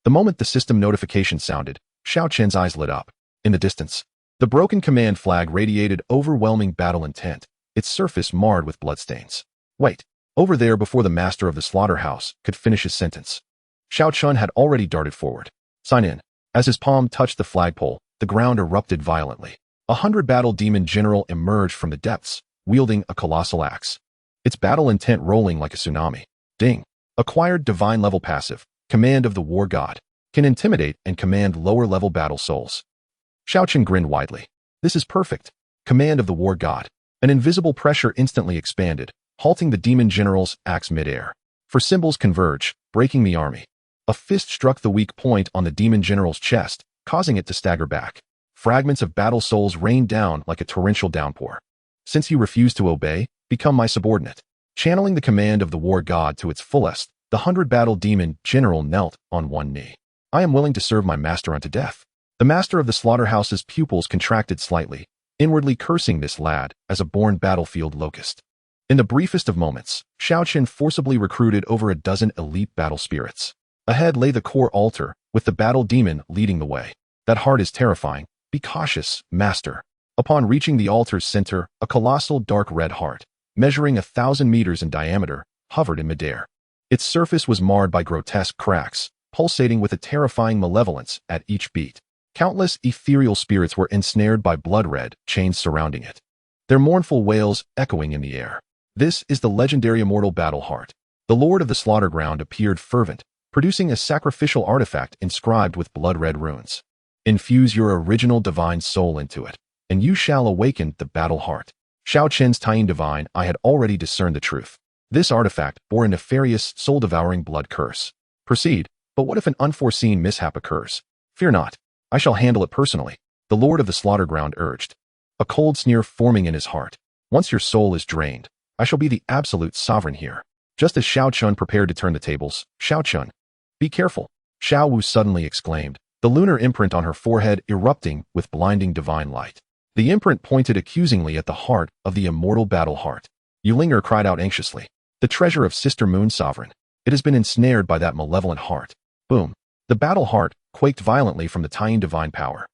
The moment the system notification sounded, Xiao Chen's eyes lit up. In the distance, the broken command flag radiated overwhelming battle intent, its surface marred with bloodstains. Wait, over there before the master of the slaughterhouse could finish his sentence. Xiao Chen had already darted forward. Sign in. As his palm touched the flagpole, the ground erupted violently. 100 battle demon general emerged from the depths, wielding a colossal axe. Its battle intent rolling like a tsunami. Ding. Acquired divine level passive, command of the war god, can intimidate and command lower level battle souls. Xiao Chen grinned widely. This is perfect. Command of the war god. An invisible pressure instantly expanded, halting the demon general's axe midair. for symbols converge, breaking the army. A fist struck the weak point on the demon general's chest, causing it to stagger back. Fragments of battle souls rained down like a torrential downpour. Since you refuse to obey, become my subordinate. Channeling the command of the war god to its fullest, the 100-battle demon general knelt on one knee. I am willing to serve my master unto death. The master of the slaughterhouse's pupils contracted slightly, inwardly cursing this lad as a born battlefield locust. In the briefest of moments, Xiao Chen forcibly recruited over a dozen elite battle spirits. Ahead lay the core altar, with the battle demon leading the way. That heart is terrifying. Be cautious, master. Upon reaching the altar's center, a colossal dark red heart, measuring 1,000 meters in diameter, hovered in midair. Its surface was marred by grotesque cracks, pulsating with a terrifying malevolence at each beat. Countless ethereal spirits were ensnared by blood-red chains surrounding it, their mournful wails echoing in the air. This is the legendary immortal battle heart. The lord of the slaughter ground appeared fervent, producing a sacrificial artifact inscribed with blood-red runes. Infuse your original divine soul into it, and you shall awaken the battle heart. Xiao Chen's Taiyin divine eye had already discerned the truth. This artifact bore a nefarious, soul-devouring blood curse. Proceed, but what if an unforeseen mishap occurs? Fear not. I shall handle it personally, the lord of the slaughter ground urged, a cold sneer forming in his heart. Once your soul is drained, I shall be the absolute sovereign here. Just as Xiao Chen prepared to turn the tables, Xiao Chen, be careful, Xiao Wu suddenly exclaimed, the lunar imprint on her forehead erupting with blinding divine light. The imprint pointed accusingly at the heart of the immortal battle heart. Yulinger cried out anxiously, the treasure of Sister Moon Sovereign. It has been ensnared by that malevolent heart. Boom. The battle heart quaked violently from the Taiyin divine power,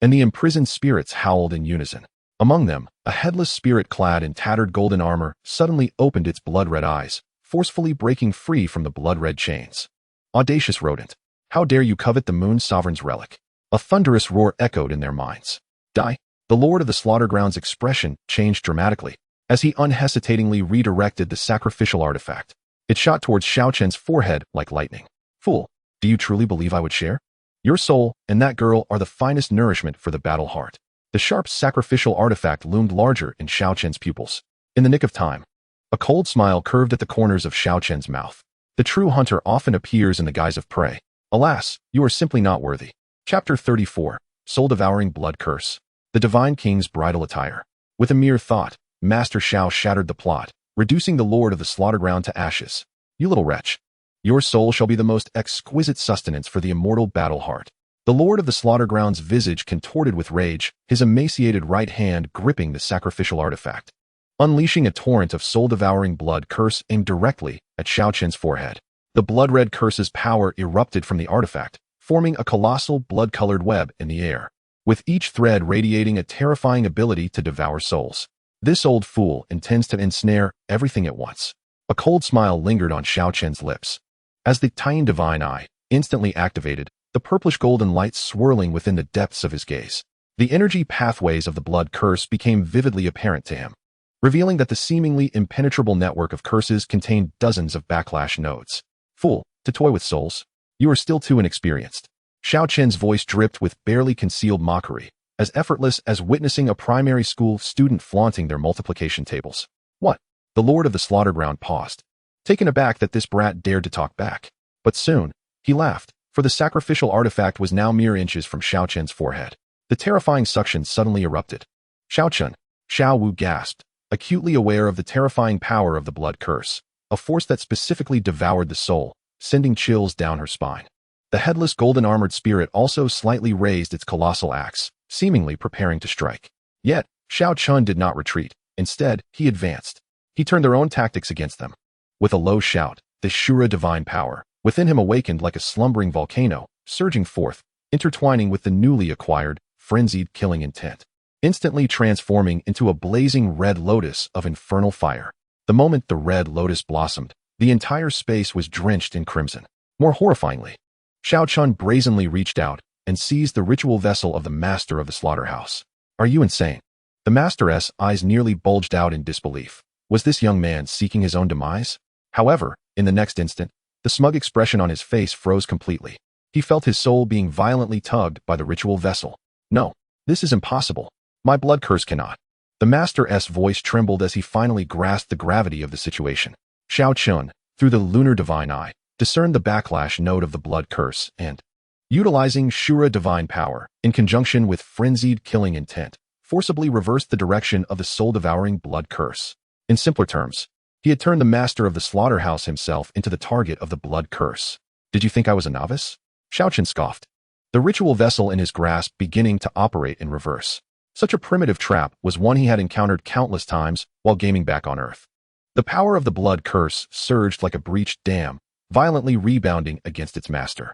and the imprisoned spirits howled in unison. Among them, a headless spirit clad in tattered golden armor suddenly opened its blood-red eyes, forcefully breaking free from the blood-red chains. Audacious rodent, how dare you covet the Moon Sovereign's relic? A thunderous roar echoed in their minds. Die! The lord of the slaughter ground's expression changed dramatically as he unhesitatingly redirected the sacrificial artifact. It shot towards Xiao Chen's forehead like lightning. Fool, do you truly believe I would share? Your soul and that girl are the finest nourishment for the battle heart. The sharp sacrificial artifact loomed larger in Xiao Chen's pupils. In the nick of time, a cold smile curved at the corners of Xiao Chen's mouth. The true hunter often appears in the guise of prey. Alas, you are simply not worthy. Chapter 34, Soul-Devouring Blood Curse. The Divine King's Bridal Attire. With a mere thought, Master Xiao shattered the plot, reducing the lord of the slaughter ground to ashes. You little wretch. Your soul shall be the most exquisite sustenance for the immortal battle heart. The lord of the slaughter ground's visage contorted with rage, his emaciated right hand gripping the sacrificial artifact, unleashing a torrent of soul-devouring blood curse aimed directly at Xiao Chen's forehead. The blood-red curse's power erupted from the artifact, forming a colossal blood-colored web in the air, with each thread radiating a terrifying ability to devour souls. This old fool intends to ensnare everything at once. A cold smile lingered on Xiao Chen's lips. As the Taiyin divine eye instantly activated, the purplish-golden light swirling within the depths of his gaze, the energy pathways of the blood curse became vividly apparent to him, revealing that the seemingly impenetrable network of curses contained dozens of backlash nodes. Fool, to toy with souls? You are still too inexperienced. Xiao Chen's voice dripped with barely concealed mockery, as effortless as witnessing a primary school student flaunting their multiplication tables. What? The lord of the slaughter ground paused, taken aback that this brat dared to talk back. But soon, he laughed, for the sacrificial artifact was now mere inches from Xiao Chen's forehead. The terrifying suction suddenly erupted. Xiao Chen, Xiao Wu gasped, acutely aware of the terrifying power of the blood curse, a force that specifically devoured the soul, sending chills down her spine. The headless golden-armored spirit also slightly raised its colossal axe, seemingly preparing to strike. Yet, Xiao Chen did not retreat. Instead, he advanced. He turned their own tactics against them. With a low shout, the Shura divine power within him awakened like a slumbering volcano, surging forth, intertwining with the newly acquired, frenzied killing intent, instantly transforming into a blazing red lotus of infernal fire. The moment the red lotus blossomed, the entire space was drenched in crimson. More horrifyingly, Xiao Chen brazenly reached out and seized the ritual vessel of the master of the slaughterhouse. Are you insane? The master's eyes nearly bulged out in disbelief. Was this young man seeking his own demise? However, in the next instant, the smug expression on his face froze completely. He felt his soul being violently tugged by the ritual vessel. No, this is impossible. My blood curse cannot. The master's voice trembled as he finally grasped the gravity of the situation. Xiao Chen, through the lunar divine eye, discerned the backlash node of the blood curse, and, utilizing Shura divine power, in conjunction with frenzied killing intent, forcibly reversed the direction of the soul-devouring blood curse. In simpler terms, he had turned the master of the slaughterhouse himself into the target of the blood curse. Did you think I was a novice? Xiao Chen scoffed, the ritual vessel in his grasp beginning to operate in reverse. Such a primitive trap was one he had encountered countless times while gaming back on Earth. The power of the blood curse surged like a breached dam, violently rebounding against its master.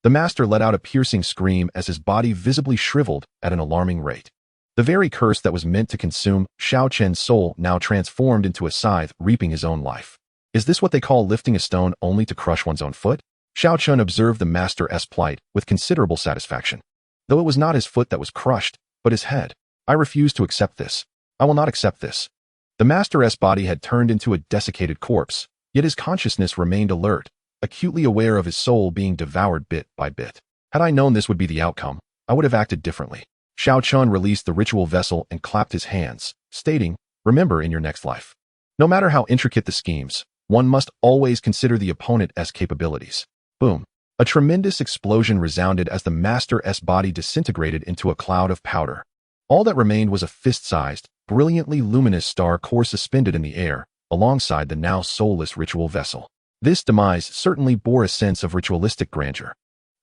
The master let out a piercing scream as his body visibly shriveled at an alarming rate. The very curse that was meant to consume Xiao Chen's soul now transformed into a scythe reaping his own life. Is this what they call lifting a stone only to crush one's own foot? Xiao Chen observed the master's plight with considerable satisfaction. Though it was not his foot that was crushed, but his head. I refuse to accept this. I will not accept this. The master's body had turned into a desiccated corpse, yet his consciousness remained alert, acutely aware of his soul being devoured bit by bit. Had I known this would be the outcome, I would have acted differently. Xiao Chen released the ritual vessel and clapped his hands, stating, remember in your next life. No matter how intricate the schemes, one must always consider the opponent's capabilities. Boom. A tremendous explosion resounded as the master's body disintegrated into a cloud of powder. All that remained was a fist-sized, brilliantly luminous star core suspended in the air, alongside the now soulless ritual vessel. This demise certainly bore a sense of ritualistic grandeur.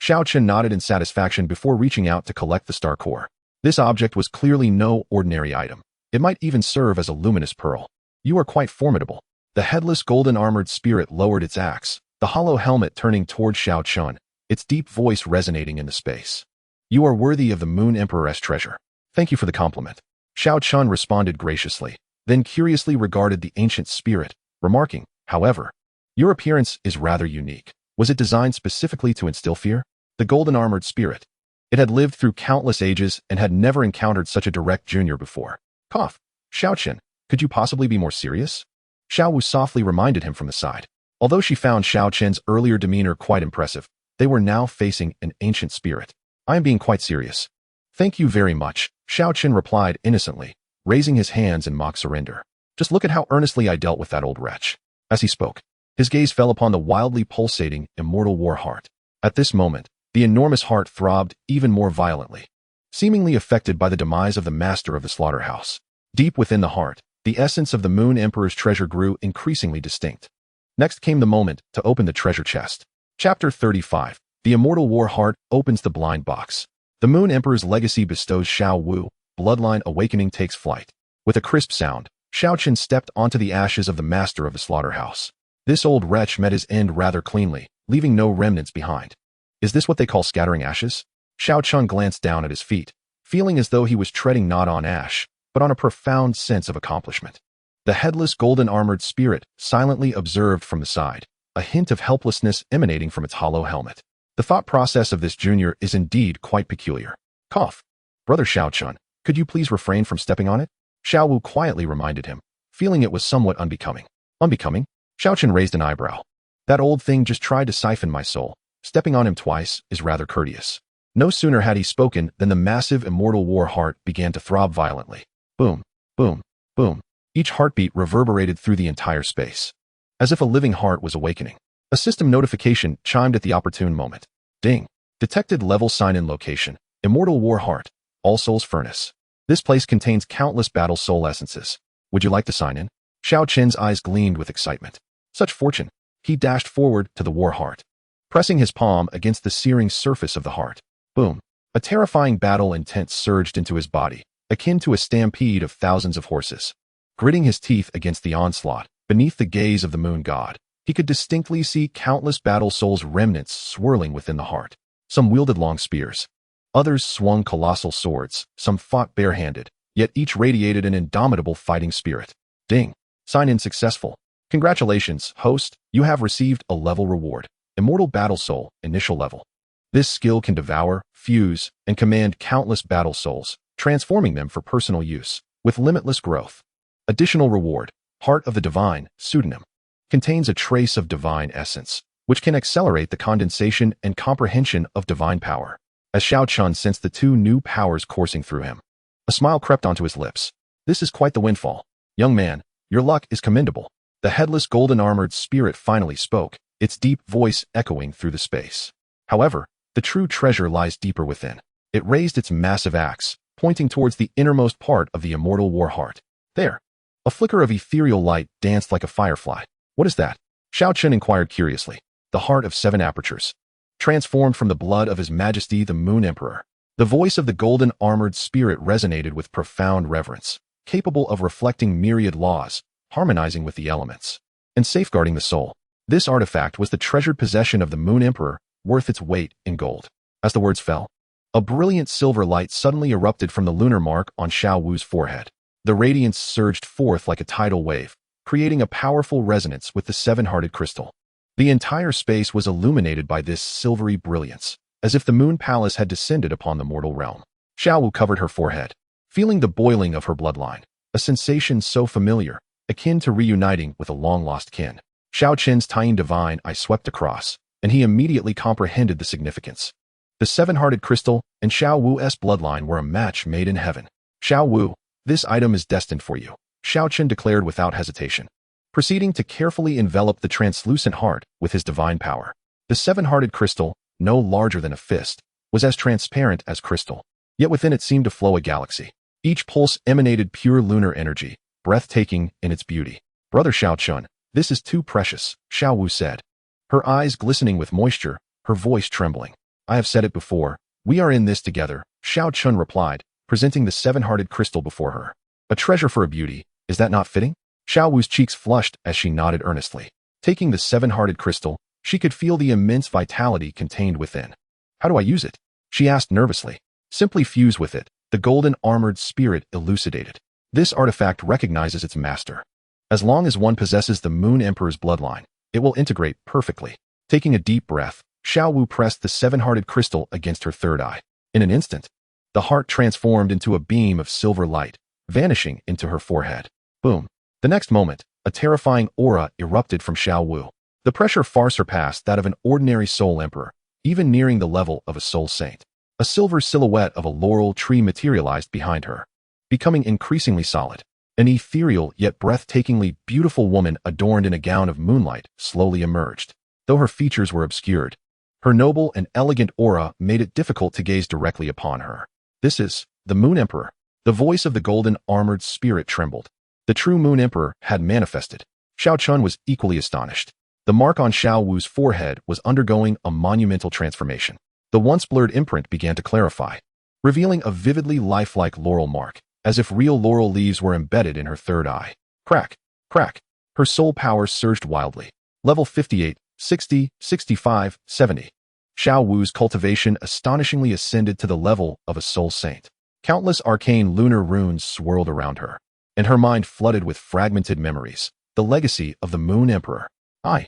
Xiao Chen nodded in satisfaction before reaching out to collect the star core. This object was clearly no ordinary item. It might even serve as a luminous pearl. You are quite formidable. The headless golden-armored spirit lowered its axe, the hollow helmet turning toward Xiao Chen, its deep voice resonating in the space. You are worthy of the Moon Emperor's treasure. Thank you for the compliment. Xiao Chen responded graciously, then curiously regarded the ancient spirit, remarking, however, your appearance is rather unique. Was it designed specifically to instill fear? The golden-armored spirit. It had lived through countless ages and had never encountered such a direct junior before. Cough. Xiao Chen, could you possibly be more serious? Xiao Wu softly reminded him from the side. Although she found Xiao Chen's earlier demeanor quite impressive, they were now facing an ancient spirit. I am being quite serious. Thank you very much, Xiao Chen replied innocently, raising his hands in mock surrender. Just look at how earnestly I dealt with that old wretch. As he spoke, his gaze fell upon the wildly pulsating, immortal war heart. At this moment, the enormous heart throbbed even more violently, seemingly affected by the demise of the master of the slaughterhouse. Deep within the heart, the essence of the Moon Emperor's treasure grew increasingly distinct. Next came the moment to open the treasure chest. Chapter 35. The Immortal War Heart opens the blind box. The Moon Emperor's legacy bestows Xiao Wu, bloodline awakening takes flight. With a crisp sound, Xiao Chen stepped onto the ashes of the master of the slaughterhouse. This old wretch met his end rather cleanly, leaving no remnants behind. Is this what they call scattering ashes? Xiao Chen glanced down at his feet, feeling as though he was treading not on ash, but on a profound sense of accomplishment. The headless golden-armored spirit silently observed from the side, a hint of helplessness emanating from its hollow helmet. The thought process of this junior is indeed quite peculiar. Cough. Brother Xiao Chen, could you please refrain from stepping on it? Xiao Wu quietly reminded him, feeling it was somewhat unbecoming. Unbecoming? Xiao Chen raised an eyebrow. That old thing just tried to siphon my soul. Stepping on him twice is rather courteous. No sooner had he spoken than the massive immortal war heart began to throb violently. Boom, boom, boom. Each heartbeat reverberated through the entire space, as if a living heart was awakening. A system notification chimed at the opportune moment. Ding. Detected level sign-in location. Immortal War Heart. All Souls Furnace. This place contains countless battle soul essences. Would you like to sign in? Xiao Chen's eyes gleamed with excitement. Such fortune. He dashed forward to the War Heart, pressing his palm against the searing surface of the heart. Boom. A terrifying battle intent surged into his body, akin to a stampede of thousands of horses. Gritting his teeth against the onslaught, beneath the gaze of the moon god, he could distinctly see countless battle souls remnants swirling within the heart. Some wielded long spears. Others swung colossal swords, some fought barehanded, yet each radiated an indomitable fighting spirit. Ding. Sign-in successful. Congratulations, host, you have received a level reward. Immortal Battle Soul, initial level. This skill can devour, fuse, and command countless battle souls, transforming them for personal use, with limitless growth. Additional reward, Heart of the Divine, pseudonym. Contains a trace of divine essence, which can accelerate the condensation and comprehension of divine power. As Xiao Chen sensed the two new powers coursing through him, a smile crept onto his lips. This is quite the windfall. Young man, your luck is commendable. The headless golden-armored spirit finally spoke, its deep voice echoing through the space. However, the true treasure lies deeper within. It raised its massive axe, pointing towards the innermost part of the immortal war heart. There. A flicker of ethereal light danced like a firefly. What is that? Xiao Chen inquired curiously. The heart of 7 apertures. Transformed from the blood of His Majesty the Moon Emperor. The voice of the golden-armored spirit resonated with profound reverence, capable of reflecting myriad laws, harmonizing with the elements, and safeguarding the soul. This artifact was the treasured possession of the Moon Emperor, worth its weight in gold. As the words fell, a brilliant silver light suddenly erupted from the lunar mark on Xiao Wu's forehead. The radiance surged forth like a tidal wave, creating a powerful resonance with the 7-hearted crystal. The entire space was illuminated by this silvery brilliance, as if the Moon Palace had descended upon the mortal realm. Xiao Wu covered her forehead, feeling the boiling of her bloodline, a sensation so familiar, akin to reuniting with a long-lost kin. Xiao Chen's tiny divine eye swept across, and he immediately comprehended the significance. The 7-hearted crystal and Xiao Wu's bloodline were a match made in heaven. Xiao Wu, this item is destined for you, Xiao Chen declared without hesitation, proceeding to carefully envelop the translucent heart with his divine power. The 7-hearted crystal, no larger than a fist, was as transparent as crystal, yet within it seemed to flow a galaxy. Each pulse emanated pure lunar energy, breathtaking in its beauty. Brother Xiao Chen, this is too precious, Xiao Wu said, her eyes glistening with moisture, her voice trembling. I have said it before, we are in this together, Xiao Chen replied, presenting the 7-hearted crystal before her. A treasure for a beauty, is that not fitting? Xiao Wu's cheeks flushed as she nodded earnestly. Taking the 7-hearted crystal, she could feel the immense vitality contained within. How do I use it? She asked nervously. Simply fuse with it, the golden-armored spirit elucidated. This artifact recognizes its master. As long as one possesses the Moon Emperor's bloodline, it will integrate perfectly. Taking a deep breath, Xiao Wu pressed the 7-hearted crystal against her third eye. In an instant, the heart transformed into a beam of silver light, vanishing into her forehead. Boom. The next moment, a terrifying aura erupted from Xiao Wu. The pressure far surpassed that of an ordinary soul emperor, even nearing the level of a soul saint. A silver silhouette of a laurel tree materialized behind her, becoming increasingly solid. An ethereal yet breathtakingly beautiful woman adorned in a gown of moonlight slowly emerged. Though her features were obscured, her noble and elegant aura made it difficult to gaze directly upon her. This is the Moon Emperor. The voice of the golden-armored spirit trembled. The true Moon Emperor had manifested. Xiao Chen was equally astonished. The mark on Xiao Wu's forehead was undergoing a monumental transformation. The once blurred imprint began to clarify, revealing a vividly lifelike laurel mark, as if real laurel leaves were embedded in her third eye. Crack, crack. Her soul power surged wildly. Level 58, 60, 65, 70. Xiao Wu's cultivation astonishingly ascended to the level of a soul saint. Countless arcane lunar runes swirled around her, and her mind flooded with fragmented memories, the legacy of the Moon Emperor. I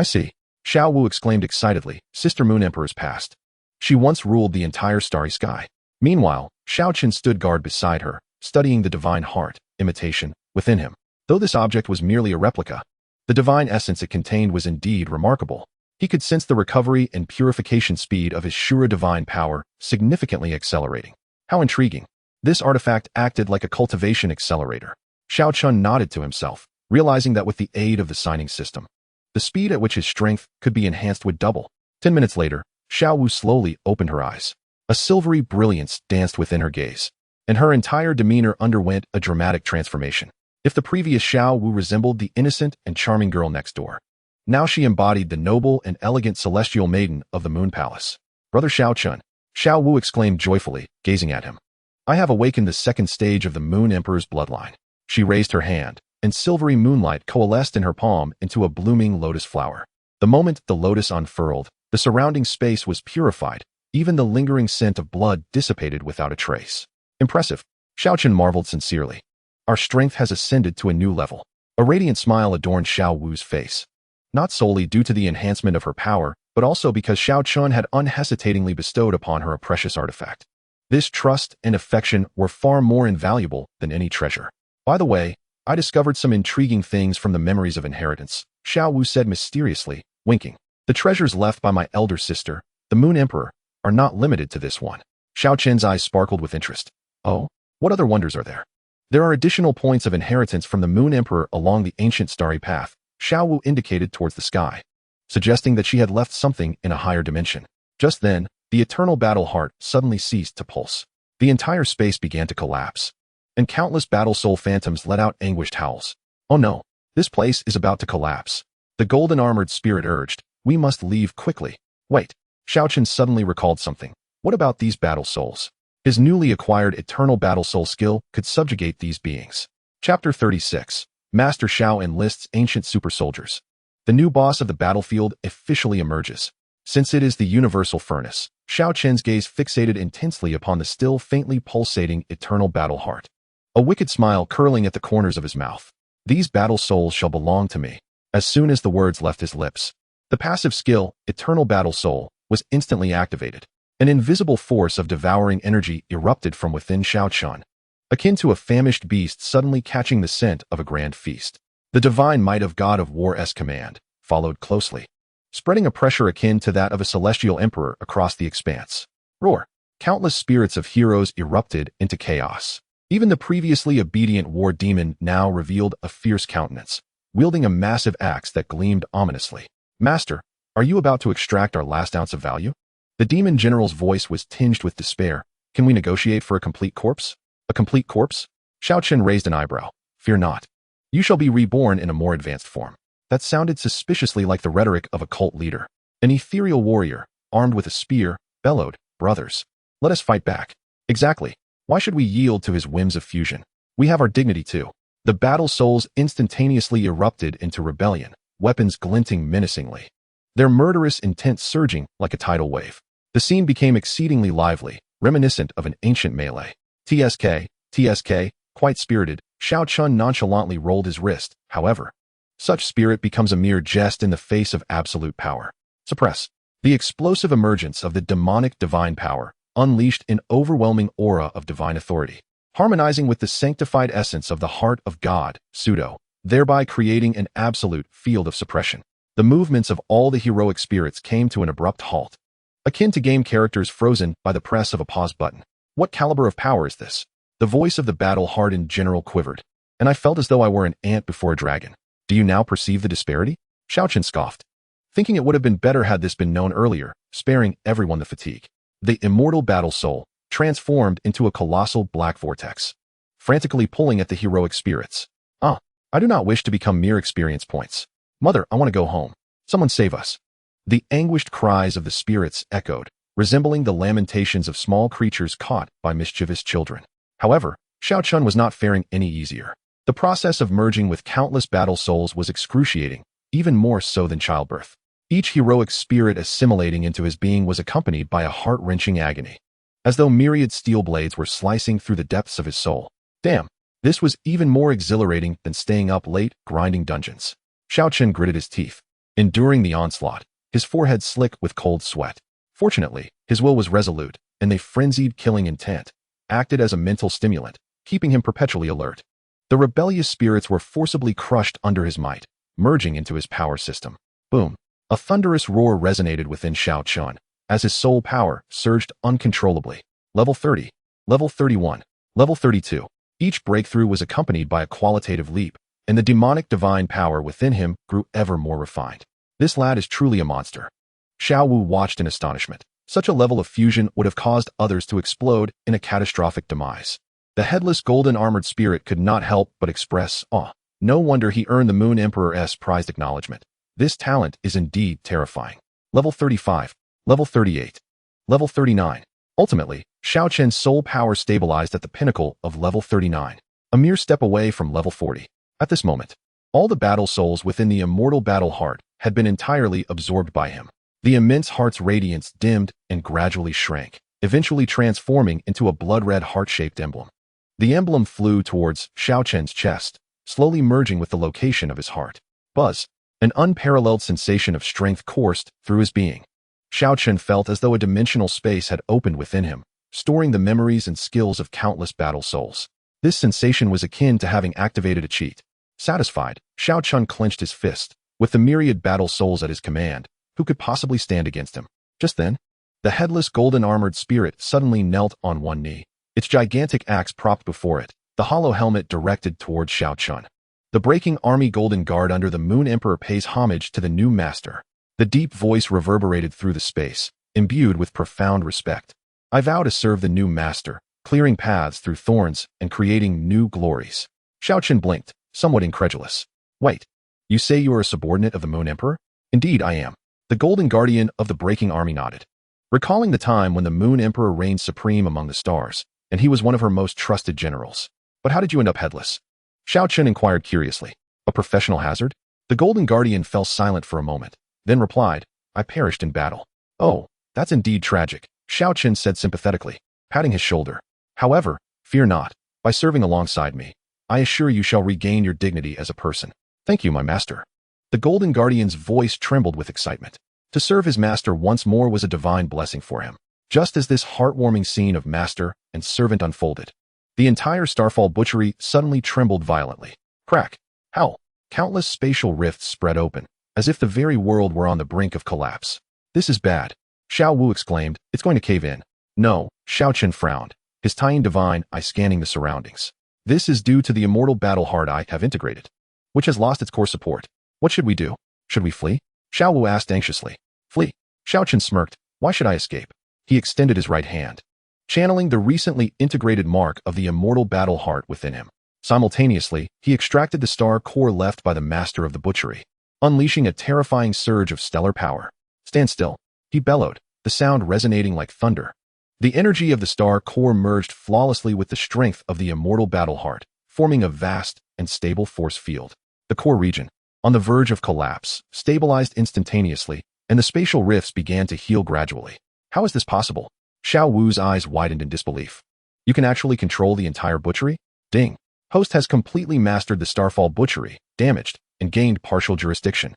see. Xiao Wu exclaimed excitedly, Sister Moon Emperor's past. She once ruled the entire starry sky. Meanwhile, Xiao Chen stood guard beside her, studying the divine heart, imitation, within him. Though this object was merely a replica, the divine essence it contained was indeed remarkable. He could sense the recovery and purification speed of his Shura divine power significantly accelerating. How intriguing. This artifact acted like a cultivation accelerator. Xiao Chen nodded to himself, realizing that with the aid of the signing system, the speed at which his strength could be enhanced would double. 10 minutes later, Xiao Wu slowly opened her eyes. A silvery brilliance danced within her gaze, and her entire demeanor underwent a dramatic transformation. If the previous Xiao Wu resembled the innocent and charming girl next door, now she embodied the noble and elegant celestial maiden of the Moon Palace. Brother Xiao Chen, Xiao Wu exclaimed joyfully, gazing at him. I have awakened the second stage of the Moon Emperor's bloodline. She raised her hand, and silvery moonlight coalesced in her palm into a blooming lotus flower. The moment the lotus unfurled, the surrounding space was purified. Even the lingering scent of blood dissipated without a trace. Impressive. Xiao Chen marveled sincerely. Our strength has ascended to a new level. A radiant smile adorned Xiao Wu's face. Not solely due to the enhancement of her power, but also because Xiao Chen had unhesitatingly bestowed upon her a precious artifact. This trust and affection were far more invaluable than any treasure. By the way, I discovered some intriguing things from the memories of inheritance, Xiao Wu said mysteriously, winking. The treasures left by my elder sister, the Moon Emperor, are not limited to this one. Xiao Chen's eyes sparkled with interest. Oh, what other wonders are there? There are additional points of inheritance from the Moon Emperor along the ancient starry path, Xiao Wu indicated towards the sky, suggesting that she had left something in a higher dimension. Just then, the eternal battle heart suddenly ceased to pulse. The entire space began to collapse, and countless battle soul phantoms let out anguished howls. Oh no, this place is about to collapse. The golden armored spirit urged, we must leave quickly. Wait, Xiao Chen suddenly recalled something. What about these battle souls? His newly acquired eternal battle soul skill could subjugate these beings. Chapter 36. Master Xiao enlists ancient super soldiers. The new boss of the battlefield officially emerges. Since it is the universal furnace, Xiao Chen's gaze fixated intensely upon the still faintly pulsating eternal battle heart. A wicked smile curling at the corners of his mouth. These battle souls shall belong to me. As soon as the words left his lips, the passive skill, Eternal Battle Soul, was instantly activated. An invisible force of devouring energy erupted from within Xiao Chen, akin to a famished beast suddenly catching the scent of a grand feast. The divine might of God of War's command followed closely, spreading a pressure akin to that of a celestial emperor across the expanse. Roar! Countless spirits of heroes erupted into chaos. Even the previously obedient war demon now revealed a fierce countenance, wielding a massive axe that gleamed ominously. Master, are you about to extract our last ounce of value? The demon general's voice was tinged with despair. Can we negotiate for a complete corpse? A complete corpse? Xiao Chen raised an eyebrow. Fear not. You shall be reborn in a more advanced form. That sounded suspiciously like the rhetoric of a cult leader. An ethereal warrior, armed with a spear, bellowed, brothers, let us fight back. Exactly. Why should we yield to his whims of fusion? We have our dignity too. The battle souls instantaneously erupted into rebellion, weapons glinting menacingly, their murderous intent surging like a tidal wave. The scene became exceedingly lively, reminiscent of an ancient melee. TSK, quite spirited, Xiao Chen nonchalantly rolled his wrist. However, such spirit becomes a mere jest in the face of absolute power. Suppress. The explosive emergence of the demonic divine power unleashed an overwhelming aura of divine authority, harmonizing with the sanctified essence of the heart of God, pseudo, thereby creating an absolute field of suppression. The movements of all the heroic spirits came to an abrupt halt, akin to game characters frozen by the press of a pause button. What caliber of power is this? The voice of the battle-hardened general quivered, and I felt as though I were an ant before a dragon. Do you now perceive the disparity? Xiao Chen scoffed, thinking it would have been better had this been known earlier, sparing everyone the fatigue. The immortal battle soul transformed into a colossal black vortex, frantically pulling at the heroic spirits. I do not wish to become mere experience points. Mother, I want to go home. Someone save us. The anguished cries of the spirits echoed, resembling the lamentations of small creatures caught by mischievous children. However, Xiao Chen was not faring any easier. The process of merging with countless battle souls was excruciating, even more so than childbirth. Each heroic spirit assimilating into his being was accompanied by a heart-wrenching agony, as though myriad steel blades were slicing through the depths of his soul. Damn, this was even more exhilarating than staying up late, grinding dungeons. Xiao Chen gritted his teeth, enduring the onslaught, his forehead slick with cold sweat. Fortunately, his will was resolute, and the frenzied killing intent acted as a mental stimulant, keeping him perpetually alert. The rebellious spirits were forcibly crushed under his might, merging into his power system. Boom! A thunderous roar resonated within Xiao Chen, as his soul power surged uncontrollably. Level 30, Level 31, Level 32. Each breakthrough was accompanied by a qualitative leap, and the demonic divine power within him grew ever more refined. This lad is truly a monster. Xiao Wu watched in astonishment. Such a level of fusion would have caused others to explode in a catastrophic demise. The headless golden armored spirit could not help but express awe. No wonder he earned the Moon Emperor's prized acknowledgement. This talent is indeed terrifying. Level 35, Level 38, Level 39. Ultimately, Xiao Chen's soul power stabilized at the pinnacle of Level 39, a mere step away from Level 40. At this moment, all the battle souls within the immortal battle heart had been entirely absorbed by him. The immense heart's radiance dimmed and gradually shrank, eventually transforming into a blood-red heart-shaped emblem. The emblem flew towards Xiao Chen's chest, slowly merging with the location of his heart. Buzz! An unparalleled sensation of strength coursed through his being. Xiao Chen felt as though a dimensional space had opened within him, storing the memories and skills of countless battle souls. This sensation was akin to having activated a cheat. Satisfied, Xiao Chen clenched his fist. With the myriad battle souls at his command, who could possibly stand against him? Just then, the headless golden armored spirit suddenly knelt on one knee, its gigantic axe propped before it, the hollow helmet directed towards Xiao Chen. The breaking army golden guard under the Moon Emperor pays homage to the new master. The deep voice reverberated through the space, imbued with profound respect. I vow to serve the new master, clearing paths through thorns and creating new glories. Xiao Chen blinked, somewhat incredulous. Wait, you say you are a subordinate of the Moon Emperor? Indeed I am. The golden guardian of the breaking army nodded. Recalling the time when the Moon Emperor reigned supreme among the stars, and he was one of her most trusted generals. But how did you end up headless? Xiao Chen inquired curiously. A professional hazard? The golden guardian fell silent for a moment, then replied, I perished in battle. Oh, that's indeed tragic, Xiao Chen said sympathetically, patting his shoulder. However, fear not. By serving alongside me, I assure you shall regain your dignity as a person. Thank you, my master. The golden guardian's voice trembled with excitement. To serve his master once more was a divine blessing for him. Just as this heartwarming scene of master and servant unfolded, the entire Starfall butchery suddenly trembled violently. Crack! Howl! Countless spatial rifts spread open, as if the very world were on the brink of collapse. This is bad, Xiao Wu exclaimed. It's going to cave in. No, Xiao Chen frowned, his tying divine eye scanning the surroundings. This is due to the immortal battle heart I have integrated, which has lost its core support. What should we do? Should we flee? Xiao Wu asked anxiously. Flee. Xiao Chen smirked. Why should I escape? He extended his right hand, channeling the recently integrated mark of the immortal battle heart within him. Simultaneously, he extracted the star core left by the master of the butchery, unleashing a terrifying surge of stellar power. Stand still, he bellowed, the sound resonating like thunder. The energy of the star core merged flawlessly with the strength of the immortal battle heart, forming a vast and stable force field. The core region, on the verge of collapse, stabilized instantaneously, and the spatial rifts began to heal gradually. How is this possible? Xiao Wu's eyes widened in disbelief. You can actually control the entire butchery? Ding. Host has completely mastered the Starfall butchery, damaged, and gained partial jurisdiction.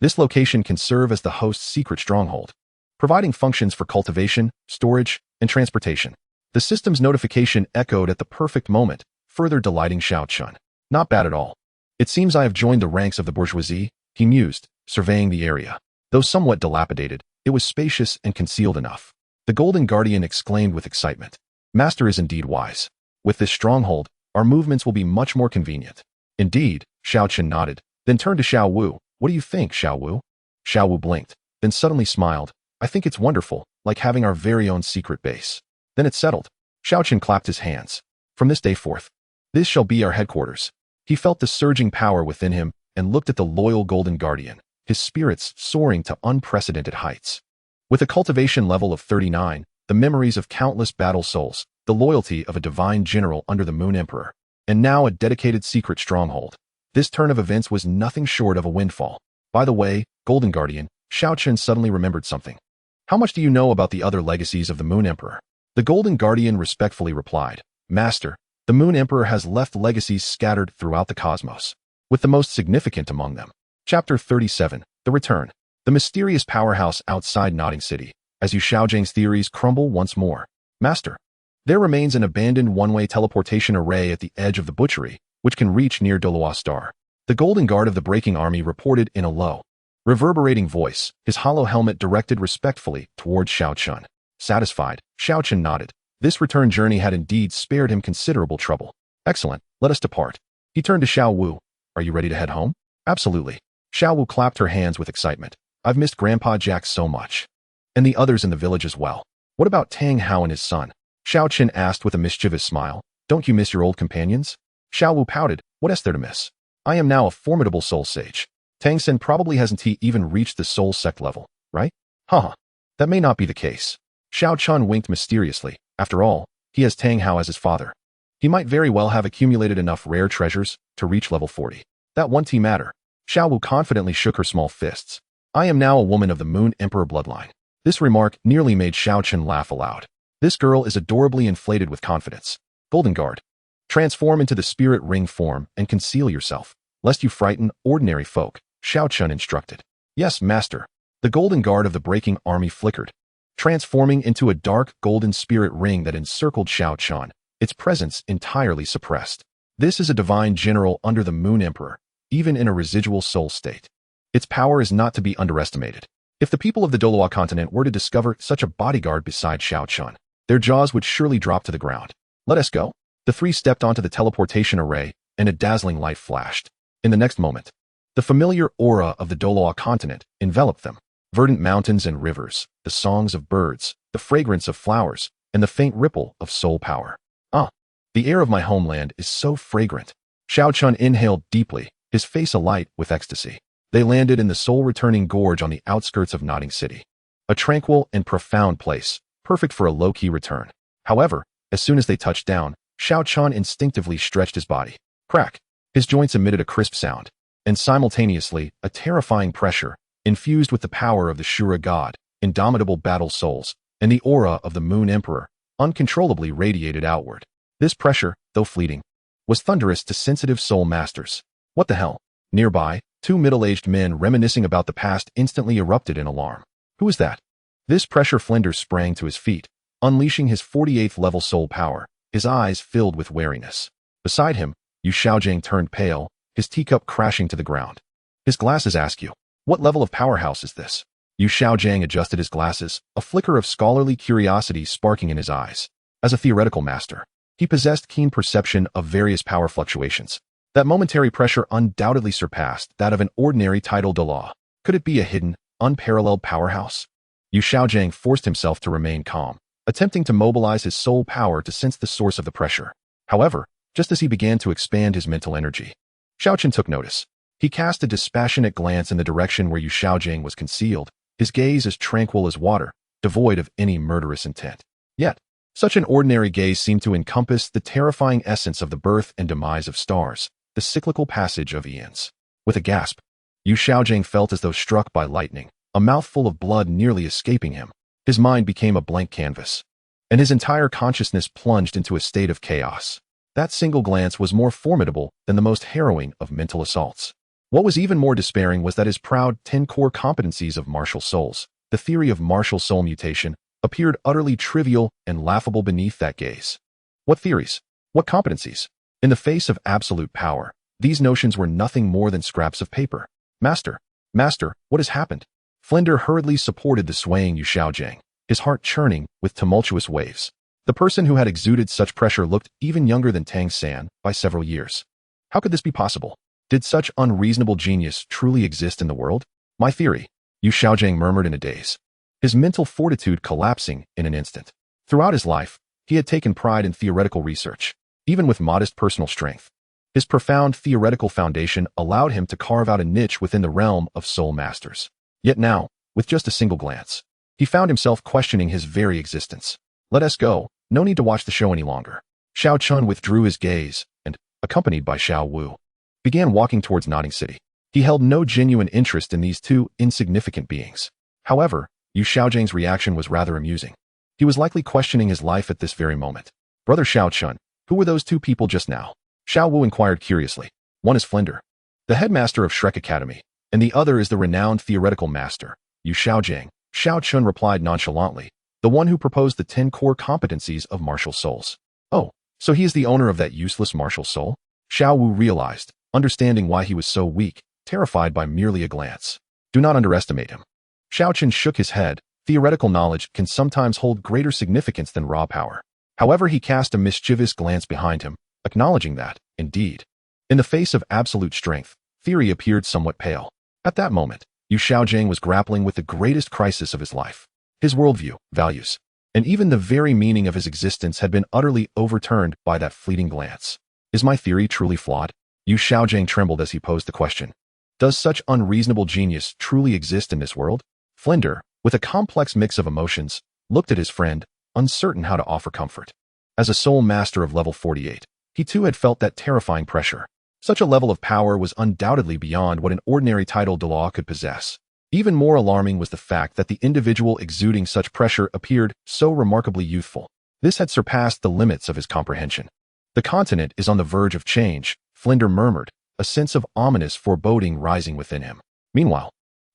This location can serve as the host's secret stronghold, providing functions for cultivation, storage, and transportation. The system's notification echoed at the perfect moment, further delighting Xiao Chen. Not bad at all. It seems I have joined the ranks of the bourgeoisie, he mused, surveying the area. Though somewhat dilapidated, it was spacious and concealed enough. The Golden Guardian exclaimed with excitement. Master is indeed wise. With this stronghold, our movements will be much more convenient. Indeed, Xiao Chen nodded, then turned to Xiao Wu. What do you think, Xiao Wu? Xiao Wu blinked, then suddenly smiled. I think it's wonderful, like having our very own secret base. Then it's settled. Xiao Chen clapped his hands. From this day forth, this shall be our headquarters. He felt the surging power within him and looked at the loyal Golden Guardian, his spirits soaring to unprecedented heights. With a cultivation level of 39, the memories of countless battle souls, the loyalty of a divine general under the Moon Emperor, and now a dedicated secret stronghold. This turn of events was nothing short of a windfall. By the way, Golden Guardian, Xiao Chen suddenly remembered something. How much do you know about the other legacies of the Moon Emperor? The Golden Guardian respectfully replied, Master, the Moon Emperor has left legacies scattered throughout the cosmos, with the most significant among them. Chapter 37, The Return. The mysterious powerhouse outside Nodding City, as Yu Xiaojing's theories crumble once more. Master, there remains an abandoned one-way teleportation array at the edge of the butchery, which can reach near Douluo Star. The Golden Guard of the Breaking Army reported in a low, reverberating voice, his hollow helmet directed respectfully towards Xiao Chen. Satisfied, Xiao Chen nodded. This return journey had indeed spared him considerable trouble. Excellent, let us depart. He turned to Xiao Wu. Are you ready to head home? Absolutely. Xiao Wu clapped her hands with excitement. I've missed Grandpa Jack so much. And the others in the village as well. What about Tang Hao and his son? Xiao Chen asked with a mischievous smile. Don't you miss your old companions? Xiao Wu pouted. What is there to miss? I am now a formidable soul sage. Tang Sen probably hasn't he even reached the soul sect level, right? Haha. That may not be the case. Xiao Chen winked mysteriously. After all, he has Tang Hao as his father. He might very well have accumulated enough rare treasures to reach level 40. That won't matter. Xiao Wu confidently shook her small fists. I am now a woman of the Moon Emperor bloodline. This remark nearly made Xiao Chen laugh aloud. This girl is adorably inflated with confidence. Golden Guard. Transform into the spirit ring form and conceal yourself, lest you frighten ordinary folk, Xiao Chen instructed. Yes, master. The Golden Guard of the Breaking Army flickered, transforming into a dark golden spirit ring that encircled Xiao Chen, its presence entirely suppressed. This is a divine general under the Moon Emperor, even in a residual soul state. Its power is not to be underestimated. If the people of the Douluo Continent were to discover such a bodyguard beside Xiao Chen, their jaws would surely drop to the ground. Let us go. The three stepped onto the teleportation array, and a dazzling light flashed. In the next moment, the familiar aura of the Douluo Continent enveloped them. Verdant mountains and rivers, the songs of birds, the fragrance of flowers, and the faint ripple of soul power. Ah, the air of my homeland is so fragrant. Xiao Chen inhaled deeply, his face alight with ecstasy. They landed in the soul-returning gorge on the outskirts of Nodding City. A tranquil and profound place, perfect for a low-key return. However, as soon as they touched down, Xiao Chen instinctively stretched his body. Crack! His joints emitted a crisp sound, and simultaneously, a terrifying pressure, infused with the power of the Shura god, indomitable battle souls, and the aura of the Moon Emperor, uncontrollably radiated outward. This pressure, though fleeting, was thunderous to sensitive soul masters. What the hell? Nearby, two middle-aged men reminiscing about the past instantly erupted in alarm. Who is that? This pressure Flinders sprang to his feet, unleashing his 48th level soul power, his eyes filled with wariness. Beside him, Yu Xiaojing turned pale, his teacup crashing to the ground. His glasses ask you, what level of powerhouse is this? Yu Xiaojing adjusted his glasses, a flicker of scholarly curiosity sparking in his eyes. As a theoretical master, he possessed keen perception of various power fluctuations. That momentary pressure undoubtedly surpassed that of an ordinary tidal Douluo. Could it be a hidden, unparalleled powerhouse? Yu Xiaojing forced himself to remain calm, attempting to mobilize his soul power to sense the source of the pressure. However, just as he began to expand his mental energy, Xiao Chen took notice. He cast a dispassionate glance in the direction where Yu Xiaojing was concealed, his gaze as tranquil as water, devoid of any murderous intent. Yet, such an ordinary gaze seemed to encompass the terrifying essence of the birth and demise of stars, the cyclical passage of eons. With a gasp, Yu Xiaojing felt as though struck by lightning, a mouthful of blood nearly escaping him. His mind became a blank canvas, and his entire consciousness plunged into a state of chaos. That single glance was more formidable than the most harrowing of mental assaults. What was even more despairing was that his proud 10 core competencies of martial souls, the theory of martial soul mutation, appeared utterly trivial and laughable beneath that gaze. What theories? What competencies? In the face of absolute power, these notions were nothing more than scraps of paper. Master, what has happened? Flinder hurriedly supported the swaying Yu Xiaojing, his heart churning with tumultuous waves. The person who had exuded such pressure looked even younger than Tang San by several years. How could this be possible? Did such unreasonable genius truly exist in the world? My theory, Yu Xiaojing murmured in a daze, his mental fortitude collapsing in an instant. Throughout his life, he had taken pride in theoretical research, even with modest personal strength. His profound theoretical foundation allowed him to carve out a niche within the realm of soul masters. Yet now, with just a single glance, he found himself questioning his very existence. Let us go. No need to watch the show any longer. Xiao Chen withdrew his gaze and, accompanied by Xiao Wu, began walking towards Nodding City. He held no genuine interest in these two insignificant beings. However, Yu Xiaojing's reaction was rather amusing. He was likely questioning his life at this very moment. Brother Xiao Chen, who were those two people just now? Xiao Wu inquired curiously. One is Flinder, the headmaster of Shrek Academy, and the other is the renowned theoretical master, Yu Xiaojing. Xiao Chen replied nonchalantly, the one who proposed the 10 core competencies of martial souls. Oh, so he is the owner of that useless martial soul? Xiao Wu realized, understanding why he was so weak, terrified by merely a glance. Do not underestimate him. Xiao Chen shook his head. Theoretical knowledge can sometimes hold greater significance than raw power. However, he cast a mischievous glance behind him, acknowledging that, indeed, in the face of absolute strength, theory appeared somewhat pale. At that moment, Yu Xiaojing was grappling with the greatest crisis of his life. His worldview, values, and even the very meaning of his existence had been utterly overturned by that fleeting glance. Is my theory truly flawed? Yu Xiaojing trembled as he posed the question. Does such unreasonable genius truly exist in this world? Flinder, with a complex mix of emotions, looked at his friend, uncertain how to offer comfort. As a soul master of level 48, he too had felt that terrifying pressure. Such a level of power was undoubtedly beyond what an ordinary tidal Douluo could possess. Even more alarming was the fact that the individual exuding such pressure appeared so remarkably youthful. This had surpassed the limits of his comprehension. The continent is on the verge of change, Flinder murmured, a sense of ominous foreboding rising within him. Meanwhile,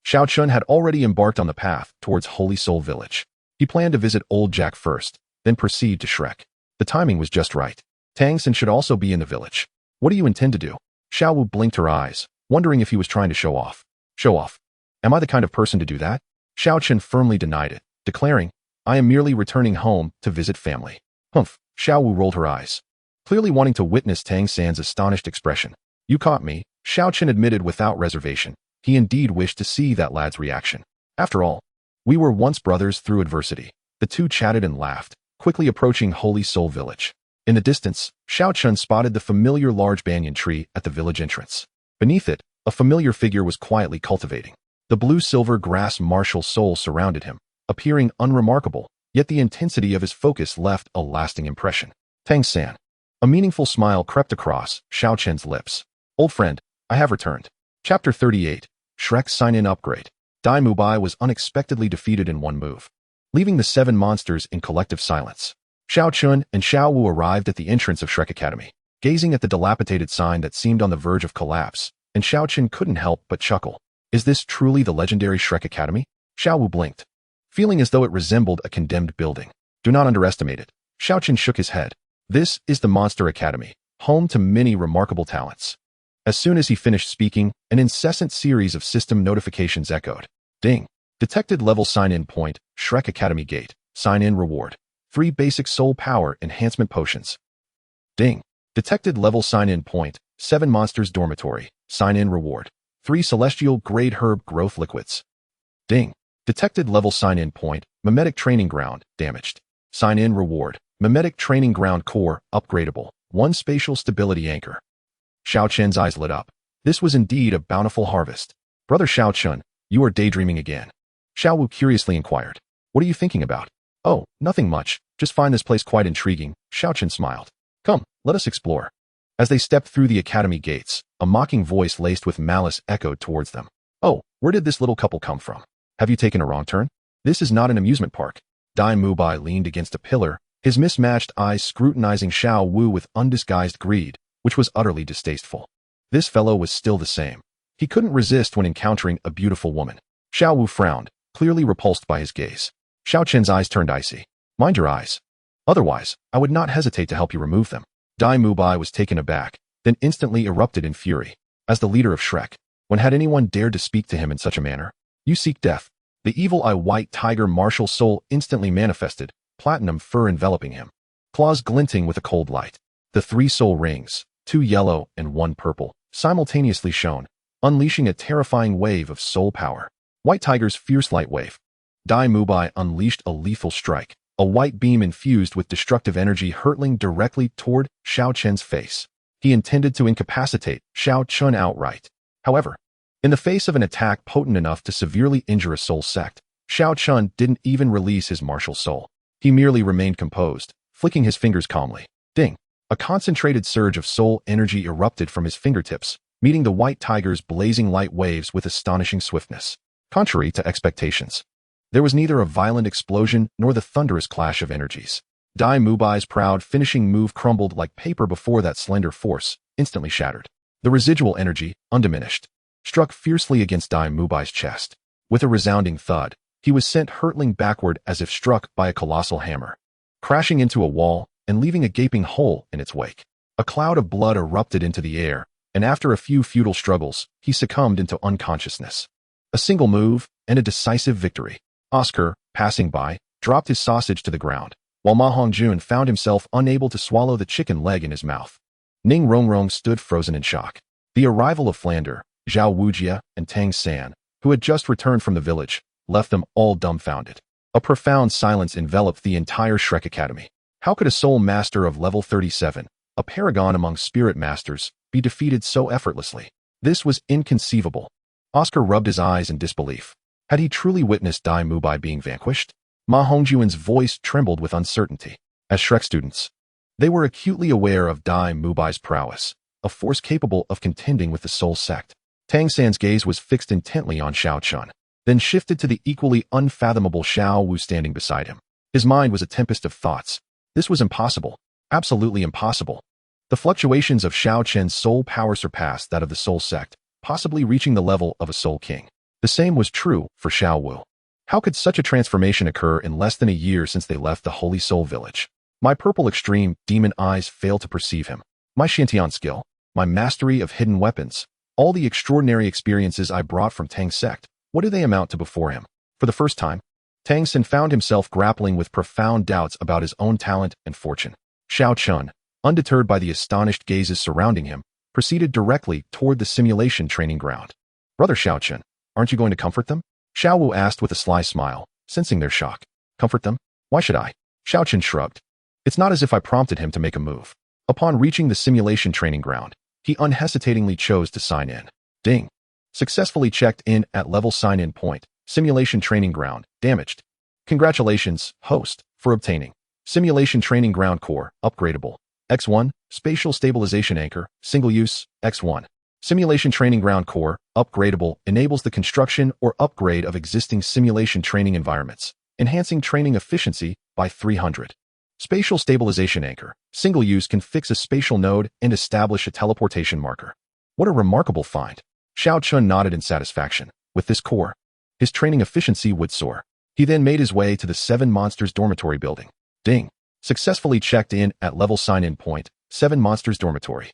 Xiao Chen had already embarked on the path towards Holy Soul Village. He planned to visit Old Jack first, then proceed to Shrek. The timing was just right. Tang San should also be in the village. What do you intend to do? Xiao Wu blinked her eyes, wondering if he was trying to show off. Show off? Am I the kind of person to do that? Xiao Chen firmly denied it, declaring, I am merely returning home to visit family. Humph, Xiao Wu rolled her eyes. clearly wanting to witness Tang San's astonished expression. You caught me, Xiao Chen admitted without reservation. He indeed wished to see that lad's reaction. After all, we were once brothers through adversity. The two chatted and laughed, quickly approaching Holy Soul Village. In the distance, Xiao Chen spotted the familiar large banyan tree at the village entrance. Beneath it, a familiar figure was quietly cultivating. The blue-silver grass martial soul surrounded him, appearing unremarkable, yet the intensity of his focus left a lasting impression. Tang San. A meaningful smile crept across Xiao Chen's lips. Old friend, I have returned. Chapter 38. Shrek's Sign-In Upgrade. Dai Mubai was unexpectedly defeated in one move, leaving the 7 monsters in collective silence. Xiao Chun and Xiao Wu arrived at the entrance of Shrek Academy, gazing at the dilapidated sign that seemed on the verge of collapse, and Xiao Chen couldn't help but chuckle. Is this truly the legendary Shrek Academy? Xiao Wu blinked, feeling as though it resembled a condemned building. Do not underestimate it. Xiao Chen shook his head. This is the Monster Academy, home to many remarkable talents. As soon as he finished speaking, an incessant series of system notifications echoed. Ding. Detected level sign-in point, Shrek Academy gate, sign-in reward. 3 basic soul power enhancement potions. Ding. Detected level sign-in point, 7 monsters dormitory, sign-in reward. 3 celestial grade herb growth liquids. Ding. Detected level sign-in point, mimetic training ground, damaged. Sign-in reward, mimetic training ground core, upgradeable, 1 spatial stability anchor. Xiao Chen's eyes lit up. This was indeed a bountiful harvest. Brother Xiao Chen, you are daydreaming again. Xiao Wu curiously inquired. What are you thinking about? Oh, nothing much. Just find this place quite intriguing. Xiao Chen smiled. Come, let us explore. As they stepped through the academy gates, a mocking voice laced with malice echoed towards them. Oh, where did this little couple come from? Have you taken a wrong turn? This is not an amusement park. Dai Mubai leaned against a pillar, his mismatched eyes scrutinizing Xiao Wu with undisguised greed, which was utterly distasteful. This fellow was still the same. He couldn't resist when encountering a beautiful woman. Xiao Wu frowned, clearly repulsed by his gaze. Xiao Chen's eyes turned icy. Mind your eyes. Otherwise, I would not hesitate to help you remove them. Dai Mubai was taken aback, then instantly erupted in fury. As the leader of Shrek, when had anyone dared to speak to him in such a manner? You seek death. The evil eye white tiger martial soul instantly manifested, platinum fur enveloping him, claws glinting with a cold light. The 3 soul rings, 2 yellow and 1 purple, simultaneously shone, unleashing a terrifying wave of soul power. White Tiger's fierce light wave. Dai Mubai unleashed a lethal strike, a white beam infused with destructive energy hurtling directly toward Xiao Chen's face. He intended to incapacitate Xiao Chen outright. However, in the face of an attack potent enough to severely injure a soul sect, Xiao Chen didn't even release his martial soul. He merely remained composed, flicking his fingers calmly. Ding. A concentrated surge of soul energy erupted from his fingertips, meeting the white tiger's blazing light waves with astonishing swiftness. Contrary to expectations, there was neither a violent explosion nor the thunderous clash of energies. Dai Mubai's proud finishing move crumbled like paper before that slender force, instantly shattered. The residual energy, undiminished, struck fiercely against Dai Mubai's chest. With a resounding thud, he was sent hurtling backward as if struck by a colossal hammer, crashing into a wall and leaving a gaping hole in its wake. A cloud of blood erupted into the air, and after a few futile struggles, he succumbed into unconsciousness. A single move, and a decisive victory. Oscar, passing by, dropped his sausage to the ground, while Ma Hongjun found himself unable to swallow the chicken leg in his mouth. Ning Rongrong stood frozen in shock. The arrival of Flander, Zhao Wujia, and Tang San, who had just returned from the village, left them all dumbfounded. A profound silence enveloped the entire Shrek Academy. How could a soul master of level 37, a paragon among spirit masters, be defeated so effortlessly? This was inconceivable. Oscar rubbed his eyes in disbelief. Had he truly witnessed Dai Mubai being vanquished? Ma Hongjuan's voice trembled with uncertainty. As Shrek students, they were acutely aware of Dai Mubai's prowess, a force capable of contending with the soul sect. Tang San's gaze was fixed intently on Xiao Chen, then shifted to the equally unfathomable Xiao Wu standing beside him. His mind was a tempest of thoughts. This was impossible. Absolutely impossible. The fluctuations of Xiao Chen's soul power surpassed that of the soul sect, possibly reaching the level of a soul king. The same was true for Xiao Wu. How could such a transformation occur in less than a year since they left the Holy Soul Village? My purple extreme demon eyes failed to perceive him. My Shantian skill, my mastery of hidden weapons, all the extraordinary experiences I brought from Tang's sect, what do they amount to before him? For the first time, Tang San found himself grappling with profound doubts about his own talent and fortune. Xiao Chen, undeterred by the astonished gazes surrounding him, proceeded directly toward the simulation training ground. Brother Xiao Chen, aren't you going to comfort them? Xiao Wu asked with a sly smile, sensing their shock. Comfort them? Why should I? Xiao Chen shrugged. It's not as if I prompted him to make a move. Upon reaching the simulation training ground, he unhesitatingly chose to sign in. Ding. Successfully checked in at level sign-in point. Simulation training ground, damaged. Congratulations, host, for obtaining Simulation Training Ground Core, Upgradeable. X1, Spatial Stabilization Anchor, Single Use, X1. Simulation Training Ground Core, Upgradeable, enables the construction or upgrade of existing simulation training environments, enhancing training efficiency by 300. Spatial Stabilization Anchor, Single Use, can fix a spatial node and establish a teleportation marker. What a remarkable find. Xiao Chen nodded in satisfaction. With this core, his training efficiency would soar. He then made his way to the 7 Monsters Dormitory building. Ding. Successfully checked in at level sign-in point, 7 Monsters Dormitory.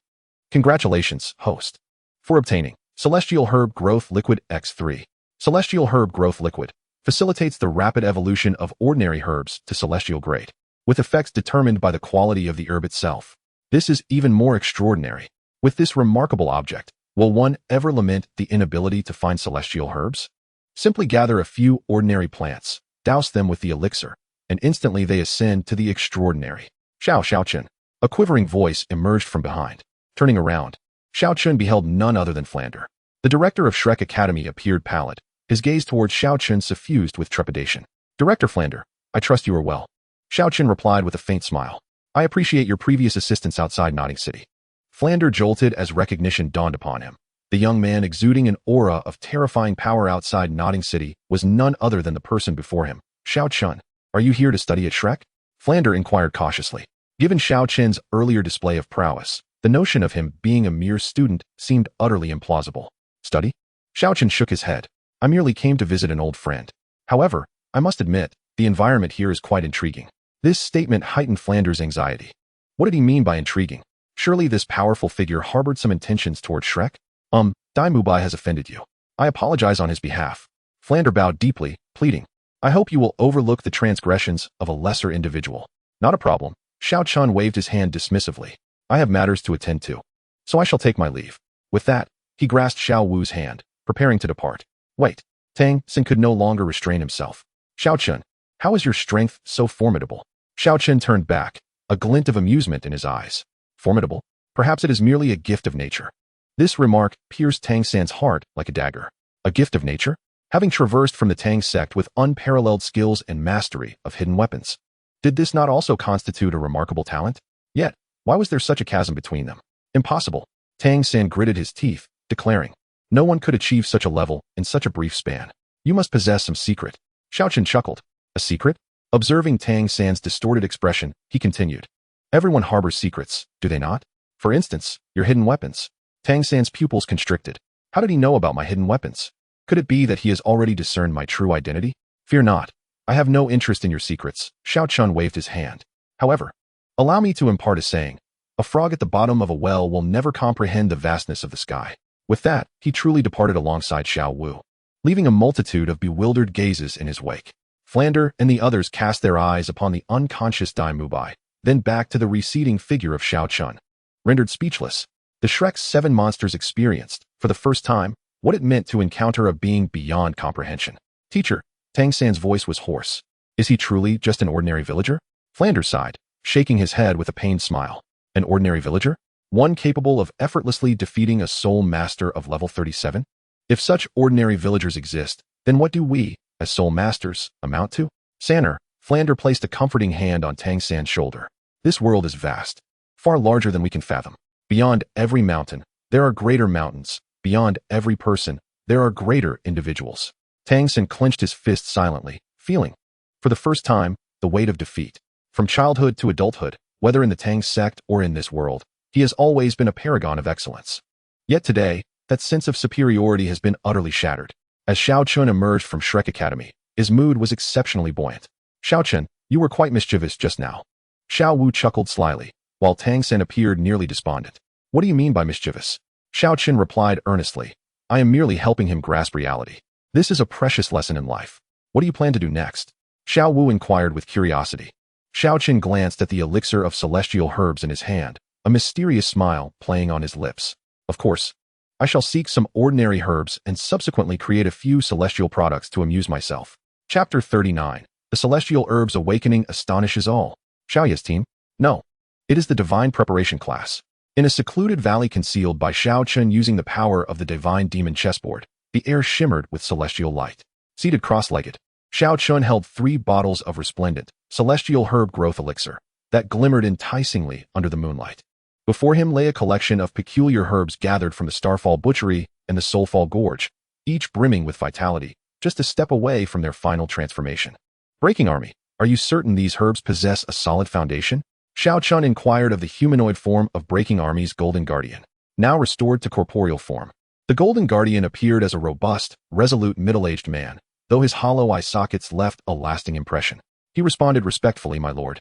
Congratulations, host, for obtaining Celestial Herb Growth Liquid X3. Celestial Herb Growth Liquid facilitates the rapid evolution of ordinary herbs to celestial grade, with effects determined by the quality of the herb itself. This is even more extraordinary. With this remarkable object, will one ever lament the inability to find celestial herbs? Simply gather a few ordinary plants, douse them with the elixir, and instantly they ascend to the extraordinary. Xiao Chen. A quivering voice emerged from behind. Turning around, Xiao Chen beheld none other than Flander. The director of Shrek Academy appeared pallid, his gaze towards Xiao Chen suffused with trepidation. Director Flander, I trust you are well. Xiao Chen replied with a faint smile. I appreciate your previous assistance outside Nodding City. Flander jolted as recognition dawned upon him. The young man exuding an aura of terrifying power outside Nodding City was none other than the person before him. Xiao Chen, are you here to study at Shrek? Flander inquired cautiously. Given Xiao Chen's earlier display of prowess, the notion of him being a mere student seemed utterly implausible. Study? Xiao Chen shook his head. I merely came to visit an old friend. However, I must admit, the environment here is quite intriguing. This statement heightened Flander's anxiety. What did he mean by intriguing? Surely this powerful figure harbored some intentions toward Shrek? Dai Mubai has offended you. I apologize on his behalf. Flander bowed deeply, pleading. I hope you will overlook the transgressions of a lesser individual. Not a problem. Xiao Chen waved his hand dismissively. I have matters to attend to, so I shall take my leave. With that, he grasped Xiao Wu's hand, preparing to depart. Wait. Tang Xin could no longer restrain himself. Xiao Chen, how is your strength so formidable? Xiao Chen turned back, a glint of amusement in his eyes. Formidable? Perhaps it is merely a gift of nature. This remark pierced Tang San's heart like a dagger. A gift of nature? Having traversed from the Tang sect with unparalleled skills and mastery of hidden weapons, did this not also constitute a remarkable talent? Yet, why was there such a chasm between them? Impossible. Tang San gritted his teeth, declaring, no one could achieve such a level in such a brief span. You must possess some secret. Xiao Chen chuckled. A secret? Observing Tang San's distorted expression, he continued. Everyone harbors secrets, do they not? For instance, your hidden weapons. Tang San's pupils constricted. How did he know about my hidden weapons? Could it be that he has already discerned my true identity? Fear not. I have no interest in your secrets. Xiao Chen waved his hand. However, allow me to impart a saying. A frog at the bottom of a well will never comprehend the vastness of the sky. With that, he truly departed alongside Xiao Wu, leaving a multitude of bewildered gazes in his wake. Flander and the others cast their eyes upon the unconscious Dai Mubai, then back to the receding figure of Xiao Chen. Rendered speechless, the Shrek's 7 monsters experienced, for the first time, what it meant to encounter a being beyond comprehension. Teacher, Tang San's voice was hoarse. Is he truly just an ordinary villager? Flander sighed, shaking his head with a pained smile. An ordinary villager? One capable of effortlessly defeating a soul master of level 37? If such ordinary villagers exist, then what do we, as soul masters, amount to? Sanner, Flander placed a comforting hand on Tang San's shoulder. This world is vast, far larger than we can fathom. Beyond every mountain, there are greater mountains. Beyond every person, there are greater individuals. Tang San clenched his fist silently, feeling, for the first time, the weight of defeat. From childhood to adulthood, whether in the Tang sect or in this world, he has always been a paragon of excellence. Yet today, that sense of superiority has been utterly shattered. As Xiao Chen emerged from Shrek Academy, his mood was exceptionally buoyant. Xiao Chen, you were quite mischievous just now. Xiao Wu chuckled slyly, while Tang San appeared nearly despondent. What do you mean by mischievous? Xiao Chen replied earnestly. I am merely helping him grasp reality. This is a precious lesson in life. What do you plan to do next? Xiao Wu inquired with curiosity. Xiao Chen glanced at the elixir of celestial herbs in his hand, a mysterious smile playing on his lips. Of course, I shall seek some ordinary herbs and subsequently create a few celestial products to amuse myself. Chapter 39. The Celestial Herbs Awakening astonishes all. Xiaoye's team? No. It is the Divine Preparation class. In a secluded valley concealed by Xiao Chen using the power of the Divine Demon chessboard, the air shimmered with celestial light. Seated cross-legged, Xiao Chen held 3 bottles of resplendent, celestial herb growth elixir that glimmered enticingly under the moonlight. Before him lay a collection of peculiar herbs gathered from the Starfall Butchery and the Soulfall Gorge, each brimming with vitality, just a step away from their final transformation. Breaking Army, are you certain these herbs possess a solid foundation? Xiao Chen inquired of the humanoid form of Breaking Army's Golden Guardian, now restored to corporeal form. The Golden Guardian appeared as a robust, resolute middle-aged man, though his hollow eye sockets left a lasting impression. He responded respectfully, my lord.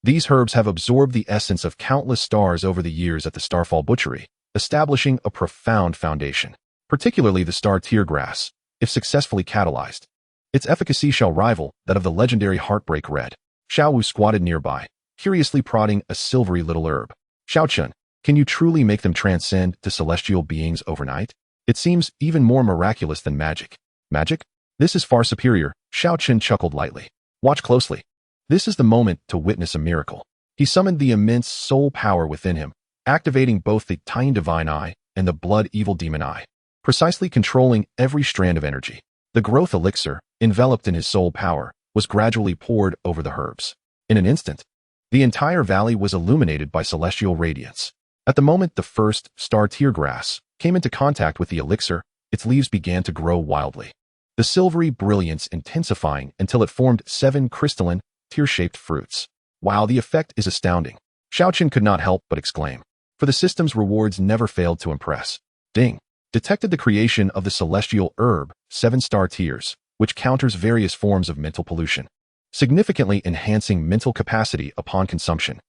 These herbs have absorbed the essence of countless stars over the years at the Starfall Butchery, establishing a profound foundation, particularly the Star Tear Grass, if successfully catalyzed. Its efficacy shall rival that of the legendary Heartbreak Red. Xiao Wu squatted nearby, curiously prodding a silvery little herb. Xiao Chen, can you truly make them transcend to celestial beings overnight? It seems even more miraculous than magic. Magic? This is far superior, Xiao Chen chuckled lightly. Watch closely. This is the moment to witness a miracle. He summoned the immense soul power within him, activating both the Tine Divine Eye and the Blood Evil Demon Eye, precisely controlling every strand of energy. The growth elixir, enveloped in his soul power, was gradually poured over the herbs. In an instant, the entire valley was illuminated by celestial radiance. At the moment the first Star Tear Grass came into contact with the elixir, its leaves began to grow wildly, the silvery brilliance intensifying until it formed 7 crystalline, tear-shaped fruits. Wow, the effect is astounding. Xiao Chen could not help but exclaim, for the system's rewards never failed to impress. Ding! Detected the creation of the celestial herb, 7-star tears, which counters various forms of mental pollution, significantly enhancing mental capacity upon consumption.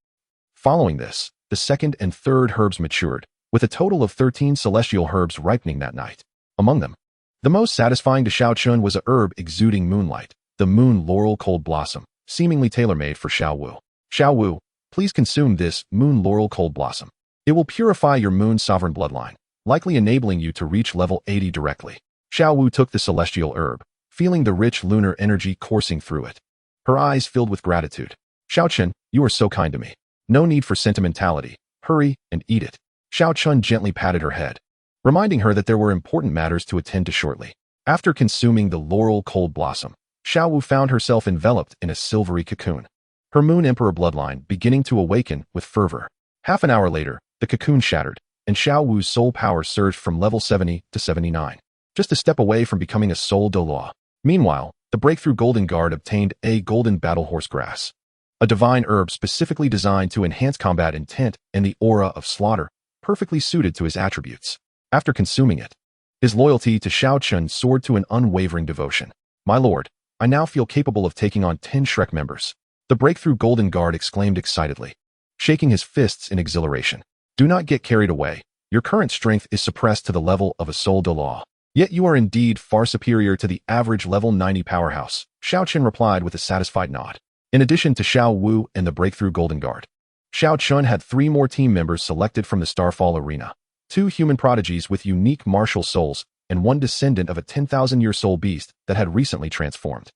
Following this, the second and third herbs matured, with a total of 13 celestial herbs ripening that night. Among them, the most satisfying to Xiao Chen was a herb exuding moonlight, the Moon Laurel Cold Blossom, seemingly tailor-made for Xiao Wu. Xiao Wu, please consume this Moon Laurel Cold Blossom. It will purify your Moon Sovereign bloodline, likely enabling you to reach level 80 directly. Xiao Wu took the celestial herb, feeling the rich lunar energy coursing through it. Her eyes filled with gratitude. Xiao Chen, you are so kind to me. No need for sentimentality. Hurry and eat it. Xiao Chen gently patted her head, reminding her that there were important matters to attend to shortly. After consuming the Laurel Cold Blossom, Xiao Wu found herself enveloped in a silvery cocoon, her Moon Emperor bloodline beginning to awaken with fervor. Half an hour later, the cocoon shattered, and Xiao Wu's soul power surged from level 70 to 79, just a step away from becoming a soul Douluo. Meanwhile, the Breakthrough Golden Guard obtained a Golden Battle Horse Grass, a divine herb specifically designed to enhance combat intent and the aura of slaughter, perfectly suited to his attributes. After consuming it, his loyalty to Xiao Chen soared to an unwavering devotion. My lord, I now feel capable of taking on 10 Shrek members. The Breakthrough Golden Guard exclaimed excitedly, shaking his fists in exhilaration. Do not get carried away. Your current strength is suppressed to the level of a soul Douluo. Yet you are indeed far superior to the average level 90 powerhouse, Xiao Chen replied with a satisfied nod. In addition to Xiao Wu and the Breakthrough Golden Guard, Xiao Chen had 3 more team members selected from the Starfall Arena, 2 human prodigies with unique martial souls, and 1 descendant of a 10,000-year soul beast that had recently transformed.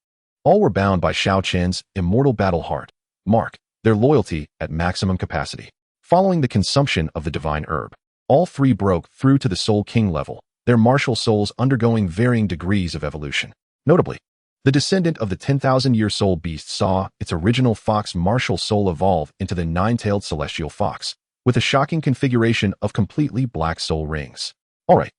All were bound by Xiao Chen's immortal battle heart, mark, their loyalty at maximum capacity. Following the consumption of the divine herb, all 3 broke through to the Soul King level, their martial souls undergoing varying degrees of evolution. Notably, the descendant of the 10,000-year soul beast saw its original fox martial soul evolve into the 9-tailed celestial fox, with a shocking configuration of completely black soul rings. Alright,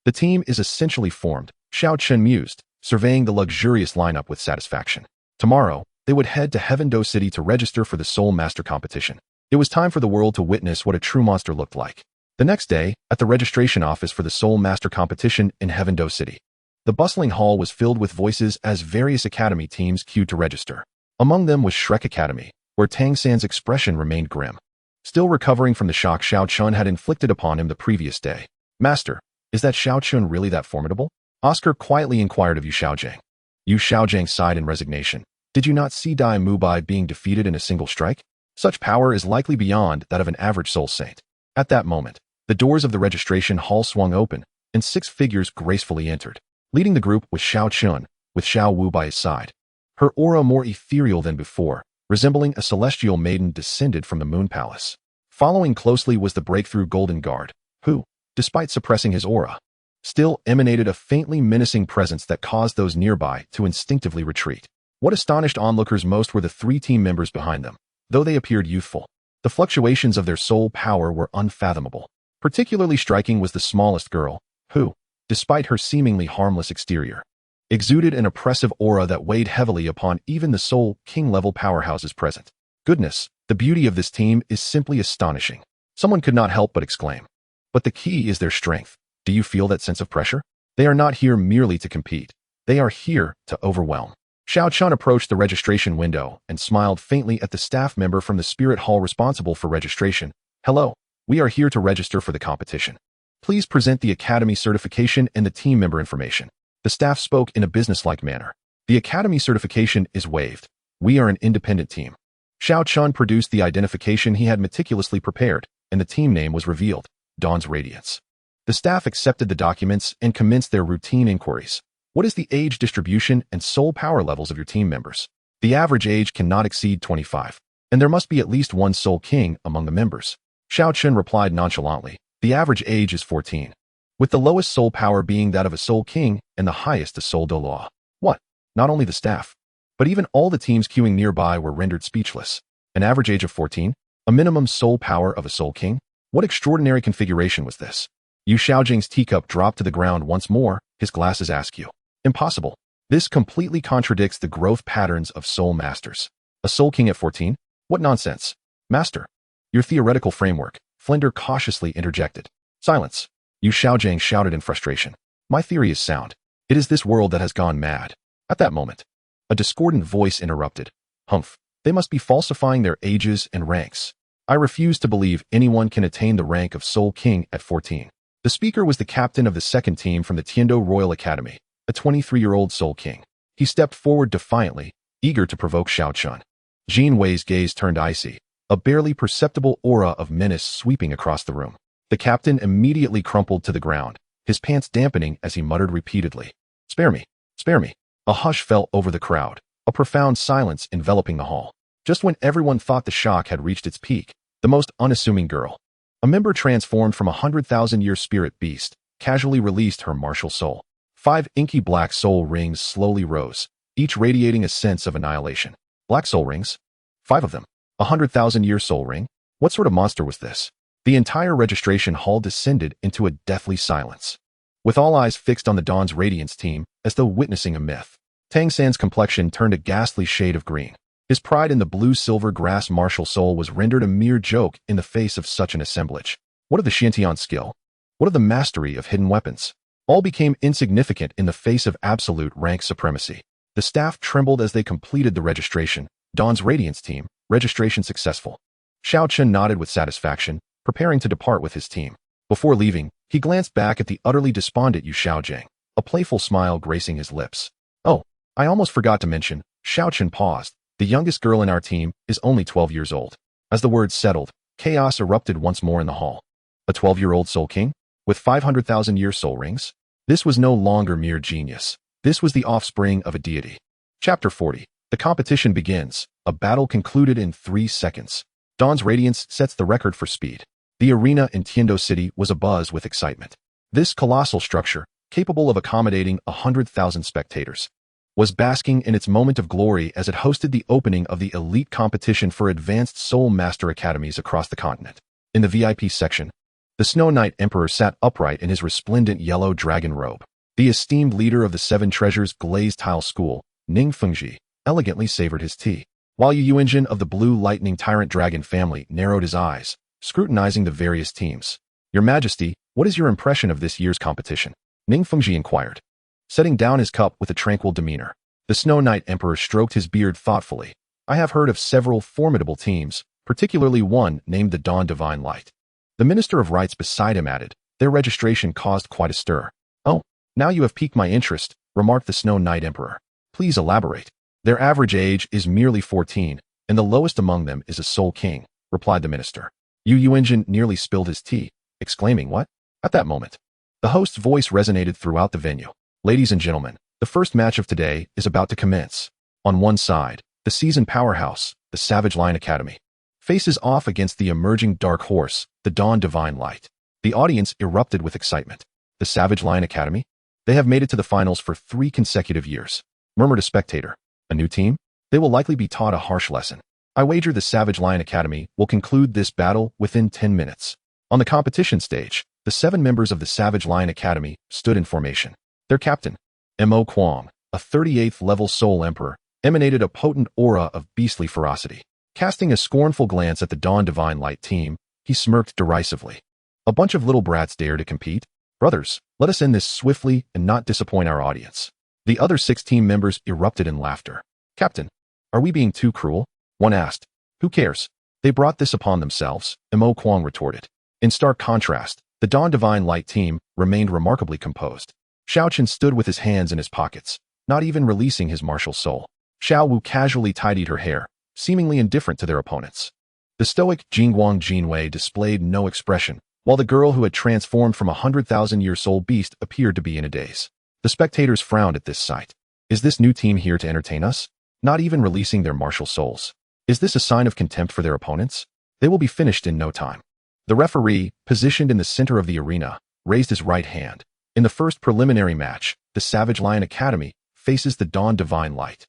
the team is essentially formed, Xiao Chen mused, surveying the luxurious lineup with satisfaction. Tomorrow, they would head to Heavendo City to register for the Soul Master competition. It was time for the world to witness what a true monster looked like. The next day, at the registration office for the Soul Master competition in Heavendo City, the bustling hall was filled with voices as various academy teams queued to register. Among them was Shrek Academy, where Tang San's expression remained grim, still recovering from the shock Xiao Chen had inflicted upon him the previous day. Master, is that Xiao Chen really that formidable? Oscar quietly inquired of Yu Xiaojang. Yu Xiaojang sighed in resignation, Did you not see Dai Mubai being defeated in a single strike? Such power is likely beyond that of an average soul saint. At that moment, the doors of the registration hall swung open, and 6 figures gracefully entered. Leading the group was Xiao Chen, with Xiao Wu by his side. Her aura more ethereal than before, resembling a celestial maiden descended from the Moon Palace. Following closely was the breakthrough Golden Guard, who, despite suppressing his aura, still emanated a faintly menacing presence that caused those nearby to instinctively retreat. What astonished onlookers most were the 3 team members behind them. Though they appeared youthful, the fluctuations of their soul power were unfathomable. Particularly striking was the smallest girl, who, despite her seemingly harmless exterior, exuded an oppressive aura that weighed heavily upon even the Soul King-level powerhouses present. Goodness, the beauty of this team is simply astonishing. Someone could not help but exclaim. But the key is their strength. Do you feel that sense of pressure? They are not here merely to compete. They are here to overwhelm. Xiao Chen approached the registration window and smiled faintly at the staff member from the Spirit Hall responsible for registration. Hello, we are here to register for the competition. Please present the Academy certification and the team member information. The staff spoke in a businesslike manner. The Academy certification is waived. We are an independent team. Xiao Chen produced the identification he had meticulously prepared, and the team name was revealed, Dawn's Radiance. The staff accepted the documents and commenced their routine inquiries. What is the age distribution and soul power levels of your team members? The average age cannot exceed 25, and there must be at least one Soul King among the members. Xiao Chen replied nonchalantly, the average age is 14, with the lowest soul power being that of a Soul King and the highest a Soul Douluo. What? Not only the staff, but even all the teams queuing nearby were rendered speechless. An average age of 14? A minimum soul power of a Soul King? What extraordinary configuration was this? Yu Xiaojing's teacup dropped to the ground once more, his glasses askew. Impossible. This completely contradicts the growth patterns of Soul Masters. A Soul King at 14? What nonsense. Master. Your theoretical framework, Flender cautiously interjected. Silence. Yu Xiaojing shouted in frustration. My theory is sound. It is this world that has gone mad. At that moment, a discordant voice interrupted. Humph. They must be falsifying their ages and ranks. I refuse to believe anyone can attain the rank of Soul King at 14. The speaker was the captain of the second team from the Tiando Royal Academy, a 23-year-old Soul King. He stepped forward defiantly, eager to provoke Xiao Chen. Jin Wei's gaze turned icy, a barely perceptible aura of menace sweeping across the room. The captain immediately crumpled to the ground, his pants dampening as he muttered repeatedly, Spare me, spare me. A hush fell over the crowd, a profound silence enveloping the hall. Just when everyone thought the shock had reached its peak, the most unassuming girl, a member transformed from a 100,000-year spirit beast, casually released her martial soul. 5 inky black soul rings slowly rose, each radiating a sense of annihilation. Black soul rings? 5 of them. A 100,000-year soul ring? What sort of monster was this? The entire registration hall descended into a deathly silence, with all eyes fixed on the Dawn's Radiance team as though witnessing a myth. Tang San's complexion turned a ghastly shade of green. His pride in the blue-silver grass martial soul was rendered a mere joke in the face of such an assemblage. What of the Xiantian's skill? What of the mastery of hidden weapons? All became insignificant in the face of absolute rank supremacy. The staff trembled as they completed the registration. Dawn's Radiance team, registration successful. Xiao Chen nodded with satisfaction, preparing to depart with his team. Before leaving, he glanced back at the utterly despondent Yu Xiaojing, a playful smile gracing his lips. Oh, I almost forgot to mention, Xiao Chen paused. The youngest girl in our team is only 12 years old. As the words settled, chaos erupted once more in the hall. A 12-year-old Soul King? With 500,000-year soul rings? This was no longer mere genius. This was the offspring of a deity. Chapter 40. The competition begins. A battle concluded in 3 seconds. Dawn's Radiance sets the record for speed. The arena in Tiando City was abuzz with excitement. This colossal structure, capable of accommodating 100,000 spectators, was basking in its moment of glory as it hosted the opening of the elite competition for advanced Soul Master Academies across the continent. In the VIP section, the Snow Knight Emperor sat upright in his resplendent yellow dragon robe. The esteemed leader of the 7 Treasures Glazed Tile School, Ning Fengji, elegantly savored his tea, while Yu Yuanjin of the Blue Lightning Tyrant Dragon family narrowed his eyes, scrutinizing the various teams. Your Majesty, what is your impression of this year's competition? Ning Fengji inquired, setting down his cup with a tranquil demeanor. The Snow Knight Emperor stroked his beard thoughtfully. I have heard of several formidable teams, particularly one named the Dawn Divine Light. The Minister of Rites beside him added, their registration caused quite a stir. Oh, now you have piqued my interest, remarked the Snow Knight Emperor. Please elaborate. Their average age is merely 14, and the lowest among them is a Soul King, replied the minister. Yu Yuanjin nearly spilled his tea, exclaiming, "What?" At that moment, the host's voice resonated throughout the venue. Ladies and gentlemen, the first match of today is about to commence. On one side, the seasoned powerhouse, the Savage Lion Academy, faces off against the emerging dark horse, the Dawn Divine Light. The audience erupted with excitement. The Savage Lion Academy? They have made it to the finals for 3 consecutive years, murmured a spectator. A new team? They will likely be taught a harsh lesson. I wager the Savage Lion Academy will conclude this battle within 10 minutes. On the competition stage, the 7 members of the Savage Lion Academy stood in formation. Their captain, Mo Kwang, a 38th level Soul Emperor, emanated a potent aura of beastly ferocity. Casting a scornful glance at the Dawn Divine Light team, he smirked derisively. A bunch of little brats dare to compete? Brothers, let us end this swiftly and not disappoint our audience. The other 6 team members erupted in laughter. Captain, are we being too cruel? One asked. Who cares? They brought this upon themselves, Mo Kwang retorted. In stark contrast, the Dawn Divine Light team remained remarkably composed. Xiao Chen stood with his hands in his pockets, not even releasing his martial soul. Xiao Wu casually tidied her hair, seemingly indifferent to their opponents. The stoic Jingguang Jinwei displayed no expression, while the girl who had transformed from a 100,000-year soul beast appeared to be in a daze. The spectators frowned at this sight. Is this new team here to entertain us? Not even releasing their martial souls. Is this a sign of contempt for their opponents? They will be finished in no time. The referee, positioned in the center of the arena, raised his right hand. In the first preliminary match, the Savage Lion Academy faces the Dawn Divine Light.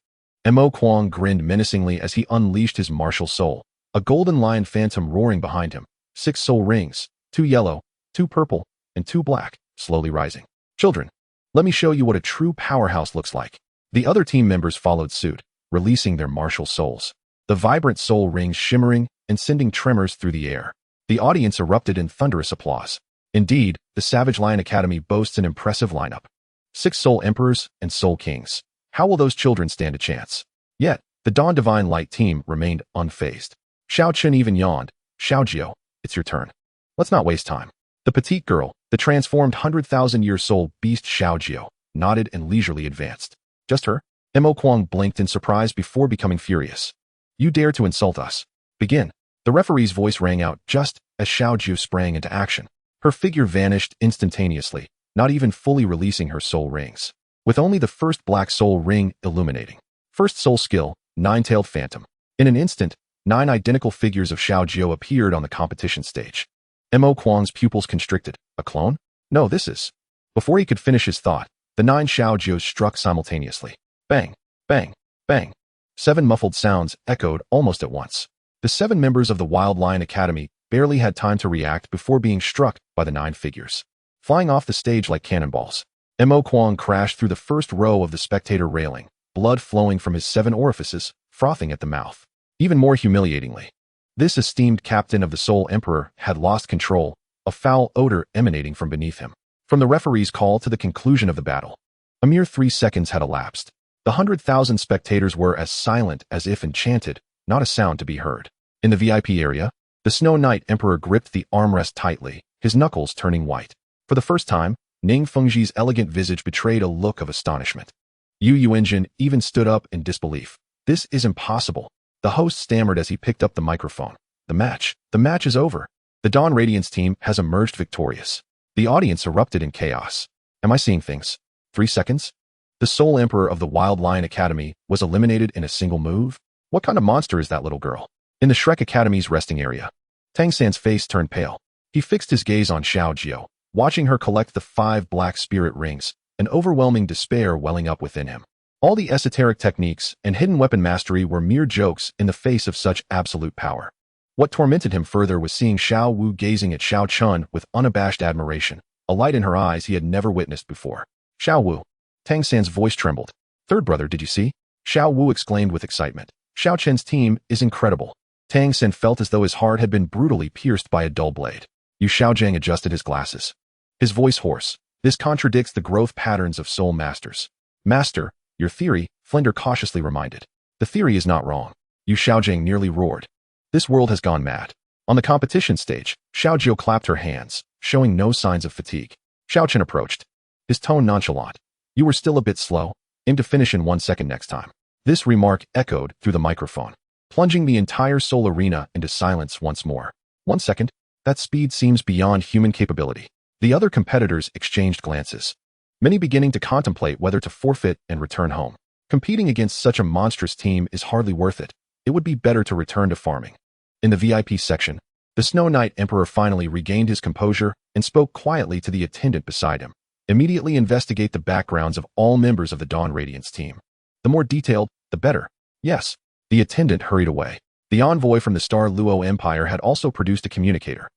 Mo Kwang grinned menacingly as he unleashed his martial soul, a golden lion phantom roaring behind him. 6 soul rings, 2 yellow, 2 purple, and 2 black, slowly rising. Children, let me show you what a true powerhouse looks like. The other team members followed suit, releasing their martial souls. The vibrant soul rings shimmering and sending tremors through the air. The audience erupted in thunderous applause. Indeed, the Savage Lion Academy boasts an impressive lineup. 6 Soul Emperors and Soul Kings. How will those children stand a chance? Yet, the Dawn Divine Light team remained unfazed. Xiao Chen even yawned. Xiaojio, it's your turn. Let's not waste time. The petite girl, the transformed 100,000-year soul beast Xiaojio, nodded and leisurely advanced. Just her? Mo Kwang blinked in surprise before becoming furious. You dare to insult us. Begin. The referee's voice rang out just as Xiaojio sprang into action. Her figure vanished instantaneously, not even fully releasing her soul rings, with only the first black soul ring illuminating. First soul skill, Nine-Tailed Phantom. In an instant, 9 identical figures of Xiaojio appeared on the competition stage. Mo Kwang's pupils constricted. A clone? No, this is. Before he could finish his thought, the 9 Xiaojios struck simultaneously. Bang, bang, bang. 7 muffled sounds echoed almost at once. The 7 members of the Wild Lion Academy barely had time to react before being struck by the 9 figures. Flying off the stage like cannonballs, Mo Kwang crashed through the first row of the spectator railing, blood flowing from his 7 orifices, frothing at the mouth. Even more humiliatingly, this esteemed captain of the Soul Emperor had lost control, a foul odor emanating from beneath him. From the referee's call to the conclusion of the battle, a mere 3 seconds had elapsed. The 100,000 spectators were as silent as if enchanted, not a sound to be heard. In the VIP area, the Snow Knight Emperor gripped the armrest tightly, his knuckles turning white. For the first time, Ning Fengji's elegant visage betrayed a look of astonishment. Yu Yuanjin even stood up in disbelief. This is impossible. The host stammered as he picked up the microphone. The match is over. The Dawn Radiance team has emerged victorious. The audience erupted in chaos. Am I seeing things? 3 seconds? The Soul Emperor of the Wild Lion Academy was eliminated in a single move? What kind of monster is that little girl? In the Shrek Academy's resting area, Tang San's face turned pale. He fixed his gaze on Xiaojio, watching her collect the 5 black spirit rings, an overwhelming despair welling up within him. All the esoteric techniques and hidden weapon mastery were mere jokes in the face of such absolute power. What tormented him further was seeing Xiao Wu gazing at Xiao Chen with unabashed admiration, a light in her eyes he had never witnessed before. Xiao Wu. Tang San's voice trembled. Third brother, did you see? Xiao Wu exclaimed with excitement. Xiao Chen's team is incredible. Tang San felt as though his heart had been brutally pierced by a dull blade. Yu Xiaojiang adjusted his glasses. His voice hoarse. This contradicts the growth patterns of soul masters. Master, your theory, Flender cautiously reminded. The theory is not wrong. Yu Xiaojiang nearly roared. This world has gone mad. On the competition stage, Xiaojio clapped her hands, showing no signs of fatigue. Xiao Chen approached, his tone nonchalant. You were still a bit slow. Aim to finish in 1 second next time. This remark echoed through the microphone, plunging the entire Soul Arena into silence once more. 1 second. That speed seems beyond human capability. The other competitors exchanged glances, many beginning to contemplate whether to forfeit and return home. Competing against such a monstrous team is hardly worth it. It would be better to return to farming. In the VIP section, the Snow Knight Emperor finally regained his composure and spoke quietly to the attendant beside him. Immediately investigate the backgrounds of all members of the Dawn Radiance team. The more detailed, the better. Yes. The attendant hurried away. The envoy from the Star Luo Empire had also produced a communicator,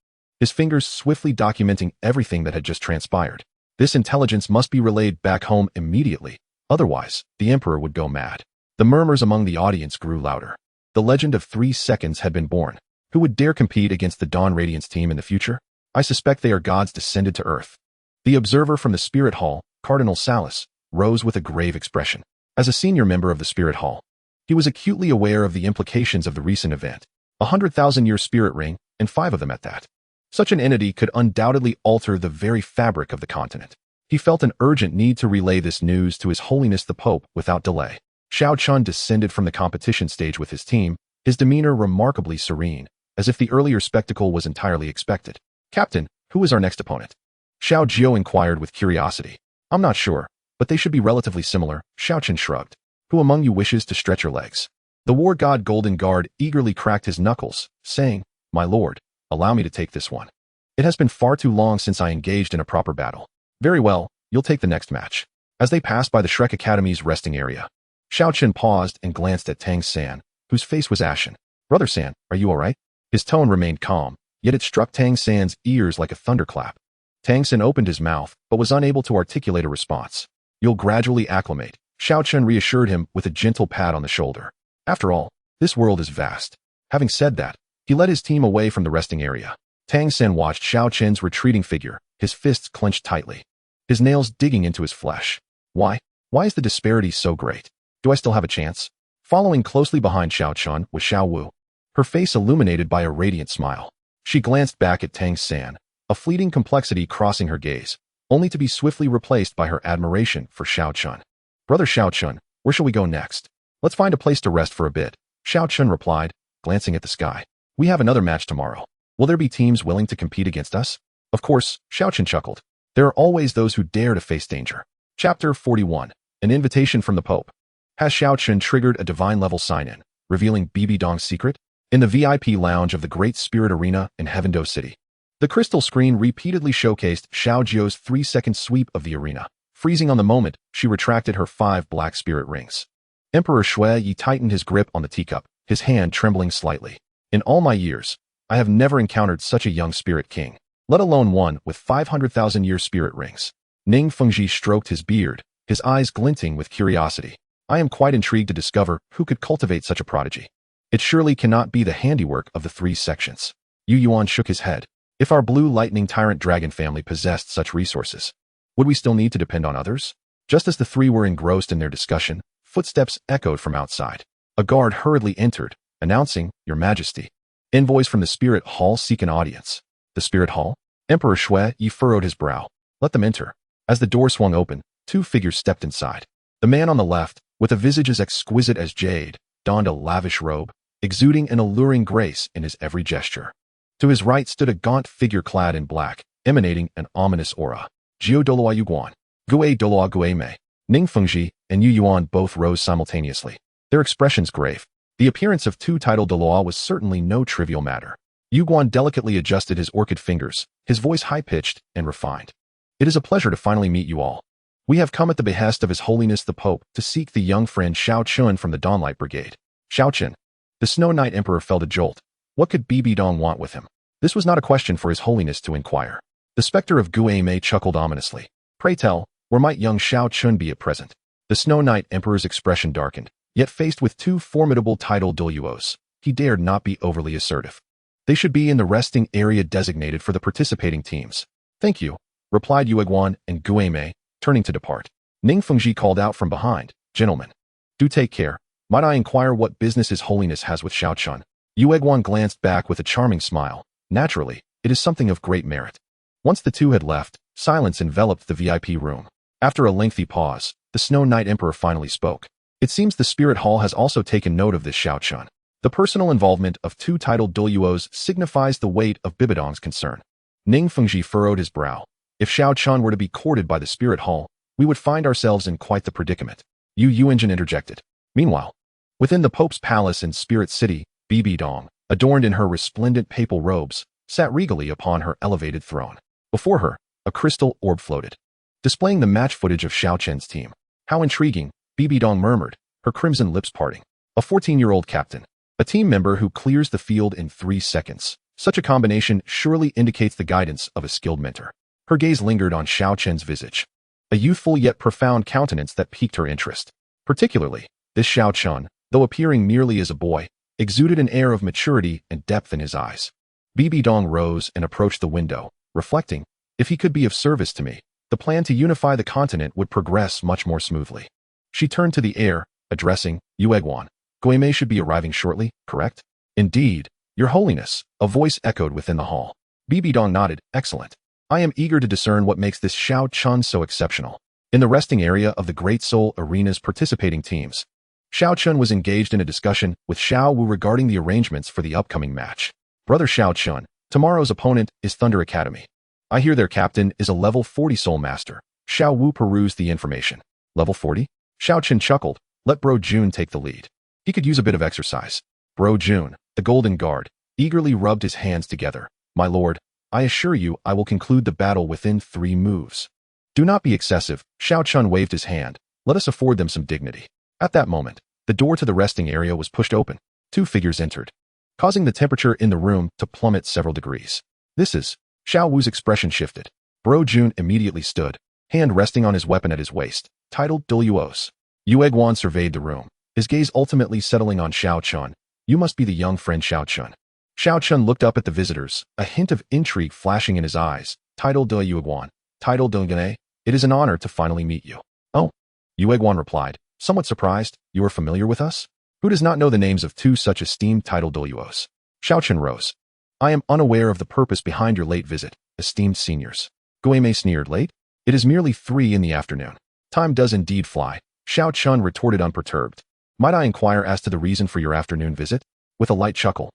his fingers swiftly documenting everything that had just transpired. This intelligence must be relayed back home immediately. Otherwise, the Emperor would go mad. The murmurs among the audience grew louder. The legend of 3 seconds had been born. Who would dare compete against the Dawn Radiance team in the future? I suspect they are gods descended to Earth. The observer from the Spirit Hall, Cardinal Salus, rose with a grave expression. As a senior member of the Spirit Hall, he was acutely aware of the implications of the recent event. 100,000-year spirit ring, and 5 of them at that. Such an entity could undoubtedly alter the very fabric of the continent. He felt an urgent need to relay this news to His Holiness the Pope without delay. Xiao Chen descended from the competition stage with his team, his demeanor remarkably serene, as if the earlier spectacle was entirely expected. Captain, who is our next opponent? Xiao Jiao inquired with curiosity. I'm not sure, but they should be relatively similar. Xiao Chen shrugged. Who among you wishes to stretch your legs? The war god Golden Guard eagerly cracked his knuckles, saying, My lord, allow me to take this one. It has been far too long since I engaged in a proper battle. Very well, you'll take the next match. As they passed by the Shrek Academy's resting area, Xiao Chen paused and glanced at Tang San, whose face was ashen. Brother San, are you all right? His tone remained calm, yet it struck Tang San's ears like a thunderclap. Tang San opened his mouth, but was unable to articulate a response. You'll gradually acclimate, Xiao Chen reassured him with a gentle pat on the shoulder. After all, this world is vast. Having said that, he led his team away from the resting area. Tang San watched Xiao Chen's retreating figure, his fists clenched tightly, his nails digging into his flesh. Why is the disparity so great? Do I still have a chance? Following closely behind Xiao Chen was Xiao Wu, her face illuminated by a radiant smile. She glanced back at Tang San, a fleeting complexity crossing her gaze, only to be swiftly replaced by her admiration for Xiao Chen. Brother Xiao Chen, where shall we go next? Let's find a place to rest for a bit, Xiao Chen replied, glancing at the sky. We have another match tomorrow. Will there be teams willing to compete against us? Of course, Xiao Chen chuckled. There are always those who dare to face danger. Chapter 41. An invitation from the Pope. Has Xiao Chen triggered a divine-level sign-in, revealing Bibi Dong's secret? In the VIP lounge of the Great Spirit Arena in Heavendo City, the crystal screen repeatedly showcased Xiao Jiao's 3-second sweep of the arena. Freezing on the moment, she retracted her 5 black spirit rings. Emperor Shui Yi tightened his grip on the teacup, his hand trembling slightly. In all my years, I have never encountered such a young spirit king, let alone one with 500,000-year spirit rings. Ning Fengji stroked his beard, his eyes glinting with curiosity. I am quite intrigued to discover who could cultivate such a prodigy. It surely cannot be the handiwork of the 3 sections. Yu Yuan shook his head. If our blue lightning tyrant dragon family possessed such resources, would we still need to depend on others? Just as the 3 were engrossed in their discussion, footsteps echoed from outside. A guard hurriedly entered, announcing, Your Majesty. Envoys from the Spirit Hall seek an audience. The Spirit Hall? Emperor Shui Yi furrowed his brow. Let them enter. As the door swung open, 2 figures stepped inside. The man on the left, with a visage as exquisite as jade, donned a lavish robe, exuding an alluring grace in his every gesture. To his right stood a gaunt figure clad in black, emanating an ominous aura. Jiao Douluo Yuguan, Gue Douluo Gue Mei, Ning Fengji, and Yu Yuan both rose simultaneously, their expressions grave. The appearance of 2-titled Douluo was certainly no trivial matter. Yuguan delicately adjusted his orchid fingers, his voice high-pitched and refined. It is a pleasure to finally meet you all. We have come at the behest of His Holiness the Pope to seek the young friend Xiao Chen from the Dawnlight Brigade. Xiao Chen. The Snow Knight Emperor felt a jolt. What could Bibi Dong want with him? This was not a question for His Holiness to inquire. The specter of Gue Mei chuckled ominously. Pray tell, where might young Xiao Chen be at present? The Snow Knight Emperor's expression darkened, yet faced with 2 formidable titled Douluos, he dared not be overly assertive. They should be in the resting area designated for the participating teams. Thank you, replied Yueguan and Gue Mei, turning to depart. Ning Fengji called out from behind, Gentlemen, do take care. Might I inquire what business His Holiness has with Xiao Chen? Yueguan glanced back with a charming smile. Naturally, it is something of great merit. Once the 2 had left, silence enveloped the VIP room. After a lengthy pause, the Snow Knight Emperor finally spoke. It seems the Spirit Hall has also taken note of this Xiao Chen. The personal involvement of two titled Douluos signifies the weight of Bibidong's concern. Ning Fengji furrowed his brow. If Xiao Chen were to be courted by the Spirit Hall, we would find ourselves in quite the predicament. Yu Yuanjin interjected. Meanwhile, within the Pope's palace in Spirit City, Bibidong, adorned in her resplendent papal robes, sat regally upon her elevated throne. Before her, a crystal orb floated, displaying the match footage of Xiao Chen's team. How intriguing, Bibidong murmured, her crimson lips parting. A 14-year-old captain, a team member who clears the field in 3 seconds. Such a combination surely indicates the guidance of a skilled mentor. Her gaze lingered on Xiao Chen's visage, a youthful yet profound countenance that piqued her interest. Particularly, this Xiao Chen, though appearing merely as a boy, exuded an air of maturity and depth in his eyes. Bibidong rose and approached the window, reflecting, if he could be of service to me, the plan to unify the continent would progress much more smoothly. She turned to the heir, addressing, Yueguan. Guimei should be arriving shortly, correct? Indeed, Your Holiness, a voice echoed within the hall. Bibidong nodded, excellent. I am eager to discern what makes this Xiao Chen so exceptional. In the resting area of the Great Soul Arena's participating teams, Xiao Chen was engaged in a discussion with Xiao Wu regarding the arrangements for the upcoming match. Brother Xiao Chen, tomorrow's opponent is Thunder Academy. I hear their captain is a level 40 Soul Master. Xiao Wu perused the information. Level 40? Xiao Chen chuckled. Let Bro Jun take the lead. He could use a bit of exercise. Bro Jun, the Golden Guard, eagerly rubbed his hands together. My lord, I assure you I will conclude the battle within 3 moves. Do not be excessive. Xiao Chen waved his hand. Let us afford them some dignity. At that moment, the door to the resting area was pushed open. 2 figures entered, causing the temperature in the room to plummet several degrees. This is... Xiao Wu's expression shifted. Bro Jun immediately stood, hand resting on his weapon at his waist, titled Douluos. Yueguan surveyed the room, his gaze ultimately settling on Xiao Chen. You must be the young friend Xiao Chen. Xiao Chen looked up at the visitors, a hint of intrigue flashing in his eyes. Titled De Yueguan. Titled Dongane. It is an honor to finally meet you. Oh. Yueguan replied, somewhat surprised. You are familiar with us? Who does not know the names of 2 such esteemed titled Douluos? Xiao Chen rose. I am unaware of the purpose behind your late visit, esteemed seniors. Guimei sneered. Late? It is merely 3 in the afternoon. Time does indeed fly. Xiao Chen retorted unperturbed. Might I inquire as to the reason for your afternoon visit? With a light chuckle,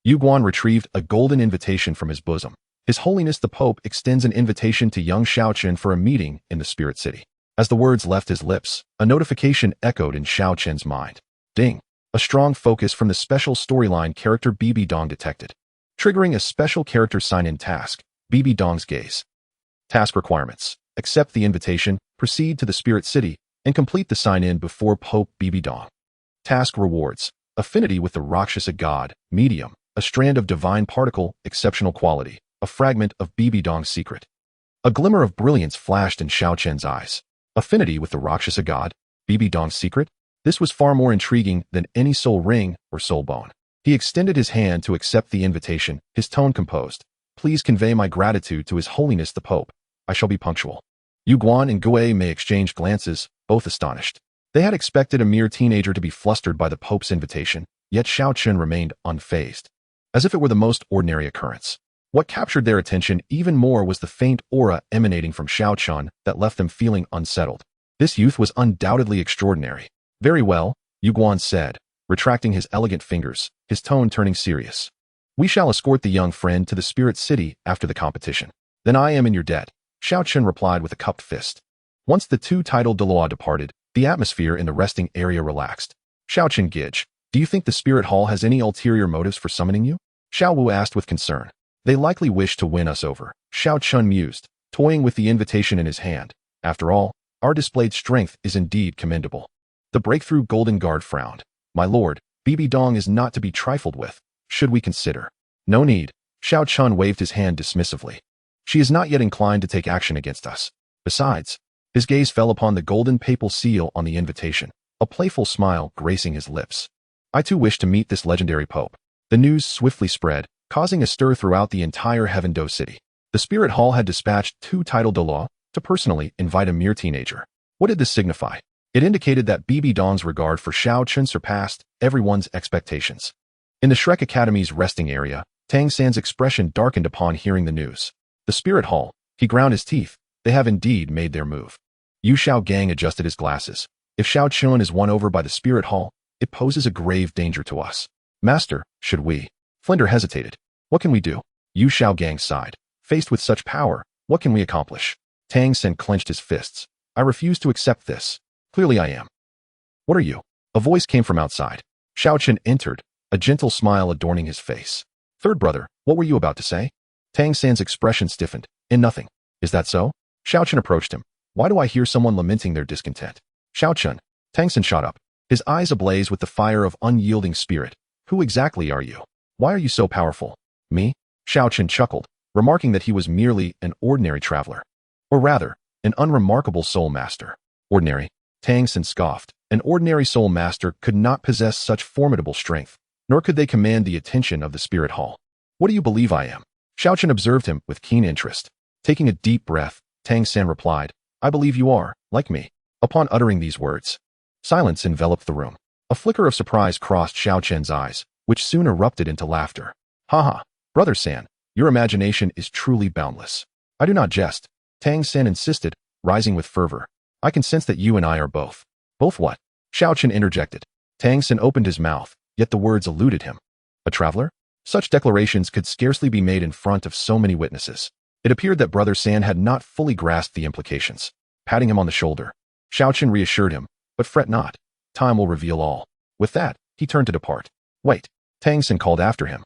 Yueguan retrieved a golden invitation from his bosom. His Holiness the Pope extends an invitation to young Xiao Chen for a meeting in the Spirit City. As the words left his lips, a notification echoed in Xiao Chen's mind. Ding! A strong focus from the special storyline character Bibidong detected, triggering a special character sign-in task. Bibidong's gaze. Task requirements. Accept the invitation, proceed to the Spirit City, and complete the sign-in before Pope Bibidong. Task rewards. Affinity with the Rakshasa God, medium, a strand of divine particle, exceptional quality, a fragment of Bibidong's secret. A glimmer of brilliance flashed in Xiao Chen's eyes. Affinity with the Rakshasa God, Bibidong's secret? This was far more intriguing than any soul ring or soul bone. He extended his hand to accept the invitation, his tone composed. Please convey my gratitude to His Holiness the Pope. I shall be punctual. Yueguan and Guimei exchanged glances, both astonished. They had expected a mere teenager to be flustered by the Pope's invitation, yet Xiao Chen remained unfazed, as if it were the most ordinary occurrence. What captured their attention even more was the faint aura emanating from Xiao Chen that left them feeling unsettled. This youth was undoubtedly extraordinary. Very well, Yueguan said, retracting his elegant fingers, his tone turning serious. We shall escort the young friend to the Spirit City after the competition. Then I am in your debt, Xiao Chen replied with a cupped fist. Once the 2 titled Douluo departed, the atmosphere in the resting area relaxed. Xiao Chen Gij, do you think the Spirit Hall has any ulterior motives for summoning you? Xiao Wu asked with concern. They likely wish to win us over, Xiao Chen mused, toying with the invitation in his hand. After all, our displayed strength is indeed commendable. The breakthrough Golden Guard frowned. My lord, Bibidong is not to be trifled with. Should we consider? No need. Xiao Chen waved his hand dismissively. She is not yet inclined to take action against us. Besides, his gaze fell upon the golden papal seal on the invitation, a playful smile gracing his lips. I too wish to meet this legendary pope. The news swiftly spread, causing a stir throughout the entire Heaven Do city. The Spirit Hall had dispatched 2 titled Douluo to personally invite a mere teenager. What did this signify? It indicated that Bibidong's regard for Xiao Chen surpassed everyone's expectations. In the Shrek Academy's resting area, Tang San's expression darkened upon hearing the news. The Spirit Hall, he ground his teeth, they have indeed made their move. Yu Xiao Gang adjusted his glasses. If Xiao Chen is won over by the Spirit Hall, it poses a grave danger to us. Master, should we? Flinder hesitated. What can we do? Yu Xiao Gang sighed. Faced with such power, what can we accomplish? Tang Sen clenched his fists. I refuse to accept this. Clearly I am. What are you? A voice came from outside. Xiao Chen entered, a gentle smile adorning his face. Third brother, what were you about to say? Tang San's expression stiffened. In nothing. Is that so? Xiao Chen approached him. Why do I hear someone lamenting their discontent? Xiao Chen. Tang San shot up, his eyes ablaze with the fire of unyielding spirit. Who exactly are you? Why are you so powerful? Me? Xiao Chen chuckled, remarking that he was merely an ordinary traveler. Or rather, an unremarkable soul master. Ordinary? Tang San scoffed. An ordinary soul master could not possess such formidable strength, nor could they command the attention of the Spirit Hall. What do you believe I am? Xiao Chen observed him with keen interest. Taking a deep breath, Tang San replied, I believe you are, like me. Upon uttering these words, silence enveloped the room. A flicker of surprise crossed Xiao Chen's eyes, which soon erupted into laughter. Haha, Brother San, your imagination is truly boundless. I do not jest. Tang San insisted, rising with fervor. I can sense that you and I are both. Both what? Xiao Chen interjected. Tang San opened his mouth, yet the words eluded him. A traveler? Such declarations could scarcely be made in front of so many witnesses. It appeared that Brother San had not fully grasped the implications. Patting him on the shoulder, Xiao Chen reassured him, but fret not. Time will reveal all. With that, he turned to depart. Wait, Tang San called after him.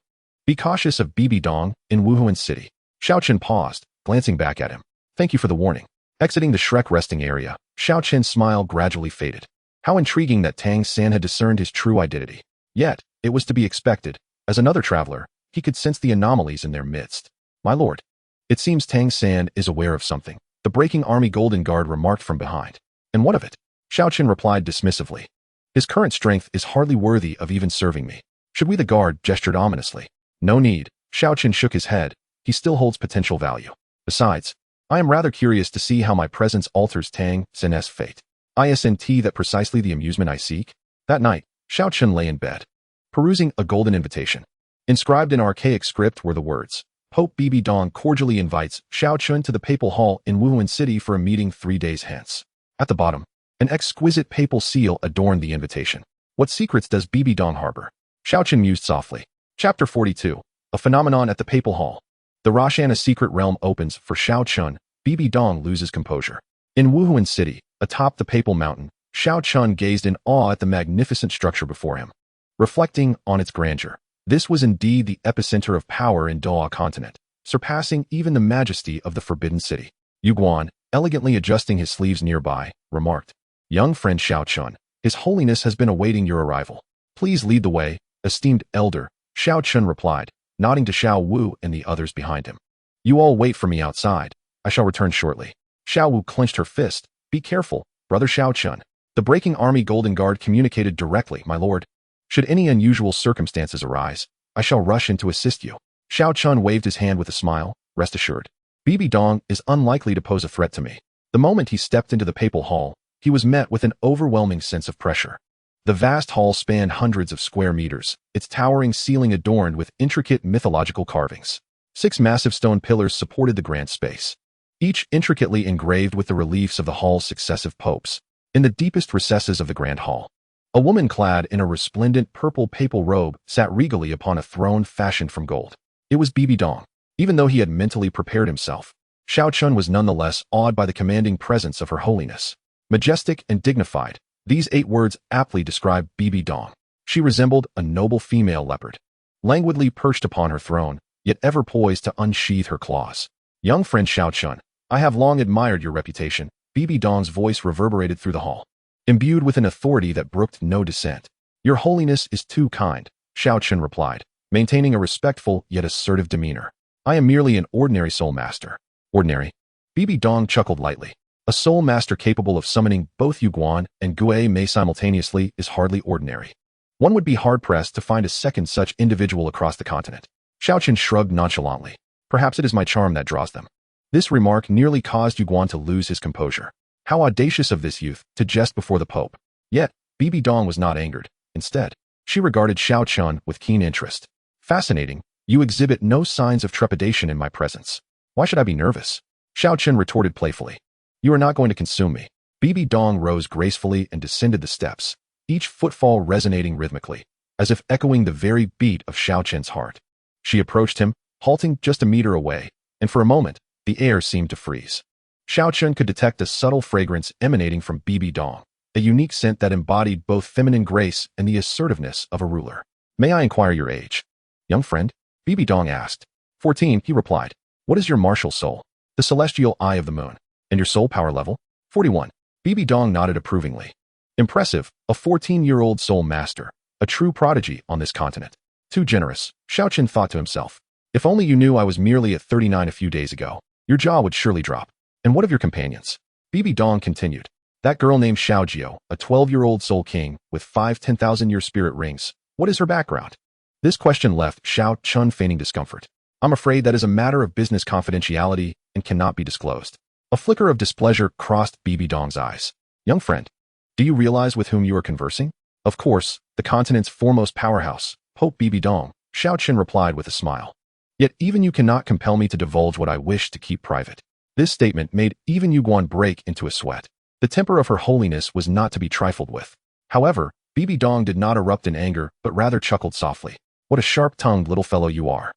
Be cautious of Bibi Dong in Wuhuan City. Xiao Chen paused, glancing back at him. Thank you for the warning. Exiting the Shrek resting area, Xiao Chen's smile gradually faded. How intriguing that Tang San had discerned his true identity. Yet, it was to be expected. As another traveler, he could sense the anomalies in their midst. My lord. It seems Tang San is aware of something. The breaking army Golden Guard remarked from behind. And what of it? Xiao Chen replied dismissively. His current strength is hardly worthy of even serving me. Should we? The guard gestured ominously. No need. Xiao Chen shook his head. He still holds potential value. Besides, I am rather curious to see how my presence alters Tang San's fate. Isn't that precisely the amusement I seek? That night, Xiao Chen lay in bed, perusing a golden invitation. Inscribed in archaic script were the words, Pope Bibi Dong cordially invites Xiao Chen to the Papal Hall in Wuhuan City for a meeting 3 days hence. At the bottom, an exquisite papal seal adorned the invitation. What secrets does Bibi Dong harbor? Xiao Chen mused softly. Chapter 42. A phenomenon at the Papal Hall. The Roshana secret realm opens for Xiao Chen. Bibi Dong loses composure. In Wuhuan City, atop the Papal Mountain, Xiao Chen gazed in awe at the magnificent structure before him. Reflecting on its grandeur, this was indeed the epicenter of power in Douluo Continent, surpassing even the majesty of the Forbidden City. Yu Guan, elegantly adjusting his sleeves nearby, remarked, Young friend Xiao Chen, His Holiness has been awaiting your arrival. Please lead the way, esteemed elder, Xiao Chen replied, nodding to Xiao Wu and the others behind him. You all wait for me outside. I shall return shortly. Xiao Wu clenched her fist. Be careful, brother Xiao Chen. The breaking army Golden Guard communicated directly, my lord. Should any unusual circumstances arise, I shall rush in to assist you. Xiao Chen waved his hand with a smile, rest assured. Bibi Dong is unlikely to pose a threat to me. The moment he stepped into the Papal Hall, he was met with an overwhelming sense of pressure. The vast hall spanned hundreds of square meters, its towering ceiling adorned with intricate mythological carvings. 6 massive stone pillars supported the grand space, each intricately engraved with the reliefs of the hall's successive popes. In the deepest recesses of the grand hall, a woman clad in a resplendent purple papal robe sat regally upon a throne fashioned from gold. It was Bibi Dong. Even though he had mentally prepared himself, Xiao Chen was nonetheless awed by the commanding presence of Her Holiness. Majestic and dignified, these 8 words aptly describe Bibi Dong. She resembled a noble female leopard, languidly perched upon her throne, yet ever poised to unsheathe her claws. Young friend Xiao Chen, I have long admired your reputation. Bibi Dong's voice reverberated through the hall, imbued with an authority that brooked no dissent. Your Holiness is too kind, Xiao Chen replied, maintaining a respectful yet assertive demeanor. I am merely an ordinary soul master. Ordinary? Bibi Dong chuckled lightly. A soul master capable of summoning both Yu Guan and Gue Mei simultaneously is hardly ordinary. One would be hard-pressed to find a second such individual across the continent. Xiao Chen shrugged nonchalantly. Perhaps it is my charm that draws them. This remark nearly caused Yu Guan to lose his composure. How audacious of this youth to jest before the Pope. Yet, Bibi Dong was not angered. Instead, she regarded Xiao Chen with keen interest. Fascinating. You exhibit no signs of trepidation in my presence. Why should I be nervous? Xiao Chen retorted playfully. You are not going to consume me. Bibi Dong rose gracefully and descended the steps, each footfall resonating rhythmically, as if echoing the very beat of Xiao Chen's heart. She approached him, halting just a meter away, and for a moment, the air seemed to freeze. Xiao Chen could detect a subtle fragrance emanating from Bibi Dong, a unique scent that embodied both feminine grace and the assertiveness of a ruler. "May I inquire your age?" "Young friend?" Bibi Dong asked. 14, he replied. "What is your martial soul?" "The celestial eye of the moon." "And your soul power level?" 41. Bibi Dong nodded approvingly. Impressive, a 14-year-old soul master, a true prodigy on this continent. Too generous, Xiao Chen thought to himself. If only you knew I was merely at 39 a few days ago, your jaw would surely drop. "And what of your companions?" Bibi Dong continued. "That girl named Xiao Jiao, a 12-year-old soul king with 5 10,000-year spirit rings. What is her background?" This question left Xiao Chen feigning discomfort. "I'm afraid that is a matter of business confidentiality and cannot be disclosed." A flicker of displeasure crossed Bibi Dong's eyes. "Young friend, do you realize with whom you are conversing?" "Of course, the continent's foremost powerhouse, Pope Bibi Dong," Xiao Chen replied with a smile. "Yet even you cannot compel me to divulge what I wish to keep private." This statement made even Yu Guan break into a sweat. The temper of her holiness was not to be trifled with. However, Bibi Dong did not erupt in anger, but rather chuckled softly. "What a sharp-tongued little fellow you are."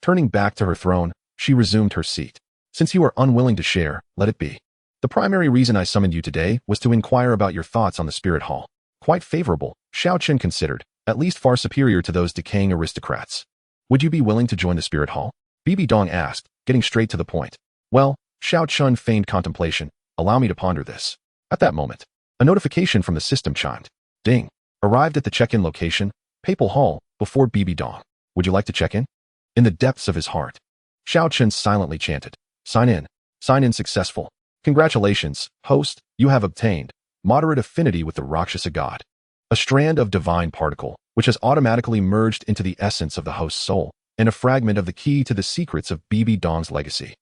Turning back to her throne, she resumed her seat. "Since you are unwilling to share, let it be. The primary reason I summoned you today was to inquire about your thoughts on the Spirit Hall." "Quite favorable," Xiao Chen considered, "at least far superior to those decaying aristocrats." "Would you be willing to join the Spirit Hall?" Bibi Dong asked, getting straight to the point. "Well," Xiao Chen feigned contemplation, "allow me to ponder this." At that moment, a notification from the system chimed. Ding. Arrived at the check-in location, Papal Hall, before Bibi Dong. "Would you like to check in?" In the depths of his heart, Xiao Chen silently chanted. "Sign in. Sign in successful. Congratulations, host, you have obtained moderate affinity with the Rakshasa god. A strand of divine particle, which has automatically merged into the essence of the host's soul, and a fragment of the key to the secrets of Bibi Dong's legacy."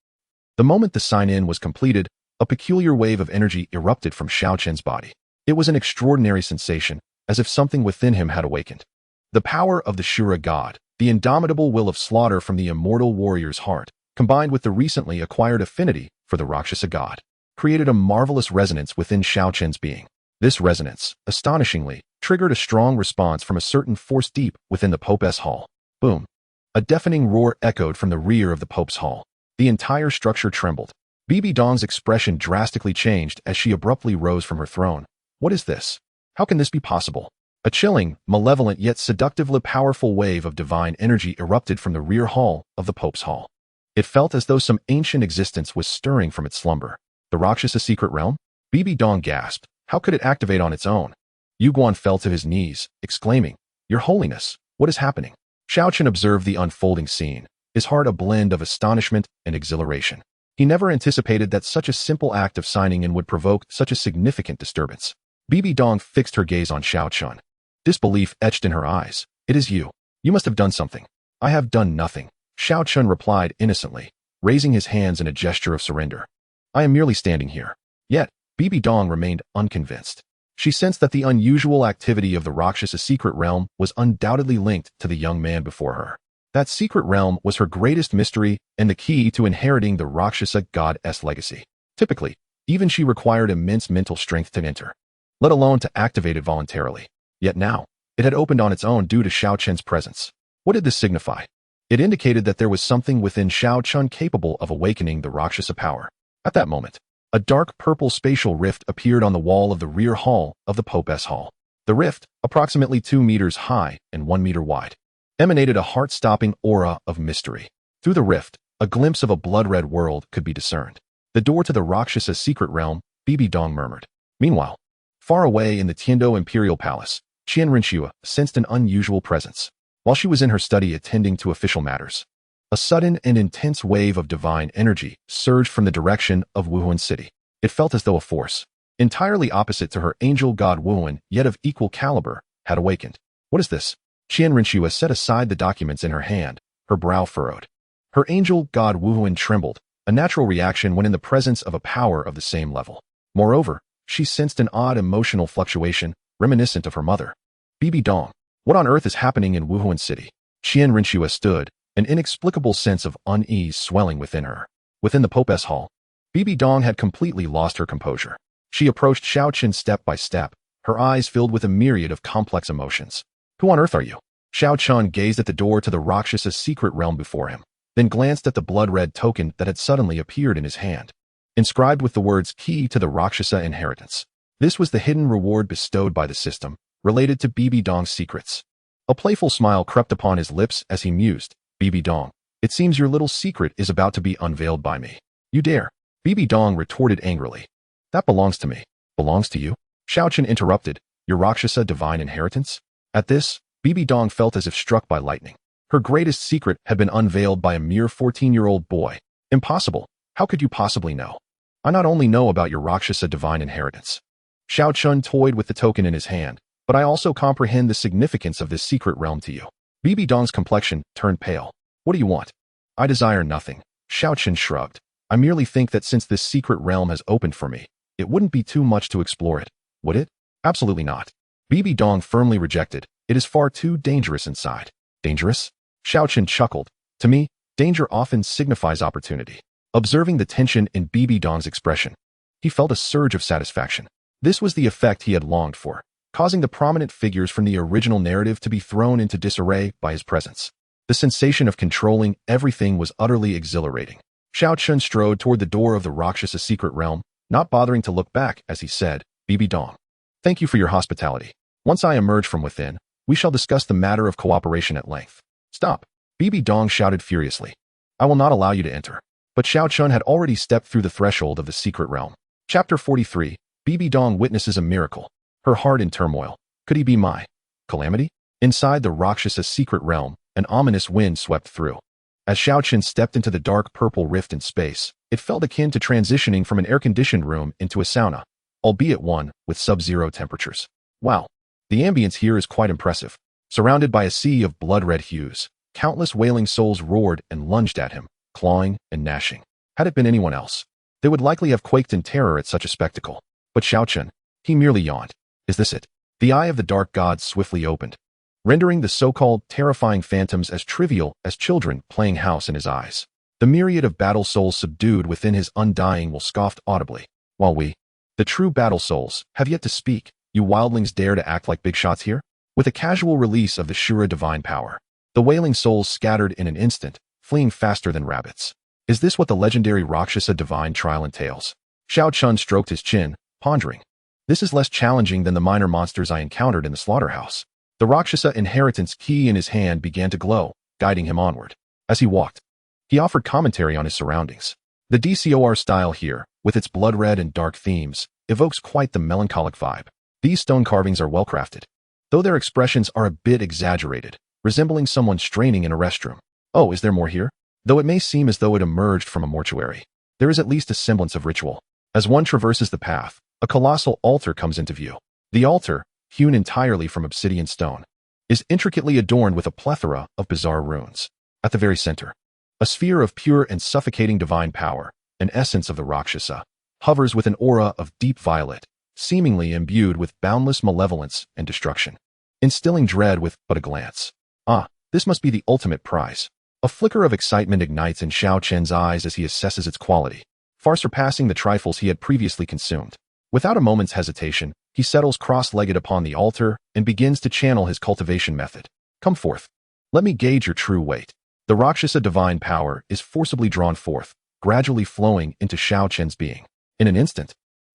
The moment the sign-in was completed, a peculiar wave of energy erupted from Xiao Chen's body. It was an extraordinary sensation, as if something within him had awakened. The power of the Shura god, the indomitable will of slaughter from the immortal warrior's heart, combined with the recently acquired affinity for the Rakshasa god, created a marvelous resonance within Xiao Chen's being. This resonance, astonishingly, triggered a strong response from a certain force deep within the Pope's hall. Boom! A deafening roar echoed from the rear of the Pope's hall. The entire structure trembled. Bibi Dong's expression drastically changed as she abruptly rose from her throne. "What is this? How can this be possible?" A chilling, malevolent yet seductively powerful wave of divine energy erupted from the rear hall of the Pope's hall. It felt as though some ancient existence was stirring from its slumber. The Rakshasa secret realm? Bibi Dong gasped. How could it activate on its own? Yu Guan fell to his knees, exclaiming, "Your Holiness, what is happening?" Xiao Chen observed the unfolding scene, his heart a blend of astonishment and exhilaration. He never anticipated that such a simple act of signing in would provoke such a significant disturbance. Bibi Dong fixed her gaze on Xiao Chen. Disbelief etched in her eyes. "It is you. You must have done something." "I have done nothing," Xiao Chen replied innocently, raising his hands in a gesture of surrender. "I am merely standing here." Yet, Bibi Dong remained unconvinced. She sensed that the unusual activity of the Rakshasa secret realm was undoubtedly linked to the young man before her. That secret realm was her greatest mystery and the key to inheriting the Rakshasa god's legacy. Typically, even she required immense mental strength to enter, let alone to activate it voluntarily. Yet now, it had opened on its own due to Xiao Chen's presence. What did this signify? It indicated that there was something within Xiao Chen capable of awakening the Rakshasa power. At that moment, a dark purple spatial rift appeared on the wall of the rear hall of the Pope's hall. The rift, approximately 2 meters high and 1 meter wide, emanated a heart-stopping aura of mystery. Through the rift, a glimpse of a blood-red world could be discerned. "The door to the Rakshasa secret realm," Bibi Dong murmured. Meanwhile, far away in the Tiando Imperial Palace, Qian Rinxua sensed an unusual presence. While she was in her study attending to official matters, a sudden and intense wave of divine energy surged from the direction of Wuhuan City. It felt as though a force, entirely opposite to her angel god Wuhuan, yet of equal caliber, had awakened. "What is this?" Qian Rinxua set aside the documents in her hand, her brow furrowed. Her angel god Wuhuan trembled, a natural reaction when in the presence of a power of the same level. Moreover, she sensed an odd emotional fluctuation, reminiscent of her mother. "Bibi Dong, what on earth is happening in Wuhuan City?" Qian Rinxua stood, an inexplicable sense of unease swelling within her. Within the Pope's hall, Bibi Dong had completely lost her composure. She approached Xiao Chen step by step, her eyes filled with a myriad of complex emotions. Who on earth are you? Xiao Chen gazed at the door to the Rakshasa's secret realm before him, then glanced at the blood-red token that had suddenly appeared in his hand, inscribed with the words key to the Rakshasa inheritance. This was the hidden reward bestowed by the system, related to Bibi Dong's secrets. A playful smile crept upon his lips as he mused, Bibi Dong, it seems your little secret is about to be unveiled by me. You dare? Bibi Dong retorted angrily. That belongs to me. Belongs to you? Xiao Chen interrupted, your Rakshasa divine inheritance? At this, Bibi Dong felt as if struck by lightning. Her greatest secret had been unveiled by a mere 14-year-old boy. Impossible. How could you possibly know? I not only know about your Rakshasa divine inheritance. Xiao Chen toyed with the token in his hand, but I also comprehend the significance of this secret realm to you. Bibi Dong's complexion turned pale. What do you want? I desire nothing. Xiao Chen shrugged. I merely think that since this secret realm has opened for me, it wouldn't be too much to explore it, would it? Absolutely not. Bibi Dong firmly rejected. It is far too dangerous inside. Dangerous? Xiao Chen chuckled. To me, danger often signifies opportunity. Observing the tension in Bibi Dong's expression, he felt a surge of satisfaction. This was the effect he had longed for, causing the prominent figures from the original narrative to be thrown into disarray by his presence. The sensation of controlling everything was utterly exhilarating. Xiao Chen strode toward the door of the Rakshasa secret realm, not bothering to look back as he said, Bibi Dong, thank you for your hospitality. Once I emerge from within, we shall discuss the matter of cooperation at length. Stop! Bibi Dong shouted furiously. I will not allow you to enter. But Xiao Chen had already stepped through the threshold of the secret realm. Chapter 43, Bibi Dong witnesses a miracle. Her heart in turmoil. Could he be my calamity? Inside the Rakshasa secret realm, an ominous wind swept through. As Xiao Chen stepped into the dark purple rift in space, it felt akin to transitioning from an air-conditioned room into a sauna, albeit one with sub-zero temperatures. Wow, the ambience here is quite impressive. Surrounded by a sea of blood-red hues, countless wailing souls roared and lunged at him, clawing and gnashing. Had it been anyone else, they would likely have quaked in terror at such a spectacle. But Xiao Chen, he merely yawned. Is this it? The eye of the dark god swiftly opened, rendering the so-called terrifying phantoms as trivial as children playing house in his eyes. The myriad of battle souls subdued within his undying will scoffed audibly, while we, the true battle souls, have yet to speak. You wildlings dare to act like big shots here? With a casual release of the Shura divine power, the wailing souls scattered in an instant, fleeing faster than rabbits. Is this what the legendary Rakshasa divine trial entails? Xiao Chen stroked his chin, pondering. This is less challenging than the minor monsters I encountered in the slaughterhouse. The Rakshasa inheritance key in his hand began to glow, guiding him onward. As he walked, he offered commentary on his surroundings. The DCOR style here, with its blood-red and dark themes, evokes quite the melancholic vibe. These stone carvings are well-crafted, though their expressions are a bit exaggerated, resembling someone straining in a restroom. Oh, is there more here? Though it may seem as though it emerged from a mortuary, there is at least a semblance of ritual. As one traverses the path, a colossal altar comes into view. The altar, hewn entirely from obsidian stone, is intricately adorned with a plethora of bizarre runes. At the very center, a sphere of pure and suffocating divine power, an essence of the Rakshasa, hovers with an aura of deep violet, seemingly imbued with boundless malevolence and destruction, instilling dread with but a glance. Ah, this must be the ultimate prize. A flicker of excitement ignites in Xiao Chen's eyes as he assesses its quality, far surpassing the trifles he had previously consumed. Without a moment's hesitation, he settles cross-legged upon the altar and begins to channel his cultivation method. Come forth. Let me gauge your true weight. The Rakshasa divine power is forcibly drawn forth, gradually flowing into Xiao Chen's being. In an instant,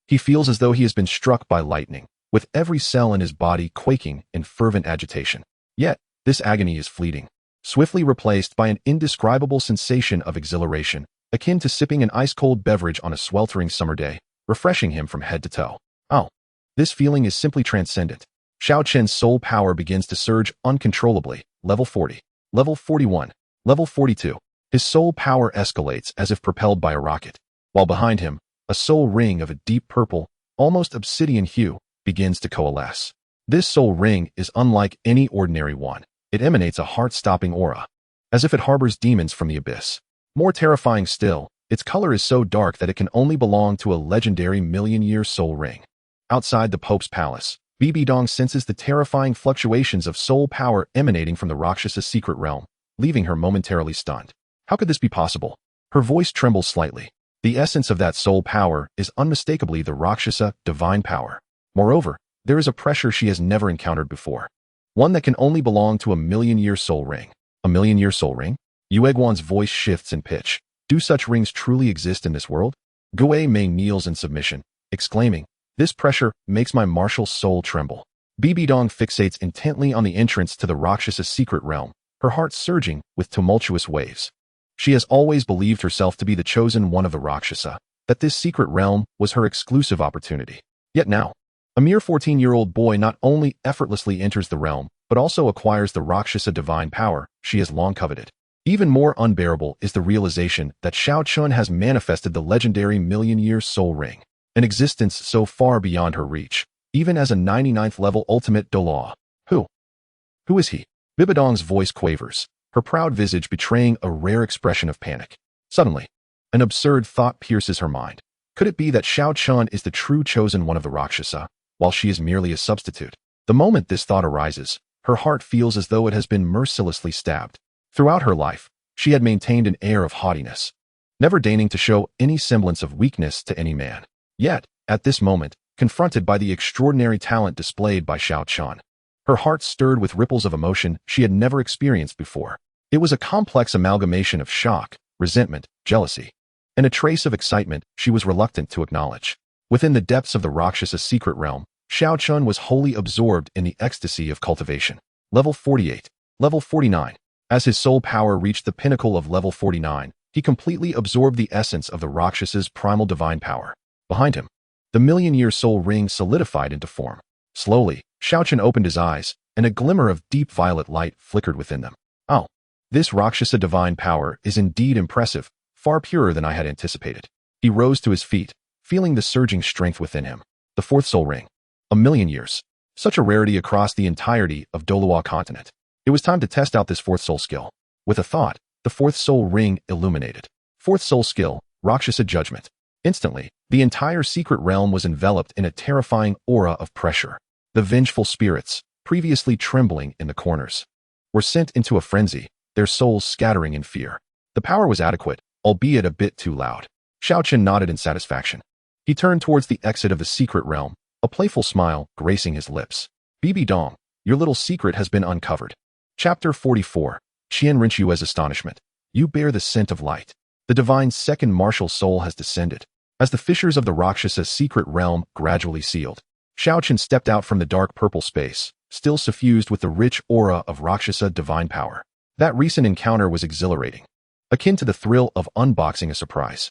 he feels as though he has been struck by lightning, with every cell in his body quaking in fervent agitation. Yet, this agony is fleeting, swiftly replaced by an indescribable sensation of exhilaration, akin to sipping an ice-cold beverage on a sweltering summer day, refreshing him from head to toe. Oh, this feeling is simply transcendent. Xiao Chen's soul power begins to surge uncontrollably. Level 40, level 41, level 42. His soul power escalates as if propelled by a rocket, while behind him, a soul ring of a deep purple, almost obsidian hue, begins to coalesce. This soul ring is unlike any ordinary one. It emanates a heart-stopping aura, as if it harbors demons from the abyss. More terrifying still, its color is so dark that it can only belong to a legendary million-year soul ring. Outside the Pope's palace, Bibi Dong senses the terrifying fluctuations of soul power emanating from the Rakshasa secret realm, leaving her momentarily stunned. How could this be possible? Her voice trembles slightly. The essence of that soul power is unmistakably the Rakshasa divine power. Moreover, there is a pressure she has never encountered before. One that can only belong to a million-year soul ring. A million-year soul ring? Yueguan's voice shifts in pitch. Do such rings truly exist in this world? Gue Mei kneels in submission, exclaiming, "This pressure makes my martial soul tremble." Bibi Dong fixates intently on the entrance to the Rakshasa secret realm, her heart surging with tumultuous waves. She has always believed herself to be the chosen one of the Rakshasa, that this secret realm was her exclusive opportunity. Yet now, a mere 14-year-old boy not only effortlessly enters the realm, but also acquires the Rakshasa divine power she has long coveted. Even more unbearable is the realization that Xiao Chen has manifested the legendary million-year soul ring, an existence so far beyond her reach, even as a 99th level ultimate Douluo. Who is he? Bibidong's voice quavers, her proud visage betraying a rare expression of panic. Suddenly, an absurd thought pierces her mind. Could it be that Xiao Chen is the true chosen one of the Rakshasa, while she is merely a substitute? The moment this thought arises, her heart feels as though it has been mercilessly stabbed. Throughout her life, she had maintained an air of haughtiness, never deigning to show any semblance of weakness to any man. Yet, at this moment, confronted by the extraordinary talent displayed by Xiao Chen, her heart stirred with ripples of emotion she had never experienced before. It was a complex amalgamation of shock, resentment, jealousy, and a trace of excitement she was reluctant to acknowledge. Within the depths of the Rakshasa secret realm, Xiao Chen was wholly absorbed in the ecstasy of cultivation. Level 48. Level 49. As his soul power reached the pinnacle of level 49, he completely absorbed the essence of the Rakshasa's primal divine power. Behind him, the million-year soul ring solidified into form. Slowly, Xiao Chen opened his eyes, and a glimmer of deep violet light flickered within them. Oh, this Rakshasa divine power is indeed impressive, far purer than I had anticipated. He rose to his feet, feeling the surging strength within him. The fourth soul ring. A million years. Such a rarity across the entirety of Douluo Continent. It was time to test out this fourth soul skill. With a thought, the fourth soul ring illuminated. Fourth soul skill, Rakshasa Judgment. Instantly, the entire secret realm was enveloped in a terrifying aura of pressure. The vengeful spirits, previously trembling in the corners, were sent into a frenzy, their souls scattering in fear. The power was adequate, albeit a bit too loud. Xiao Chen nodded in satisfaction. He turned towards the exit of the secret realm, a playful smile gracing his lips. Bibi Dong, your little secret has been uncovered. Chapter 44. Qian Rinchue's Astonishment. You bear the scent of light. The divine second martial soul has descended. As the fissures of the Rakshasa secret realm gradually sealed, Xiao Chen stepped out from the dark purple space, still suffused with the rich aura of Rakshasa divine power. That recent encounter was exhilarating, akin to the thrill of unboxing a surprise.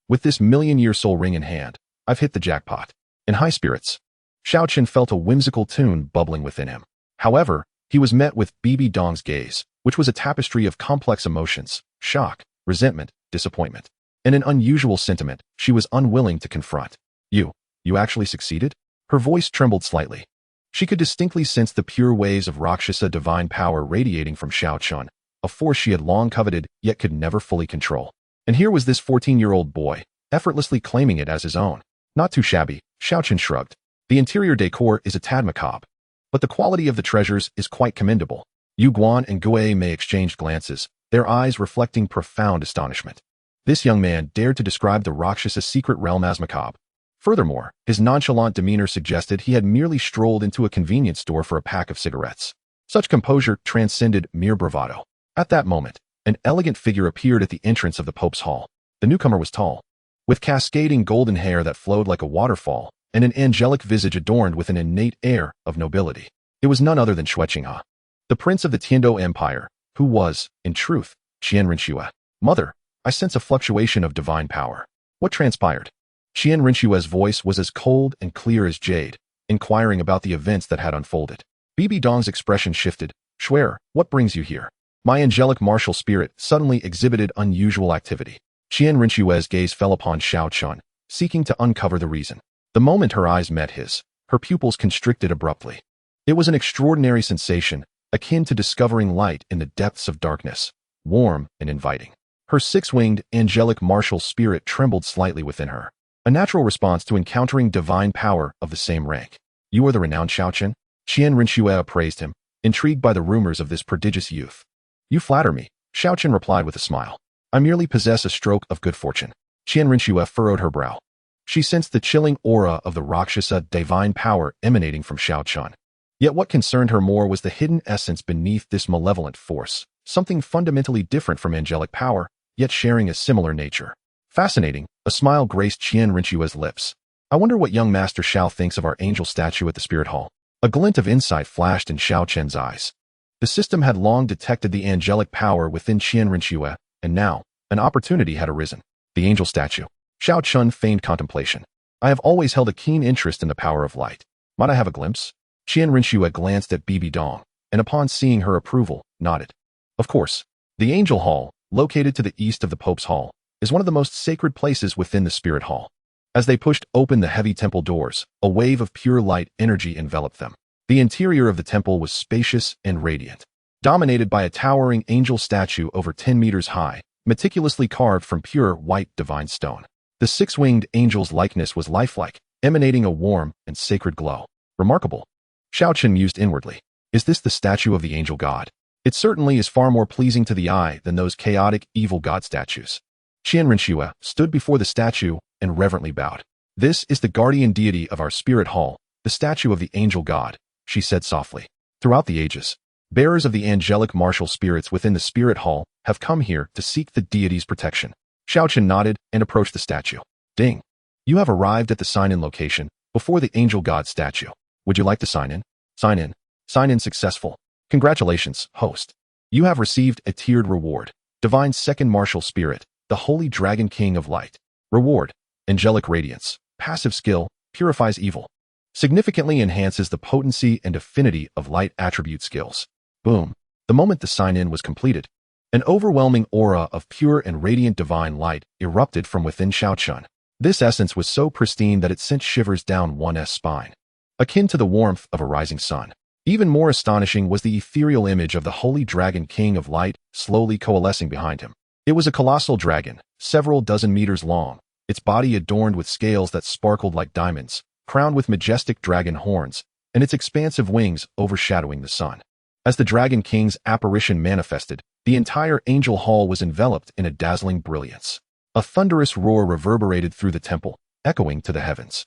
With this million-year soul ring in hand, I've hit the jackpot. In high spirits, Xiao Chen felt a whimsical tune bubbling within him. However, he was met with Bibi Dong's gaze, which was a tapestry of complex emotions, shock, resentment, disappointment, and an unusual sentiment she was unwilling to confront. You actually succeeded? Her voice trembled slightly. She could distinctly sense the pure waves of Rakshasa divine power radiating from Xiao Chen, a force she had long coveted yet could never fully control. And here was this 14-year-old boy, effortlessly claiming it as his own. Not too shabby, Xiao Chen shrugged. The interior decor is a tad macabre, but the quality of the treasures is quite commendable. Yu Guan and Gue Mei exchanged glances, their eyes reflecting profound astonishment. This young man dared to describe the Rakshasa secret realm as macabre. Furthermore, his nonchalant demeanor suggested he had merely strolled into a convenience store for a pack of cigarettes. Such composure transcended mere bravado. At that moment, an elegant figure appeared at the entrance of the Pope's Hall. The newcomer was tall, with cascading golden hair that flowed like a waterfall, and an angelic visage adorned with an innate air of nobility. It was none other than Xue Qinghe, the prince of the Tiando Empire, who was, in truth, Qian Rinchue. Mother, I sense a fluctuation of divine power. What transpired? Qian Rinchue's voice was as cold and clear as jade, inquiring about the events that had unfolded. Bibi Dong's expression shifted. Shuer, what brings you here? My angelic martial spirit suddenly exhibited unusual activity. Qian Rinchue's gaze fell upon Xiao Chen, seeking to uncover the reason. The moment her eyes met his, her pupils constricted abruptly. It was an extraordinary sensation, akin to discovering light in the depths of darkness, warm and inviting. Her six-winged, angelic martial spirit trembled slightly within her, a natural response to encountering divine power of the same rank. You are the renowned Xiao Chen? Qian Rinchue appraised him, intrigued by the rumors of this prodigious youth. You flatter me, Xiao Chen replied with a smile. I merely possess a stroke of good fortune. Qian Rinxue furrowed her brow. She sensed the chilling aura of the Rakshasa divine power emanating from Xiao Chen. Yet what concerned her more was the hidden essence beneath this malevolent force, something fundamentally different from angelic power, yet sharing a similar nature. Fascinating, a smile graced Qian Rinxue's lips. I wonder what young Master Xiao thinks of our angel statue at the Spirit Hall. A glint of insight flashed in Xiao Chen's eyes. The system had long detected the angelic power within Qian Rinxue, and now, an opportunity had arisen. The angel statue. Xiao Chen feigned contemplation. I have always held a keen interest in the power of light. Might I have a glimpse? Qian Rinxue glanced at Bibi Dong, and upon seeing her approval, nodded. Of course. The Angel Hall, located to the east of the Pope's Hall, is one of the most sacred places within the Spirit Hall. As they pushed open the heavy temple doors, a wave of pure light energy enveloped them. The interior of the temple was spacious and radiant, dominated by a towering angel statue over 10 meters high, meticulously carved from pure white divine stone. The six-winged angel's likeness was lifelike, emanating a warm and sacred glow. Remarkable. Xiao Chen mused inwardly. Is this the statue of the angel god? It certainly is far more pleasing to the eye than those chaotic, evil god statues. Qian Rinxue stood before the statue and reverently bowed. This is the guardian deity of our spirit hall, the statue of the angel god, she said softly. Throughout the ages, bearers of the angelic martial spirits within the spirit hall have come here to seek the deity's protection. Xiao Chen nodded and approached the statue. Ding. You have arrived at the sign-in location before the angel god statue. Would you like to sign in? Sign in. Sign in successful. Congratulations, host. You have received a tiered reward. Divine Second Martial Spirit, the Holy Dragon King of Light. Reward. Angelic Radiance. Passive skill. Purifies evil. Significantly enhances the potency and affinity of light attribute skills. Boom. The moment the sign-in was completed, an overwhelming aura of pure and radiant divine light erupted from within Xiao Chen. This essence was so pristine that it sent shivers down one's spine, akin to the warmth of a rising sun. Even more astonishing was the ethereal image of the Holy Dragon King of Light slowly coalescing behind him. It was a colossal dragon, several dozen meters long, its body adorned with scales that sparkled like diamonds, crowned with majestic dragon horns, and its expansive wings overshadowing the sun. As the Dragon King's apparition manifested, the entire Angel Hall was enveloped in a dazzling brilliance. A thunderous roar reverberated through the temple, echoing to the heavens.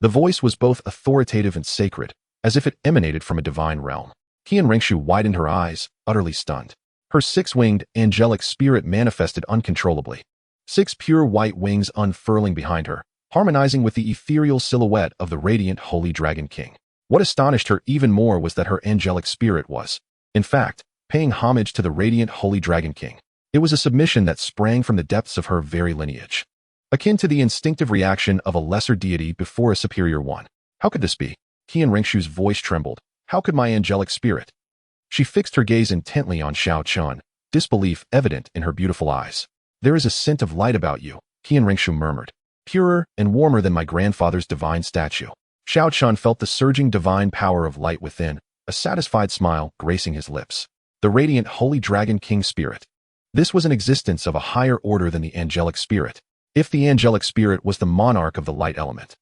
The voice was both authoritative and sacred, as if it emanated from a divine realm. Qian Rinxue widened her eyes, utterly stunned. Her six-winged, angelic spirit manifested uncontrollably. 6 pure white wings unfurling behind her, harmonizing with the ethereal silhouette of the radiant Holy Dragon King. What astonished her even more was that her angelic spirit was, in fact, paying homage to the radiant Holy Dragon King. It was a submission that sprang from the depths of her very lineage, akin to the instinctive reaction of a lesser deity before a superior one. How could this be? Qian Rinxue's voice trembled. How could my angelic spirit? She fixed her gaze intently on Xiao Chen, disbelief evident in her beautiful eyes. There is a scent of light about you, Qian Rinxue murmured. Purer and warmer than my grandfather's divine statue. Xiao Chen felt the surging divine power of light within, a satisfied smile gracing his lips. The radiant Holy Dragon King spirit. This was an existence of a higher order than the angelic spirit. If the angelic spirit was the monarch of the light element,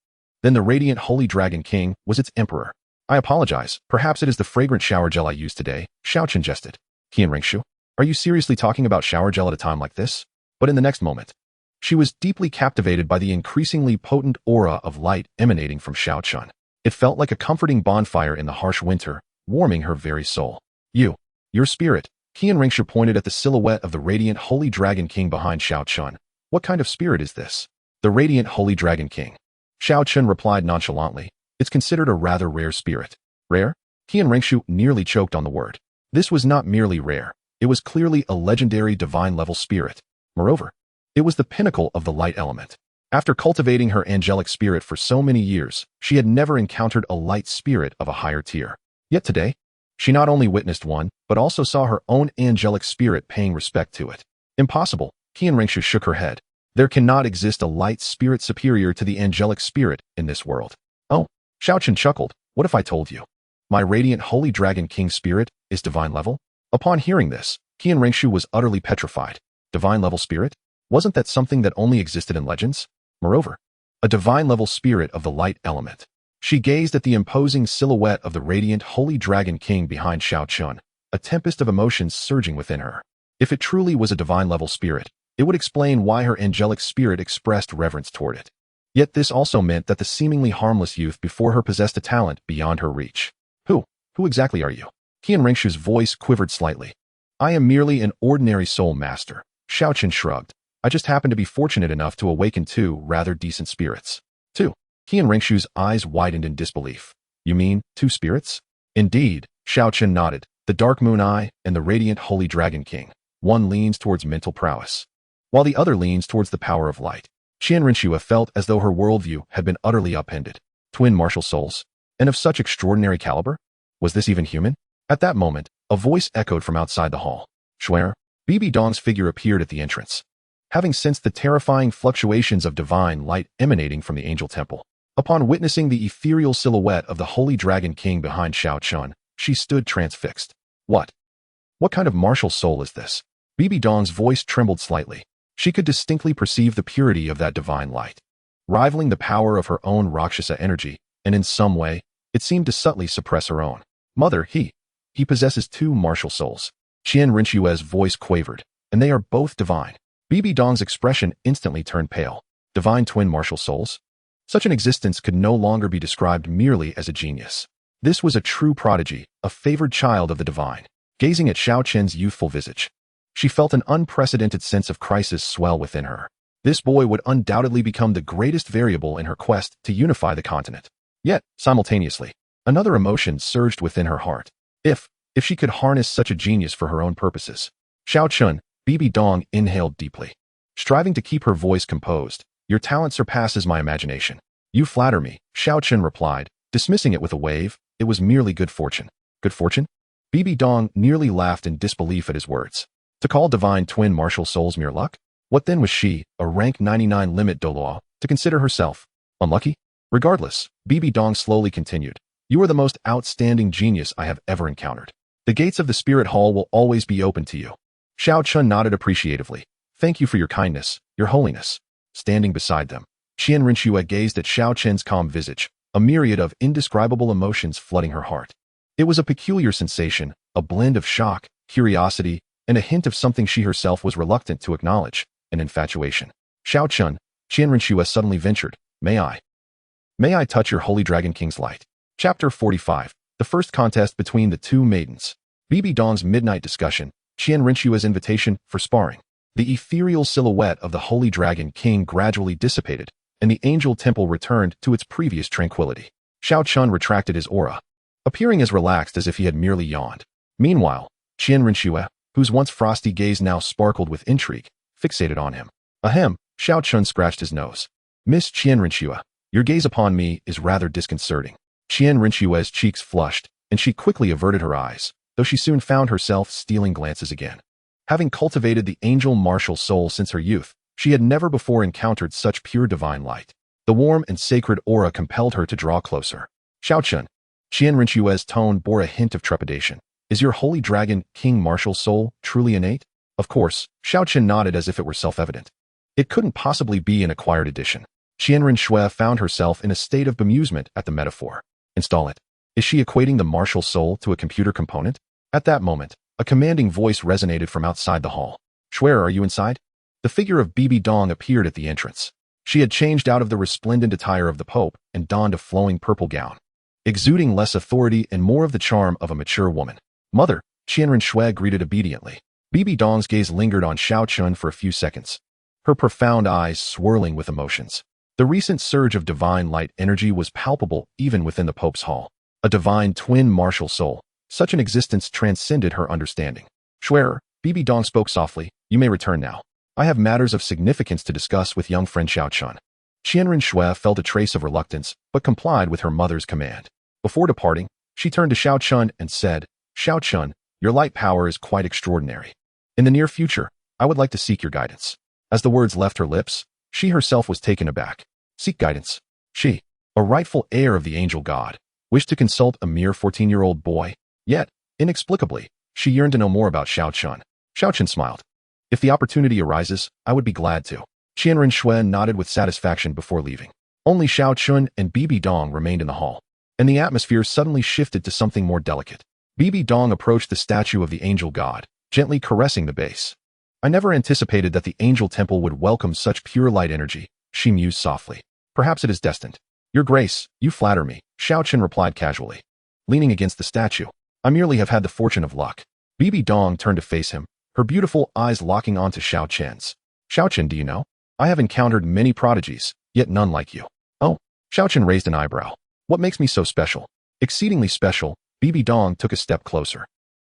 then the radiant Holy Dragon King was its emperor. I apologize, perhaps it is the fragrant shower gel I used today, Xiao Chen jested. Qian Rinxue, are you seriously talking about shower gel at a time like this? But in the next moment, she was deeply captivated by the increasingly potent aura of light emanating from Xiao Chen. It felt like a comforting bonfire in the harsh winter, warming her very soul. Your spirit. Qian Rinxue pointed at the silhouette of the radiant Holy Dragon King behind Xiao Chen. What kind of spirit is this? The radiant Holy Dragon King. Xiao Chen replied nonchalantly. It's considered a rather rare spirit. Rare? Qian Rinxue nearly choked on the word. This was not merely rare. It was clearly a legendary divine-level spirit. Moreover, it was the pinnacle of the light element. After cultivating her angelic spirit for so many years, she had never encountered a light spirit of a higher tier. Yet today, she not only witnessed one, but also saw her own angelic spirit paying respect to it. Impossible, Qian Rinxue shook her head. There cannot exist a light spirit superior to the angelic spirit in this world. Oh, Xiao Chen chuckled. What if I told you? My radiant Holy Dragon King spirit is divine level? Upon hearing this, Qian Rinxue was utterly petrified. Divine level spirit? Wasn't that something that only existed in legends? Moreover, a divine-level spirit of the light element. She gazed at the imposing silhouette of the radiant Holy Dragon King behind Xiao Chen, a tempest of emotions surging within her. If it truly was a divine-level spirit, It would explain why her angelic spirit expressed reverence toward it. Yet this also meant that the seemingly harmless youth before her possessed a talent beyond her reach. Who exactly are you? Qian Ringshu's voice quivered slightly. I am merely an ordinary soul master. Xiao Chen shrugged. I just happen to be fortunate enough to awaken two rather decent spirits. Two. Qian Ringshu's eyes widened in disbelief. You mean, two spirits? Indeed, Xiao Chen nodded. The Dark Moon Eye and the Radiant Holy Dragon King. One leans towards mental prowess, while the other leans towards the power of light. Qian Rinshua felt as though her worldview had been utterly upended. Twin martial souls? And of such extraordinary caliber? Was this even human? At that moment, a voice echoed from outside the hall. Shura, Bibi Dong's figure appeared at the entrance. Having sensed the terrifying fluctuations of divine light emanating from the angel temple, upon witnessing the ethereal silhouette of the Holy Dragon King behind Xiao Chen, she stood transfixed. What kind of martial soul is this? Bibi Dong's voice trembled slightly. She could distinctly perceive the purity of that divine light, rivaling the power of her own Rakshasa energy, and in some way, it seemed to subtly suppress her own. Mother, he possesses two martial souls. Qian Rinshue's voice quavered, and they are both divine. Bibi Dong's expression instantly turned pale. Divine twin martial souls? Such an existence could no longer be described merely as a genius. This was a true prodigy, a favored child of the divine. Gazing at Xiao Chen's youthful visage, she felt an unprecedented sense of crisis swell within her. This boy would undoubtedly become the greatest variable in her quest to unify the continent. Yet, simultaneously, another emotion surged within her heart. If she could harness such a genius for her own purposes. Xiao Chen, Bibi Dong inhaled deeply, striving to keep her voice composed. Your talent surpasses my imagination. You flatter me, Xiao Chen replied, dismissing it with a wave. It was merely good fortune. Good fortune? Bibi Dong nearly laughed in disbelief at his words. To call divine twin martial souls mere luck? What then was she, a rank 99 limit Douluo, to consider herself unlucky? Regardless, Bibi Dong slowly continued. You are the most outstanding genius I have ever encountered. The gates of the spirit hall will always be open to you. Xiao Chen nodded appreciatively. Thank you for your kindness, your holiness. Standing beside them, Qian Rinshua gazed at Xiao Chen's calm visage, a myriad of indescribable emotions flooding her heart. It was a peculiar sensation, a blend of shock, curiosity, and a hint of something she herself was reluctant to acknowledge, an infatuation. Xiao Chen, Qian Rinshua suddenly ventured, May I touch your Holy Dragon King's light? Chapter 45. The first contest between the two maidens. Bibi Dong's midnight discussion, Qian Rinshua's invitation for sparring. The ethereal silhouette of the Holy Dragon King gradually dissipated, and the angel temple returned to its previous tranquility. Xiao Chen retracted his aura, appearing as relaxed as if he had merely yawned. Meanwhile, Qian Rinshua, whose once frosty gaze now sparkled with intrigue, fixated on him. Ahem, Xiao Chen scratched his nose. Miss Qian Rinshua, your gaze upon me is rather disconcerting. Qian Rinshua's cheeks flushed, and she quickly averted her eyes, though she soon found herself stealing glances again. Having cultivated the angel martial soul since her youth, she had never before encountered such pure divine light. The warm and sacred aura compelled her to draw closer. Xiao Chen, Qian Rinshua's tone bore a hint of trepidation. Is your Holy Dragon King martial soul truly innate? Of course, Xiao Chen nodded as if it were self-evident. It couldn't possibly be an acquired addition. Qian Rinshua found herself in a state of bemusement at the metaphor. Install it. Is she equating the martial soul to a computer component? At that moment, a commanding voice resonated from outside the hall. Shura, are you inside? The figure of Bibi Dong appeared at the entrance. She had changed out of the resplendent attire of the Pope and donned a flowing purple gown, exuding less authority and more of the charm of a mature woman. Mother, Qian Rinshua greeted obediently. Bibi Dong's gaze lingered on Xiao Chen for a few seconds, her profound eyes swirling with emotions. The recent surge of divine light energy was palpable even within the Pope's hall. A divine twin martial soul. Such an existence transcended her understanding. Shura, Bibi Dong spoke softly, you may return now. I have matters of significance to discuss with young friend Xiao Chen. Qian Rinshua felt a trace of reluctance, but complied with her mother's command. Before departing, she turned to Xiao Chen and said, Xiao Chen, your light power is quite extraordinary. In the near future, I would like to seek your guidance. As the words left her lips, she herself was taken aback. Seek guidance. She, a rightful heir of the angel god, wished to consult a mere 14-year-old boy. Yet, inexplicably, she yearned to know more about Xiao Chen. Xiao Chen smiled. If the opportunity arises, I would be glad to. Qian Rinshua nodded with satisfaction before leaving. Only Xiao Chen and Bibi Dong remained in the hall, and the atmosphere suddenly shifted to something more delicate. Bibi Dong approached the statue of the angel god, gently caressing the base. I never anticipated that the Angel Temple would welcome such pure light energy, she mused softly. Perhaps it is destined. Your Grace, you flatter me, Xiao Chen replied casually. Leaning against the statue. I merely have had the fortune of luck. Bibi Dong turned to face him, her beautiful eyes locking onto Xiao Chen's. Xiao Chen, do you know? I have encountered many prodigies, yet none like you. Oh, Xiao Chen raised an eyebrow. What makes me so special? Exceedingly special, Bibi Dong took a step closer.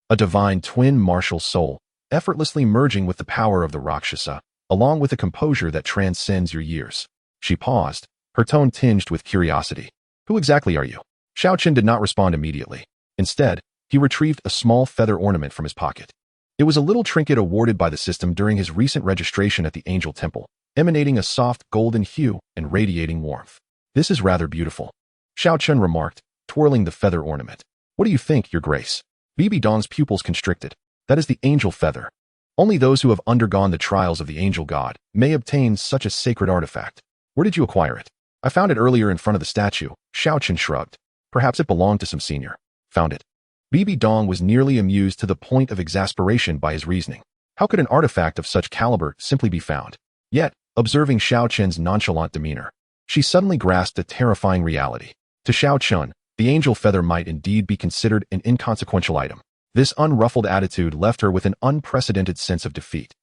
A divine twin martial soul, effortlessly merging with the power of the Rakshasa, along with a composure that transcends your years. She paused, her tone tinged with curiosity. Who exactly are you? Xiao Chen did not respond immediately. Instead, he retrieved a small feather ornament from his pocket. It was a little trinket awarded by the system during his recent registration at the Angel Temple, emanating a soft golden hue and radiating warmth. This is rather beautiful, Xiao Chen remarked, twirling the feather ornament. What do you think, Your Grace? Bibi Dong's pupils constricted. That is the angel feather. Only those who have undergone the trials of the angel god may obtain such a sacred artifact. Where did you acquire it? I found it earlier in front of the statue, Xiao Chen shrugged. Perhaps it belonged to some senior. Found it. Bibi Dong was nearly amused to the point of exasperation by his reasoning. How could an artifact of such caliber simply be found? Yet, observing Xiao Chen's nonchalant demeanor, she suddenly grasped a terrifying reality. To Xiao Chen, the angel feather might indeed be considered an inconsequential item. This unruffled attitude left her with an unprecedented sense of defeat.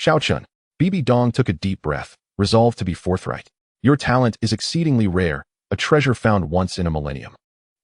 Xiao Chen, Bibi Dong took a deep breath, resolved to be forthright. Your talent is exceedingly rare, a treasure found once in a millennium.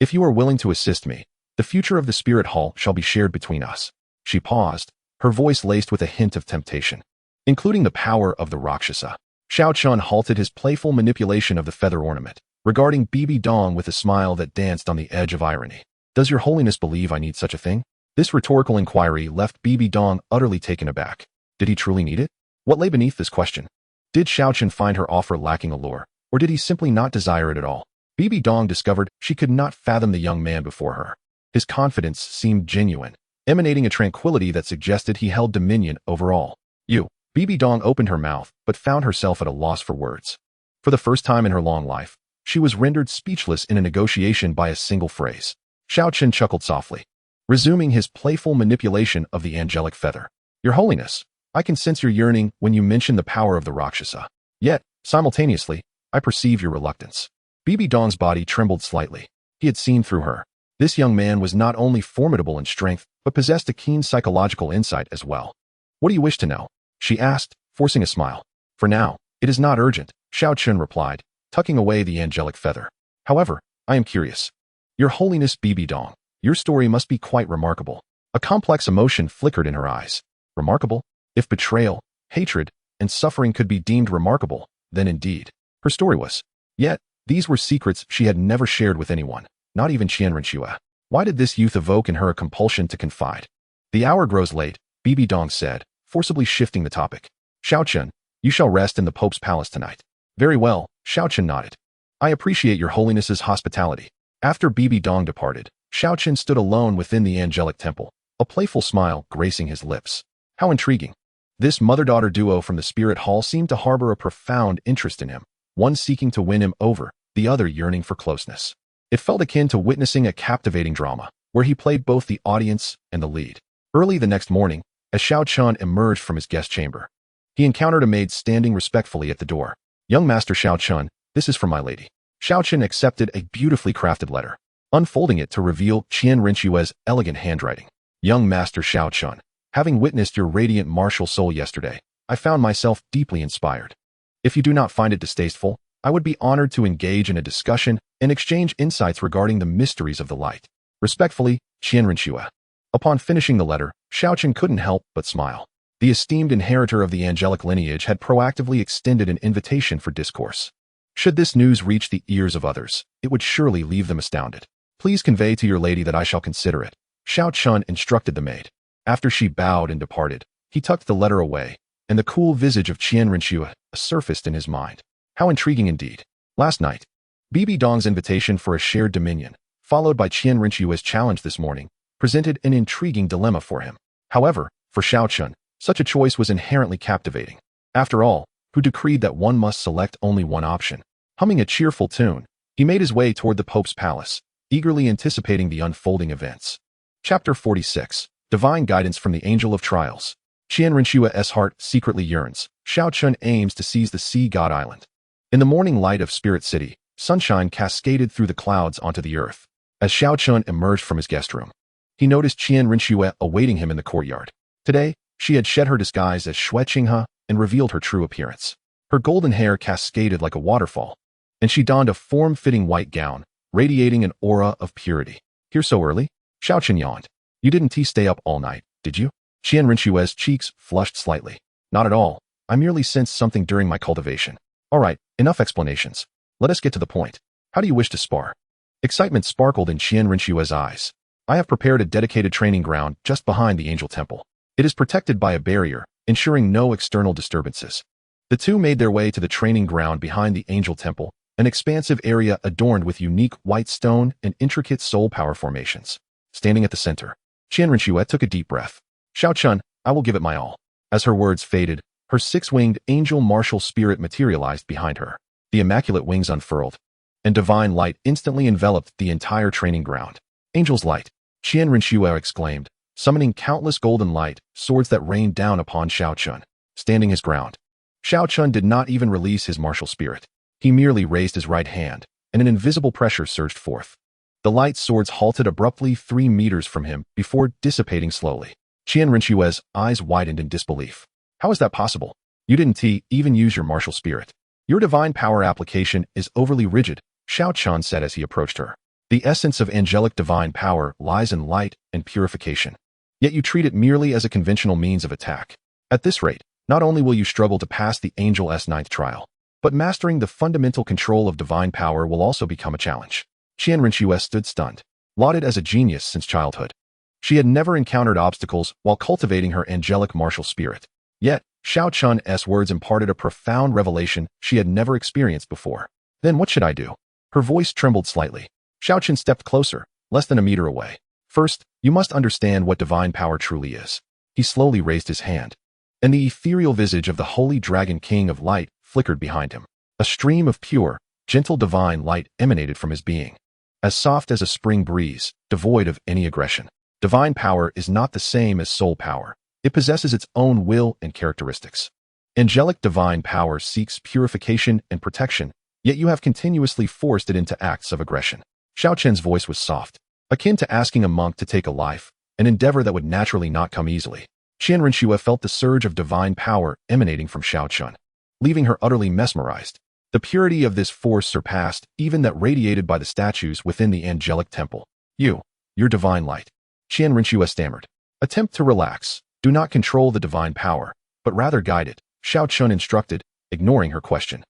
If you are willing to assist me, the future of the Spirit Hall shall be shared between us. She paused, her voice laced with a hint of temptation. Including the power of the Rakshasa. Xiao Chen halted his playful manipulation of the feather ornament, regarding Bibi Dong with a smile that danced on the edge of irony. Does your holiness believe I need such a thing? This rhetorical inquiry left Bibi Dong utterly taken aback. Did he truly need it? What lay beneath this question? Did Xiao Chen find her offer lacking allure, or did he simply not desire it at all? Bibi Dong discovered she could not fathom the young man before her. His confidence seemed genuine, emanating a tranquility that suggested he held dominion over all. Bibi Dong opened her mouth, but found herself at a loss for words. For the first time in her long life, she was rendered speechless in a negotiation by a single phrase. Xiao Chen chuckled softly, resuming his playful manipulation of the angelic feather. Your holiness, I can sense your yearning when you mention the power of the Rakshasa. Yet, simultaneously, I perceive your reluctance. Bibi Dong's body trembled slightly. He had seen through her. This young man was not only formidable in strength, but possessed a keen psychological insight as well. What do you wish to know? She asked, forcing a smile. For now, it is not urgent, Xiao Chen replied, tucking away the angelic feather. However, I am curious. Your holiness Bibi Dong, your story must be quite remarkable. A complex emotion flickered in her eyes. Remarkable? If betrayal, hatred, and suffering could be deemed remarkable, then indeed, her story was. Yet, these were secrets she had never shared with anyone, not even Qianren. Why did this youth evoke in her a compulsion to confide? The hour grows late, Bibi Dong said, forcibly shifting the topic. Xiao Chen, you shall rest in the Pope's palace tonight. Very well, Xiao Chen nodded. I appreciate your holiness's hospitality. After Bibi Dong departed, Xiao Chen stood alone within the angelic temple, a playful smile gracing his lips. How intriguing. This mother-daughter duo from the Spirit Hall seemed to harbor a profound interest in him, one seeking to win him over, the other yearning for closeness. It felt akin to witnessing a captivating drama, where he played both the audience and the lead. Early the next morning, as Xiao Chen emerged from his guest chamber, he encountered a maid standing respectfully at the door. Young Master Xiao Chen, this is from my lady. Xiao Chen accepted a beautifully crafted letter, unfolding it to reveal Qianren elegant handwriting. Young Master Xiao Chen, having witnessed your radiant martial soul yesterday, I found myself deeply inspired. If you do not find it distasteful, I would be honored to engage in a discussion and exchange insights regarding the mysteries of the light. Respectfully, Qianren. Upon finishing the letter, Xiao Chen couldn't help but smile. The esteemed inheritor of the angelic lineage had proactively extended an invitation for discourse. Should this news reach the ears of others, it would surely leave them astounded. Please convey to your lady that I shall consider it, Xiao Chen instructed the maid. After she bowed and departed, he tucked the letter away, and the cool visage of Qianren surfaced in his mind. How intriguing indeed. Last night, Bibi Dong's invitation for a shared dominion, followed by Qianren challenge this morning, presented an intriguing dilemma for him. However, for Xiao Chen, such a choice was inherently captivating. After all, who decreed that one must select only one option? Humming a cheerful tune, he made his way toward the Pope's palace, eagerly anticipating the unfolding events. Chapter 46. Divine Guidance from the Angel of Trials. Qian Rinshua's heart secretly yearns. Xiao Chen aims to seize the sea god island. In the morning light of Spirit City, sunshine cascaded through the clouds onto the earth. As Xiao Chen emerged from his guest room, he noticed Qian Rinshue awaiting him in the courtyard. Today, she had shed her disguise as Shui Qinghe and revealed her true appearance. Her golden hair cascaded like a waterfall, and she donned a form-fitting white gown, radiating an aura of purity. Here so early? Xiao Chen yawned. You didn't stay up all night, did you? Qian Rinshue's cheeks flushed slightly. Not at all. I merely sensed something during my cultivation. All right, enough explanations. Let us get to the point. How do you wish to spar? Excitement sparkled in Qian Rinshue's eyes. I have prepared a dedicated training ground just behind the Angel Temple. It is protected by a barrier, ensuring no external disturbances. The two made their way to the training ground behind the Angel Temple, an expansive area adorned with unique white stone and intricate soul power formations. Standing at the center, Qian Rinshue took a deep breath. Xiao Chen, I will give it my all. As her words faded, her six-winged angel martial spirit materialized behind her. The immaculate wings unfurled, and divine light instantly enveloped the entire training ground. Angel's light, Qian Rinshue exclaimed, summoning countless golden light swords that rained down upon Xiao Chen. Standing his ground, Xiao Chen did not even release his martial spirit. He merely raised his right hand, and an invisible pressure surged forth. The light swords halted abruptly 3 meters from him before dissipating slowly. Qian Rinshue's eyes widened in disbelief. How is that possible? You didn't even use your martial spirit. Your divine power application is overly rigid, Xiao Chen said as he approached her. The essence of angelic divine power lies in light and purification. Yet you treat it merely as a conventional means of attack. At this rate, not only will you struggle to pass the Angel's 9th trial, but mastering the fundamental control of divine power will also become a challenge. Qian Rinshue stood stunned, lauded as a genius since childhood. She had never encountered obstacles while cultivating her angelic martial spirit. Yet, Xiao Chen's words imparted a profound revelation she had never experienced before. Then what should I do? Her voice trembled slightly. Xiao Chen stepped closer, less than a meter away. First, you must understand what divine power truly is. He slowly raised his hand, and the ethereal visage of the holy dragon king of light flickered behind him. A stream of pure, gentle divine light emanated from his being. As soft as a spring breeze, devoid of any aggression. Divine power is not the same as soul power. It possesses its own will and characteristics. Angelic divine power seeks purification and protection, yet you have continuously forced it into acts of aggression. Xiao Chen's voice was soft, akin to asking a monk to take a life, an endeavor that would naturally not come easily. Qian Rinshue felt the surge of divine power emanating from Xiao Chen, leaving her utterly mesmerized. The purity of this force surpassed even that radiated by the statues within the angelic temple. Your divine light. Qian Rinshue stammered. Attempt to relax. Do not control the divine power, but rather guide it, Xiao Chen instructed, ignoring her question.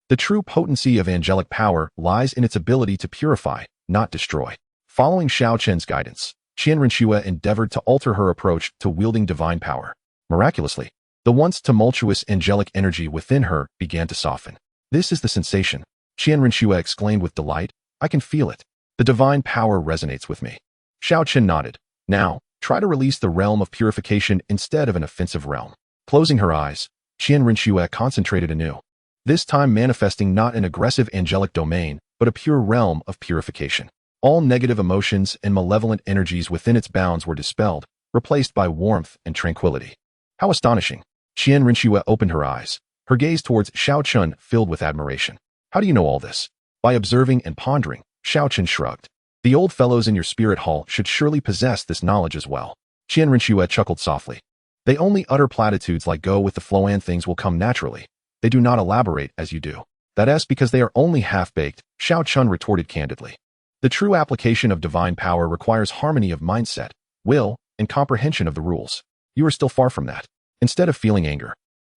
The true potency of angelic power lies in its ability to purify, not destroy. Following Xiao Chen's guidance, Qian Rinshue endeavored to alter her approach to wielding divine power. Miraculously, the once tumultuous angelic energy within her began to soften. This is the sensation, Qian Rinshue exclaimed with delight. I can feel it. The divine power resonates with me. Xiao Chen nodded. Now, try to release the realm of purification instead of an offensive realm. Closing her eyes, Qian Rinshue concentrated anew, this time manifesting not an aggressive angelic domain, but a pure realm of purification. All negative emotions and malevolent energies within its bounds were dispelled, replaced by warmth and tranquility. How astonishing! Qian Rinshue opened her eyes, her gaze towards Xiao Chen filled with admiration. How do you know all this? By observing and pondering, Xiao Chen shrugged. The old fellows in your spirit hall should surely possess this knowledge as well. Qian Rinshue chuckled softly. They only utter platitudes like go with the flow and things will come naturally. They do not elaborate as you do. That is because they are only half-baked, Xiao Chen retorted candidly. The true application of divine power requires harmony of mindset, will, and comprehension of the rules. You are still far from that. Instead of feeling anger,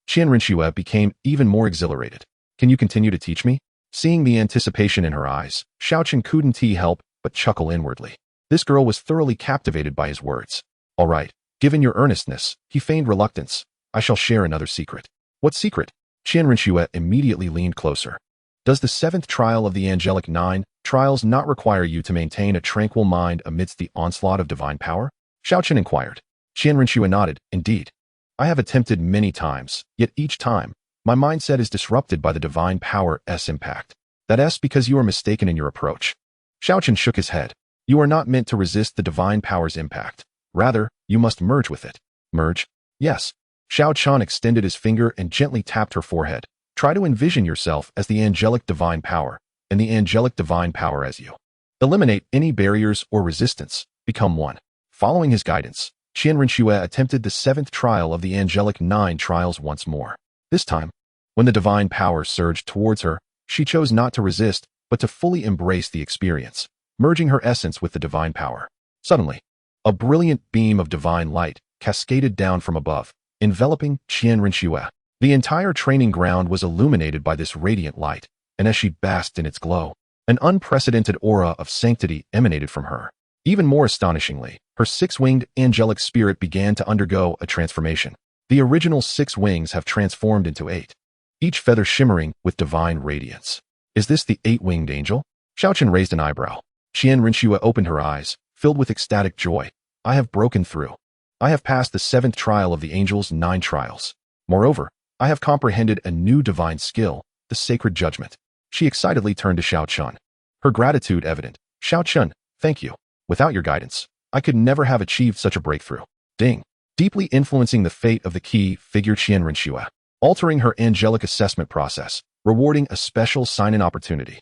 Qian Rinshue became even more exhilarated. Can you continue to teach me? Seeing the anticipation in her eyes, Xiao Chen couldn't help but chuckle inwardly. This girl was thoroughly captivated by his words. All right, given your earnestness, he feigned reluctance. I shall share another secret. What secret? Qian Rinshue immediately leaned closer. Does the 7th trial of the Angelic 9 trials not require you to maintain a tranquil mind amidst the onslaught of divine power? Xiao Chen inquired. Qian Rinshue nodded. Indeed. I have attempted many times, yet each time, my mindset is disrupted by the divine power's impact. That is because you are mistaken in your approach. Xiao Chen shook his head. You are not meant to resist the divine power's impact. Rather, you must merge with it. Merge? Yes. Xiao Chen extended his finger and gently tapped her forehead. Try to envision yourself as the angelic divine power, and the angelic divine power as you. Eliminate any barriers or resistance. Become one. Following his guidance, Qian Rinxue attempted the 7th trial of the angelic 9 trials once more. This time, when the divine power surged towards her, she chose not to resist, but to fully embrace the experience, merging her essence with the divine power. Suddenly, a brilliant beam of divine light cascaded down from above, enveloping Qian Rinxue. The entire training ground was illuminated by this radiant light, and as she basked in its glow, an unprecedented aura of sanctity emanated from her. Even more astonishingly, her 6-winged angelic spirit began to undergo a transformation. The original 6 wings have transformed into 8, each feather shimmering with divine radiance. Is this the 8-winged angel? Xiao Chen raised an eyebrow. Qian Rinxue opened her eyes, filled with ecstatic joy. I have broken through. I have passed the 7th trial of the angel's 9 trials. Moreover, I have comprehended a new divine skill, the sacred judgment. She excitedly turned to Xiao Chen. Her gratitude evident. Xiao Chen, thank you. Without your guidance, I could never have achieved such a breakthrough. Ding. Deeply influencing the fate of the key figure Qian Rinxue, altering her angelic assessment process, rewarding a special sign-in opportunity.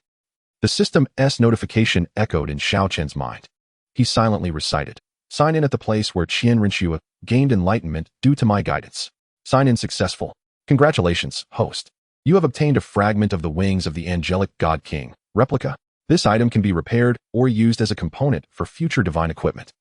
The system's notification echoed in Xiao Chen's mind. He silently recited, sign in at the place where Qian Rinxue gained enlightenment due to my guidance. Sign in successful. Congratulations, host. You have obtained a fragment of the wings of the angelic god king, Replica. This item can be repaired or used as a component for future divine equipment.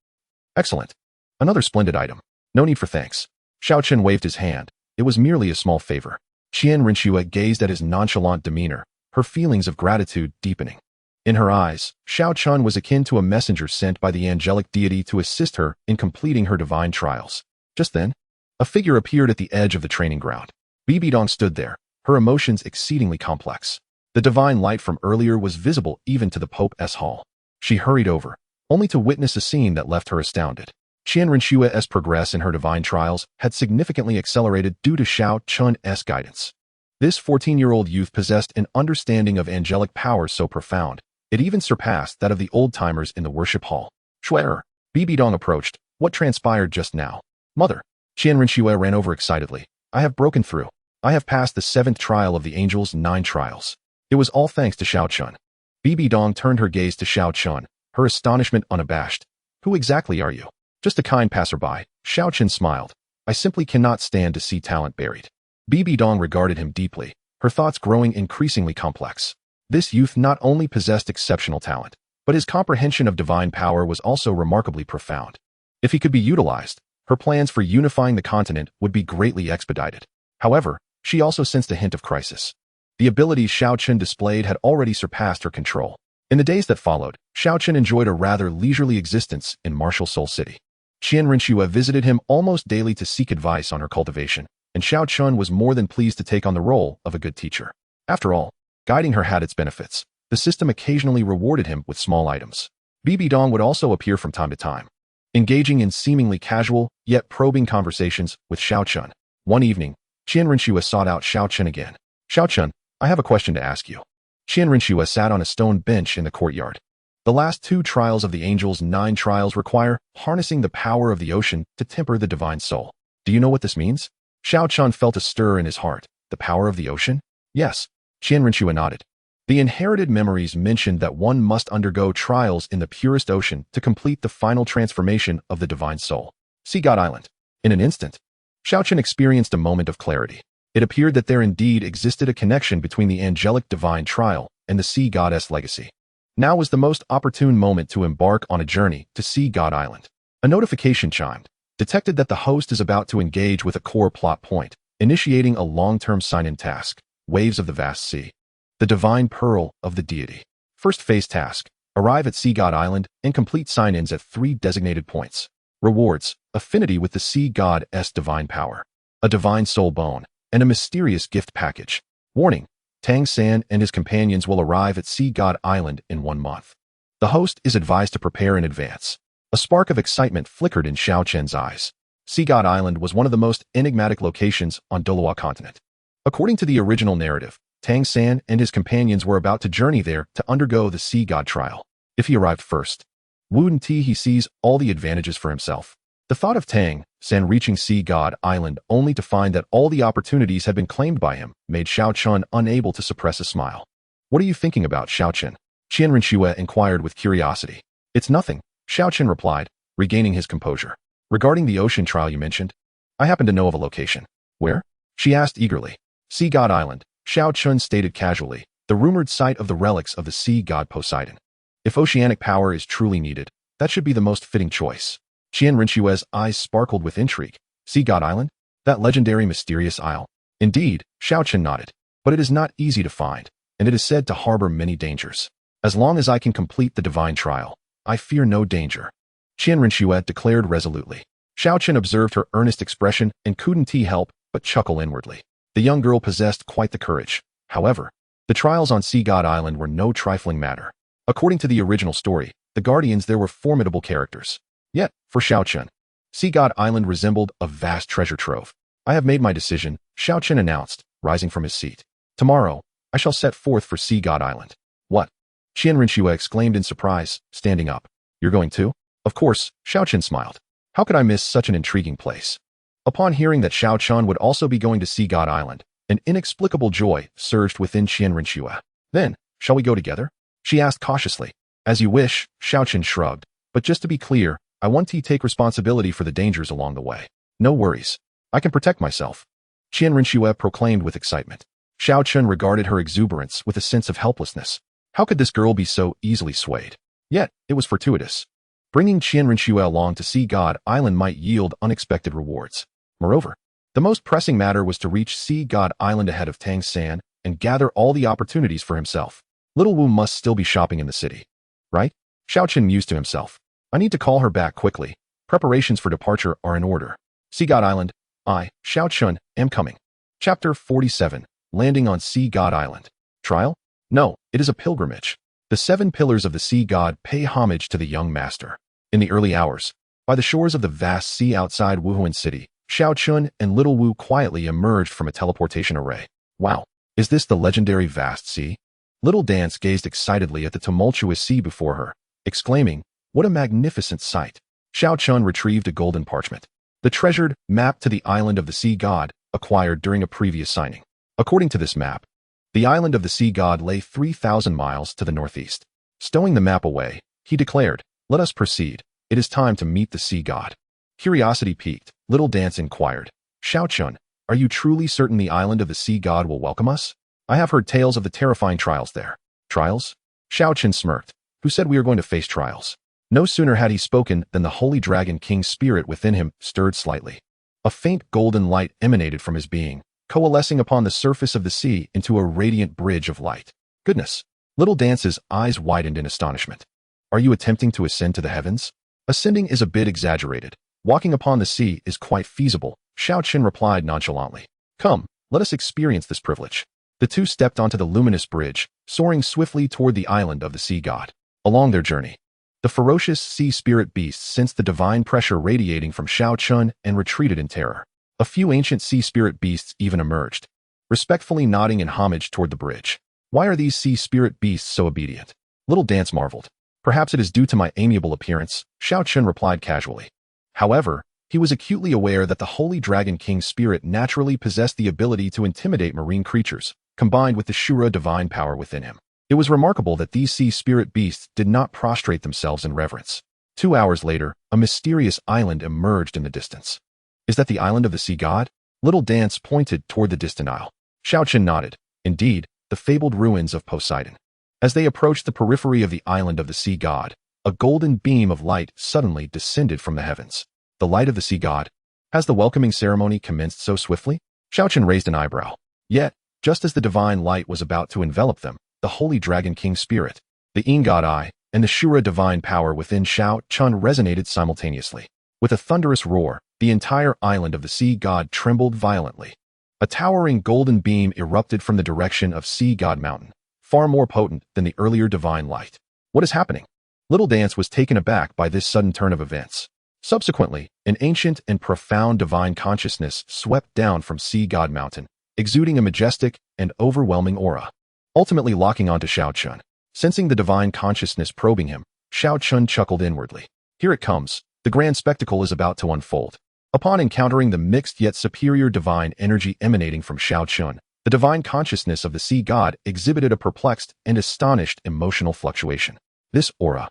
Excellent. Another splendid item. No need for thanks. Xiao Chen waved his hand. It was merely a small favor. Qian Rinxue gazed at his nonchalant demeanor, her feelings of gratitude deepening. In her eyes, Xiao Chen was akin to a messenger sent by the angelic deity to assist her in completing her divine trials. Just then, a figure appeared at the edge of the training ground. Bibidong stood there, her emotions exceedingly complex. The divine light from earlier was visible even to the Pope's hall. She hurried over, only to witness a scene that left her astounded. Qian Rinxue's progress in her divine trials had significantly accelerated due to Xiao Chen's guidance. This 14-year-old youth possessed an understanding of angelic power so profound, it even surpassed that of the old-timers in the worship hall. Shura, Bibidong approached. What transpired just now? Mother. Qian Rinxue ran over excitedly. I have broken through. I have passed the 7th trial of the angel's 9 trials. It was all thanks to Xiao Chen. Bibidong turned her gaze to Xiao Chen, her astonishment unabashed. Who exactly are you? Just a kind passerby. Xiao Chen smiled. I simply cannot stand to see talent buried. Bibidong regarded him deeply, her thoughts growing increasingly complex. This youth not only possessed exceptional talent, but his comprehension of divine power was also remarkably profound. If he could be utilized, her plans for unifying the continent would be greatly expedited. However, she also sensed a hint of crisis. The abilities Xiao Chen displayed had already surpassed her control. In the days that followed, Xiao Chen enjoyed a rather leisurely existence in Martial Soul City. Qian Rinxue visited him almost daily to seek advice on her cultivation, and Xiao Chen was more than pleased to take on the role of a good teacher. After all, guiding her had its benefits. The system occasionally rewarded him with small items. Bibidong would also appear from time to time, engaging in seemingly casual, yet probing conversations with Xiao Chen. One evening, Qian Rinxue sought out Xiao Chen again. Xiao Chen, I have a question to ask you. Qian Rinxue sat on a stone bench in the courtyard. The last 2 trials of the angel's 9 trials require harnessing the power of the ocean to temper the divine soul. Do you know what this means? Xiao Chen felt a stir in his heart. The power of the ocean? Yes. Qian Rinxue nodded. The inherited memories mentioned that one must undergo trials in the purest ocean to complete the final transformation of the divine soul. Sea God Island. In an instant, Xiao Chen experienced a moment of clarity. It appeared that there indeed existed a connection between the angelic divine trial and the sea goddess legacy. Now was the most opportune moment to embark on a journey to Sea God Island. A notification chimed, detected that the host is about to engage with a core plot point, initiating a long-term sign-in task, Waves of the Vast Sea. The Divine Pearl of the Deity. First phase task, arrive at Sea God Island and complete sign-ins at 3 designated points. Rewards, affinity with the sea god's divine power, a divine soul bone, and a mysterious gift package. Warning, Tang San and his companions will arrive at Sea God Island in 1 month. The host is advised to prepare in advance. A spark of excitement flickered in Xiao Chen's eyes. Sea God Island was one of the most enigmatic locations on Douluo Continent. According to the original narrative, Tang San and his companions were about to journey there to undergo the Sea God trial. If he arrived first, wouldn't he seize all the advantages for himself? The thought of Tang San reaching Sea God Island only to find that all the opportunities had been claimed by him made Xiao Chen unable to suppress a smile. What are you thinking about, Xiao Chen? Qian Renxue inquired with curiosity. It's nothing, Xiao Chen replied, regaining his composure. Regarding the ocean trial you mentioned, I happen to know of a location. Where? She asked eagerly. Sea God Island, Xiao Chen stated casually, the rumored site of the relics of the sea god Poseidon. If oceanic power is truly needed, that should be the most fitting choice. Qian Renxue's eyes sparkled with intrigue. Sea God Island? That legendary mysterious isle? Indeed, Xiao Chen nodded. But it is not easy to find, and it is said to harbor many dangers. As long as I can complete the divine trial, I fear no danger. Qian Renxue declared resolutely. Xiao Chen observed her earnest expression and couldn't help but chuckle inwardly. The young girl possessed quite the courage. However, the trials on Sea God Island were no trifling matter. According to the original story, the Guardians there were formidable characters. Yet, for Xiao Chen, Sea God Island resembled a vast treasure trove. I have made my decision, Xiao Chen announced, rising from his seat. Tomorrow, I shall set forth for Sea God Island. What? Qian Renxue exclaimed in surprise, standing up. You're going too? Of course, Xiao Chen smiled. How could I miss such an intriguing place? Upon hearing that Xiao Chen would also be going to Sea God Island, an inexplicable joy surged within Qian Renxue. Then, shall we go together? She asked cautiously. As you wish, Xiao Chen shrugged. But just to be clear, I want to take responsibility for the dangers along the way. No worries. I can protect myself. Qian Renxue proclaimed with excitement. Xiao Chen regarded her exuberance with a sense of helplessness. How could this girl be so easily swayed? Yet, it was fortuitous. Bringing Qian Renxue along to Sea God Island might yield unexpected rewards. Moreover, the most pressing matter was to reach Sea God Island ahead of Tang San and gather all the opportunities for himself. Little Wu must still be shopping in the city. Right? Xiao Chen mused to himself. I need to call her back quickly. Preparations for departure are in order. Sea God Island, I, Xiao Chen, am coming. Chapter 47. Landing on Sea God Island. Trial? No, it is a pilgrimage. The 7 pillars of the sea god pay homage to the young master. In the early hours, by the shores of the vast sea outside Wuhuan City, Xiao Chen and Little Wu quietly emerged from a teleportation array. Wow, is this the legendary vast sea? Little Dance gazed excitedly at the tumultuous sea before her, exclaiming, what a magnificent sight. Xiao Chen retrieved a golden parchment. The treasured map to the island of the sea god, acquired during a previous signing. According to this map, the island of the sea god lay 3,000 miles to the northeast. Stowing the map away, he declared, let us proceed. It is time to meet the sea god. Curiosity piqued, Little Dance inquired, Xiao Chen, are you truly certain the island of the sea god will welcome us? I have heard tales of the terrifying trials there. Trials? Xiao Chen smirked. Who said we are going to face trials? No sooner had he spoken than the holy dragon king's spirit within him stirred slightly. A faint golden light emanated from his being, coalescing upon the surface of the sea into a radiant bridge of light. Goodness! Little Dance's eyes widened in astonishment. Are you attempting to ascend to the heavens? Ascending is a bit exaggerated. Walking upon the sea is quite feasible, Xiao Chen replied nonchalantly. Come, let us experience this privilege. The two stepped onto the luminous bridge, soaring swiftly toward the island of the sea god. Along their journey, the ferocious sea spirit beasts sensed the divine pressure radiating from Xiao Chen and retreated in terror. A few ancient sea spirit beasts even emerged, respectfully nodding in homage toward the bridge. Why are these sea spirit beasts so obedient? Little Dance marveled. Perhaps it is due to my amiable appearance, Xiao Chen replied casually. However, he was acutely aware that the Holy Dragon King's spirit naturally possessed the ability to intimidate marine creatures, combined with the Shura divine power within him. It was remarkable that these sea spirit beasts did not prostrate themselves in reverence. 2 hours later, a mysterious island emerged in the distance. Is that the island of the sea god? Little Dance pointed toward the distant isle. Xiao Chen nodded. Indeed, the fabled ruins of Poseidon. As they approached the periphery of the island of the sea god, a golden beam of light suddenly descended from the heavens. The light of the sea god? Has the welcoming ceremony commenced so swiftly? Xiao Chen raised an eyebrow. Yet, just as the divine light was about to envelop them, the Holy Dragon King spirit, the Yin God Eye, and the Shura divine power within Xiao Chen resonated simultaneously. With a thunderous roar, the entire island of the sea god trembled violently. A towering golden beam erupted from the direction of Sea God Mountain, far more potent than the earlier divine light. What is happening? Little Dance was taken aback by this sudden turn of events. Subsequently, an ancient and profound divine consciousness swept down from Sea God Mountain, exuding a majestic and overwhelming aura, ultimately locking onto Xiao Chen. Sensing the divine consciousness probing him, Xiao Chen chuckled inwardly. Here it comes. The grand spectacle is about to unfold. Upon encountering the mixed yet superior divine energy emanating from Xiao Chen, the divine consciousness of the sea god exhibited a perplexed and astonished emotional fluctuation. This aura.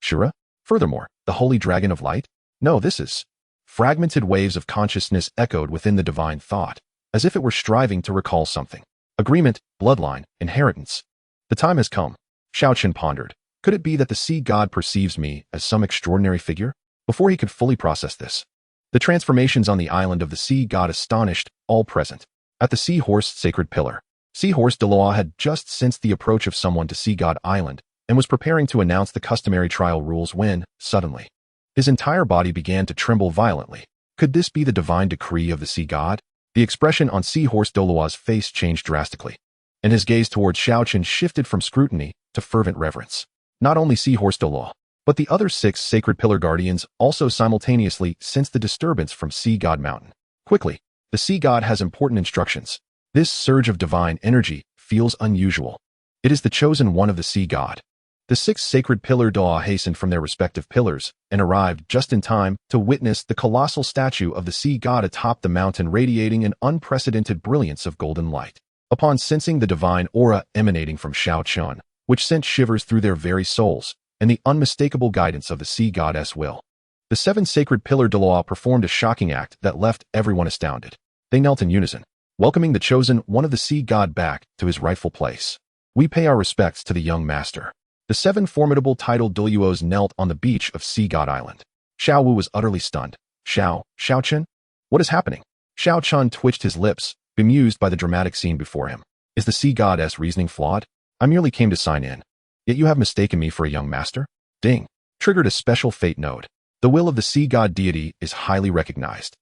Shura? Furthermore, the holy dragon of light? No, this is. Fragmented waves of consciousness echoed within the divine thought, as if it were striving to recall something. Agreement, bloodline, inheritance. The time has come. Xiao Chen pondered. Could it be that the sea god perceives me as some extraordinary figure? Before he could fully process this, the transformations on the island of the sea god astonished all present. At the Seahorse Sacred Pillar, Seahorse Douluo had just sensed the approach of someone to Sea God Island and was preparing to announce the customary trial rules when, suddenly, his entire body began to tremble violently. Could this be the divine decree of the sea god? The expression on Seahorse Douluo's face changed drastically, and his gaze towards Xiao Chen shifted from scrutiny to fervent reverence. Not only Seahorse Douluo, but the other 6 Sacred Pillar Guardians also simultaneously sensed the disturbance from Sea God Mountain. Quickly, the sea god has important instructions. This surge of divine energy feels unusual. It is the chosen one of the sea god. The 6 Sacred Pillar Doa hastened from their respective pillars and arrived just in time to witness the colossal statue of the sea god atop the mountain radiating an unprecedented brilliance of golden light. Upon sensing the divine aura emanating from Xiao Chen, which sent shivers through their very souls, and the unmistakable guidance of the sea goddess will, the 7 Sacred Pillar Douluo performed a shocking act that left everyone astounded. They knelt in unison, welcoming the chosen one of the sea god back to his rightful place. We pay our respects to the young master. The 7 formidable titled Douluos knelt on the beach of Sea God Island. Xiao Wu was utterly stunned. Xiao Chen? What is happening? Xiao Chen twitched his lips, bemused by the dramatic scene before him. Is the sea goddess reasoning flawed? I merely came to sign in. Yet you have mistaken me for a young master? Ding. Triggered a special fate node. The will of the sea god deity is highly recognized.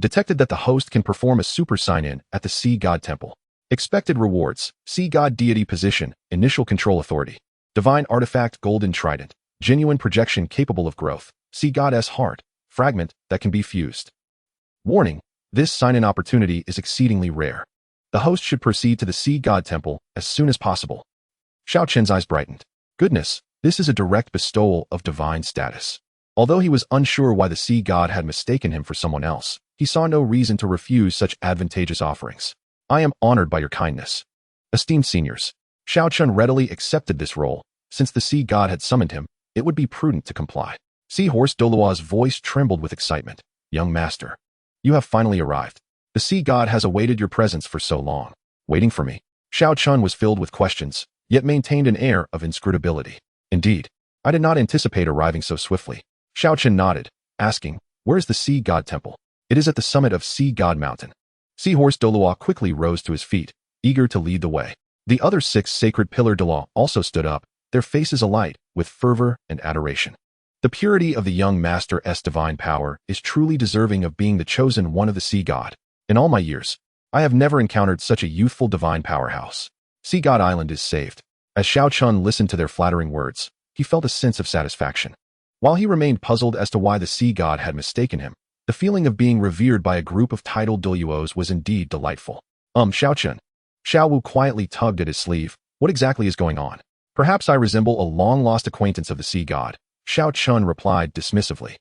Detected that the host can perform a super sign-in at the sea god temple. Expected rewards: sea god deity position, initial control authority, divine artifact golden trident, genuine projection capable of growth, sea goddess heart, fragment that can be fused. Warning: this sign-in opportunity is exceedingly rare. The host should proceed to the sea god temple as soon as possible. Xiao Chen's eyes brightened. Goodness, this is a direct bestowal of divine status. Although he was unsure why the sea god had mistaken him for someone else, he saw no reason to refuse such advantageous offerings. I am honored by your kindness. Esteemed seniors, Xiao Chen readily accepted this role. Since the sea god had summoned him, it would be prudent to comply. Seahorse Douluo's voice trembled with excitement. Young master, you have finally arrived. The sea god has awaited your presence for so long. Waiting for me? Xiao Chen was filled with questions, yet maintained an air of inscrutability. Indeed, I did not anticipate arriving so swiftly. Xiao Chen nodded, asking, where is the sea god temple? It is at the summit of Sea God Mountain. Seahorse Douluo quickly rose to his feet, eager to lead the way. The other 6 Sacred Pillar Douluo also stood up, their faces alight with fervor and adoration. The purity of the young master's divine power is truly deserving of being the chosen one of the sea god. In all my years, I have never encountered such a youthful divine powerhouse. Sea God Island is saved. As Xiao Chen listened to their flattering words, he felt a sense of satisfaction. While he remained puzzled as to why the sea god had mistaken him, the feeling of being revered by a group of titled Douluos was indeed delightful. Xiao Chen. Xiao Wu quietly tugged at his sleeve. What exactly is going on? Perhaps I resemble a long-lost acquaintance of the sea god, Xiao Chen replied dismissively.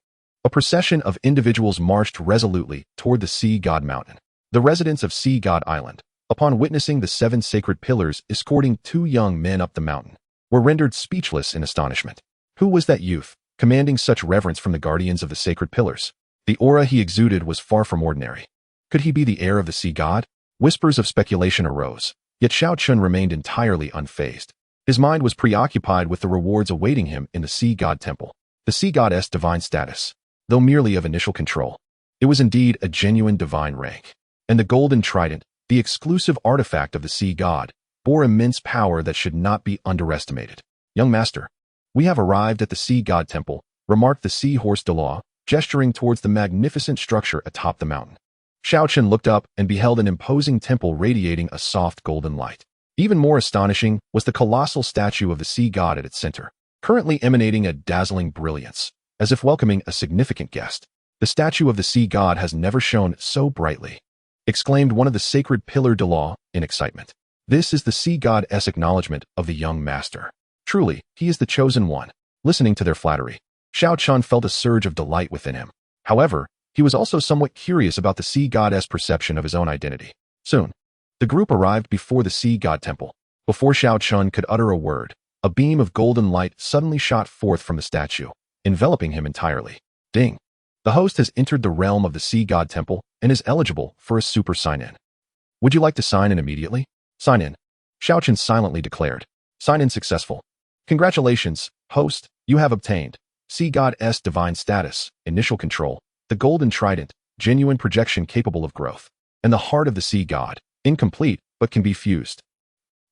A procession of individuals marched resolutely toward the Sea God Mountain, the residents of Sea God Island. Upon witnessing the 7 sacred pillars escorting 2 young men up the mountain, were rendered speechless in astonishment. Who was that youth, commanding such reverence from the guardians of the sacred pillars? The aura he exuded was far from ordinary. Could he be the heir of the sea god? Whispers of speculation arose, yet Xiao Chen remained entirely unfazed. His mind was preoccupied with the rewards awaiting him in the sea god temple. The sea goddess' divine status, though merely of initial control, it was indeed a genuine divine rank. And the golden trident, the exclusive artifact of the sea god, bore immense power that should not be underestimated. Young master, we have arrived at the sea god temple, remarked the Seahorse Douluo, gesturing towards the magnificent structure atop the mountain. Xiao Chen looked up and beheld an imposing temple radiating a soft golden light. Even more astonishing was the colossal statue of the sea god at its center, currently emanating a dazzling brilliance, as if welcoming a significant guest. The statue of the sea god has never shone so brightly, exclaimed one of the sacred Pillar Douluo in excitement. This is the sea god's acknowledgement of the young master. Truly, he is the chosen one. Listening to their flattery, Xiao Chen felt a surge of delight within him. However, he was also somewhat curious about the sea god's perception of his own identity. Soon, the group arrived before the sea god temple. Before Xiao Chen could utter a word, a beam of golden light suddenly shot forth from the statue, enveloping him entirely. Ding! The host has entered the realm of the sea god temple and is eligible for a super sign-in. Would you like to sign in immediately? Sign in. Xiao Chen silently declared. Sign in successful. Congratulations, host, you have obtained Sea God's divine status, initial control, the golden trident, genuine projection capable of growth, and the heart of the sea god, incomplete but can be fused.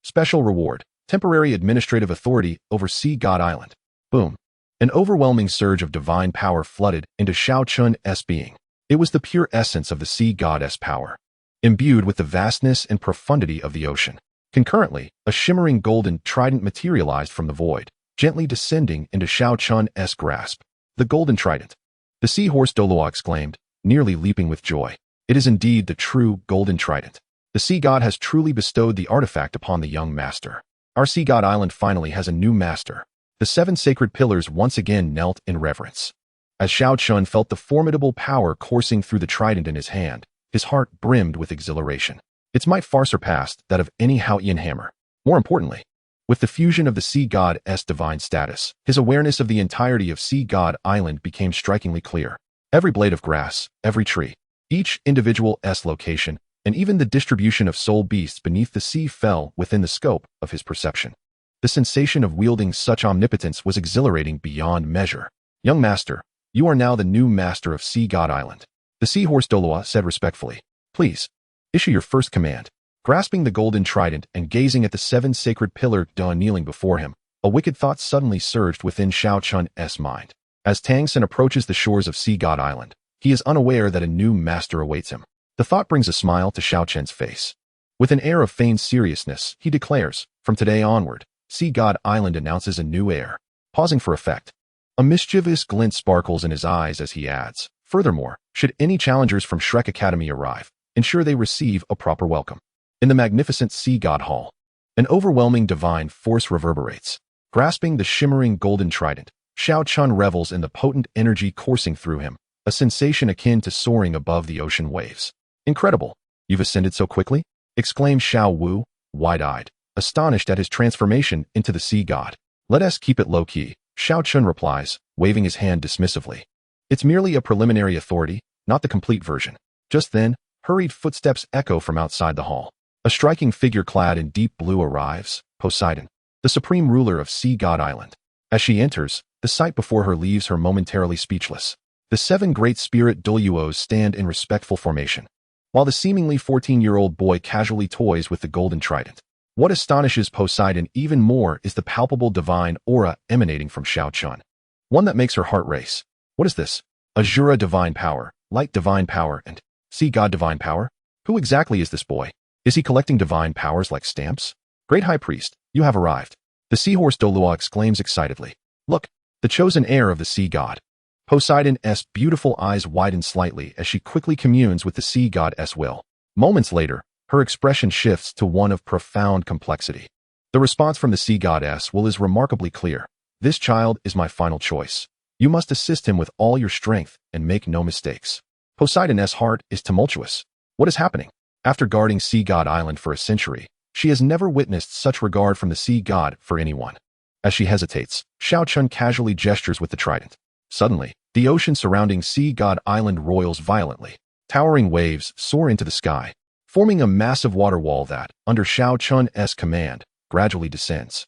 Special reward, temporary administrative authority over Sea God Island. Boom. An overwhelming surge of divine power flooded into Xiao Chen's being. It was the pure essence of the sea god's power, imbued with the vastness and profundity of the ocean. Concurrently, a shimmering golden trident materialized from the void, gently descending into Xiao Chen's grasp. The golden trident. The seahorse Douluo exclaimed, nearly leaping with joy. It is indeed the true golden trident. The sea god has truly bestowed the artifact upon the young master. Our sea god island finally has a new master. The 7 sacred pillars once again knelt in reverence. As Xiao Chen felt the formidable power coursing through the trident in his hand, his heart brimmed with exhilaration. Its might far surpassed that of any Haotian hammer. More importantly, with the fusion of the sea god's divine status, his awareness of the entirety of Sea God Island became strikingly clear. Every blade of grass, every tree, each individual location, and even the distribution of soul beasts beneath the sea fell within the scope of his perception. The sensation of wielding such omnipotence was exhilarating beyond measure. Young master, you are now the new master of Sea God Island. The seahorse Douluo said respectfully. Please, issue your first command. Grasping the golden trident and gazing at the 7 sacred pillars kneeling before him, a wicked thought suddenly surged within Xiao Chen's mind. As Tang Sen approaches the shores of Sea God Island, he is unaware that a new master awaits him. The thought brings a smile to Xiao Chen's face. With an air of feigned seriousness, he declares, from today onward, Sea God Island announces a new heir. Pausing for effect. A mischievous glint sparkles in his eyes as he adds, furthermore, should any challengers from Shrek Academy arrive, ensure they receive a proper welcome. In the magnificent Sea God Hall, an overwhelming divine force reverberates. Grasping the shimmering golden trident, Xiao Chen revels in the potent energy coursing through him, a sensation akin to soaring above the ocean waves. Incredible! You've ascended so quickly? Exclaimed Xiao Wu, wide-eyed, astonished at his transformation into the sea god. Let us keep it low-key, Xiao Chen replies, waving his hand dismissively. It's merely a preliminary authority, not the complete version. Just then, hurried footsteps echo from outside the hall. A striking figure clad in deep blue arrives, Poseidon, the supreme ruler of Sea God Island. As she enters, the sight before her leaves her momentarily speechless. The 7 great spirit Douluos stand in respectful formation, while the seemingly 14-year-old boy casually toys with the golden trident. What astonishes Poseidon even more is the palpable divine aura emanating from Xiao Chen. One that makes her heart race. What is this? A Shura divine power, light divine power, and sea god divine power? Who exactly is this boy? Is he collecting divine powers like stamps? Great High Priest, you have arrived. The seahorse Douluo exclaims excitedly. Look, the chosen heir of the sea god. Poseidon's beautiful eyes widen slightly as she quickly communes with the sea god's will. Moments later, her expression shifts to one of profound complexity. The response from the sea god's will is remarkably clear. This child is my final choice. You must assist him with all your strength and make no mistakes. Poseidon's heart is tumultuous. What is happening? After guarding Sea God Island for a century, she has never witnessed such regard from the sea god for anyone. As she hesitates, Xiao Chen casually gestures with the trident. Suddenly, the ocean surrounding Sea God Island roils violently. Towering waves soar into the sky, forming a massive water wall that, under Xiao Chen's command, gradually descends.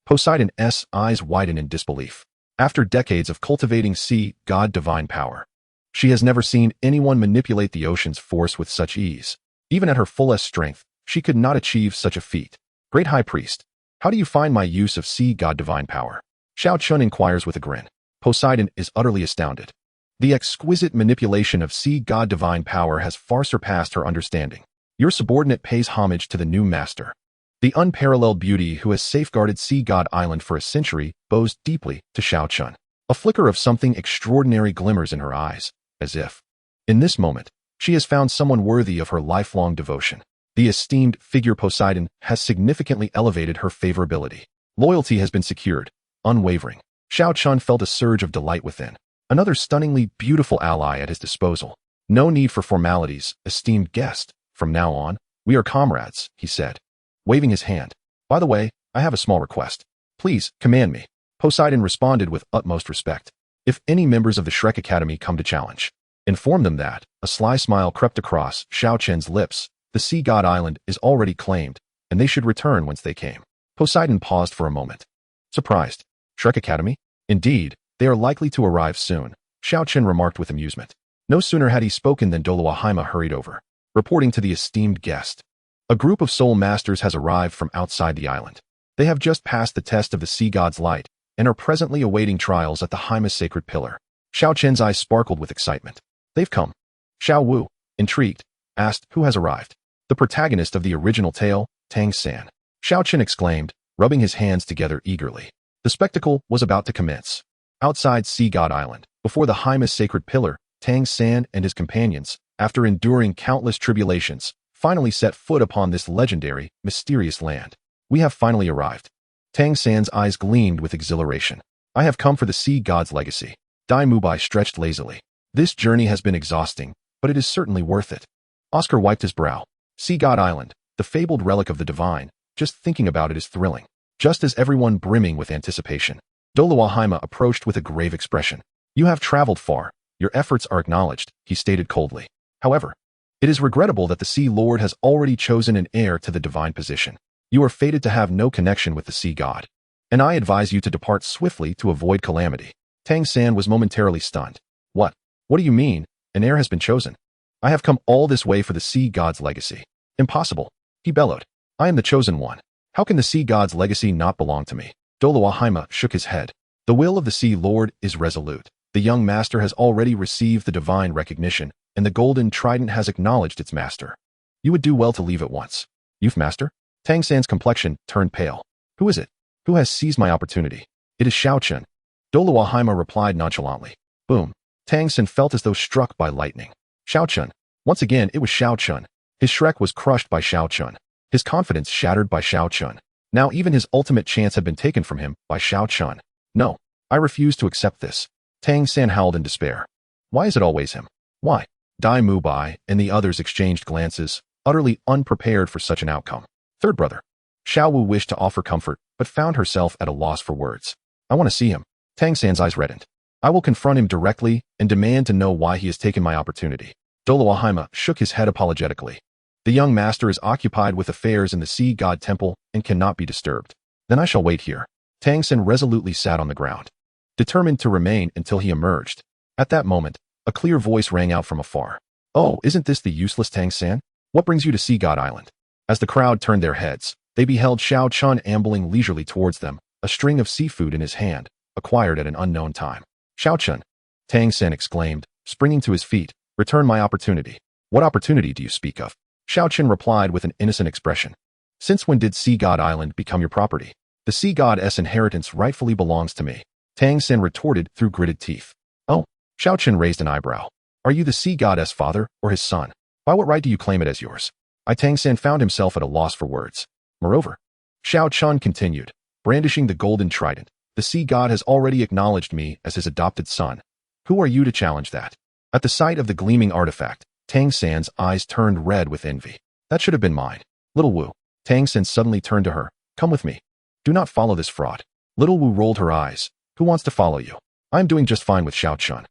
Poseidon's eyes widen in disbelief. After decades of cultivating sea god divine power, she has never seen anyone manipulate the ocean's force with such ease. Even at her fullest strength, she could not achieve such a feat. Great High Priest, how do you find my use of sea god divine power? Xiao Chen inquires with a grin. Poseidon is utterly astounded. The exquisite manipulation of sea god divine power has far surpassed her understanding. Your subordinate pays homage to the new master. The unparalleled beauty who has safeguarded Sea God Island for a century bows deeply to Xiao Chen. A flicker of something extraordinary glimmers in her eyes, as if, in this moment, she has found someone worthy of her lifelong devotion. The esteemed figure Poseidon has significantly elevated her favorability. Loyalty has been secured, unwavering. Xiao Chen felt a surge of delight within. Another stunningly beautiful ally at his disposal. No need for formalities, esteemed guest. From now on, we are comrades, he said, waving his hand. By the way, I have a small request. Please, command me. Poseidon responded with utmost respect. If any members of the Shrek Academy come to challenge, inform them that, a sly smile crept across Xiao Chen's lips, the Sea God Island is already claimed, and they should return whence they came. Poseidon paused for a moment. Surprised. Shrek Academy? Indeed, they are likely to arrive soon, Xiao Chen remarked with amusement. No sooner had he spoken than Douluo hurried over, reporting to the esteemed guest. A group of soul masters has arrived from outside the island. They have just passed the test of the sea god's light and are presently awaiting trials at the Haima's sacred pillar. Xiao Chen's eyes sparkled with excitement. They've come. Xiao Wu, intrigued, asked who has arrived. The protagonist of the original tale, Tang San. Xiao Chen exclaimed, rubbing his hands together eagerly. The spectacle was about to commence. Outside Sea God Island, before the Haima's sacred pillar, Tang San and his companions, after enduring countless tribulations, finally set foot upon this legendary, mysterious land. We have finally arrived. Tang San's eyes gleamed with exhilaration. I have come for the sea god's legacy. Dai Mubai stretched lazily. This journey has been exhausting, but it is certainly worth it. Oscar wiped his brow. Sea God Island, the fabled relic of the divine, just thinking about it is thrilling. Just as everyone brimming with anticipation, Douluo approached with a grave expression. You have traveled far. Your efforts are acknowledged, he stated coldly. However, it is regrettable that the Sea Lord has already chosen an heir to the divine position. You are fated to have no connection with the sea god, and I advise you to depart swiftly to avoid calamity. Tang San was momentarily stunned. What? What do you mean? An heir has been chosen. I have come all this way for the sea god's legacy. Impossible, he bellowed. I am the chosen one. How can the sea god's legacy not belong to me? Douluo shook his head. The will of the Sea Lord is resolute. The young master has already received the divine recognition, and the golden trident has acknowledged its master. You would do well to leave at once. Youth master? Tang San's complexion turned pale. Who is it? Who has seized my opportunity? It is Xiao Chen. Douluo replied nonchalantly. Boom. Tang San felt as though struck by lightning. Xiao Chen. Once again, it was Xiao Chen. His Shrek was crushed by Xiao Chen. His confidence shattered by Xiao Chen. Now even his ultimate chance had been taken from him by Xiao Chen. No, I refuse to accept this. Tang San howled in despair. Why is it always him? Why? Dai Mubai and the others exchanged glances, utterly unprepared for such an outcome. Third brother. Xiao Wu wished to offer comfort, but found herself at a loss for words. I want to see him. Tang San's eyes reddened. I will confront him directly and demand to know why he has taken my opportunity. Douluo shook his head apologetically. The young master is occupied with affairs in the Sea God Temple and cannot be disturbed. Then I shall wait here. Tang San resolutely sat on the ground, determined to remain until he emerged. At that moment, a clear voice rang out from afar. Oh, isn't this the useless Tang San? What brings you to Sea God Island? As the crowd turned their heads, they beheld Xiao Chen ambling leisurely towards them, a string of seafood in his hand, acquired at an unknown time. Xiao Chen, Tang San exclaimed, springing to his feet. Return my opportunity. What opportunity do you speak of? Xiao Chen replied with an innocent expression. Since when did Sea God Island become your property? The Sea God's inheritance rightfully belongs to me. Tang San retorted through gritted teeth. Oh, Xiao Chen raised an eyebrow. Are you the Sea God's father or his son? By what right do you claim it as yours? Tang San found himself at a loss for words. Moreover, Xiao Chen continued, brandishing the golden trident. The sea god has already acknowledged me as his adopted son. Who are you to challenge that? At the sight of the gleaming artifact, Tang San's eyes turned red with envy. That should have been mine. Little Wu. Tang San suddenly turned to her. Come with me. Do not follow this fraud. Little Wu rolled her eyes. Who wants to follow you? I'm doing just fine with Xiao Chen.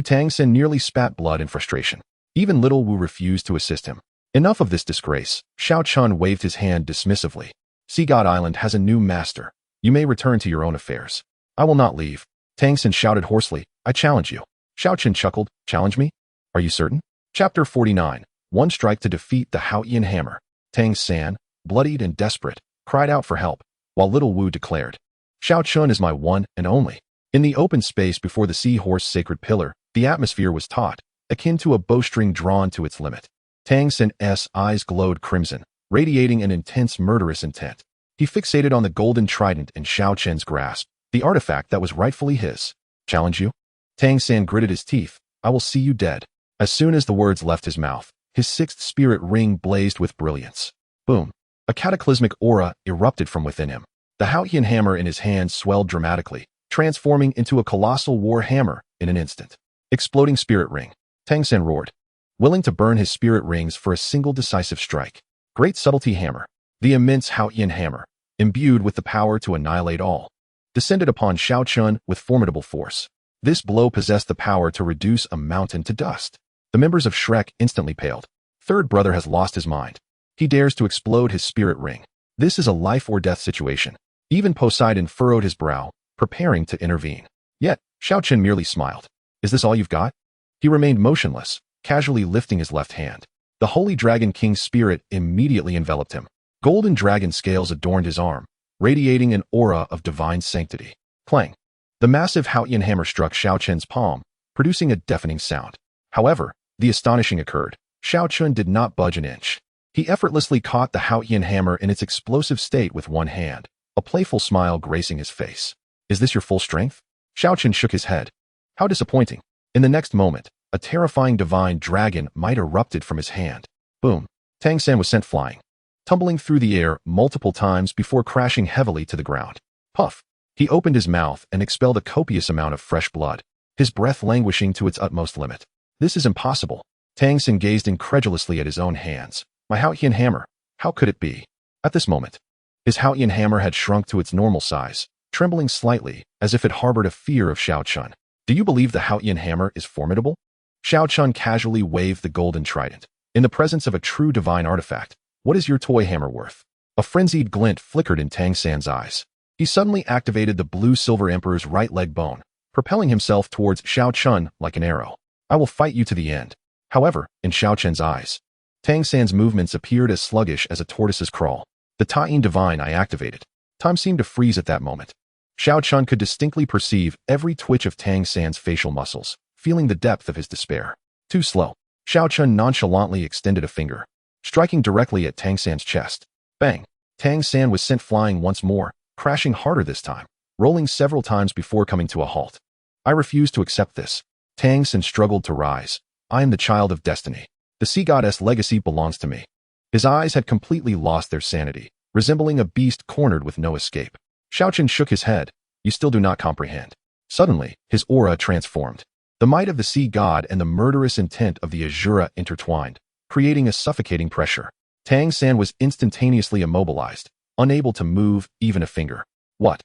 Tang San nearly spat blood in frustration. Even Little Wu refused to assist him. Enough of this disgrace. Xiao Chen waved his hand dismissively. Sea God Island has a new master. You may return to your own affairs. I will not leave. Tang San shouted hoarsely. I challenge you. Xiao Chen chuckled. Challenge me? Are you certain? Chapter 49. One strike to defeat the Haoyan hammer. Tang San, bloodied and desperate, cried out for help, while Little Wu declared, Xiao Chen is my one and only. In the open space before the seahorse sacred pillar, the atmosphere was taut, akin to a bowstring drawn to its limit. Tang San's eyes glowed crimson, radiating an intense murderous intent. He fixated on the golden trident in Xiao Chen's grasp, the artifact that was rightfully his. Challenge you? Tang San gritted his teeth. I will see you dead. As soon as the words left his mouth, his sixth spirit ring blazed with brilliance. Boom. A cataclysmic aura erupted from within him. The Haoyan hammer in his hand swelled dramatically, transforming into a colossal war hammer in an instant. Exploding spirit ring. Tang San roared, willing to burn his spirit rings for a single decisive strike. Great subtlety hammer. The immense Haotian hammer, imbued with the power to annihilate all, descended upon Xiao Chen with formidable force. This blow possessed the power to reduce a mountain to dust. The members of Shrek instantly paled. Third brother has lost his mind. He dares to explode his spirit ring. This is a life or death situation. Even Poseidon furrowed his brow, preparing to intervene. Yet, Xiao Chen merely smiled. Is this all you've got? He remained motionless, casually lifting his left hand. The Holy Dragon King's spirit immediately enveloped him. Golden dragon scales adorned his arm, radiating an aura of divine sanctity. Clang. The massive Haotian hammer struck Xiao Chen's palm, producing a deafening sound. However, the astonishing occurred. Xiao Chen did not budge an inch. He effortlessly caught the Haotian hammer in its explosive state with one hand, a playful smile gracing his face. Is this your full strength? Xiao Chen shook his head. How disappointing. In the next moment, a terrifying divine dragon might erupted from his hand. Boom. Tang San was sent flying, tumbling through the air multiple times before crashing heavily to the ground. Puff. He opened his mouth and expelled a copious amount of fresh blood, his breath languishing to its utmost limit. This is impossible. Tang San gazed incredulously at his own hands. My Haotian hammer. How could it be? At this moment, his Haotian hammer had shrunk to its normal size, trembling slightly, as if it harbored a fear of Xiao Chen. Do you believe the Haotian hammer is formidable? Xiao Chen casually waved the golden trident. In the presence of a true divine artifact, what is your toy hammer worth? A frenzied glint flickered in Tang San's eyes. He suddenly activated the blue-silver emperor's right leg bone, propelling himself towards Xiao Chen like an arrow. I will fight you to the end. However, in Xiao Chen's eyes, Tang San's movements appeared as sluggish as a tortoise's crawl. The Ta'in Divine I activated. Time seemed to freeze at that moment. Xiao Chen could distinctly perceive every twitch of Tang San's facial muscles, feeling the depth of his despair. Too slow. Xiao Chen nonchalantly extended a finger, striking directly at Tang San's chest. Bang! Tang San was sent flying once more, crashing harder this time, rolling several times before coming to a halt. I refuse to accept this. Tang San struggled to rise. I am the child of destiny. The sea goddess legacy belongs to me. His eyes had completely lost their sanity, resembling a beast cornered with no escape. Xiao Chen shook his head. You still do not comprehend. Suddenly, his aura transformed. The might of the sea god and the murderous intent of the Azura intertwined, creating a suffocating pressure. Tang San was instantaneously immobilized, unable to move even a finger. What?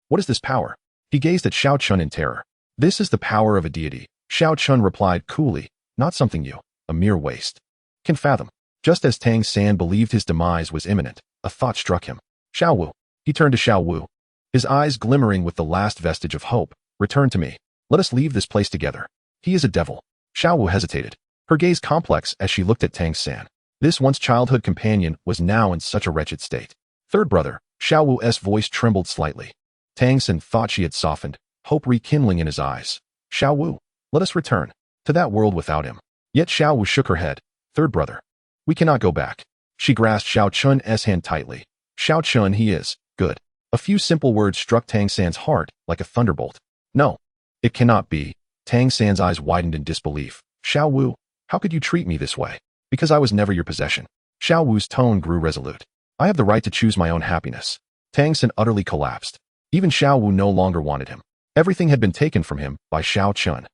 What is this power? He gazed at Xiao Chen in terror. This is the power of a deity, Xiao Chen replied coolly, not something you, a mere waste, can fathom. Just as Tang San believed his demise was imminent, a thought struck him. Xiao Wu. He turned to Xiao Wu, his eyes glimmering with the last vestige of hope. Return to me. Let us leave this place together. He is a devil. Xiao Wu hesitated, her gaze complex as she looked at Tang San. This once childhood companion was now in such a wretched state. Third brother, Xiao Wu's voice trembled slightly. Tang San thought she had softened, hope rekindling in his eyes. Xiao Wu, let us return to that world without him. Yet Xiao Wu shook her head. Third brother, we cannot go back. She grasped Xiao Chun's hand tightly. Xiao Chun, he is good. A few simple words struck Tang San's heart like a thunderbolt. No, it cannot be. Tang San's eyes widened in disbelief. Xiao Wu, how could you treat me this way? Because I was never your possession. Xiao Wu's tone grew resolute. I have the right to choose my own happiness. Tang San utterly collapsed. Even Xiao Wu no longer wanted him. Everything had been taken from him by Xiao Chen.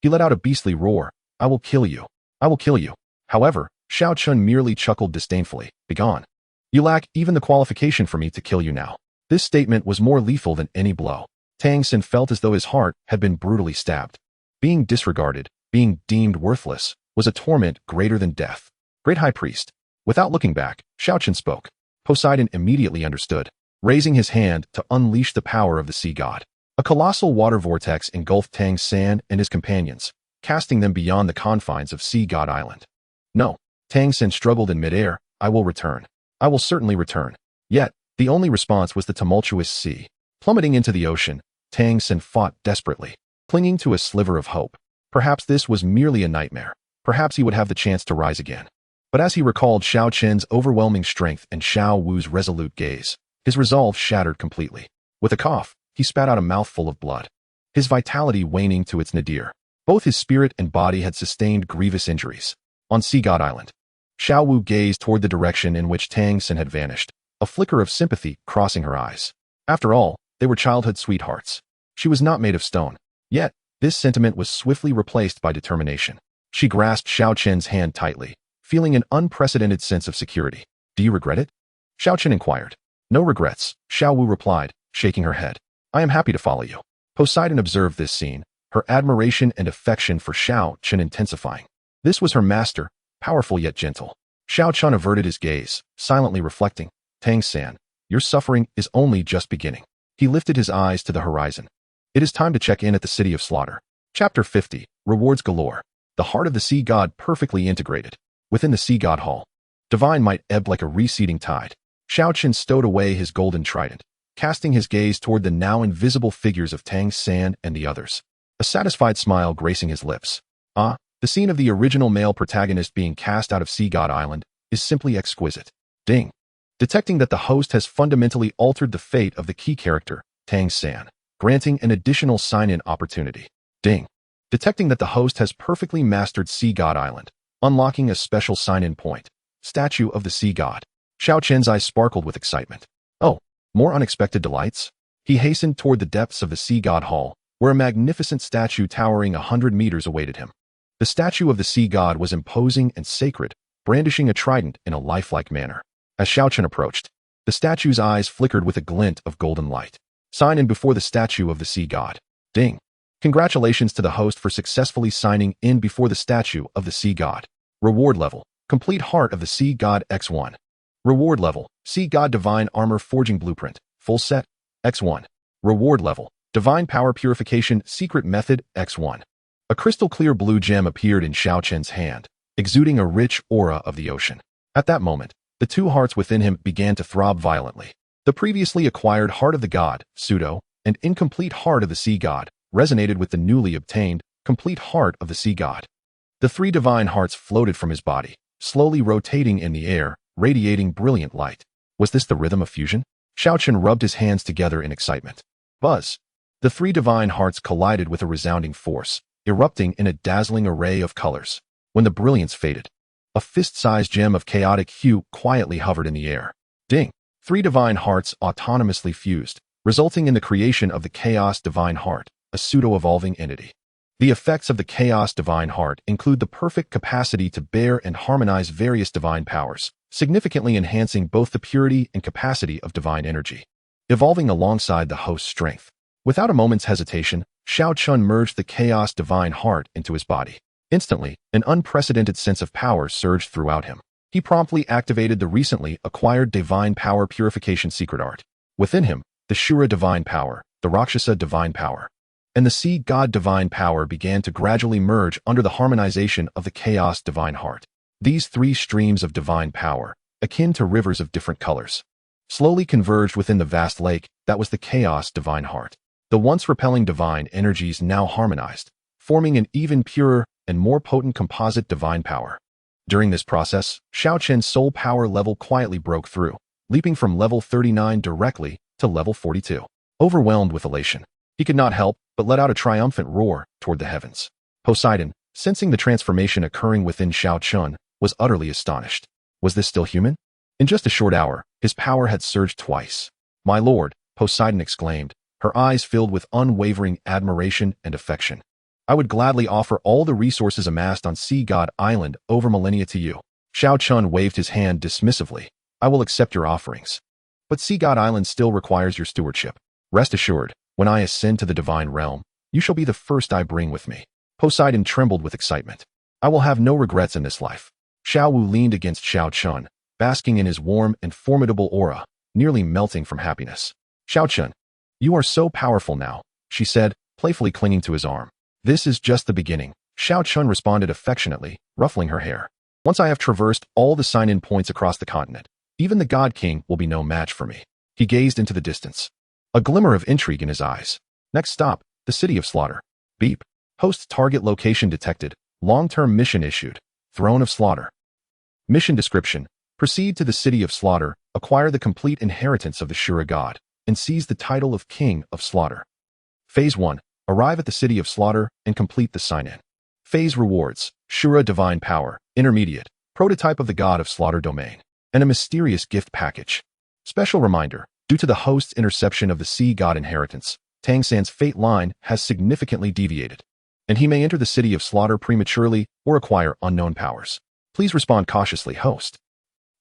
He let out a beastly roar. I will kill you. I will kill you. However, Xiao Chen merely chuckled disdainfully. Begone. You lack even the qualification for me to kill you now. This statement was more lethal than any blow. Tang San felt as though his heart had been brutally stabbed. Being disregarded, being deemed worthless, was a torment greater than death. Great High Priest. Without looking back, Xiao Chen spoke. Poseidon immediately understood, raising his hand to unleash the power of the sea god. A colossal water vortex engulfed Tang San and his companions, casting them beyond the confines of Sea God Island. No, Tang San struggled in midair. I will return. I will certainly return. Yet, the only response was the tumultuous sea. Plummeting into the ocean, Tang San fought desperately, clinging to a sliver of hope. Perhaps this was merely a nightmare. Perhaps he would have the chance to rise again. But as he recalled Xiao Chen's overwhelming strength and Xiao Wu's resolute gaze, his resolve shattered completely. With a cough, he spat out a mouthful of blood, his vitality waning to its nadir. Both his spirit and body had sustained grievous injuries. On Sea God Island, Xiao Wu gazed toward the direction in which Tang San had vanished, a flicker of sympathy crossing her eyes. After all, They were childhood sweethearts. She was not made of stone. Yet, this sentiment was swiftly replaced by determination. She grasped Xiao Chen's hand tightly, feeling an unprecedented sense of security. Do you regret it? Xiao Chen inquired. No regrets, Xiao Wu replied, shaking her head. I am happy to follow you. Poseidon observed this scene, her admiration and affection for Xiao Chen intensifying. This was her master, powerful yet gentle. Xiao Chen averted his gaze, silently reflecting. Tang-san, your suffering is only just beginning. He lifted his eyes to the horizon. It is time to check in at the City of Slaughter. Chapter 50, Rewards Galore. The heart of the sea god perfectly integrated. Within the sea god hall, divine might ebbed like a receding tide. Xiao Chen stowed away his golden trident, casting his gaze toward the now invisible figures of Tang-san and the others. A satisfied smile gracing his lips. The scene of the original male protagonist being cast out of Sea God Island is simply exquisite. Ding. Detecting that the host has fundamentally altered the fate of the key character, Tang-san, granting an additional sign-in opportunity. Ding. Detecting that the host has perfectly mastered Sea God Island, unlocking a special sign-in point. Statue of the Sea God. Xiao Chen's eyes sparkled with excitement. Oh, more unexpected delights? He hastened toward the depths of the Sea God Hall, where a magnificent statue towering 100 meters awaited him. The statue of the sea god was imposing and sacred, brandishing a trident in a lifelike manner. As Xiao Chen approached, the statue's eyes flickered with a glint of golden light. Sign in before the statue of the sea god. Ding. Congratulations to the host for successfully signing in before the statue of the sea god. Reward level, complete Heart of the Sea God X1. Reward level, Sea God Divine Armor Forging Blueprint, full set, X1. Reward level, Divine Power Purification Secret Method, X1. A crystal-clear blue gem appeared in Xiao Chen's hand, exuding a rich aura of the ocean. At that moment, the two hearts within him began to throb violently. The previously acquired Heart of the God, pseudo, and incomplete Heart of the Sea God, resonated with the newly obtained, complete Heart of the Sea God. The three divine hearts floated from his body, slowly rotating in the air, radiating brilliant light. Was this the rhythm of fusion? Xiao Chen rubbed his hands together in excitement. Buzz! The three divine hearts collided with a resounding force, erupting in a dazzling array of colors. When the brilliance faded, a fist-sized gem of chaotic hue quietly hovered in the air. Ding! Three divine hearts autonomously fused, resulting in the creation of the Chaos Divine Heart, a pseudo-evolving entity. The effects of the Chaos Divine Heart include the perfect capacity to bear and harmonize various divine powers, significantly enhancing both the purity and capacity of divine energy, evolving alongside the host's strength. Without a moment's hesitation, Xiao Chen merged the Chaos Divine Heart into his body. Instantly, an unprecedented sense of power surged throughout him. He promptly activated the recently acquired Divine Power Purification Secret Art. Within him, the Shura Divine Power, the Rakshasa Divine Power, and the Sea God Divine Power began to gradually merge under the harmonization of the Chaos Divine Heart. These three streams of divine power, akin to rivers of different colors, slowly converged within the vast lake that was the Chaos Divine Heart. The once repelling divine energies now harmonized, forming an even purer and more potent composite divine power. During this process, Xiao Chen's soul power level quietly broke through, leaping from level 39 directly to level 42. Overwhelmed with elation, he could not help but let out a triumphant roar toward the heavens. Poseidon, sensing the transformation occurring within Xiao Chen, was utterly astonished. Was this still human? In just a short hour, his power had surged twice. My lord, Poseidon exclaimed, her eyes filled with unwavering admiration and affection. I would gladly offer all the resources amassed on Sea God Island over millennia to you. Xiao Chen waved his hand dismissively. I will accept your offerings. But Sea God Island still requires your stewardship. Rest assured, when I ascend to the divine realm, you shall be the first I bring with me. Poseidon trembled with excitement. I will have no regrets in this life. Xiao Wu leaned against Xiao Chen, basking in his warm and formidable aura, nearly melting from happiness. Xiao Chen, you are so powerful now, she said, playfully clinging to his arm. This is just the beginning, Xiao Chen responded affectionately, ruffling her hair. Once I have traversed all the sign-in points across the continent, even the God King will be no match for me. He gazed into the distance, a glimmer of intrigue in his eyes. Next stop, the City of Slaughter. Beep. Host target location detected. Long-term mission issued. Throne of Slaughter. Mission description. Proceed to the City of Slaughter, acquire the complete inheritance of the Shura God, and seize the title of King of Slaughter. Phase 1. Arrive at the City of Slaughter and complete the sign-in. Phase rewards. Shura Divine Power. Intermediate. Prototype of the God of Slaughter Domain. And a mysterious gift package. Special reminder. Due to the host's interception of the sea god inheritance, Tang San's fate line has significantly deviated, and he may enter the City of Slaughter prematurely or acquire unknown powers. Please respond cautiously, host.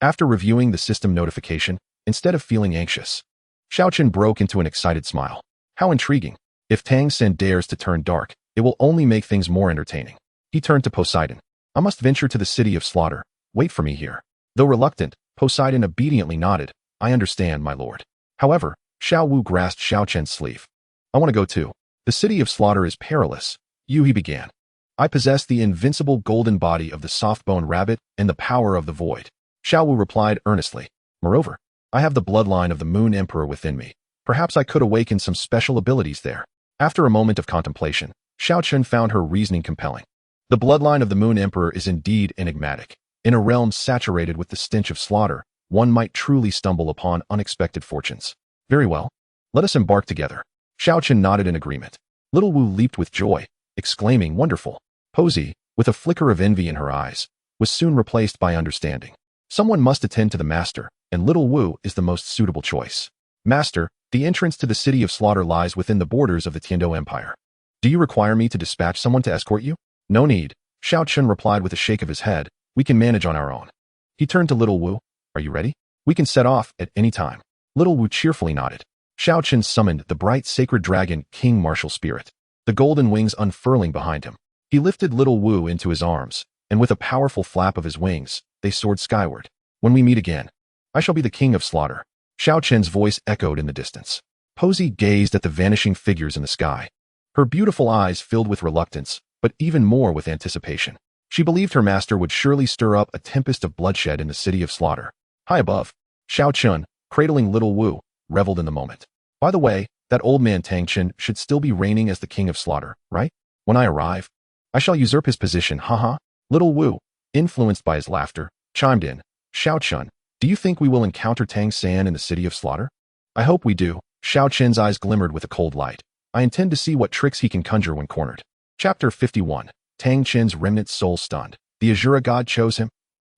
After reviewing the system notification, instead of feeling anxious, Xiao Chen broke into an excited smile. How intriguing. If Tang San dares to turn dark, it will only make things more entertaining. He turned to Poseidon. I must venture to the City of Slaughter. Wait for me here. Though reluctant, Poseidon obediently nodded. I understand, my lord. However, Xiao Wu grasped Xiao Chen's sleeve. I want to go too. The City of Slaughter is perilous. He began. I possess the invincible golden body of the soft-boned rabbit and the power of the void. Xiao Wu replied earnestly. Moreover, I have the bloodline of the Moon Emperor within me. Perhaps I could awaken some special abilities there. After a moment of contemplation, Xiao Chen found her reasoning compelling. The bloodline of the Moon Emperor is indeed enigmatic. In a realm saturated with the stench of slaughter, one might truly stumble upon unexpected fortunes. Very well. Let us embark together. Xiao Chen nodded in agreement. Little Wu leaped with joy, exclaiming, wonderful. Posey, with a flicker of envy in her eyes, was soon replaced by understanding. Someone must attend to the master, and Little Wu is the most suitable choice. Master, the entrance to the City of Slaughter lies within the borders of the Tiando Empire. Do you require me to dispatch someone to escort you? No need, Xiao Chen replied with a shake of his head. We can manage on our own. He turned to Little Wu. Are you ready? We can set off at any time. Little Wu cheerfully nodded. Xiao Chen summoned the bright sacred dragon King Martial Spirit, the golden wings unfurling behind him. He lifted Little Wu into his arms, and with a powerful flap of his wings, they soared skyward. When we meet again, I shall be the king of slaughter. Xiao Chen's voice echoed in the distance. Posey gazed at the vanishing figures in the sky. Her beautiful eyes filled with reluctance, but even more with anticipation. She believed her master would surely stir up a tempest of bloodshed in the City of Slaughter. High above, Xiao Chen, cradling Little Wu, reveled in the moment. By the way, that old man Tang Chen should still be reigning as the king of slaughter, right? When I arrive, I shall usurp his position, haha. Little Wu, influenced by his laughter, chimed in. Xiao Chen, do you think we will encounter Tang San in the City of Slaughter? I hope we do. Xiao Chen's eyes glimmered with a cold light. I intend to see what tricks he can conjure when cornered. Chapter 51. Tang Chen's remnant soul stunned. The Azura god chose him.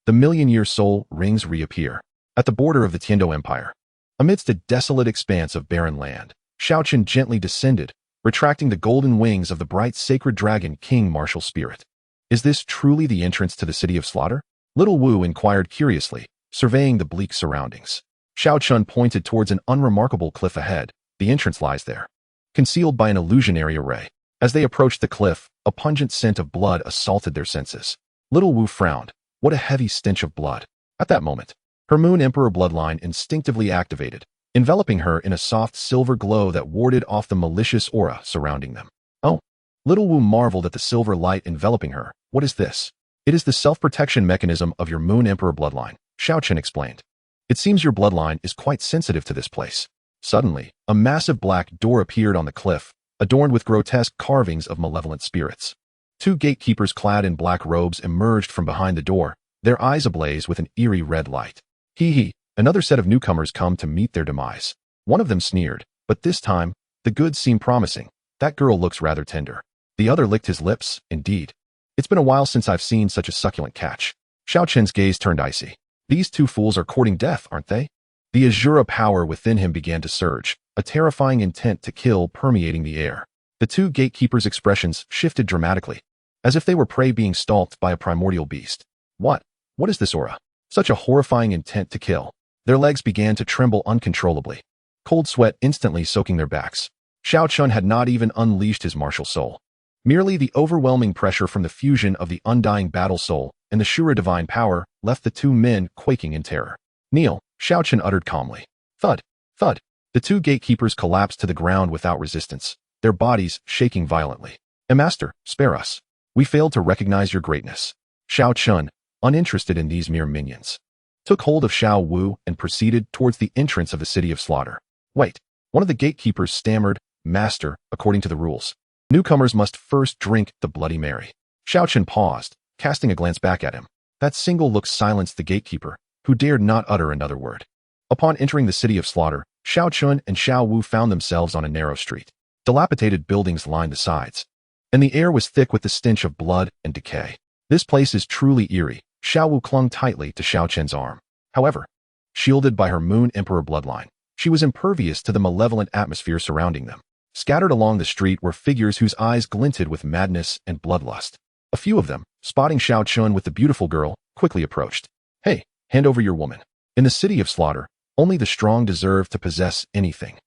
The million-year soul rings reappear. At the border of the Tiando Empire, amidst a desolate expanse of barren land, Xiao Chen gently descended, retracting the golden wings of the bright sacred dragon King Martial Spirit. Is this truly the entrance to the City of Slaughter? Little Wu inquired curiously, surveying the bleak surroundings. Xiao Chen pointed towards an unremarkable cliff ahead. The entrance lies there, concealed by an illusionary array. As they approached the cliff, a pungent scent of blood assaulted their senses. Little Wu frowned. What a heavy stench of blood. At that moment, her Moon Emperor bloodline instinctively activated, enveloping her in a soft silver glow that warded off the malicious aura surrounding them. Oh! Little Wu marveled at the silver light enveloping her. What is this? It is the self-protection mechanism of your Moon Emperor bloodline, Xiao Chen explained. It seems your bloodline is quite sensitive to this place. Suddenly, a massive black door appeared on the cliff, adorned with grotesque carvings of malevolent spirits. Two gatekeepers clad in black robes emerged from behind the door, their eyes ablaze with an eerie red light. Hee, another set of newcomers come to meet their demise. One of them sneered, but this time, the goods seem promising. That girl looks rather tender. The other licked his lips, indeed. It's been a while since I've seen such a succulent catch. Xiao Chen's gaze turned icy. These two fools are courting death, aren't they? The Azura power within him began to surge, a terrifying intent to kill permeating the air. The two gatekeepers' expressions shifted dramatically, as if they were prey being stalked by a primordial beast. What is this aura? Such a horrifying intent to kill. Their legs began to tremble uncontrollably, cold sweat instantly soaking their backs. Xiao Chen had not even unleashed his martial soul. Merely the overwhelming pressure from the fusion of the undying battle soul and the Shura divine power left the two men quaking in terror. Kneel, Xiao Chen uttered calmly. Thud, thud. The two gatekeepers collapsed to the ground without resistance, their bodies shaking violently. Master, spare us. We failed to recognize your greatness. Xiao Chen, uninterested in these mere minions, took hold of Xiao Wu and proceeded towards the entrance of the City of Slaughter. Wait, one of the gatekeepers stammered, Master, according to the rules, newcomers must first drink the Bloody Mary. Xiao Chen paused, casting a glance back at him. That single look silenced the gatekeeper, who dared not utter another word. Upon entering the City of Slaughter, Xiao Chen and Xiao Wu found themselves on a narrow street. Dilapidated buildings lined the sides, and the air was thick with the stench of blood and decay. This place is truly eerie. Xiao Wu clung tightly to Xiao Chen's arm. However, shielded by her Moon Emperor bloodline, She was impervious to the malevolent atmosphere surrounding them. Scattered along the street were figures whose eyes glinted with madness and bloodlust. A few of them, spotting Xiao Chen with the beautiful girl, quickly approached. Hey, hand over your woman. In the city of slaughter, only the strong deserve to possess anything.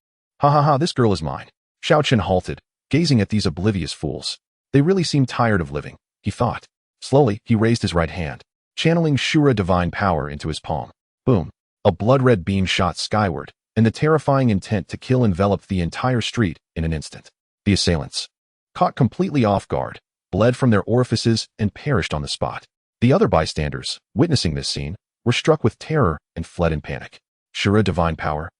Ha ha ha, this girl is mine. Xiao Chen halted, gazing at these oblivious fools. They really seem tired of living, he thought. Slowly, he raised his right hand, channeling Shura divine power into his palm. Boom. A blood-red beam shot skyward, and the terrifying intent to kill enveloped the entire street in an instant. The assailants, caught completely off guard, bled from their orifices and perished on the spot. The other bystanders, witnessing this scene, were struck with terror and fled in panic. Shura divine power?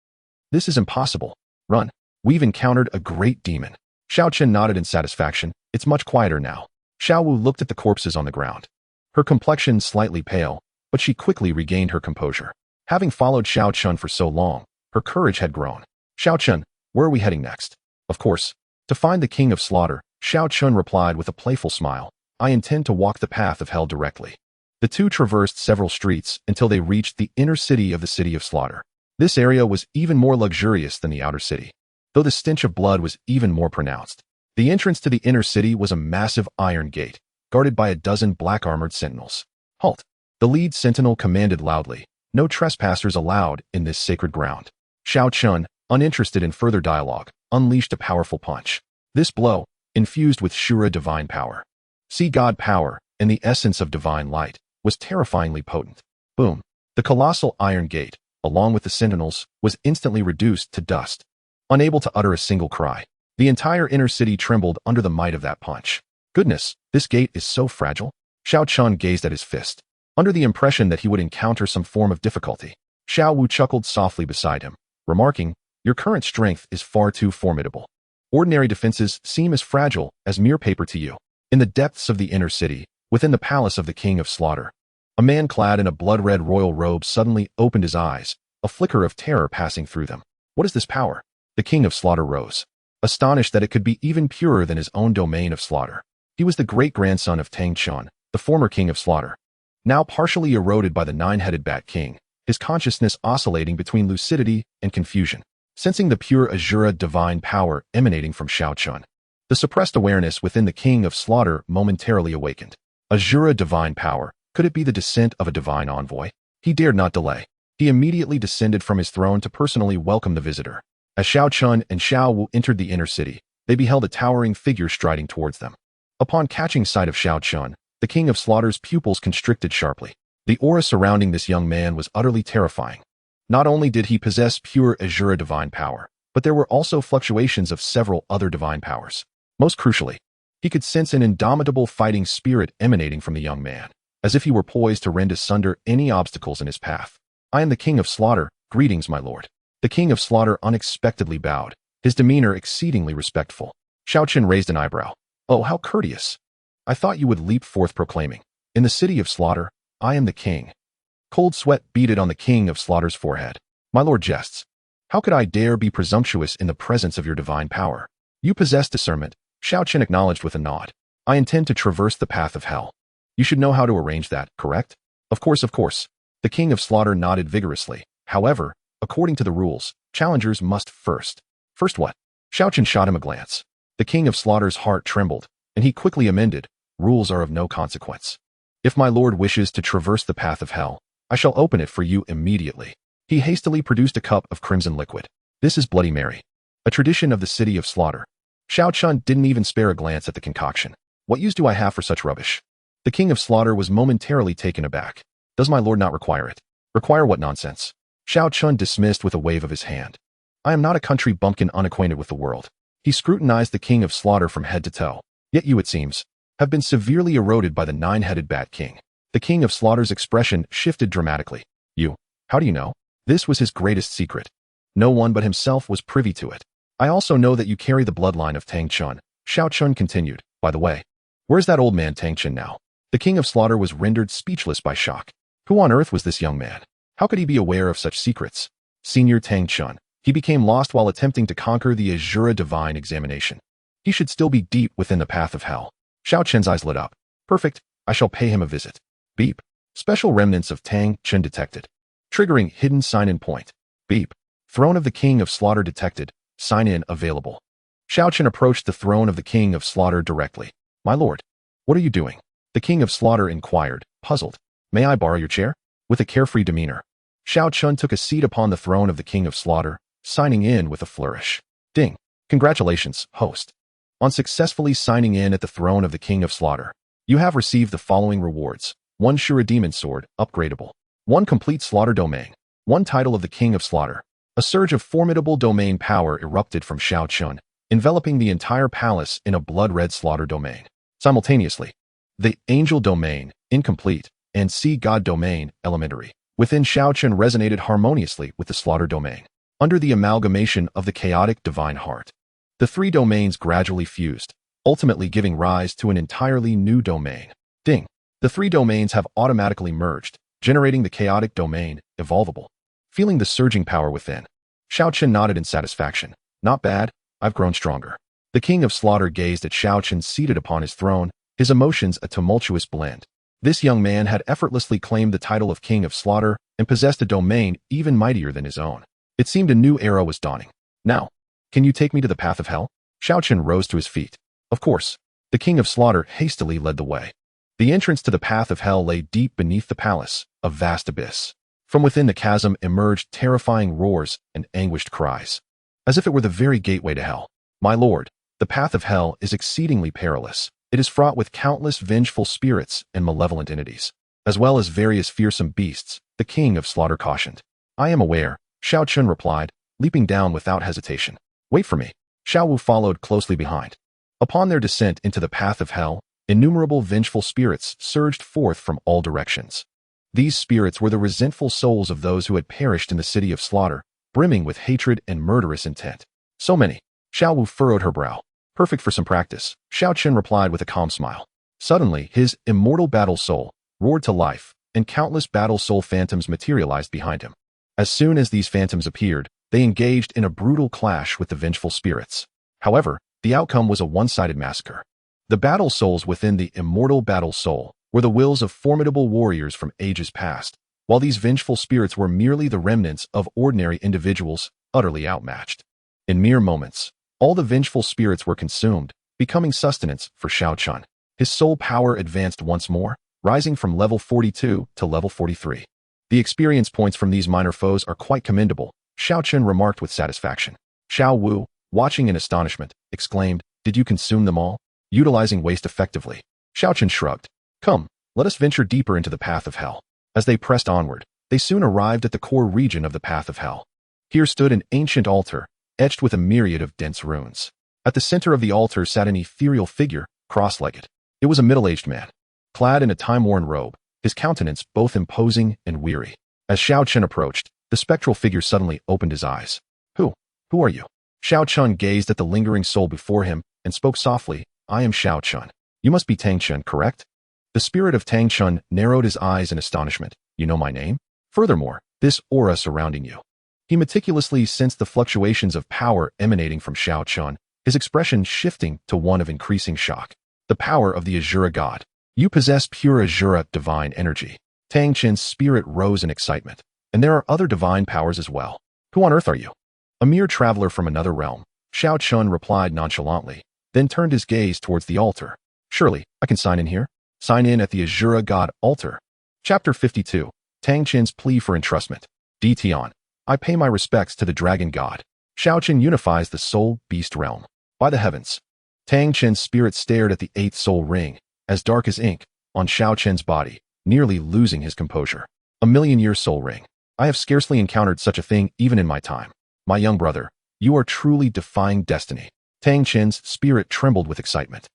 This is impossible. Run. We've encountered a great demon. Xiao Chen nodded in satisfaction. It's much quieter now. Xiao Wu looked at the corpses on the ground. Her complexion slightly pale, but she quickly regained her composure. Having followed Xiao Chen for so long, her courage had grown. Xiao Chen, where are we heading next? Of course, to find the king of slaughter, Xiao Chen replied with a playful smile. I intend to walk the path of hell directly. The two traversed several streets until they reached the inner city of the city of slaughter. This area was even more luxurious than the outer city, though the stench of blood was even more pronounced. The entrance to the inner city was a massive iron gate, guarded by a dozen black-armored sentinels. Halt! The lead sentinel commanded loudly. No trespassers allowed in this sacred ground. Xiao Chen, uninterested in further dialogue, unleashed a powerful punch. This blow, infused with Shura divine power, sea god power, and the essence of divine light, was terrifyingly potent. Boom! The colossal iron gate, along with the sentinels, was instantly reduced to dust. Unable to utter a single cry, the entire inner city trembled under the might of that punch. Goodness, this gate is so fragile. Xiao Chen gazed at his fist, under the impression that he would encounter some form of difficulty. Xiao Wu chuckled softly beside him, remarking, your current strength is far too formidable. Ordinary defenses seem as fragile as mere paper to you. In the depths of the inner city, within the palace of the king of slaughter, a man clad in a blood-red royal robe suddenly opened his eyes, a flicker of terror passing through them. What is this power? The king of slaughter rose, astonished that it could be even purer than his own domain of slaughter. He was the great-grandson of Tang Chun, the former king of slaughter. Now partially eroded by the nine-headed bat king, his consciousness oscillating between lucidity and confusion, sensing the pure Azura divine power emanating from Xiao Chen. The suppressed awareness within the king of slaughter momentarily awakened. Azura divine power, could it be the descent of a divine envoy? He dared not delay. He immediately descended from his throne to personally welcome the visitor. As Xiao Chen and Xiao Wu entered the inner city, they beheld a towering figure striding towards them. Upon catching sight of Xiao Chen, the king of slaughter's pupils constricted sharply. The aura surrounding this young man was utterly terrifying. Not only did he possess pure Azura divine power, but there were also fluctuations of several other divine powers. Most crucially, he could sense an indomitable fighting spirit emanating from the young man, as if he were poised to rend asunder any obstacles in his path. I am the king of slaughter, greetings, my lord. The king of slaughter unexpectedly bowed, his demeanor exceedingly respectful. Xiao Chen raised an eyebrow. Oh, how courteous. I thought you would leap forth proclaiming, in the city of slaughter, I am the king. Cold sweat beaded on the king of slaughter's forehead. My lord jests. How could I dare be presumptuous in the presence of your divine power? You possess discernment, Xiao Chen acknowledged with a nod. I intend to traverse the path of hell. You should know how to arrange that, correct? Of course, of course. The king of slaughter nodded vigorously. However, according to the rules, challengers must first. First what? Xiao Chen shot him a glance. The king of slaughter's heart trembled, and he quickly amended, rules are of no consequence. If my lord wishes to traverse the path of hell, I shall open it for you immediately. He hastily produced a cup of crimson liquid. This is Bloody Mary, a tradition of the city of slaughter. Xiao Chen didn't even spare a glance at the concoction. What use do I have for such rubbish? The king of slaughter was momentarily taken aback. Does my lord not require it? Require what nonsense? Xiao Chen dismissed with a wave of his hand. I am not a country bumpkin unacquainted with the world. He scrutinized the king of slaughter from head to toe. Yet you, it seems, have been severely eroded by the nine-headed bat king. The king of slaughter's expression shifted dramatically. You, how do you know? This was his greatest secret. No one but himself was privy to it. I also know that you carry the bloodline of Tang Chun. Xiao Chen continued. By the way, where's that old man Tang Chun now? The king of slaughter was rendered speechless by shock. Who on earth was this young man? How could he be aware of such secrets? Senior Tang Chun. He became lost while attempting to conquer the Azura divine examination. He should still be deep within the path of hell. Xiao Chen's eyes lit up. Perfect. I shall pay him a visit. Beep. Special remnants of Tang Chun detected. Triggering hidden sign-in point. Beep. Throne of the King of Slaughter detected. Sign in available. Xiao Chen approached the throne of the King of Slaughter directly. My lord, what are you doing? The King of Slaughter inquired, puzzled. May I borrow your chair? With a carefree demeanor, Xiao Chen took a seat upon the throne of the King of Slaughter, signing in with a flourish. Ding. Congratulations, host. On successfully signing in at the throne of the King of Slaughter, you have received the following rewards. 1 Shura Demon Sword, upgradeable. 1 Complete Slaughter Domain. 1 Title of the King of Slaughter. A surge of formidable domain power erupted from Xiao Chen, enveloping the entire palace in a blood-red slaughter domain. Simultaneously, the Angel Domain, incomplete, and Sea God Domain, elementary, within Xiao Chen resonated harmoniously with the Slaughter Domain. Under the amalgamation of the chaotic Divine Heart, the 3 domains gradually fused, ultimately giving rise to an entirely new domain. Ding. The 3 domains have automatically merged, generating the chaotic domain, evolvable. Feeling the surging power within, Xiao Chen nodded in satisfaction. Not bad, I've grown stronger. The King of Slaughter gazed at Xiao Chen seated upon his throne, his emotions a tumultuous blend. This young man had effortlessly claimed the title of King of Slaughter and possessed a domain even mightier than his own. It seemed a new era was dawning. Now, can you take me to the path of hell? Xiao Chen rose to his feet. Of course. The King of Slaughter hastily led the way. The entrance to the path of hell lay deep beneath the palace, a vast abyss. From within the chasm emerged terrifying roars and anguished cries, as if it were the very gateway to hell. My lord, the path of hell is exceedingly perilous. It is fraught with countless vengeful spirits and malevolent entities, as well as various fearsome beasts, the King of Slaughter cautioned. I am aware, Xiao Chen replied, leaping down without hesitation. Wait for me. Xiao Wu followed closely behind. Upon their descent into the path of hell, innumerable vengeful spirits surged forth from all directions. These spirits were the resentful souls of those who had perished in the city of slaughter, brimming with hatred and murderous intent. So many. Xiao Wu furrowed her brow. Perfect for some practice, Xiao Chen replied with a calm smile. Suddenly, his immortal battle soul roared to life, and countless battle soul phantoms materialized behind him. As soon as these phantoms appeared, they engaged in a brutal clash with the vengeful spirits. However, the outcome was a one-sided massacre. The battle souls within the immortal battle soul were the wills of formidable warriors from ages past, while these vengeful spirits were merely the remnants of ordinary individuals, utterly outmatched. In mere moments, all the vengeful spirits were consumed, becoming sustenance for Xiao Chen. His soul power advanced once more, rising from level 42 to level 43. The experience points from these minor foes are quite commendable, Xiao Chen remarked with satisfaction. Xiao Wu, watching in astonishment, exclaimed, Did you consume them all? Utilizing waste effectively. Xiao Chen shrugged. Come, let us venture deeper into the path of hell. As they pressed onward, they soon arrived at the core region of the path of hell. Here stood an ancient altar, etched with a myriad of dense runes. At the center of the altar sat an ethereal figure, cross-legged. It was a middle-aged man, clad in a time-worn robe, his countenance both imposing and weary. As Xiao Chen approached, the spectral figure suddenly opened his eyes. Who are you? Xiao Chen gazed at the lingering soul before him and spoke softly, I am Xiao Chen. You must be Tang Chen, correct? The spirit of Tang Chen narrowed his eyes in astonishment. You know my name? Furthermore, this aura surrounding you. He meticulously sensed the fluctuations of power emanating from Xiao Chen, his expression shifting to one of increasing shock. The power of the Azura God. You possess pure Azura divine energy. Tang Chen's spirit rose in excitement. And there are other divine powers as well. Who on earth are you? A mere traveler from another realm, Xiao Chen replied nonchalantly, then turned his gaze towards the altar. Surely, I can sign in here? Sign in at the Azura God altar. Chapter 52. Tang Chen's plea for entrustment. DT on. I pay my respects to the Dragon God. Xiao Chen unifies the soul beast realm. By the heavens. Tang Chen's spirit stared at the 8th soul ring, as dark as ink, on Xiao Chen's body, nearly losing his composure. A million-year soul ring. I have scarcely encountered such a thing even in my time. My young brother, you are truly defying destiny. Tang Chen's spirit trembled with excitement.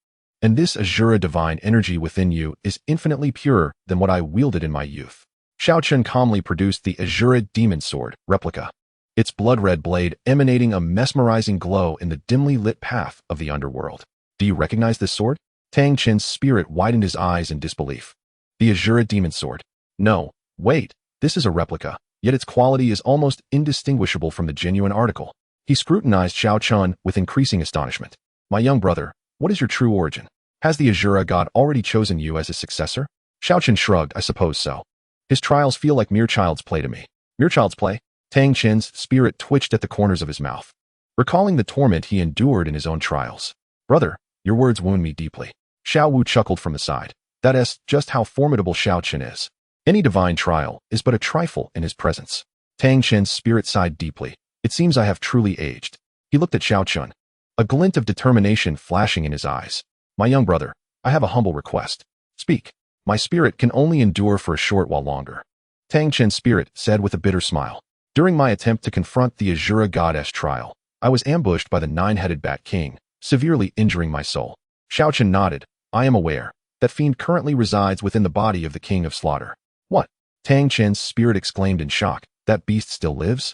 And this Azura divine energy within you is infinitely purer than what I wielded in my youth. Xiao Chen calmly produced the Azura demon sword, Replica. Its blood-red blade emanating a mesmerizing glow in the dimly lit path of the underworld. Do you recognize this sword? Tang Chen's spirit widened his eyes in disbelief. The Azura demon sword. No, wait, this is a replica, yet its quality is almost indistinguishable from the genuine article. He scrutinized Xiao Chen with increasing astonishment. My young brother, what is your true origin? Has the Azura God already chosen you as his successor? Xiao Chen shrugged, I suppose so. His trials feel like mere child's play to me. Mere child's play? Tang Chen's spirit twitched at the corners of his mouth, recalling the torment he endured in his own trials. Brother, your words wound me deeply. Xiao Wu chuckled from the side. That is just how formidable Xiao Chen is. Any divine trial is but a trifle in his presence. Tang Chen's spirit sighed deeply. It seems I have truly aged. He looked at Xiao Chen, a glint of determination flashing in his eyes. My young brother, I have a humble request. Speak. My spirit can only endure for a short while longer. Tang Chen's spirit said with a bitter smile. During my attempt to confront the Azura goddess trial, I was ambushed by the nine-headed Bat King, severely injuring my soul. Xiao Chen nodded. I am aware. That fiend currently resides within the body of the King of Slaughter. What? Tang Chen's spirit exclaimed in shock. That beast still lives?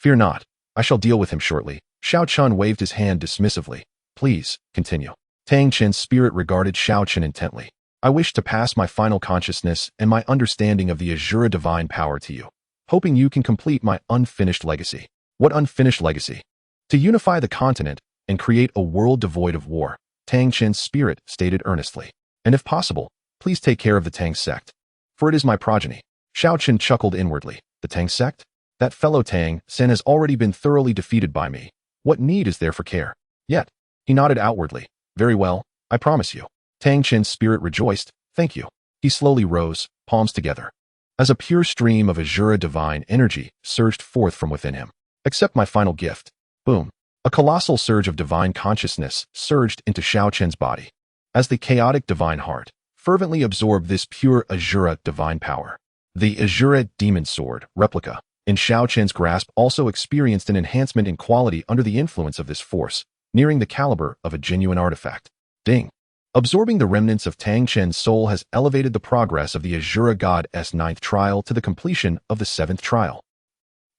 Fear not. I shall deal with him shortly. Xiao Chen waved his hand dismissively. Please, continue. Tang Chen's spirit regarded Xiao Chen intently. I wish to pass my final consciousness and my understanding of the Azura divine power to you, hoping you can complete my unfinished legacy. What unfinished legacy? To unify the continent and create a world devoid of war, Tang Chen's spirit stated earnestly. And if possible, please take care of the Tang sect, for it is my progeny. Xiao Chen chuckled inwardly. The Tang sect? That fellow Tang Sen has already been thoroughly defeated by me. What need is there for care? Yet, he nodded outwardly. Very well, I promise you. Tang Chen's spirit rejoiced. Thank you. He slowly rose, palms together, as a pure stream of Azura divine energy surged forth from within him. Accept my final gift. Boom. A colossal surge of divine consciousness surged into Xiao Chen's body, as the chaotic divine heart fervently absorbed this pure Azura divine power. The Azura demon sword, Replica, in Xiao Chen's grasp also experienced an enhancement in quality under the influence of this force, nearing the caliber of a genuine artifact. Ding. Absorbing the remnants of Tang Chen's soul has elevated the progress of the Azura God's 9th trial to the completion of the 7th trial.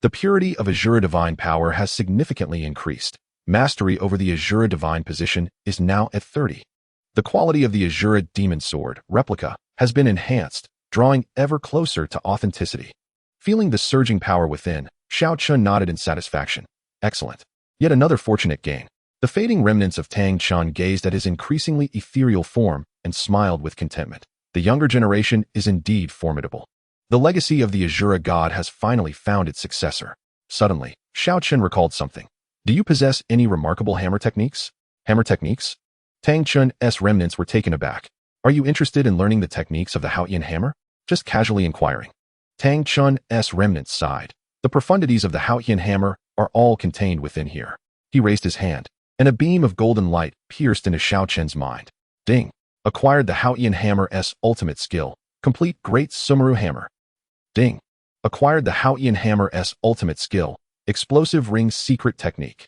The purity of Azura divine power has significantly increased. Mastery over the Azura divine position is now at 30. The quality of the Azura demon sword, Replica, has been enhanced, drawing ever closer to authenticity. Feeling the surging power within, Xiao Chen nodded in satisfaction. Excellent. Yet another fortunate gain. The fading remnants of Tang Chen gazed at his increasingly ethereal form and smiled with contentment. The younger generation is indeed formidable. The legacy of the Azura god has finally found its successor. Suddenly, Xiao Chen recalled something. Do you possess any remarkable hammer techniques? Hammer techniques? Tang Chen's remnants were taken aback. Are you interested in learning the techniques of the Haotian hammer? Just casually inquiring. Tang Chen's remnants sighed. The profundities of the Haotian hammer are all contained within here. He raised his hand, and a beam of golden light pierced into Xiao Chen's mind. Ding. Acquired the Haotian hammer's ultimate skill. Complete Great Sumeru Hammer. Ding. Acquired the Haotian hammer's ultimate skill. Explosive Ring Secret Technique.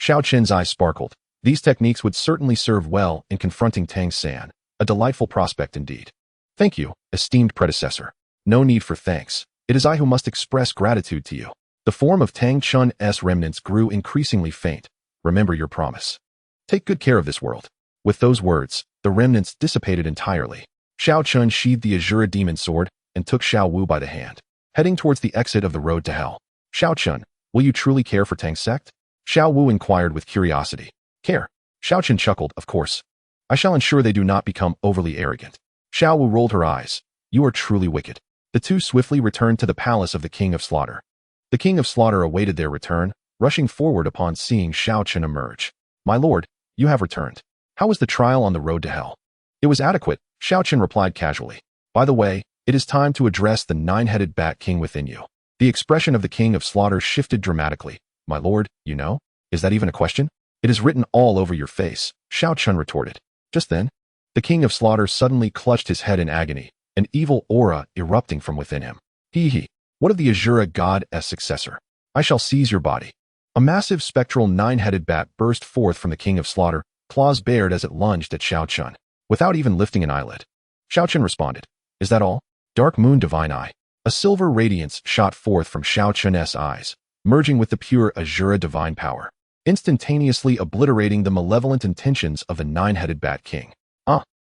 Xiao Chen's eyes sparkled. These techniques would certainly serve well in confronting Tang San. A delightful prospect indeed. Thank you, esteemed predecessor. No need for thanks. It is I who must express gratitude to you. The form of Tang Chen's remnants grew increasingly faint. Remember your promise. Take good care of this world. With those words, the remnants dissipated entirely. Xiao Chen sheathed the Azura demon sword and took Xiao Wu by the hand, heading towards the exit of the road to hell. Xiao Chen, will you truly care for Tang's sect? Xiao Wu inquired with curiosity. Care? Xiao Chen chuckled. Of course. I shall ensure they do not become overly arrogant. Xiao Wu rolled her eyes. You are truly wicked. The two swiftly returned to the palace of the King of Slaughter. The King of Slaughter awaited their return, rushing forward upon seeing Xiao Chen emerge. My lord, you have returned. How was the trial on the road to hell? It was adequate, Xiao Chen replied casually. By the way, it is time to address the nine-headed Bat King within you. The expression of the King of Slaughter shifted dramatically. My lord, you know? Is that even a question? It is written all over your face, Xiao Chen retorted. Just then, the King of Slaughter suddenly clutched his head in agony, an evil aura erupting from within him. Hee. What of the Azura god's successor? I shall seize your body. A massive spectral nine-headed bat burst forth from the King of Slaughter, claws bared as it lunged at Xiao Chen, without even lifting an eyelid. Xiao Chen responded. Is that all? Dark Moon Divine Eye. A silver radiance shot forth from Xiao Chen's eyes, merging with the pure Azura divine power, instantaneously obliterating the malevolent intentions of the nine-headed Bat King.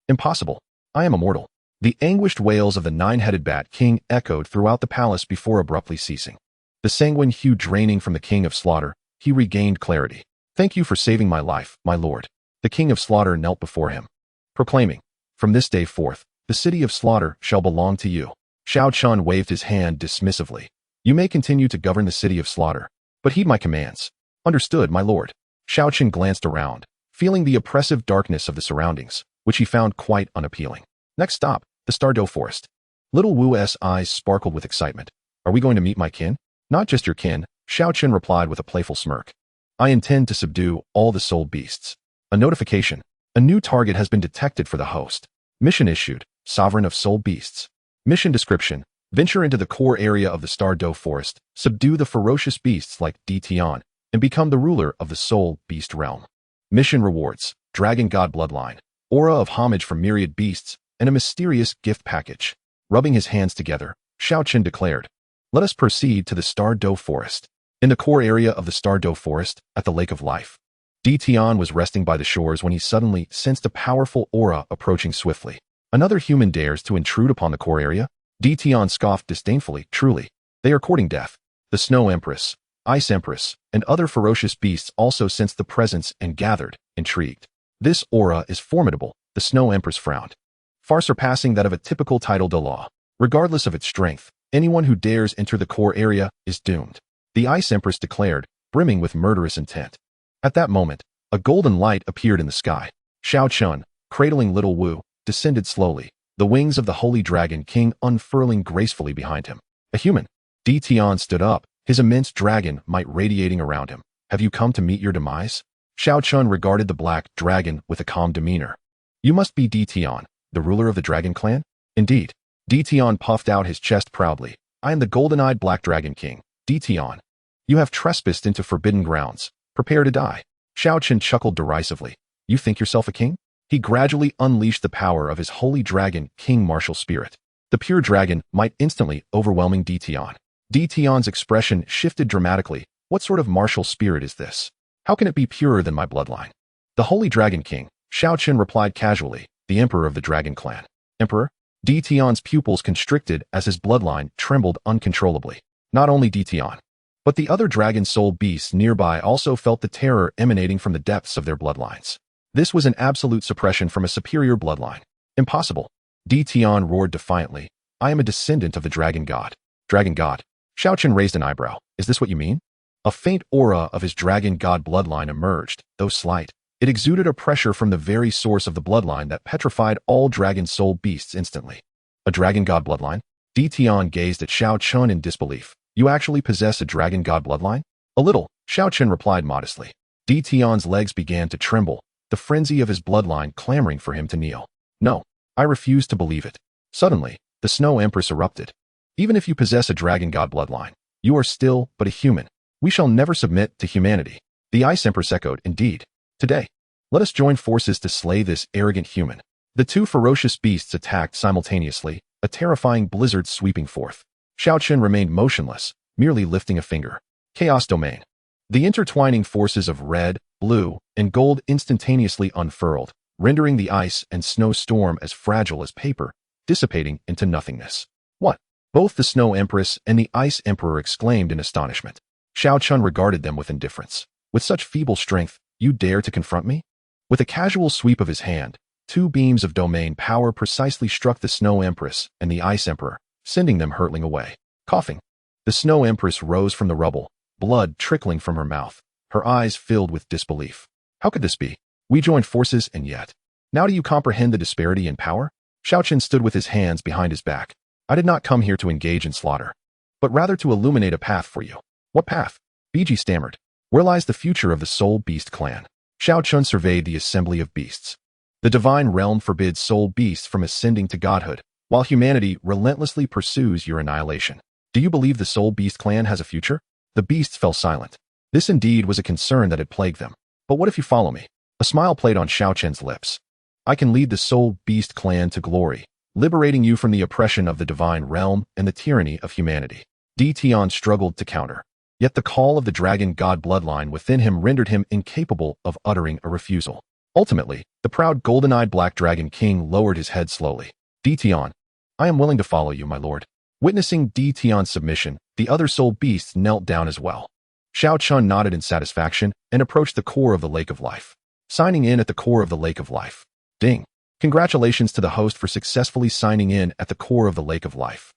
Impossible. I am immortal. The anguished wails of the nine-headed Bat King echoed throughout the palace before abruptly ceasing. The sanguine hue draining from the King of Slaughter, he regained clarity. Thank you for saving my life, my lord. The King of Slaughter knelt before him, proclaiming, from this day forth, the city of Slaughter shall belong to you. Xiao Chen waved his hand dismissively. You may continue to govern the city of slaughter, but heed my commands. Understood, my lord. Xiao Chen glanced around, feeling the oppressive darkness of the surroundings, which he found quite unappealing. Next stop, the Douluo Forest. Little Wu's eyes sparkled with excitement. Are we going to meet my kin? Not just your kin, Xiao Chen replied with a playful smirk. I intend to subdue all the soul beasts. A notification. A new target has been detected for the host. Mission issued, Sovereign of Soul Beasts. Mission description. Venture into the core area of the Douluo Forest, subdue the ferocious beasts like Tian, and become the ruler of the soul beast realm. Mission rewards. Dragon God bloodline. Aura of homage from myriad beasts, and a mysterious gift package. Rubbing his hands together, Xiao Chen declared, let us proceed to the Douluo Forest. In the core area of the Douluo Forest, at the Lake of Life, Tian was resting by the shores when he suddenly sensed a powerful aura approaching swiftly. Another human dares to intrude upon the core area? Tian scoffed disdainfully. Truly, they are courting death. The Snow Empress, Ice Empress, and other ferocious beasts also sensed the presence and gathered, intrigued. This aura is formidable, the Snow Empress frowned. Far surpassing that of a typical title de law. Regardless of its strength, anyone who dares enter the core area is doomed. The Ice Empress declared, brimming with murderous intent. At that moment, a golden light appeared in the sky. Xiao Chen, cradling little Wu, descended slowly, the wings of the Holy Dragon King unfurling gracefully behind him. A human. Tian stood up, his immense dragon might radiating around him. Have you come to meet your demise? Xiao Chen regarded the black dragon with a calm demeanor. You must be Tian, the ruler of the dragon clan? Indeed. Tian puffed out his chest proudly. I am the golden-eyed black dragon king, Tian. You have trespassed into forbidden grounds. Prepare to die. Xiao Chen chuckled derisively. You think yourself a king? He gradually unleashed the power of his holy dragon king martial spirit. The pure dragon might instantly overwhelming Tian. Tian's expression shifted dramatically. What sort of martial spirit is this? How can it be purer than my bloodline? The holy dragon king, Xiao Chen replied casually, the emperor of the dragon clan. Emperor? Tian's pupils constricted as his bloodline trembled uncontrollably. Not only Tian, but the other dragon soul beasts nearby also felt the terror emanating from the depths of their bloodlines. This was an absolute suppression from a superior bloodline. Impossible. Tian roared defiantly. I am a descendant of the dragon god. Dragon god. Xiao Chen raised an eyebrow. Is this what you mean? A faint aura of his dragon god bloodline emerged, though slight. It exuded a pressure from the very source of the bloodline that petrified all dragon soul beasts instantly. A dragon god bloodline? Tian gazed at Xiao Chen in disbelief. You actually possess a dragon god bloodline? A little, Xiao Chen replied modestly. Tian's legs began to tremble, the frenzy of his bloodline clamoring for him to kneel. No, I refuse to believe it. Suddenly, the Snow Empress erupted. Even if you possess a dragon god bloodline, you are still but a human. We shall never submit to humanity. The Ice Empress echoed, indeed. Today, let us join forces to slay this arrogant human. The two ferocious beasts attacked simultaneously, a terrifying blizzard sweeping forth. Xiao Chen remained motionless, merely lifting a finger. Chaos Domain. The intertwining forces of red, blue, and gold instantaneously unfurled, rendering the ice and snow storm as fragile as paper, dissipating into nothingness. What? Both the Snow Empress and the Ice Emperor exclaimed in astonishment. Xiao Chen regarded them with indifference. With such feeble strength, you dare to confront me? With a casual sweep of his hand, two beams of domain power precisely struck the Snow Empress and the Ice Emperor, sending them hurtling away. Coughing. The Snow Empress rose from the rubble, blood trickling from her mouth, her eyes filled with disbelief. How could this be? We joined forces and yet. Now do you comprehend the disparity in power? Xiao Chen stood with his hands behind his back. I did not come here to engage in slaughter, but rather to illuminate a path for you. What path? BG stammered. Where lies the future of the Soul Beast clan? Xiao Chen surveyed the assembly of beasts. The divine realm forbids soul beasts from ascending to godhood, while humanity relentlessly pursues your annihilation. Do you believe the Soul Beast clan has a future? The beasts fell silent. This indeed was a concern that had plagued them. But what if you follow me? A smile played on Xiao Chen's lips. I can lead the Soul Beast clan to glory, liberating you from the oppression of the divine realm and the tyranny of humanity. Tian struggled to counter. Yet the call of the dragon god bloodline within him rendered him incapable of uttering a refusal. Ultimately, the proud golden-eyed black dragon king lowered his head slowly. Tian, I am willing to follow you, my lord. Witnessing Tian's submission, the other soul beasts knelt down as well. Xiao Chen nodded in satisfaction and approached the core of the Lake of Life. Signing in at the core of the Lake of Life. Ding. Congratulations to the host for successfully signing in at the core of the Lake of Life.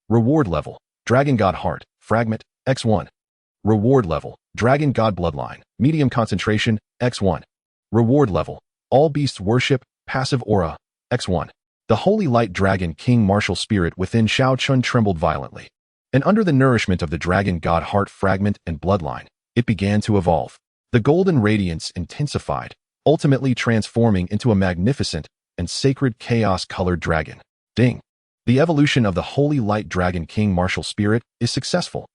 Reward level, Dragon God Heart, Fragment, X1. Reward level, Dragon God Bloodline, Medium Concentration, X1. Reward level, All Beasts Worship, Passive Aura, X1. The Holy Light Dragon King Martial Spirit within Xiao Chen trembled violently. And under the nourishment of the Dragon God Heart Fragment and Bloodline, it began to evolve. The golden radiance intensified, ultimately transforming into a magnificent and sacred chaos-colored dragon. Ding! The evolution of the Holy Light Dragon King Martial Spirit is successful.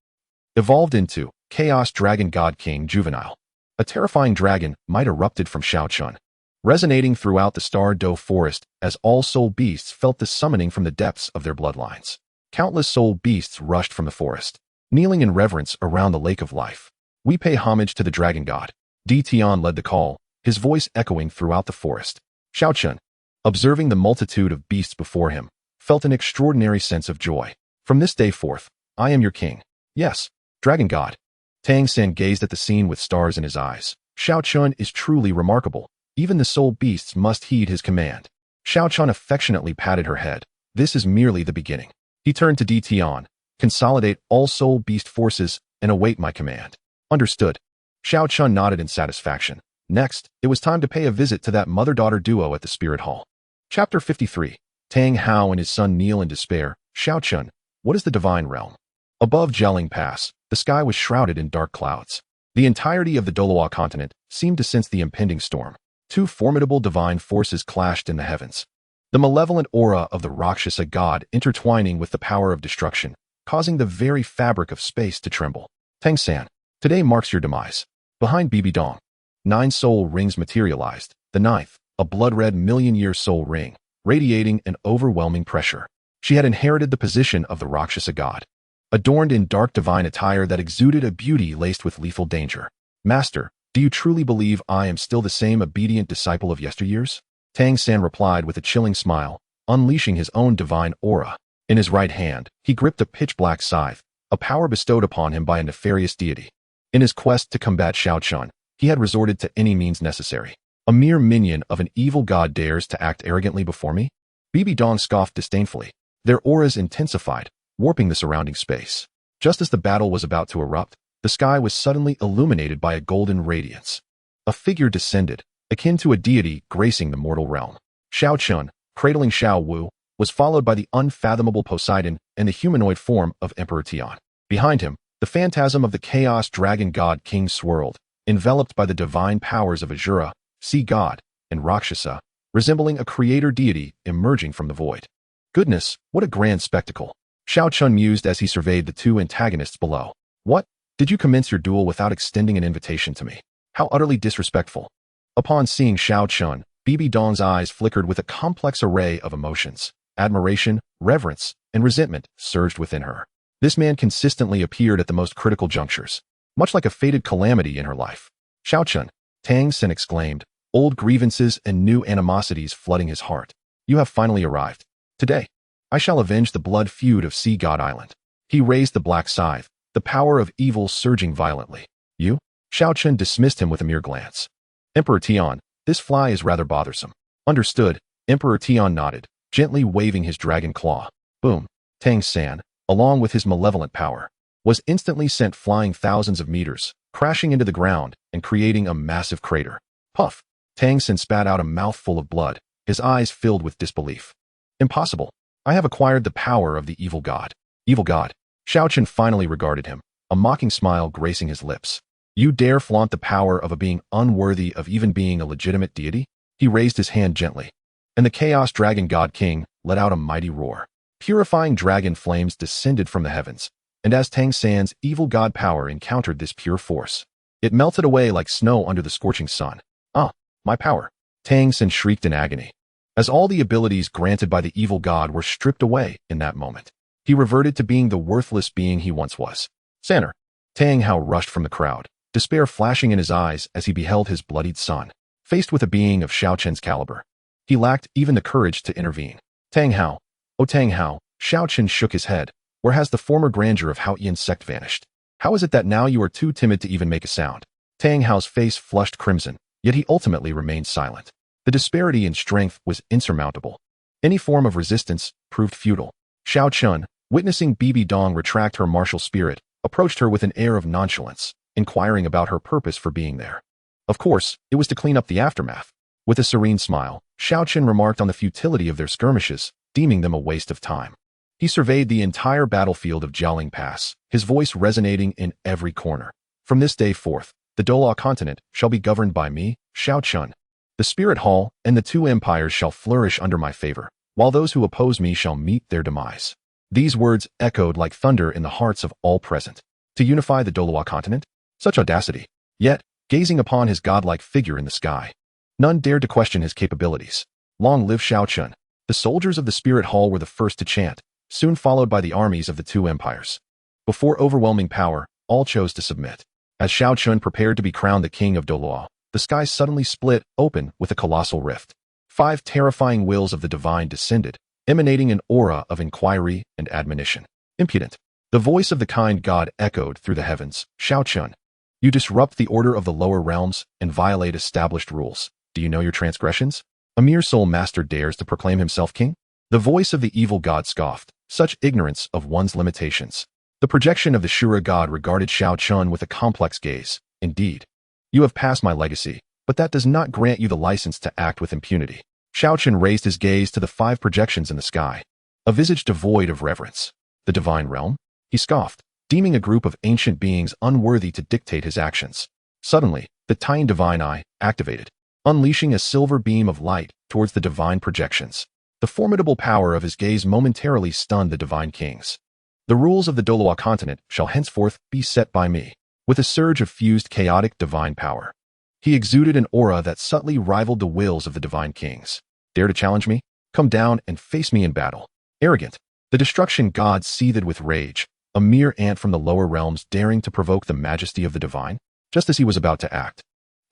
Evolved into Chaos Dragon God King Juvenile. A terrifying dragon might erupted from Xiao Chen, resonating throughout the Star Doe forest as all soul beasts felt the summoning from the depths of their bloodlines. Countless soul beasts rushed from the forest, kneeling in reverence around the Lake of Life. We pay homage to the dragon god. Di Tian led the call, his voice echoing throughout the forest. Xiao Chen, observing the multitude of beasts before him, felt an extraordinary sense of joy. From this day forth, I am your king. Yes, dragon god. Tang San gazed at the scene with stars in his eyes. Xiao Chen is truly remarkable. Even the soul beasts must heed his command. Xiao Chen affectionately patted her head. This is merely the beginning. He turned to Di Tian. Consolidate all soul beast forces and await my command. Understood. Xiao Chen nodded in satisfaction. Next, it was time to pay a visit to that mother-daughter duo at the Spirit Hall. Chapter 53. Tang Hao and his son kneel in despair. Xiao Chen, what is the divine realm? Above Jialing Pass, the sky was shrouded in dark clouds. The entirety of the Douluo Continent seemed to sense the impending storm. Two formidable divine forces clashed in the heavens. The malevolent aura of the Rakshasa god intertwining with the power of destruction, causing the very fabric of space to tremble. Tang San, today marks your demise. Behind Bibi Dong, 9 soul rings materialized. The 9th, a blood-red million-year soul ring, radiating an overwhelming pressure. She had inherited the position of the Rakshasa god, adorned in dark divine attire that exuded a beauty laced with lethal danger. Master, do you truly believe I am still the same obedient disciple of yesteryears? Tang San replied with a chilling smile, unleashing his own divine aura. In his right hand, he gripped a pitch-black scythe, a power bestowed upon him by a nefarious deity. In his quest to combat Xiao Chen, he had resorted to any means necessary. A mere minion of an evil god dares to act arrogantly before me? Bibi Dong scoffed disdainfully. Their auras intensified, warping the surrounding space. Just as the battle was about to erupt, the sky was suddenly illuminated by a golden radiance. A figure descended, akin to a deity gracing the mortal realm. Xiao Chen, cradling Xiao Wu, was followed by the unfathomable Poseidon and the humanoid form of Emperor Tian. Behind him, the phantasm of the Chaos Dragon God King swirled, enveloped by the divine powers of Shura, Sea God, and Rakshasa, resembling a creator deity emerging from the void. Goodness, what a grand spectacle! Xiao Chen mused as he surveyed the two antagonists below. What? Did you commence your duel without extending an invitation to me? How utterly disrespectful. Upon seeing Xiao Chen, Bibi Dong's eyes flickered with a complex array of emotions. Admiration, reverence, and resentment surged within her. This man consistently appeared at the most critical junctures, much like a fated calamity in her life. Xiao Chen, Tang San exclaimed, old grievances and new animosities flooding his heart. You have finally arrived. Today, I shall avenge the blood feud of Sea God Island. He raised the black scythe, the power of evil surging violently. You? Xiao Chen dismissed him with a mere glance. Emperor Tian, this fly is rather bothersome. Understood. Emperor Tian nodded, gently waving his dragon claw. Boom. Tang San, along with his malevolent power, was instantly sent flying thousands of meters, crashing into the ground and creating a massive crater. Puff. Tang San spat out a mouthful of blood, his eyes filled with disbelief. Impossible. I have acquired the power of the evil god. Evil god. Xiao Chen finally regarded him, a mocking smile gracing his lips. You dare flaunt the power of a being unworthy of even being a legitimate deity? He raised his hand gently, and the Chaos Dragon God King let out a mighty roar. Purifying dragon flames descended from the heavens, and as Tang San's evil god power encountered this pure force, it melted away like snow under the scorching sun. Ah, my power! Tang San shrieked in agony, as all the abilities granted by the evil god were stripped away in that moment. He reverted to being the worthless being he once was. Sanner! Tang Hao rushed from the crowd, despair flashing in his eyes as he beheld his bloodied son, faced with a being of Xiao Chen's caliber. He lacked even the courage to intervene. Tang Hao! Oh Tang Hao! Xiao Chen shook his head. Where has the former grandeur of Hao Yan's sect vanished? How is it that now you are too timid to even make a sound? Tang Hao's face flushed crimson, yet he ultimately remained silent. The disparity in strength was insurmountable. Any form of resistance proved futile. Xiao Chen, witnessing Bibi Dong retract her martial spirit, approached her with an air of nonchalance, inquiring about her purpose for being there. Of course, it was to clean up the aftermath. With a serene smile, Xiao Chen remarked on the futility of their skirmishes, deeming them a waste of time. He surveyed the entire battlefield of Jialing Pass, his voice resonating in every corner. From this day forth, the Douluo Continent shall be governed by me, Xiao Chen. The Spirit Hall and the two empires shall flourish under my favor, while those who oppose me shall meet their demise. These words echoed like thunder in the hearts of all present. To unify the Douluo Continent? Such audacity. Yet, gazing upon his godlike figure in the sky, none dared to question his capabilities. Long live Xiao Chen. The soldiers of the Spirit Hall were the first to chant, soon followed by the armies of the two empires. Before overwhelming power, all chose to submit. As Xiao Chen prepared to be crowned the king of Douluo, the sky suddenly split open with a colossal rift. 5 terrifying wills of the divine descended, emanating an aura of inquiry and admonition. Impudent. The voice of the kind god echoed through the heavens. Xiao Chen, you disrupt the order of the lower realms and violate established rules. Do you know your transgressions? A mere soul master dares to proclaim himself king? The voice of the evil god scoffed. Such ignorance of one's limitations. The projection of the Shura god regarded Xiao Chen with a complex gaze. Indeed, you have passed my legacy, but that does not grant you the license to act with impunity. Xiao Chen raised his gaze to the 5 projections in the sky, a visage devoid of reverence. The divine realm? He scoffed, deeming a group of ancient beings unworthy to dictate his actions. Suddenly, the tiny divine eye activated, unleashing a silver beam of light towards the divine projections. The formidable power of his gaze momentarily stunned the divine kings. The rules of the Douluo Continent shall henceforth be set by me. With a surge of fused chaotic divine power, he exuded an aura that subtly rivaled the wills of the divine kings. Dare to challenge me? Come down and face me in battle. Arrogant. The destruction god seethed with rage, a mere ant from the lower realms daring to provoke the majesty of the divine. Just as he was about to act,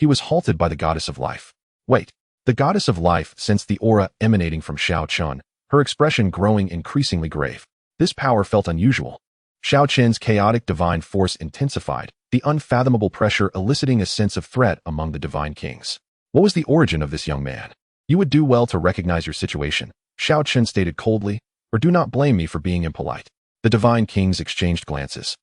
he was halted by the goddess of life. Wait. The goddess of life sensed the aura emanating from Xiao Chen, her expression growing increasingly grave. This power felt unusual. Xiao Chen's chaotic divine force intensified, the unfathomable pressure eliciting a sense of threat among the divine kings. What was the origin of this young man? You would do well to recognize your situation, Xiao Chen stated coldly, or do not blame me for being impolite. The divine kings exchanged glances,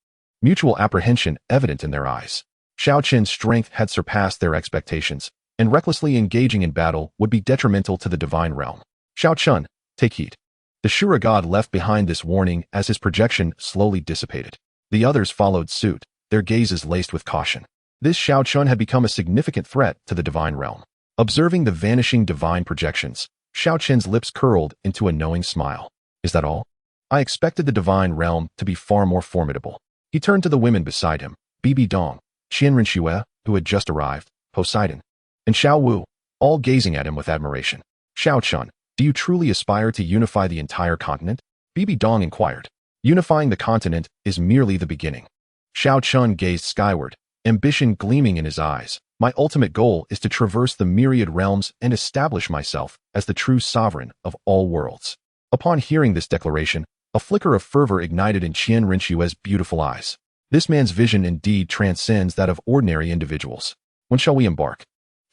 mutual apprehension evident in their eyes. Xiao Chen's strength had surpassed their expectations, and recklessly engaging in battle would be detrimental to the divine realm. Xiao Chen, take heed. The Shura god left behind this warning as his projection slowly dissipated. The others followed suit, their gazes laced with caution. This Xiao Chen had become a significant threat to the divine realm. Observing the vanishing divine projections, Xiao Chen's lips curled into a knowing smile. Is that all? I expected the divine realm to be far more formidable. He turned to the women beside him, Bibi Dong, Qianren Xue, who had just arrived, Poseidon, and Xiao Wu, all gazing at him with admiration. Xiao Chen, do you truly aspire to unify the entire continent? Bibi Dong inquired. Unifying the continent is merely the beginning. Xiao Chen gazed skyward, ambition gleaming in his eyes. My ultimate goal is to traverse the myriad realms and establish myself as the true sovereign of all worlds. Upon hearing this declaration, a flicker of fervor ignited in Qianren Xue's beautiful eyes. This man's vision indeed transcends that of ordinary individuals. When shall we embark?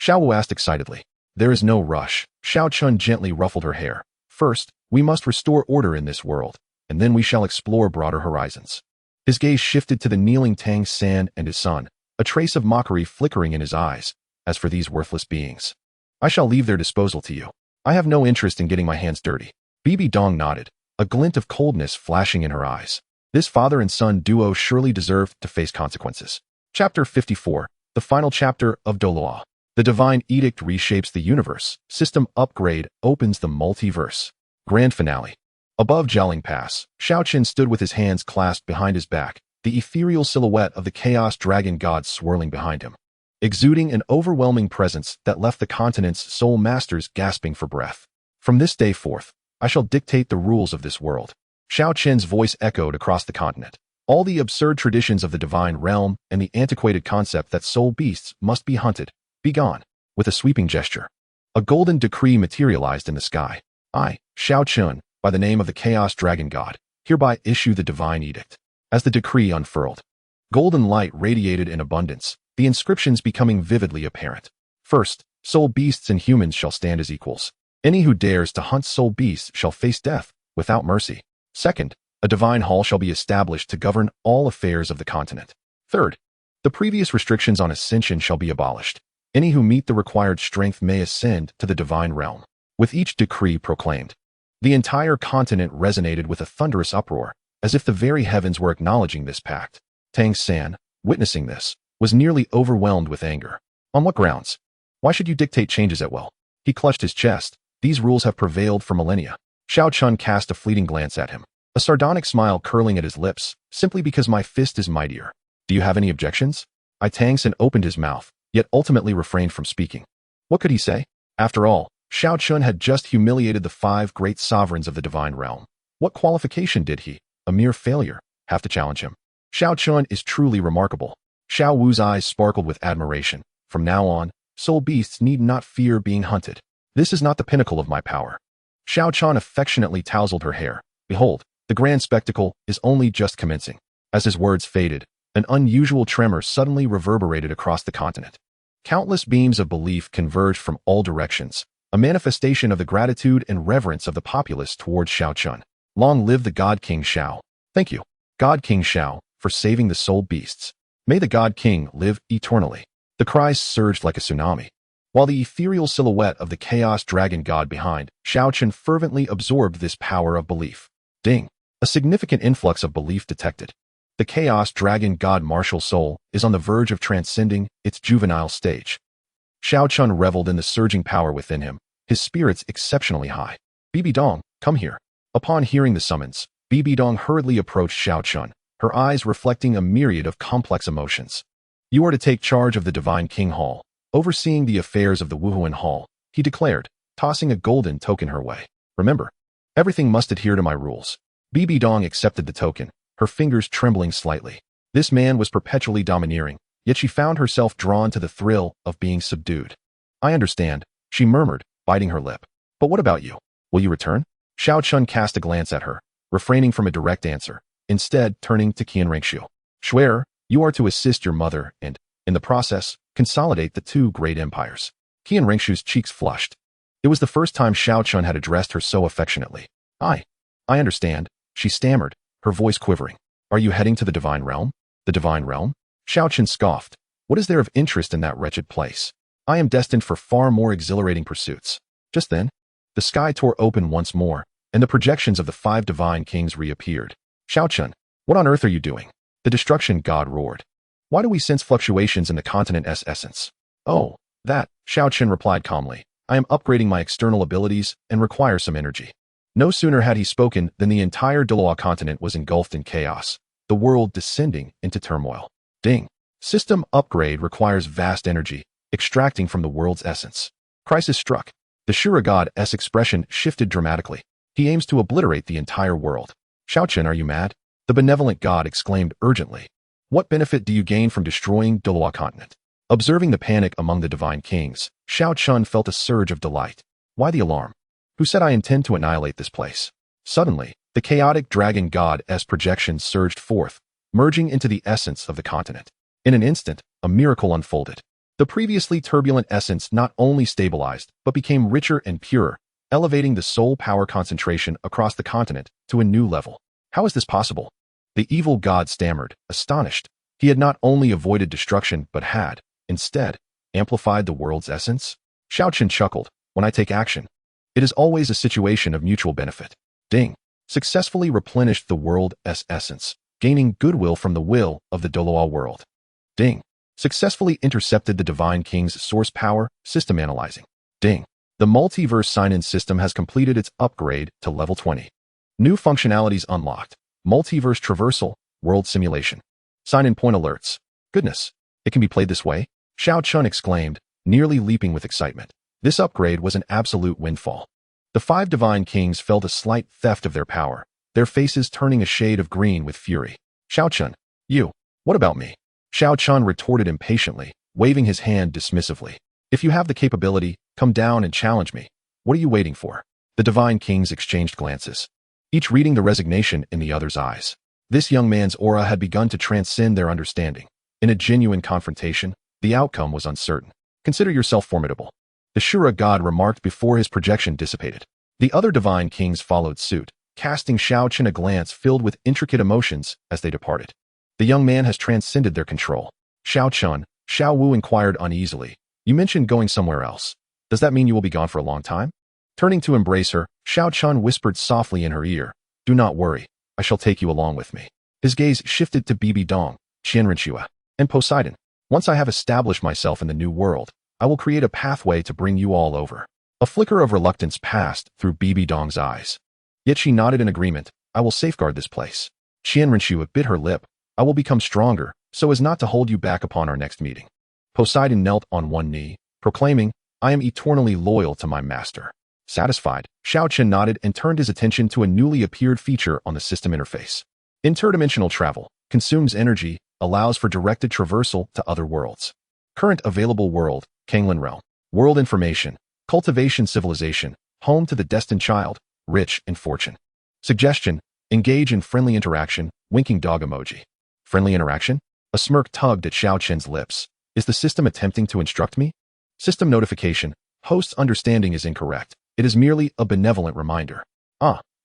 Xiao Wu asked excitedly. There is no rush. Xiao Chen gently ruffled her hair. First, we must restore order in this world, and then we shall explore broader horizons. His gaze shifted to the kneeling Tang San and his son, a trace of mockery flickering in his eyes. As for these worthless beings, I shall leave their disposal to you. I have no interest in getting my hands dirty. Bibi Dong nodded, a glint of coldness flashing in her eyes. This father and son duo surely deserved to face consequences. Chapter 54, the final chapter of Douluo. The divine edict reshapes the universe. System upgrade opens the multiverse. Grand finale. Above Jialing Pass, Xiao Chen stood with his hands clasped behind his back, the ethereal silhouette of the chaos dragon god swirling behind him, exuding an overwhelming presence that left the continent's soul masters gasping for breath. From this day forth, I shall dictate the rules of this world. Xiao Chen's voice echoed across the continent. All the absurd traditions of the divine realm and the antiquated concept that soul beasts must be hunted, be gone. With a sweeping gesture, a golden decree materialized in the sky. I, Xiao Chen, by the name of the Chaos Dragon God, hereby issue the divine edict. As the decree unfurled, golden light radiated in abundance, the inscriptions becoming vividly apparent. First, soul beasts and humans shall stand as equals. Any who dares to hunt soul beasts shall face death, without mercy. Second, A divine hall shall be established to govern all affairs of the continent. Third, the previous restrictions on ascension shall be abolished. Any who meet the required strength may ascend to the divine realm. With each decree proclaimed, the entire continent resonated with a thunderous uproar, as if the very heavens were acknowledging this pact. Tang San, witnessing this, was nearly overwhelmed with anger. On what grounds? Why should you dictate changes at will? He clutched his chest. These rules have prevailed for millennia. Xiao Chen cast a fleeting glance at him, a sardonic smile curling at his lips, simply because my fist is mightier. Do you have any objections? Tang San opened his mouth, yet ultimately refrained from speaking. What could he say? After all, Xiao Chen had just humiliated the 5 great sovereigns of the divine realm. What qualification did he, a mere failure, have to challenge him? Xiao Chen is truly remarkable. Xiao Wu's eyes sparkled with admiration. From now on, soul beasts need not fear being hunted. This is not the pinnacle of my power. Xiao Chen affectionately tousled her hair. Behold, the grand spectacle is only just commencing. As his words faded, an unusual tremor suddenly reverberated across the continent. Countless beams of belief converged from all directions, a manifestation of the gratitude and reverence of the populace towards Xiao Chen. Long live the God King Xiao. Thank you, God King Xiao, for saving the soul beasts. May the God King live eternally. The cries surged like a tsunami. While the ethereal silhouette of the Chaos Dragon God behind, Xiao Chen fervently absorbed this power of belief. Ding! A significant influx of belief detected. The Chaos Dragon God martial soul is on the verge of transcending its juvenile stage. Xiao Chen reveled in the surging power within him, his spirits exceptionally high. Bibi Dong, come here. Upon hearing the summons, Bibi Dong hurriedly approached Xiao Chen, her eyes reflecting a myriad of complex emotions. You are to take charge of the Divine King Hall, overseeing the affairs of the Wuhuan Hall, he declared, tossing a golden token her way. Remember, everything must adhere to my rules. Bibi Dong accepted the token, her fingers trembling slightly. This man was perpetually domineering, yet she found herself drawn to the thrill of being subdued. I understand, she murmured, biting her lip. But what about you? Will you return? Xiao Chen cast a glance at her, refraining from a direct answer, instead turning to Qian Rengshu. Swear, you are to assist your mother and, in the process, consolidate the 2 great empires. Qian Rengshu's cheeks flushed. It was the first time Xiao Chen had addressed her so affectionately. I understand, she stammered, her voice quivering. Are you heading to the Divine Realm? The Divine Realm? Xiao Chen scoffed. What is there of interest in that wretched place? I am destined for far more exhilarating pursuits. Just then, the sky tore open once more, and the projections of the 5 divine kings reappeared. Xiao Chen, what on earth are you doing? The destruction god roared. Why do we sense fluctuations in the continent's essence? Oh, that, Xiao Chen replied calmly. I am upgrading my external abilities and require some energy. No sooner had he spoken than the entire Douluo Continent was engulfed in chaos, the world descending into turmoil. Ding. System upgrade requires vast energy, extracting from the world's essence. Crisis struck. The Shura god's expression shifted dramatically. He aims to obliterate the entire world. Xiao Chen, are you mad? The benevolent god exclaimed urgently. What benefit do you gain from destroying Douluo Continent? Observing the panic among the divine kings, Xiao Chen felt a surge of delight. Why the alarm? Who said I intend to annihilate this place? Suddenly, the chaotic dragon god's projections surged forth, merging into the essence of the continent. In an instant, a miracle unfolded. The previously turbulent essence not only stabilized, but became richer and purer, elevating the soul power concentration across the continent to a new level. How is this possible? The evil god stammered, astonished. He had not only avoided destruction, but had, instead, amplified the world's essence. Xiao Chen chuckled. When I take action, it is always a situation of mutual benefit. Ding. Successfully replenished the world's essence, gaining goodwill from the will of the Douluo world. Ding. Successfully intercepted the Divine King's source power, system analyzing. Ding. The multiverse sign-in system has completed its upgrade to level 20. New functionalities unlocked. Multiverse traversal, world simulation. Sign-in point alerts. Goodness, it can be played this way? Xiao Chen exclaimed, nearly leaping with excitement. This upgrade was an absolute windfall. The 5 divine kings felt a slight theft of their power, their faces turning a shade of green with fury. Xiao Chen, you, what about me? Xiao Chen retorted impatiently, waving his hand dismissively. If you have the capability, come down and challenge me. What are you waiting for? The divine kings exchanged glances, each reading the resignation in the other's eyes. This young man's aura had begun to transcend their understanding. In a genuine confrontation, the outcome was uncertain. Consider yourself formidable. The Shura god remarked before his projection dissipated. The other divine kings followed suit, casting Xiao Chen a glance filled with intricate emotions as they departed. The young man has transcended their control. Xiao Chen, Xiao Wu inquired uneasily. You mentioned going somewhere else. Does that mean you will be gone for a long time? Turning to embrace her, Xiao Chen whispered softly in her ear, Do not worry, I shall take you along with me. His gaze shifted to Bibi Dong, Qianrenxue, and Poseidon. Once I have established myself in the new world, I will create a pathway to bring you all over. A flicker of reluctance passed through Bibi Dong's eyes. Yet she nodded in agreement. I will safeguard this place. Qianrenxue bit her lip. I will become stronger, so as not to hold you back upon our next meeting. Poseidon knelt on one knee, proclaiming, I am eternally loyal to my master. Satisfied, Xiao Chen nodded and turned his attention to a newly appeared feature on the system interface. Interdimensional travel consumes energy, allows for directed traversal to other worlds. Current available world, Kanglan Realm. World information, Cultivation civilization, home to the destined child, rich in fortune. Suggestion, engage in friendly interaction, winking dog emoji. Friendly interaction? A smirk tugged at Xiao Chen's lips. Is the system attempting to instruct me? System notification, host's understanding is incorrect. It is merely a benevolent reminder.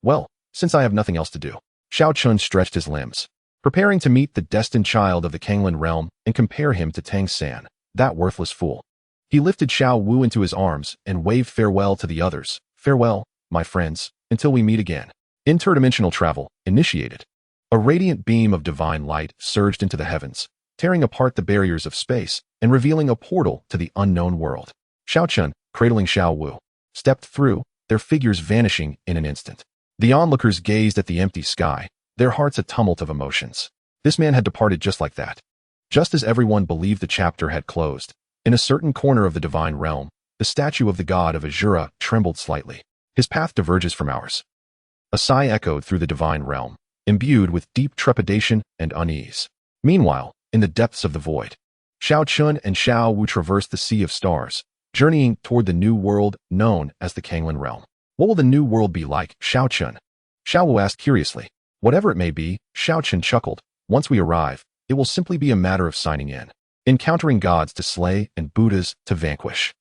Well, since I have nothing else to do. Xiao Chen stretched his limbs, preparing to meet the destined child of the Kanglan realm and compare him to Tang San, that worthless fool. He lifted Xiao Wu into his arms and waved farewell to the others. Farewell, my friends, until we meet again. Interdimensional travel, initiated. A radiant beam of divine light surged into the heavens, tearing apart the barriers of space and revealing a portal to the unknown world. Xiao Chen, cradling Xiao Wu, stepped through, their figures vanishing in an instant. The onlookers gazed at the empty sky, their hearts a tumult of emotions. This man had departed just like that. Just as everyone believed the chapter had closed, in a certain corner of the divine realm, the statue of the god of Shura trembled slightly. His path diverges from ours. A sigh echoed through the divine realm, imbued with deep trepidation and unease. Meanwhile, in the depths of the void, Xiao Chen and Xiao Wu traversed the sea of stars, journeying toward the new world known as the Kanglan realm. What will the new world be like, Xiao Chen? Xiao Wu asked curiously. Whatever it may be, Xiao Chen chuckled. Once we arrive, it will simply be a matter of signing in. Encountering gods to slay and Buddhas to vanquish.